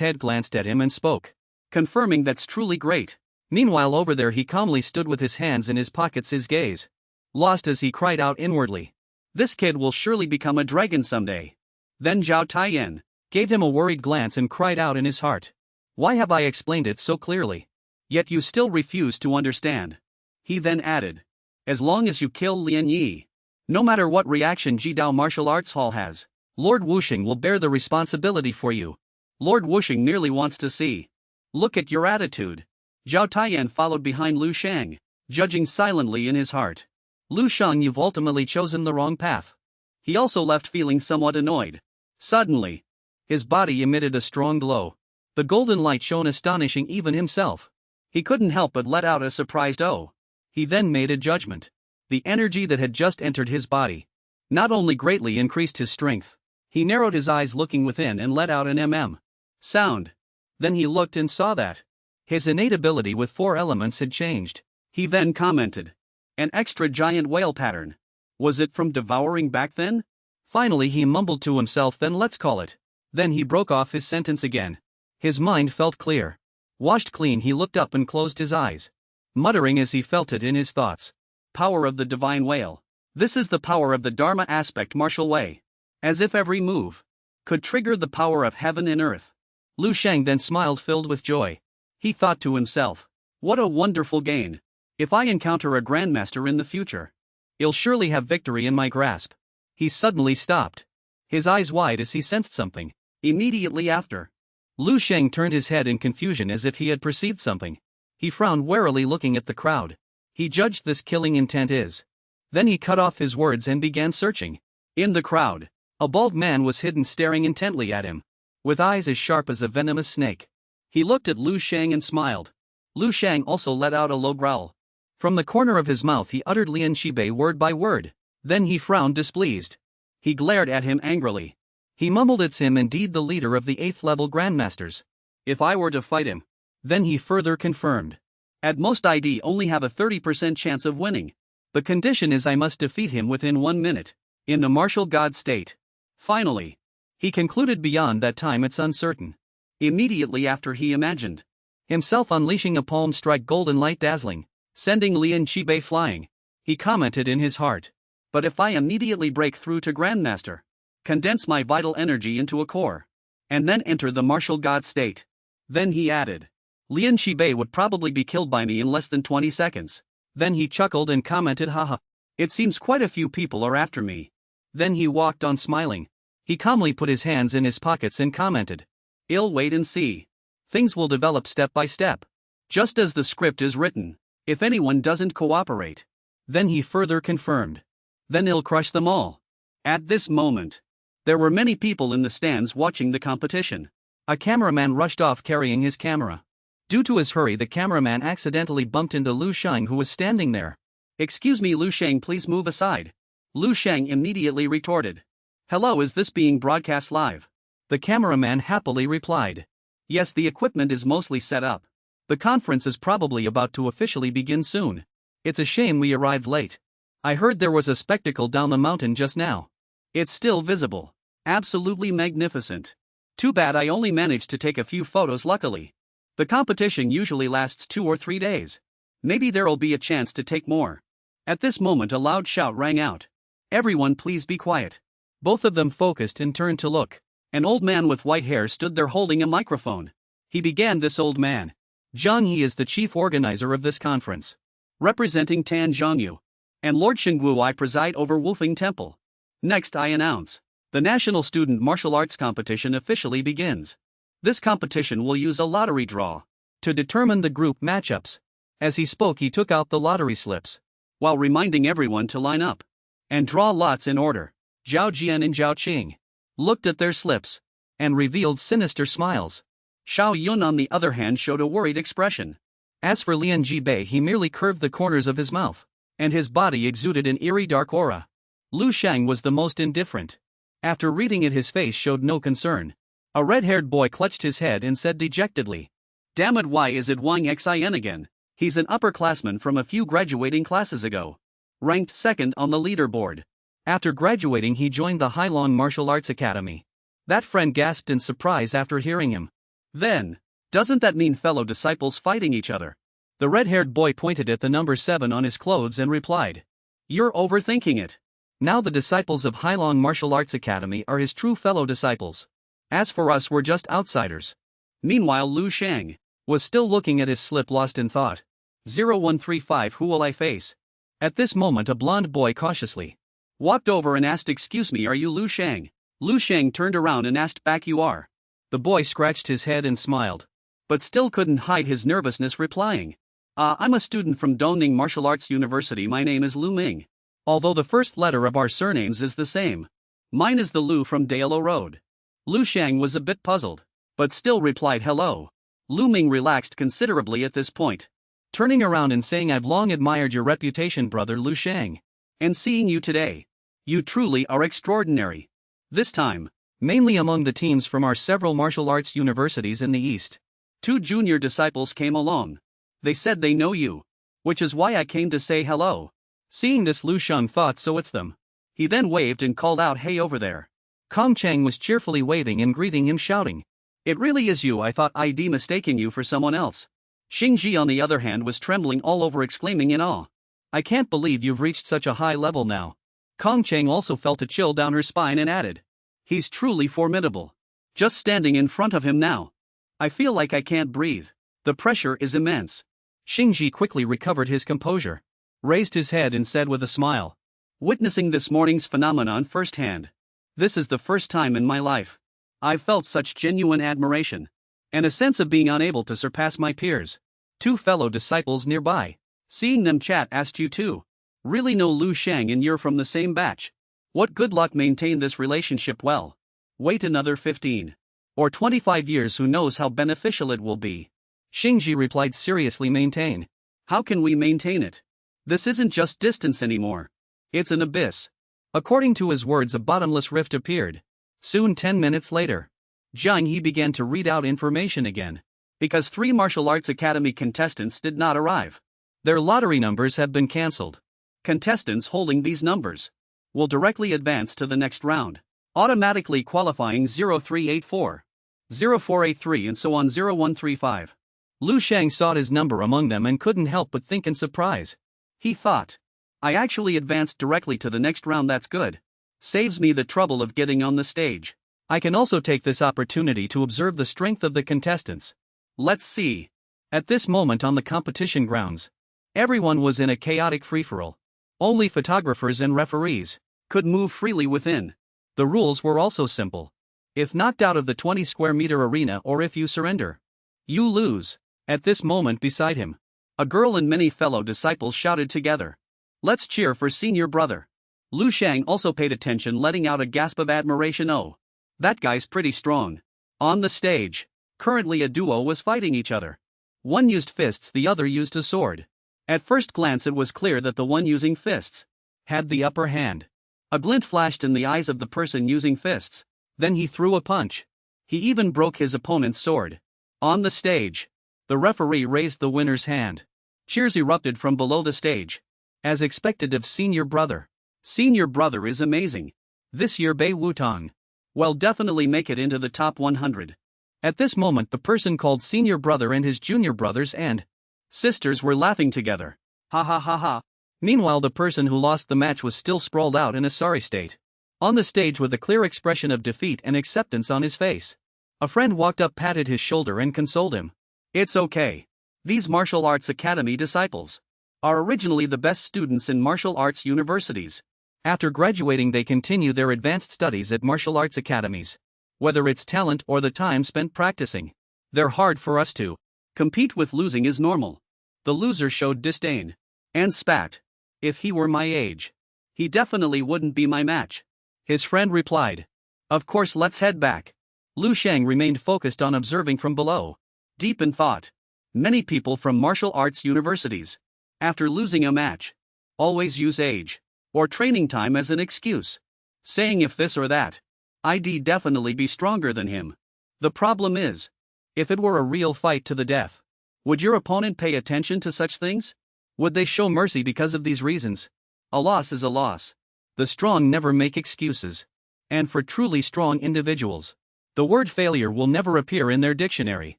head, glanced at him and spoke, confirming, "That's truly great." Meanwhile over there he calmly stood with his hands in his pockets, his gaze lost as he cried out inwardly, "This kid will surely become a dragon someday." Then Zhao Taiyan gave him a worried glance and cried out in his heart, "Why have I explained it so clearly? Yet you still refuse to understand." He then added, "As long as you kill Lian Yi, no matter what reaction Jidao Martial Arts Hall has, Lord Wu Sheng will bear the responsibility for you. Lord Wu Sheng merely wants to see. Look at your attitude." Zhao Taiyan followed behind Lu Sheng, judging silently in his heart, "Lu Sheng, you've ultimately chosen the wrong path." He also left feeling somewhat annoyed. Suddenly, his body emitted a strong glow. The golden light shone, astonishing even himself. He couldn't help but let out a surprised "oh." He then made a judgment. The energy that had just entered his body not only greatly increased his strength. He narrowed his eyes, looking within, and let out an sound. Then he looked and saw that his innate ability with 4 elements had changed. He then commented, "An extra giant whale pattern. Was it from devouring back then?" Finally he mumbled to himself, "Then let's call it." Then he broke off his sentence again. His mind felt clear. Washed clean, he looked up and closed his eyes, muttering as he felt it in his thoughts, "Power of the divine whale. This is the power of the Dharma aspect martial way. As if every move could trigger the power of heaven and earth." Lu Sheng then smiled, filled with joy. He thought to himself, "What a wonderful gain. If I encounter a grandmaster in the future, he'll surely have victory in my grasp." He suddenly stopped, his eyes wide as he sensed something. Immediately after, Lu Sheng turned his head in confusion as if he had perceived something. He frowned warily, looking at the crowd. He judged this killing intent is. Then he cut off his words and began searching. In the crowd, a bald man was hidden, staring intently at him, with eyes as sharp as a venomous snake. He looked at Lu Sheng and smiled. Lu Sheng also let out a low growl. From the corner of his mouth he uttered Lian Shibei word by word. Then he frowned displeased. He glared at him angrily. He mumbled, "It's him indeed, the leader of the 8th level grandmasters. If I were to fight him." Then he further confirmed. "At most I'd only have a 30% chance of winning. The condition is I must defeat him within 1 minute. In the martial god state." Finally, he concluded, "Beyond that time it's uncertain." Immediately after he imagined himself unleashing a palm strike golden light dazzling, sending Lian Shibei flying. He commented in his heart. "But if I immediately break through to Grandmaster, condense my vital energy into a core, and then enter the martial god state." Then he added, "Lian Shibei would probably be killed by me in less than 20 seconds. Then he chuckled and commented, "Haha. It seems quite a few people are after me." Then he walked on smiling. He calmly put his hands in his pockets and commented, "I'll wait and see. Things will develop step by step, just as the script is written. If anyone doesn't cooperate." Then he further confirmed, "Then I'll crush them all." At this moment, there were many people in the stands watching the competition. A cameraman rushed off carrying his camera. Due to his hurry, the cameraman accidentally bumped into Lu Sheng, who was standing there. "Excuse me, Lu Sheng, please move aside." Lu Sheng immediately retorted, "Hello, is this being broadcast live?" The cameraman happily replied, "Yes, the equipment is mostly set up. The conference is probably about to officially begin soon. It's a shame we arrived late. I heard there was a spectacle down the mountain just now. It's still visible. Absolutely magnificent. Too bad I only managed to take a few photos luckily. The competition usually lasts 2 or 3 days. Maybe there'll be a chance to take more." At this moment a loud shout rang out. "Everyone please be quiet." Both of them focused and turned to look. An old man with white hair stood there holding a microphone. He began, "This old man, Zhang Yi, is the chief organizer of this conference. Representing Tan Zhongyu and Lord Shengwu, I preside over Wufeng Temple. Next I announce, the National Student Martial Arts Competition officially begins. This competition will use a lottery draw to determine the group matchups." As he spoke he took out the lottery slips, while reminding everyone to line up and draw lots in order. Zhao Jian and Zhao Qing looked at their slips and revealed sinister smiles. Xiao Yun on the other hand showed a worried expression. As for Lian Jibei, he merely curved the corners of his mouth, and his body exuded an eerie dark aura. Lu Sheng was the most indifferent. After reading it his face showed no concern. A red-haired boy clutched his head and said dejectedly, "Damn it, why is it Wang Xin again? He's an upperclassman from a few graduating classes ago. Ranked 2nd on the leaderboard. After graduating he joined the Heilong Martial Arts Academy." That friend gasped in surprise after hearing him. "Then, doesn't that mean fellow disciples fighting each other?" The red-haired boy pointed at the number 7 on his clothes and replied, "You're overthinking it. Now the disciples of Heilong Martial Arts Academy are his true fellow disciples. As for us, we're just outsiders." Meanwhile Lu Sheng was still looking at his slip, lost in thought. 0135, who will I face? At this moment a blond boy cautiously walked over and asked, "Excuse me, are you Lu Sheng?" Lu Sheng turned around and asked back, "You are?" The boy scratched his head and smiled, but still couldn't hide his nervousness, replying, I'm a student from Dongning Martial Arts University. My name is Lu Ming. Although the first letter of our surnames is the same. Mine is the Lu from Dailo Road." Lu Sheng was a bit puzzled, but still replied, "Hello." Lu Ming relaxed considerably at this point, turning around and saying, "I've long admired your reputation, brother Lu Sheng. And seeing you today, you truly are extraordinary. This time, mainly among the teams from our several martial arts universities in the East. 2 junior disciples came along. They said they know you, which is why I came to say hello." Seeing this, Lu Sheng thought, so it's them. He then waved and called out, "Hey over there." Kong Chang was cheerfully waving and greeting him, shouting, "It really is you. I thought I'd mistaken you for someone else." Xing Ji on the other hand was trembling all over, exclaiming in awe, "I can't believe you've reached such a high level now." Kong Chang also felt a chill down her spine and added, "He's truly formidable. Just standing in front of him now, I feel like I can't breathe. The pressure is immense." Xing Ji quickly recovered his composure, raised his head and said with a smile, "Witnessing this morning's phenomenon firsthand, this is the first time in my life I've felt such genuine admiration, and a sense of being unable to surpass my peers." 2 fellow disciples nearby, seeing them chat, asked, "You too really know Lu Sheng and you're from the same batch? What good luck, maintain this relationship well. Wait another 15 or 25 years, who knows how beneficial it will be." Xingji replied seriously. Maintain? How can we maintain it? This isn't just distance anymore. It's an abyss. According to his words, a bottomless rift appeared. Soon 10 minutes later, Jiang Yi began to read out information again. Because 3 martial arts academy contestants did not arrive. Their lottery numbers have been cancelled. Contestants holding these numbers will directly advance to the next round, automatically qualifying 0384, 0483 and so on 0135. Lu Sheng saw his number among them and couldn't help but think in surprise. He thought, I actually advanced directly to the next round. That's good. Saves me the trouble of getting on the stage. I can also take this opportunity to observe the strength of the contestants. Let's see. At this moment on the competition grounds, everyone was in a chaotic free-for-all. Only photographers and referees could move freely within. The rules were also simple. If knocked out of the 20 square meter arena or if you surrender, you lose. At this moment beside him, a girl and many fellow disciples shouted together, let's cheer for senior brother. Lu Sheng also paid attention, letting out a gasp of admiration. Oh, that guy's pretty strong. On the stage, currently a duo was fighting each other. One used fists, the other used a sword. At first glance it was clear that the one using fists had the upper hand. A glint flashed in the eyes of the person using fists. Then he threw a punch. He even broke his opponent's sword. On the stage, the referee raised the winner's hand. Cheers erupted from below the stage. As expected of senior brother. Senior brother is amazing. This year Bei Wutong will definitely make it into the top 100. At this moment the person called senior brother and his junior brothers and sisters were laughing together. Ha ha ha ha. Meanwhile the person who lost the match was still sprawled out in a sorry state. On the stage with a clear expression of defeat and acceptance on his face. A friend walked up, patted his shoulder and consoled him. It's okay. These martial arts academy disciples are originally the best students in martial arts universities. After graduating they continue their advanced studies at martial arts academies. Whether it's talent or the time spent practicing, they're hard for us to compete with. Losing is normal. The loser showed disdain and spat. If he were my age, he definitely wouldn't be my match. His friend replied. Of course, let's head back. Lu Sheng remained focused on observing from below, deep in thought. Many people from martial arts universities, after losing a match, always use age or training time as an excuse, saying if this or that, I'd definitely be stronger than him. The problem is, if it were a real fight to the death, would your opponent pay attention to such things? Would they show mercy because of these reasons? A loss is a loss. The strong never make excuses. And for truly strong individuals, the word failure will never appear in their dictionary.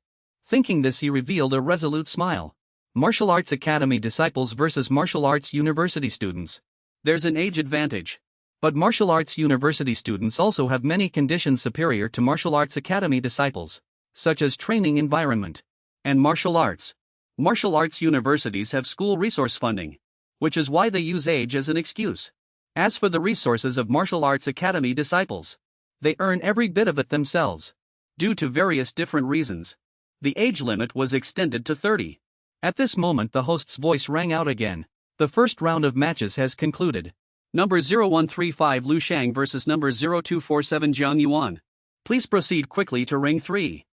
Thinking this, he revealed a resolute smile. Martial Arts Academy disciples versus martial arts university students. There's an age advantage. But martial arts university students also have many conditions superior to martial arts academy disciples, such as training environment and martial arts. Martial arts universities have school resource funding, which is why they use age as an excuse. As for the resources of martial arts academy disciples, they earn every bit of it themselves. Due to various different reasons, the age limit was extended to 30. At this moment the host's voice rang out again. The first round of matches has concluded. Number 0135 Lu Sheng versus number 0247 Zhang Yuan. Please proceed quickly to ring 3.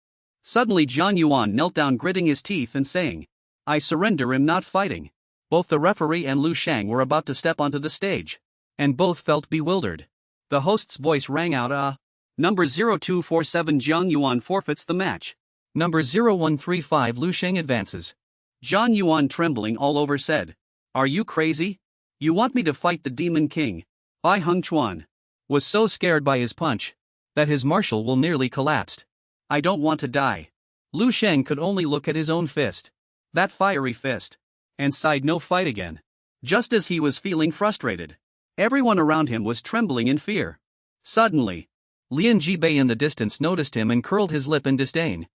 Suddenly Zhang Yuan knelt down, gritting his teeth and saying, I surrender, am not fighting. Both the referee and Lu Sheng were about to step onto the stage, and both felt bewildered. The host's voice rang out, Number 0247 Zhang Yuan forfeits the match. Number 0135 Lu Sheng advances. Zhang Yuan, trembling all over, said, Are you crazy? You want me to fight the Demon King? Bai Hengchuan was so scared by his punch that his martial will nearly collapsed. I don't want to die. Lu Sheng could only look at his own fist, that fiery fist, and sighed, no fight again. Just as he was feeling frustrated, everyone around him was trembling in fear. Suddenly, Lian Jibei in the distance noticed him and curled his lip in disdain.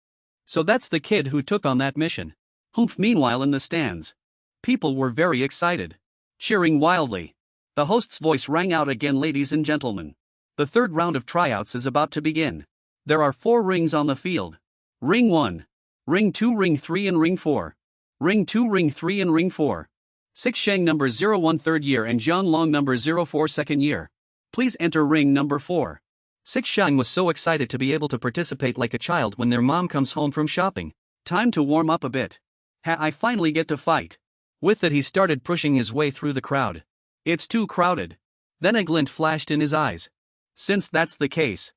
So that's the kid who took on that mission. Humph. Meanwhile in the stands, people were very excited, cheering wildly. The host's voice rang out again, ladies and gentlemen. The third round of tryouts is about to begin. There are 4 rings on the field. Ring 1, Ring 2, Ring 3 and Ring 4. Ring 2, Ring 3 and Ring 4. 6 Sheng number 01 third year and Zhang Long number 04 second year. Please enter ring number 4. 6 Sheng was so excited to be able to participate like a child when their mom comes home from shopping. Time to warm up a bit. I finally get to fight. With it he started pushing his way through the crowd. It's too crowded. Then a glint flashed in his eyes. Since that's the case.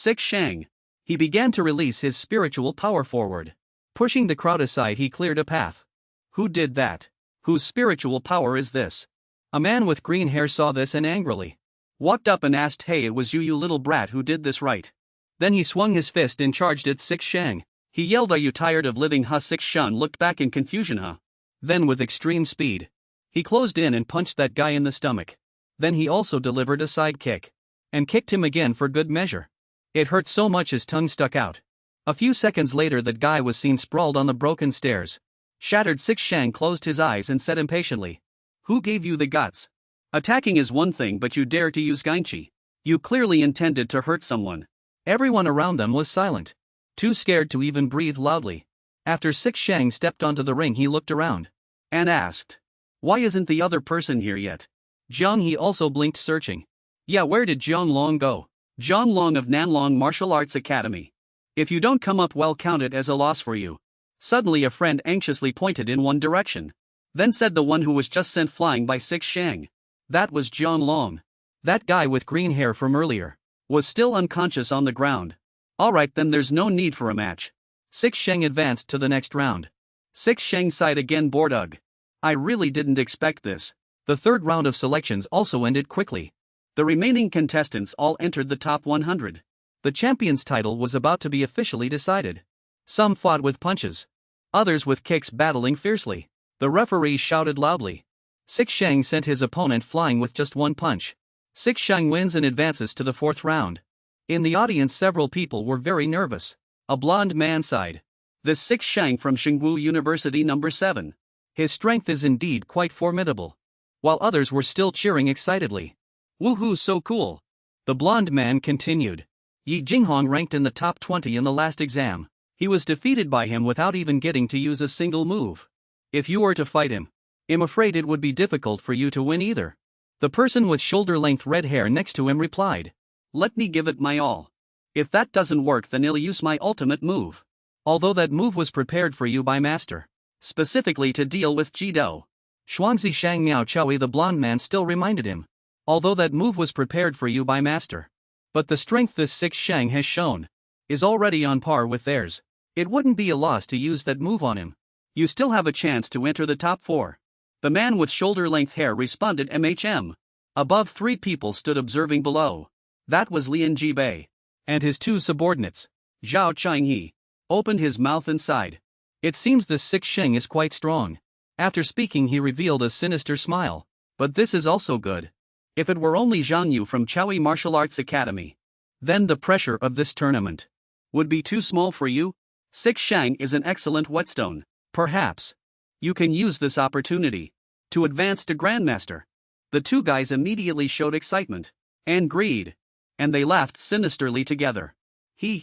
Lu Sheng. He began to release his spiritual power forward. Pushing the crowd aside he cleared a path. Who did that? Whose spiritual power is this? A man with green hair saw this and angrily walked up and asked, "Hey, it was you little brat who did this, right?" Then he swung his fist and charged at Lu Sheng. He yelled, "Are you tired of living, huh?" Lu Sheng looked back in confusion, huh? Then with extreme speed, he closed in and punched that guy in the stomach. Then he also delivered a side kick. And kicked him again for good measure. It hurt so much his tongue stuck out. A few seconds later that guy was seen sprawled on the broken stairs. Shattered, Lu Sheng closed his eyes and said impatiently, "Who gave you the guts? Attacking is one thing, but you dare to use Gainchi. You clearly intended to hurt someone." Everyone around them was silent. Too scared to even breathe loudly. After Lu Sheng stepped onto the ring he looked around. And asked, "Why isn't the other person here yet?" Jiang He also blinked, searching. "Yeah, where did Jiang Long go?" "Jiang Long of Nanlong Martial Arts Academy. If you don't come up, well, count it as a loss for you." Suddenly a friend anxiously pointed in one direction. Then said the one who was just sent flying by Lu Sheng. That was Jiang Long. That guy with green hair from earlier was still unconscious on the ground. "Alright, then there's no need for a match." Lu Sheng advanced to the next round. Lu Sheng sighed again, bored. "Ugh. I really didn't expect this." The third round of selections also ended quickly. The remaining contestants all entered the top 100. The champion's title was about to be officially decided. Some fought with punches. Others with kicks, battling fiercely. The referee shouted loudly. Lu Sheng sent his opponent flying with just one punch. Lu Sheng wins and advances to the fourth round. In the audience several people were very nervous. A blonde man sighed. "This Lu Sheng from Tsinghua University number 7. His strength is indeed quite formidable." While others were still cheering excitedly. "Woohoo, so cool." The blonde man continued. "Yi Jinghong ranked in the top 20 in the last exam. He was defeated by him without even getting to use a single move. If you were to fight him, I'm afraid it would be difficult for you to win either." The person with shoulder-length red hair next to him replied. "Let me give it my all. If that doesn't work, then I'll use my ultimate move. Although that move was prepared for you by master, specifically to deal with Jido." Xuanzi Shang Miao Chowi, the blonde man, still reminded him. "Although that move was prepared for you by master. But the strength this Lu Sheng has shown is already on par with theirs. It wouldn't be a loss to use that move on him. You still have a chance to enter the top 4. The man with shoulder-length hair responded. Above 3 people stood observing below. That was Lian Jibei. And his 2 subordinates. Zhao Qinghe opened his mouth and sighed. It seems this Lu Sheng is quite strong. After speaking he revealed a sinister smile. But this is also good. If it were only Zhang Yu from Chaoyi Martial Arts Academy, then the pressure of this tournament would be too small for you. Lu Sheng is an excellent whetstone. Perhaps you can use this opportunity to advance to Grandmaster." The 2 guys immediately showed excitement and greed, and they laughed sinisterly together. He.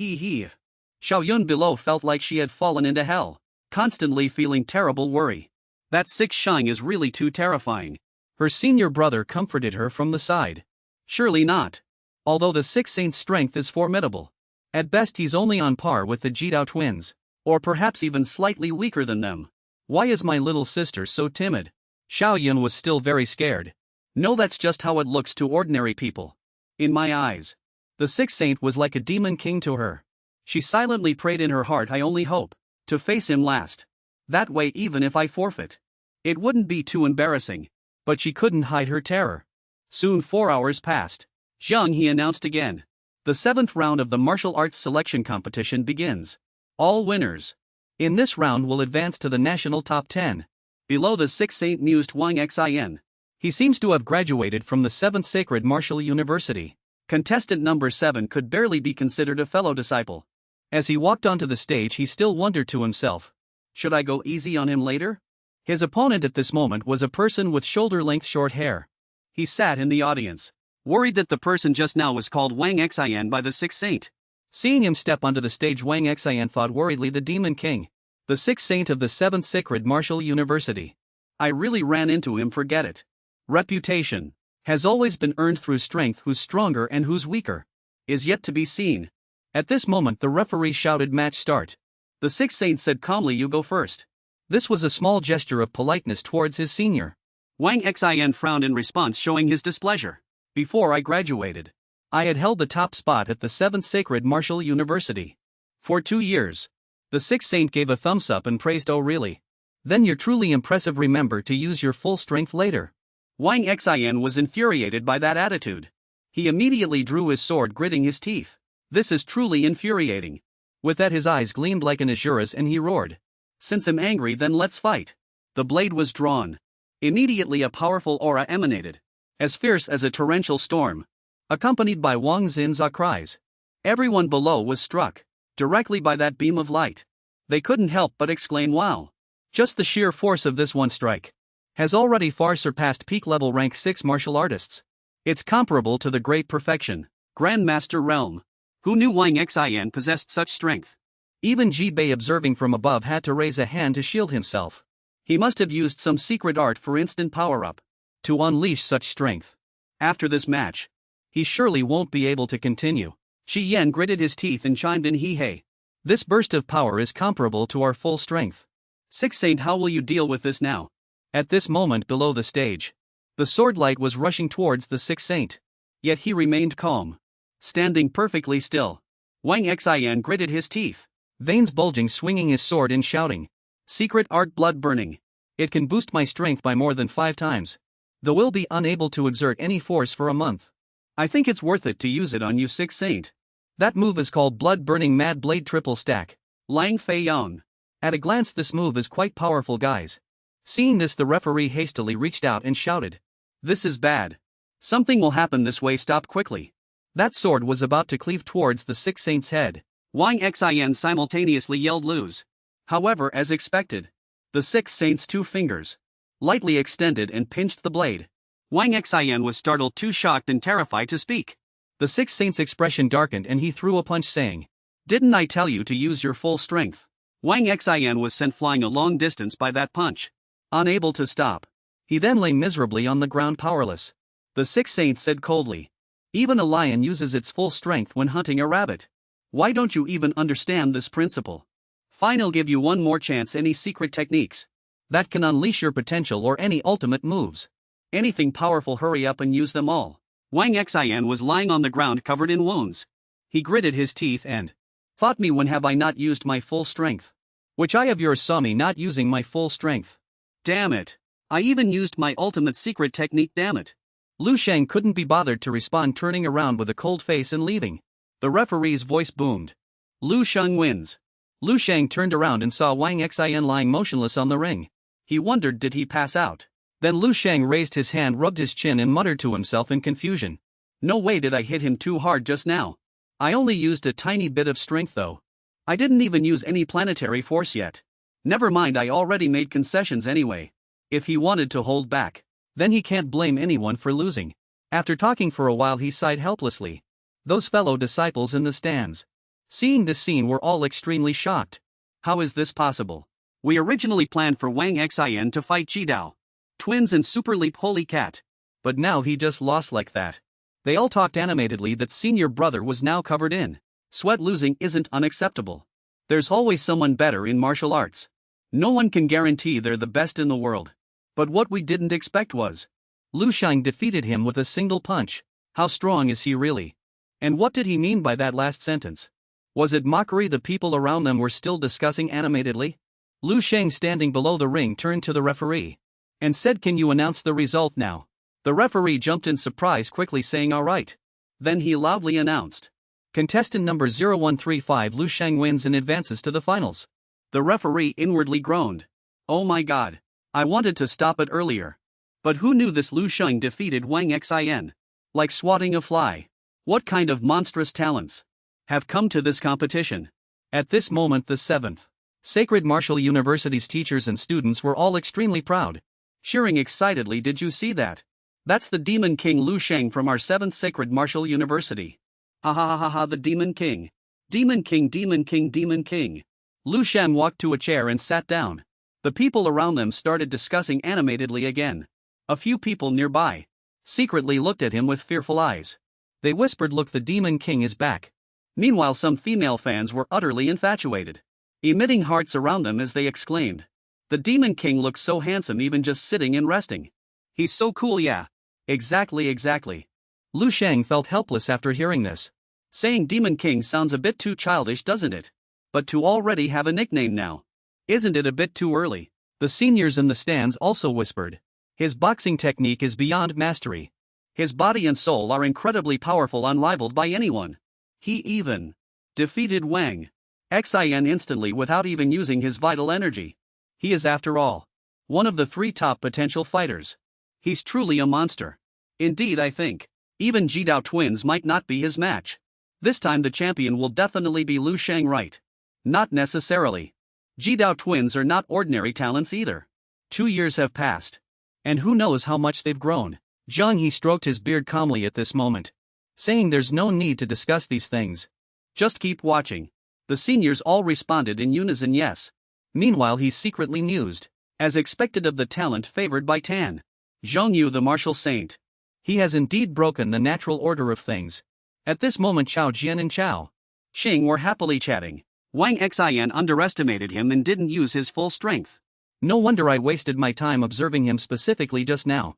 Xiao Yun below felt like she had fallen into hell, constantly feeling terrible worry. That Lu Sheng is really too terrifying. Her senior brother comforted her from the side. "Surely not. Although the 6 Saint's strength is formidable. At best he's only on par with the Jidao twins, or perhaps even slightly weaker than them. Why is my little sister so timid?" Xiao Yun was still very scared. "No, that's just how it looks to ordinary people. In my eyes, the 6 Saint was like a demon king to her. She silently prayed in her heart, I only hope to face him last. That way, even if I forfeit, it wouldn't be too embarrassing." But she couldn't hide her terror. Soon 4 hours passed. Zhang He announced again. The 7th round of the martial arts selection competition begins. All winners in this round will advance to the national top 10. Below the 6 Saint mused Wang Xin. He seems to have graduated from the 7th Sacred Martial University. Contestant number 7 could barely be considered a fellow disciple. As he walked onto the stage he still wondered to himself, should I go easy on him later? His opponent at this moment was a person with shoulder-length short hair. He sat in the audience, worried that the person just now was called Wang Xin by the 6th Saint. Seeing him step onto the stage, Wang Xin thought worriedly, the Demon King, the 6th Saint of the 7th Sacred Martial University. I really ran into him, forget it. Reputation has always been earned through strength. Who's stronger and who's weaker is yet to be seen. At this moment the referee shouted, match start. The sixth saint said calmly, "You go first." This was a small gesture of politeness towards his senior. Wang Xin frowned in response, showing his displeasure. Before I graduated, I had held the top spot at the 7th Sacred Martial University. For 2 years. The sixth saint gave a thumbs up and praised, "Oh really? Then you're truly impressive. Remember to use your full strength later." Wang Xin was infuriated by that attitude. He immediately drew his sword, gritting his teeth. This is truly infuriating. With that his eyes gleamed like an azura's and he roared. "Since I'm angry, then let's fight." The blade was drawn. Immediately a powerful aura emanated, as fierce as a torrential storm, accompanied by Wang Xin's cries. Everyone below was struck directly by that beam of light. They couldn't help but exclaim, "Wow! Just the sheer force of this one strike has already far surpassed peak level rank 6 martial artists. It's comparable to the great perfection, Grandmaster realm." Who knew Wang Xin possessed such strength? Even Ji Bei, observing from above, had to raise a hand to shield himself. He must have used some secret art for instant power-up to unleash such strength. After this match, he surely won't be able to continue. Shi Yan gritted his teeth and chimed in, "Hey. This burst of power is comparable to our full strength. Sixth Saint, how will you deal with this now?" At this moment below the stage, the sword light was rushing towards the sixth saint. Yet he remained calm, standing perfectly still. Wang Xin gritted his teeth, veins bulging, swinging his sword and shouting, "Secret art, blood burning. It can boost my strength by more than 5 times. Though we'll be unable to exert any force for a month. I think it's worth it to use it on you, sixth saint. That move is called Blood Burning Mad Blade Triple Stack. Lang Fei Yang. At a glance this move is quite powerful, guys." Seeing this, the referee hastily reached out and shouted, "This is bad. Something will happen this way, stop quickly." That sword was about to cleave towards the sixth saint's head. Wang Xin simultaneously yelled, "Lose." However, as expected, the sixth saint's 2 fingers lightly extended and pinched the blade. Wang Xin was startled, too shocked and terrified to speak. The sixth saint's expression darkened and he threw a punch, saying, "Didn't I tell you to use your full strength?" Wang Xin was sent flying a long distance by that punch. Unable to stop, he then lay miserably on the ground, powerless. The sixth saint said coldly, "Even a lion uses its full strength when hunting a rabbit. Why don't you even understand this principle? Fine, I'll give you one more chance. Any secret techniques that can unleash your potential or any ultimate moves? Anything powerful, hurry up and use them all." Wang Xin was lying on the ground covered in wounds. He gritted his teeth and, "Fought me, when have I not used my full strength? Which eye of yours saw me not using my full strength? Damn it. I even used my ultimate secret technique, damn it." Lu Sheng couldn't be bothered to respond, turning around with a cold face and leaving. The referee's voice boomed, "Lu Sheng wins." Lu Sheng turned around and saw Wang Xin lying motionless on the ring. He wondered, did he pass out? Then Lu Sheng raised his hand, rubbed his chin and muttered to himself in confusion, "No way did I hit him too hard just now. I only used a tiny bit of strength though. I didn't even use any planetary force yet. Never mind, I already made concessions anyway. If he wanted to hold back, then he can't blame anyone for losing." After talking for a while he sighed helplessly. Those fellow disciples in the stands, seeing this scene, were all extremely shocked. How is this possible? We originally planned for Wang Xin to fight Jidao, twins and Super Leap, holy cat. But now he just lost like that. They all talked animatedly that senior brother was now covered in sweat. Losing isn't unacceptable. There's always someone better in martial arts. No one can guarantee they're the best in the world. But what we didn't expect was Lu Sheng defeated him with a single punch. How strong is he really? And what did he mean by that last sentence? Was it mockery? The people around them were still discussing animatedly. Lu Sheng, standing below the ring, turned to the referee and said, "Can you announce the result now?" The referee jumped in surprise, quickly saying, "All right." Then he loudly announced, "Contestant number 0135 Lu Sheng wins and advances to the finals." The referee inwardly groaned, "Oh my god. I wanted to stop it earlier. But who knew this Lu Sheng defeated Wang Xin? Like swatting a fly. What kind of monstrous talents have come to this competition?" At this moment the 7th Sacred Martial University's teachers and students were all extremely proud, cheering excitedly, "Did you see that? That's the Demon King Lu Sheng from our 7th Sacred Martial University. Ha ha ha ha ha, the Demon King. Demon King, Demon King, Demon King." Lu Sheng walked to a chair and sat down. The people around them started discussing animatedly again. A few people nearby secretly looked at him with fearful eyes. They whispered, "Look, the Demon King is back." Meanwhile some female fans were utterly infatuated. emitting hearts around them as they exclaimed. The Demon King looks so handsome even just sitting and resting. He's so cool, yeah. Exactly. Lu Sheng felt helpless after hearing this. Saying Demon King sounds a bit too childish, doesn't it? But to already have a nickname now. Isn't it a bit too early? The seniors in the stands also whispered. His boxing technique is beyond mastery. His body and soul are incredibly powerful, unrivaled by anyone. He even defeated Wang Xin instantly without even using his vital energy. He is, after all, one of the 3 top potential fighters. He's truly a monster. Indeed, I think even Jidao twins might not be his match. This time the champion will definitely be Lu Sheng, right? Not necessarily. Jidao twins are not ordinary talents either. 2 years have passed. And who knows how much they've grown. Zhang He stroked his beard calmly at this moment, saying there's no need to discuss these things. Just keep watching. The seniors all responded in unison yes. Meanwhile he secretly mused, as expected of the talent favored by Tan. Zhang Yu, the martial saint. He has indeed broken the natural order of things. At this moment Chao Jian and Chao Xing were happily chatting. Wang Xin underestimated him and didn't use his full strength. No wonder I wasted my time observing him specifically just now.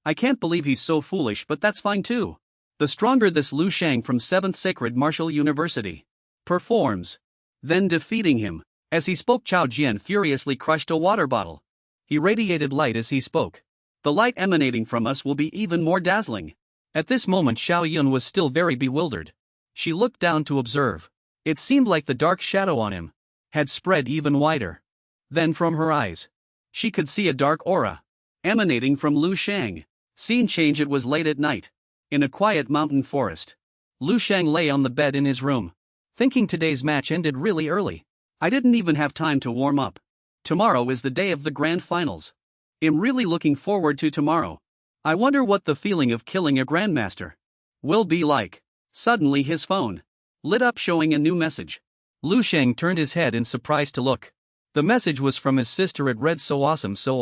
I can't believe he's so foolish, but that's fine too. The stronger this Lu Sheng from 7th Sacred Martial University performs, then defeating him. As he spoke, Chao Jian furiously crushed a water bottle. He radiated light as he spoke. The light emanating from us will be even more dazzling. At this moment Xiao Yun was still very bewildered. She looked down to observe. It seemed like the dark shadow on him had spread even wider. Then from her eyes, she could see a dark aura emanating from Lu Sheng. Scene change. It was late at night. In a quiet mountain forest. Lu Sheng lay on the bed in his room, thinking today's match ended really early. I didn't even have time to warm up. Tomorrow is the day of the grand finals. I'm really looking forward to tomorrow. I wonder what the feeling of killing a grandmaster will be like. Suddenly his phone lit up, showing a new message. Lu Sheng turned his head in surprise to look. The message was from his sister. It read, so awesome. So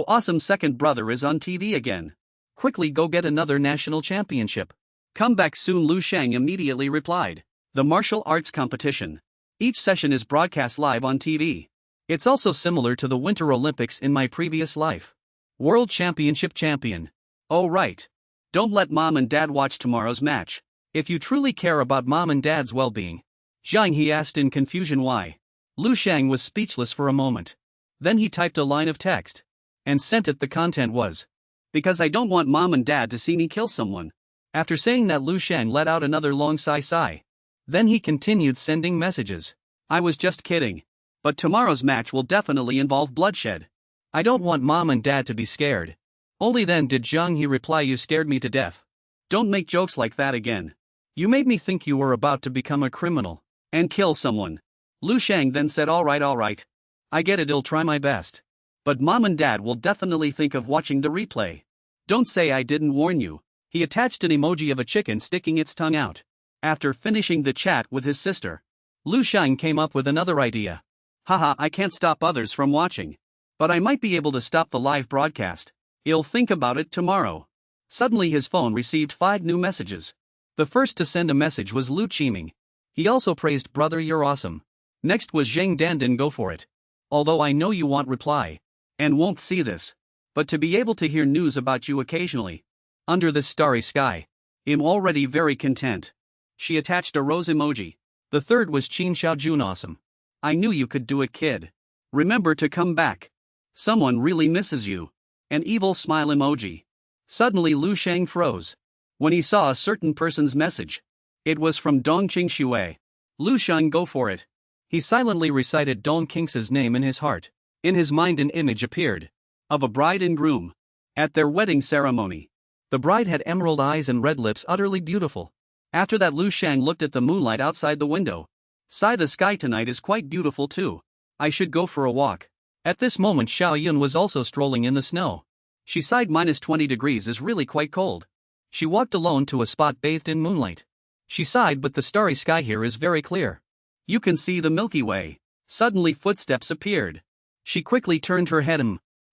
awesome, second brother is on TV again. Quickly go get another national championship. Come back soon. Lu Sheng immediately replied. The martial arts competition. Each session is broadcast live on TV. It's also similar to the Winter Olympics in my previous life. World Championship champion. Oh right. Don't let mom and dad watch tomorrow's match. If you truly care about mom and dad's well-being. Zhang He asked in confusion why. Lu Sheng was speechless for a moment. Then he typed a line of text and sent it. The content was, because I don't want mom and dad to see me kill someone. After saying that, Lu Sheng let out another long sigh. Then he continued sending messages. I was just kidding. But tomorrow's match will definitely involve bloodshed. I don't want mom and dad to be scared. Only then did Zhang He reply, you scared me to death. Don't make jokes like that again. You made me think you were about to become a criminal and kill someone. Lu Sheng then said, all right. I get it, I'll try my best. But mom and dad will definitely think of watching the replay. Don't say I didn't warn you. He attached an emoji of a chicken sticking its tongue out. After finishing the chat with his sister, Lu Sheng came up with another idea. Haha, I can't stop others from watching. But I might be able to stop the live broadcast. I'll think about it tomorrow. Suddenly his phone received 5 new messages. The first to send a message was Lu Qiming. He also praised, brother, you're awesome. Next was Zheng Dandan, go for it. Although I know you won't reply and won't see this, but to be able to hear news about you occasionally under this starry sky, I'm already very content. She attached a rose emoji. The third was Qin Xiaojun, awesome. I knew you could do it, kid. Remember to come back. Someone really misses you. An evil smile emoji. Suddenly Lu Sheng froze when he saw a certain person's message. It was from Dongqing Xue. Lu Sheng, go for it. He silently recited Dong Qing's name in his heart. In his mind an image appeared of a bride and groom at their wedding ceremony. The bride had emerald eyes and red lips, utterly beautiful. After that, Lu Sheng looked at the moonlight outside the window. Sigh, the sky tonight is quite beautiful too. I should go for a walk. At this moment Xiao Yun was also strolling in the snow. She sighed, -20 degrees is really quite cold. She walked alone to a spot bathed in moonlight. She sighed, but the starry sky here is very clear. You can see the Milky Way. Suddenly footsteps appeared. She quickly turned her head.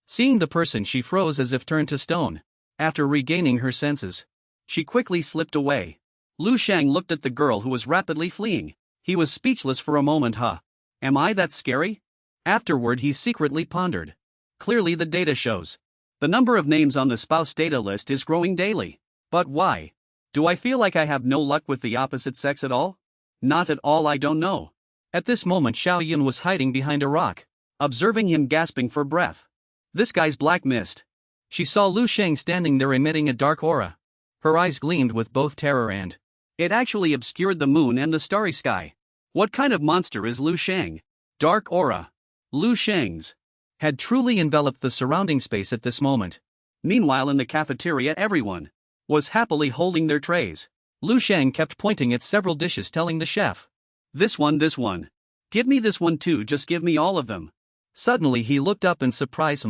Seeing the person, she froze as if turned to stone. After regaining her senses, she quickly slipped away. Lu Sheng looked at the girl who was rapidly fleeing. He was speechless for a moment. Am I that scary? Afterward he secretly pondered. Clearly the data shows. The number of names on the spouse data list is growing daily. But why? Do I feel like I have no luck with the opposite sex at all? Not at all, I don't know. At this moment Xiao Yun was hiding behind a rock, observing him gasping for breath. This guy's black mist. She saw Lu Sheng standing there emitting a dark aura. Her eyes gleamed with both terror and it actually obscured the moon and the starry sky. What kind of monster is Lu Sheng? Dark aura. Lu Sheng's had truly enveloped the surrounding space at this moment. Meanwhile in the cafeteria everyone was happily holding their trays. Lu Sheng kept pointing at several dishes telling the chef. This one. Give me this one too, just give me all of them. Suddenly he looked up in surprise,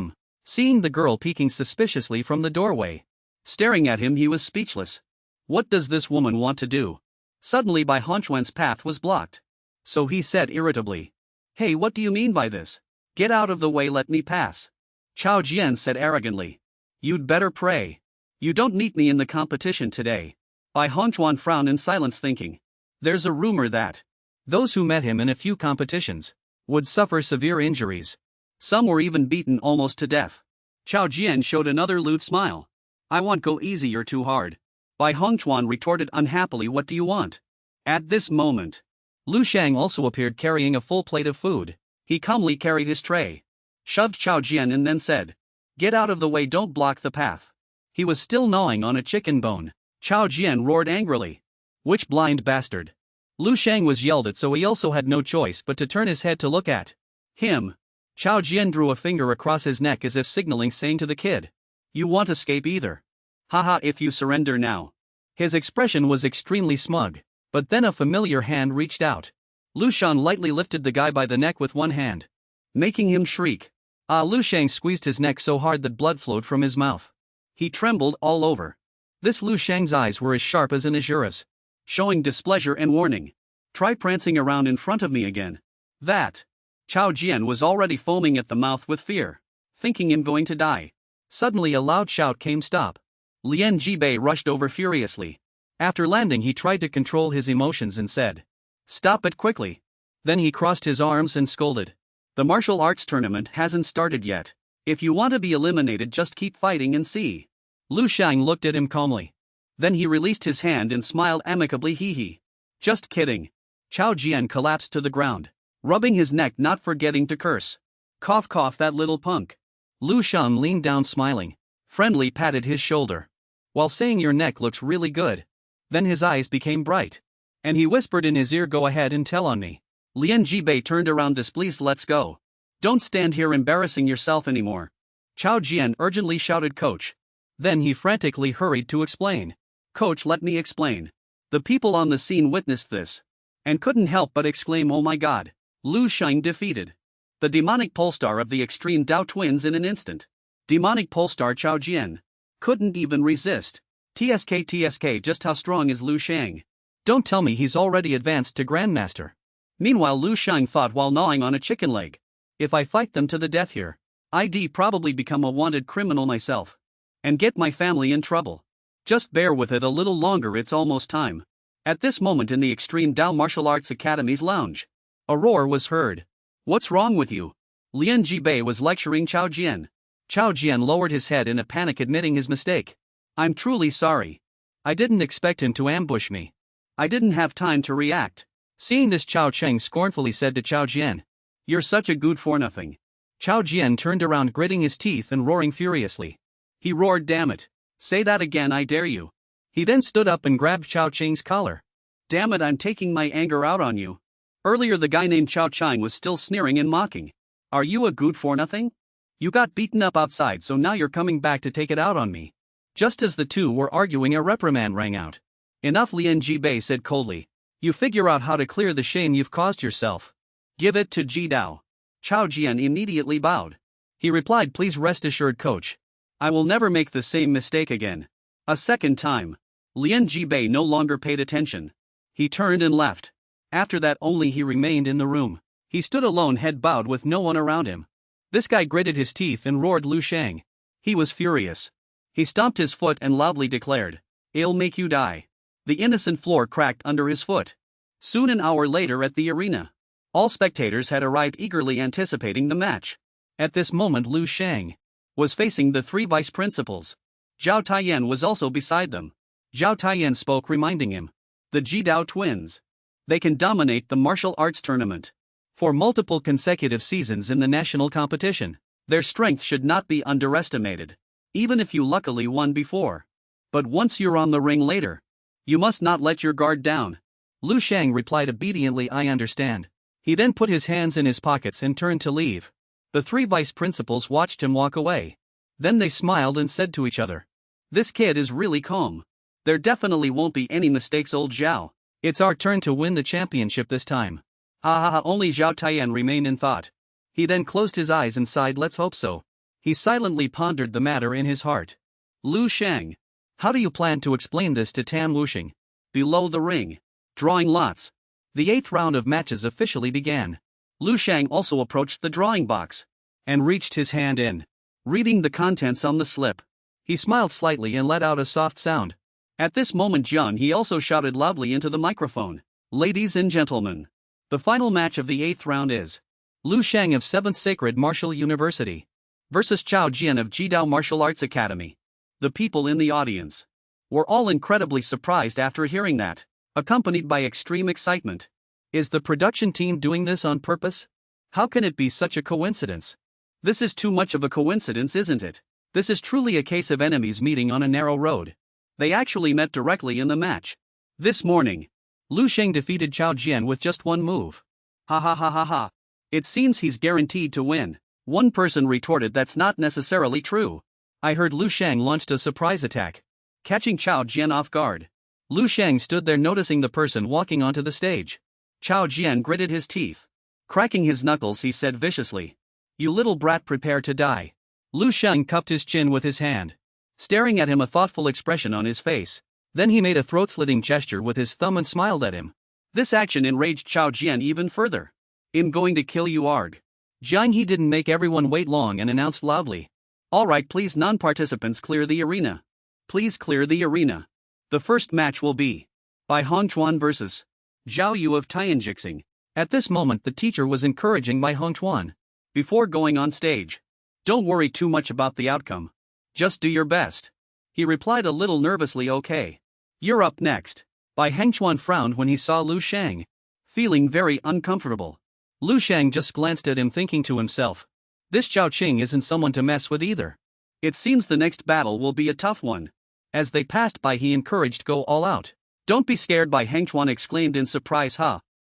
seeing the girl peeking suspiciously from the doorway. Staring at him he was speechless. What does this woman want to do? Suddenly Bai Hongquan's path was blocked. So he said irritably. Hey, what do you mean by this? Get out of the way, let me pass. Chao Jian said arrogantly. You'd better pray. You don't need me in the competition today. Bai Hongquan frowned in silence thinking. There's a rumor that those who met him in a few competitions would suffer severe injuries. Some were even beaten almost to death. Chao Jian showed another lewd smile. I won't go easy or too hard. Bai Hongquan retorted unhappily, what do you want? At this moment, Lu Sheng also appeared carrying a full plate of food. He calmly carried his tray, shoved Chao Jian and then said, get out of the way, don't block the path. He was still gnawing on a chicken bone. Chao Jian roared angrily. Which blind bastard? Lu Sheng was yelled at, so he also had no choice but to turn his head to look at him. Chao Jian drew a finger across his neck as if signaling, saying to the kid, you won't escape either. Haha, if you surrender now. His expression was extremely smug, but then a familiar hand reached out. Lu Sheng lightly lifted the guy by the neck with one hand, making him shriek. Lu Sheng squeezed his neck so hard that blood flowed from his mouth. He trembled all over. This Lu Sheng's eyes were as sharp as an Azura's, showing displeasure and warning. Try prancing around in front of me again. That. Chao Jian was already foaming at the mouth with fear, thinking him going to die. Suddenly a loud shout came, stop. Lian Jibei rushed over furiously. After landing he tried to control his emotions and said, stop it quickly. Then he crossed his arms and scolded. The martial arts tournament hasn't started yet. If you want to be eliminated, just keep fighting and see. Lu Sheng looked at him calmly. Then he released his hand and smiled amicably, hee hee. Just kidding. Chao Jian collapsed to the ground, rubbing his neck, not forgetting to curse. Cough cough, that little punk. Lu Sheng leaned down smiling, friendly patted his shoulder, while saying your neck looks really good. Then his eyes became bright, and he whispered in his ear, go ahead and tell on me. Lian Jibei turned around displeased, let's go. Don't stand here embarrassing yourself anymore. Chao Jian urgently shouted, coach. Then he frantically hurried to explain. Coach, let me explain. The people on the scene witnessed this and couldn't help but exclaim, oh my god. Lu Sheng defeated the demonic polestar of the extreme Dao twins in an instant. Demonic polestar Chao Jian couldn't even resist. TSK, just how strong is Lu Sheng? Don't tell me he's already advanced to Grandmaster. Meanwhile Lu Sheng thought while gnawing on a chicken leg. If I fight them to the death here, I'd probably become a wanted criminal myself and get my family in trouble. Just bear with it a little longer, it's almost time. At this moment in the Extreme Dao Martial Arts Academy's lounge, a roar was heard. What's wrong with you? Lian Jibei was lecturing Chao Jian. Chao Jian lowered his head in a panic, admitting his mistake. I'm truly sorry. I didn't expect him to ambush me. I didn't have time to react. Seeing this, Chao Cheng scornfully said to Chao Jian, you're such a good for nothing. Chao Jian turned around, gritting his teeth and roaring furiously. He roared, damn it. Say that again, I dare you. He then stood up and grabbed Chao Cheng's collar. Damn it, I'm taking my anger out on you. Earlier the guy named Chao Cheng was still sneering and mocking. Are you a good for nothing? You got beaten up outside, so now you're coming back to take it out on me. Just as the two were arguing, a reprimand rang out. Enough, Lian Jibei said coldly. You figure out how to clear the shame you've caused yourself. Give it to Ji Dao. Chao Jian immediately bowed. He replied, please rest assured, coach. I will never make the same mistake again. A second time. Lian Jibei no longer paid attention. He turned and left. After that only he remained in the room. He stood alone, head bowed, with no one around him. This guy gritted his teeth and roared Lu Sheng. He was furious. He stomped his foot and loudly declared, I'll make you die. The innocent floor cracked under his foot. Soon an hour later at the arena. All spectators had arrived eagerly anticipating the match. At this moment Lu Sheng was facing the three vice principals. Zhao Taiyan was also beside them. Zhao Taiyan spoke reminding him, the Jidao twins. They can dominate the martial arts tournament for multiple consecutive seasons in the national competition. Their strength should not be underestimated, even if you luckily won before. But once you're on the ring later, you must not let your guard down. Lu Sheng replied obediently, I understand. He then put his hands in his pockets and turned to leave. The three vice principals watched him walk away. Then they smiled and said to each other, this kid is really calm. There definitely won't be any mistakes, old Zhao. It's our turn to win the championship this time. Ha ha ha, only Zhao Taiyan remained in thought. He then closed his eyes and sighed, let's hope so. He silently pondered the matter in his heart. Lu Sheng, how do you plan to explain this to Tam Wuxing? Below the ring. Drawing lots. The 8th round of matches officially began. Lu Sheng also approached the drawing box and reached his hand in, reading the contents on the slip. He smiled slightly and let out a soft sound. At this moment he also shouted loudly into the microphone, ladies and gentlemen, the final match of the 8th round is Lu Sheng of 7th Sacred Martial University versus Chao Jian of Jidao Martial Arts Academy. The people in the audience were all incredibly surprised after hearing that, accompanied by extreme excitement. Is the production team doing this on purpose? How can it be such a coincidence? This is too much of a coincidence, isn't it? This is truly a case of enemies meeting on a narrow road. They actually met directly in the match. This morning, Lu Sheng defeated Chao Jian with just one move. Ha ha ha ha ha. It seems he's guaranteed to win. One person retorted, that's not necessarily true. I heard Lu Sheng launched a surprise attack, catching Chao Jian off guard. Lu Sheng stood there noticing the person walking onto the stage. Chao Jian gritted his teeth. Cracking his knuckles, he said viciously, you little brat, prepare to die. Lu Sheng cupped his chin with his hand, staring at him, a thoughtful expression on his face. Then he made a throat-slitting gesture with his thumb and smiled at him. This action enraged Chao Jian even further. I'm going to kill you, arg. Jiang He didn't make everyone wait long and announced loudly. Alright, please non-participants clear the arena. Please clear the arena. The first match will be by Hongchuan vs. Zhao Yu of Tianjixing. At this moment the teacher was encouraging by Hongchuan before going on stage. Don't worry too much about the outcome. Just do your best. He replied a little nervously, okay. You're up next. Bai Hengchuan frowned when he saw Lu Sheng, feeling very uncomfortable. Lu Sheng just glanced at him, thinking to himself, this Zhao Qing isn't someone to mess with either. It seems the next battle will be a tough one. As they passed by he encouraged, go all out. Don't be scared, Bai Hengchuan exclaimed in surprise.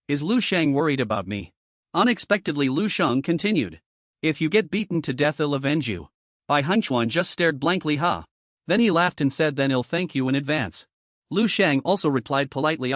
Is Lu Sheng worried about me? Unexpectedly Lu Sheng continued. If you get beaten to death I'll avenge you. Bai Hengchuan just stared blankly. Then he laughed and said, then I'll thank you in advance. Lu Sheng also replied politely,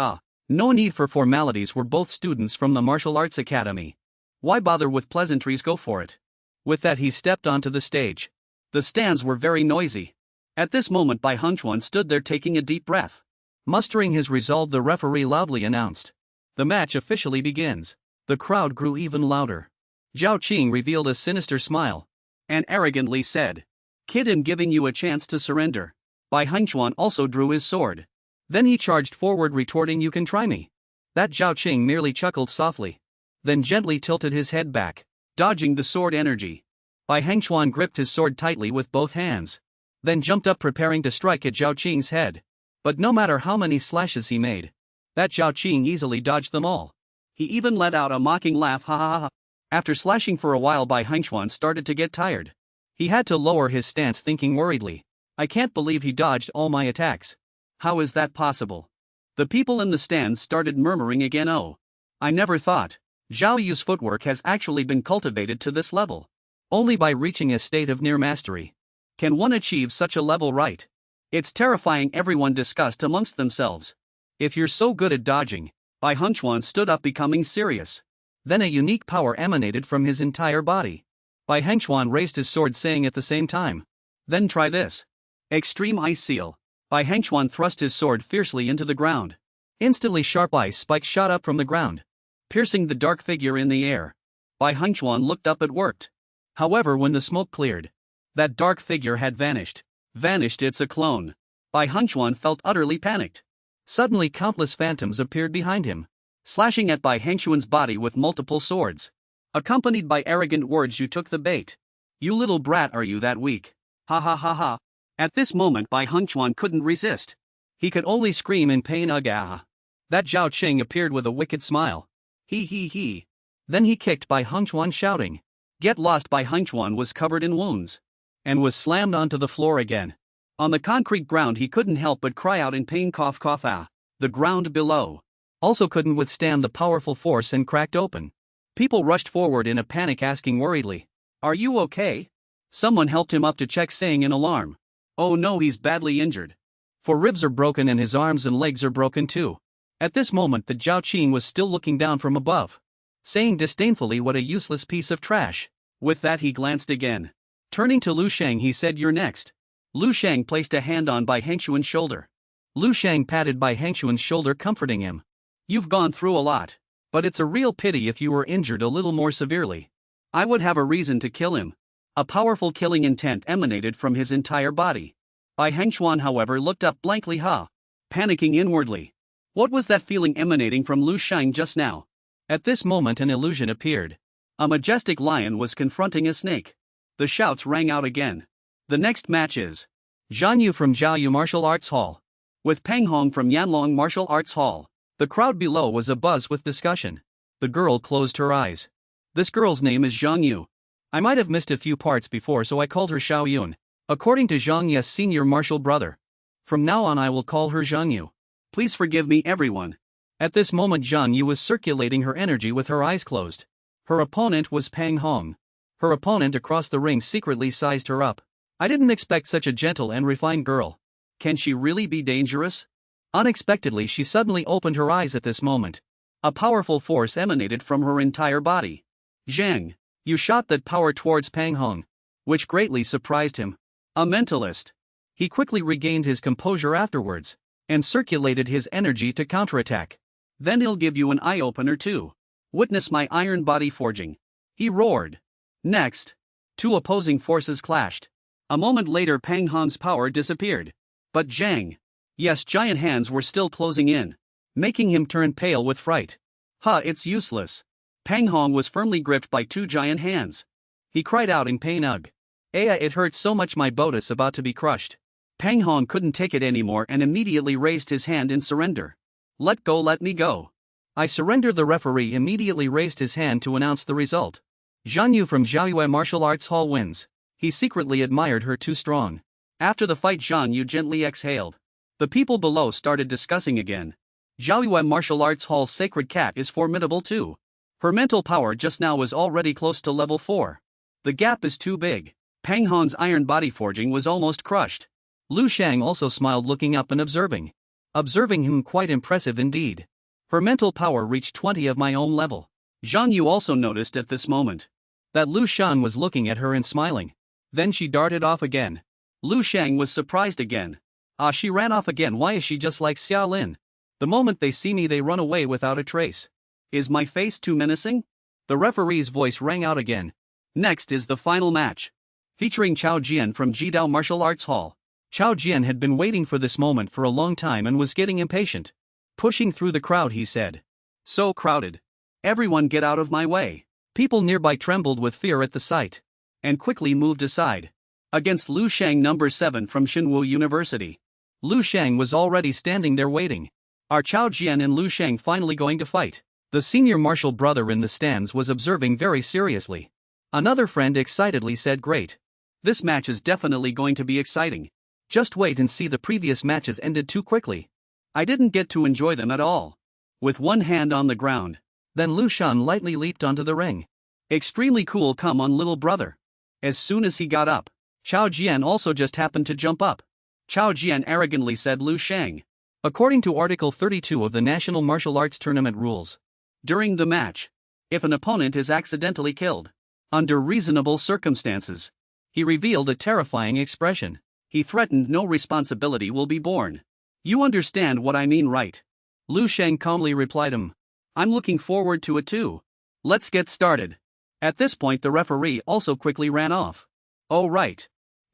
no need for formalities, we're both students from the Martial Arts Academy. Why bother with pleasantries, go for it. With that he stepped onto the stage. The stands were very noisy. At this moment Bai Hengchuan stood there taking a deep breath. Mustering his resolve, the referee loudly announced, the match officially begins. The crowd grew even louder. Zhao Qing revealed a sinister smile and arrogantly said, kid, I'm giving you a chance to surrender. Bai Hengchuan also drew his sword. Then he charged forward, retorting, you can try me. That Zhao Qing merely chuckled softly, then gently tilted his head back, dodging the sword energy. Bai Hengchuan gripped his sword tightly with both hands, then jumped up preparing to strike at Zhao Qing's head. But no matter how many slashes he made, that Zhao Qing easily dodged them all. He even let out a mocking laugh, ha ha ha. After slashing for a while, Bai Hengchuan started to get tired. He had to lower his stance, thinking worriedly, I can't believe he dodged all my attacks. How is that possible? The people in the stands started murmuring again, oh. I never thought Zhao Yu's footwork has actually been cultivated to this level. Only by reaching a state of near mastery can one achieve such a level, right? It's terrifying, everyone discussed amongst themselves. If you're so good at dodging, Bai Hengchuan stood up, becoming serious. Then a unique power emanated from his entire body. Bai Hengchuan raised his sword, saying at the same time, then try this. Extreme Ice Seal. Bai Hengchuan thrust his sword fiercely into the ground. Instantly sharp ice spikes shot up from the ground, piercing the dark figure in the air. Bai Hengchuan looked up, it worked. However, when the smoke cleared, that dark figure had vanished. Vanished, it's a clone. Bai Hengchuan felt utterly panicked. Suddenly countless phantoms appeared behind him. slashing at Bai Hengxuan's body with multiple swords. Accompanied by arrogant words, "You took the bait. You little brat, are you that weak? Ha ha ha ha." At this moment Bai Hengxuan couldn't resist. He could only scream in pain, "Ugh." That Zhao Qing appeared with a wicked smile. He. Then he kicked Bai Hengxuan, shouting, "Get lost!" Bai Hengxuan was covered in wounds and was slammed onto the floor again. On the concrete ground he couldn't help but cry out in pain, "Cough cough ah." The ground below also couldn't withstand the powerful force and cracked open. People rushed forward in a panic, asking worriedly, "Are you okay?" Someone helped him up to check, saying in alarm, "Oh no, he's badly injured. For ribs are broken and his arms and legs are broken too." At this moment the Zhao Qing was still looking down from above, saying disdainfully, "What a useless piece of trash." With that he glanced again. Turning to Lu Sheng he said, "You're next." Lu Sheng placed a hand on Bai Hengxuan's shoulder. Lu Sheng patted Bai Hengxuan's shoulder, comforting him. "You've gone through a lot, but it's a real pity if you were injured a little more severely. I would have a reason to kill him." A powerful killing intent emanated from his entire body. Bai Hengxuan, however, looked up blankly, panicking inwardly. What was that feeling emanating from Lu Sheng just now? At this moment an illusion appeared. A majestic lion was confronting a snake. The shouts rang out again. The next match is Zhang Yu from Jiaoyu Martial Arts Hall with Peng Hong from Yanlong Martial Arts Hall. The crowd below was abuzz with discussion. The girl closed her eyes. "This girl's name is Zhang Yu. I might have missed a few parts before, so I called her Xiao Yun, according to Zhang Ye's senior martial brother. From now on I will call her Zhang Yu. Please forgive me, everyone." At this moment Zhang Yu was circulating her energy with her eyes closed. Her opponent was Peng Hong. Her opponent across the ring secretly sized her up. "I didn't expect such a gentle and refined girl. Can she really be dangerous?" Unexpectedly she suddenly opened her eyes at this moment. A powerful force emanated from her entire body. "Zhang, you shot that power towards Peng Hong," which greatly surprised him. A mentalist. He quickly regained his composure afterwards and circulated his energy to counterattack. "Then I'll give you an eye-opener too. Witness my iron body forging," he roared. Next, two opposing forces clashed. A moment later Peng Hong's power disappeared. But Yes, giant hands were still closing in, making him turn pale with fright. It's useless." Peng Hong was firmly gripped by two giant hands. He cried out in pain, "Ugh. It hurts so much, my botus about to be crushed." Peng Hong couldn't take it anymore and immediately raised his hand in surrender. "Let go, let me go. I surrender." The referee immediately raised his hand to announce the result. Zhang Yu from Jiaoyu Martial Arts Hall wins. He secretly admired her too strong. After the fight Zhang Yu gently exhaled. The people below started discussing again. Jiaoyu Martial Arts Hall's sacred cat is formidable too. Her mental power just now was already close to level 4. The gap is too big. Peng Hong's iron body forging was almost crushed. Lu Sheng also smiled, looking up and observing him, quite impressive indeed. Her mental power reached 20 of my own level. Zhang Yu also noticed at this moment that Lu Sheng was looking at her and smiling. Then she darted off again. Lu Sheng was surprised again. She ran off again. Why is she just like Xia Lin? The moment they see me they run away without a trace. Is my face too menacing? The referee's voice rang out again. Next is the final match, featuring Chao Jian from Jidao Martial Arts Hall. Chao Jian had been waiting for this moment for a long time and was getting impatient. Pushing through the crowd he said, "So crowded. Everyone get out of my way." People nearby trembled with fear at the sight and quickly moved aside. Against Lu Sheng, number 7 from Xinwu University. Lu Sheng was already standing there waiting. Are Chao Jian and Lu Sheng finally going to fight? The senior martial brother in the stands was observing very seriously. Another friend excitedly said, "Great. This match is definitely going to be exciting. Just wait and see, the previous matches ended too quickly. I didn't get to enjoy them at all." With one hand on the ground, then Lu Shan lightly leaped onto the ring. "Extremely cool, come on little brother." As soon as he got up, Chao Jian also just happened to jump up. Chao Jian arrogantly said, "Lu Sheng." According to Article 32 of the National Martial Arts Tournament Rules, during the match, if an opponent is accidentally killed, under reasonable circumstances, he revealed a terrifying expression. He threatened no responsibility will be borne. "You understand what I mean, right?" Lu Sheng calmly replied him. "I'm looking forward to it too. Let's get started." At this point the referee also quickly ran off. "Oh right.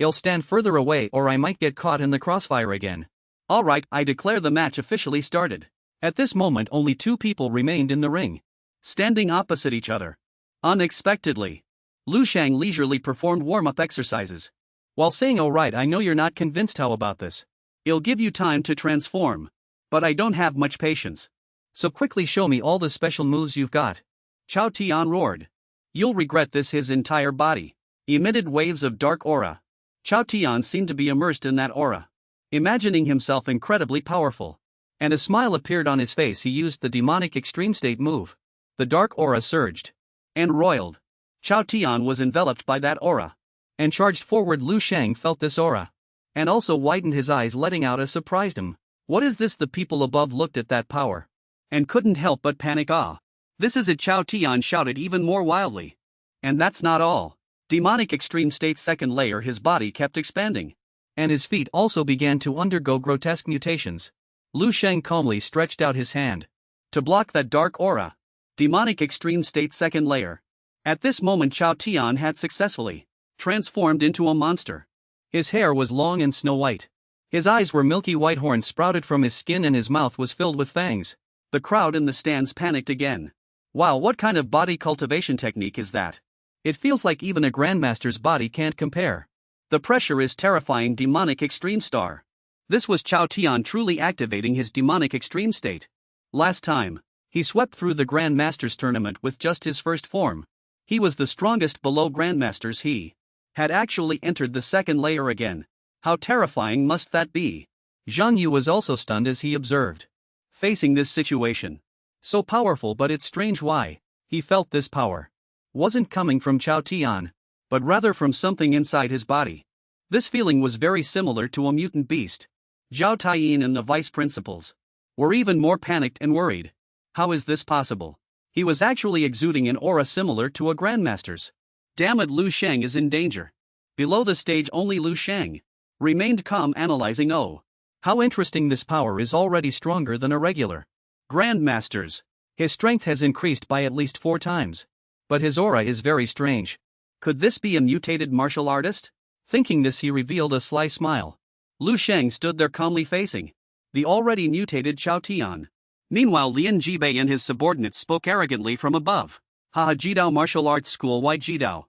I'll stand further away or I might get caught in the crossfire again." "Alright, I declare the match officially started." At this moment only two people remained in the ring, standing opposite each other. Unexpectedly, Lu Sheng leisurely performed warm-up exercises. While saying alright, I know you're not convinced, how about this? It'll give you time to transform. But I don't have much patience. So quickly show me all the special moves you've got. Chao Tian roared. You'll regret this. His entire body emitted waves of dark aura. Chao Tian seemed to be immersed in that aura, imagining himself incredibly powerful. And a smile appeared on his face. He used the demonic extreme state move. The dark aura surged and roiled. Chao Tian was enveloped by that aura and charged forward. Lu Sheng felt this aura and also widened his eyes, letting out a surprised him. What is this? The people above looked at that power and couldn't help but panic. Ah, this is it, Chao Tian shouted even more wildly. And that's not all. Demonic extreme state second layer. His body kept expanding, and his feet also began to undergo grotesque mutations. Lu Sheng calmly stretched out his hand to block that dark aura. Demonic extreme state second layer. At this moment Chao Tian had successfully transformed into a monster. His hair was long and snow white. His eyes were milky white, horns sprouted from his skin, and his mouth was filled with fangs. The crowd in the stands panicked again. Wow, what kind of body cultivation technique is that? It feels like even a grandmaster's body can't compare. The pressure is terrifying. Demonic extreme star. This was Chao Tian truly activating his demonic extreme state. Last time, he swept through the Grandmasters tournament with just his first form. He was the strongest below Grandmasters. He had actually entered the second layer again. How terrifying must that be? Zhang Yu was also stunned as he observed. Facing this situation. So powerful, but it's strange why he felt this power wasn't coming from Chao Tian, but rather from something inside his body. This feeling was very similar to a mutant beast. Zhao Taiyin and the vice principals were even more panicked and worried. How is this possible? He was actually exuding an aura similar to a grandmaster's. Damn it, Lu Sheng is in danger. Below the stage only Lu Sheng remained calm, analyzing. Oh, how interesting, this power is already stronger than a regular grandmaster's. His strength has increased by at least 4 times. But his aura is very strange. Could this be a mutated martial artist? Thinking this, he revealed a sly smile. Lu Sheng stood there calmly facing the already mutated Chao Tian. Meanwhile, Lian Jibei and his subordinates spoke arrogantly from above. Haha, Jidao Martial Arts School, why Jidao?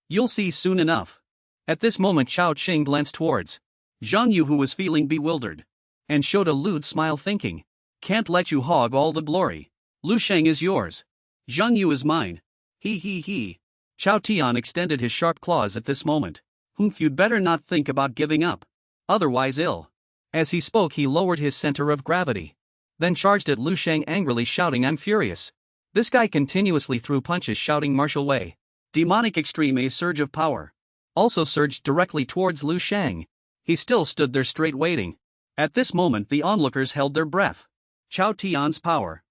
You'll see soon enough. At this moment Chao Qing glanced towards Zhang Yu, who was feeling bewildered, and showed a lewd smile, thinking, can't let you hog all the glory. Lu Sheng is yours. Zhang Yu is mine. He. Chao Tian extended his sharp claws at this moment. You'd better not think about giving up. Otherwise ill. As he spoke, he lowered his center of gravity, then charged at Lu Sheng angrily, shouting, I'm furious. This guy continuously threw punches, shouting martial way. Demonic extreme, a surge of power also surged directly towards Lu Sheng. He still stood there straight, waiting. At this moment the onlookers held their breath. Chao Tian's power.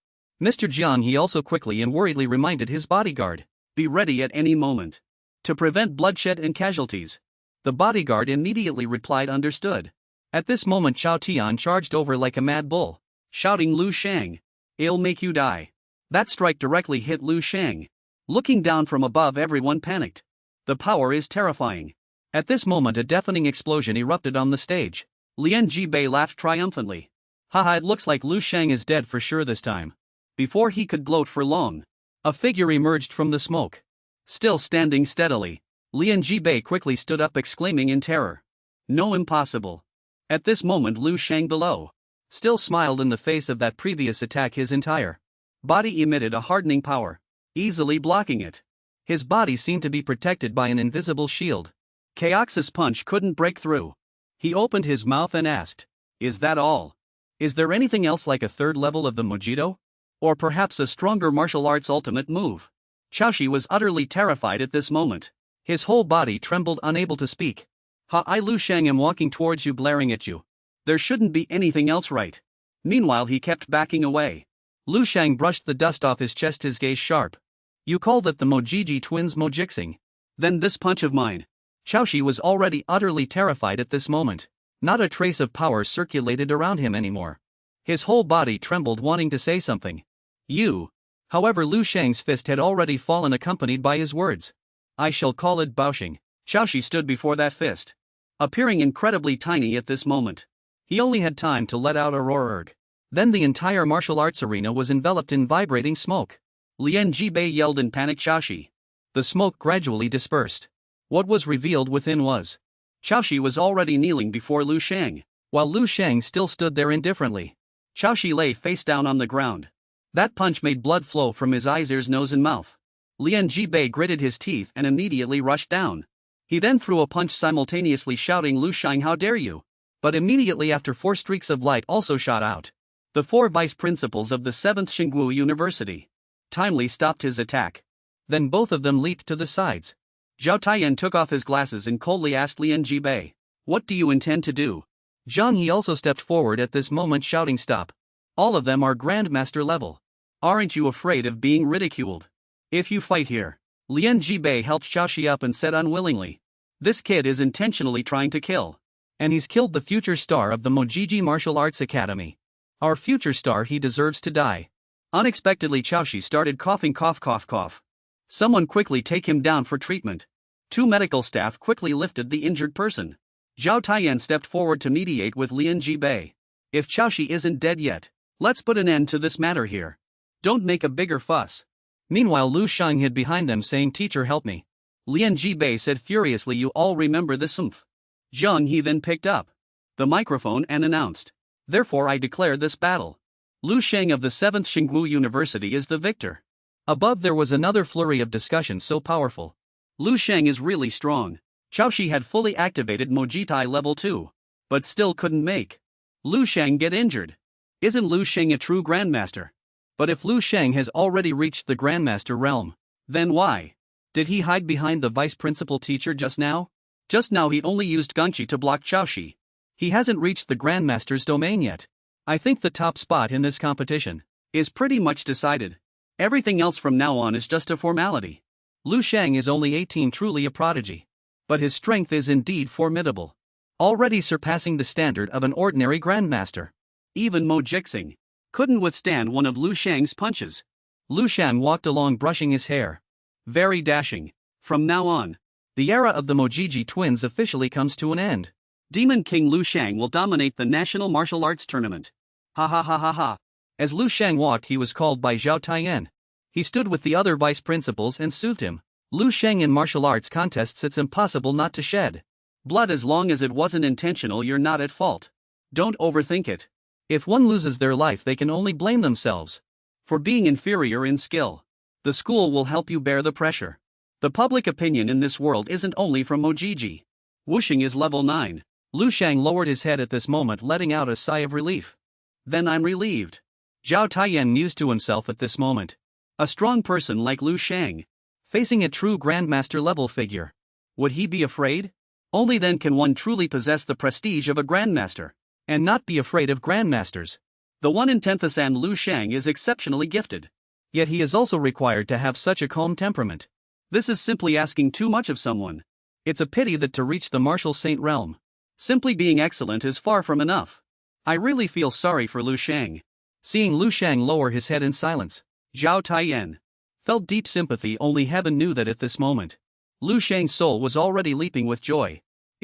Mr. Jiang, he also quickly and worriedly reminded his bodyguard. Be ready at any moment to prevent bloodshed and casualties. The bodyguard immediately replied, understood. At this moment Chao Tian charged over like a mad bull, shouting, Lu Sheng, it'll make you die. That strike directly hit Lu Sheng. Looking down from above, everyone panicked. The power is terrifying. At this moment a deafening explosion erupted on the stage. Lian Jibei laughed triumphantly. Haha, it looks like Lu Sheng is dead for sure this time. Before he could gloat for long, a figure emerged from the smoke. Still standing steadily, Lian Jibei quickly stood up, exclaiming in terror. No, impossible. At this moment Lu Sheng below still smiled in the face of that previous attack. His entire body emitted a hardening power, easily blocking it. His body seemed to be protected by an invisible shield. Chaos's punch couldn't break through. He opened his mouth and asked, is that all? Is there anything else, like a third level of the Mojito? Or perhaps a stronger martial arts ultimate move? Chaoshi was utterly terrified at this moment. His whole body trembled, unable to speak. I, Lu Sheng, am walking towards you, glaring at you. There shouldn't be anything else, right? Meanwhile he kept backing away. Lu Sheng brushed the dust off his chest, his gaze sharp. You call that the Mojiji twins Mojixing? Then this punch of mine. Chaoshi was already utterly terrified at this moment. Not a trace of power circulated around him anymore. His whole body trembled, wanting to say something. You. However, Lu Sheng's fist had already fallen, accompanied by his words. I shall call it Baoxing. Chaoshi stood before that fist, appearing incredibly tiny at this moment. He only had time to let out a roar. Then the entire martial arts arena was enveloped in vibrating smoke. Lian Jibei yelled in panic Chaoshi. The smoke gradually dispersed. What was revealed within was Chaoshi was already kneeling before Lu Sheng, while Lu Sheng still stood there indifferently. Chaoshi lay face down on the ground. That punch made blood flow from his eyes, ears, nose and mouth. Lian Jibei gritted his teeth and immediately rushed down. He then threw a punch simultaneously shouting, "Lu Sheng, how dare you!" But immediately after 4 streaks of light also shot out. The 4 vice principals of the 7th Xingguo University timely stopped his attack. Then both of them leaped to the sides. Zhao Taiyan took off his glasses and coldly asked Lian Jibei, "What do you intend to do?" Zhang He also stepped forward at this moment shouting, "Stop. All of them are Grandmaster level. Aren't you afraid of being ridiculed? If you fight here." Lian Jibei helped Chaoshi up and said unwillingly, "This kid is intentionally trying to kill. And he's killed the future star of the Mojiji Martial Arts Academy. Our future star, he deserves to die." Unexpectedly Chaoshi started coughing, cough, cough, cough. "Someone quickly take him down for treatment." 2 medical staff quickly lifted the injured person. Zhao Taiyan stepped forward to mediate with Lian Jibei. "If Chaoshi isn't dead yet, let's put an end to this matter here. Don't make a bigger fuss." Meanwhile Lu Sheng hid behind them saying, "Teacher, help me." Lian Jibei said furiously, "You all remember this oomph." Zhang He then picked up the microphone and announced, "Therefore I declare this battle. Lu Sheng of the 7th Xingguo University is the victor." Above there was another flurry of discussion so powerful. "Lu Sheng is really strong. Chaoshi had fully activated Mojitai level 2. But still couldn't make Lu Sheng get injured. Isn't Lu Sheng a true grandmaster? But if Lu Sheng has already reached the grandmaster realm, then why did he hide behind the vice principal teacher just now? Just now he only used Gongqi to block Chaoshi. He hasn't reached the grandmaster's domain yet. I think the top spot in this competition is pretty much decided. Everything else from now on is just a formality. Lu Sheng is only 18, truly a prodigy. But his strength is indeed formidable, already surpassing the standard of an ordinary grandmaster. Even Mo Jixing couldn't withstand one of Lu Sheng's punches." Lu Sheng walked along brushing his hair. "Very dashing. From now on, the era of the Mojiji twins officially comes to an end. Demon King Lu Sheng will dominate the National Martial Arts Tournament. Ha ha ha ha ha." As Lu Sheng walked he was called by Zhao Taiyan. He stood with the other vice principals and soothed him. "Lu Sheng, in martial arts contests it's impossible not to shed blood. As long as it wasn't intentional, you're not at fault. Don't overthink it. If one loses their life they can only blame themselves for being inferior in skill. The school will help you bear the pressure. The public opinion in this world isn't only from Mojiji. Wuxing is level 9. Lu Sheng lowered his head at this moment, letting out a sigh of relief. "Then I'm relieved." Zhao Taiyan mused to himself at this moment. A strong person like Lu Sheng, facing a true grandmaster level figure. Would he be afraid? Only then can one truly possess the prestige of a grandmaster, and not be afraid of grandmasters. The 1/10 Lu Sheng is exceptionally gifted. Yet he is also required to have such a calm temperament. This is simply asking too much of someone. It's a pity that to reach the martial saint realm, simply being excellent is far from enough. I really feel sorry for Lu Sheng." Seeing Lu Sheng lower his head in silence, Zhao Taiyan felt deep sympathy. Only heaven knew that at this moment, Lu Sheng's soul was already leaping with joy.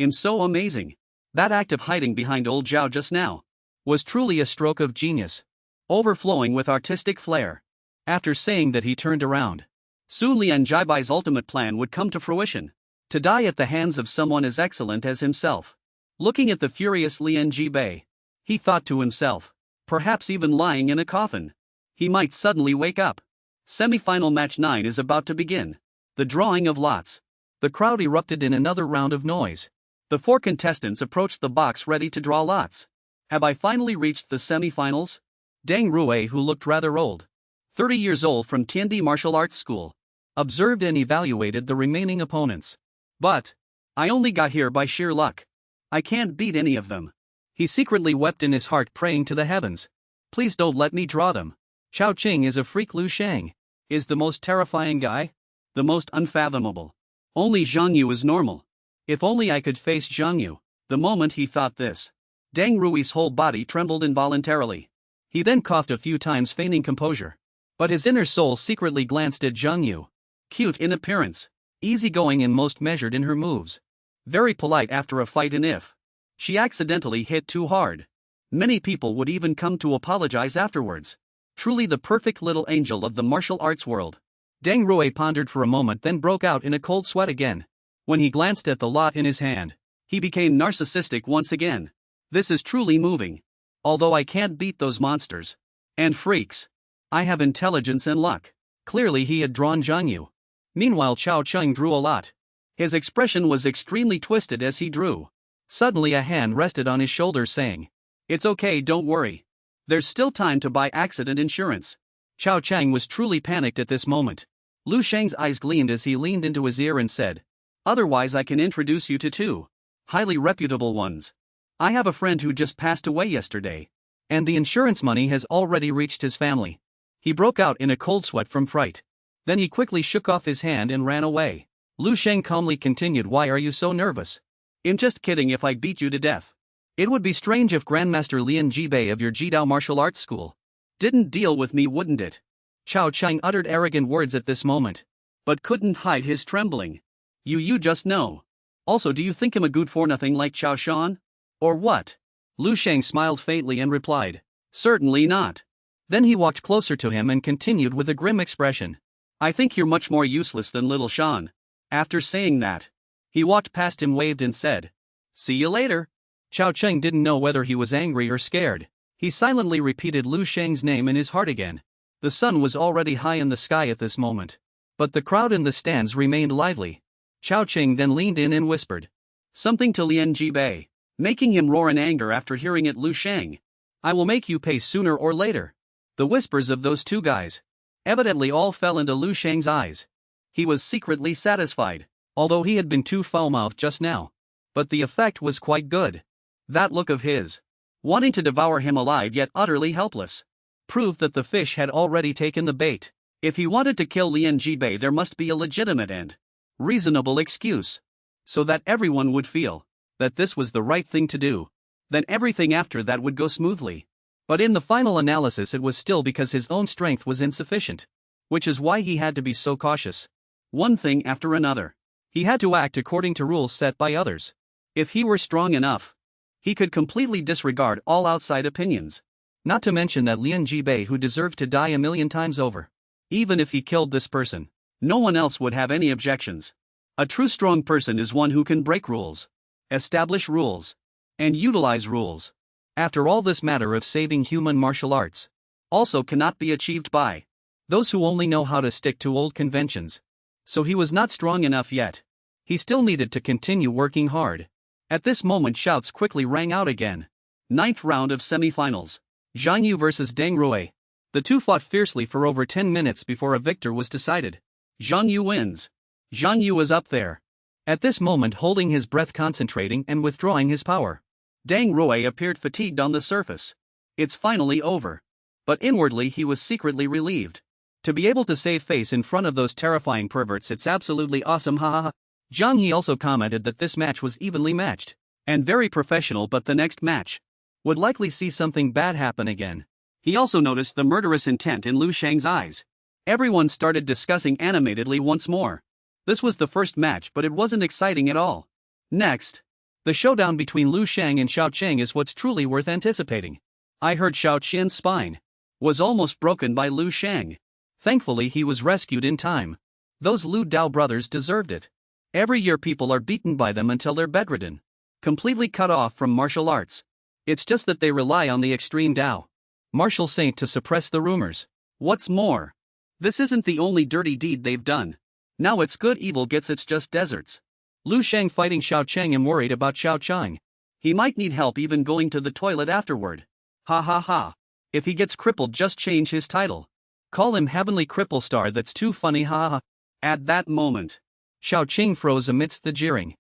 So amazing. That act of hiding behind old Zhao just now was truly a stroke of genius, overflowing with artistic flair. After saying that he turned around. Soon Lian Jibei's ultimate plan would come to fruition. To die at the hands of someone as excellent as himself. Looking at the furious Lian Jibei, he thought to himself, perhaps even lying in a coffin, he might suddenly wake up. Semi-final match 9 is about to begin. The drawing of lots. The crowd erupted in another round of noise. The 4 contestants approached the box ready to draw lots. Have I finally reached the semi-finals? Deng Rui, who looked rather old, 30 years old, from Tiandi Martial Arts School, observed and evaluated the remaining opponents. But I only got here by sheer luck. I can't beat any of them. He secretly wept in his heart, praying to the heavens. Please don't let me draw them. Chao Qing is a freak. Lu Sheng is the most terrifying guy, the most unfathomable. Only Zhang Yu is normal. If only I could face Zhang Yu. The moment he thought this, Deng Rui's whole body trembled involuntarily. He then coughed a few times, feigning composure. But his inner soul secretly glanced at Zhang Yu. Cute in appearance, easygoing and most measured in her moves. Very polite after a fight, and if she accidentally hit too hard, Many people would even come to apologize afterwards. Truly the perfect little angel of the martial arts world. Deng Rui pondered for a moment, then broke out in a cold sweat again. When he glanced at the lot in his hand, he became narcissistic once again. This is truly moving. Although I can't beat those monsters and freaks, I have intelligence and luck. Clearly he had drawn Zhang Yu. Meanwhile Chao Cheng drew a lot. His expression was extremely twisted as he drew. Suddenly a hand rested on his shoulder saying, "It's okay, don't worry. There's still time to buy accident insurance." Chao Cheng was truly panicked at this moment. Lu Sheng's eyes gleamed as he leaned into his ear and said, "Otherwise I can introduce you to two highly reputable ones. I have a friend who just passed away yesterday, and the insurance money has already reached his family." He broke out in a cold sweat from fright. Then he quickly shook off his hand and ran away. Lu Sheng calmly continued, "Why are you so nervous? I'm just kidding if I beat you to death. It would be strange if Grandmaster Lian Jibei of your Jidao martial arts school didn't deal with me, wouldn't it?" Chao Cheng uttered arrogant words at this moment, but couldn't hide his trembling. You just know. Also, do you think him a good for nothing like Chao Shan? Or what?" Lu Sheng smiled faintly and replied, "Certainly not." Then he walked closer to him and continued with a grim expression, "I think you're much more useless than little Shan." After saying that, he walked past him, waved and said, "See you later." Chao Cheng didn't know whether he was angry or scared. He silently repeated Lu Sheng's name in his heart again. The sun was already high in the sky at this moment, but the crowd in the stands remained lively. Chao Cheng then leaned in and whispered something to Lian Jibei, making him roar in anger after hearing it. Lu Sheng, I will make you pay sooner or later. The whispers of those two guys evidently all fell into Lu Sheng's eyes. He was secretly satisfied, although he had been too foul-mouthed just now. But the effect was quite good. That look of his, wanting to devour him alive yet utterly helpless, proved that the fish had already taken the bait. If he wanted to kill Lian Jibei, there must be a legitimate and reasonable excuse, so that everyone would feel that this was the right thing to do. Then everything after that would go smoothly. But in the final analysis it was still because his own strength was insufficient, which is why he had to be so cautious. One thing after another, he had to act according to rules set by others. If he were strong enough, he could completely disregard all outside opinions. Not to mention that Lian Jibei, who deserved to die 1,000,000 times over. Even if he killed this person, no one else would have any objections. A true strong person is one who can break rules, establish rules, and utilize rules. After all, this matter of saving human martial arts also cannot be achieved by those who only know how to stick to old conventions. So he was not strong enough yet. He still needed to continue working hard. At this moment shouts quickly rang out again. 9th round of semifinals. Zhang Yu versus Deng Rui. The two fought fiercely for over 10 minutes before a victor was decided. Zhang Yu wins. Zhang Yu was up there, at this moment holding his breath, concentrating and withdrawing his power. Deng Rui appeared fatigued on the surface. It's finally over. But inwardly he was secretly relieved. To be able to save face in front of those terrifying perverts, it's absolutely awesome, haha. Zhang Yi also commented that this match was evenly matched and very professional, but the next match would likely see something bad happen again. He also noticed the murderous intent in Lu Sheng's eyes. Everyone started discussing animatedly once more. This was the first match, but it wasn't exciting at all. Next, the showdown between Lu Sheng and Xiao Cheng is what's truly worth anticipating. I heard Xiao Qian's spine was almost broken by Lu Sheng. Thankfully he was rescued in time. Those Lu Dao brothers deserved it. Every year people are beaten by them until they're bedridden, completely cut off from martial arts. It's just that they rely on the extreme Dao martial saint to suppress the rumors. What's more, this isn't the only dirty deed they've done. Now it's good evil gets its just deserts. Lu Sheng fighting Xiao Cheng. I'm worried about Xiao Cheng. He might need help even going to the toilet afterward. Ha ha ha. If he gets crippled, just change his title. Call him Heavenly Cripple Star. That's too funny, ha ha. At that moment, Xiao Cheng froze amidst the jeering.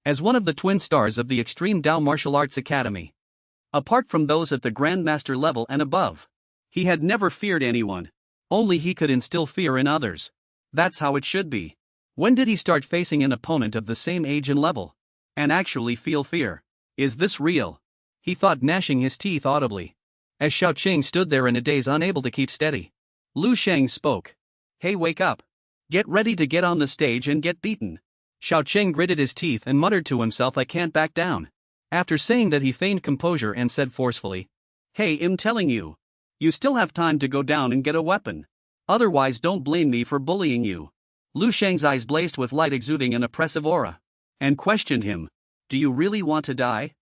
As one of the twin stars of the Extreme Dao Martial Arts Academy, apart from those at the Grandmaster level and above, he had never feared anyone. Only he could instill fear in others. That's how it should be. When did he start facing an opponent of the same age and level and actually feel fear? Is this real? He thought, gnashing his teeth audibly, as Xiao Cheng stood there in a daze, unable to keep steady. Lu Sheng spoke. Hey, wake up. Get ready to get on the stage and get beaten. Xiao Cheng gritted his teeth and muttered to himself, I can't back down. After saying that, he feigned composure and said forcefully, Hey, I'm telling you. You still have time to go down and get a weapon. Otherwise, don't blame me for bullying you. Lu Sheng's eyes blazed with light exuding an oppressive aura. And questioned him. Do you really want to die?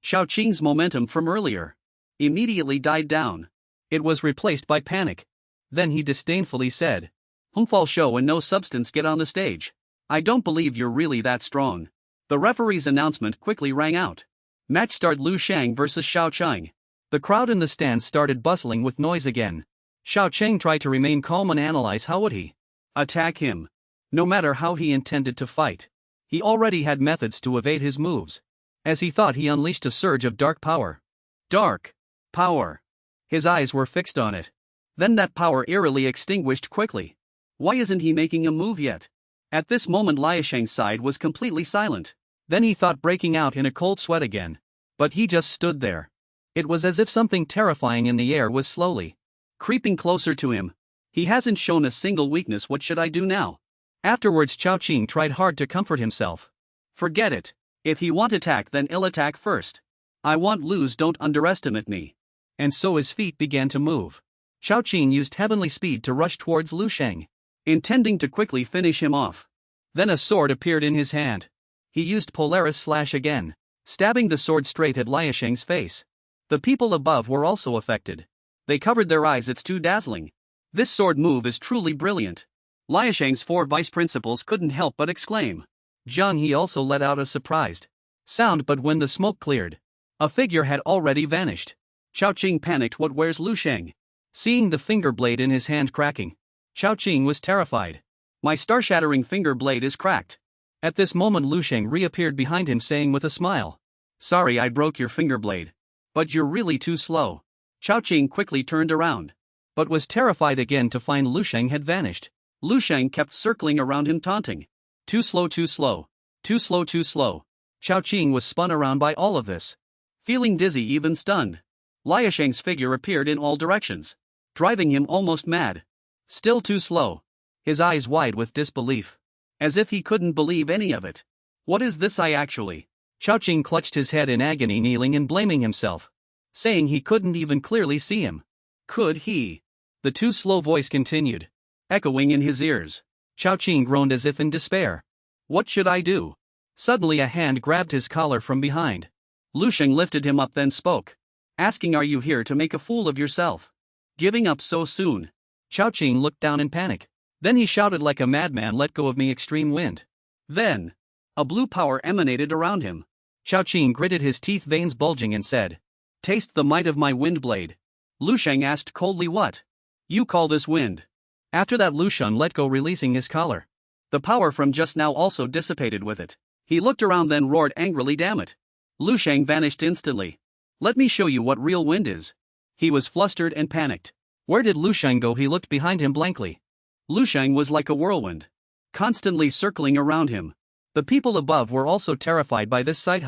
Xiao Qing's momentum from earlier immediately died down. It was replaced by panic. Then he disdainfully said, Humfal show and no substance get on the stage. I don't believe you're really that strong. The referee's announcement quickly rang out. Match start Lu Sheng versus Xiao Qing. The crowd in the stands started bustling with noise again. Xiao Qing tried to remain calm and analyze how would he attack him. No matter how he intended to fight, he already had methods to evade his moves. As he thought, he unleashed a surge of dark power. Dark power. His eyes were fixed on it. Then that power eerily extinguished quickly. Why isn't he making a move yet? At this moment Lu Sheng's side was completely silent. Then he thought breaking out in a cold sweat again. But he just stood there. It was as if something terrifying in the air was slowly creeping closer to him. He hasn't shown a single weakness, what should I do now? Afterwards Xiao Qing tried hard to comfort himself. Forget it. If he want attack, then I'll attack first. I want lose, don't underestimate me. And so his feet began to move. Xiao Qing used heavenly speed to rush towards Lu Sheng, intending to quickly finish him off. Then a sword appeared in his hand. He used Polaris Slash again, stabbing the sword straight at Lu Sheng's face. The people above were also affected. They covered their eyes, it's too dazzling. This sword move is truly brilliant. Lu Sheng's 4 vice principals couldn't help but exclaim. Zhang He also let out a surprised sound, but when the smoke cleared, a figure had already vanished. Xiao Qing panicked. What, where's Lu Sheng? Seeing the finger blade in his hand cracking, Xiao Qing was terrified. My star-shattering finger blade is cracked. At this moment Lu Sheng reappeared behind him saying with a smile, Sorry I broke your finger blade. But you're really too slow. Xiao Qing quickly turned around, but was terrified again to find Lu Sheng had vanished. Lu Sheng kept circling around him taunting. Too slow, too slow. Too slow, too slow. Xiao Qing was spun around by all of this. Feeling dizzy, even stunned, Lu Sheng's figure appeared in all directions, driving him almost mad. Still too slow. His eyes wide with disbelief. As if he couldn't believe any of it. What is this I actually? Xiao Qing clutched his head in agony, kneeling and blaming himself, saying he couldn't even clearly see him. Could he? The too slow voice continued, echoing in his ears. Xiao Qing groaned as if in despair. What should I do? Suddenly a hand grabbed his collar from behind. Lu Sheng lifted him up, then spoke, asking, Are you here to make a fool of yourself? Giving up so soon? Xiao Qing looked down in panic. Then he shouted like a madman, Let go of me, extreme wind. Then a blue power emanated around him. Xiao Qing gritted his teeth, veins bulging, and said, Taste the might of my wind blade. Lu Sheng asked coldly, What? You call this wind? After that Lu Sheng let go, releasing his collar. The power from just now also dissipated with it. He looked around, then roared angrily, Damn it. Lu Sheng vanished instantly. Let me show you what real wind is. He was flustered and panicked. Where did Lu Sheng go? He looked behind him blankly. Lu Sheng was like a whirlwind, constantly circling around him. The people above were also terrified by this sight.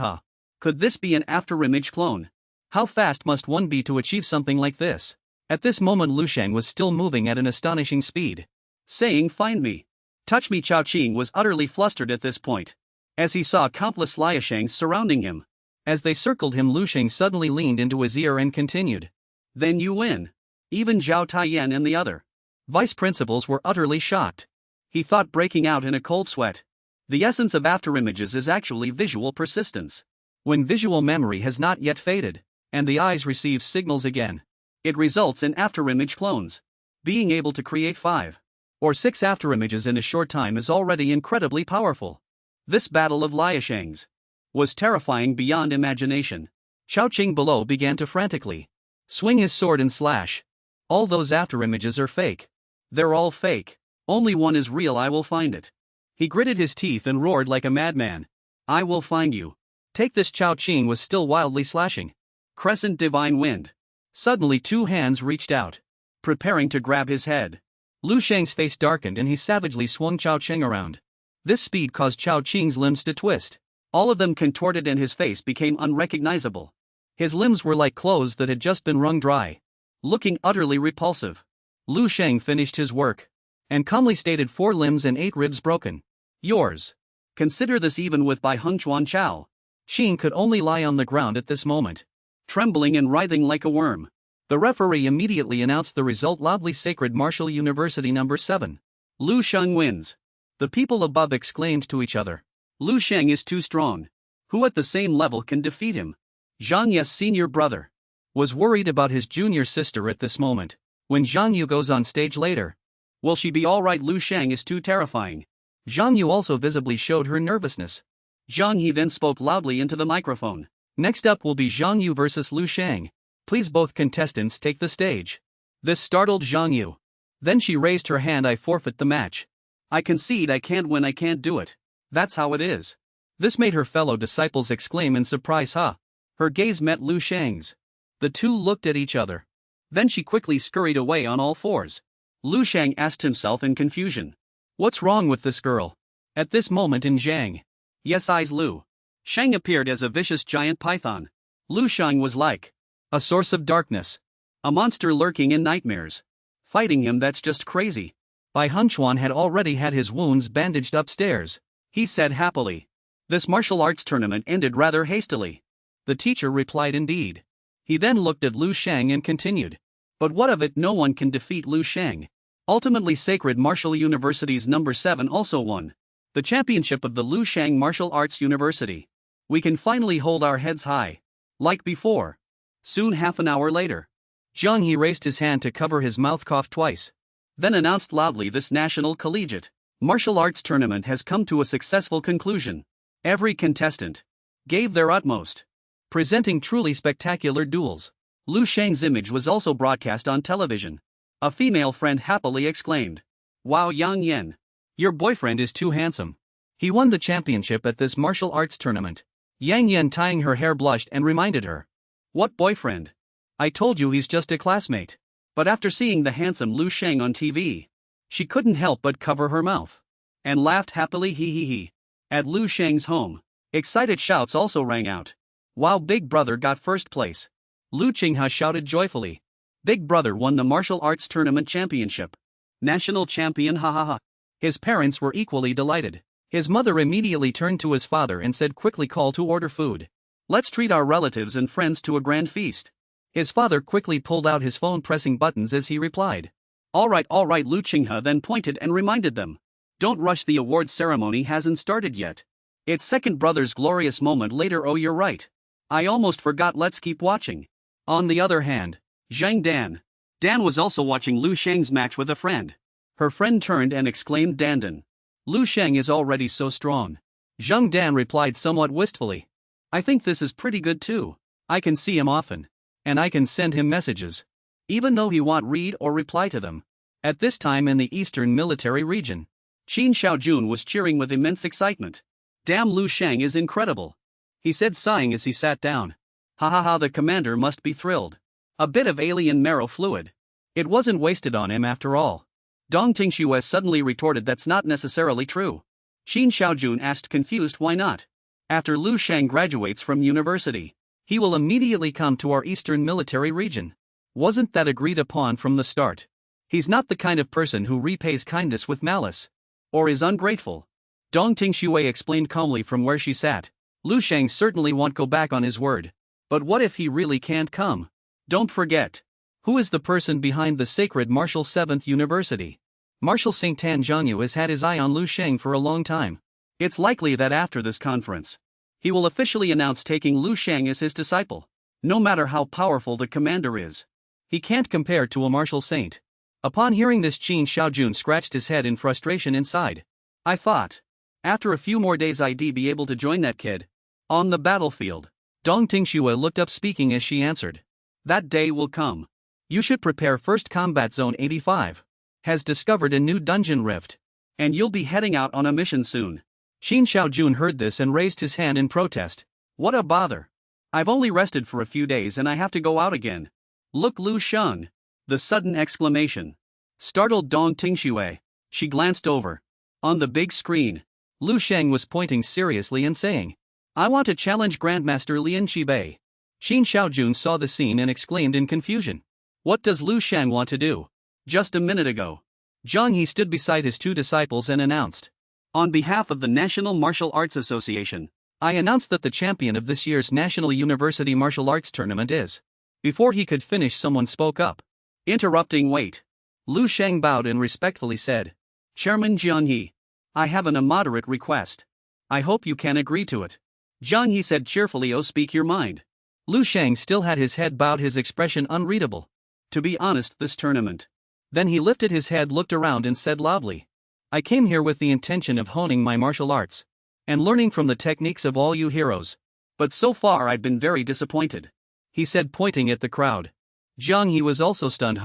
Could this be an afterimage clone? How fast must one be to achieve something like this? At this moment Lu Sheng was still moving at an astonishing speed, saying, Find me. Touch me. Xiao Qing was utterly flustered at this point, as he saw countless Lu Shengs surrounding him. As they circled him, Lu Sheng suddenly leaned into his ear and continued. Then you win. Even Zhao Taiyan and the other vice principals were utterly shocked. He thought, breaking out in a cold sweat. The essence of afterimages is actually visual persistence. When visual memory has not yet faded, and the eyes receive signals again, it results in afterimage clones. Being able to create 5 or 6 afterimages in a short time is already incredibly powerful. This battle of Lu Sheng's was terrifying beyond imagination. Xiao Qing below began to frantically swing his sword and slash. All those afterimages are fake. They're all fake. Only one is real. I will find it. He gritted his teeth and roared like a madman. I will find you. Take this. Xiao Qing was still wildly slashing. Crescent divine wind. Suddenly 2 hands reached out, preparing to grab his head. Lu Sheng's face darkened and he savagely swung Xiao Qing around. This speed caused Xiao Qing's limbs to twist. All of them contorted and his face became unrecognizable. His limbs were like clothes that had just been wrung dry, looking utterly repulsive. Lu Sheng finished his work and calmly stated, 4 limbs and 8 ribs broken. Yours. Consider this even with Bai Heng Chuan Chao. Qing could only lie on the ground at this moment. trembling and writhing like a worm. The referee immediately announced the result loudly. Sacred Martial University number 7. Lu Sheng wins. The people above exclaimed to each other. Lu Sheng is too strong. Who at the same level can defeat him? Zhang Yu's senior brother was worried about his junior sister at this moment. When Zhang Yu goes on stage later, will she be alright? Lu Sheng is too terrifying. Zhang Yu also visibly showed her nervousness. Zhang He then spoke loudly into the microphone. Next up will be Zhang Yu versus Lu Sheng. Please both contestants take the stage. This startled Zhang Yu. Then she raised her hand. I forfeit the match. I concede. I can't win. I can't do it. That's how it is. This made her fellow disciples exclaim in surprise. Huh? Her gaze met Lu Sheng's. The two looked at each other. Then she quickly scurried away on all fours. Lu Sheng asked himself in confusion. What's wrong with this girl? At this moment in Zhang Yes eyes Lu Sheng appeared as a vicious giant python. Lu Sheng was like a source of darkness. A monster lurking in nightmares. Fighting him, that's just crazy. Bai Hunchuan had already had his wounds bandaged upstairs. He said happily. This martial arts tournament ended rather hastily. The teacher replied indeed. He then looked at Lu Sheng and continued. But what of it? No one can defeat Lu Sheng. Ultimately Sacred Martial University's number 7 also won the championship of the Lu Sheng Martial Arts University. We can finally hold our heads high. Like before. Soon, half an hour later, Zhang He raised his hand to cover his mouth, coughed twice. Then announced loudly, this National Collegiate Martial Arts Tournament has come to a successful conclusion. Every contestant gave their utmost, presenting truly spectacular duels. Lu Sheng's image was also broadcast on television. A female friend happily exclaimed, Wow, Yang Yen. Your boyfriend is too handsome. He won the championship at this martial arts tournament. Yang Yen, tying her hair, blushed and reminded her. What boyfriend? I told you he's just a classmate. But after seeing the handsome Lu Sheng on TV, she couldn't help but cover her mouth and laughed happily. He. At Lu Sheng's home, excited shouts also rang out. Wow, Big Brother got first place. Lu Qinghe shouted joyfully. Big Brother won the martial arts tournament championship. National champion, ha ha ha. His parents were equally delighted. His mother immediately turned to his father and said, quickly call to order food. Let's treat our relatives and friends to a grand feast. His father quickly pulled out his phone, pressing buttons as he replied. All right, Lu Qinghe then pointed and reminded them. Don't rush, the awards ceremony hasn't started yet. It's second brother's glorious moment later. Oh, you're right. I almost forgot, let's keep watching. On the other hand, Zhang Dan was also watching Lu Sheng's match with a friend. Her friend turned and exclaimed, Dandan. Lu Sheng is already so strong. Zhang Dan replied somewhat wistfully. I think this is pretty good too. I can see him often. And I can send him messages. Even though he won't read or reply to them. At this time in the Eastern Military Region, Qin Shaojun was cheering with immense excitement. Damn, Lu Sheng is incredible. He said, sighing as he sat down. Ha ha ha, the commander must be thrilled. A bit of alien marrow fluid. It wasn't wasted on him after all. Dong Tingxue suddenly retorted, that's not necessarily true. Qin Shaojun asked, confused, why not? After Lu Sheng graduates from university, he will immediately come to our Eastern Military Region. Wasn't that agreed upon from the start? He's not the kind of person who repays kindness with malice. Or is ungrateful. Dong Tingxue explained calmly from where she sat. Lu Sheng certainly won't go back on his word. But what if he really can't come? Don't forget. Who is the person behind the Sacred Martial 7th University? Marshal St. Tan Zhangyu has had his eye on Lu Sheng for a long time. It's likely that after this conference, he will officially announce taking Lu Sheng as his disciple. No matter how powerful the commander is, he can't compare to a martial saint. Upon hearing this, Qin Shaojun scratched his head in frustration inside. I thought, after a few more days I'd be able to join that kid on the battlefield. Dong Tingxue looked up, speaking as she answered. That day will come. You should prepare. First Combat Zone 85 has discovered a new dungeon rift, and you'll be heading out on a mission soon. Qin Shaojun heard this and raised his hand in protest. What a bother. I've only rested for a few days and I have to go out again. Look, Lu Sheng. The sudden exclamation startled Dong Tingxue. She glanced over. On the big screen, Lu Sheng was pointing seriously and saying, I want to challenge Grandmaster Lian Qibei. Qin Shaojun saw the scene and exclaimed in confusion. What does Lu Sheng want to do? Just a minute ago, Zhang He stood beside his two disciples and announced. On behalf of the National Martial Arts Association, I announced that the champion of this year's National University Martial Arts Tournament is. Before he could finish, someone spoke up. Interrupting, wait. Lu Sheng bowed and respectfully said, Chairman Jiang Yi, I have an immoderate request. I hope you can agree to it. Jiang Yi said cheerfully, oh, speak your mind. Lu Sheng still had his head bowed, his expression unreadable. To be honest, this tournament. Then he lifted his head, looked around and said loudly, I came here with the intention of honing my martial arts and learning from the techniques of all you heroes. But so far I've been very disappointed. He said, pointing at the crowd. Jiang Yi was also stunned.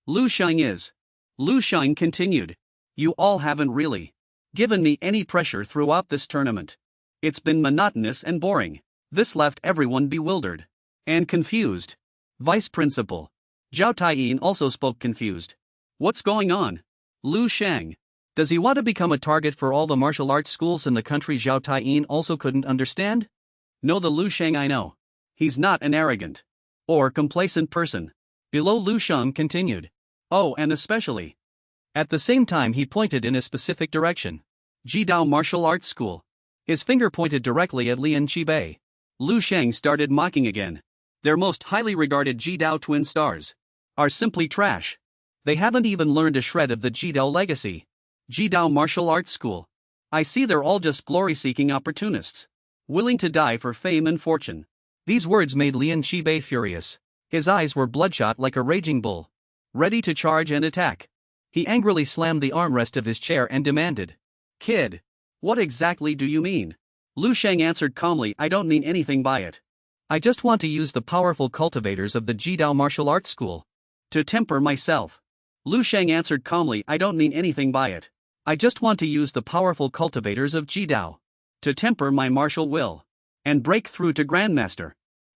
Lu Sheng is. Lu Sheng continued. You all haven't really given me any pressure throughout this tournament. It's been monotonous and boring. This left everyone bewildered and confused. Vice Principal Zhao Taiyin also spoke, confused. What's going on? Lu Sheng. Does he want to become a target for all the martial arts schools in the country? Zhao Taiyin also couldn't understand. No, the Lu Sheng I know. He's not an arrogant or complacent person. Below, Lu Sheng continued. Oh, and especially. At the same time he pointed in a specific direction. Jidao Martial Arts School. His finger pointed directly at Lian Qibei. Lu Sheng started mocking again. Their most highly regarded Jidao twin stars are simply trash. They haven't even learned a shred of the Jidao legacy. Jidao Martial Arts School. I see they're all just glory-seeking opportunists, willing to die for fame and fortune. These words made Lian Qibei furious. His eyes were bloodshot like a raging bull, ready to charge and attack. He angrily slammed the armrest of his chair and demanded, Kid, what exactly do you mean? Lu Sheng answered calmly, I don't mean anything by it. I just want to use the powerful cultivators of the Jidao Martial Arts School to temper myself. Lu Sheng answered calmly, I don't mean anything by it. I just want to use the powerful cultivators of Jidao to temper my martial will and break through to Grandmaster.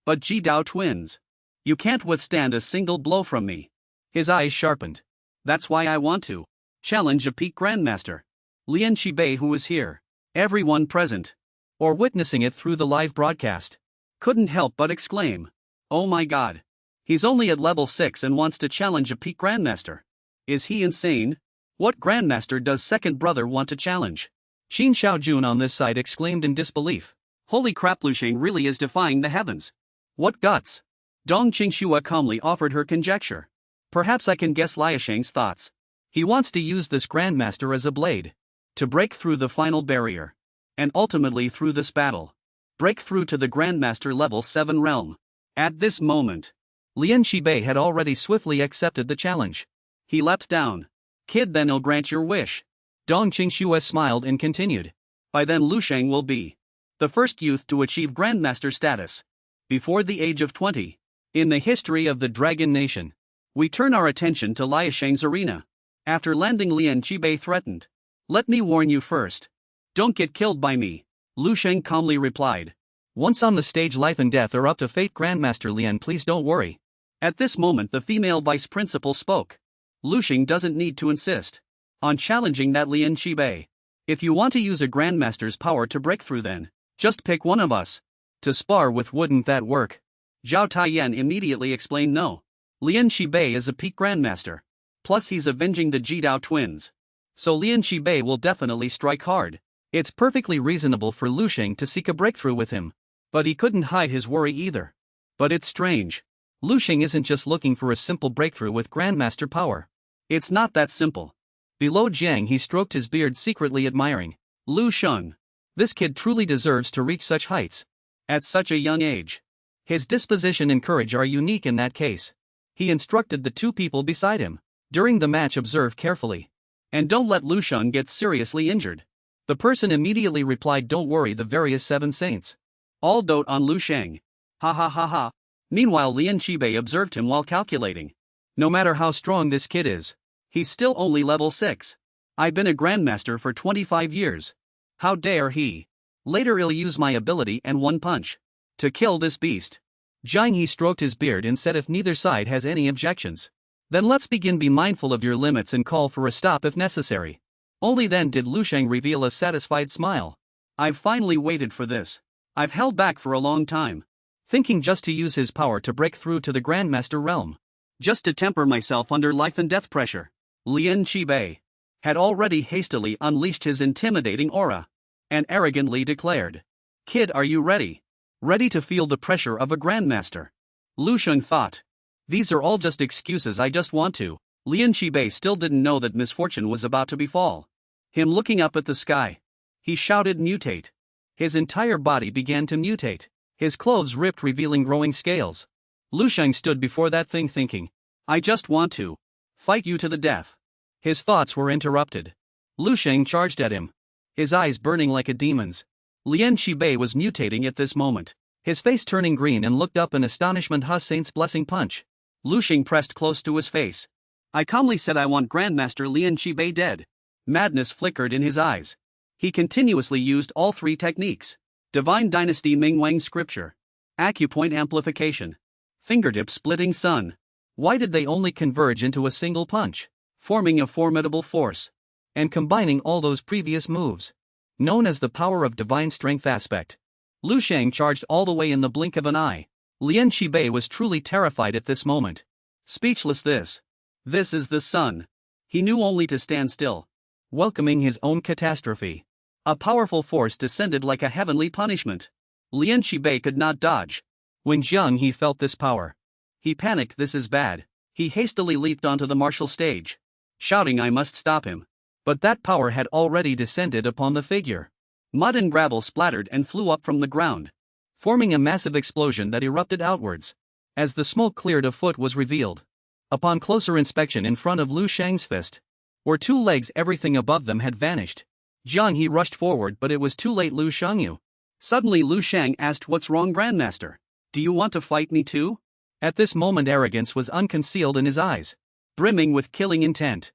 But Jidao twins, you can't withstand a single blow from me. His eyes sharpened. That's why I want to challenge a peak Grandmaster. Lian Qibei, who was here, everyone present, or witnessing it through the live broadcast, couldn't help but exclaim, oh my god. He's only at level 6 and wants to challenge a peak Grandmaster. Is he insane? What Grandmaster does second brother want to challenge? Qin Shaojun on this side exclaimed in disbelief. Holy crap, Lu Sheng really is defying the heavens. What guts? Dong Qingxua calmly offered her conjecture. Perhaps I can guess Liu Sheng's thoughts. He wants to use this Grandmaster as a blade to break through the final barrier, and ultimately through this battle, break through to the Grandmaster level 7 realm. At this moment, Lian Qibei had already swiftly accepted the challenge. He leapt down. Kid, then I'll grant your wish. Dong Qingxua smiled and continued. By then Lu Sheng will be the first youth to achieve Grandmaster status before the age of 20. In the history of the Dragon Nation, we turn our attention to Liu Sheng's arena. After landing, Lian Qibei threatened. Let me warn you first. Don't get killed by me. Lu Sheng calmly replied. Once on the stage, life and death are up to fate. Grandmaster Lian, please don't worry. At this moment the female vice principal spoke. Lu Sheng doesn't need to insist on challenging that Lian Qibei. If you want to use a Grandmaster's power to break through, then just pick one of us to spar with. Wouldn't that work? Zhao Taiyan immediately explained. No. Lian Qibei is a peak Grandmaster. Plus he's avenging the Jidao twins. So Lian Qibei will definitely strike hard. It's perfectly reasonable for Lu Sheng to seek a breakthrough with him. But he couldn't hide his worry either. But it's strange. Lu Sheng isn't just looking for a simple breakthrough with Grandmaster power. It's not that simple. Below Jiang, he stroked his beard, secretly admiring. Lu Sheng. This kid truly deserves to reach such heights at such a young age. His disposition and courage are unique in that case. He instructed the two people beside him. During the match, observe carefully. And don't let Lu Sheng get seriously injured. The person immediately replied, don't worry, the various 7 saints all dote on Lu Sheng. Ha ha ha ha. Meanwhile, Lian Qibei observed him while calculating. No matter how strong this kid is, he's still only level 6. I've been a Grandmaster for 25 years. How dare he? Later I'll use my ability and one punch to kill this beast. Jiang He stroked his beard and said, if neither side has any objections, then let's begin. Be mindful of your limits and call for a stop if necessary. Only then did Lu Sheng reveal a satisfied smile. I've finally waited for this. I've held back for a long time, thinking just to use his power to break through to the Grandmaster realm, just to temper myself under life and death pressure. Lian Qibei had already hastily unleashed his intimidating aura and arrogantly declared, Kid, are you ready? Ready to feel the pressure of a grandmaster? Lu Sheng thought. These are all just excuses, I just want to. Lian Qibei still didn't know that misfortune was about to befall him. Looking up at the sky, he shouted, mutate. His entire body began to mutate. His clothes ripped, revealing growing scales. Lu Sheng stood before that thing thinking, I just want to fight you to the death. His thoughts were interrupted. Lu Sheng charged at him, his eyes burning like a demon's. Lian Qibei was mutating at this moment, his face turning green, and looked up in astonishment. Saint's blessing punch. Lu Sheng pressed close to his face. I calmly said I want Grandmaster Lian Qibei dead. Madness flickered in his eyes. He continuously used all three techniques: Divine Dynasty Mingwang Scripture, Acupoint Amplification, Fingertip Splitting Sun. Why did they only converge into a single punch, forming a formidable force, and combining all those previous moves? Known as the power of divine strength aspect. Lu Sheng charged all the way in the blink of an eye. Lian Qibei was truly terrified at this moment. Speechless. This is the sun. He knew only to stand still, welcoming his own catastrophe. A powerful force descended like a heavenly punishment. Lian Qibei could not dodge. When he felt this power, he panicked. This is bad. He hastily leaped onto the martial stage, shouting, I must stop him. But that power had already descended upon the figure. Mud and gravel splattered and flew up from the ground, forming a massive explosion that erupted outwards. As the smoke cleared, a foot was revealed. Upon closer inspection, in front of Lu Sheng's fist were two legs. Everything above them had vanished. He rushed forward, but it was too late. Lu Shengyu. Suddenly Lu Sheng asked, what's wrong, Grandmaster? Do you want to fight me too? At this moment arrogance was unconcealed in his eyes, brimming with killing intent.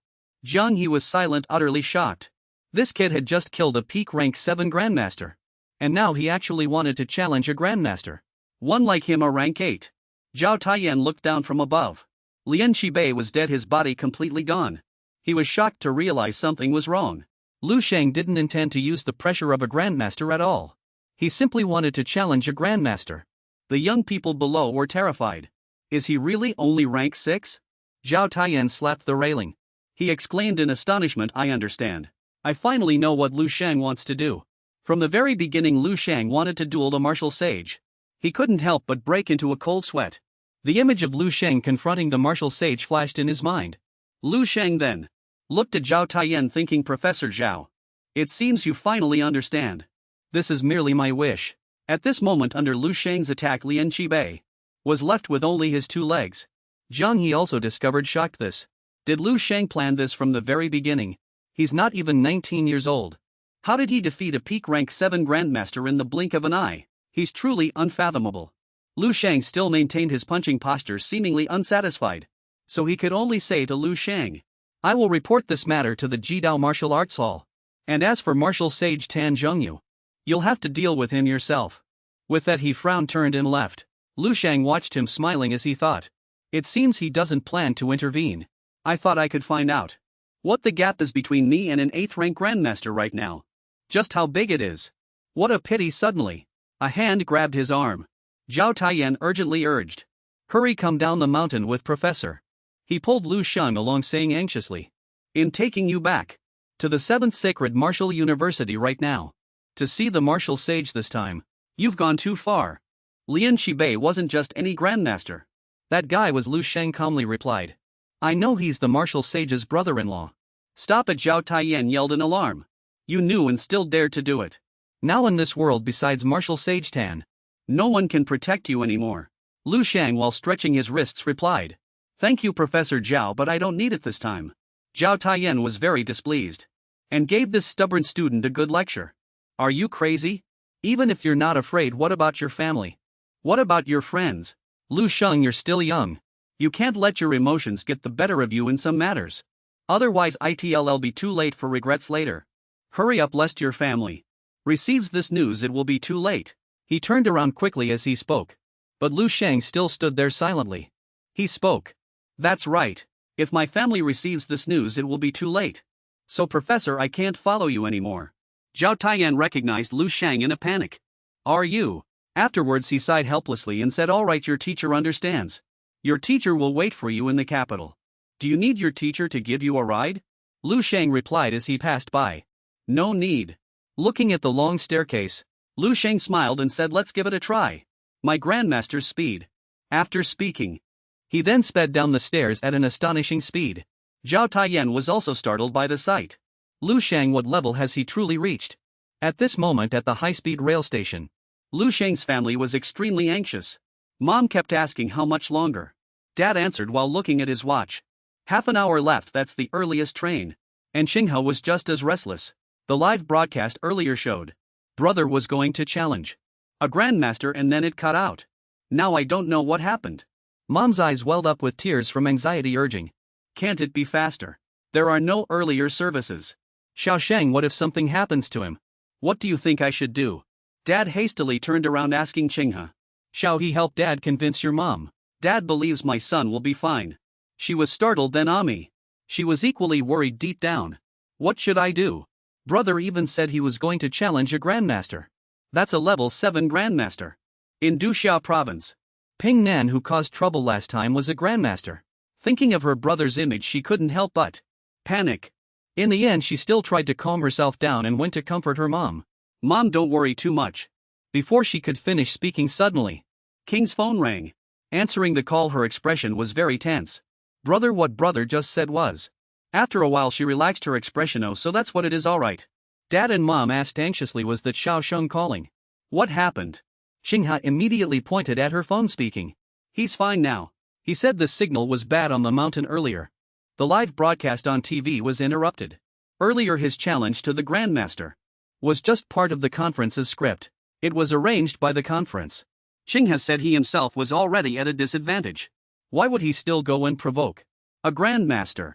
He was silent, utterly shocked. This kid had just killed a peak rank 7 Grandmaster. And now he actually wanted to challenge a Grandmaster. One like him, a rank 8. Zhao Taiyan looked down from above. Lian Qibei was dead, his body completely gone. He was shocked to realize something was wrong. Lu Sheng didn't intend to use the pressure of a Grandmaster at all. He simply wanted to challenge a Grandmaster. The young people below were terrified. Is he really only rank 6? Zhao Taiyan slapped the railing. He exclaimed in astonishment, I understand. I finally know what Lu Sheng wants to do. From the very beginning, Lu Sheng wanted to duel the martial sage. He couldn't help but break into a cold sweat. The image of Lu Sheng confronting the martial sage flashed in his mind. Lu Sheng then looked at Zhao Taiyan, thinking, Professor Zhao, it seems you finally understand. This is merely my wish. At this moment, under Lu Sheng's attack, Lian Qibei was left with only his 2 legs. He also discovered, shocked. Did Lu Sheng plan this from the very beginning? He's not even 19 years old. How did he defeat a peak rank 7 Grandmaster in the blink of an eye? He's truly unfathomable. Lu Sheng still maintained his punching posture, seemingly unsatisfied. So he could only say to Lu Sheng, I will report this matter to the Jidao Martial Arts Hall. And as for martial sage Tan Zhengyu, you'll have to deal with him yourself. With that he frowned, turned and left. Lu Sheng watched him, smiling as he thought, it seems he doesn't plan to intervene. I thought I could find out what the gap is between me and an 8th rank Grandmaster right now. Just how big it is. What a pity. Suddenly, a hand grabbed his arm. Zhao Taiyan urgently urged, hurry, come down the mountain with Professor. He pulled Lu Sheng along, saying anxiously, in taking you back to the 7th Sacred Martial University right now. To see the martial sage this time. You've gone too far. Lian Qibei wasn't just any Grandmaster. That guy was. Lu Sheng calmly replied. I know, he's the martial sage's brother-in-law. Stop it, Zhao Taiyan yelled in alarm. You knew and still dared to do it. Now in this world, besides martial sage Tan, no one can protect you anymore. Lu Sheng, while stretching his wrists, replied, thank you, Professor Zhao, but I don't need it this time. Zhao Taiyan was very displeased and gave this stubborn student a good lecture. Are you crazy? Even if you're not afraid, what about your family? What about your friends? Lu Sheng, you're still young. You can't let your emotions get the better of you in some matters. Otherwise it'll be too late for regrets later. Hurry up lest your family receives this news, it will be too late. He turned around quickly as he spoke. But Lu Sheng still stood there silently. He spoke. That's right. If my family receives this news, it will be too late. So Professor, I can't follow you anymore. Zhao Taiyan recognized Lu Sheng in a panic. Are you? Afterwards he sighed helplessly and said, all right, your teacher understands. Your teacher will wait for you in the capital. Do you need your teacher to give you a ride? Lu Sheng replied as he passed by. No need. Looking at the long staircase, Lu Sheng smiled and said, let's give it a try. My grandmaster's speed. After speaking, he then sped down the stairs at an astonishing speed. Zhao Taiyan was also startled by the sight. Lu Sheng, what level has he truly reached? At this moment at the high-speed rail station, Lu Sheng's family was extremely anxious. Mom kept asking how much longer. Dad answered while looking at his watch. Half an hour left, that's the earliest train. And Xinghe was just as restless. The live broadcast earlier showed brother was going to challenge a grandmaster and then it cut out. Now I don't know what happened. Mom's eyes welled up with tears from anxiety, urging, can't it be faster? There are no earlier services. Xiao Sheng, what if something happens to him? What do you think I should do? Dad hastily turned around asking Xinghe. Shall he help Dad convince your mom? Dad believes my son will be fine. She was startled, then Ami. She was equally worried deep down. What should I do? Brother even said he was going to challenge a grandmaster. That's a level 7 grandmaster. In Duxiao province, Ping Nan, who caused trouble last time, was a grandmaster. Thinking of her brother's image, she couldn't help but panic. In the end, she still tried to calm herself down and went to comfort her mom. Mom, don't worry too much. Before she could finish speaking, suddenly, King's phone rang. Answering the call, her expression was very tense. Brother, what brother just said was. After a while, she relaxed her expression. Oh, so that's what it is, alright. Dad and Mom asked anxiously, was that Xiao Sheng calling? What happened? Xinghe immediately pointed at her phone, speaking. He's fine now. He said the signal was bad on the mountain earlier. The live broadcast on TV was interrupted. Earlier, his challenge to the Grandmaster was just part of the conference's script. It was arranged by the conference. Xinghe said he himself was already at a disadvantage. Why would he still go and provoke a Grandmaster?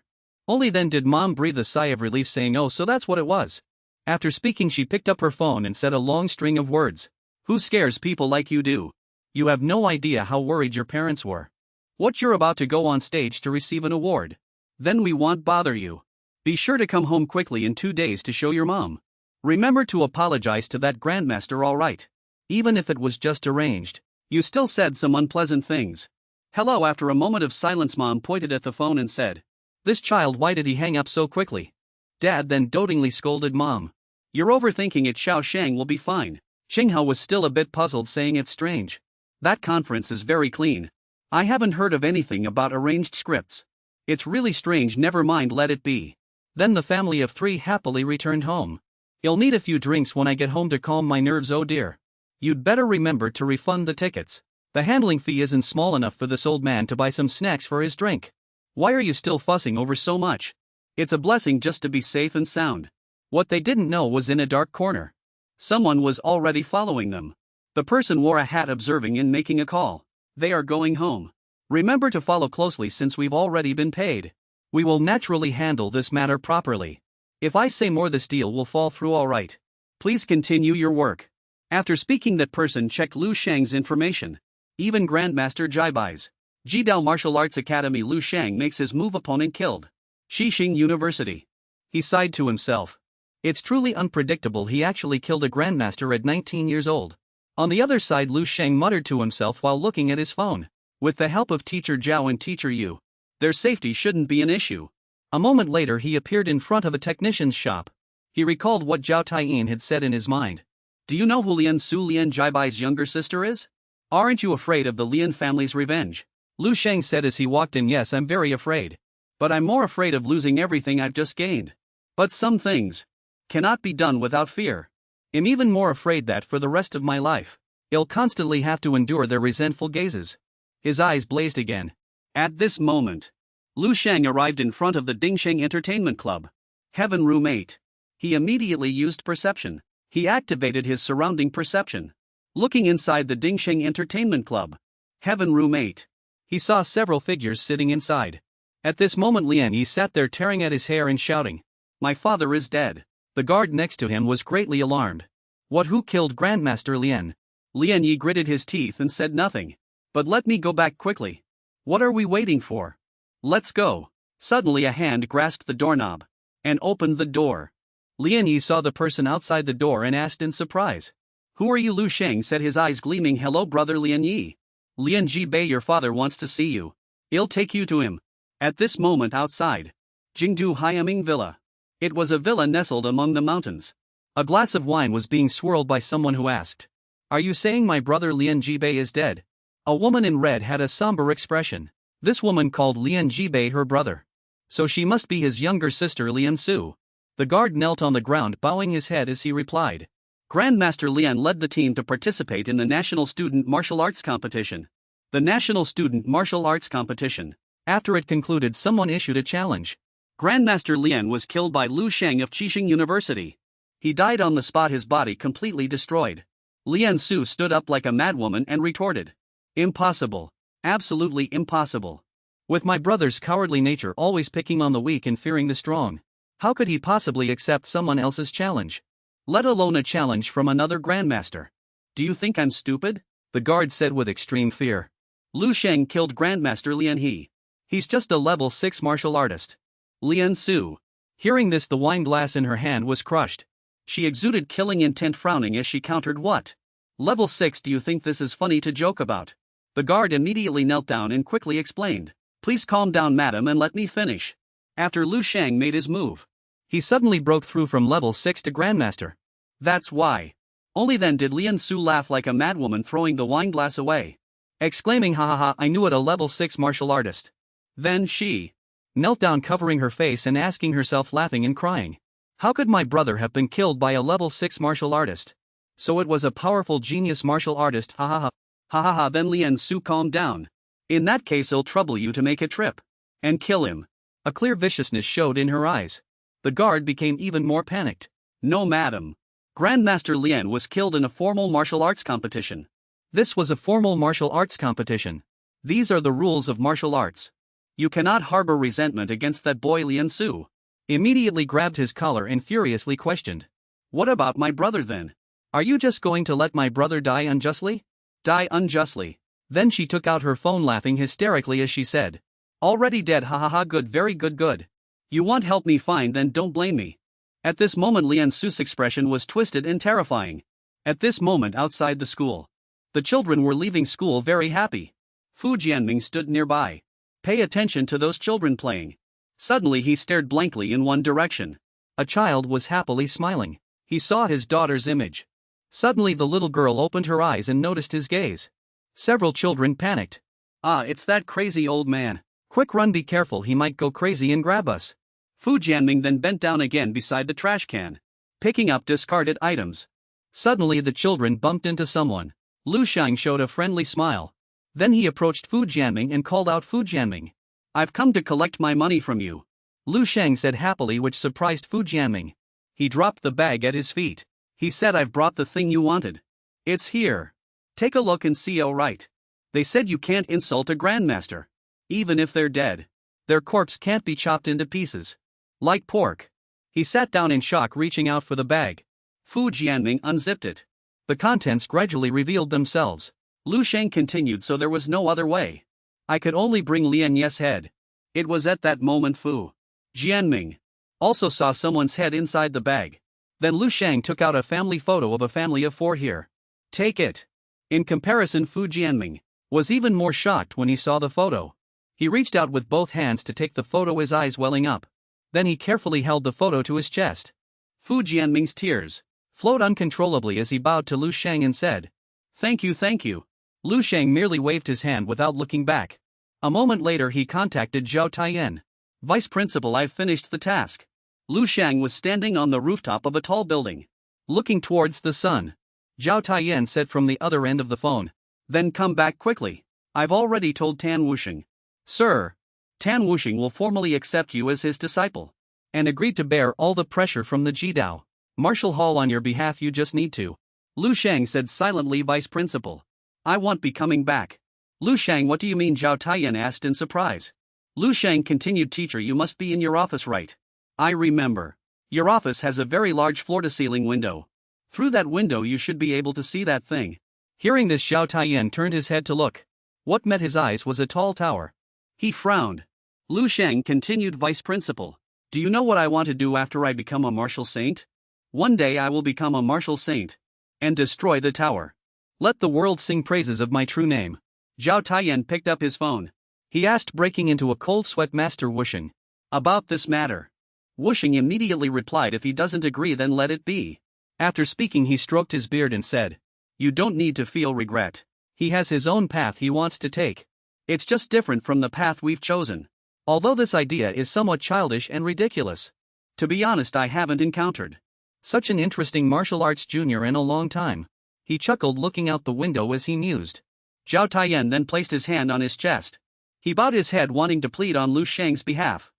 Only then did Mom breathe a sigh of relief, saying, oh, so that's what it was. After speaking, she picked up her phone and said a long string of words. Who scares people like you do? You have no idea how worried your parents were. What, you're about to go on stage to receive an award? Then we won't bother you. Be sure to come home quickly in 2 days to show your mom. Remember to apologize to that grandmaster, all right? Even if it was just arranged. You still said some unpleasant things. Hello. After a moment of silence, Mom pointed at the phone and said, this child, why did he hang up so quickly? Dad then dotingly scolded Mom. You're overthinking it. Xiao Sheng will be fine. Xinghe was still a bit puzzled, saying it's strange. That conference is very clean. I haven't heard of anything about arranged scripts. It's really strange. Never mind, let it be. Then the family of 3 happily returned home. I'll need a few drinks when I get home to calm my nerves, oh dear. You'd better remember to refund the tickets. The handling fee isn't small enough for this old man to buy some snacks for his drink. Why are you still fussing over so much? It's a blessing just to be safe and sound. What they didn't know was in a dark corner, someone was already following them. The person wore a hat, observing and making a call. They are going home. Remember to follow closely since we've already been paid. We will naturally handle this matter properly. If I say more, this deal will fall through, all right. Please continue your work. After speaking, that person checked Lu Sheng's information. Even Grandmaster Jaibai's Jidao Martial Arts Academy. Lu Sheng makes his move, opponent killed. Xixing University. He sighed to himself. It's truly unpredictable, he actually killed a grandmaster at 19 years old. On the other side, Lu Sheng muttered to himself while looking at his phone. With the help of Teacher Zhao and Teacher Yu, their safety shouldn't be an issue. A moment later, he appeared in front of a technician's shop. He recalled what Zhao Taiyin had said in his mind. Do you know who Lian Su, Lian Jaibai's younger sister, is? Aren't you afraid of the Lian family's revenge? Lu Sheng said as he walked in. Yes, I'm very afraid. But I'm more afraid of losing everything I've just gained. But some things cannot be done without fear. I'm even more afraid that for the rest of my life, I'll constantly have to endure their resentful gazes. His eyes blazed again. At this moment, Lu Sheng arrived in front of the Dingsheng Entertainment Club. Heaven Room 8. He immediately used perception. He activated his surrounding perception. Looking inside the Dingsheng Entertainment Club, Heaven Room 8, he saw several figures sitting inside. At this moment, Lian Yi sat there tearing at his hair and shouting, my father is dead. The guard next to him was greatly alarmed. What, who killed Grandmaster Lian? Lian Yi gritted his teeth and said nothing. But let me go back quickly. What are we waiting for? Let's go. Suddenly a hand grasped the doorknob and opened the door. Lian Yi saw the person outside the door and asked in surprise. Who are you? Lu Sheng said, his eyes gleaming. Hello, brother Lian Yi. Lian Jibei, your father wants to see you. I'll take you to him. At this moment outside Jingdu Hyaming Villa. It was a villa nestled among the mountains. A glass of wine was being swirled by someone who asked, "Are you saying my brother Lian Jibei is dead?" A woman in red had a somber expression. This woman called Lian Jibei her brother. So she must be his younger sister Lian Su. The guard knelt on the ground bowing his head as he replied. Grandmaster Lian led the team to participate in the National Student Martial Arts Competition. The National Student Martial Arts Competition. After it concluded, someone issued a challenge. Grandmaster Lian was killed by Lu Sheng of Qixing University. He died on the spot, his body completely destroyed. Lian Su stood up like a madwoman and retorted. Impossible. Absolutely impossible. With my brother's cowardly nature always picking on the weak and fearing the strong, how could he possibly accept someone else's challenge? Let alone a challenge from another grandmaster. Do you think I'm stupid? The guard said with extreme fear. Lu Sheng killed Grandmaster Lian He. He's just a level 6 martial artist. Lian Su. Hearing this, the wine glass in her hand was crushed. She exuded killing intent, frowning as she countered, "What? Level 6? Do you think this is funny to joke about?" The guard immediately knelt down and quickly explained, "Please calm down, madam, and let me finish." After Lu Sheng made his move, he suddenly broke through from level 6 to Grandmaster. That's why. Only then did Lian Su laugh like a madwoman, throwing the wine glass away, exclaiming, "Ha ha ha, I knew it, a level 6 martial artist." Then she knelt down, covering her face and asking herself, laughing and crying, "How could my brother have been killed by a level 6 martial artist? So it was a powerful genius martial artist, ha ha ha." Ha ha ha. Then Lian Su calmed down. "In that case, he'll trouble you to make a trip and kill him." A clear viciousness showed in her eyes. The guard became even more panicked. "No, madam. Grandmaster Lian was killed in a formal martial arts competition." This was a formal martial arts competition. These are the rules of martial arts. You cannot harbor resentment against that boy. Lian Su immediately grabbed his collar and furiously questioned, "What about my brother then? Are you just going to let my brother die unjustly?" Die unjustly. Then she took out her phone, laughing hysterically as she said, "Already dead, ha ha ha, good, very good, good. You want help me, fine, then don't blame me." At this moment Lian Su's expression was twisted and terrifying. At this moment outside the school, the children were leaving school very happy. Fu Jianming stood nearby. Pay attention to those children playing. Suddenly he stared blankly in one direction. A child was happily smiling. He saw his daughter's image. Suddenly the little girl opened her eyes and noticed his gaze. Several children panicked. "Ah, it's that crazy old man. Quick, run, be careful, he might go crazy and grab us." Fu Jianming then bent down again beside the trash can, picking up discarded items. Suddenly the children bumped into someone. Lu Sheng showed a friendly smile. Then he approached Fu Jianming and called out, "Fu Jianming, I've come to collect my money from you." Lu Sheng said happily, which surprised Fu Jianming. He dropped the bag at his feet. He said, "I've brought the thing you wanted. It's here. Take a look and see." "Oh right. They said you can't insult a grandmaster. Even if they're dead, their corpse can't be chopped into pieces like pork." He sat down in shock, reaching out for the bag. Fu Jianming unzipped it. The contents gradually revealed themselves. Lu Sheng continued, "So there was no other way. I could only bring Lian Ye's head." It was at that moment Fu Jianming also saw someone's head inside the bag. Then Lu Sheng took out a family photo of a family of 4 here. "Take it." In comparison, Fu Jianming was even more shocked when he saw the photo. He reached out with both hands to take the photo, his eyes welling up. Then he carefully held the photo to his chest. Fu Jianming's tears flowed uncontrollably as he bowed to Lu Sheng and said, "Thank you, thank you." Lu Sheng merely waved his hand without looking back. A moment later he contacted Zhao Taiyan. "Vice Principal, I've finished the task." Lu Sheng was standing on the rooftop of a tall building, looking towards the sun. Zhao Taiyan said from the other end of the phone, "Then come back quickly. I've already told Tan Wusheng." "Sir." "Tan Wusheng will formally accept you as his disciple and agreed to bear all the pressure from the Jidao Martial Hall on your behalf. You just need to." Lu Sheng said silently, "Vice Principal, I won't be coming back." "Lu Sheng, what do you mean?" Zhao Taiyan asked in surprise. Lu Sheng continued, "Teacher, you must be in your office, right? I remember. Your office has a very large floor-to-ceiling window. Through that window you should be able to see that thing." Hearing this, Zhao Taiyan turned his head to look. What met his eyes was a tall tower. He frowned. Lu Sheng continued, "Vice Principal, do you know what I want to do after I become a martial saint? One day I will become a martial saint and destroy the tower. Let the world sing praises of my true name." Zhao Taiyan picked up his phone. He asked, breaking into a cold sweat, "Master Wusheng, about this matter?" Wusheng immediately replied, "If he doesn't agree, then let it be." After speaking, he stroked his beard and said, "You don't need to feel regret. He has his own path he wants to take. It's just different from the path we've chosen. Although this idea is somewhat childish and ridiculous. To be honest, I haven't encountered such an interesting martial arts junior in a long time." He chuckled, looking out the window as he mused. Zhao Taiyan then placed his hand on his chest. He bowed his head, wanting to plead on Lu Sheng's behalf.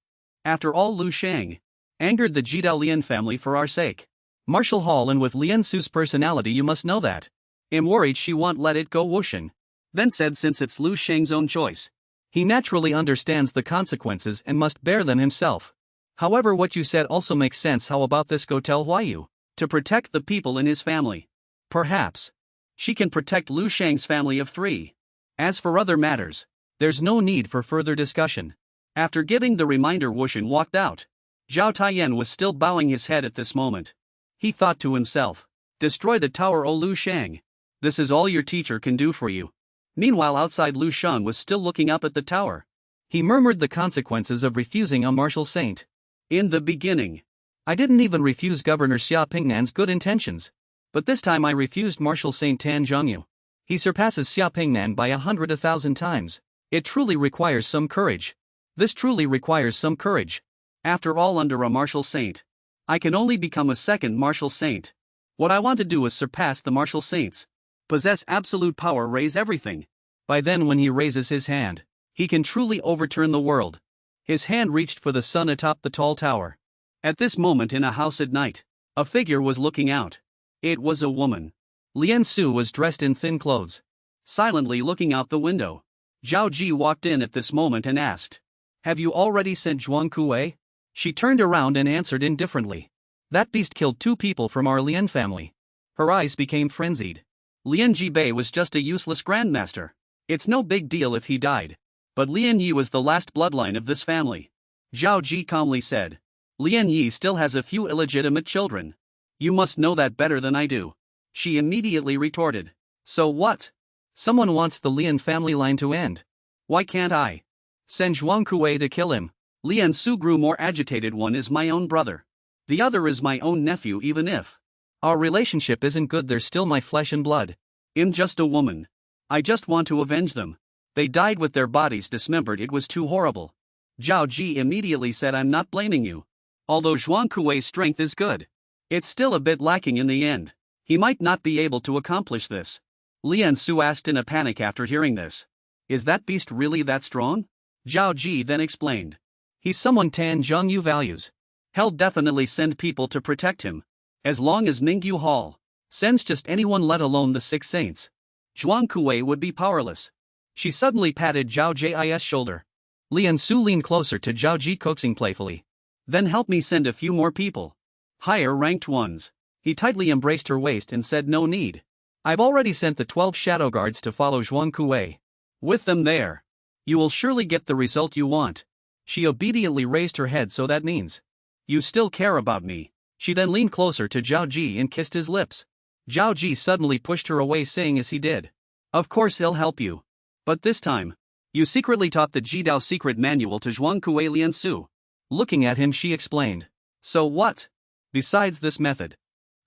After all, Lu Sheng angered the Jidao Lian family for our sake. Martial Hall, and with Lian Su's personality, you must know that. I'm worried she won't let it go. Wu Sheng then said, since it's Lu Sheng's own choice, he naturally understands the consequences and must bear them himself. However, what you said also makes sense. How about this? Go tell Huayu to protect the people in his family. Perhaps she can protect Lu Sheng's family of 3. As for other matters, there's no need for further discussion. After giving the reminder, Wu Sheng walked out. Zhao Taiyan was still bowing his head at this moment. He thought to himself, destroy the tower, O Lu Sheng. This is all your teacher can do for you. Meanwhile, outside, Lu Sheng was still looking up at the tower. He murmured the consequences of refusing a martial saint. In the beginning, I didn't even refuse Governor Xia Pingnan's good intentions. But this time I refused Martial Saint Tan Zhongyu. He surpasses Xia Pingnan by 100,000 times. It truly requires some courage. This truly requires some courage. After all, under a martial saint, I can only become a second martial saint. What I want to do is surpass the martial saints. Possess absolute power, raise everything. By then, when he raises his hand, he can truly overturn the world. His hand reached for the sun atop the tall tower. At this moment, in a house at night, a figure was looking out. It was a woman. Lian Su was dressed in thin clothes, silently looking out the window. Zhao Ji walked in at this moment and asked, "Have you already sent Zhuang Kuei?" She turned around and answered indifferently, "That beast killed 2 people from our Lian family." Her eyes became frenzied. Lian Jibei was just a useless grandmaster. It's no big deal if he died. But Lian Yi was the last bloodline of this family. Zhao Ji calmly said, "Lian Yi still has a few illegitimate children. You must know that better than I do." She immediately retorted, "So what? Someone wants the Lian family line to end. Why can't I send Zhuang Kuei to kill him?" Lian Su grew more agitated. "One is my own brother. The other is my own nephew. Even if our relationship isn't good, they're still my flesh and blood. I'm just a woman. I just want to avenge them. They died with their bodies dismembered. It was too horrible." Zhao Ji immediately said, "I'm not blaming you. Although Zhuang Kuei's strength is good, it's still a bit lacking in the end. He might not be able to accomplish this." Lian Su asked in a panic after hearing this, "Is that beast really that strong?" Zhao Ji then explained, "He's someone Tan Zhongyu values. He'll definitely send people to protect him. As long as Mingyu Hall sends just anyone, let alone the 6 saints, Zhuang Kuei would be powerless." She suddenly patted Zhao Ji's shoulder. Lian Su leaned closer to Zhao Ji, coaxing playfully, "Then help me send a few more people. Higher ranked ones." He tightly embraced her waist and said, "No need. I've already sent the 12 shadow guards to follow Zhuang Kuei. With them there, you will surely get the result you want." She obediently raised her head. "So that means you still care about me?" She then leaned closer to Zhao Ji and kissed his lips. Zhao Ji suddenly pushed her away, saying as he did, "Of course he'll help you. But this time, you secretly taught the Jidao secret manual to Zhuang Kuei." Lian Su, looking at him, she explained, "So what? Besides this method,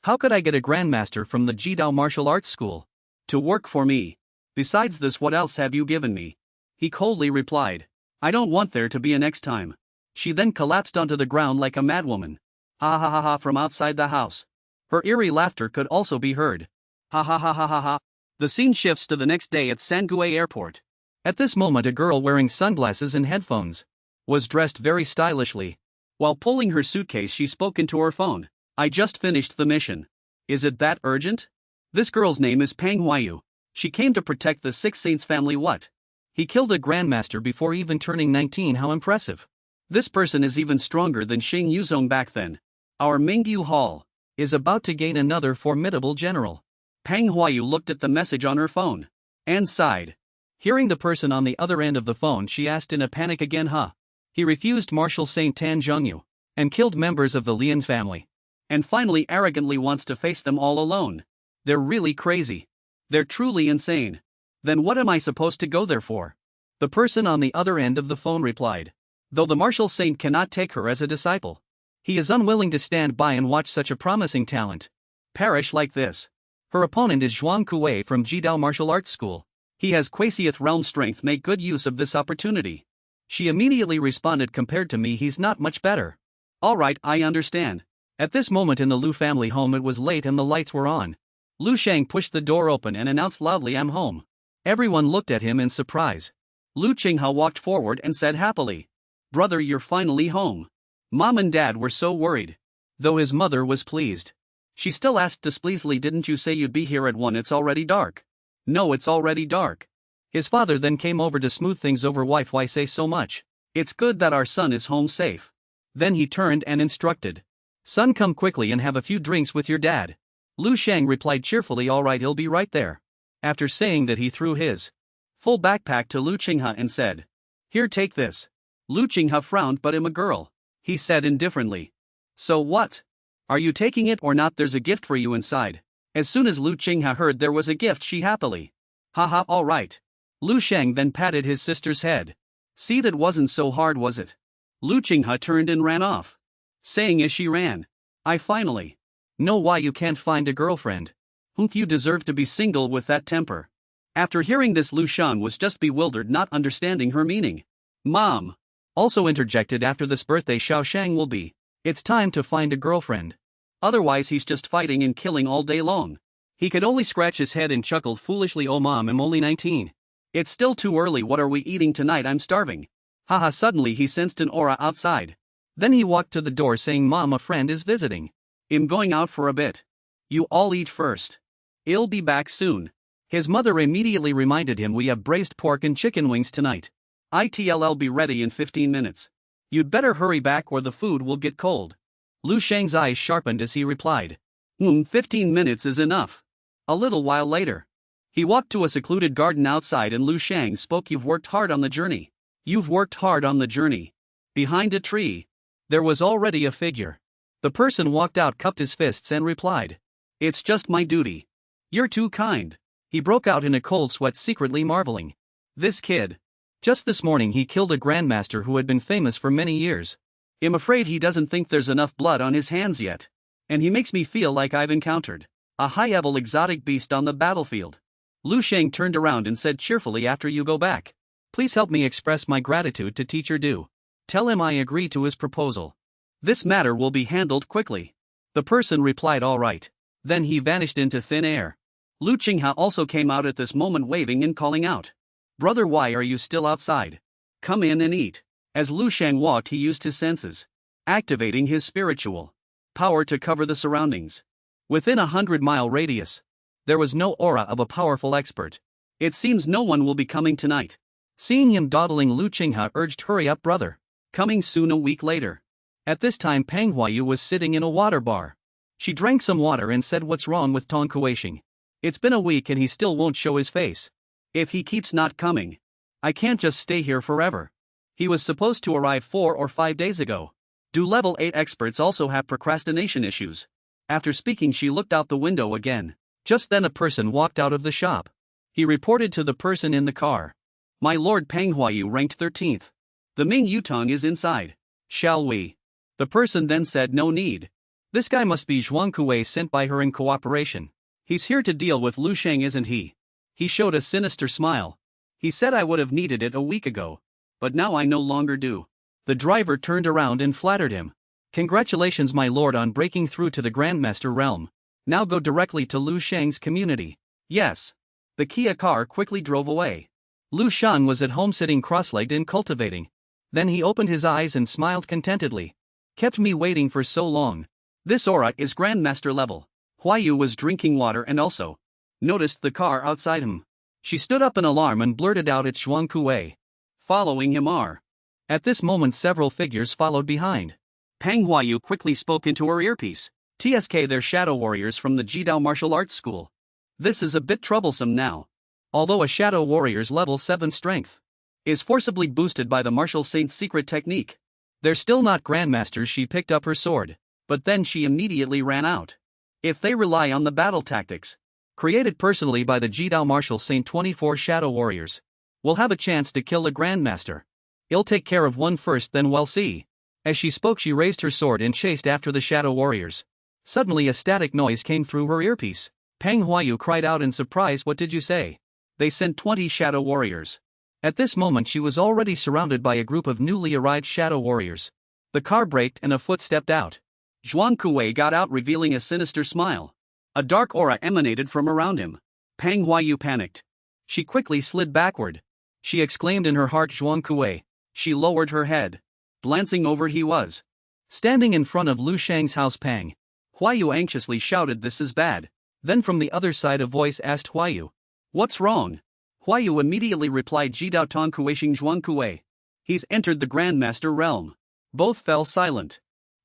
how could I get a grandmaster from the Jidao martial arts school to work for me? Besides this, what else have you given me?" He coldly replied, "I don't want there to be a next time." She then collapsed onto the ground like a madwoman. Ha ha ha ha, from outside the house. Her eerie laughter could also be heard. Ha ha ha ha ha ha. The scene shifts to the next day at Sangue Airport. At this moment, a girl wearing sunglasses and headphones was dressed very stylishly. While pulling her suitcase, she spoke into her phone. "I just finished the mission. Is it that urgent?" This girl's name is Pang Huayu. She came to protect the 6 saints family. What? He killed a grandmaster before even turning 19. How impressive. This person is even stronger than Xing Yuzong back then. Our Mingyu Hall is about to gain another formidable general. Pang Huayu looked at the message on her phone and sighed. Hearing the person on the other end of the phone, she asked in a panic again, "Huh? He refused Martial Saint Tan Zhongyu and killed members of the Lian family. And finally arrogantly wants to face them all alone. They're really crazy. They're truly insane. Then what am I supposed to go there for?" The person on the other end of the phone replied, "Though the Martial Saint cannot take her as a disciple, he is unwilling to stand by and watch such a promising talent Perish like this. Her opponent is Zhuang Kuei from Jidao Martial Arts School. He has Quasieth realm strength. Make good use of this opportunity. She immediately responded, compared to me he's not much better. Alright, I understand. At this moment in the Lu family home it was late and the lights were on. Lu Sheng pushed the door open and announced loudly, I'm home. Everyone looked at him in surprise. Lu Qinghe walked forward and said happily, brother, you're finally home. Mom and dad were so worried. Though his mother was pleased. She still asked displeasedly, didn't you say you'd be here at 1? It's already dark. No, it's already dark. His father then came over to smooth things over. Wife, why say so much? It's good that our son is home safe. Then he turned and instructed. Son, come quickly and have a few drinks with your dad. Lu Sheng replied cheerfully, alright, he'll be right there. After saying that, he threw his full backpack to Lu Qinghe and said, here, take this. Lu Qinghe frowned, but I'm a girl. He said indifferently. So what? Are you taking it or not? There's a gift for you inside. As soon as Lu Qinghe heard there was a gift, she happily. Haha, alright. Lu Sheng then patted his sister's head. See, that wasn't so hard, was it? Lu Qinghe turned and ran off, saying as she ran, I finally know why you can't find a girlfriend. You deserve to be single with that temper. After hearing this, Lu Shan was just bewildered, not understanding her meaning. Mom also interjected, after this birthday Xiao Shang will be. It's time to find a girlfriend. Otherwise he's just fighting and killing all day long. He could only scratch his head and chuckled foolishly, oh mom, I'm only 19. It's still too early. What are we eating tonight? I'm starving. Haha. Suddenly he sensed an aura outside. Then he walked to the door saying, Mom, a friend is visiting. I'm going out for a bit. You all eat first. I'll be back soon. His mother immediately reminded him, we have braised pork and chicken wings tonight. I'll be ready in 15 minutes. You'd better hurry back or the food will get cold. Lu Sheng's eyes sharpened as he replied. 15 minutes is enough. A little while later, he walked to a secluded garden outside and Lu Sheng spoke, you've worked hard on the journey. You've worked hard on the journey. Behind a tree, there was already a figure. The person walked out, cupped his fists and replied, it's just my duty. You're too kind. He broke out in a cold sweat, secretly marveling. This kid. Just this morning he killed a grandmaster who had been famous for many years. I'm afraid he doesn't think there's enough blood on his hands yet. And he makes me feel like I've encountered a high-level exotic beast on the battlefield. Lu Sheng turned around and said cheerfully, after you go back, please help me express my gratitude to Teacher Du. Tell him I agree to his proposal. This matter will be handled quickly. The person replied, all right. Then he vanished into thin air. Lu Qinghe also came out at this moment, waving and calling out, brother, why are you still outside? Come in and eat. As Lu Sheng walked, he used his senses, activating his spiritual power to cover the surroundings. Within 100-mile radius, there was no aura of a powerful expert. It seems no one will be coming tonight. Seeing him dawdling, Lu Qinghe urged, hurry up, brother. Coming soon. A week later. At this time Peng Huayu was sitting in a water bar. She drank some water and said, what's wrong with Tong Kueisheng? It's been a week and he still won't show his face. If he keeps not coming, I can't just stay here forever. He was supposed to arrive 4 or 5 days ago. Do level 8 experts also have procrastination issues? After speaking, she looked out the window again. Just then a person walked out of the shop. He reported to the person in the car. My lord, Peng Huayu ranked 13th. The Ming Yutong is inside. Shall we? The person then said, no need. This guy must be Zhuang Kuei, sent by her in cooperation. He's here to deal with Lu Sheng, isn't he? He showed a sinister smile. He said, I would have needed it a week ago. But now I no longer do. The driver turned around and flattered him. Congratulations, my lord, on breaking through to the Grandmaster realm. Now go directly to Lu Sheng's community. Yes. The Kia car quickly drove away. Lu Shan was at home sitting cross-legged and cultivating. Then he opened his eyes and smiled contentedly. Kept me waiting for so long. This aura is Grandmaster level. Huayu was drinking water and also noticed the car outside him. She stood up in alarm and blurted out, it's Zhuang Kuei. Following him are. At this moment several figures followed behind. Peng Huayu quickly spoke into her earpiece. TSK, they're shadow warriors from the Jidao Martial Arts School. This is a bit troublesome now. Although a shadow warrior's level 7 strength is forcibly boosted by the martial saint's secret technique, they're still not grandmasters. She picked up her sword, but then she immediately ran out. If they rely on the battle tactics created personally by the Jidao Martial Saint, 24 shadow warriors will have a chance to kill a grandmaster. I'll take care of one first, then we'll see. As she spoke, she raised her sword and chased after the shadow warriors. Suddenly a static noise came through her earpiece. Pang Huayu cried out in surprise, "What did you say?" "They sent 20 shadow warriors." At this moment she was already surrounded by a group of newly arrived shadow warriors. The car braked and a foot stepped out. Zhuang Kuei got out, revealing a sinister smile. A dark aura emanated from around him. Pang Huayu panicked. She quickly slid backward. She exclaimed in her heart, "Zhuang Kuei." She lowered her head. Glancing over, he was standing in front of Lu Sheng's house. Pang Huayu anxiously shouted, "This is bad." Then from the other side a voice asked Huayu, "What's wrong?" Huayu immediately replied, "Jidao Tong Kueishing Zhuang Kuei. He's entered the Grandmaster realm." Both fell silent.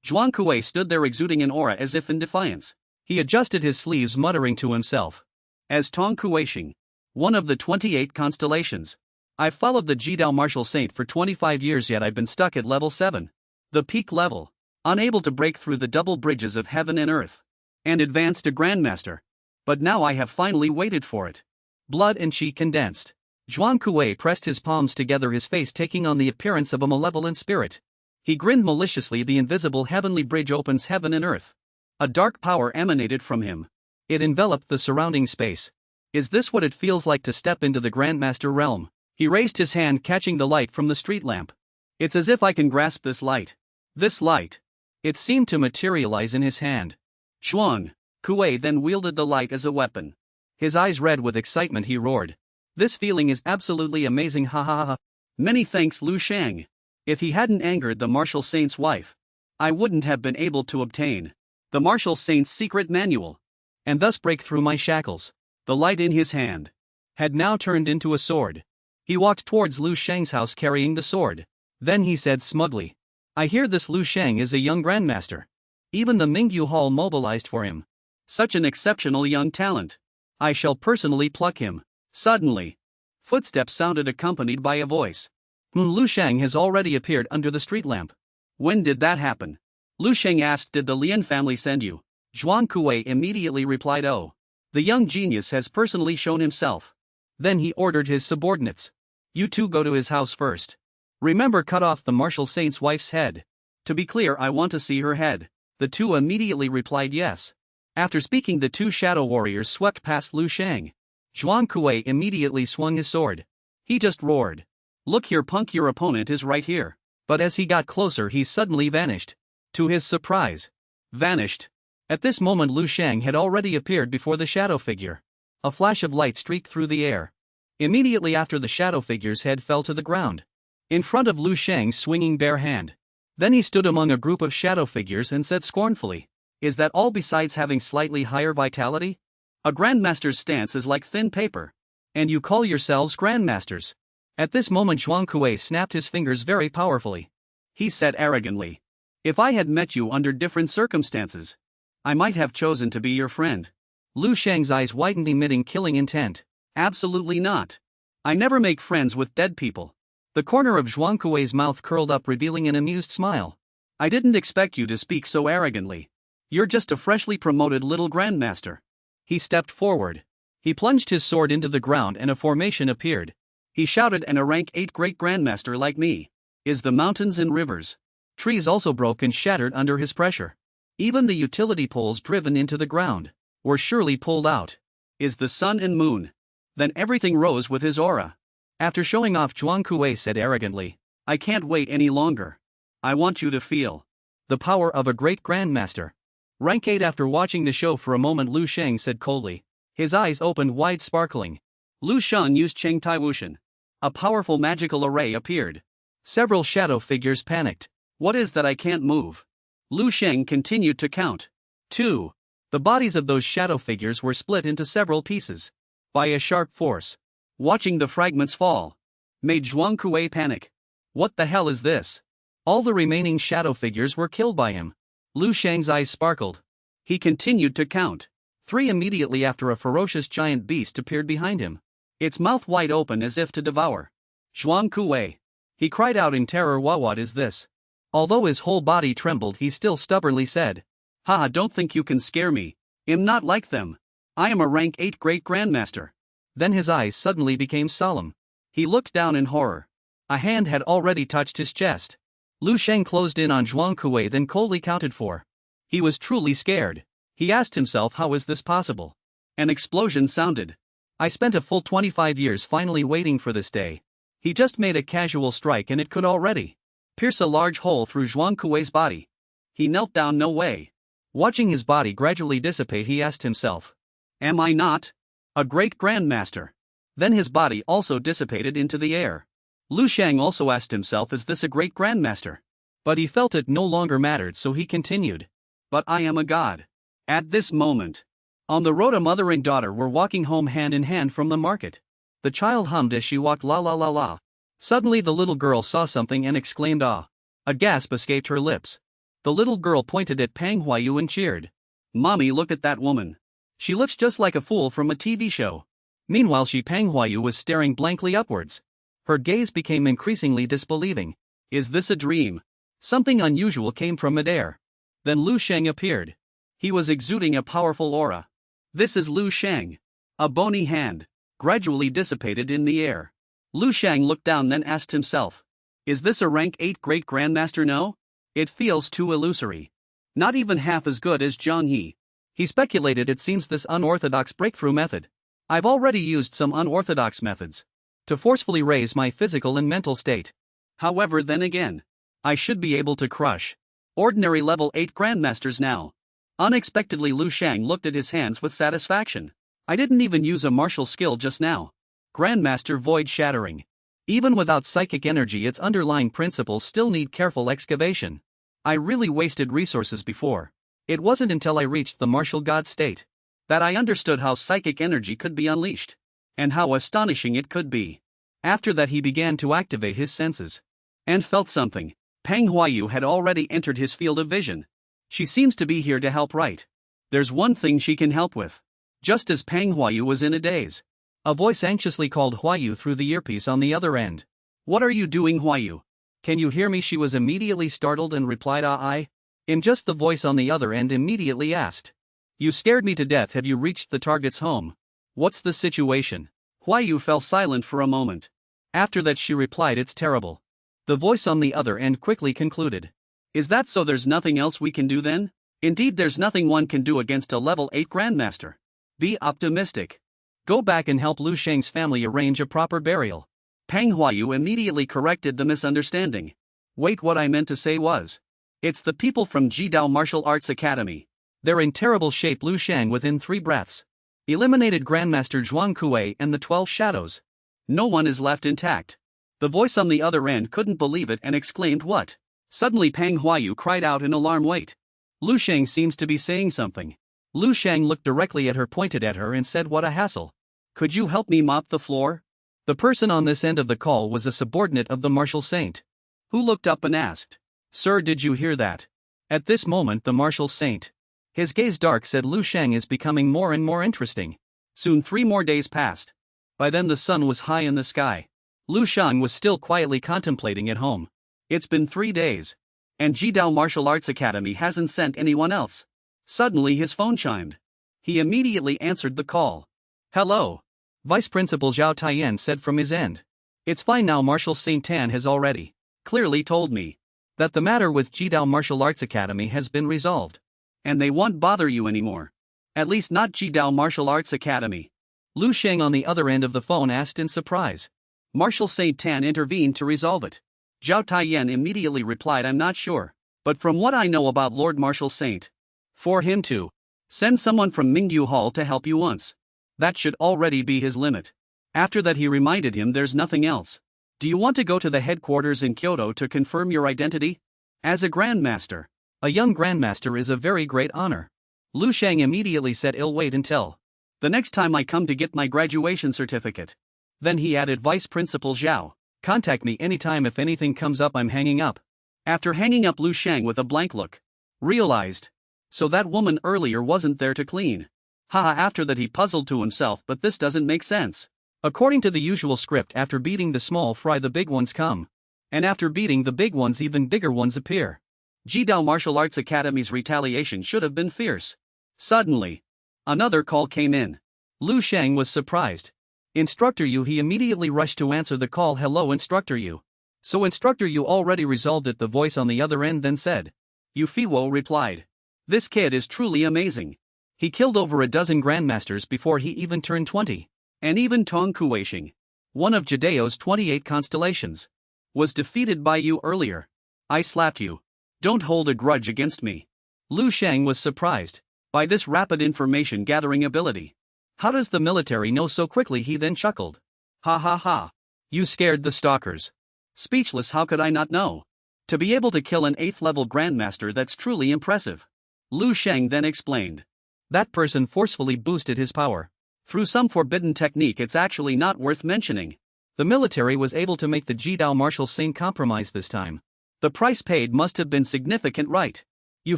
Zhuang Kuei stood there exuding an aura as if in defiance. He adjusted his sleeves, muttering to himself, "As Tong Kueishing, one of the 28 constellations. I've followed the Jidao martial saint for 25 years, yet I've been stuck at level 7. The peak level. Unable to break through the double bridges of heaven and earth. And advance to Grandmaster. But now I have finally waited for it." Blood and chi condensed. Zhuang Kuei pressed his palms together, his face taking on the appearance of a malevolent spirit. He grinned maliciously. The invisible heavenly bridge opens heaven and earth. A dark power emanated from him. It enveloped the surrounding space. "Is this what it feels like to step into the Grandmaster realm?" He raised his hand, catching the light from the street lamp. "It's as if I can grasp this light. This light." It seemed to materialize in his hand. Zhuang Kuei then wielded the light as a weapon. His eyes red with excitement, he roared, "This feeling is absolutely amazing, ha ha ha. Many thanks, Lu Sheng. If he hadn't angered the martial saint's wife, I wouldn't have been able to obtain the martial saint's secret manual, and thus break through my shackles." The light in his hand had now turned into a sword. He walked towards Lu Sheng's house carrying the sword. Then he said smugly, "I hear this Lu Sheng is a young grandmaster. Even the Mingyu Hall mobilized for him. Such an exceptional young talent. I shall personally pluck him." Suddenly, footsteps sounded, accompanied by a voice. Lu Sheng has already appeared under the street lamp." "When did that happen?" Lu Sheng asked. "Did the Lian family send you?" Zhuang Kuei immediately replied, "Oh. The young genius has personally shown himself." Then he ordered his subordinates, "You two go to his house first. Remember, cut off the martial saint's wife's head. To be clear, I want to see her head." The two immediately replied yes. After speaking, the two shadow warriors swept past Lu Sheng. Zhuang Kuei immediately swung his sword. He just roared, "Look here, punk, your opponent is right here." But as he got closer, he suddenly vanished. To his surprise, vanished. At this moment Lu Sheng had already appeared before the shadow figure. A flash of light streaked through the air. Immediately after, the shadow figure's head fell to the ground, in front of Lu Sheng's swinging bare hand. Then he stood among a group of shadow figures and said scornfully, "Is that all? Besides having slightly higher vitality? A grandmaster's stance is like thin paper. And you call yourselves grandmasters?" At this moment Zhuang Kuei snapped his fingers very powerfully. He said arrogantly, "If I had met you under different circumstances, I might have chosen to be your friend." Lu Sheng's eyes widened, emitting killing intent. "Absolutely not. I never make friends with dead people." The corner of Zhuang Kuei's mouth curled up, revealing an amused smile. "I didn't expect you to speak so arrogantly. You're just a freshly promoted little grandmaster." He stepped forward. He plunged his sword into the ground and a formation appeared. He shouted, "And a rank 8 great grandmaster like me is the mountains and rivers." Trees also broke and shattered under his pressure. Even the utility poles driven into the ground were surely pulled out. "Is the sun and moon?" Then everything rose with his aura. After showing off, Zhuang Kuei said arrogantly, "I can't wait any longer. I want you to feel the power of a great grandmaster." Rank 8. After watching the show for a moment, Lu Sheng said coldly. His eyes opened wide, sparkling. Lu Sheng used Cheng Tai Wushan. A powerful magical array appeared. Several shadow figures panicked. "What is that? I can't move." Lu Sheng continued to count. 2. The bodies of those shadow figures were split into several pieces by a sharp force. Watching the fragments fall made Zhuang Kuei panic. "What the hell is this?" All the remaining shadow figures were killed by him. Lu Sheng's eyes sparkled. He continued to count. 3. Immediately after, a ferocious giant beast appeared behind him, its mouth wide open as if to devour Zhuang Kuei. He cried out in terror, What is this?" Although his whole body trembled, he still stubbornly said, "Haha, don't think you can scare me. I'm not like them. I am a rank 8 great grandmaster." Then his eyes suddenly became solemn. He looked down in horror. A hand had already touched his chest. Lu Sheng closed in on Zhuang Kuei, then coldly counted 4. He was truly scared. He asked himself, how is this possible? An explosion sounded. I spent a full 25 years finally waiting for this day. He just made a casual strike and it could already pierce a large hole through Zhuang Kuei's body. He knelt down. No way. Watching his body gradually dissipate, he asked himself, am I not a great grandmaster? Then his body also dissipated into the air. Lu Sheng also asked himself, is this a great grandmaster? But he felt it no longer mattered, so he continued, but I am a god. At this moment, on the road, a mother and daughter were walking home hand in hand from the market. The child hummed as she walked, la la la la. Suddenly the little girl saw something and exclaimed, ah. A gasp escaped her lips. The little girl pointed at Pang Huayu and cheered. Mommy, look at that woman. She looks just like a fool from a TV show. Meanwhile, Pang Huayu was staring blankly upwards. Her gaze became increasingly disbelieving. Is this a dream? Something unusual came from midair. Then Lu Sheng appeared. He was exuding a powerful aura. This is Lu Sheng. A bony hand gradually dissipated in the air. Lu Sheng looked down, then asked himself, is this a rank 8 great grandmaster? No? It feels too illusory. Not even half as good as Zhang He. He speculated, it seems this unorthodox breakthrough method. I've already used some unorthodox methods to forcefully raise my physical and mental state. However, then again, I should be able to crush ordinary level 8 grandmasters now. Unexpectedly, Lu Sheng looked at his hands with satisfaction. I didn't even use a martial skill just now. Grandmaster Void Shattering. Even without psychic energy, its underlying principles still need careful excavation. I really wasted resources before. It wasn't until I reached the martial god state that I understood how psychic energy could be unleashed, and how astonishing it could be. After that, he began to activate his senses and felt something. Pang Huayu had already entered his field of vision. She seems to be here to help, right? There's one thing she can help with. Just as Pang Huayu was in a daze, a voice anxiously called Huayu through the earpiece on the other end. What are you doing, Huayu? Can you hear me? She was immediately startled and replied, I. In just the voice on the other end immediately asked, you scared me to death. Have you reached the target's home? What's the situation? Huayu fell silent for a moment. After that she replied, it's terrible. The voice on the other end quickly concluded, is that so? There's nothing else we can do then? Indeed, there's nothing one can do against a level 8 grandmaster. Be optimistic. Go back and help Lu Sheng's family arrange a proper burial. Pang Huayu immediately corrected the misunderstanding. Wait, what I meant to say was, it's the people from Jidao Martial Arts Academy. They're in terrible shape. Lu Sheng within 3 breaths eliminated Grandmaster Zhuang Kuei and the 12 shadows. No one is left intact. The voice on the other end couldn't believe it and exclaimed, what? Suddenly Pang Huayu cried out in alarm, wait. Lu Sheng seems to be saying something. Lu Sheng looked directly at her, pointed at her and said, what a hassle. Could you help me mop the floor? The person on this end of the call was a subordinate of the martial saint, who looked up and asked, sir, did you hear that? At this moment the martial saint, his gaze dark, said, Lu Sheng is becoming more and more interesting. Soon 3 more days passed. By then the sun was high in the sky. Lu Sheng was still quietly contemplating at home. It's been 3 days, and Jidao Martial Arts Academy hasn't sent anyone else. Suddenly his phone chimed. He immediately answered the call. Hello. Vice Principal Zhao Taiyan said from his end. It's fine now. Marshal Saint Tan has already clearly told me that the matter with Jidao Martial Arts Academy has been resolved, and they won't bother you anymore. At least not Jidao Martial Arts Academy. Lu Sheng on the other end of the phone asked in surprise. Marshal Saint Tan intervened to resolve it. Zhao Taiyan immediately replied, I'm not sure, but from what I know about Lord Marshal Saint, for him to send someone from Mingyu Hall to help you once, that should already be his limit. After that he reminded him, there's nothing else. Do you want to go to the headquarters in Kyoto to confirm your identity? As a grandmaster, a young grandmaster is a very great honor. Lu Sheng immediately said, I'll wait until the next time I come to get my graduation certificate. Then he added, Vice Principal Zhao, contact me anytime if anything comes up. I'm hanging up. After hanging up, Lu Sheng with a blank look realized, so that woman earlier wasn't there to clean. Haha. After that he puzzled to himself, but this doesn't make sense. According to the usual script, after beating the small fry the big ones come, and after beating the big ones even bigger ones appear. Jidao Martial Arts Academy's retaliation should have been fierce. Suddenly, another call came in. Lu Sheng was surprised. Instructor Yu. He immediately rushed to answer the call. Hello, Instructor Yu. So Instructor Yu already resolved it, the voice on the other end then said. Yu Fiwo replied. This kid is truly amazing. He killed over a dozen grandmasters before he even turned 20. And even Tong Kuei-sheng, one of Jidao's 28 constellations, was defeated by you earlier. I slapped you. Don't hold a grudge against me. Lu Sheng was surprised by this rapid information gathering ability. How does the military know so quickly? He then chuckled. Ha ha ha. You scared the stalkers. Speechless, how could I not know? To be able to kill an 8th level grandmaster, that's truly impressive. Lu Sheng then explained. That person forcefully boosted his power. Through some forbidden technique it's actually not worth mentioning. The military was able to make the Jidao martial saint compromise this time. The price paid must have been significant, right? Yu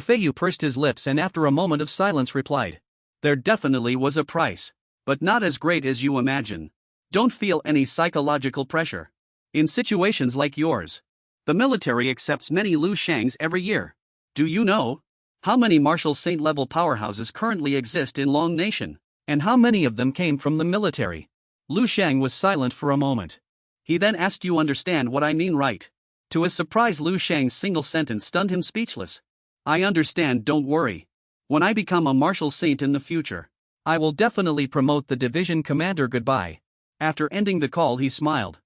Feiyu pursed his lips and after a moment of silence replied. There definitely was a price. But not as great as you imagine. Don't feel any psychological pressure. In situations like yours, the military accepts many Lu Shengs every year. Do you know how many martial saint level powerhouses currently exist in Long Nation? And how many of them came from the military? Lu Sheng was silent for a moment. He then asked, you understand what I mean, right? To his surprise, Lu Sheng's single sentence stunned him speechless. I understand, don't worry. When I become a martial saint in the future, I will definitely promote the division commander. Goodbye. After ending the call he smiled,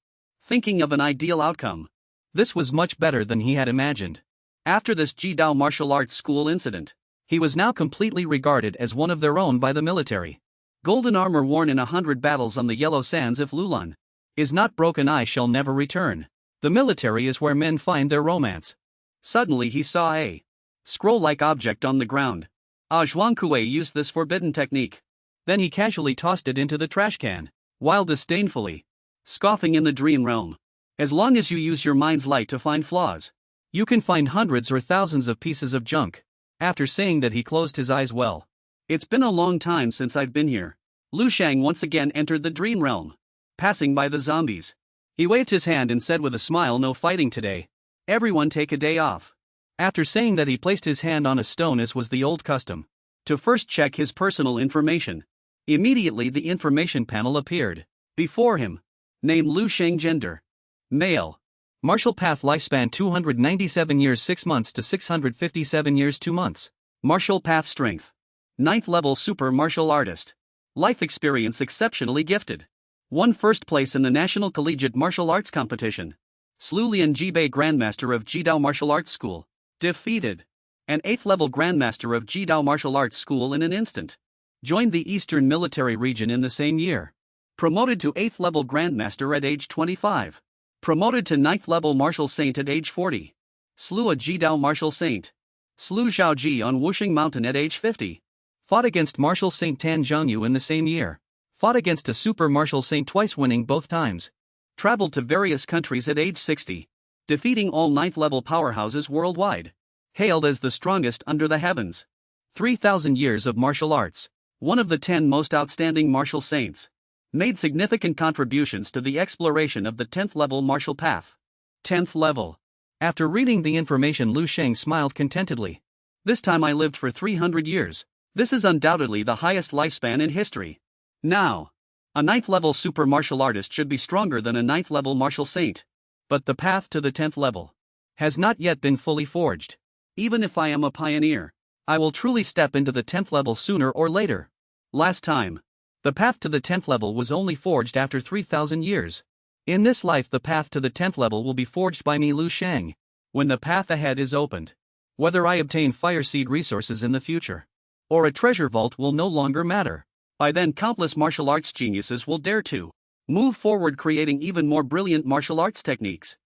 thinking of an ideal outcome. This was much better than he had imagined. After this Jidao martial arts school incident, he was now completely regarded as one of their own by the military. Golden armor worn in 100 battles on the yellow sands. If Lulan is not broken, I shall never return. The military is where men find their romance. Suddenly he saw a scroll-like object on the ground. Zhuangkue used this forbidden technique. Then he casually tossed it into the trash can, while disdainfully scoffing in the dream realm. As long as you use your mind's light to find flaws, you can find hundreds or thousands of pieces of junk. After saying that he closed his eyes. Well, it's been a long time since I've been here. Lu Sheng once again entered the dream realm. Passing by the zombies, he waved his hand and said with a smile, no fighting today. Everyone take a day off. After saying that he placed his hand on a stone as was the old custom, to first check his personal information. Immediately the information panel appeared before him. Name Lu Sheng, gender male. Martial path lifespan 297 years 6 months to 657 years 2 months. Martial path strength 9th level super martial artist. Life experience exceptionally gifted. Won first place in the National Collegiate Martial Arts Competition. Slew Lian Jibei Grandmaster of Jidao Martial Arts School. Defeated an 8th level Grandmaster of Jidao Martial Arts School in an instant. Joined the Eastern Military Region in the same year. Promoted to 8th level Grandmaster at age 25. Promoted to 9th level Martial Saint at age 40. Slew a Jidao Martial Saint. Slew Zhao Ji on Wusheng Mountain at age 50. Fought against Martial Saint Tan Zhongyu in the same year. Fought against a Super Martial Saint twice, winning both times. Traveled to various countries at age 60. Defeating all 9th level powerhouses worldwide. Hailed as the strongest under the heavens. 3,000 years of martial arts. One of the 10 most outstanding martial saints. Made significant contributions to the exploration of the 10th level martial path. 10th level. After reading the information, Lu Sheng smiled contentedly. This time I lived for 300 years. This is undoubtedly the highest lifespan in history. Now, a 9th level super martial artist should be stronger than a 9th level martial saint. But the path to the 10th level has not yet been fully forged. Even if I am a pioneer, I will truly step into the 10th level sooner or later. Last time, the path to the 10th level was only forged after 3,000 years. In this life the path to the 10th level will be forged by me, Lu Sheng, when the path ahead is opened. Whether I obtain fire seed resources in the future, or a treasure vault will no longer matter. By then countless martial arts geniuses will dare to move forward, creating even more brilliant martial arts techniques.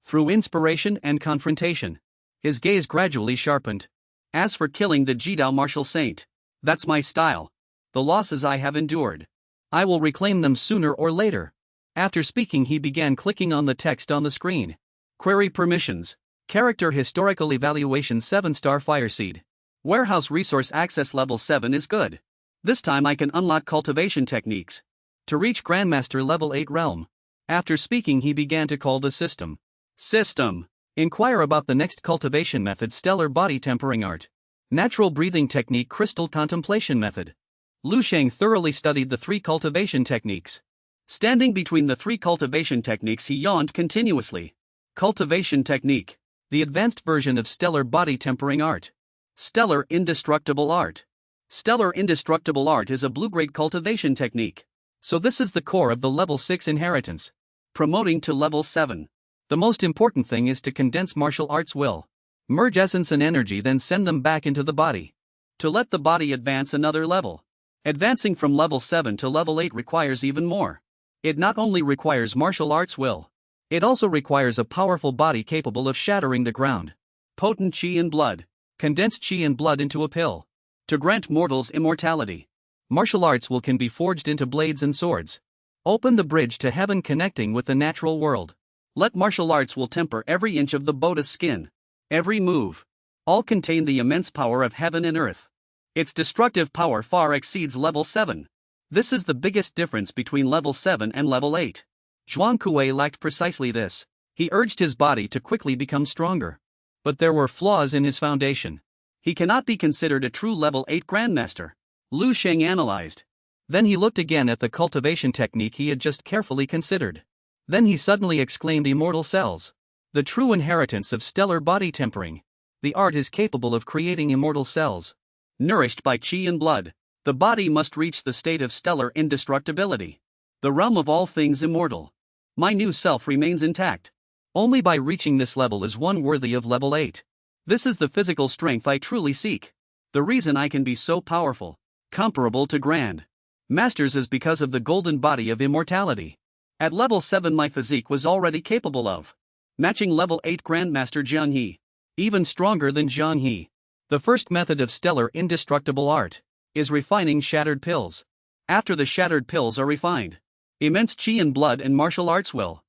Through inspiration and confrontation, his gaze gradually sharpened. As for killing the Jidao martial saint, that's my style. The losses I have endured, I will reclaim them sooner or later. After speaking he began clicking on the text on the screen. Query permissions. Character historical evaluation 7-star fire seed. Warehouse resource access level 7 is good. This time I can unlock cultivation techniques to reach Grandmaster level 8 realm. After speaking he began to call the system. System. Inquire about the next cultivation method, stellar body tempering art. Natural breathing technique, crystal contemplation method. Lu Sheng thoroughly studied the 3 cultivation techniques. Standing between the 3 cultivation techniques he yawned continuously. Cultivation technique. The advanced version of stellar body tempering art. Stellar indestructible art. Stellar indestructible art is a blue-grade cultivation technique. So this is the core of the level 6 inheritance. Promoting to level 7. The most important thing is to condense martial arts will. Merge essence and energy, then send them back into the body. To let the body advance another level. Advancing from level 7 to level 8 requires even more. It not only requires martial arts will, it also requires a powerful body capable of shattering the ground. Potent chi and blood. Condensed chi and blood into a pill. To grant mortals immortality. Martial arts will can be forged into blades and swords. Open the bridge to heaven connecting with the natural world. Let martial arts will temper every inch of the Buddha's skin. Every move. All contain the immense power of heaven and earth. Its destructive power far exceeds level 7. This is the biggest difference between level 7 and level 8. Zhuang Kuei lacked precisely this. He urged his body to quickly become stronger. But there were flaws in his foundation. He cannot be considered a true level 8 grandmaster. Lu Sheng analyzed. Then he looked again at the cultivation technique he had just carefully considered. Then he suddenly exclaimed, immortal cells. The true inheritance of stellar body tempering. The art is capable of creating immortal cells. Nourished by chi and blood, the body must reach the state of stellar indestructibility. The realm of all things immortal. My new self remains intact. Only by reaching this level is one worthy of level 8. This is the physical strength I truly seek. The reason I can be so powerful, comparable to grand masters, is because of the golden body of immortality. At level 7 my physique was already capable of matching level 8 grandmaster Jian He. Even stronger than Jian He. The first method of stellar indestructible art is refining shattered pills. After the shattered pills are refined, immense chi and blood and martial arts will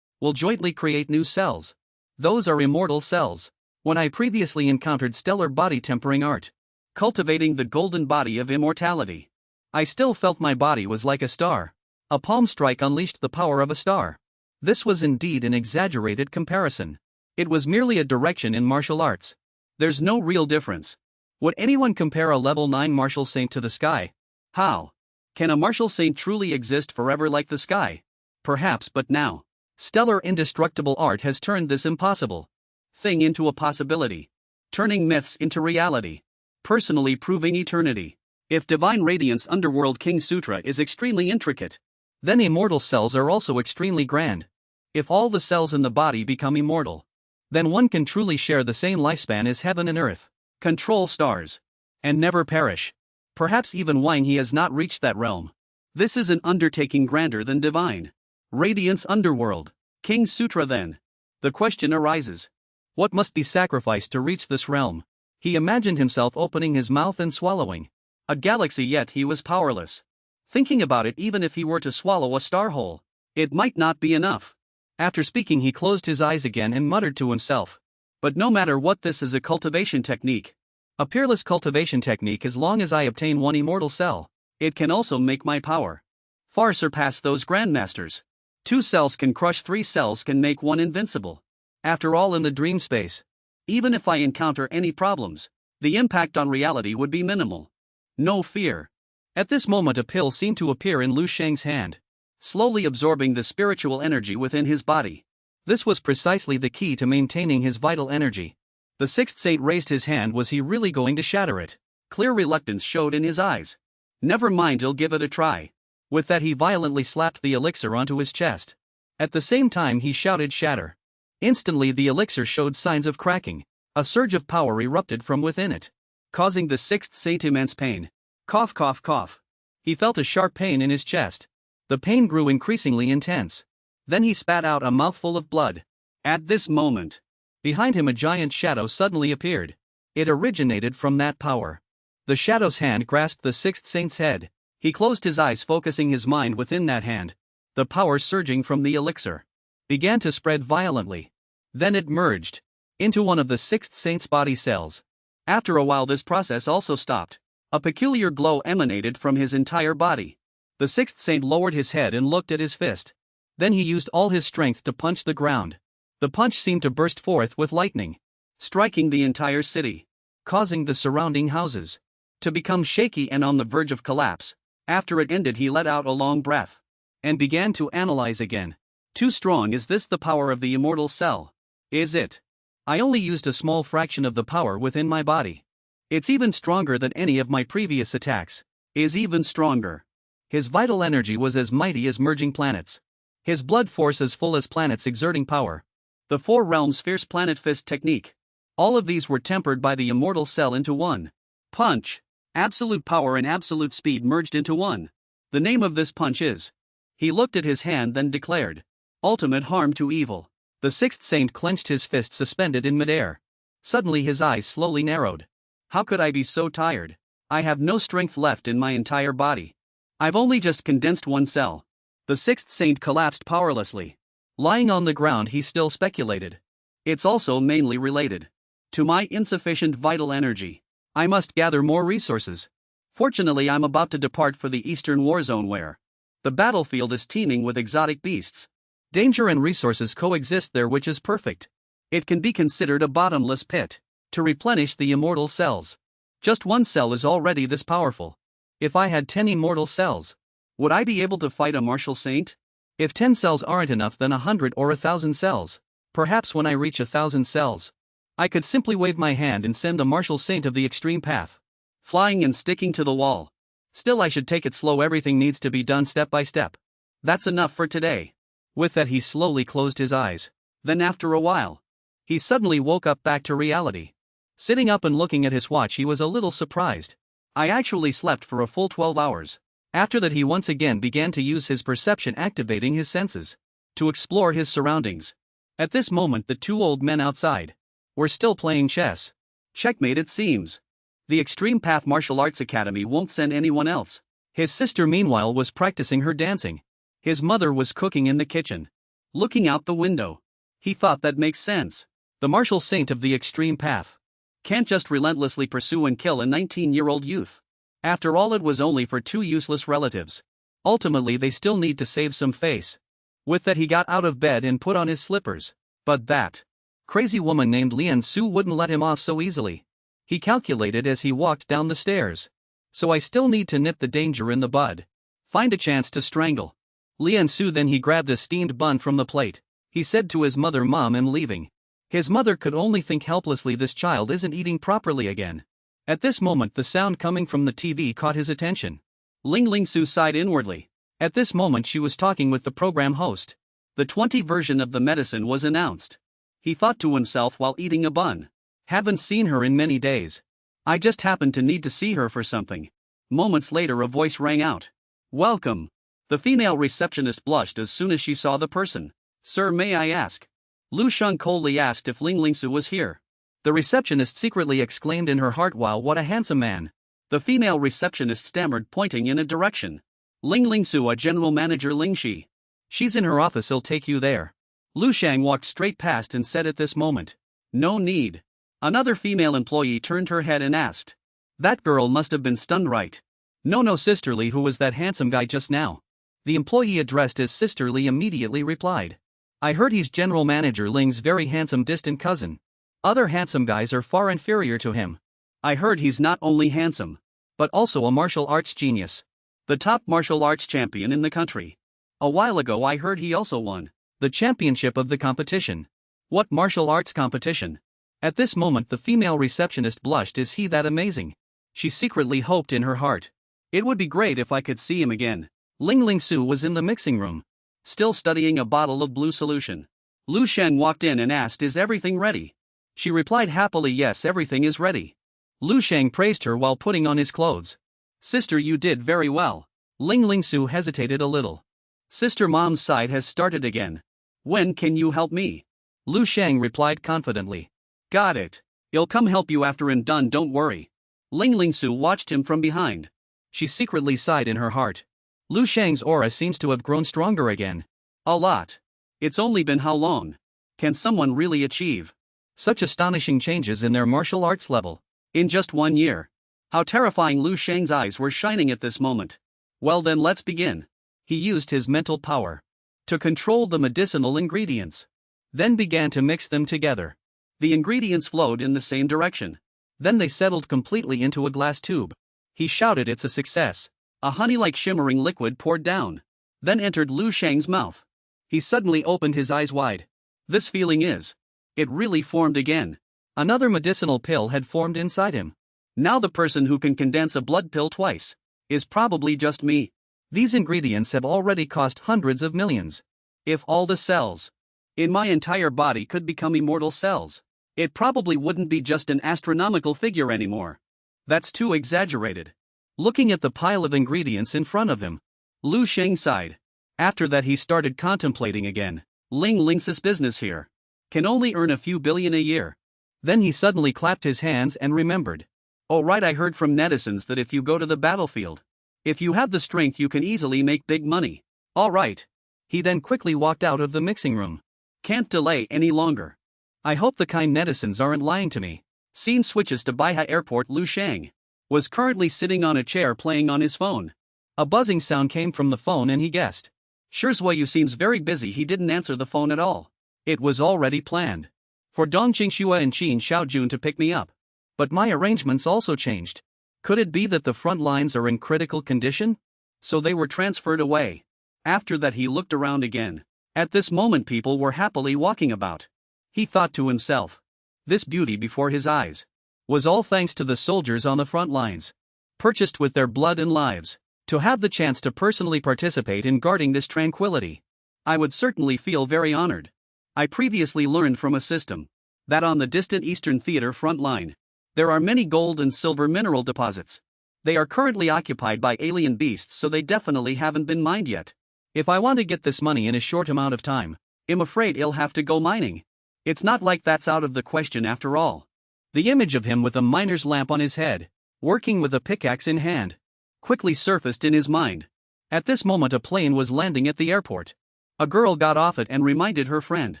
jointly create new cells. Those are immortal cells. When I previously encountered stellar body tempering art, cultivating the golden body of immortality, I still felt my body was like a star. A palm strike unleashed the power of a star. This was indeed an exaggerated comparison. It was merely a direction in martial arts. There's no real difference. Would anyone compare a level 9 martial saint to the sky? How? Can a martial saint truly exist forever like the sky? Perhaps, but now, stellar indestructible art has turned this impossible thing into a possibility. Turning myths into reality. Personally proving eternity. If Divine Radiance Underworld King Sutra is extremely intricate, then immortal cells are also extremely grand. If all the cells in the body become immortal, then one can truly share the same lifespan as heaven and earth, control stars, and never perish. Perhaps even Wang He has not reached that realm. This is an undertaking grander than Divine Radiance Underworld King Sutra. Then the question arises, what must be sacrificed to reach this realm? He imagined himself opening his mouth and swallowing a galaxy, yet he was powerless. Thinking about it, even if he were to swallow a star whole, it might not be enough. After speaking, he closed his eyes again and muttered to himself. But no matter what, this is a cultivation technique. A peerless cultivation technique. As long as I obtain one immortal cell, it can also make my power far surpass those grandmasters. 2 cells can crush 3 cells, can make one invincible. After all, in the dream space, even if I encounter any problems, the impact on reality would be minimal. No fear. At this moment a pill seemed to appear in Lu Sheng's hand, slowly absorbing the spiritual energy within his body. This was precisely the key to maintaining his vital energy. The sixth saint raised his hand. Was he really going to shatter it? Clear reluctance showed in his eyes. Never mind, he'll give it a try. With that he violently slapped the elixir onto his chest. At the same time he shouted, shatter. Instantly the elixir showed signs of cracking. A surge of power erupted from within it, causing the sixth saint immense pain. Cough, cough, cough. He felt a sharp pain in his chest. The pain grew increasingly intense. Then he spat out a mouthful of blood. At this moment, behind him a giant shadow suddenly appeared. It originated from that power. The shadow's hand grasped the sixth saint's head. He closed his eyes, focusing his mind within that hand. The power surging from the elixir began to spread violently. Then it merged into one of the sixth saint's body cells. After a while this process also stopped. A peculiar glow emanated from his entire body. The sixth saint lowered his head and looked at his fist. Then he used all his strength to punch the ground. The punch seemed to burst forth with lightning, striking the entire city, causing the surrounding houses to become shaky and on the verge of collapse. After it ended he let out a long breath and began to analyze again. Too strong. Is this the power of the immortal cell? Is it? I only used a small fraction of the power within my body. It's even stronger than any of my previous attacks. Is even stronger. His vital energy was as mighty as merging planets. His blood force as full as planets exerting power. The four realms fierce planet fist technique. All of these were tempered by the immortal cell into one punch. Absolute power and absolute speed merged into one. The name of this punch is. He looked at his hand then declared. Ultimate harm to evil. The sixth saint clenched his fist suspended in midair. Suddenly his eyes slowly narrowed. How could I be so tired? I have no strength left in my entire body. I've only just condensed one cell. The sixth saint collapsed powerlessly. Lying on the ground he still speculated. It's also mainly related to my insufficient vital energy. I must gather more resources. Fortunately I'm about to depart for the eastern war zone where the battlefield is teeming with exotic beasts. Danger and resources coexist there, which is perfect. It can be considered a bottomless pit to replenish the immortal cells. Just one cell is already this powerful. If I had 10 immortal cells, would I be able to fight a martial saint? If 10 cells aren't enough, then 100 or 1,000 cells. Perhaps when I reach 1,000 cells, I could simply wave my hand and send the martial saint of the extreme path flying and sticking to the wall. Still, I should take it slow. Everything needs to be done step by step. That's enough for today. With that he slowly closed his eyes. Then after a while, he suddenly woke up back to reality. Sitting up and looking at his watch, he was a little surprised. I actually slept for a full 12 hours. After that he once again began to use his perception, activating his senses to explore his surroundings. At this moment the two old men outside were still playing chess. Checkmate it seems. The Extreme Path Martial Arts Academy won't send anyone else. His sister meanwhile was practicing her dancing. His mother was cooking in the kitchen, looking out the window. He thought that makes sense. The martial saint of the extreme path can't just relentlessly pursue and kill a 19-year-old youth. After all, it was only for two useless relatives. Ultimately they still need to save some face. With that he got out of bed and put on his slippers. But that crazy woman named Lian Su wouldn't let him off so easily. He calculated as he walked down the stairs. So I still need to nip the danger in the bud. Find a chance to strangle Lian Su. Then he grabbed a steamed bun from the plate. He said to his mother, "Mom, I'm leaving." His mother could only think helplessly, this child isn't eating properly again. At this moment the sound coming from the TV caught his attention. Ling Su sighed inwardly. At this moment she was talking with the program host. The 20 version of the medicine was announced. He thought to himself while eating a bun. Haven't seen her in many days. I just happened to need to see her for something. Moments later a voice rang out. Welcome. The female receptionist blushed as soon as she saw the person. Sir, may I ask? Lu Sheng coldly asked if Ling Su was here. The receptionist secretly exclaimed in her heart, wow, what a handsome man. The female receptionist stammered, pointing in a direction. Ling Su, a general manager Ling Shi. She's in her office, I'll take you there. Lu Sheng walked straight past and said at this moment. No need. Another female employee turned her head and asked. That girl must have been stunned, right? No, Sister Lee. Who was that handsome guy just now? The employee addressed as Sister Lee immediately replied. I heard he's general manager Ling's very handsome distant cousin. Other handsome guys are far inferior to him. I heard he's not only handsome, but also a martial arts genius. The top martial arts champion in the country. A while ago I heard he also won the championship of the competition. What martial arts competition? At this moment the female receptionist blushed. Is he that amazing? She secretly hoped in her heart. It would be great if I could see him again. Ling Su was in the mixing room, still studying a bottle of blue solution. Lu Sheng walked in and asked, is everything ready? She replied happily, yes, everything is ready. Lu Sheng praised her while putting on his clothes. Sister, you did very well. Ling Su hesitated a little. Sister, Mom's side has started again. When can you help me? Lu Sheng replied confidently. Got it. I'll come help you after I'm done, don't worry. Ling Su watched him from behind. She secretly sighed in her heart. Lu Sheng's aura seems to have grown stronger again. A lot. It's only been how long? Can someone really achieve such astonishing changes in their martial arts level in just 1 year? How terrifying! Lu Sheng's eyes were shining at this moment. Well then, let's begin. He used his mental power to control the medicinal ingredients, then began to mix them together. The ingredients flowed in the same direction. Then they settled completely into a glass tube. He shouted, it's a success. A honey-like shimmering liquid poured down, then entered Lu Sheng's mouth. He suddenly opened his eyes wide. This feeling is. It really formed again. Another medicinal pill had formed inside him. Now the person who can condense a blood pill twice is probably just me. These ingredients have already cost hundreds of millions. If all the cells in my entire body could become immortal cells, it probably wouldn't be just an astronomical figure anymore. That's too exaggerated. Looking at the pile of ingredients in front of him, Lu Sheng sighed. After that he started contemplating again. Ling Ling's business here can only earn a few billion a year. Then he suddenly clapped his hands and remembered. Oh right, I heard from netizens that if you go to the battlefield, if you have the strength you can easily make big money. Alright. He then quickly walked out of the mixing room. Can't delay any longer. I hope the kind netizens aren't lying to me. Scene switches to Baiha Airport. Lu Sheng was currently sitting on a chair playing on his phone. A buzzing sound came from the phone and he guessed. Shirzhuayu seems very busy. He didn't answer the phone at all. It was already planned for Dong Qingxua and Qin Xiaojun to pick me up. But my arrangements also changed. Could it be that the front lines are in critical condition? So they were transferred away. After that he looked around again. At this moment people were happily walking about. He thought to himself. This beauty before his eyes was all thanks to the soldiers on the front lines, purchased with their blood and lives. To have the chance to personally participate in guarding this tranquility, I would certainly feel very honored. I previously learned from a system that on the distant Eastern Theater front line, there are many gold and silver mineral deposits. They are currently occupied by alien beasts, so they definitely haven't been mined yet. If I want to get this money in a short amount of time, I'm afraid I'll have to go mining. It's not like that's out of the question after all. The image of him with a miner's lamp on his head, working with a pickaxe in hand, quickly surfaced in his mind. At this moment a plane was landing at the airport. A girl got off it and reminded her friend.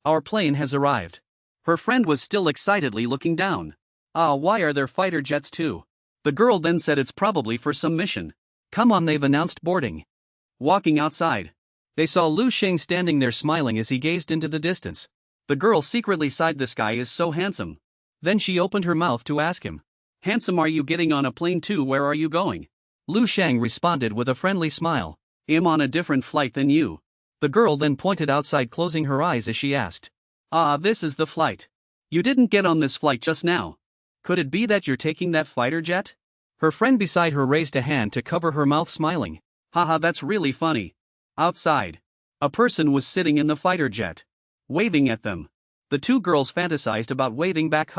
Our plane has arrived. Her friend was still excitedly looking down. Why are there fighter jets too? The girl then said it's probably for some mission. Come on, they've announced boarding. Walking outside, they saw Lu Sheng standing there smiling as he gazed into the distance. The girl secretly sighed, this guy is so handsome. Then she opened her mouth to ask him. Handsome, are you getting on a plane too? Where are you going? Lu Sheng responded with a friendly smile. I'm on a different flight than you. The girl then pointed outside, closing her eyes as she asked. This is the flight. You didn't get on this flight just now. Could it be that you're taking that fighter jet? Her friend beside her raised a hand to cover her mouth, smiling. Haha, that's really funny. Outside, a person was sitting in the fighter jet, waving at them. The two girls fantasized about waving back.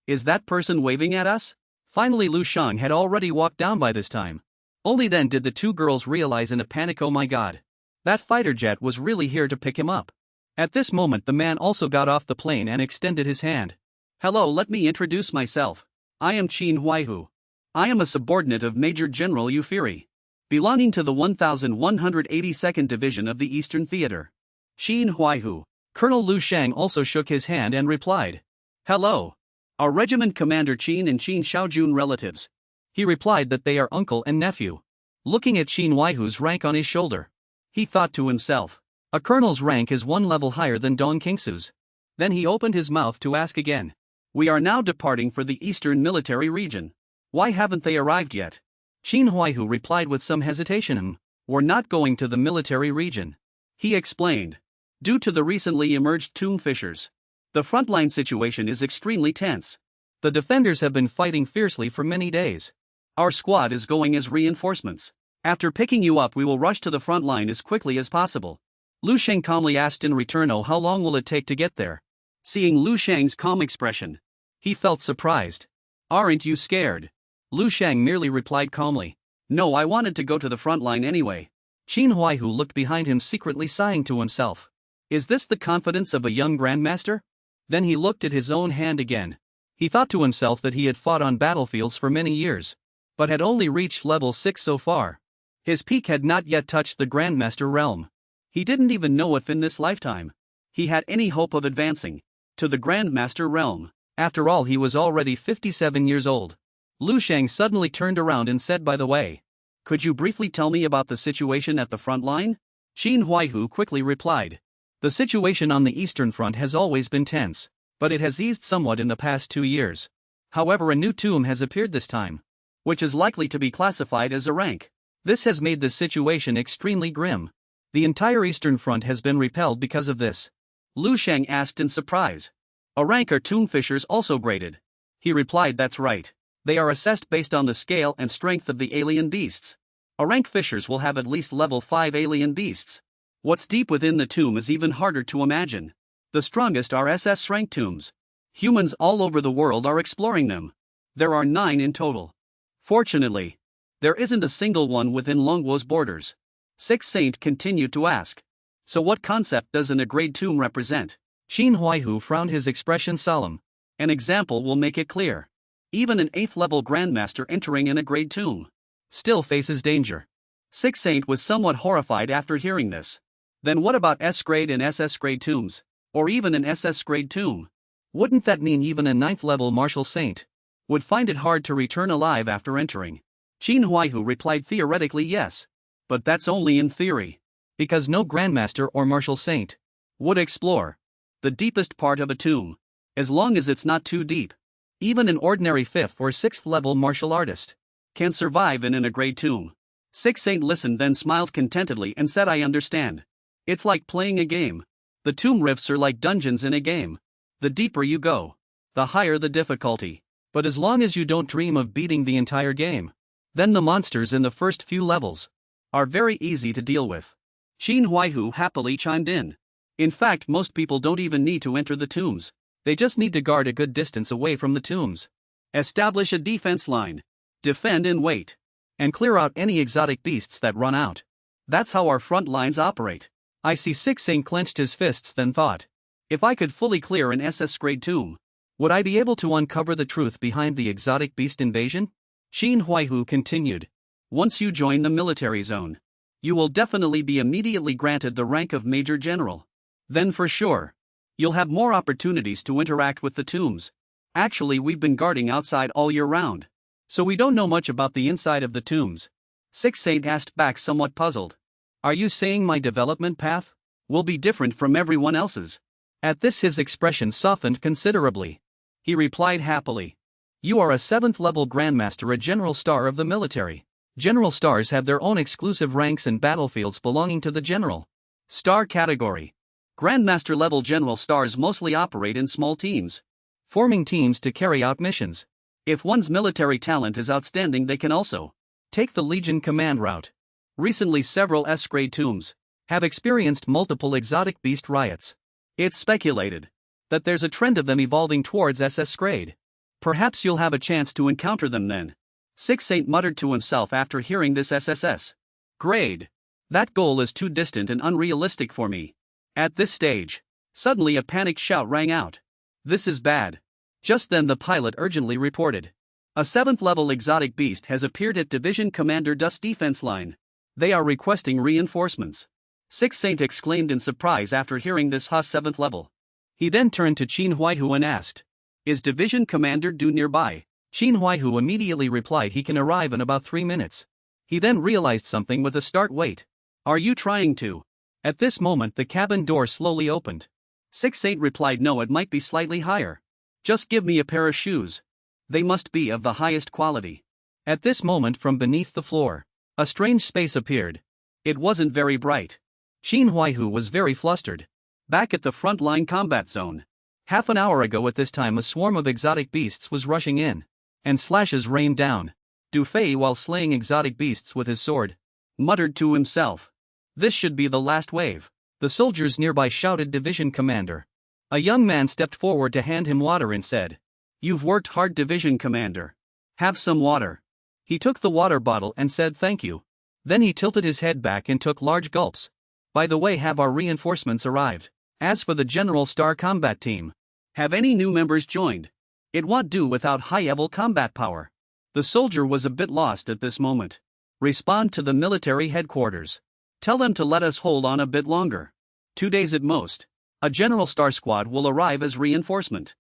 Is that person waving at us? Finally Lu Sheng had already walked down by this time. Only then did the two girls realize in a panic, oh my god. That fighter jet was really here to pick him up. At this moment the man also got off the plane and extended his hand. Hello, let me introduce myself. I am Qin Huaihu. I am a subordinate of Major General Yufiri, belonging to the 1182nd Division of the Eastern Theater. Qin Huaihu. Colonel Lu Sheng also shook his hand and replied. Hello. Our regiment commander Qin and Qin Xiaojun relatives. He replied that they are uncle and nephew. Looking at Qin Huaihu's rank on his shoulder, he thought to himself. A colonel's rank is one level higher than Dong Qingsu's. Then he opened his mouth to ask again. We are now departing for the Eastern Military Region. Why haven't they arrived yet? Qin Huaihu replied with some hesitation. We're not going to the military region. He explained. Due to the recently emerged tomb fissures, the frontline situation is extremely tense. The defenders have been fighting fiercely for many days. Our squad is going as reinforcements. After picking you up we will rush to the front line as quickly as possible. Lu Sheng calmly asked in return, oh, how long will it take to get there? Seeing Lu Sheng's calm expression, he felt surprised. Aren't you scared? Lu Sheng merely replied calmly. No, I wanted to go to the front line anyway. Qin Huaihu looked behind him, secretly sighing to himself. Is this the confidence of a young grandmaster? Then he looked at his own hand again. He thought to himself that he had fought on battlefields for many years, but had only reached level 6 so far. His peak had not yet touched the Grandmaster realm. He didn't even know if in this lifetime he had any hope of advancing to the Grandmaster realm. After all, he was already 57 years old. Lu Sheng suddenly turned around and said, by the way, could you briefly tell me about the situation at the front line? Qin Huaihu quickly replied. The situation on the Eastern Front has always been tense, but it has eased somewhat in the past 2 years. However, a new tomb has appeared this time, which is likely to be classified as a rank. This has made the situation extremely grim. The entire Eastern Front has been repelled because of this. Lu Sheng asked in surprise. A rank are tomb fissures also graded? He replied, that's right. They are assessed based on the scale and strength of the alien beasts. A rank fishers will have at least level 5 alien beasts. What's deep within the tomb is even harder to imagine. The strongest are SS rank tombs. Humans all over the world are exploring them. There are 9 in total. Fortunately, there isn't a single one within Longwo's borders. Six Saint continued to ask. So what concept does an grade tomb represent? Qin Huaihu frowned, his expression solemn. An example will make it clear. Even an 8th level grandmaster entering in a grade tomb still faces danger. Six Saint was somewhat horrified after hearing this. Then what about S grade and SS grade tombs? Or even an SS grade tomb? Wouldn't that mean even a 9th level martial saint would find it hard to return alive after entering? Qin Huaihu replied, theoretically yes. But that's only in theory. Because no grandmaster or martial saint would explore the deepest part of a tomb, as long as it's not too deep. Even an ordinary 5th or 6th level martial artist can survive in a grade tomb. Six Saint listened, then smiled contentedly and said, I understand. It's like playing a game. The tomb rifts are like dungeons in a game. The deeper you go, the higher the difficulty. But as long as you don't dream of beating the entire game, then the monsters in the first few levels are very easy to deal with. Qin Huaihu happily chimed in. In fact, most people don't even need to enter the tombs. They just need to guard a good distance away from the tombs. Establish a defense line. Defend and wait. And clear out any exotic beasts that run out. That's how our front lines operate. I see. Six Saint clenched his fists, then thought. If I could fully clear an SS grade tomb, would I be able to uncover the truth behind the exotic beast invasion? Qin Huaihu continued. Once you join the military zone, you will definitely be immediately granted the rank of Major General. Then for sure, you'll have more opportunities to interact with the tombs. Actually, we've been guarding outside all year round, so we don't know much about the inside of the tombs. Six Saint asked back, somewhat puzzled. Are you saying my development path will be different from everyone else's? At this his expression softened considerably. He replied happily. You are a 7th level grandmaster, a general star of the military. General stars have their own exclusive ranks and battlefields belonging to the general star category. Grandmaster level general stars mostly operate in small teams, forming teams to carry out missions. If one's military talent is outstanding, they can also take the Legion command route. Recently, several S-grade tombs have experienced multiple exotic beast riots. It's speculated that there's a trend of them evolving towards SS grade. Perhaps you'll have a chance to encounter them then. Six Saint muttered to himself after hearing this. SSS grade. That goal is too distant and unrealistic for me. At this stage, suddenly a panicked shout rang out. This is bad. Just then the pilot urgently reported. A 7th level exotic beast has appeared at Division Commander Dust's defense line. They are requesting reinforcements. Six Saint exclaimed in surprise after hearing this. 7th level. He then turned to Qin Huaihu and asked, is Division Commander Du nearby? Qin Huaihu immediately replied he can arrive in about 3 minutes. He then realized something with a start. Wait. Are you trying to? At this moment the cabin door slowly opened. Six Saint replied, no, it might be slightly higher. Just give me a pair of shoes. They must be of the highest quality. At this moment from beneath the floor, a strange space appeared. It wasn't very bright. Qin Huaihu was very flustered. Back at the front-line combat zone. Half an hour ago at this time a swarm of exotic beasts was rushing in, and slashes rained down. Du Fei, while slaying exotic beasts with his sword, muttered to himself. This should be the last wave. The soldiers nearby shouted, Division Commander. A young man stepped forward to hand him water and said, You've worked hard, Division Commander. Have some water. He took the water bottle and said thank you. Then he tilted his head back and took large gulps. By the way, have our reinforcements arrived? As for the General Star Combat Team, have any new members joined? It won't do without high-level combat power. The soldier was a bit lost at this moment. Respond to the military headquarters. Tell them to let us hold on a bit longer. 2 days at most. A General Star Squad will arrive as reinforcement.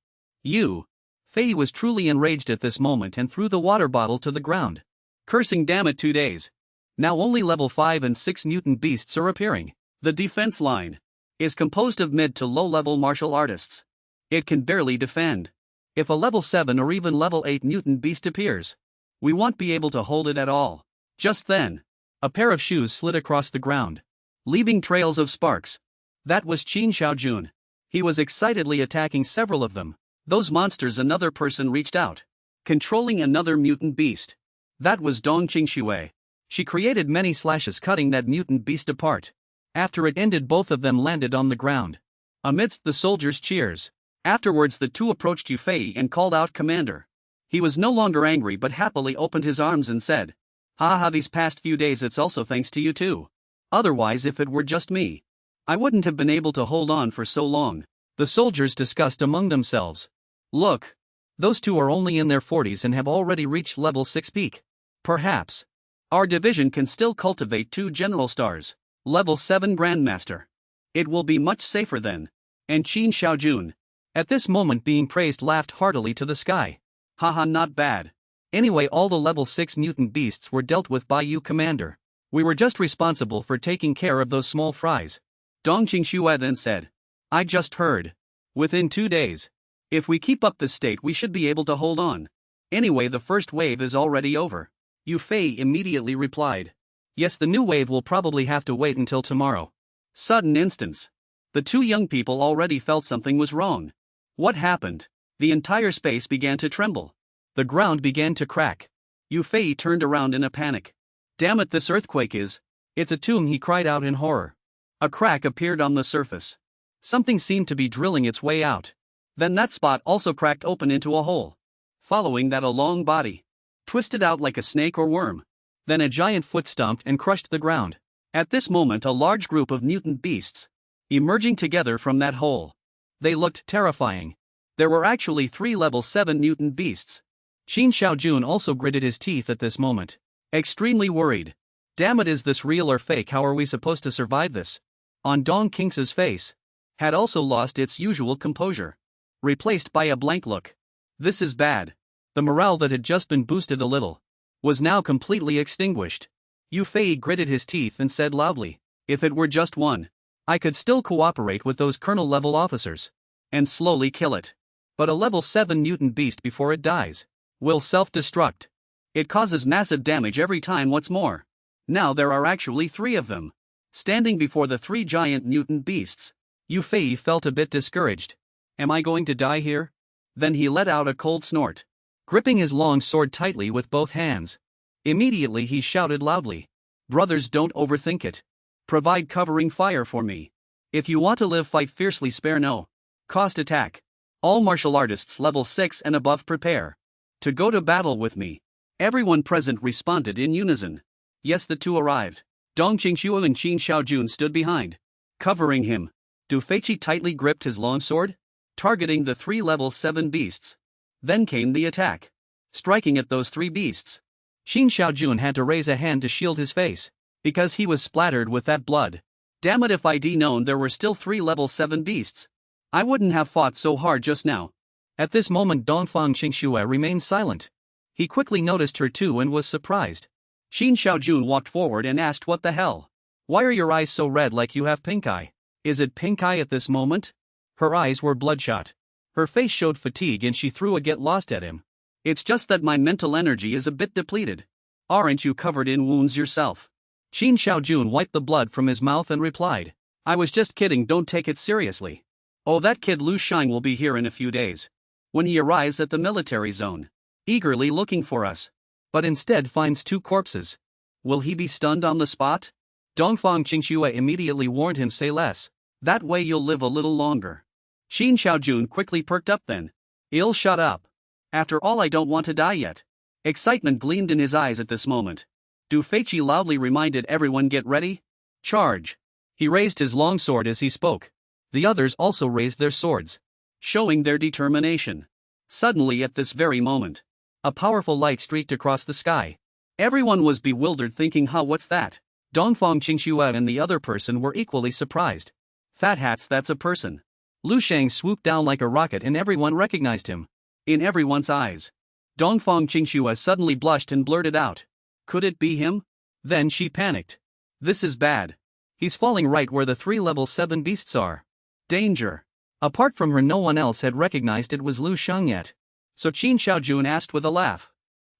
Fei was truly enraged at this moment and threw the water bottle to the ground. Cursing, damn it, 2 days. Now only level 5 and 6 mutant beasts are appearing. The defense line is composed of mid to low-level martial artists. It can barely defend. If a level 7 or even level 8 mutant beast appears, we won't be able to hold it at all. Just then, a pair of shoes slid across the ground, leaving trails of sparks. That was Qin Xiaojun. He was excitedly attacking several of them. Those monsters. Another person reached out. controlling another mutant beast. That was Dong Qingxue. She created many slashes cutting that mutant beast apart. After it ended, both of them landed on the ground. Amidst the soldiers' cheers. Afterwards the two approached Yu Fei and called out, "Commander." He was no longer angry but happily opened his arms and said, "Ha ha, these past few days it's also thanks to you too. Otherwise if it were just me, I wouldn't have been able to hold on for so long." The soldiers discussed among themselves. "Look. Those two are only in their 40s and have already reached level 6 peak. Perhaps our division can still cultivate 2 general stars, level 7 grandmaster. It will be much safer then." And Qin Xiaojun, at this moment being praised, laughed heartily to the sky. "Haha, not bad. Anyway, all the level 6 mutant beasts were dealt with by you, Commander. We were just responsible for taking care of those small fries." Dong Qingxue then said, "I just heard. Within 2 days. If we keep up this state we should be able to hold on. Anyway, the first wave is already over." Yu Fei immediately replied, "Yes, the new wave will probably have to wait until tomorrow." Sudden instance. The two young people already felt something was wrong. What happened? The entire space began to tremble. The ground began to crack. Yu Fei turned around in a panic. "Damn it, this earthquake is... It's a tomb," he cried out in horror. A crack appeared on the surface. Something seemed to be drilling its way out. Then that spot also cracked open into a hole. Following that, a long body twisted out like a snake or worm. Then a giant foot stomped and crushed the ground. At this moment a large group of mutant beasts emerging together from that hole. They looked terrifying. There were actually 3 level 7 mutant beasts. Qin Xiaojun also gritted his teeth at this moment. Extremely worried. "Damn it, is this real or fake? How are we supposed to survive this?" On Dong Qingxue's face had also lost its usual composure, replaced by a blank look. This is bad. The morale that had just been boosted a little was now completely extinguished. Yu Fei gritted his teeth and said loudly, "If it were just one, I could still cooperate with those colonel-level officers and slowly kill it. But a level 7 mutant beast before it dies will self-destruct. It causes massive damage every time. What's more, now there are actually 3 of them standing before the 3 giant mutant beasts." Yu Fei felt a bit discouraged. "Am I going to die here?" Then he let out a cold snort, gripping his long sword tightly with both hands. Immediately he shouted loudly, "Brothers, don't overthink it. Provide covering fire for me. If you want to live, fight fiercely, spare no cost. Attack. All martial artists level 6 and above prepare to go to battle with me." Everyone present responded in unison. Yes, the two arrived. Dong Qingxue and Qin Xiaojun stood behind, covering him. Du Feiqi tightly gripped his long sword, targeting the 3 level 7 beasts. Then came the attack, striking at those 3 beasts. Qin Xiaojun had to raise a hand to shield his face, because he was splattered with that blood. Damn it, if I'd known there were still 3 level 7 beasts, I wouldn't have fought so hard just now. At this moment Dongfang Qingxue remained silent. He quickly noticed her too and was surprised. Qin Xiaojun walked forward and asked, "What the hell? Why are your eyes so red like you have pink eye?" "Is it pink eye at this moment?" Her eyes were bloodshot. Her face showed fatigue and she threw a "get lost" at him. "It's just that my mental energy is a bit depleted. Aren't you covered in wounds yourself?" Qin Xiaojun wiped the blood from his mouth and replied, "I was just kidding, don't take it seriously. Oh, that kid Lu Sheng will be here in a few days. When he arrives at the military zone, eagerly looking for us, but instead finds 2 corpses. Will he be stunned on the spot?" Dongfang Qingxue immediately warned him, "Say less. That way you'll live a little longer." Qin Xiaojun quickly perked up then. "I'll shut up. After all, I don't want to die yet." Excitement gleamed in his eyes at this moment. Du Feiqi loudly reminded everyone, "Get ready. Charge." He raised his long sword as he spoke. The others also raised their swords, showing their determination. Suddenly at this very moment, a powerful light streaked across the sky. Everyone was bewildered, thinking, what's that?" Dongfang Qingxue and the other person were equally surprised. "Fat hats, that's a person." Lu Sheng swooped down like a rocket and everyone recognized him. In everyone's eyes, Dongfang Qingxue suddenly blushed and blurted out, "Could it be him?" Then she panicked. "This is bad. He's falling right where the 3 level 7 beasts are. Danger." Apart from her, no one else had recognized it was Lu Sheng yet. So Qin Xiaojun asked with a laugh,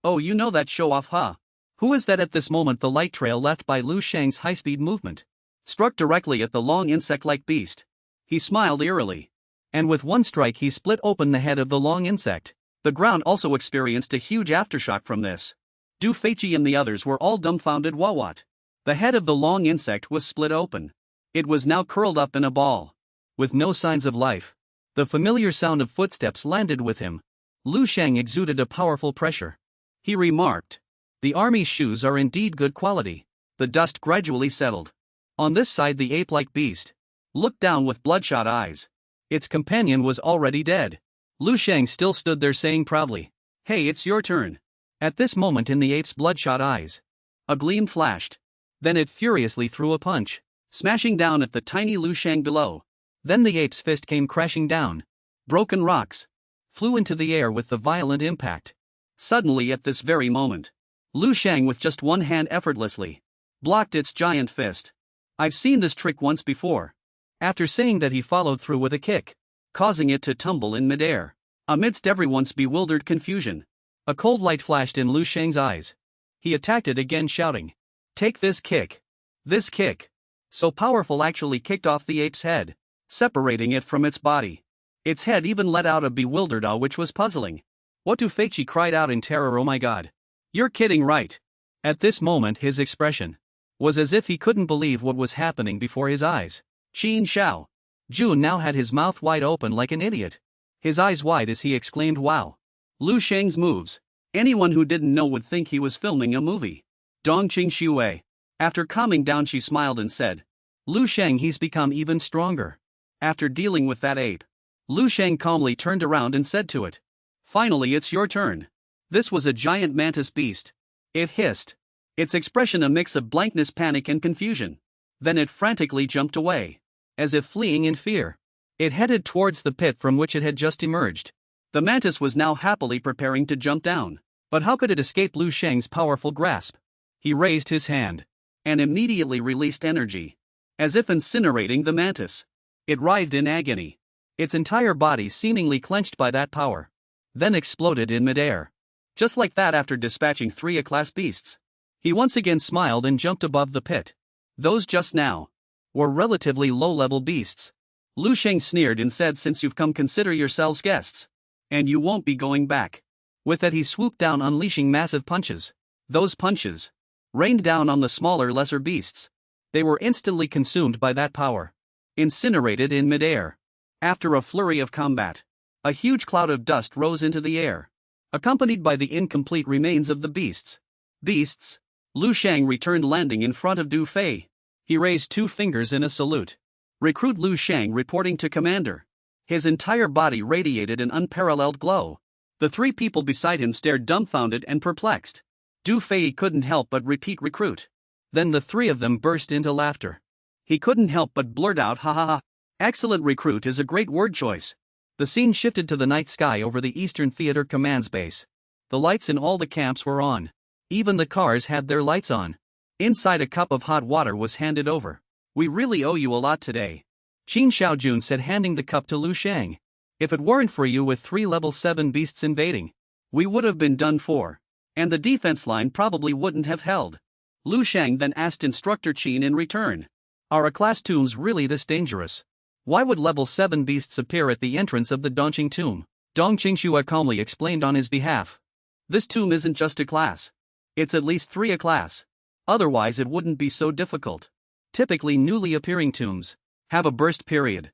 "Oh, you know that show-off, huh? Who is that?" At this moment the light trail left by Lu Sheng's high-speed movement struck directly at the long insect-like beast. He smiled eerily, and with one strike he split open the head of the long insect. The ground also experienced a huge aftershock from this. Du Feiqi and the others were all dumbfounded. What? The head of the long insect was split open. It was now curled up in a ball. With no signs of life. The familiar sound of footsteps landed with him. Lu Sheng exuded a powerful pressure. He remarked, "The army's shoes are indeed good quality." The dust gradually settled. On this side the ape-like beast looked down with bloodshot eyes. Its companion was already dead. Lu Sheng still stood there saying proudly, "Hey, it's your turn." At this moment in the ape's bloodshot eyes, a gleam flashed. Then it furiously threw a punch, smashing down at the tiny Lu Sheng below. Then the ape's fist came crashing down. Broken rocks flew into the air with the violent impact. Suddenly at this very moment, Lu Sheng with just one hand effortlessly blocked its giant fist. "I've seen this trick once before." After saying that, he followed through with a kick, causing it to tumble in midair. Amidst everyone's bewildered confusion, a cold light flashed in Lu Sheng's eyes. He attacked it again, shouting, "Take this kick!" This kick, so powerful, actually kicked off the ape's head, separating it from its body. Its head even let out a bewildered "ah," which was puzzling. What? Du Feiqi cried out in terror. "Oh my god! You're kidding, right?" At this moment his expression was as if he couldn't believe what was happening before his eyes. Qin Shao Jun now had his mouth wide open like an idiot. His eyes wide as he exclaimed, "Wow! Lu Sheng's moves. Anyone who didn't know would think he was filming a movie." Dong Qingxue. After calming down, she smiled and said, "Lu Sheng, he's become even stronger." After dealing with that ape, Lu Sheng calmly turned around and said to it, "Finally, it's your turn." This was a giant mantis beast. It hissed, its expression a mix of blankness, panic, and confusion. Then it frantically jumped away, as if fleeing in fear. It headed towards the pit from which it had just emerged. The mantis was now happily preparing to jump down. But how could it escape Lu Sheng's powerful grasp? He raised his hand and immediately released energy, as if incinerating the mantis. It writhed in agony, its entire body seemingly clenched by that power, then exploded in midair. Just like that, after dispatching 3 A-class beasts, he once again smiled and jumped above the pit. Those just now were relatively low-level beasts. Lu Sheng sneered and said, "Since you've come, consider yourselves guests. And you won't be going back." With that he swooped down, unleashing massive punches. Those punches rained down on the smaller, lesser beasts. They were instantly consumed by that power, incinerated in midair. After a flurry of combat, a huge cloud of dust rose into the air, accompanied by the incomplete remains of the beasts. "Beasts!" Lu Sheng returned, landing in front of Du Fei. He raised 2 fingers in a salute. "Recruit Lu Sheng reporting to commander." His entire body radiated an unparalleled glow. The 3 people beside him stared dumbfounded and perplexed. Du Fei couldn't help but repeat, "Recruit." Then the 3 of them burst into laughter. He couldn't help but blurt out, "Ha ha ha. Excellent, recruit is a great word choice." The scene shifted to the night sky over the Eastern Theater Command's base. The lights in all the camps were on. Even the cars had their lights on. Inside, a cup of hot water was handed over. "We really owe you a lot today," Qin Shaojun said, handing the cup to Lu Sheng. "If it weren't for you with 3 level 7 beasts invading, we would have been done for. And the defense line probably wouldn't have held." Lu Sheng then asked Instructor Qin in return, "Are A-class tombs really this dangerous? Why would level 7 beasts appear at the entrance of the Dongqing tomb?" Dong Qingxue calmly explained on his behalf. "This tomb isn't just a class. It's at least 3 A-class. Otherwise it wouldn't be so difficult. Typically newly appearing tombs have a burst period.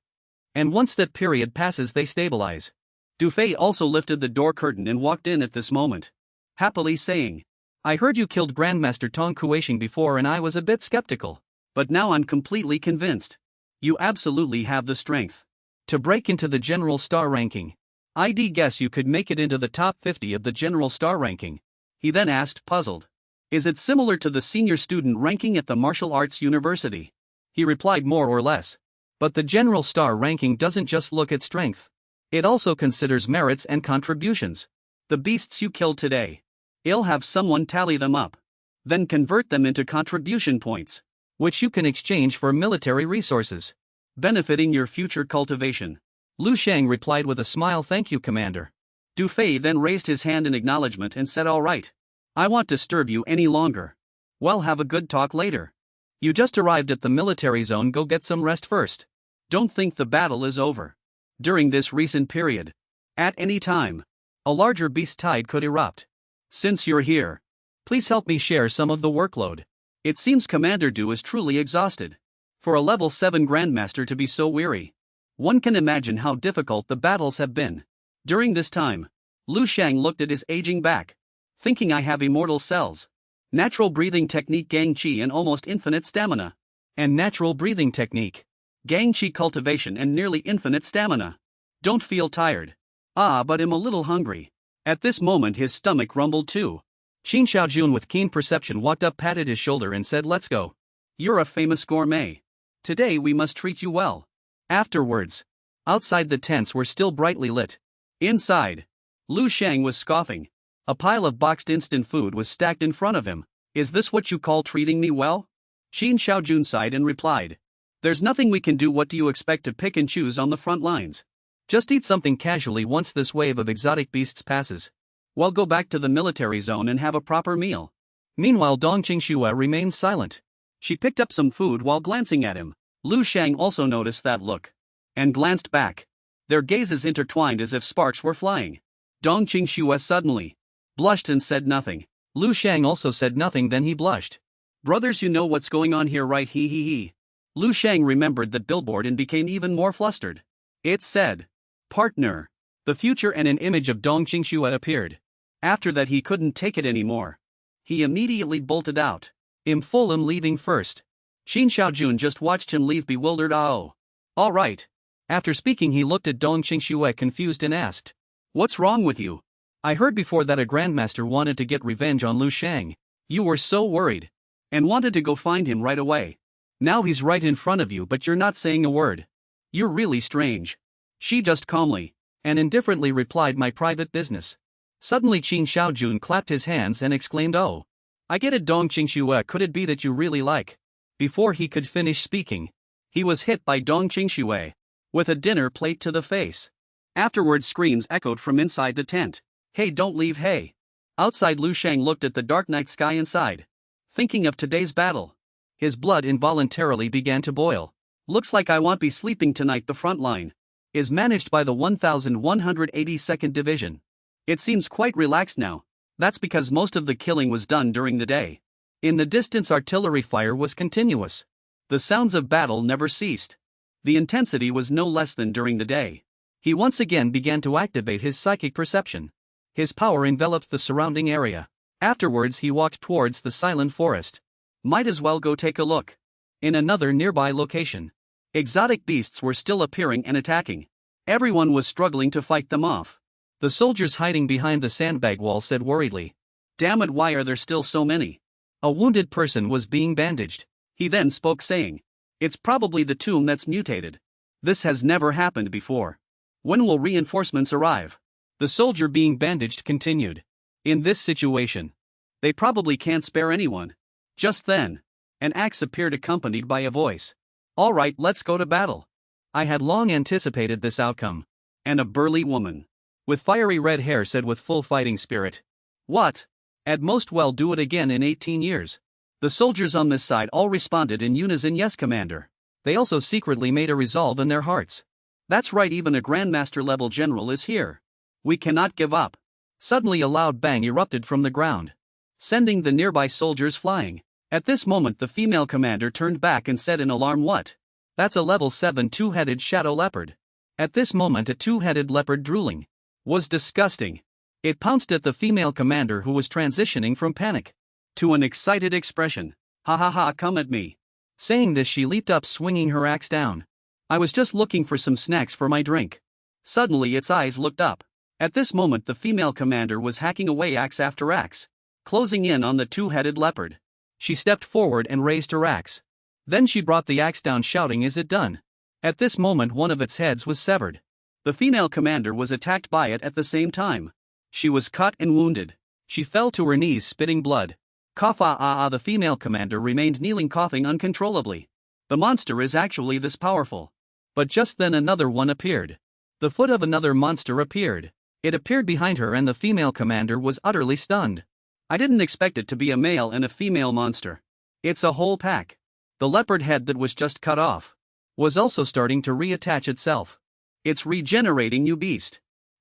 And once that period passes they stabilize." Du Fei also lifted the door curtain and walked in at this moment, happily saying, "I heard you killed Grandmaster Tong Kueisheng before and I was a bit skeptical. But now I'm completely convinced. You absolutely have the strength to break into the general star ranking. I'd guess you could make it into the top 50 of the general star ranking." He then asked, puzzled, "Is it similar to the senior student ranking at the martial arts university?" He replied, "More or less. But the general star ranking doesn't just look at strength. It also considers merits and contributions. The beasts you killed today, it'll have someone tally them up, then convert them into contribution points, which you can exchange for military resources, benefiting your future cultivation." Lu Sheng replied with a smile, "Thank you, Commander." Du Fei then raised his hand in acknowledgement and said, "All right. I won't disturb you any longer. Well, have a good talk later. You just arrived at the military zone, go get some rest first. Don't think the battle is over. During this recent period, at any time, a larger beast tide could erupt. Since you're here, please help me share some of the workload. It seems Commander Du is truly exhausted. For a level 7 Grandmaster to be so weary. One can imagine how difficult the battles have been. During this time, Lu Sheng looked at his aging back. Thinking I have immortal cells. Natural breathing technique Gang Chi and almost infinite stamina. And natural breathing technique. Gang Chi cultivation and nearly infinite stamina. Don't feel tired. But I'm a little hungry. At this moment his stomach rumbled too. Qin Xiaojun with keen perception walked up, patted his shoulder and said, let's go. You're a famous gourmet. Today we must treat you well. Afterwards, outside the tents were still brightly lit. Inside, Lu Sheng was scoffing. A pile of boxed instant food was stacked in front of him. Is this what you call treating me well? Qin Xiaojun sighed and replied. There's nothing we can do. What do you expect to pick and choose on the front lines? Just eat something casually once this wave of exotic beasts passes. Well, go back to the military zone and have a proper meal. Meanwhile, Dong Qingxue remained silent. She picked up some food while glancing at him. Lu Sheng also noticed that look. And glanced back. Their gazes intertwined as if sparks were flying. Dong Qingxue suddenly blushed and said nothing. Lu Sheng also said nothing, then he blushed. Brothers, you know what's going on here, right? He. Lu Sheng remembered that billboard and became even more flustered. It said, partner. The future and an image of Dong Qingxue appeared. After that he couldn't take it anymore. He immediately bolted out. I'm leaving first. Qin Xiaojun just watched him leave, bewildered. Oh. All right. After speaking he looked at Dong Qingxue confused and asked. What's wrong with you? I heard before that a grandmaster wanted to get revenge on Lu Sheng. You were so worried. And wanted to go find him right away. Now he's right in front of you but you're not saying a word. You're really strange. She just calmly and indifferently replied, my private business. Suddenly Qin Xiaojun clapped his hands and exclaimed, oh. I get it, Dong Qingxue, could it be that you really like? Before he could finish speaking, he was hit by Dong Qingxue with a dinner plate to the face. Afterwards screams echoed from inside the tent. Hey, don't leave, hey. Outside, Lu Sheng looked at the dark night sky inside. Thinking of today's battle. His blood involuntarily began to boil. Looks like I won't be sleeping tonight. The front line is managed by the 1182nd Division. It seems quite relaxed now. That's because most of the killing was done during the day. In the distance artillery fire was continuous. The sounds of battle never ceased. The intensity was no less than during the day. He once again began to activate his psychic perception. His power enveloped the surrounding area. Afterwards he walked towards the silent forest. Might as well go take a look. In another nearby location, exotic beasts were still appearing and attacking. Everyone was struggling to fight them off. The soldiers hiding behind the sandbag wall said worriedly, damn it, why are there still so many? A wounded person was being bandaged. He then spoke, saying, it's probably the tomb that's mutated. This has never happened before. When will reinforcements arrive? The soldier being bandaged continued. In this situation, they probably can't spare anyone. Just then, an axe appeared accompanied by a voice. All right, let's go to battle. I had long anticipated this outcome. And a burly woman with fiery red hair said with full fighting spirit. What? At most, well, do it again in 18 years. The soldiers on this side all responded in unison, yes, Commander. They also secretly made a resolve in their hearts. That's right, even a Grandmaster level general is here. We cannot give up. Suddenly a loud bang erupted from the ground, sending the nearby soldiers flying. At this moment the female commander turned back and said in alarm, what? That's a level 7 two-headed shadow leopard. At this moment a two-headed leopard drooling was disgusting. It pounced at the female commander, who was transitioning from panic to an excited expression. Ha ha ha, come at me. Saying this she leaped up, swinging her axe down. I was just looking for some snacks for my drink. Suddenly its eyes looked up. At this moment the female commander was hacking away axe after axe, closing in on the two-headed leopard. She stepped forward and raised her axe. Then she brought the axe down, shouting, is it done? At this moment one of its heads was severed. The female commander was attacked by it at the same time. She was cut and wounded. She fell to her knees, spitting blood. Cough, the female commander remained kneeling, coughing uncontrollably. The monster is actually this powerful. But just then another one appeared. The foot of another monster appeared. It appeared behind her and the female commander was utterly stunned. I didn't expect it to be a male and a female monster. It's a whole pack. The leopard head that was just cut off was also starting to reattach itself. It's regenerating, you beast.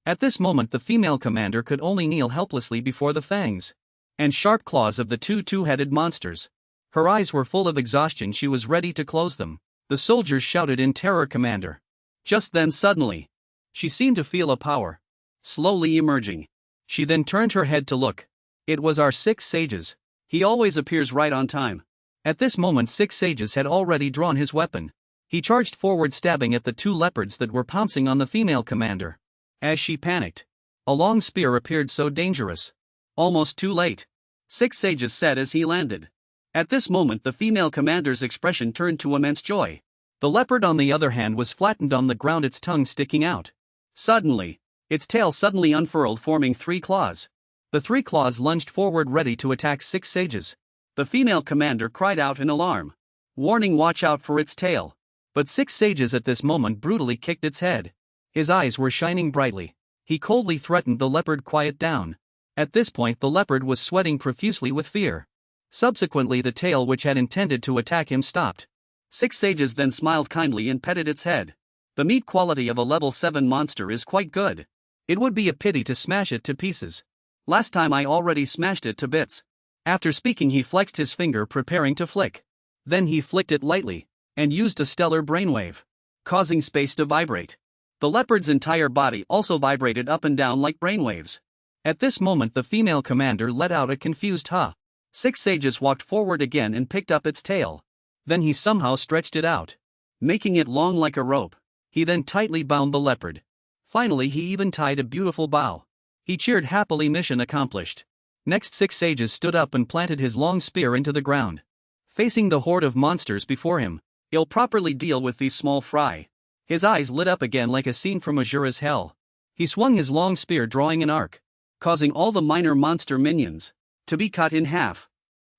At this moment the female commander could only kneel helplessly before the fangs and sharp claws of the two-headed monsters. Her eyes were full of exhaustion, she was ready to close them. The soldiers shouted in terror, "Commander!" Just then suddenly, she seemed to feel a power slowly emerging. She then turned her head to look. It was our 6 sages. He always appears right on time. At this moment 6 sages had already drawn his weapon. He charged forward, stabbing at the 2 leopards that were pouncing on the female commander. As she panicked, a long spear appeared, so dangerous. Almost too late, 6 sages said as he landed. At this moment the female commander's expression turned to immense joy. The leopard on the other hand was flattened on the ground, its tongue sticking out. Suddenly, its tail suddenly unfurled, forming 3 claws. The 3 claws lunged forward, ready to attack 6 sages. The female commander cried out in alarm, warning, "Watch out for its tail." But 6 sages at this moment brutally kicked its head. His eyes were shining brightly. He coldly threatened the leopard, "Quiet down." At this point the leopard was sweating profusely with fear. Subsequently the tail which had intended to attack him stopped. 6 sages then smiled kindly and petted its head. The meat quality of a level 7 monster is quite good. It would be a pity to smash it to pieces. Last time I already smashed it to bits. After speaking he flexed his finger, preparing to flick. Then he flicked it lightly and used a stellar brainwave, causing space to vibrate. The leopard's entire body also vibrated up and down like brainwaves. At this moment the female commander let out a confused "huh." 6 sages walked forward again and picked up its tail. Then he somehow stretched it out, making it long like a rope. He then tightly bound the leopard. Finally he even tied a beautiful bow. He cheered happily, mission accomplished. Next 6 sages stood up and planted his long spear into the ground. Facing the horde of monsters before him, he'll properly deal with these small fry. His eyes lit up again like a scene from Azura's hell. He swung his long spear, drawing an arc, causing all the minor monster minions to be cut in half.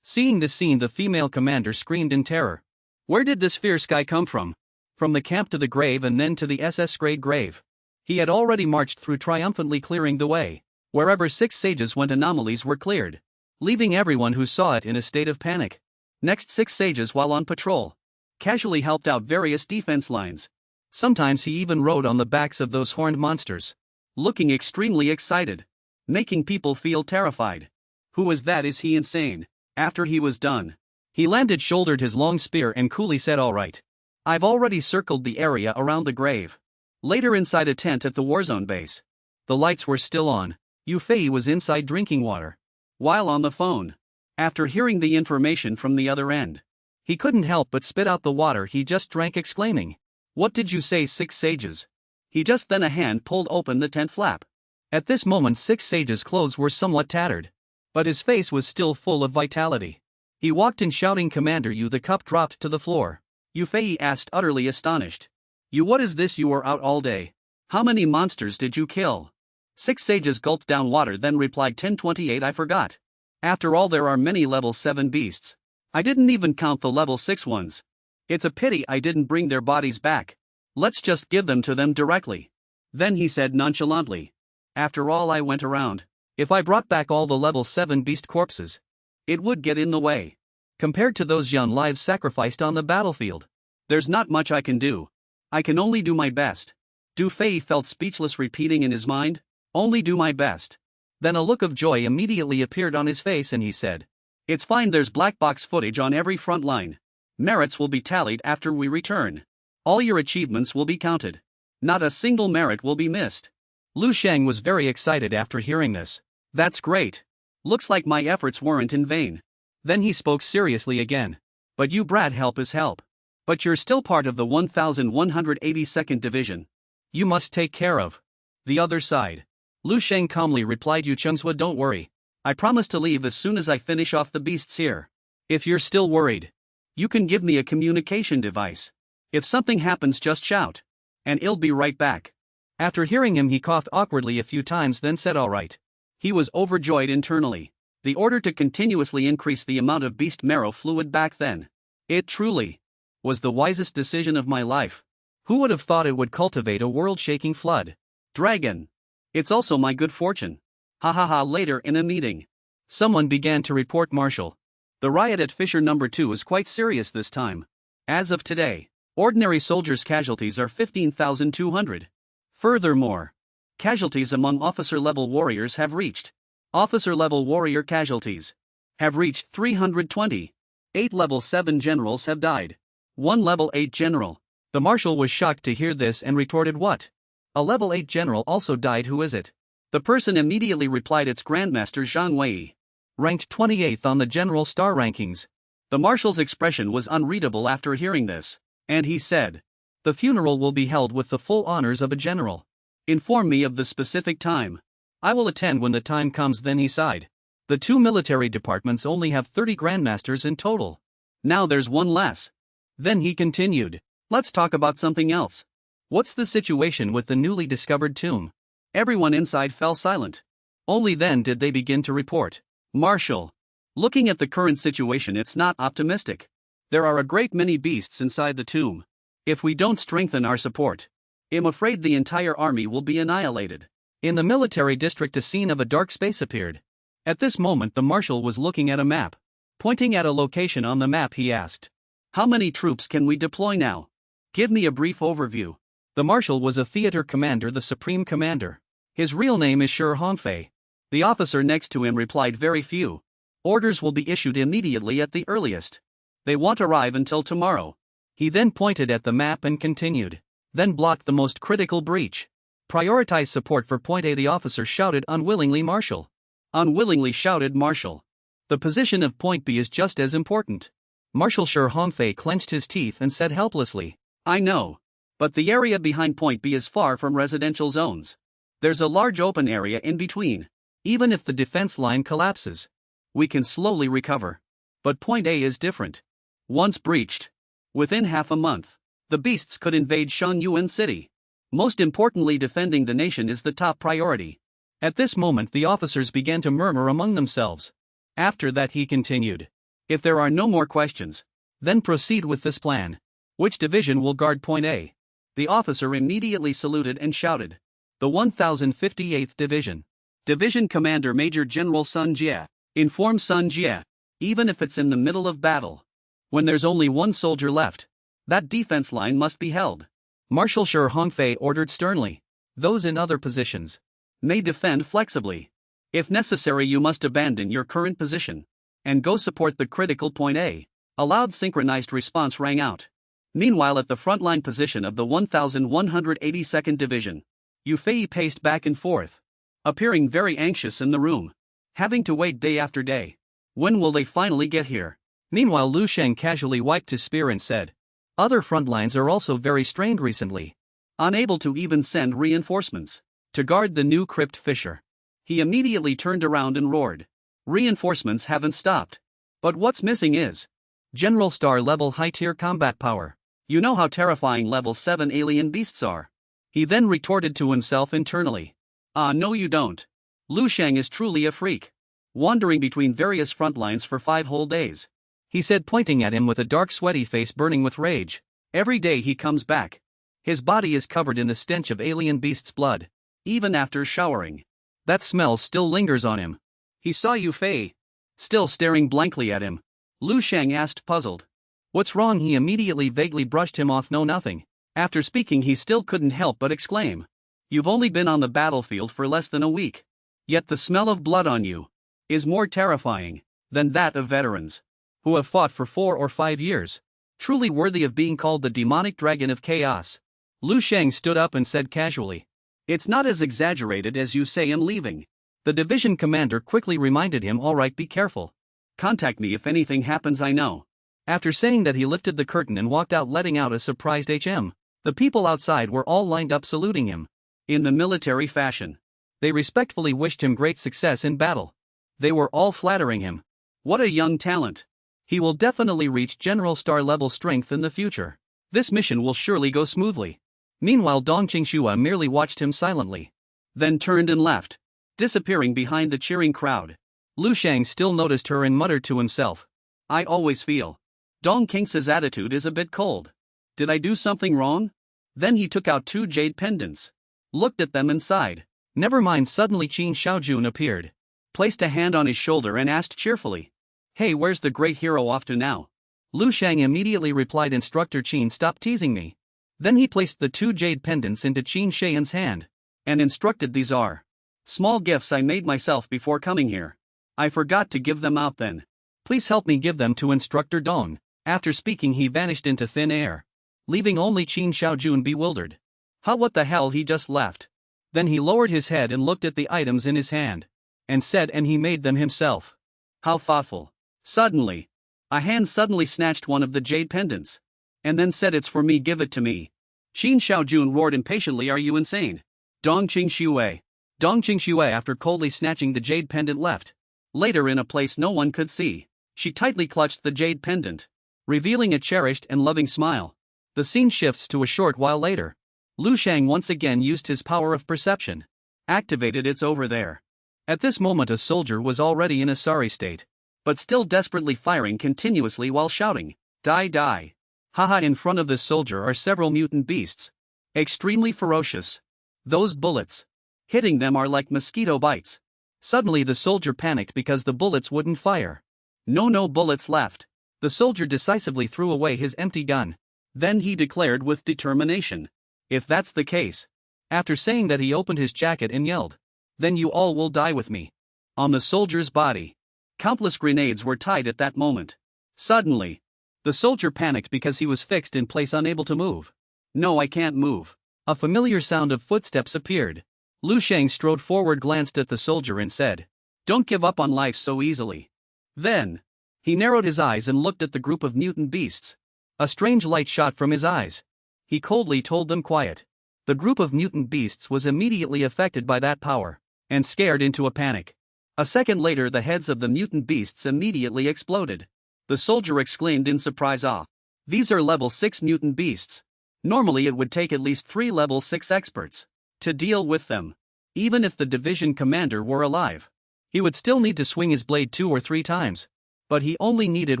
Seeing this scene the female commander screamed in terror. Where did this fierce guy come from? From the camp to the grave and then to the SS grade grave. He had already marched through, triumphantly clearing the way. Wherever 6 sages went anomalies were cleared, leaving everyone who saw it in a state of panic. Next 6 sages, while on patrol, casually helped out various defense lines. Sometimes he even rode on the backs of those horned monsters, looking extremely excited, making people feel terrified. Who was that? Is he insane? After he was done, he landed, shouldered his long spear and coolly said, "All right. I've already circled the area around the grave." Later, inside a tent at the Warzone base, the lights were still on. Yufei was inside drinking water, while on the phone. After hearing the information from the other end, he couldn't help but spit out the water he just drank, exclaiming, "What did you say, 6 sages?" He just then a hand pulled open the tent flap. At this moment 6 sages' clothes were somewhat tattered, but his face was still full of vitality. He walked in shouting, "Commander, you!" The cup dropped to the floor. Yufei asked, utterly astonished, "You, what is this? You were out all day. How many monsters did you kill?" 6 sages gulped down water, then replied, 1028. I forgot. After all, there are many level 7 beasts. I didn't even count the level 6 ones. It's a pity I didn't bring their bodies back. Let's just give them to them directly. Then he said nonchalantly, "After all I went around. If I brought back all the level 7 beast corpses, it would get in the way. Compared to those young lives sacrificed on the battlefield, there's not much I can do. I can only do my best." Du Fei felt speechless, repeating in his mind, "Only do my best." Then a look of joy immediately appeared on his face and he said, "It's fine, there's black box footage on every front line. Merits will be tallied after we return. All your achievements will be counted. Not a single merit will be missed." Lu Sheng was very excited after hearing this. "That's great. Looks like my efforts weren't in vain." Then he spoke seriously again. "But you, Brad, help is help. But you're still part of the 1182nd Division. You must take care of the other side." Lu Sheng calmly replied, "You Chungswa, don't worry. I promise to leave as soon as I finish off the beasts here. If you're still worried, you can give me a communication device. If something happens, just shout, and I'll be right back." After hearing him, he coughed awkwardly a few times, then said, "All right." He was overjoyed internally. The order to continuously increase the amount of beast marrow fluid back then, it truly was the wisest decision of my life. Who would have thought it would cultivate a world-shaking flood dragon? It's also my good fortune. Ha ha ha. Later in a meeting, someone began to report, "Marshal, the riot at Fisher number 2 is quite serious this time. As of today, ordinary soldiers' casualties are 15,200. Furthermore, Casualties among officer-level warriors have reached. Officer-level warrior casualties have reached 320. 8 level 7 generals have died. 1 level 8 general. The marshal was shocked to hear this and retorted, "What? A level 8 general also died, who is it?" The person immediately replied, "It's Grandmaster Zhang Wei. Ranked 28th on the general star rankings." The marshal's expression was unreadable after hearing this, and he said, "The funeral will be held with the full honors of a general. Inform me of the specific time. I will attend when the time comes." Then he sighed. The 2 military departments only have 30 grandmasters in total. Now there's one less. Then he continued, "Let's talk about something else. What's the situation with the newly discovered tomb?" Everyone inside fell silent. Only then did they begin to report. "Marshal, looking at the current situation, it's not optimistic. There are a great many beasts inside the tomb. If we don't strengthen our support, I'm afraid the entire army will be annihilated." In the military district, a scene of a dark space appeared. At this moment, the marshal was looking at a map. Pointing at a location on the map, he asked, "How many troops can we deploy now? Give me a brief overview." The marshal was a theater commander, the supreme commander. His real name is Shi Hongfei. The officer next to him replied, "Very few. Orders will be issued immediately at the earliest. They won't arrive until tomorrow." He then pointed at the map and continued, "Then block the most critical breach. Prioritize support for Point A." The officer shouted unwillingly, "Marshal." Unwillingly shouted Marshal. "The position of Point B is just as important." Marshal Shi Hongfei clenched his teeth and said helplessly, "I know. But the area behind Point B is far from residential zones. There's a large open area in between. Even if the defense line collapses, we can slowly recover. But Point A is different. Once breached, within half a month, the beasts could invade Shangyuan City. Most importantly, defending the nation is the top priority." At this moment, the officers began to murmur among themselves. After that, he continued, "If there are no more questions, then proceed with this plan. Which division will guard Point A?" The officer immediately saluted and shouted, "The 1058th Division. Division Commander Major General Sun Jie. Inform Sun Jie. Even if it's in the middle of battle, when there's only one soldier left, that defense line must be held." Marshal Shi Hongfei ordered sternly. "Those in other positions may defend flexibly. If necessary, you must abandon your current position and go support the critical Point A." A loud synchronized response rang out. Meanwhile, at the frontline position of the 1182nd Division, Yu Fei paced back and forth, appearing very anxious in the room. Having to wait day after day. When will they finally get here? Meanwhile, Lu Sheng casually wiped his spear and said, "Other front lines are also very strained recently. Unable to even send reinforcements to guard the new crypt fissure." He immediately turned around and roared, "Reinforcements haven't stopped. But what's missing is General Star level high-tier combat power. You know how terrifying level 7 alien beasts are." He then retorted to himself internally, "Ah, no you don't. Lu Sheng is truly a freak. Wandering between various front lines for 5 whole days," he said, pointing at him with a dark sweaty face burning with rage. "Every day he comes back. His body is covered in the stench of alien beasts' blood. Even after showering, that smell still lingers on him." He saw Yu Fei still staring blankly at him. Lu Sheng asked, puzzled, "What's wrong?" He immediately vaguely brushed him off. "No, nothing." After speaking, he still couldn't help but exclaim, "You've only been on the battlefield for less than a week. Yet the smell of blood on you is more terrifying than that of veterans who have fought for 4 or 5 years. Truly worthy of being called the demonic dragon of chaos." Lu Sheng stood up and said casually, "It's not as exaggerated as you say. I'm leaving." The division commander quickly reminded him, "All right, be careful. Contact me if anything happens, I know." After saying that, he lifted the curtain and walked out, letting out a surprised HM. The people outside were all lined up saluting him. In the military fashion, they respectfully wished him great success in battle. They were all flattering him. What a young talent. He will definitely reach General Star level strength in the future. This mission will surely go smoothly. Meanwhile, Dong Qingxua merely watched him silently, then turned and left, disappearing behind the cheering crowd. Lu Sheng still noticed her and muttered to himself, "I always feel Dong Qingxia's attitude is a bit cold. Did I do something wrong?" Then he took out 2 jade pendants, looked at them and sighed. "Never mind." Suddenly Qin Shaojun appeared, placed a hand on his shoulder and asked cheerfully, "Hey, where's the great hero off to now?" Lu Sheng immediately replied, "Instructor Qin, stop teasing me." Then he placed the 2 jade pendants into Qin Shaoyun's hand and instructed, "These are small gifts I made myself before coming here. I forgot to give them out then. Please help me give them to Instructor Dong." After speaking, he vanished into thin air, leaving only Qin Shaojun bewildered. What the hell, he just left? Then he lowered his head and looked at the items in his hand, and said, "And he made them himself. How thoughtful." Suddenly, a hand suddenly snatched one of the jade pendants, and then said, "It's for me, give it to me." Qin Shaojun roared impatiently, "Are you insane?" Dong Qingxue, after coldly snatching the jade pendant, left. Later, in a place no one could see, she tightly clutched the jade pendant, revealing a cherished and loving smile. The scene shifts to a short while later. Lu Sheng once again used his power of perception. Activated, "It's over there." At this moment a soldier was already in a sorry state, but still desperately firing continuously while shouting, "Die, die." Haha, in front of this soldier are several mutant beasts, extremely ferocious. Those bullets hitting them are like mosquito bites. Suddenly the soldier panicked because the bullets wouldn't fire. No bullets left. The soldier decisively threw away his empty gun. Then he declared with determination, "If that's the case." After saying that, he opened his jacket and yelled, "Then you all will die with me." On the soldier's body, countless grenades were tied at that moment. Suddenly, the soldier panicked because he was fixed in place, unable to move. "No, I can't move." A familiar sound of footsteps appeared. Lu Sheng strode forward, glanced at the soldier and said, "Don't give up on life so easily." Then, he narrowed his eyes and looked at the group of mutant beasts. A strange light shot from his eyes. He coldly told them, "Quiet." The group of mutant beasts was immediately affected by that power, and scared into a panic. A second later, the heads of the mutant beasts immediately exploded. The soldier exclaimed in surprise, "Ah! These are level 6 mutant beasts. Normally it would take at least 3 level 6 experts to deal with them. Even if the division commander were alive, he would still need to swing his blade 2 or 3 times. But he only needed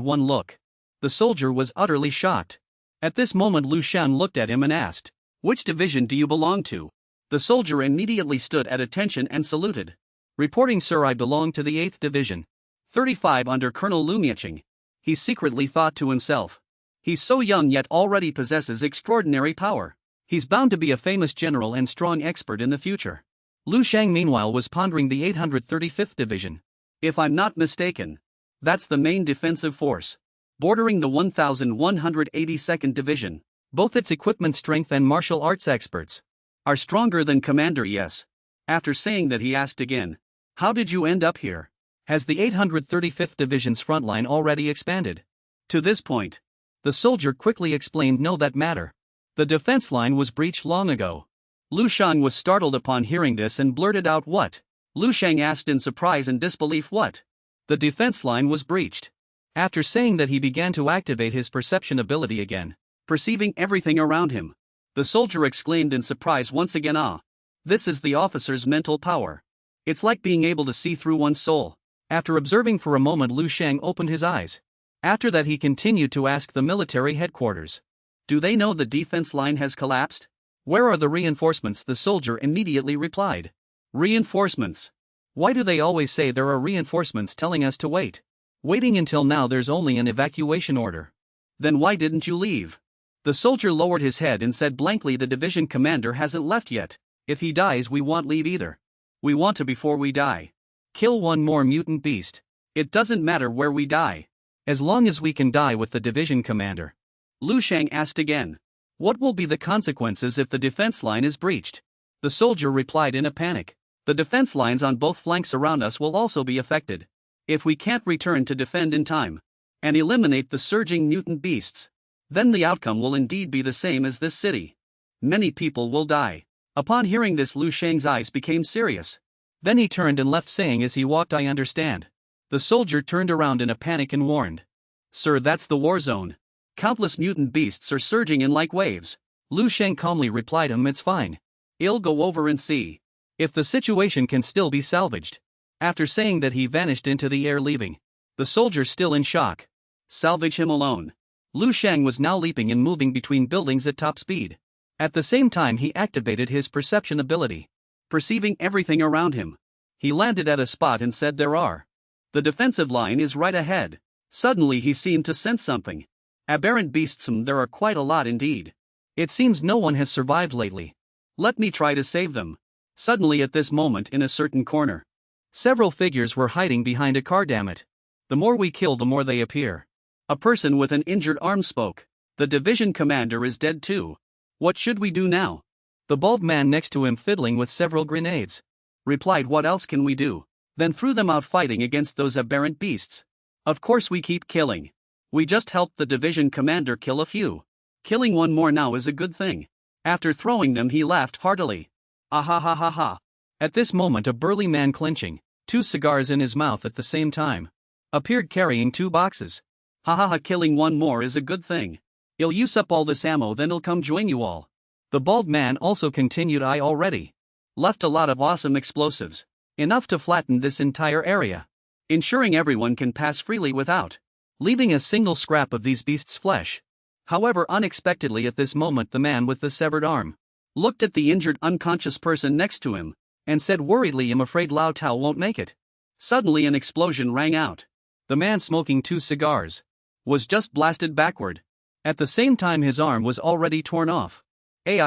one look." The soldier was utterly shocked. At this moment Lu Sheng looked at him and asked, "Which division do you belong to?" The soldier immediately stood at attention and saluted. "Reporting, sir, I belong to the 8th Division. 35 under Colonel Lu Miecheng." He secretly thought to himself, "He's so young yet already possesses extraordinary power. He's bound to be a famous general and strong expert in the future." Lu Sheng meanwhile was pondering the 835th Division. "If I'm not mistaken, that's the main defensive force, bordering the 1182nd Division. Both its equipment strength and martial arts experts are stronger than Commander." "Yes." After saying that, he asked again, "How did you end up here? Has the 835th Division's frontline already expanded?" To this point, the soldier quickly explained, "No, that matter. The defense line was breached long ago." Lu Sheng was startled upon hearing this and blurted out, "What?" Lu Sheng asked in surprise and disbelief, "What? The defense line was breached?" After saying that, he began to activate his perception ability again, perceiving everything around him. The soldier exclaimed in surprise once again, "Ah! This is the officer's mental power. It's like being able to see through one's soul." After observing for a moment, Lu Sheng opened his eyes. After that, he continued to ask the military headquarters, "Do they know the defense line has collapsed? Where are the reinforcements?" The soldier immediately replied, "Reinforcements? Why do they always say there are reinforcements telling us to wait? Waiting until now, there's only an evacuation order." "Then why didn't you leave?" The soldier lowered his head and said blankly, "The division commander hasn't left yet. If he dies, we won't leave either. We want to before we die. Kill one more mutant beast. It doesn't matter where we die, as long as we can die with the division commander." Lu Sheng asked again, "What will be the consequences if the defense line is breached?" The soldier replied in a panic, "The defense lines on both flanks around us will also be affected. If we can't return to defend in time and eliminate the surging mutant beasts, then the outcome will indeed be the same as this city. Many people will die." Upon hearing this, Lu Sheng's eyes became serious. Then he turned and left, saying as he walked, "I understand." The soldier turned around in a panic and warned, "Sir, that's the war zone. Countless mutant beasts are surging in like waves." Lu Sheng calmly replied him, "It's fine. I'll go over and see if the situation can still be salvaged." After saying that, he vanished into the air, leaving the soldier still in shock. Salvage him alone? Lu Sheng was now leaping and moving between buildings at top speed. At the same time, he activated his perception ability, perceiving everything around him. He landed at a spot and said, "There are. The defensive line is right ahead." Suddenly he seemed to sense something. "Aberrant beasts, there are quite a lot indeed. It seems no one has survived lately. Let me try to save them." Suddenly at this moment in a certain corner, several figures were hiding behind a car. Damn it. The more we kill the more they appear. A person with an injured arm spoke. The division commander is dead too. What should we do now? The bald man next to him fiddling with several grenades replied, what else can we do? Then threw them out fighting against those aberrant beasts. Of course we keep killing. We just helped the division commander kill a few. Killing one more now is a good thing. After throwing them he laughed heartily. Ah ha ha ha ha. At this moment a burly man clenching 2 cigars in his mouth at the same time appeared carrying 2 boxes. Ha ha ha, killing one more is a good thing. He'll use up all this ammo, then he'll come join you all. The bald man also continued, I already left a lot of awesome explosives. Enough to flatten this entire area, ensuring everyone can pass freely without leaving a single scrap of these beasts' flesh. However, unexpectedly at this moment the man with the severed arm looked at the injured unconscious person next to him and said worriedly, I'm afraid Lao Tao won't make it. Suddenly an explosion rang out. The man smoking 2 cigars was just blasted backward. At the same time his arm was already torn off.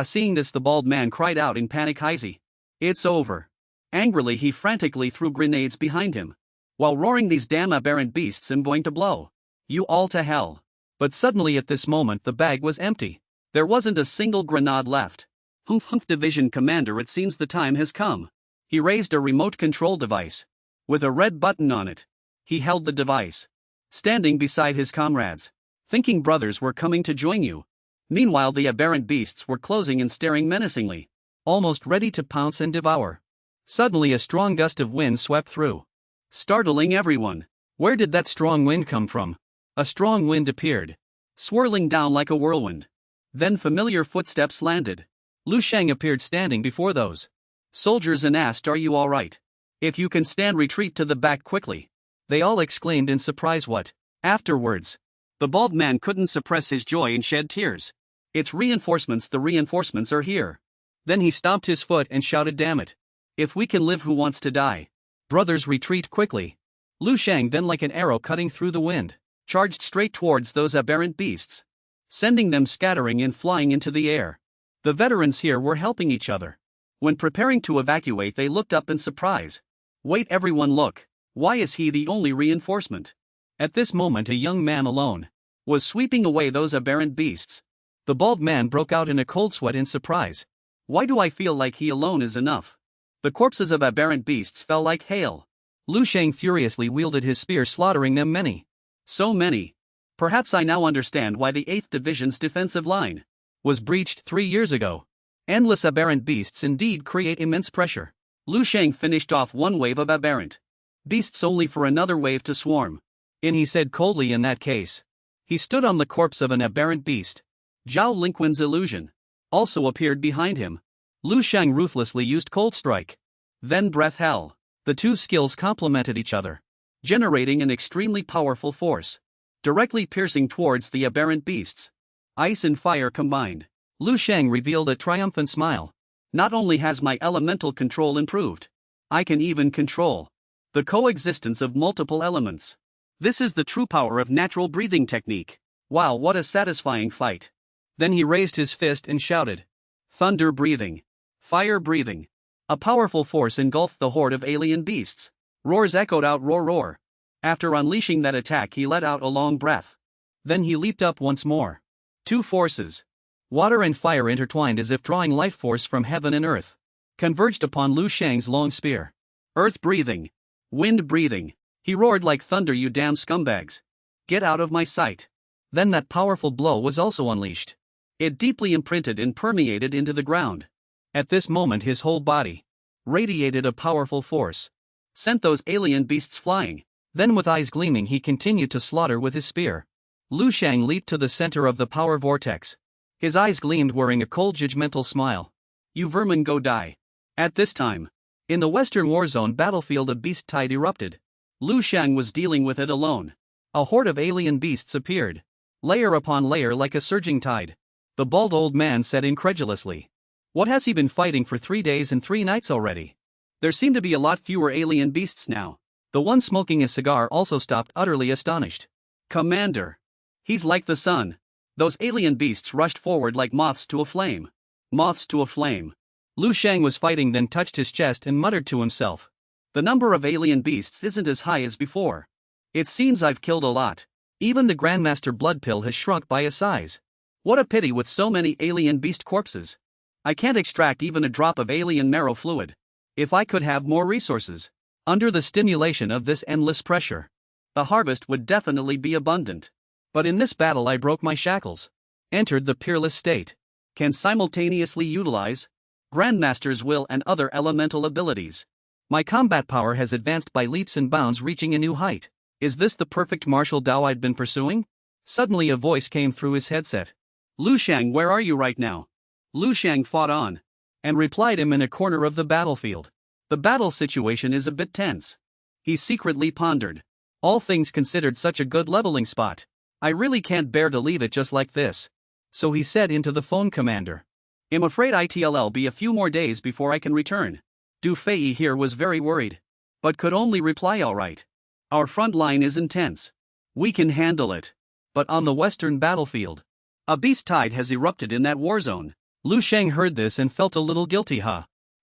Seeing this the bald man cried out in panic, Heisey. It's over. Angrily he frantically threw grenades behind him, while roaring, these damn aberrant beasts I'm going to blow you all to hell. But suddenly at this moment the bag was empty. There wasn't a single grenade left. Humph humph, division commander, it seems the time has come. He raised a remote control device with a red button on it. He held the device, standing beside his comrades, thinking brothers were coming to join you. Meanwhile the aberrant beasts were closing and staring menacingly, almost ready to pounce and devour. Suddenly a strong gust of wind swept through, startling everyone. Where did that strong wind come from? A strong wind appeared, swirling down like a whirlwind. Then familiar footsteps landed. Lu Sheng appeared standing before those soldiers and asked, are you all right? If you can stand, retreat to the back quickly. They all exclaimed in surprise, what? Afterwards, the bald man couldn't suppress his joy and shed tears. It's reinforcements, the reinforcements are here. Then he stomped his foot and shouted, damn it. If we can live, who wants to die? Brothers, retreat quickly. Lu Sheng then, like an arrow cutting through the wind, charged straight towards those aberrant beasts, sending them scattering and flying into the air. The veterans here were helping each other. When preparing to evacuate they looked up in surprise. Wait, everyone, look. Why is he the only reinforcement? At this moment a young man alone was sweeping away those aberrant beasts. The bald man broke out in a cold sweat in surprise. Why do I feel like he alone is enough? The corpses of aberrant beasts fell like hail. Lu Sheng furiously wielded his spear, slaughtering them many. So many. Perhaps I now understand why the 8th Division's defensive line was breached 3 years ago. Endless aberrant beasts indeed create immense pressure. Lu Sheng finished off one wave of aberrant beasts only for another wave to swarm in, he said coldly. In that case, he stood on the corpse of an aberrant beast. Zhao Lingquan's illusion also appeared behind him. Lu Sheng ruthlessly used Cold Strike, then Breath Hell. The two skills complemented each other, generating an extremely powerful force, directly piercing towards the aberrant beasts. Ice and fire combined. Lu Sheng revealed a triumphant smile. Not only has my elemental control improved, I can even control the coexistence of multiple elements. This is the true power of natural breathing technique. Wow, what a satisfying fight. Then he raised his fist and shouted, thunder breathing, fire breathing. A powerful force engulfed the horde of alien beasts. Roars echoed out, roar roar. After unleashing that attack he let out a long breath. Then he leaped up once more. Two forces, water and fire, intertwined as if drawing life force from heaven and earth, converged upon Lu Sheng's long spear. Earth breathing, wind breathing. He roared like thunder, you damn scumbags. Get out of my sight. Then that powerful blow was also unleashed. It deeply imprinted and permeated into the ground. At this moment his whole body radiated a powerful force, sent those alien beasts flying. Then with eyes gleaming he continued to slaughter with his spear. Lu Sheng leaped to the center of the power vortex. His eyes gleamed, wearing a cold judgmental smile. You vermin, go die. At this time, in the Western Warzone battlefield, a beast tide erupted. Lu Sheng was dealing with it alone. A horde of alien beasts appeared, layer upon layer like a surging tide. The bald old man said incredulously, what has he been fighting for 3 days and 3 nights already? There seem to be a lot fewer alien beasts now. The one smoking a cigar also stopped, utterly astonished. Commander, he's like the sun. Those alien beasts rushed forward like moths to a flame. Moths to a flame. Lu Sheng was fighting, then touched his chest and muttered to himself. The number of alien beasts isn't as high as before. It seems I've killed a lot. Even the Grandmaster blood pill has shrunk by a size. What a pity with so many alien beast corpses. I can't extract even a drop of alien marrow fluid. If I could have more resources. Under the stimulation of this endless pressure, the harvest would definitely be abundant. But in this battle I broke my shackles. Entered the peerless state. Can simultaneously utilize Grandmaster's will and other elemental abilities. My combat power has advanced by leaps and bounds, reaching a new height. Is this the perfect martial Tao I'd been pursuing? Suddenly a voice came through his headset. Lu Sheng, where are you right now? Lu Sheng fought on and replied him in a corner of the battlefield. The battle situation is a bit tense. He secretly pondered. All things considered, such a good leveling spot. I really can't bear to leave it just like this. So he said into the phone, Commander. I'm afraid it'll be a few more days before I can return. Du Fei here was very worried, but could only reply, all right. Our front line is intense. We can handle it. But on the western battlefield, a beast tide has erupted in that war zone. Lu Sheng heard this and felt a little guilty.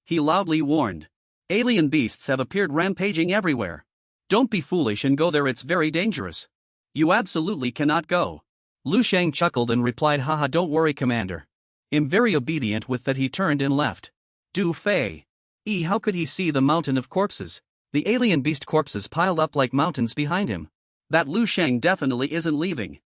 He loudly warned. Alien beasts have appeared rampaging everywhere. Don't be foolish and go there, it's very dangerous. You absolutely cannot go. Lu Sheng chuckled and replied, haha, don't worry, Commander. I'm very obedient. With that he turned and left. Du Fei. How could he see the mountain of corpses? The alien beast corpses piled up like mountains behind him. That Lu Sheng definitely isn't leaving.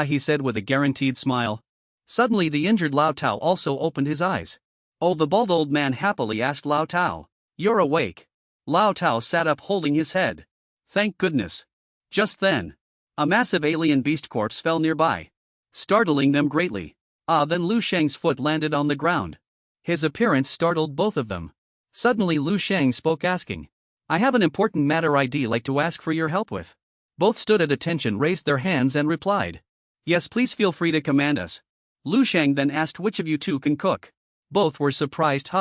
He said with a guaranteed smile. Suddenly the injured Lao Tao also opened his eyes. Oh, the bald old man happily asked Lao Tao. You're awake. Lao Tao sat up holding his head. Thank goodness. Just then, a massive alien beast corpse fell nearby, startling them greatly. Then Lu Sheng's foot landed on the ground. His appearance startled both of them. Suddenly Lu Sheng spoke, asking, I have an important matter I'd like to ask for your help with. Both stood at attention, raised their hands and replied. Yes, please feel free to command us. Lu Sheng then asked which of you two can cook. Both were surprised.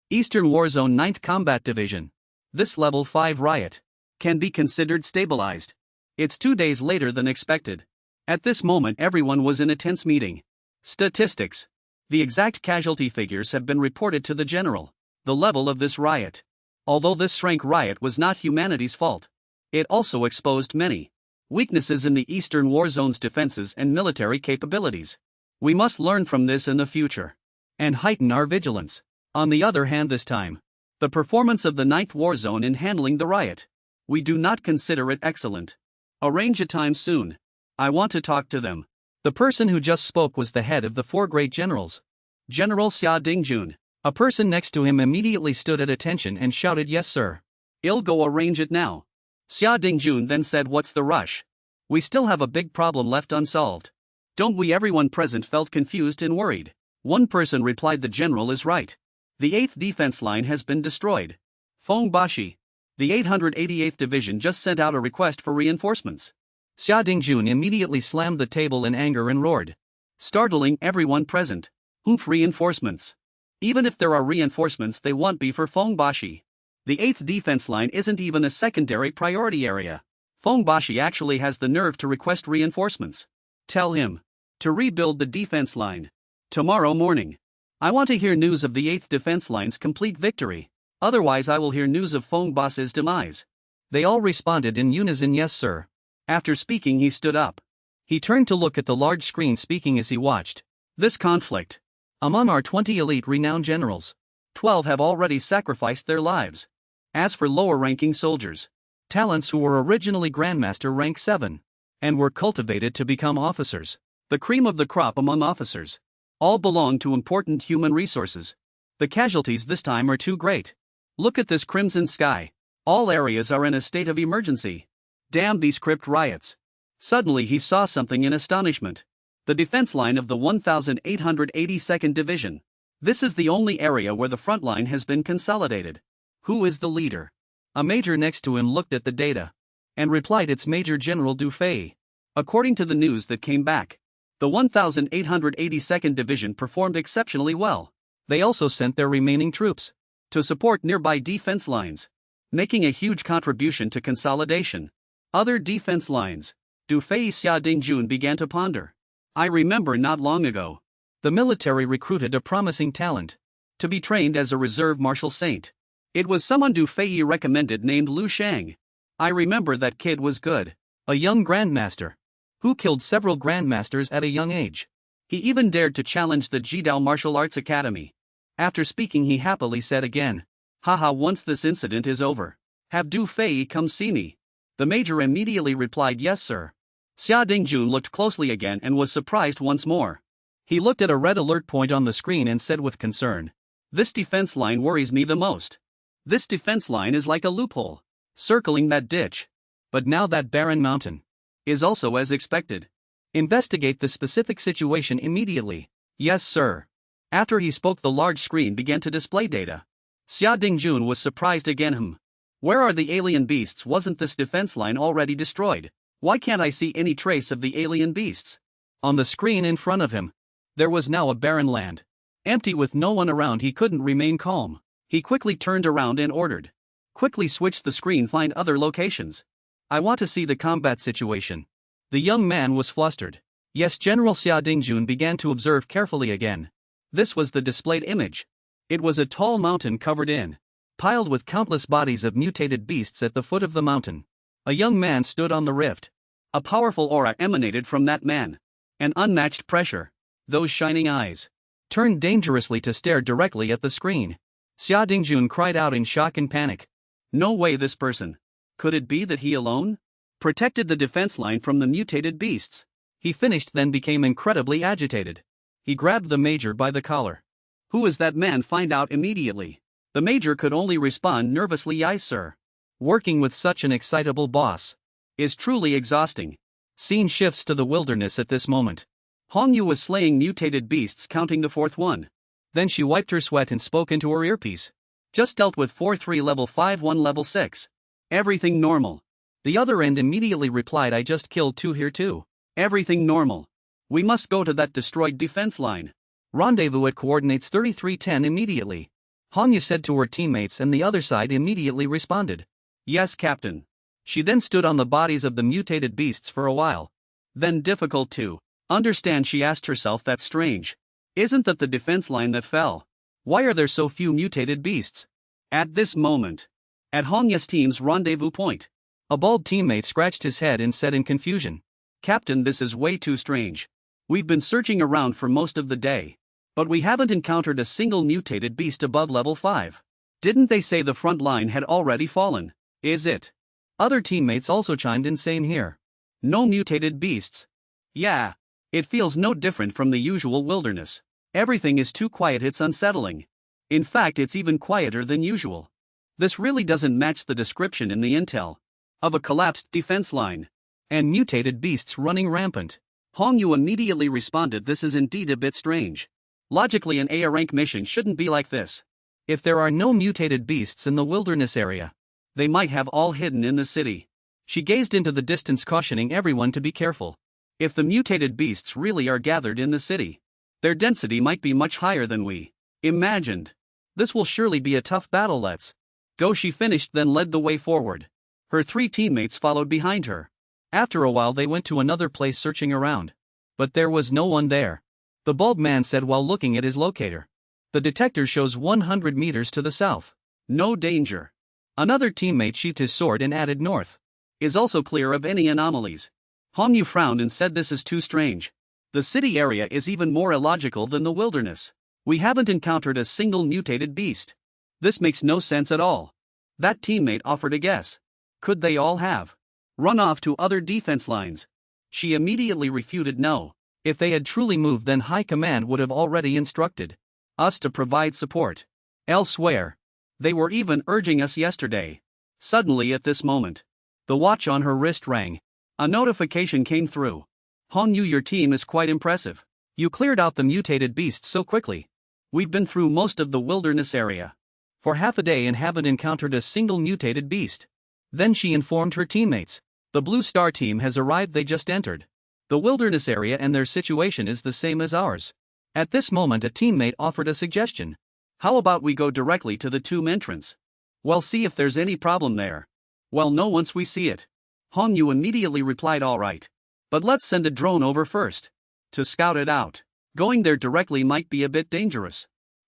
Eastern Warzone 9th Combat Division. This level 5 riot can be considered stabilized. It's 2 days later than expected. At this moment everyone was in a tense meeting. Statistics. The exact casualty figures have been reported to the general. The level of this riot. Although this Shrank riot was not humanity's fault, it also exposed many weaknesses in the Eastern Warzone's defenses and military capabilities. We must learn from this in the future and heighten our vigilance. On the other hand, this time, the performance of the 9th Warzone in handling the riot, we do not consider it excellent. Arrange a time soon. I want to talk to them. The person who just spoke was the head of the 4 great generals, General Xia Dingjun. A person next to him immediately stood at attention and shouted, yes sir. I'll go arrange it now. Xia Dingjun then said, what's the rush? We still have a big problem left unsolved. Don't we? Everyone present felt confused and worried. One person replied, the general is right. The 8th defense line has been destroyed. Feng Bashi. The 888th Division just sent out a request for reinforcements. Xia Dingjun immediately slammed the table in anger and roared, startling everyone present. Reinforcements. Even if there are reinforcements, they won't be for Feng Bashi. The 8th defense line isn't even a secondary priority area. Feng Bashi actually has the nerve to request reinforcements. Tell him to rebuild the defense line tomorrow morning. I want to hear news of the 8th defense line's complete victory. Otherwise I will hear news of Feng Bashi's demise. They all responded in unison, yes sir. After speaking he stood up. He turned to look at the large screen, speaking as he watched this conflict. Among our 20 elite renowned generals, 12 have already sacrificed their lives. As for lower-ranking soldiers, talents who were originally Grandmaster rank 7, and were cultivated to become officers, the cream of the crop among officers, all belong to important human resources. The casualties this time are too great. Look at this crimson sky. All areas are in a state of emergency. Damn these crypt riots. Suddenly he saw something in astonishment. The defense line of the 1882nd Division. This is the only area where the front line has been consolidated. Who is the leader? A major next to him looked at the data and replied, it's Major General Du Fei. According to the news that came back, the 1882nd Division performed exceptionally well. They also sent their remaining troops to support nearby defense lines, making a huge contribution to consolidation. Other defense lines. Du Fei. Xia Dingjun began to ponder. I remember not long ago, the military recruited a promising talent. to be trained as a reserve martial saint. It was someone Du Fei recommended named Lu Sheng. I remember that kid was good. A young grandmaster. Who killed several grandmasters at a young age. He even dared to challenge the Jidao Martial Arts Academy. After speaking he happily said again, "Haha, once this incident is over, have Du Fei come see me." The major immediately replied, "Yes sir." Xia Dingjun looked closely again and was surprised once more. He looked at a red alert point on the screen and said with concern, "This defense line worries me the most. This defense line is like a loophole, circling that ditch. But now that barren mountain is also as expected. Investigate the specific situation immediately." "Yes sir." After he spoke the large screen began to display data. Xia Dingjun was surprised again. Where are the alien beasts? Wasn't this defense line already destroyed? Why can't I see any trace of the alien beasts? On the screen in front of him, there was now a barren land. Empty with no one around. He couldn't remain calm. He quickly turned around and ordered. "Quickly switch the screen, find other locations. I want to see the combat situation." The young man was flustered. Yes, General Xia Dingjun began to observe carefully again. This was the displayed image. It was a tall mountain covered in, piled with countless bodies of mutated beasts at the foot of the mountain. A young man stood on the rift. A powerful aura emanated from that man. An unmatched pressure. Those shining eyes turned dangerously to stare directly at the screen. Xia Dingjun cried out in shock and panic. No way, this person. Could it be that he alone protected the defense line from the mutated beasts? He finished, then became incredibly agitated. He grabbed the major by the collar. "Who is that man? Find out immediately." The major could only respond nervously, "Yes sir." Working with such an excitable boss is truly exhausting. Scene shifts to the wilderness at this moment. Hongyu was slaying mutated beasts, counting the fourth one. Then she wiped her sweat and spoke into her earpiece. "Just dealt with 4-3 level 5-1 level 6. Everything normal." The other end immediately replied, "I just killed 2 here too. Everything normal. We must go to that destroyed defense line. Rendezvous at coordinates 3310 immediately." Hongyu said to her teammates, and the other side immediately responded, "Yes, Captain." She then stood on the bodies of the mutated beasts for a while. Then, difficult to understand, she asked herself, "That's strange. Isn't that the defense line that fell? Why are there so few mutated beasts?" At this moment, at Hongyu's team's rendezvous point, a bald teammate scratched his head and said in confusion, "Captain, this is way too strange. We've been searching around for most of the day, but we haven't encountered a single mutated beast above level 5. Didn't they say the front line had already fallen? Is it?" Other teammates also chimed in, same here. No mutated beasts. Yeah. It feels no different from the usual wilderness. Everything is too quiet, it's unsettling. In fact, it's even quieter than usual. This really doesn't match the description in the intel of a collapsed defense line and mutated beasts running rampant. Hongyu immediately responded, "This is indeed a bit strange. Logically, an A rank mission shouldn't be like this. If there are no mutated beasts in the wilderness area, they might have all hidden in the city." She gazed into the distance, cautioning everyone to be careful. If the mutated beasts really are gathered in the city, their density might be much higher than we imagined. This will surely be a tough battle. Let's go, she finished, then led the way forward. Her 3 teammates followed behind her. After a while they went to another place, searching around. But there was no one there. The bald man said while looking at his locator. "The detector shows 100 meters to the south. No danger." Another teammate sheathed his sword and added, "North is also clear of any anomalies." Hongyu frowned and said, "This is too strange. The city area is even more illogical than the wilderness. We haven't encountered a single mutated beast. This makes no sense at all." That teammate offered a guess. Could they all have run off to other defense lines? She immediately refuted, "No. If they had truly moved, then High Command would have already instructed us to provide support elsewhere. They were even urging us yesterday." Suddenly at this moment, the watch on her wrist rang. A notification came through. "Hongyu, your team is quite impressive. You cleared out the mutated beasts so quickly. We've been through most of the wilderness area for half a day and haven't encountered a single mutated beast." Then she informed her teammates, "The Blue Star team has arrived. They just entered the wilderness area and their situation is the same as ours." At this moment a teammate offered a suggestion. "How about we go directly to the tomb entrance? We'll see if there's any problem there." "Well, no, once we see it." Hongyu immediately replied, "All right. But let's send a drone over first to scout it out. Going there directly might be a bit dangerous."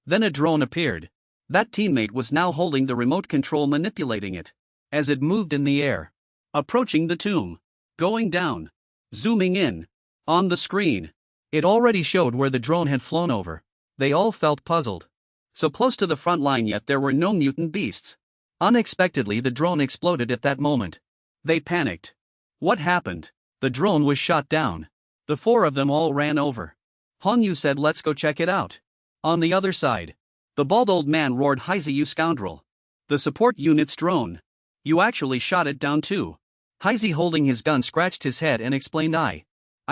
Then a drone appeared. That teammate was now holding the remote control, manipulating it as it moved in the air, approaching the tomb, going down, zooming in. On the screen, it already showed where the drone had flown over. They all felt puzzled. So close to the front line, yet there were no mutant beasts. Unexpectedly, the drone exploded at that moment. They panicked. What happened? The drone was shot down. The four of them all ran over. Hanyu said, "Let's go check it out." On the other side, the bald old man roared, "Heise, you scoundrel! The support unit's drone. You actually shot it down too." Heise, holding his gun, scratched his head and explained, I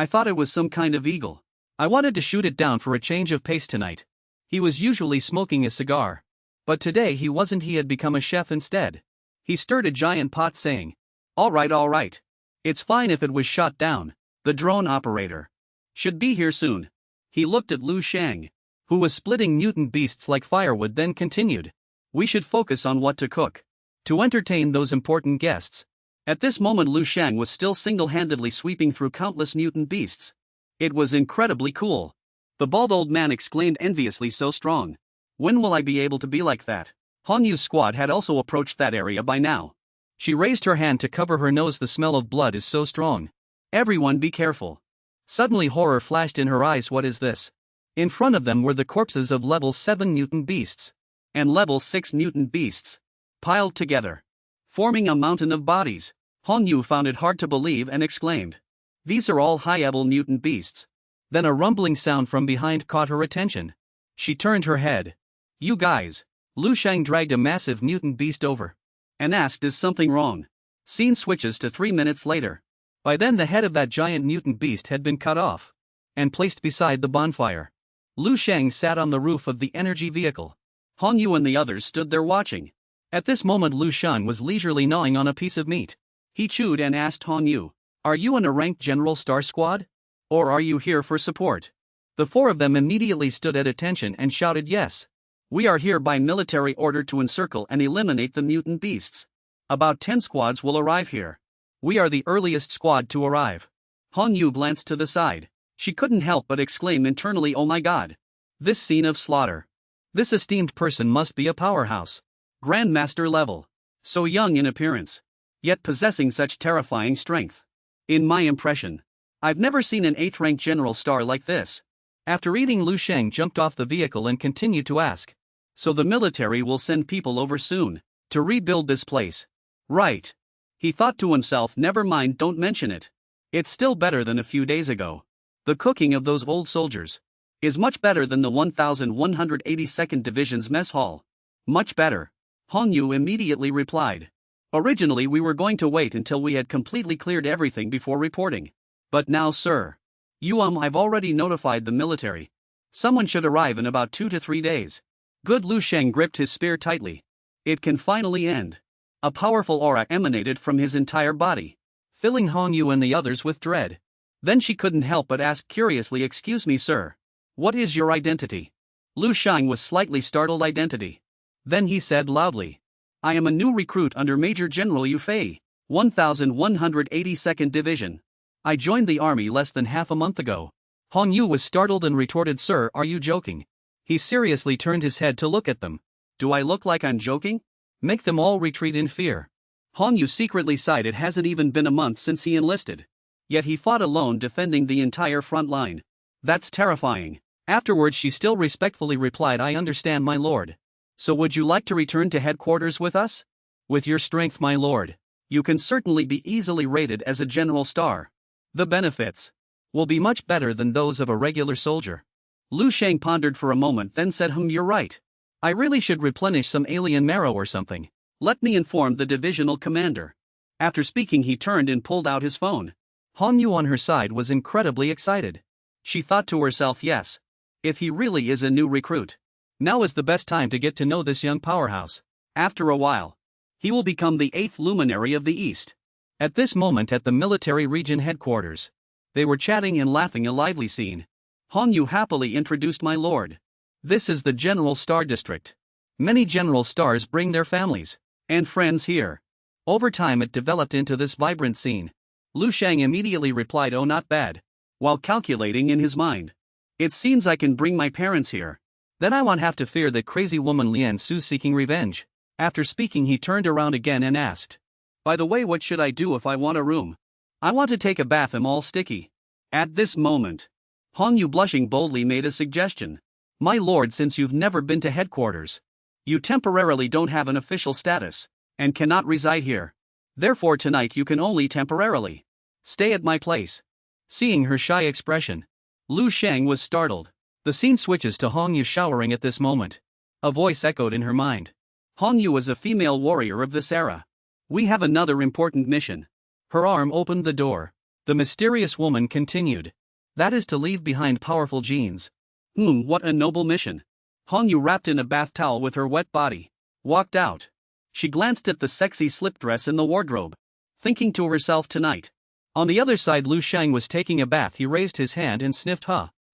thought it was some kind of eagle. I wanted to shoot it down for a change of pace tonight." He was usually smoking a cigar. But today he wasn't. He had become a chef instead. He stirred a giant pot, saying, all right. It's fine if it was shot down. The drone operator should be here soon." He looked at Lu Sheng, who was splitting mutant beasts like firewood, then continued, "We should focus on what to cook to entertain those important guests." At this moment, Lu Sheng was still single-handedly sweeping through countless mutant beasts. It was incredibly cool. The bald old man exclaimed enviously, "So strong. When will I be able to be like that?" Hanyu's squad had also approached that area by now. She raised her hand to cover her nose. "The smell of blood is so strong. Everyone be careful." Suddenly horror flashed in her eyes. What is this? In front of them were the corpses of level 7 mutant beasts and level 6 mutant beasts, piled together, forming a mountain of bodies. Hanyu found it hard to believe and exclaimed, "These are all high-level mutant beasts." Then a rumbling sound from behind caught her attention. She turned her head. "You guys." Lu Sheng dragged a massive mutant beast over and asked, "Is something wrong?" Scene switches to 3 minutes later. By then the head of that giant mutant beast had been cut off and placed beside the bonfire. Lu Sheng sat on the roof of the energy vehicle. Hanyu and the others stood there watching. At this moment Lu Sheng was leisurely gnawing on a piece of meat. He chewed and asked Hanyu, "Are you in a ranked General Star Squad? Or are you here for support?" The four of them immediately stood at attention and shouted, "Yes. We are here by military order to encircle and eliminate the mutant beasts. About 10 squads will arrive here. We are the earliest squad to arrive." Hanyu glanced to the side. She couldn't help but exclaim internally, "Oh my god. This scene of slaughter. This esteemed person must be a powerhouse. Grandmaster level. So young in appearance, yet possessing such terrifying strength. In my impression, I've never seen an 8th rank general star like this." After eating, Lu Sheng jumped off the vehicle and continued to ask, "So the military will send people over soon to rebuild this place, right?" He thought to himself, "Never mind, don't mention it. It's still better than a few days ago. The cooking of those old soldiers is much better than the 1182nd Division's mess hall. Much better." Hanyu immediately replied, "Originally we were going to wait until we had completely cleared everything before reporting. But now, sir, I've already notified the military. Someone should arrive in about 2 to 3 days. Good." Lu Sheng gripped his spear tightly. It can finally end. A powerful aura emanated from his entire body, filling Hanyu and the others with dread. Then she couldn't help but ask curiously, "Excuse me, sir. What is your identity?" Lu Sheng was slightly startled. "Identity?" Then he said loudly, "I am a new recruit under Major General Yufei, 1182nd Division. I joined the army less than half a month ago." Hanyu was startled and retorted, "Sir, are you joking?" He seriously turned his head to look at them. "Do I look like I'm joking? Make them all retreat in fear." Hanyu secretly sighed. It hasn't even been a month since he enlisted. Yet he fought alone, defending the entire front line. That's terrifying. Afterwards she still respectfully replied, "I understand, my lord. So would you like to return to headquarters with us? With your strength, my lord, you can certainly be easily rated as a general star. The benefits will be much better than those of a regular soldier." Lu Sheng pondered for a moment, then said, "You're right. I really should replenish some alien marrow or something. Let me inform the divisional commander." After speaking, he turned and pulled out his phone. Hanyu on her side was incredibly excited. She thought to herself, "Yes. If he really is a new recruit, now is the best time to get to know this young powerhouse. After a while, he will become the 8th luminary of the East." At this moment at the military region headquarters, they were chatting and laughing, a lively scene. Hanyu happily introduced, "My lord, this is the General Star District. Many General Stars bring their families and friends here." Over time it developed into this vibrant scene. Lu Sheng immediately replied, "Oh, not bad," while calculating in his mind, "It seems I can bring my parents here. Then I won't have to fear that crazy woman Lian Su seeking revenge. After speaking, he turned around again and asked, by the way, what should I do if I want a room? I want to take a bath, I'm all sticky. At this moment, Hong Yu blushing boldly made a suggestion. My lord, since you've never been to headquarters, you temporarily don't have an official status, and cannot reside here. Therefore tonight you can only temporarily stay at my place. Seeing her shy expression, Lu Sheng was startled. The scene switches to Hong Yu showering at this moment. A voice echoed in her mind. Hong Yu was a female warrior of this era. We have another important mission. Her arm opened the door. The mysterious woman continued. That is to leave behind powerful genes. What a noble mission. Hong Yu, wrapped in a bath towel with her wet body, walked out. She glanced at the sexy slip dress in the wardrobe, thinking to herself, tonight. On the other side, Lu Sheng was taking a bath. He raised his hand and sniffed.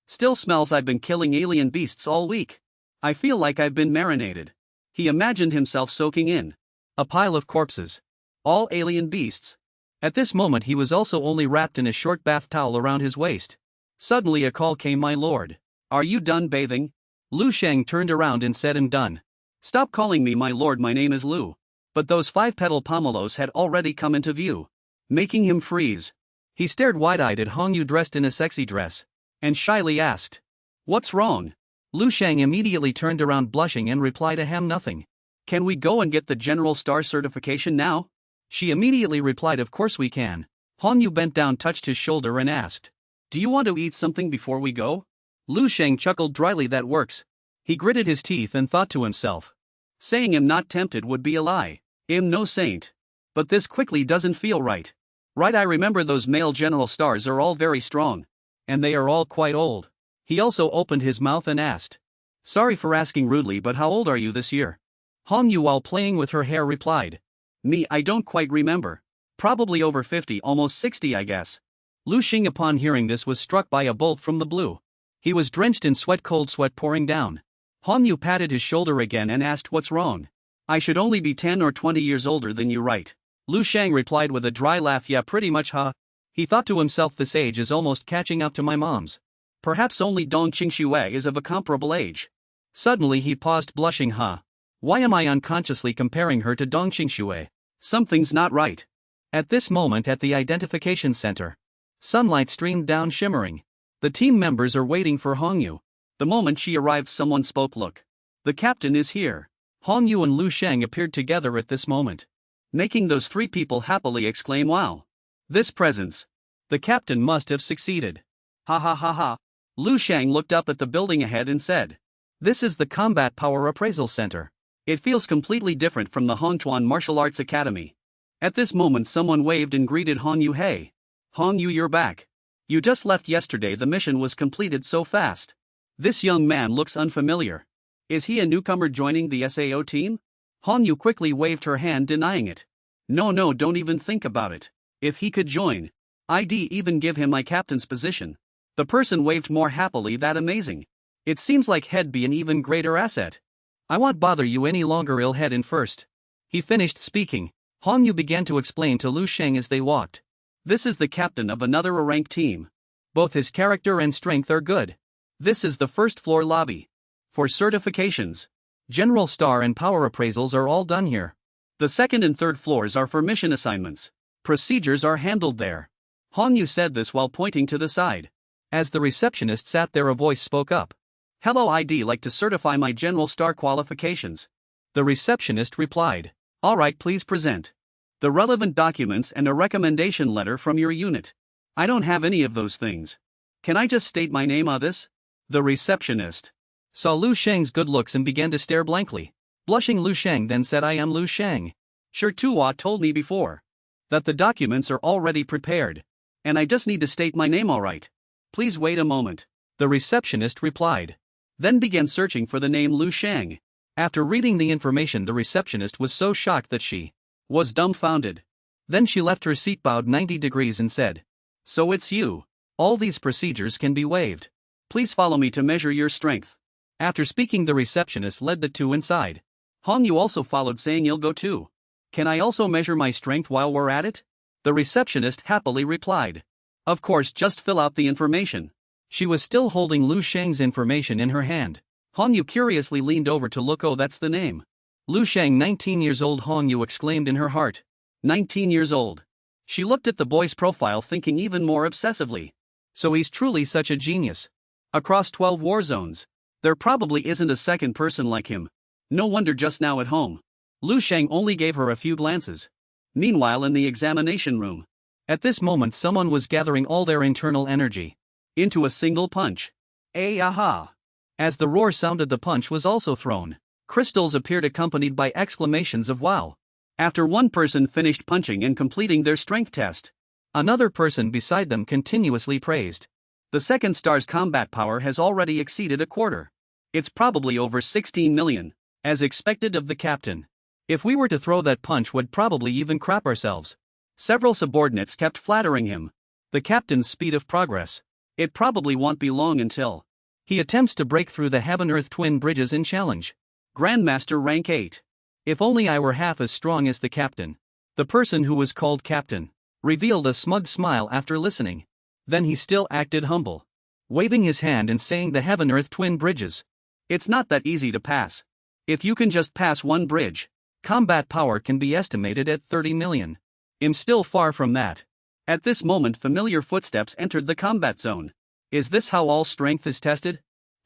Still smells. I've been killing alien beasts all week. I feel like I've been marinated. He imagined himself soaking in a pile of corpses. All alien beasts. At this moment he was also only wrapped in a short bath towel around his waist. Suddenly a call came. My lord, are you done bathing? Lu Sheng turned around and said, I'm done. Stop calling me my lord, my name is Lu. But those 5-petal pomelos had already come into view, making him freeze. He stared wide-eyed at Hong Yu dressed in a sexy dress, and shyly asked, what's wrong? Lu Sheng immediately turned around blushing and replied, nothing. Can we go and get the General Star certification now? She immediately replied, of course we can. Hong Yu bent down, touched his shoulder and asked, do you want to eat something before we go? Lu Sheng chuckled dryly, that works. He gritted his teeth and thought to himself, saying I'm not tempted would be a lie. I'm no saint. But this quickly doesn't feel right. Right, I remember those male General Stars are all very strong. And they are all quite old. He also opened his mouth and asked, sorry for asking rudely, but how old are you this year? Hong Yu, while playing with her hair, replied, me, I don't quite remember. Probably over 50, almost 60 I guess. Lu Sheng, upon hearing this, was struck by a bolt from the blue. He was drenched in sweat, cold sweat pouring down. Hong Yu patted his shoulder again and asked, what's wrong? I should only be 10 or 20 years older than you, right? Lu Sheng replied with a dry laugh, yeah, pretty much, He thought to himself, this age is almost catching up to my mom's. Perhaps only Dong Qingxue is of a comparable age. Suddenly he paused, blushing, Why am I unconsciously comparing her to Dong Qingxue? Something's not right. At this moment, at the identification center, sunlight streamed down, shimmering. The team members are waiting for Hong Yu. The moment she arrived, someone spoke, look. The captain is here. Hong Yu and Lu Sheng appeared together at this moment, making those three people happily exclaim, wow. This presence. The captain must have succeeded. Ha ha ha ha. Lu Sheng looked up at the building ahead and said, this is the Combat Power Appraisal Center. It feels completely different from the Hongchuan Martial Arts Academy. At this moment someone waved and greeted Hong Yu. Hey. Hong Yu, you're back. You just left yesterday, the mission was completed so fast. This young man looks unfamiliar. Is he a newcomer joining the SAO team? Hong Yu quickly waved her hand, denying it. No, don't even think about it. If he could join, I'd even give him my captain's position. The person waved more happily, that amazing. It seems like he'd be an even greater asset. I won't bother you any longer, I'll head in first. He finished speaking. Hong Yu began to explain to Lu Sheng as they walked. This is the captain of another rank team. Both his character and strength are good. This is the first floor lobby. For certifications, General Star and Power Appraisals are all done here. The second and third floors are for mission assignments. Procedures are handled there. Hong Yu said this while pointing to the side. As the receptionist sat there, a voice spoke up. Hello, I'd like to certify my General Star qualifications. The receptionist replied. Alright, please present the relevant documents and a recommendation letter from your unit. I don't have any of those things. Can I just state my name on this? The receptionist saw Lu Sheng's good looks and began to stare blankly. Blushing, Lu Sheng then said, I am Lu Sheng. Sure, Tuwa told me before that the documents are already prepared, and I just need to state my name, alright. Please wait a moment. The receptionist replied. Then began searching for the name Lu Sheng. After reading the information, the receptionist was so shocked that she was dumbfounded. Then she left her seat, bowed 90 degrees and said, so it's you. All these procedures can be waived. Please follow me to measure your strength. After speaking, the receptionist led the two inside. Hong Yu also followed, saying, you'll go too. Can I also measure my strength while we're at it? The receptionist happily replied. Of course, just fill out the information. She was still holding Lu Sheng's information in her hand. Hongyu curiously leaned over to look. Oh, that's the name. Lu Sheng, 19 years old, Hongyu exclaimed in her heart. 19 years old. She looked at the boy's profile, thinking even more obsessively. So he's truly such a genius. Across 12 war zones, there probably isn't a second person like him. No wonder just now at home. Lu Sheng only gave her a few glances. Meanwhile, in the examination room, at this moment someone was gathering all their internal energy into a single punch. Aha! As the roar sounded, the punch was also thrown. Crystals appeared accompanied by exclamations of wow. After one person finished punching and completing their strength test, another person beside them continuously praised. The second star's combat power has already exceeded a quarter. It's probably over 16 million, as expected of the captain. If we were to throw that punch, would probably even crap ourselves. Several subordinates kept flattering him. The captain's speed of progress. It probably won't be long until he attempts to break through the Heaven-Earth twin bridges in challenge. Grandmaster rank 8. If only I were half as strong as the captain. The person who was called captain revealed a smug smile after listening. Then he still acted humble, waving his hand and saying the Heaven-Earth twin bridges. It's not that easy to pass. If you can just pass one bridge, combat power can be estimated at 30 million. I'm still far from that. At this moment, familiar footsteps entered the combat zone. Is this how all strength is tested?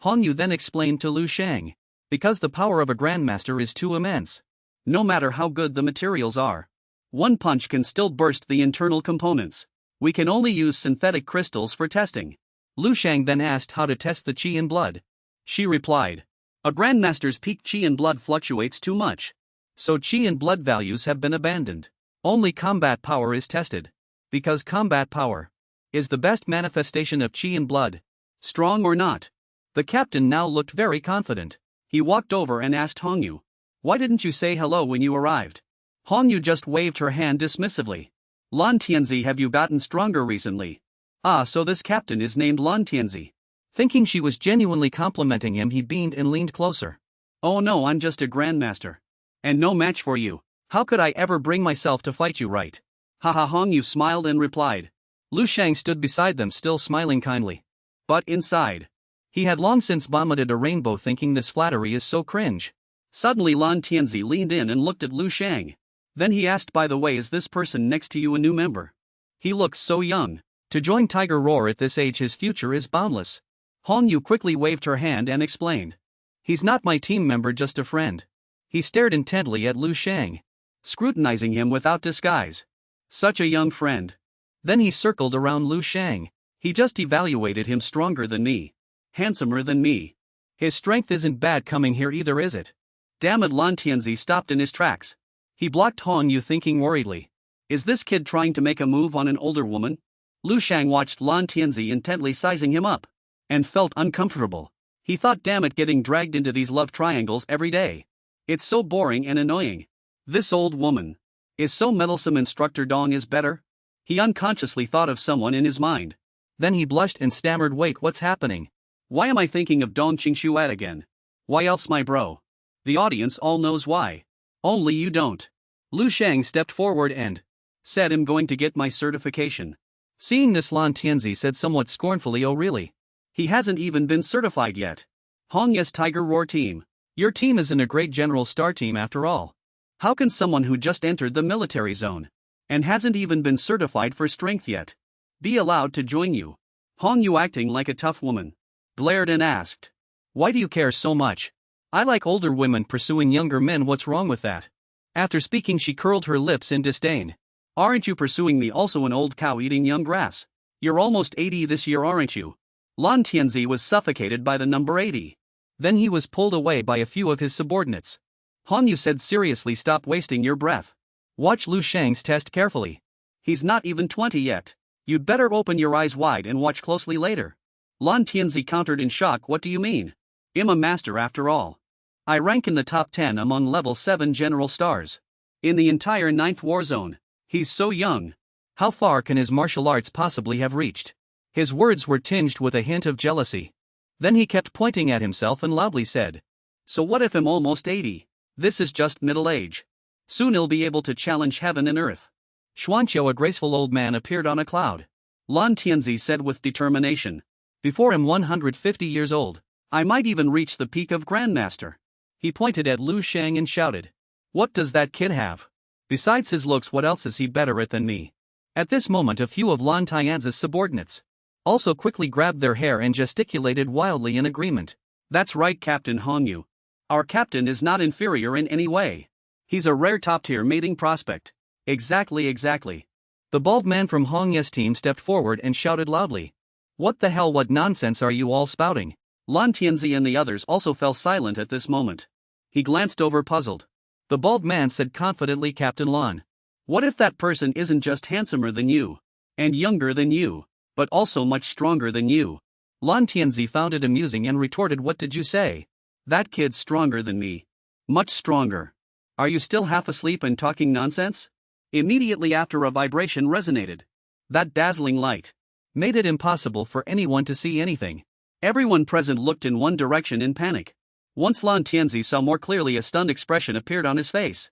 Hongyu then explained to Lu Sheng. Because the power of a grandmaster is too immense. No matter how good the materials are, one punch can still burst the internal components. We can only use synthetic crystals for testing. Lu Sheng then asked how to test the qi in blood. She replied, a grandmaster's peak qi in blood fluctuates too much. So qi in blood values have been abandoned. Only combat power is tested. Because combat power is the best manifestation of qi in blood. Strong or not. The captain now looked very confident. He walked over and asked Hongyu, why didn't you say hello when you arrived? Hongyu just waved her hand dismissively. Lan Tianzi, have you gotten stronger recently? Ah, so this captain is named Lan Tianzi. Thinking she was genuinely complimenting him, he beamed and leaned closer. Oh no, I'm just a grandmaster. And no match for you. How could I ever bring myself to fight you, right? Haha, Hongyu smiled and replied. Lu Sheng stood beside them, still smiling kindly. But inside, he had long since vomited a rainbow, thinking this flattery is so cringe. Suddenly Lan Tianzi leaned in and looked at Lu Sheng. Then he asked, by the way, is this person next to you a new member? He looks so young. To join Tiger Roar at this age, his future is boundless. Hongyu quickly waved her hand and explained. He's not my team member, just a friend. He stared intently at Lu Sheng, scrutinizing him without disguise. Such a young friend. Then he circled around Lu Sheng. He just evaluated him, stronger than me. Handsomer than me. His strength isn't bad coming here either, is it? Damn it, Lan Tianzi stopped in his tracks. He blocked Hongyu, thinking worriedly. Is this kid trying to make a move on an older woman? Lu Sheng watched Lan Tianzi intently, sizing him up, and felt uncomfortable. He thought, damn it, getting dragged into these love triangles every day. It's so boring and annoying. This old woman is so meddlesome. Instructor Dong is better? He unconsciously thought of someone in his mind. Then he blushed and stammered, wait, what's happening? Why am I thinking of Dong Qingshuat again? Why else, my bro? The audience all knows why. Only you don't. Lu Sheng stepped forward and said, I'm going to get my certification. Seeing this, Lan Tianzi said somewhat scornfully, oh really? He hasn't even been certified yet. Yes, Tiger Roar team. Your team isn't a great general star team after all. How can someone who just entered the military zone and hasn't even been certified for strength yet be allowed to join you? Hongyu, acting like a tough woman, glared and asked, why do you care so much? I like older women pursuing younger men, what's wrong with that? After speaking, she curled her lips in disdain. Aren't you pursuing me, also an old cow eating young grass? You're almost 80 this year, aren't you? Lan Tianzi was suffocated by the number 80. Then he was pulled away by a few of his subordinates. Hongyu said seriously, stop wasting your breath. Watch Lu Sheng's test carefully. He's not even 20 yet. You'd better open your eyes wide and watch closely later. Lan Tianzi countered in shock, what do you mean? I'm a master after all. I rank in the top 10 among level 7 general stars. In the entire 9th war zone. He's so young. How far can his martial arts possibly have reached? His words were tinged with a hint of jealousy. Then he kept pointing at himself and loudly said, so what if I'm almost 80? This is just middle age. Soon he'll be able to challenge heaven and earth. Xuanqiu, a graceful old man, appeared on a cloud. Lan Tianzi said with determination. Before him 150 years old. I might even reach the peak of Grandmaster. He pointed at Lu Sheng and shouted. What does that kid have? Besides his looks, what else is he better at than me? At this moment a few of Lan Tianzi's subordinates also quickly grabbed their hair and gesticulated wildly in agreement. That's right, Captain Hongyu. Our captain is not inferior in any way. He's a rare top-tier mating prospect. Exactly. The bald man from Hongyu's team stepped forward and shouted loudly. What the hell, what nonsense are you all spouting? Lan Tianzi and the others also fell silent at this moment. He glanced over puzzled. The bald man said confidently, Captain Lan. What if that person isn't just handsomer than you, and younger than you, but also much stronger than you? Lan Tianzi found it amusing and retorted, what did you say? That kid's stronger than me. Much stronger. Are you still half asleep and talking nonsense? Immediately after a vibration resonated. That dazzling light made it impossible for anyone to see anything. Everyone present looked in one direction in panic. Once Lan Tianzi saw more clearly, a stunned expression appeared on his face.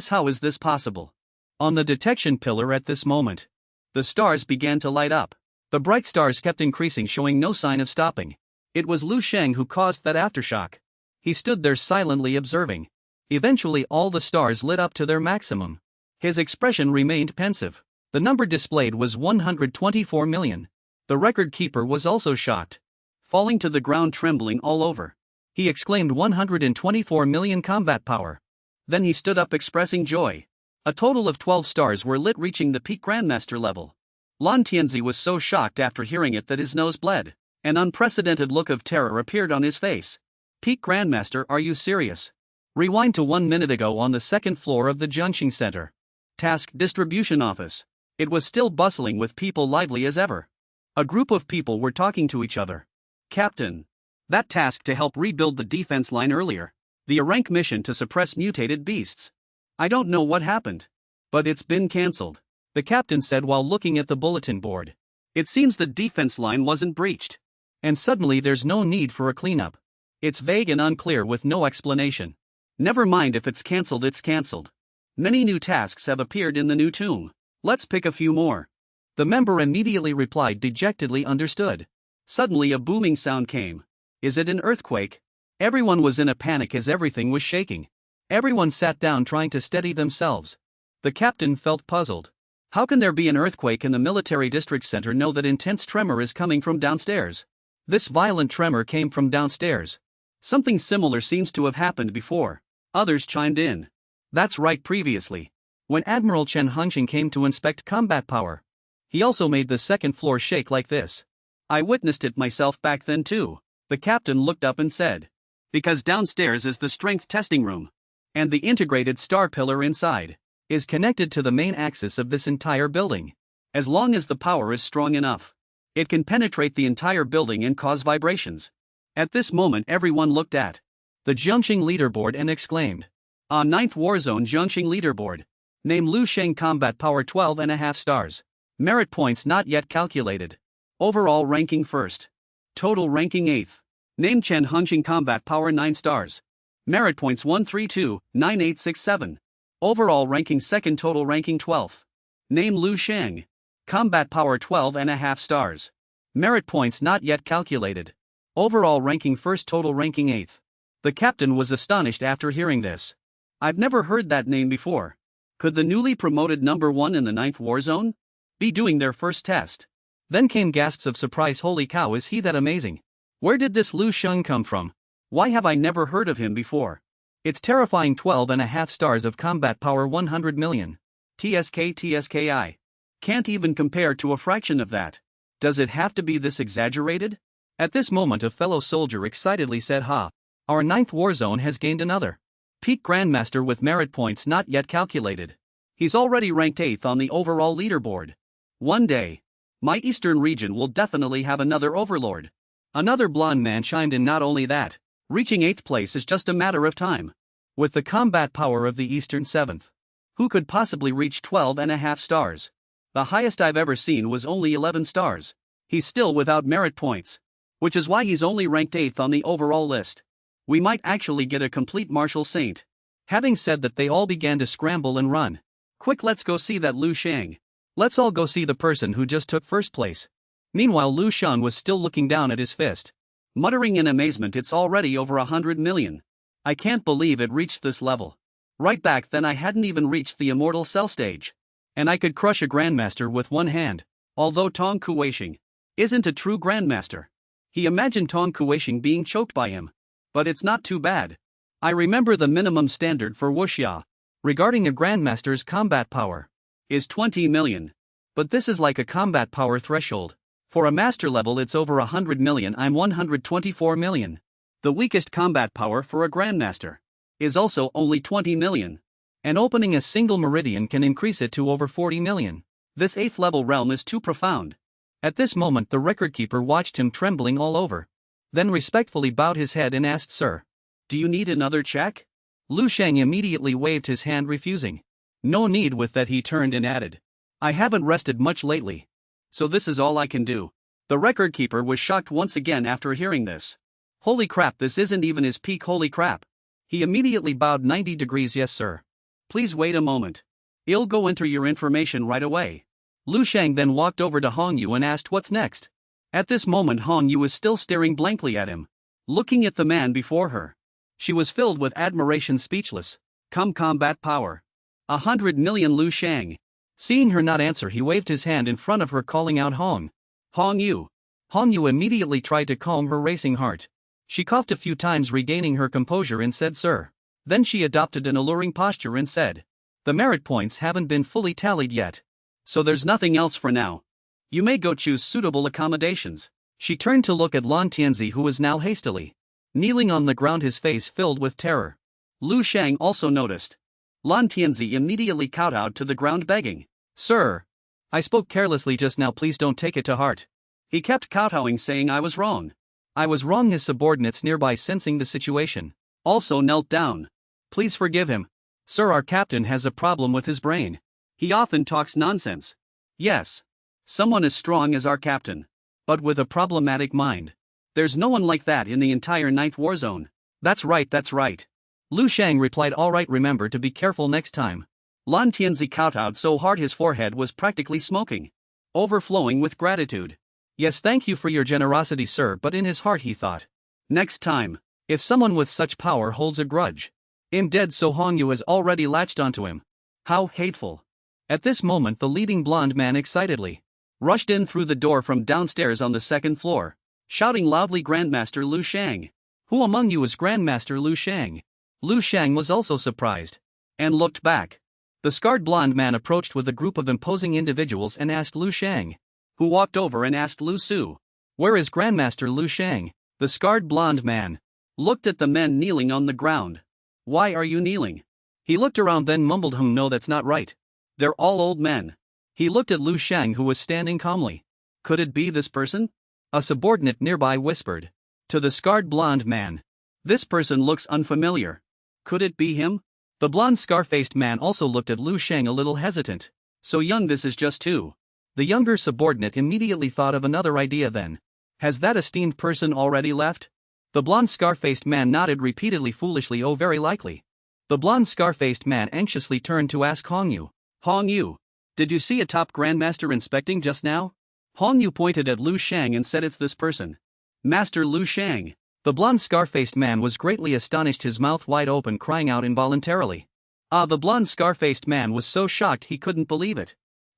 How is this possible? On the detection pillar at this moment, the stars began to light up. The bright stars kept increasing, showing no sign of stopping. It was Lu Sheng who caused that aftershock. He stood there silently observing. Eventually all the stars lit up to their maximum. His expression remained pensive. The number displayed was 124 million. The record keeper was also shocked. Falling to the ground trembling all over, he exclaimed 124 million combat power. Then he stood up expressing joy. A total of 12 stars were lit, reaching the peak Grandmaster level. Lan Tianzi was so shocked after hearing it that his nose bled. An unprecedented look of terror appeared on his face. Peak Grandmaster, are you serious? Rewind to 1 minute ago on the second floor of the Jiangxing Center. Task Distribution Office. It was still bustling with people, lively as ever. A group of people were talking to each other. Captain. That task to help rebuild the defense line earlier. The rank mission to suppress mutated beasts. I don't know what happened, but it's been cancelled, the captain said while looking at the bulletin board. It seems the defense line wasn't breached. And suddenly there's no need for a cleanup. It's vague and unclear with no explanation. Never mind, if it's cancelled, it's cancelled. Many new tasks have appeared in the new tomb. Let's pick a few more. The member immediately replied dejectedly, understood. Suddenly a booming sound came. Is it an earthquake? Everyone was in a panic as everything was shaking. Everyone sat down trying to steady themselves. The captain felt puzzled. How can there be an earthquake in the military district center? Know that intense tremor is coming from downstairs. This violent tremor came from downstairs. Something similar seems to have happened before. Others chimed in. That's right, previously, when Admiral Chen Hongxing came to inspect combat power, he also made the second floor shake like this. I witnessed it myself back then too. The captain looked up and said. Because downstairs is the strength testing room. And the integrated star pillar inside is connected to the main axis of this entire building. As long as the power is strong enough, it can penetrate the entire building and cause vibrations. At this moment everyone looked at the Jiangxing leaderboard and exclaimed. On 9th Warzone Jiangxing leaderboard. Name Lu Sheng, combat power 12.5 stars. Merit points not yet calculated. Overall ranking 1st. Total ranking 8th. Name Chen Hongxing, combat power 9 stars. Merit points 1329867. Overall ranking 2nd, total ranking 12th. Name Lu Sheng. Combat power 12.5 stars. Merit points not yet calculated. Overall ranking 1st, total ranking 8th. The captain was astonished after hearing this. I've never heard that name before. Could the newly promoted number 1 in the 9th Warzone be doing their first test? Then came gasps of surprise. Holy cow, is he that amazing? Where did this Lu Sheng come from? Why have I never heard of him before? It's terrifying. 12.5 stars of combat power 100 million. TSKI. Can't even compare to a fraction of that. Does it have to be this exaggerated? At this moment a fellow soldier excitedly said, Ha! Our 9th Warzone has gained another peak Grandmaster with merit points not yet calculated. He's already ranked 8th on the overall leaderboard. One day, my eastern region will definitely have another overlord. Another blonde man chimed in. Not only that, reaching 8th place is just a matter of time. With the combat power of the eastern 7th, who could possibly reach 12.5 stars? The highest I've ever seen was only 11 stars. He's still without merit points, which is why he's only ranked 8th on the overall list. We might actually get a complete martial saint. Having said that, they all began to scramble and run. Quick, let's go see that Lu Sheng. Let's all go see the person who just took first place. Meanwhile Lu Sheng was still looking down at his fist. muttering in amazement, it's already over 100 million. I can't believe it reached this level. Right back then I hadn't even reached the immortal cell stage. And I could crush a grandmaster with one hand. Although Tong Kuei-sheng isn't a true grandmaster. He imagined Tong Kuei-sheng being choked by him. But it's not too bad. I remember the minimum standard for wuxia, regarding a grandmaster's combat power, is 20 million. But this is like a combat power threshold. For a master level it's over 100 million. I'm 124 million. The weakest combat power for a grandmaster is also only 20 million. And opening a single meridian can increase it to over 40 million. This 8th level realm is too profound. At this moment the record keeper watched him trembling all over. Then respectfully bowed his head and asked, "Sir, do you need another check?" Lu Sheng immediately waved his hand refusing. "No need." With that he turned and added, "I haven't rested much lately. So this is all I can do." The record keeper was shocked once again after hearing this. Holy crap, this isn't even his peak, holy crap. He immediately bowed 90 degrees. "Yes sir. Please wait a moment. I'll go enter your information right away." Lu Sheng then walked over to Hong Yu and asked what's next. At this moment Hong Yu was still staring blankly at him, looking at the man before her. She was filled with admiration, speechless. Combat power. 100 million. Lu Sheng, seeing her not answer, he waved his hand in front of her, calling out Hong Yu. Hong Yu immediately tried to calm her racing heart. She coughed a few times, regaining her composure, and said, "Sir." Then she adopted an alluring posture and said, "The merit points haven't been fully tallied yet. So there's nothing else for now. You may go choose suitable accommodations." She turned to look at Lan Tianzi, who was now hastily kneeling on the ground, his face filled with terror. Lu Sheng also noticed. Lan Tianzi immediately kowtowed to the ground, begging, "Sir, I spoke carelessly just now, please don't take it to heart." He kept kowtowing, saying, "I was wrong. I was wrong." His subordinates nearby, sensing the situation, also knelt down. "Please forgive him. Sir, our captain has a problem with his brain. He often talks nonsense." "Yes. Someone as strong as our captain, but with a problematic mind. There's no one like that in the entire 9th war zone." That's right. Lu Sheng replied, "All right, remember to be careful next time." Lan Tianzi kowtowed so hard his forehead was practically smoking, overflowing with gratitude. "Yes, thank you for your generosity, sir," but in his heart he thought, "Next time, if someone with such power holds a grudge, I'm dead." So Hong Yu has already latched onto him. How hateful. At this moment the leading blonde man excitedly rushed in through the door from downstairs on the 2nd floor, shouting loudly, "Grandmaster Lu Sheng! Who among you is Grandmaster Lu Sheng?" Lu Sheng was also surprised and looked back. The scarred blonde man approached with a group of imposing individuals and asked Lu Sheng, who walked over and asked Lu Su, "Where is Grandmaster Lu Sheng?" The scarred blonde man looked at the men kneeling on the ground. "Why are you kneeling?" He looked around, then mumbled, "No, that's not right. They're all old men." He looked at Lu Sheng, who was standing calmly. "Could it be this person?" A subordinate nearby whispered to the scarred blonde man, "This person looks unfamiliar. Could it be him?" The blonde scar-faced man also looked at Lu Sheng, a little hesitant. "So young, this is just two." The younger subordinate immediately thought of another idea then. "Has that esteemed person already left?" The blonde scar-faced man nodded repeatedly, foolishly, "Oh, very likely." The blonde scar-faced man anxiously turned to ask Hong Yu, "Hong Yu, did you see a top grandmaster inspecting just now?" Hong Yu pointed at Lu Sheng and said, "It's this person. Master Lu Sheng." The blonde scar-faced man was greatly astonished, his mouth wide open, crying out involuntarily. The blonde scar-faced man was so shocked he couldn't believe it.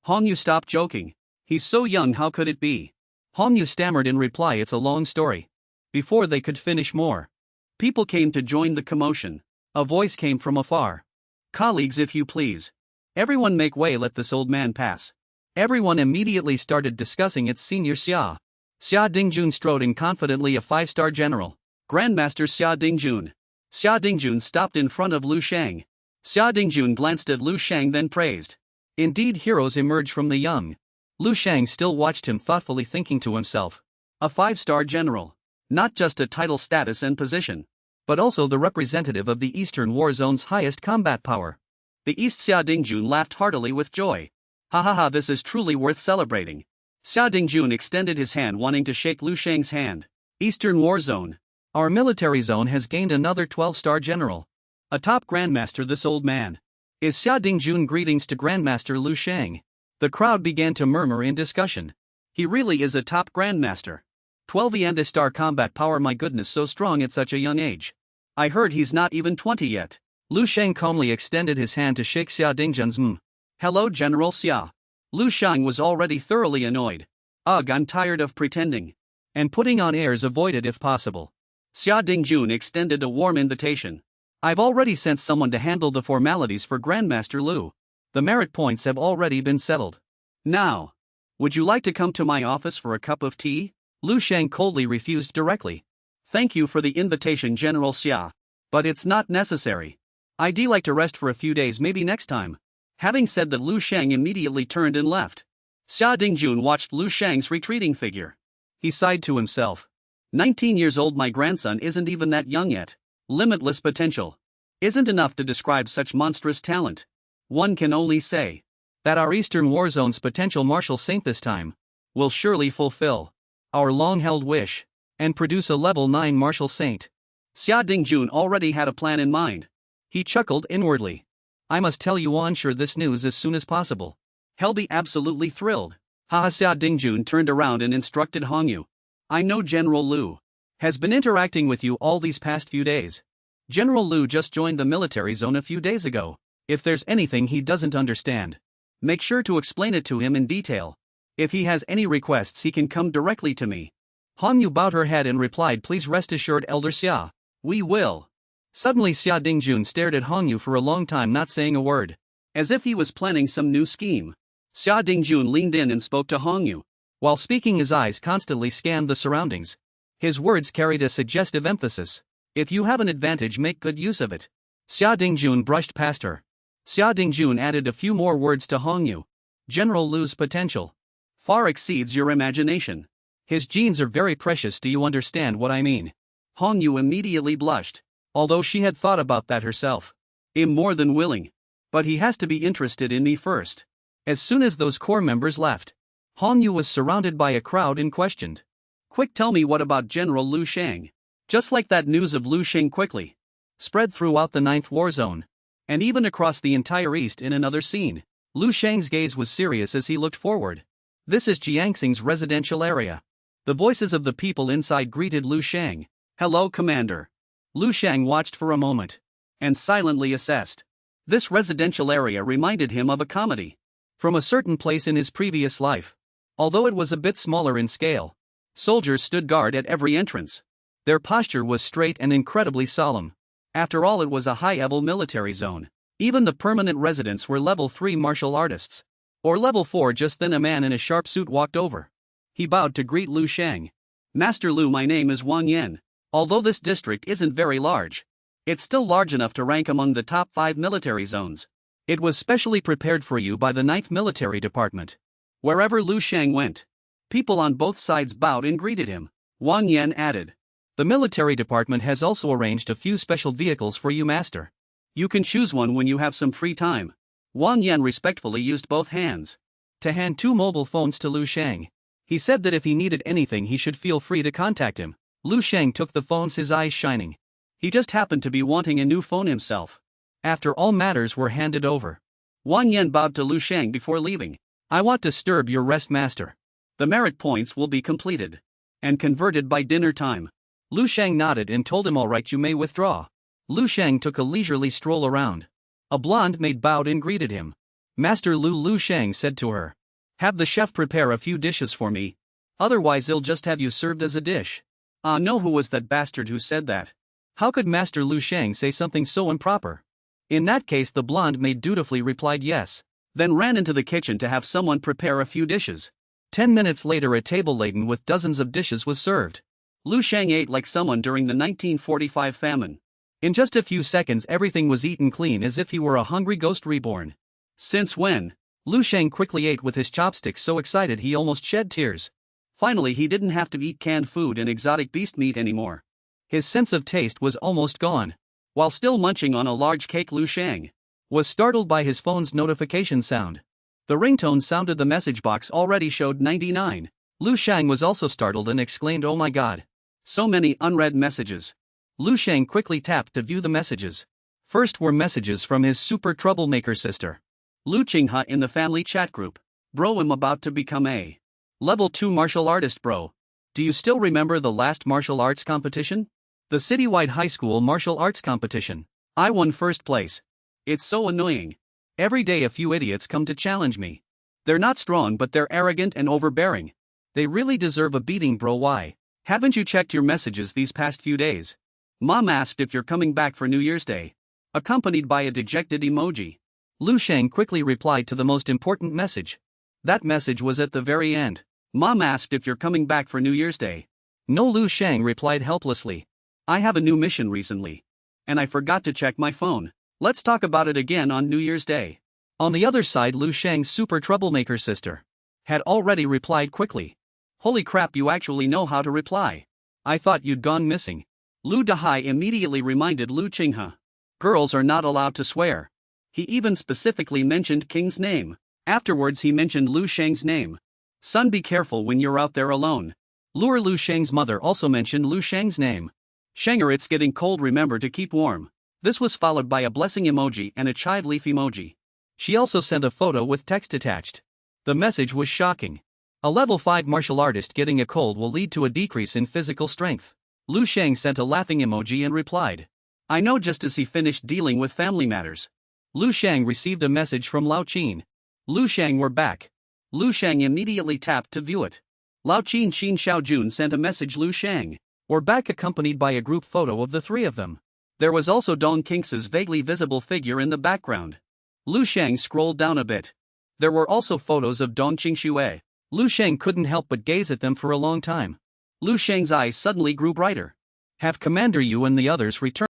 "Hong Yu, stop joking. He's so young, how could it be?" Hong Yu stammered in reply, "It's a long story." Before they could finish, more people came to join the commotion. A voice came from afar. "Colleagues, if you please. Everyone make way, let this old man pass." Everyone immediately started discussing its senior Xia. Xia Dingjun strode in confidently, a 5-star general. "Grandmaster Xia Dingjun." Xia Dingjun stopped in front of Lu Sheng. Xia Dingjun glanced at Lu Sheng, then praised. Indeed, heroes emerge from the young. Lu Sheng still watched him thoughtfully, thinking to himself, a 5-star general. Not just a title, status and position, but also the representative of the Eastern War Zone's highest combat power. The East. Xia Dingjun laughed heartily with joy. "Ha ha ha, this is truly worth celebrating." Xia Dingjun extended his hand, wanting to shake Lu Sheng's hand. "Eastern War Zone. Our military zone has gained another 12-star general. A top grandmaster, this old man is." Xia Dingjun greetings to Grandmaster Lu Sheng. The crowd began to murmur in discussion. "He really is a top grandmaster. 12 and combat power, my goodness, so strong at such a young age. I heard he's not even 20 yet. Lu Sheng calmly extended his hand to shake Xia Dingjun's Hello, General Xia. Lu Sheng was already thoroughly annoyed. Ugh, I'm tired of pretending. And putting on airs avoided if possible. Xia Dingjun extended a warm invitation. I've already sent someone to handle the formalities for Grandmaster Lu. The merit points have already been settled. Now, would you like to come to my office for a cup of tea? Lu Sheng coldly refused directly. Thank you for the invitation, General Xia. But it's not necessary. I'd like to rest for a few days, maybe next time. Having said that, Lu Sheng immediately turned and left. Xia Dingjun watched Lu Sheng's retreating figure. He sighed to himself. 19 years old, my grandson isn't even that young yet. Limitless potential. Isn't enough to describe such monstrous talent. One can only say that our Eastern War Zone's potential martial saint this time will surely fulfill our long-held wish and produce a level 9 martial saint. Xia Dingjun already had a plan in mind. He chuckled inwardly. I must tell Yuan Shi this news as soon as possible. He'll be absolutely thrilled. Haha. Xia Dingjun turned around and instructed Hongyu. I know General Lu has been interacting with you all these past few days. General Lu just joined the military zone a few days ago. If there's anything he doesn't understand, make sure to explain it to him in detail. If he has any requests, he can come directly to me. Hongyu bowed her head and replied, please rest assured, Elder Xia. We will. Suddenly Xia Dingjun stared at Hongyu for a long time, not saying a word, as if he was planning some new scheme. Xia Dingjun leaned in and spoke to Hongyu. While speaking, his eyes constantly scanned the surroundings. His words carried a suggestive emphasis. If you have an advantage, make good use of it. Xia Dingjun brushed past her. Xia Dingjun added a few more words to Hongyu. General Lu's potential far exceeds your imagination. His genes are very precious, do you understand what I mean? Hongyu immediately blushed. Although she had thought about that herself. I'm more than willing. But he has to be interested in me first. As soon as those core members left, Hongyu was surrounded by a crowd and questioned. Quick, tell me, what about General Lu Sheng? Just like that, news of Lu Sheng quickly spread throughout the 9th War Zone, and even across the entire East. In another scene, Lu Sheng's gaze was serious as he looked forward. This is Jiangxing's residential area. The voices of the people inside greeted Lu Sheng. Hello, Commander. Lu Sheng watched for a moment and silently assessed. This residential area reminded him of a comedy from a certain place in his previous life. Although it was a bit smaller in scale, soldiers stood guard at every entrance. Their posture was straight and incredibly solemn. After all, it was a high-level military zone. Even the permanent residents were level 3 martial artists. Or level 4. Just then a man in a sharp suit walked over. He bowed to greet Lu Sheng. Master Lu, my name is Wang Yan. Although this district isn't very large, it's still large enough to rank among the top 5 military zones. It was specially prepared for you by the 9th Military Department. Wherever Lu Sheng went, people on both sides bowed and greeted him. Wang Yan added. The military department has also arranged a few special vehicles for you, Master. You can choose one when you have some free time. Wang Yan respectfully used both hands to hand 2 mobile phones to Lu Sheng. He said that if he needed anything, he should feel free to contact him. Lu Sheng took the phones, his eyes shining. He just happened to be wanting a new phone himself. After all matters were handed over, Wang Yan bowed to Lu Sheng before leaving. I won't disturb your rest, Master. The merit points will be completed and converted by dinner time. Lu Sheng nodded and told him, all right, you may withdraw. Lu Sheng took a leisurely stroll around. A blonde maid bowed and greeted him. Master Lu, Lu Sheng said to her. Have the chef prepare a few dishes for me. Otherwise he'll just have you served as a dish. No, who was that bastard who said that? How could Master Lu Sheng say something so improper? In that case, the blonde maid dutifully replied yes, then ran into the kitchen to have someone prepare a few dishes. 10 minutes later, a table laden with dozens of dishes was served. Lu Sheng ate like someone during the 1945 famine. In just a few seconds, everything was eaten clean as if he were a hungry ghost reborn. Since when? Lu Sheng quickly ate with his chopsticks, so excited he almost shed tears. Finally, he didn't have to eat canned food and exotic beast meat anymore. His sense of taste was almost gone. While still munching on a large cake, Lu Sheng was startled by his phone's notification sound. The ringtone sounded. The message box already showed 99. Lu Sheng was also startled and exclaimed, oh my god. So many unread messages. Lu Sheng quickly tapped to view the messages. First were messages from his super troublemaker sister, Lu Qinghe, in the family chat group. Bro, I'm about to become a level 2 martial artist, bro. Do you still remember the last martial arts competition? The citywide high school martial arts competition. I won first place. It's so annoying. Every day a few idiots come to challenge me. They're not strong but they're arrogant and overbearing. They really deserve a beating, bro. Why haven't you checked your messages these past few days? Mom asked if you're coming back for New Year's Day. Accompanied by a dejected emoji. Lu Sheng quickly replied to the most important message. That message was at the very end. Mom asked if you're coming back for New Year's Day. No, Lu Sheng replied helplessly. I have a new mission recently. And I forgot to check my phone. Let's talk about it again on New Year's Day. On the other side, Lu Sheng's super troublemaker sister had already replied quickly. Holy crap, you actually know how to reply. I thought you'd gone missing. Lu Dahai immediately reminded Lu Qinghe. Girls are not allowed to swear. He even specifically mentioned King's name. Afterwards he mentioned Lu Sheng's name. Son, be careful when you're out there alone. Lu Sheng's mother also mentioned Lu Sheng's name. Shenger, it's getting cold, remember to keep warm. This was followed by a blessing emoji and a chive leaf emoji. She also sent a photo with text attached. The message was shocking. A level 5 martial artist getting a cold will lead to a decrease in physical strength. Lu Sheng sent a laughing emoji and replied. I know, just as he finished dealing with family matters. Lu Sheng received a message from Lao Qin. Lu Sheng, we're back. Lu Sheng immediately tapped to view it. Lao Qin Xin Xiaojun sent a message. Lu Sheng, we're back, accompanied by a group photo of the three of them. There was also Dong Qingce's vaguely visible figure in the background. Lu Sheng scrolled down a bit. There were also photos of Dong Qingxue. Lu Sheng couldn't help but gaze at them for a long time. Lu Sheng's eyes suddenly grew brighter. Have Commander Yu and the others returned?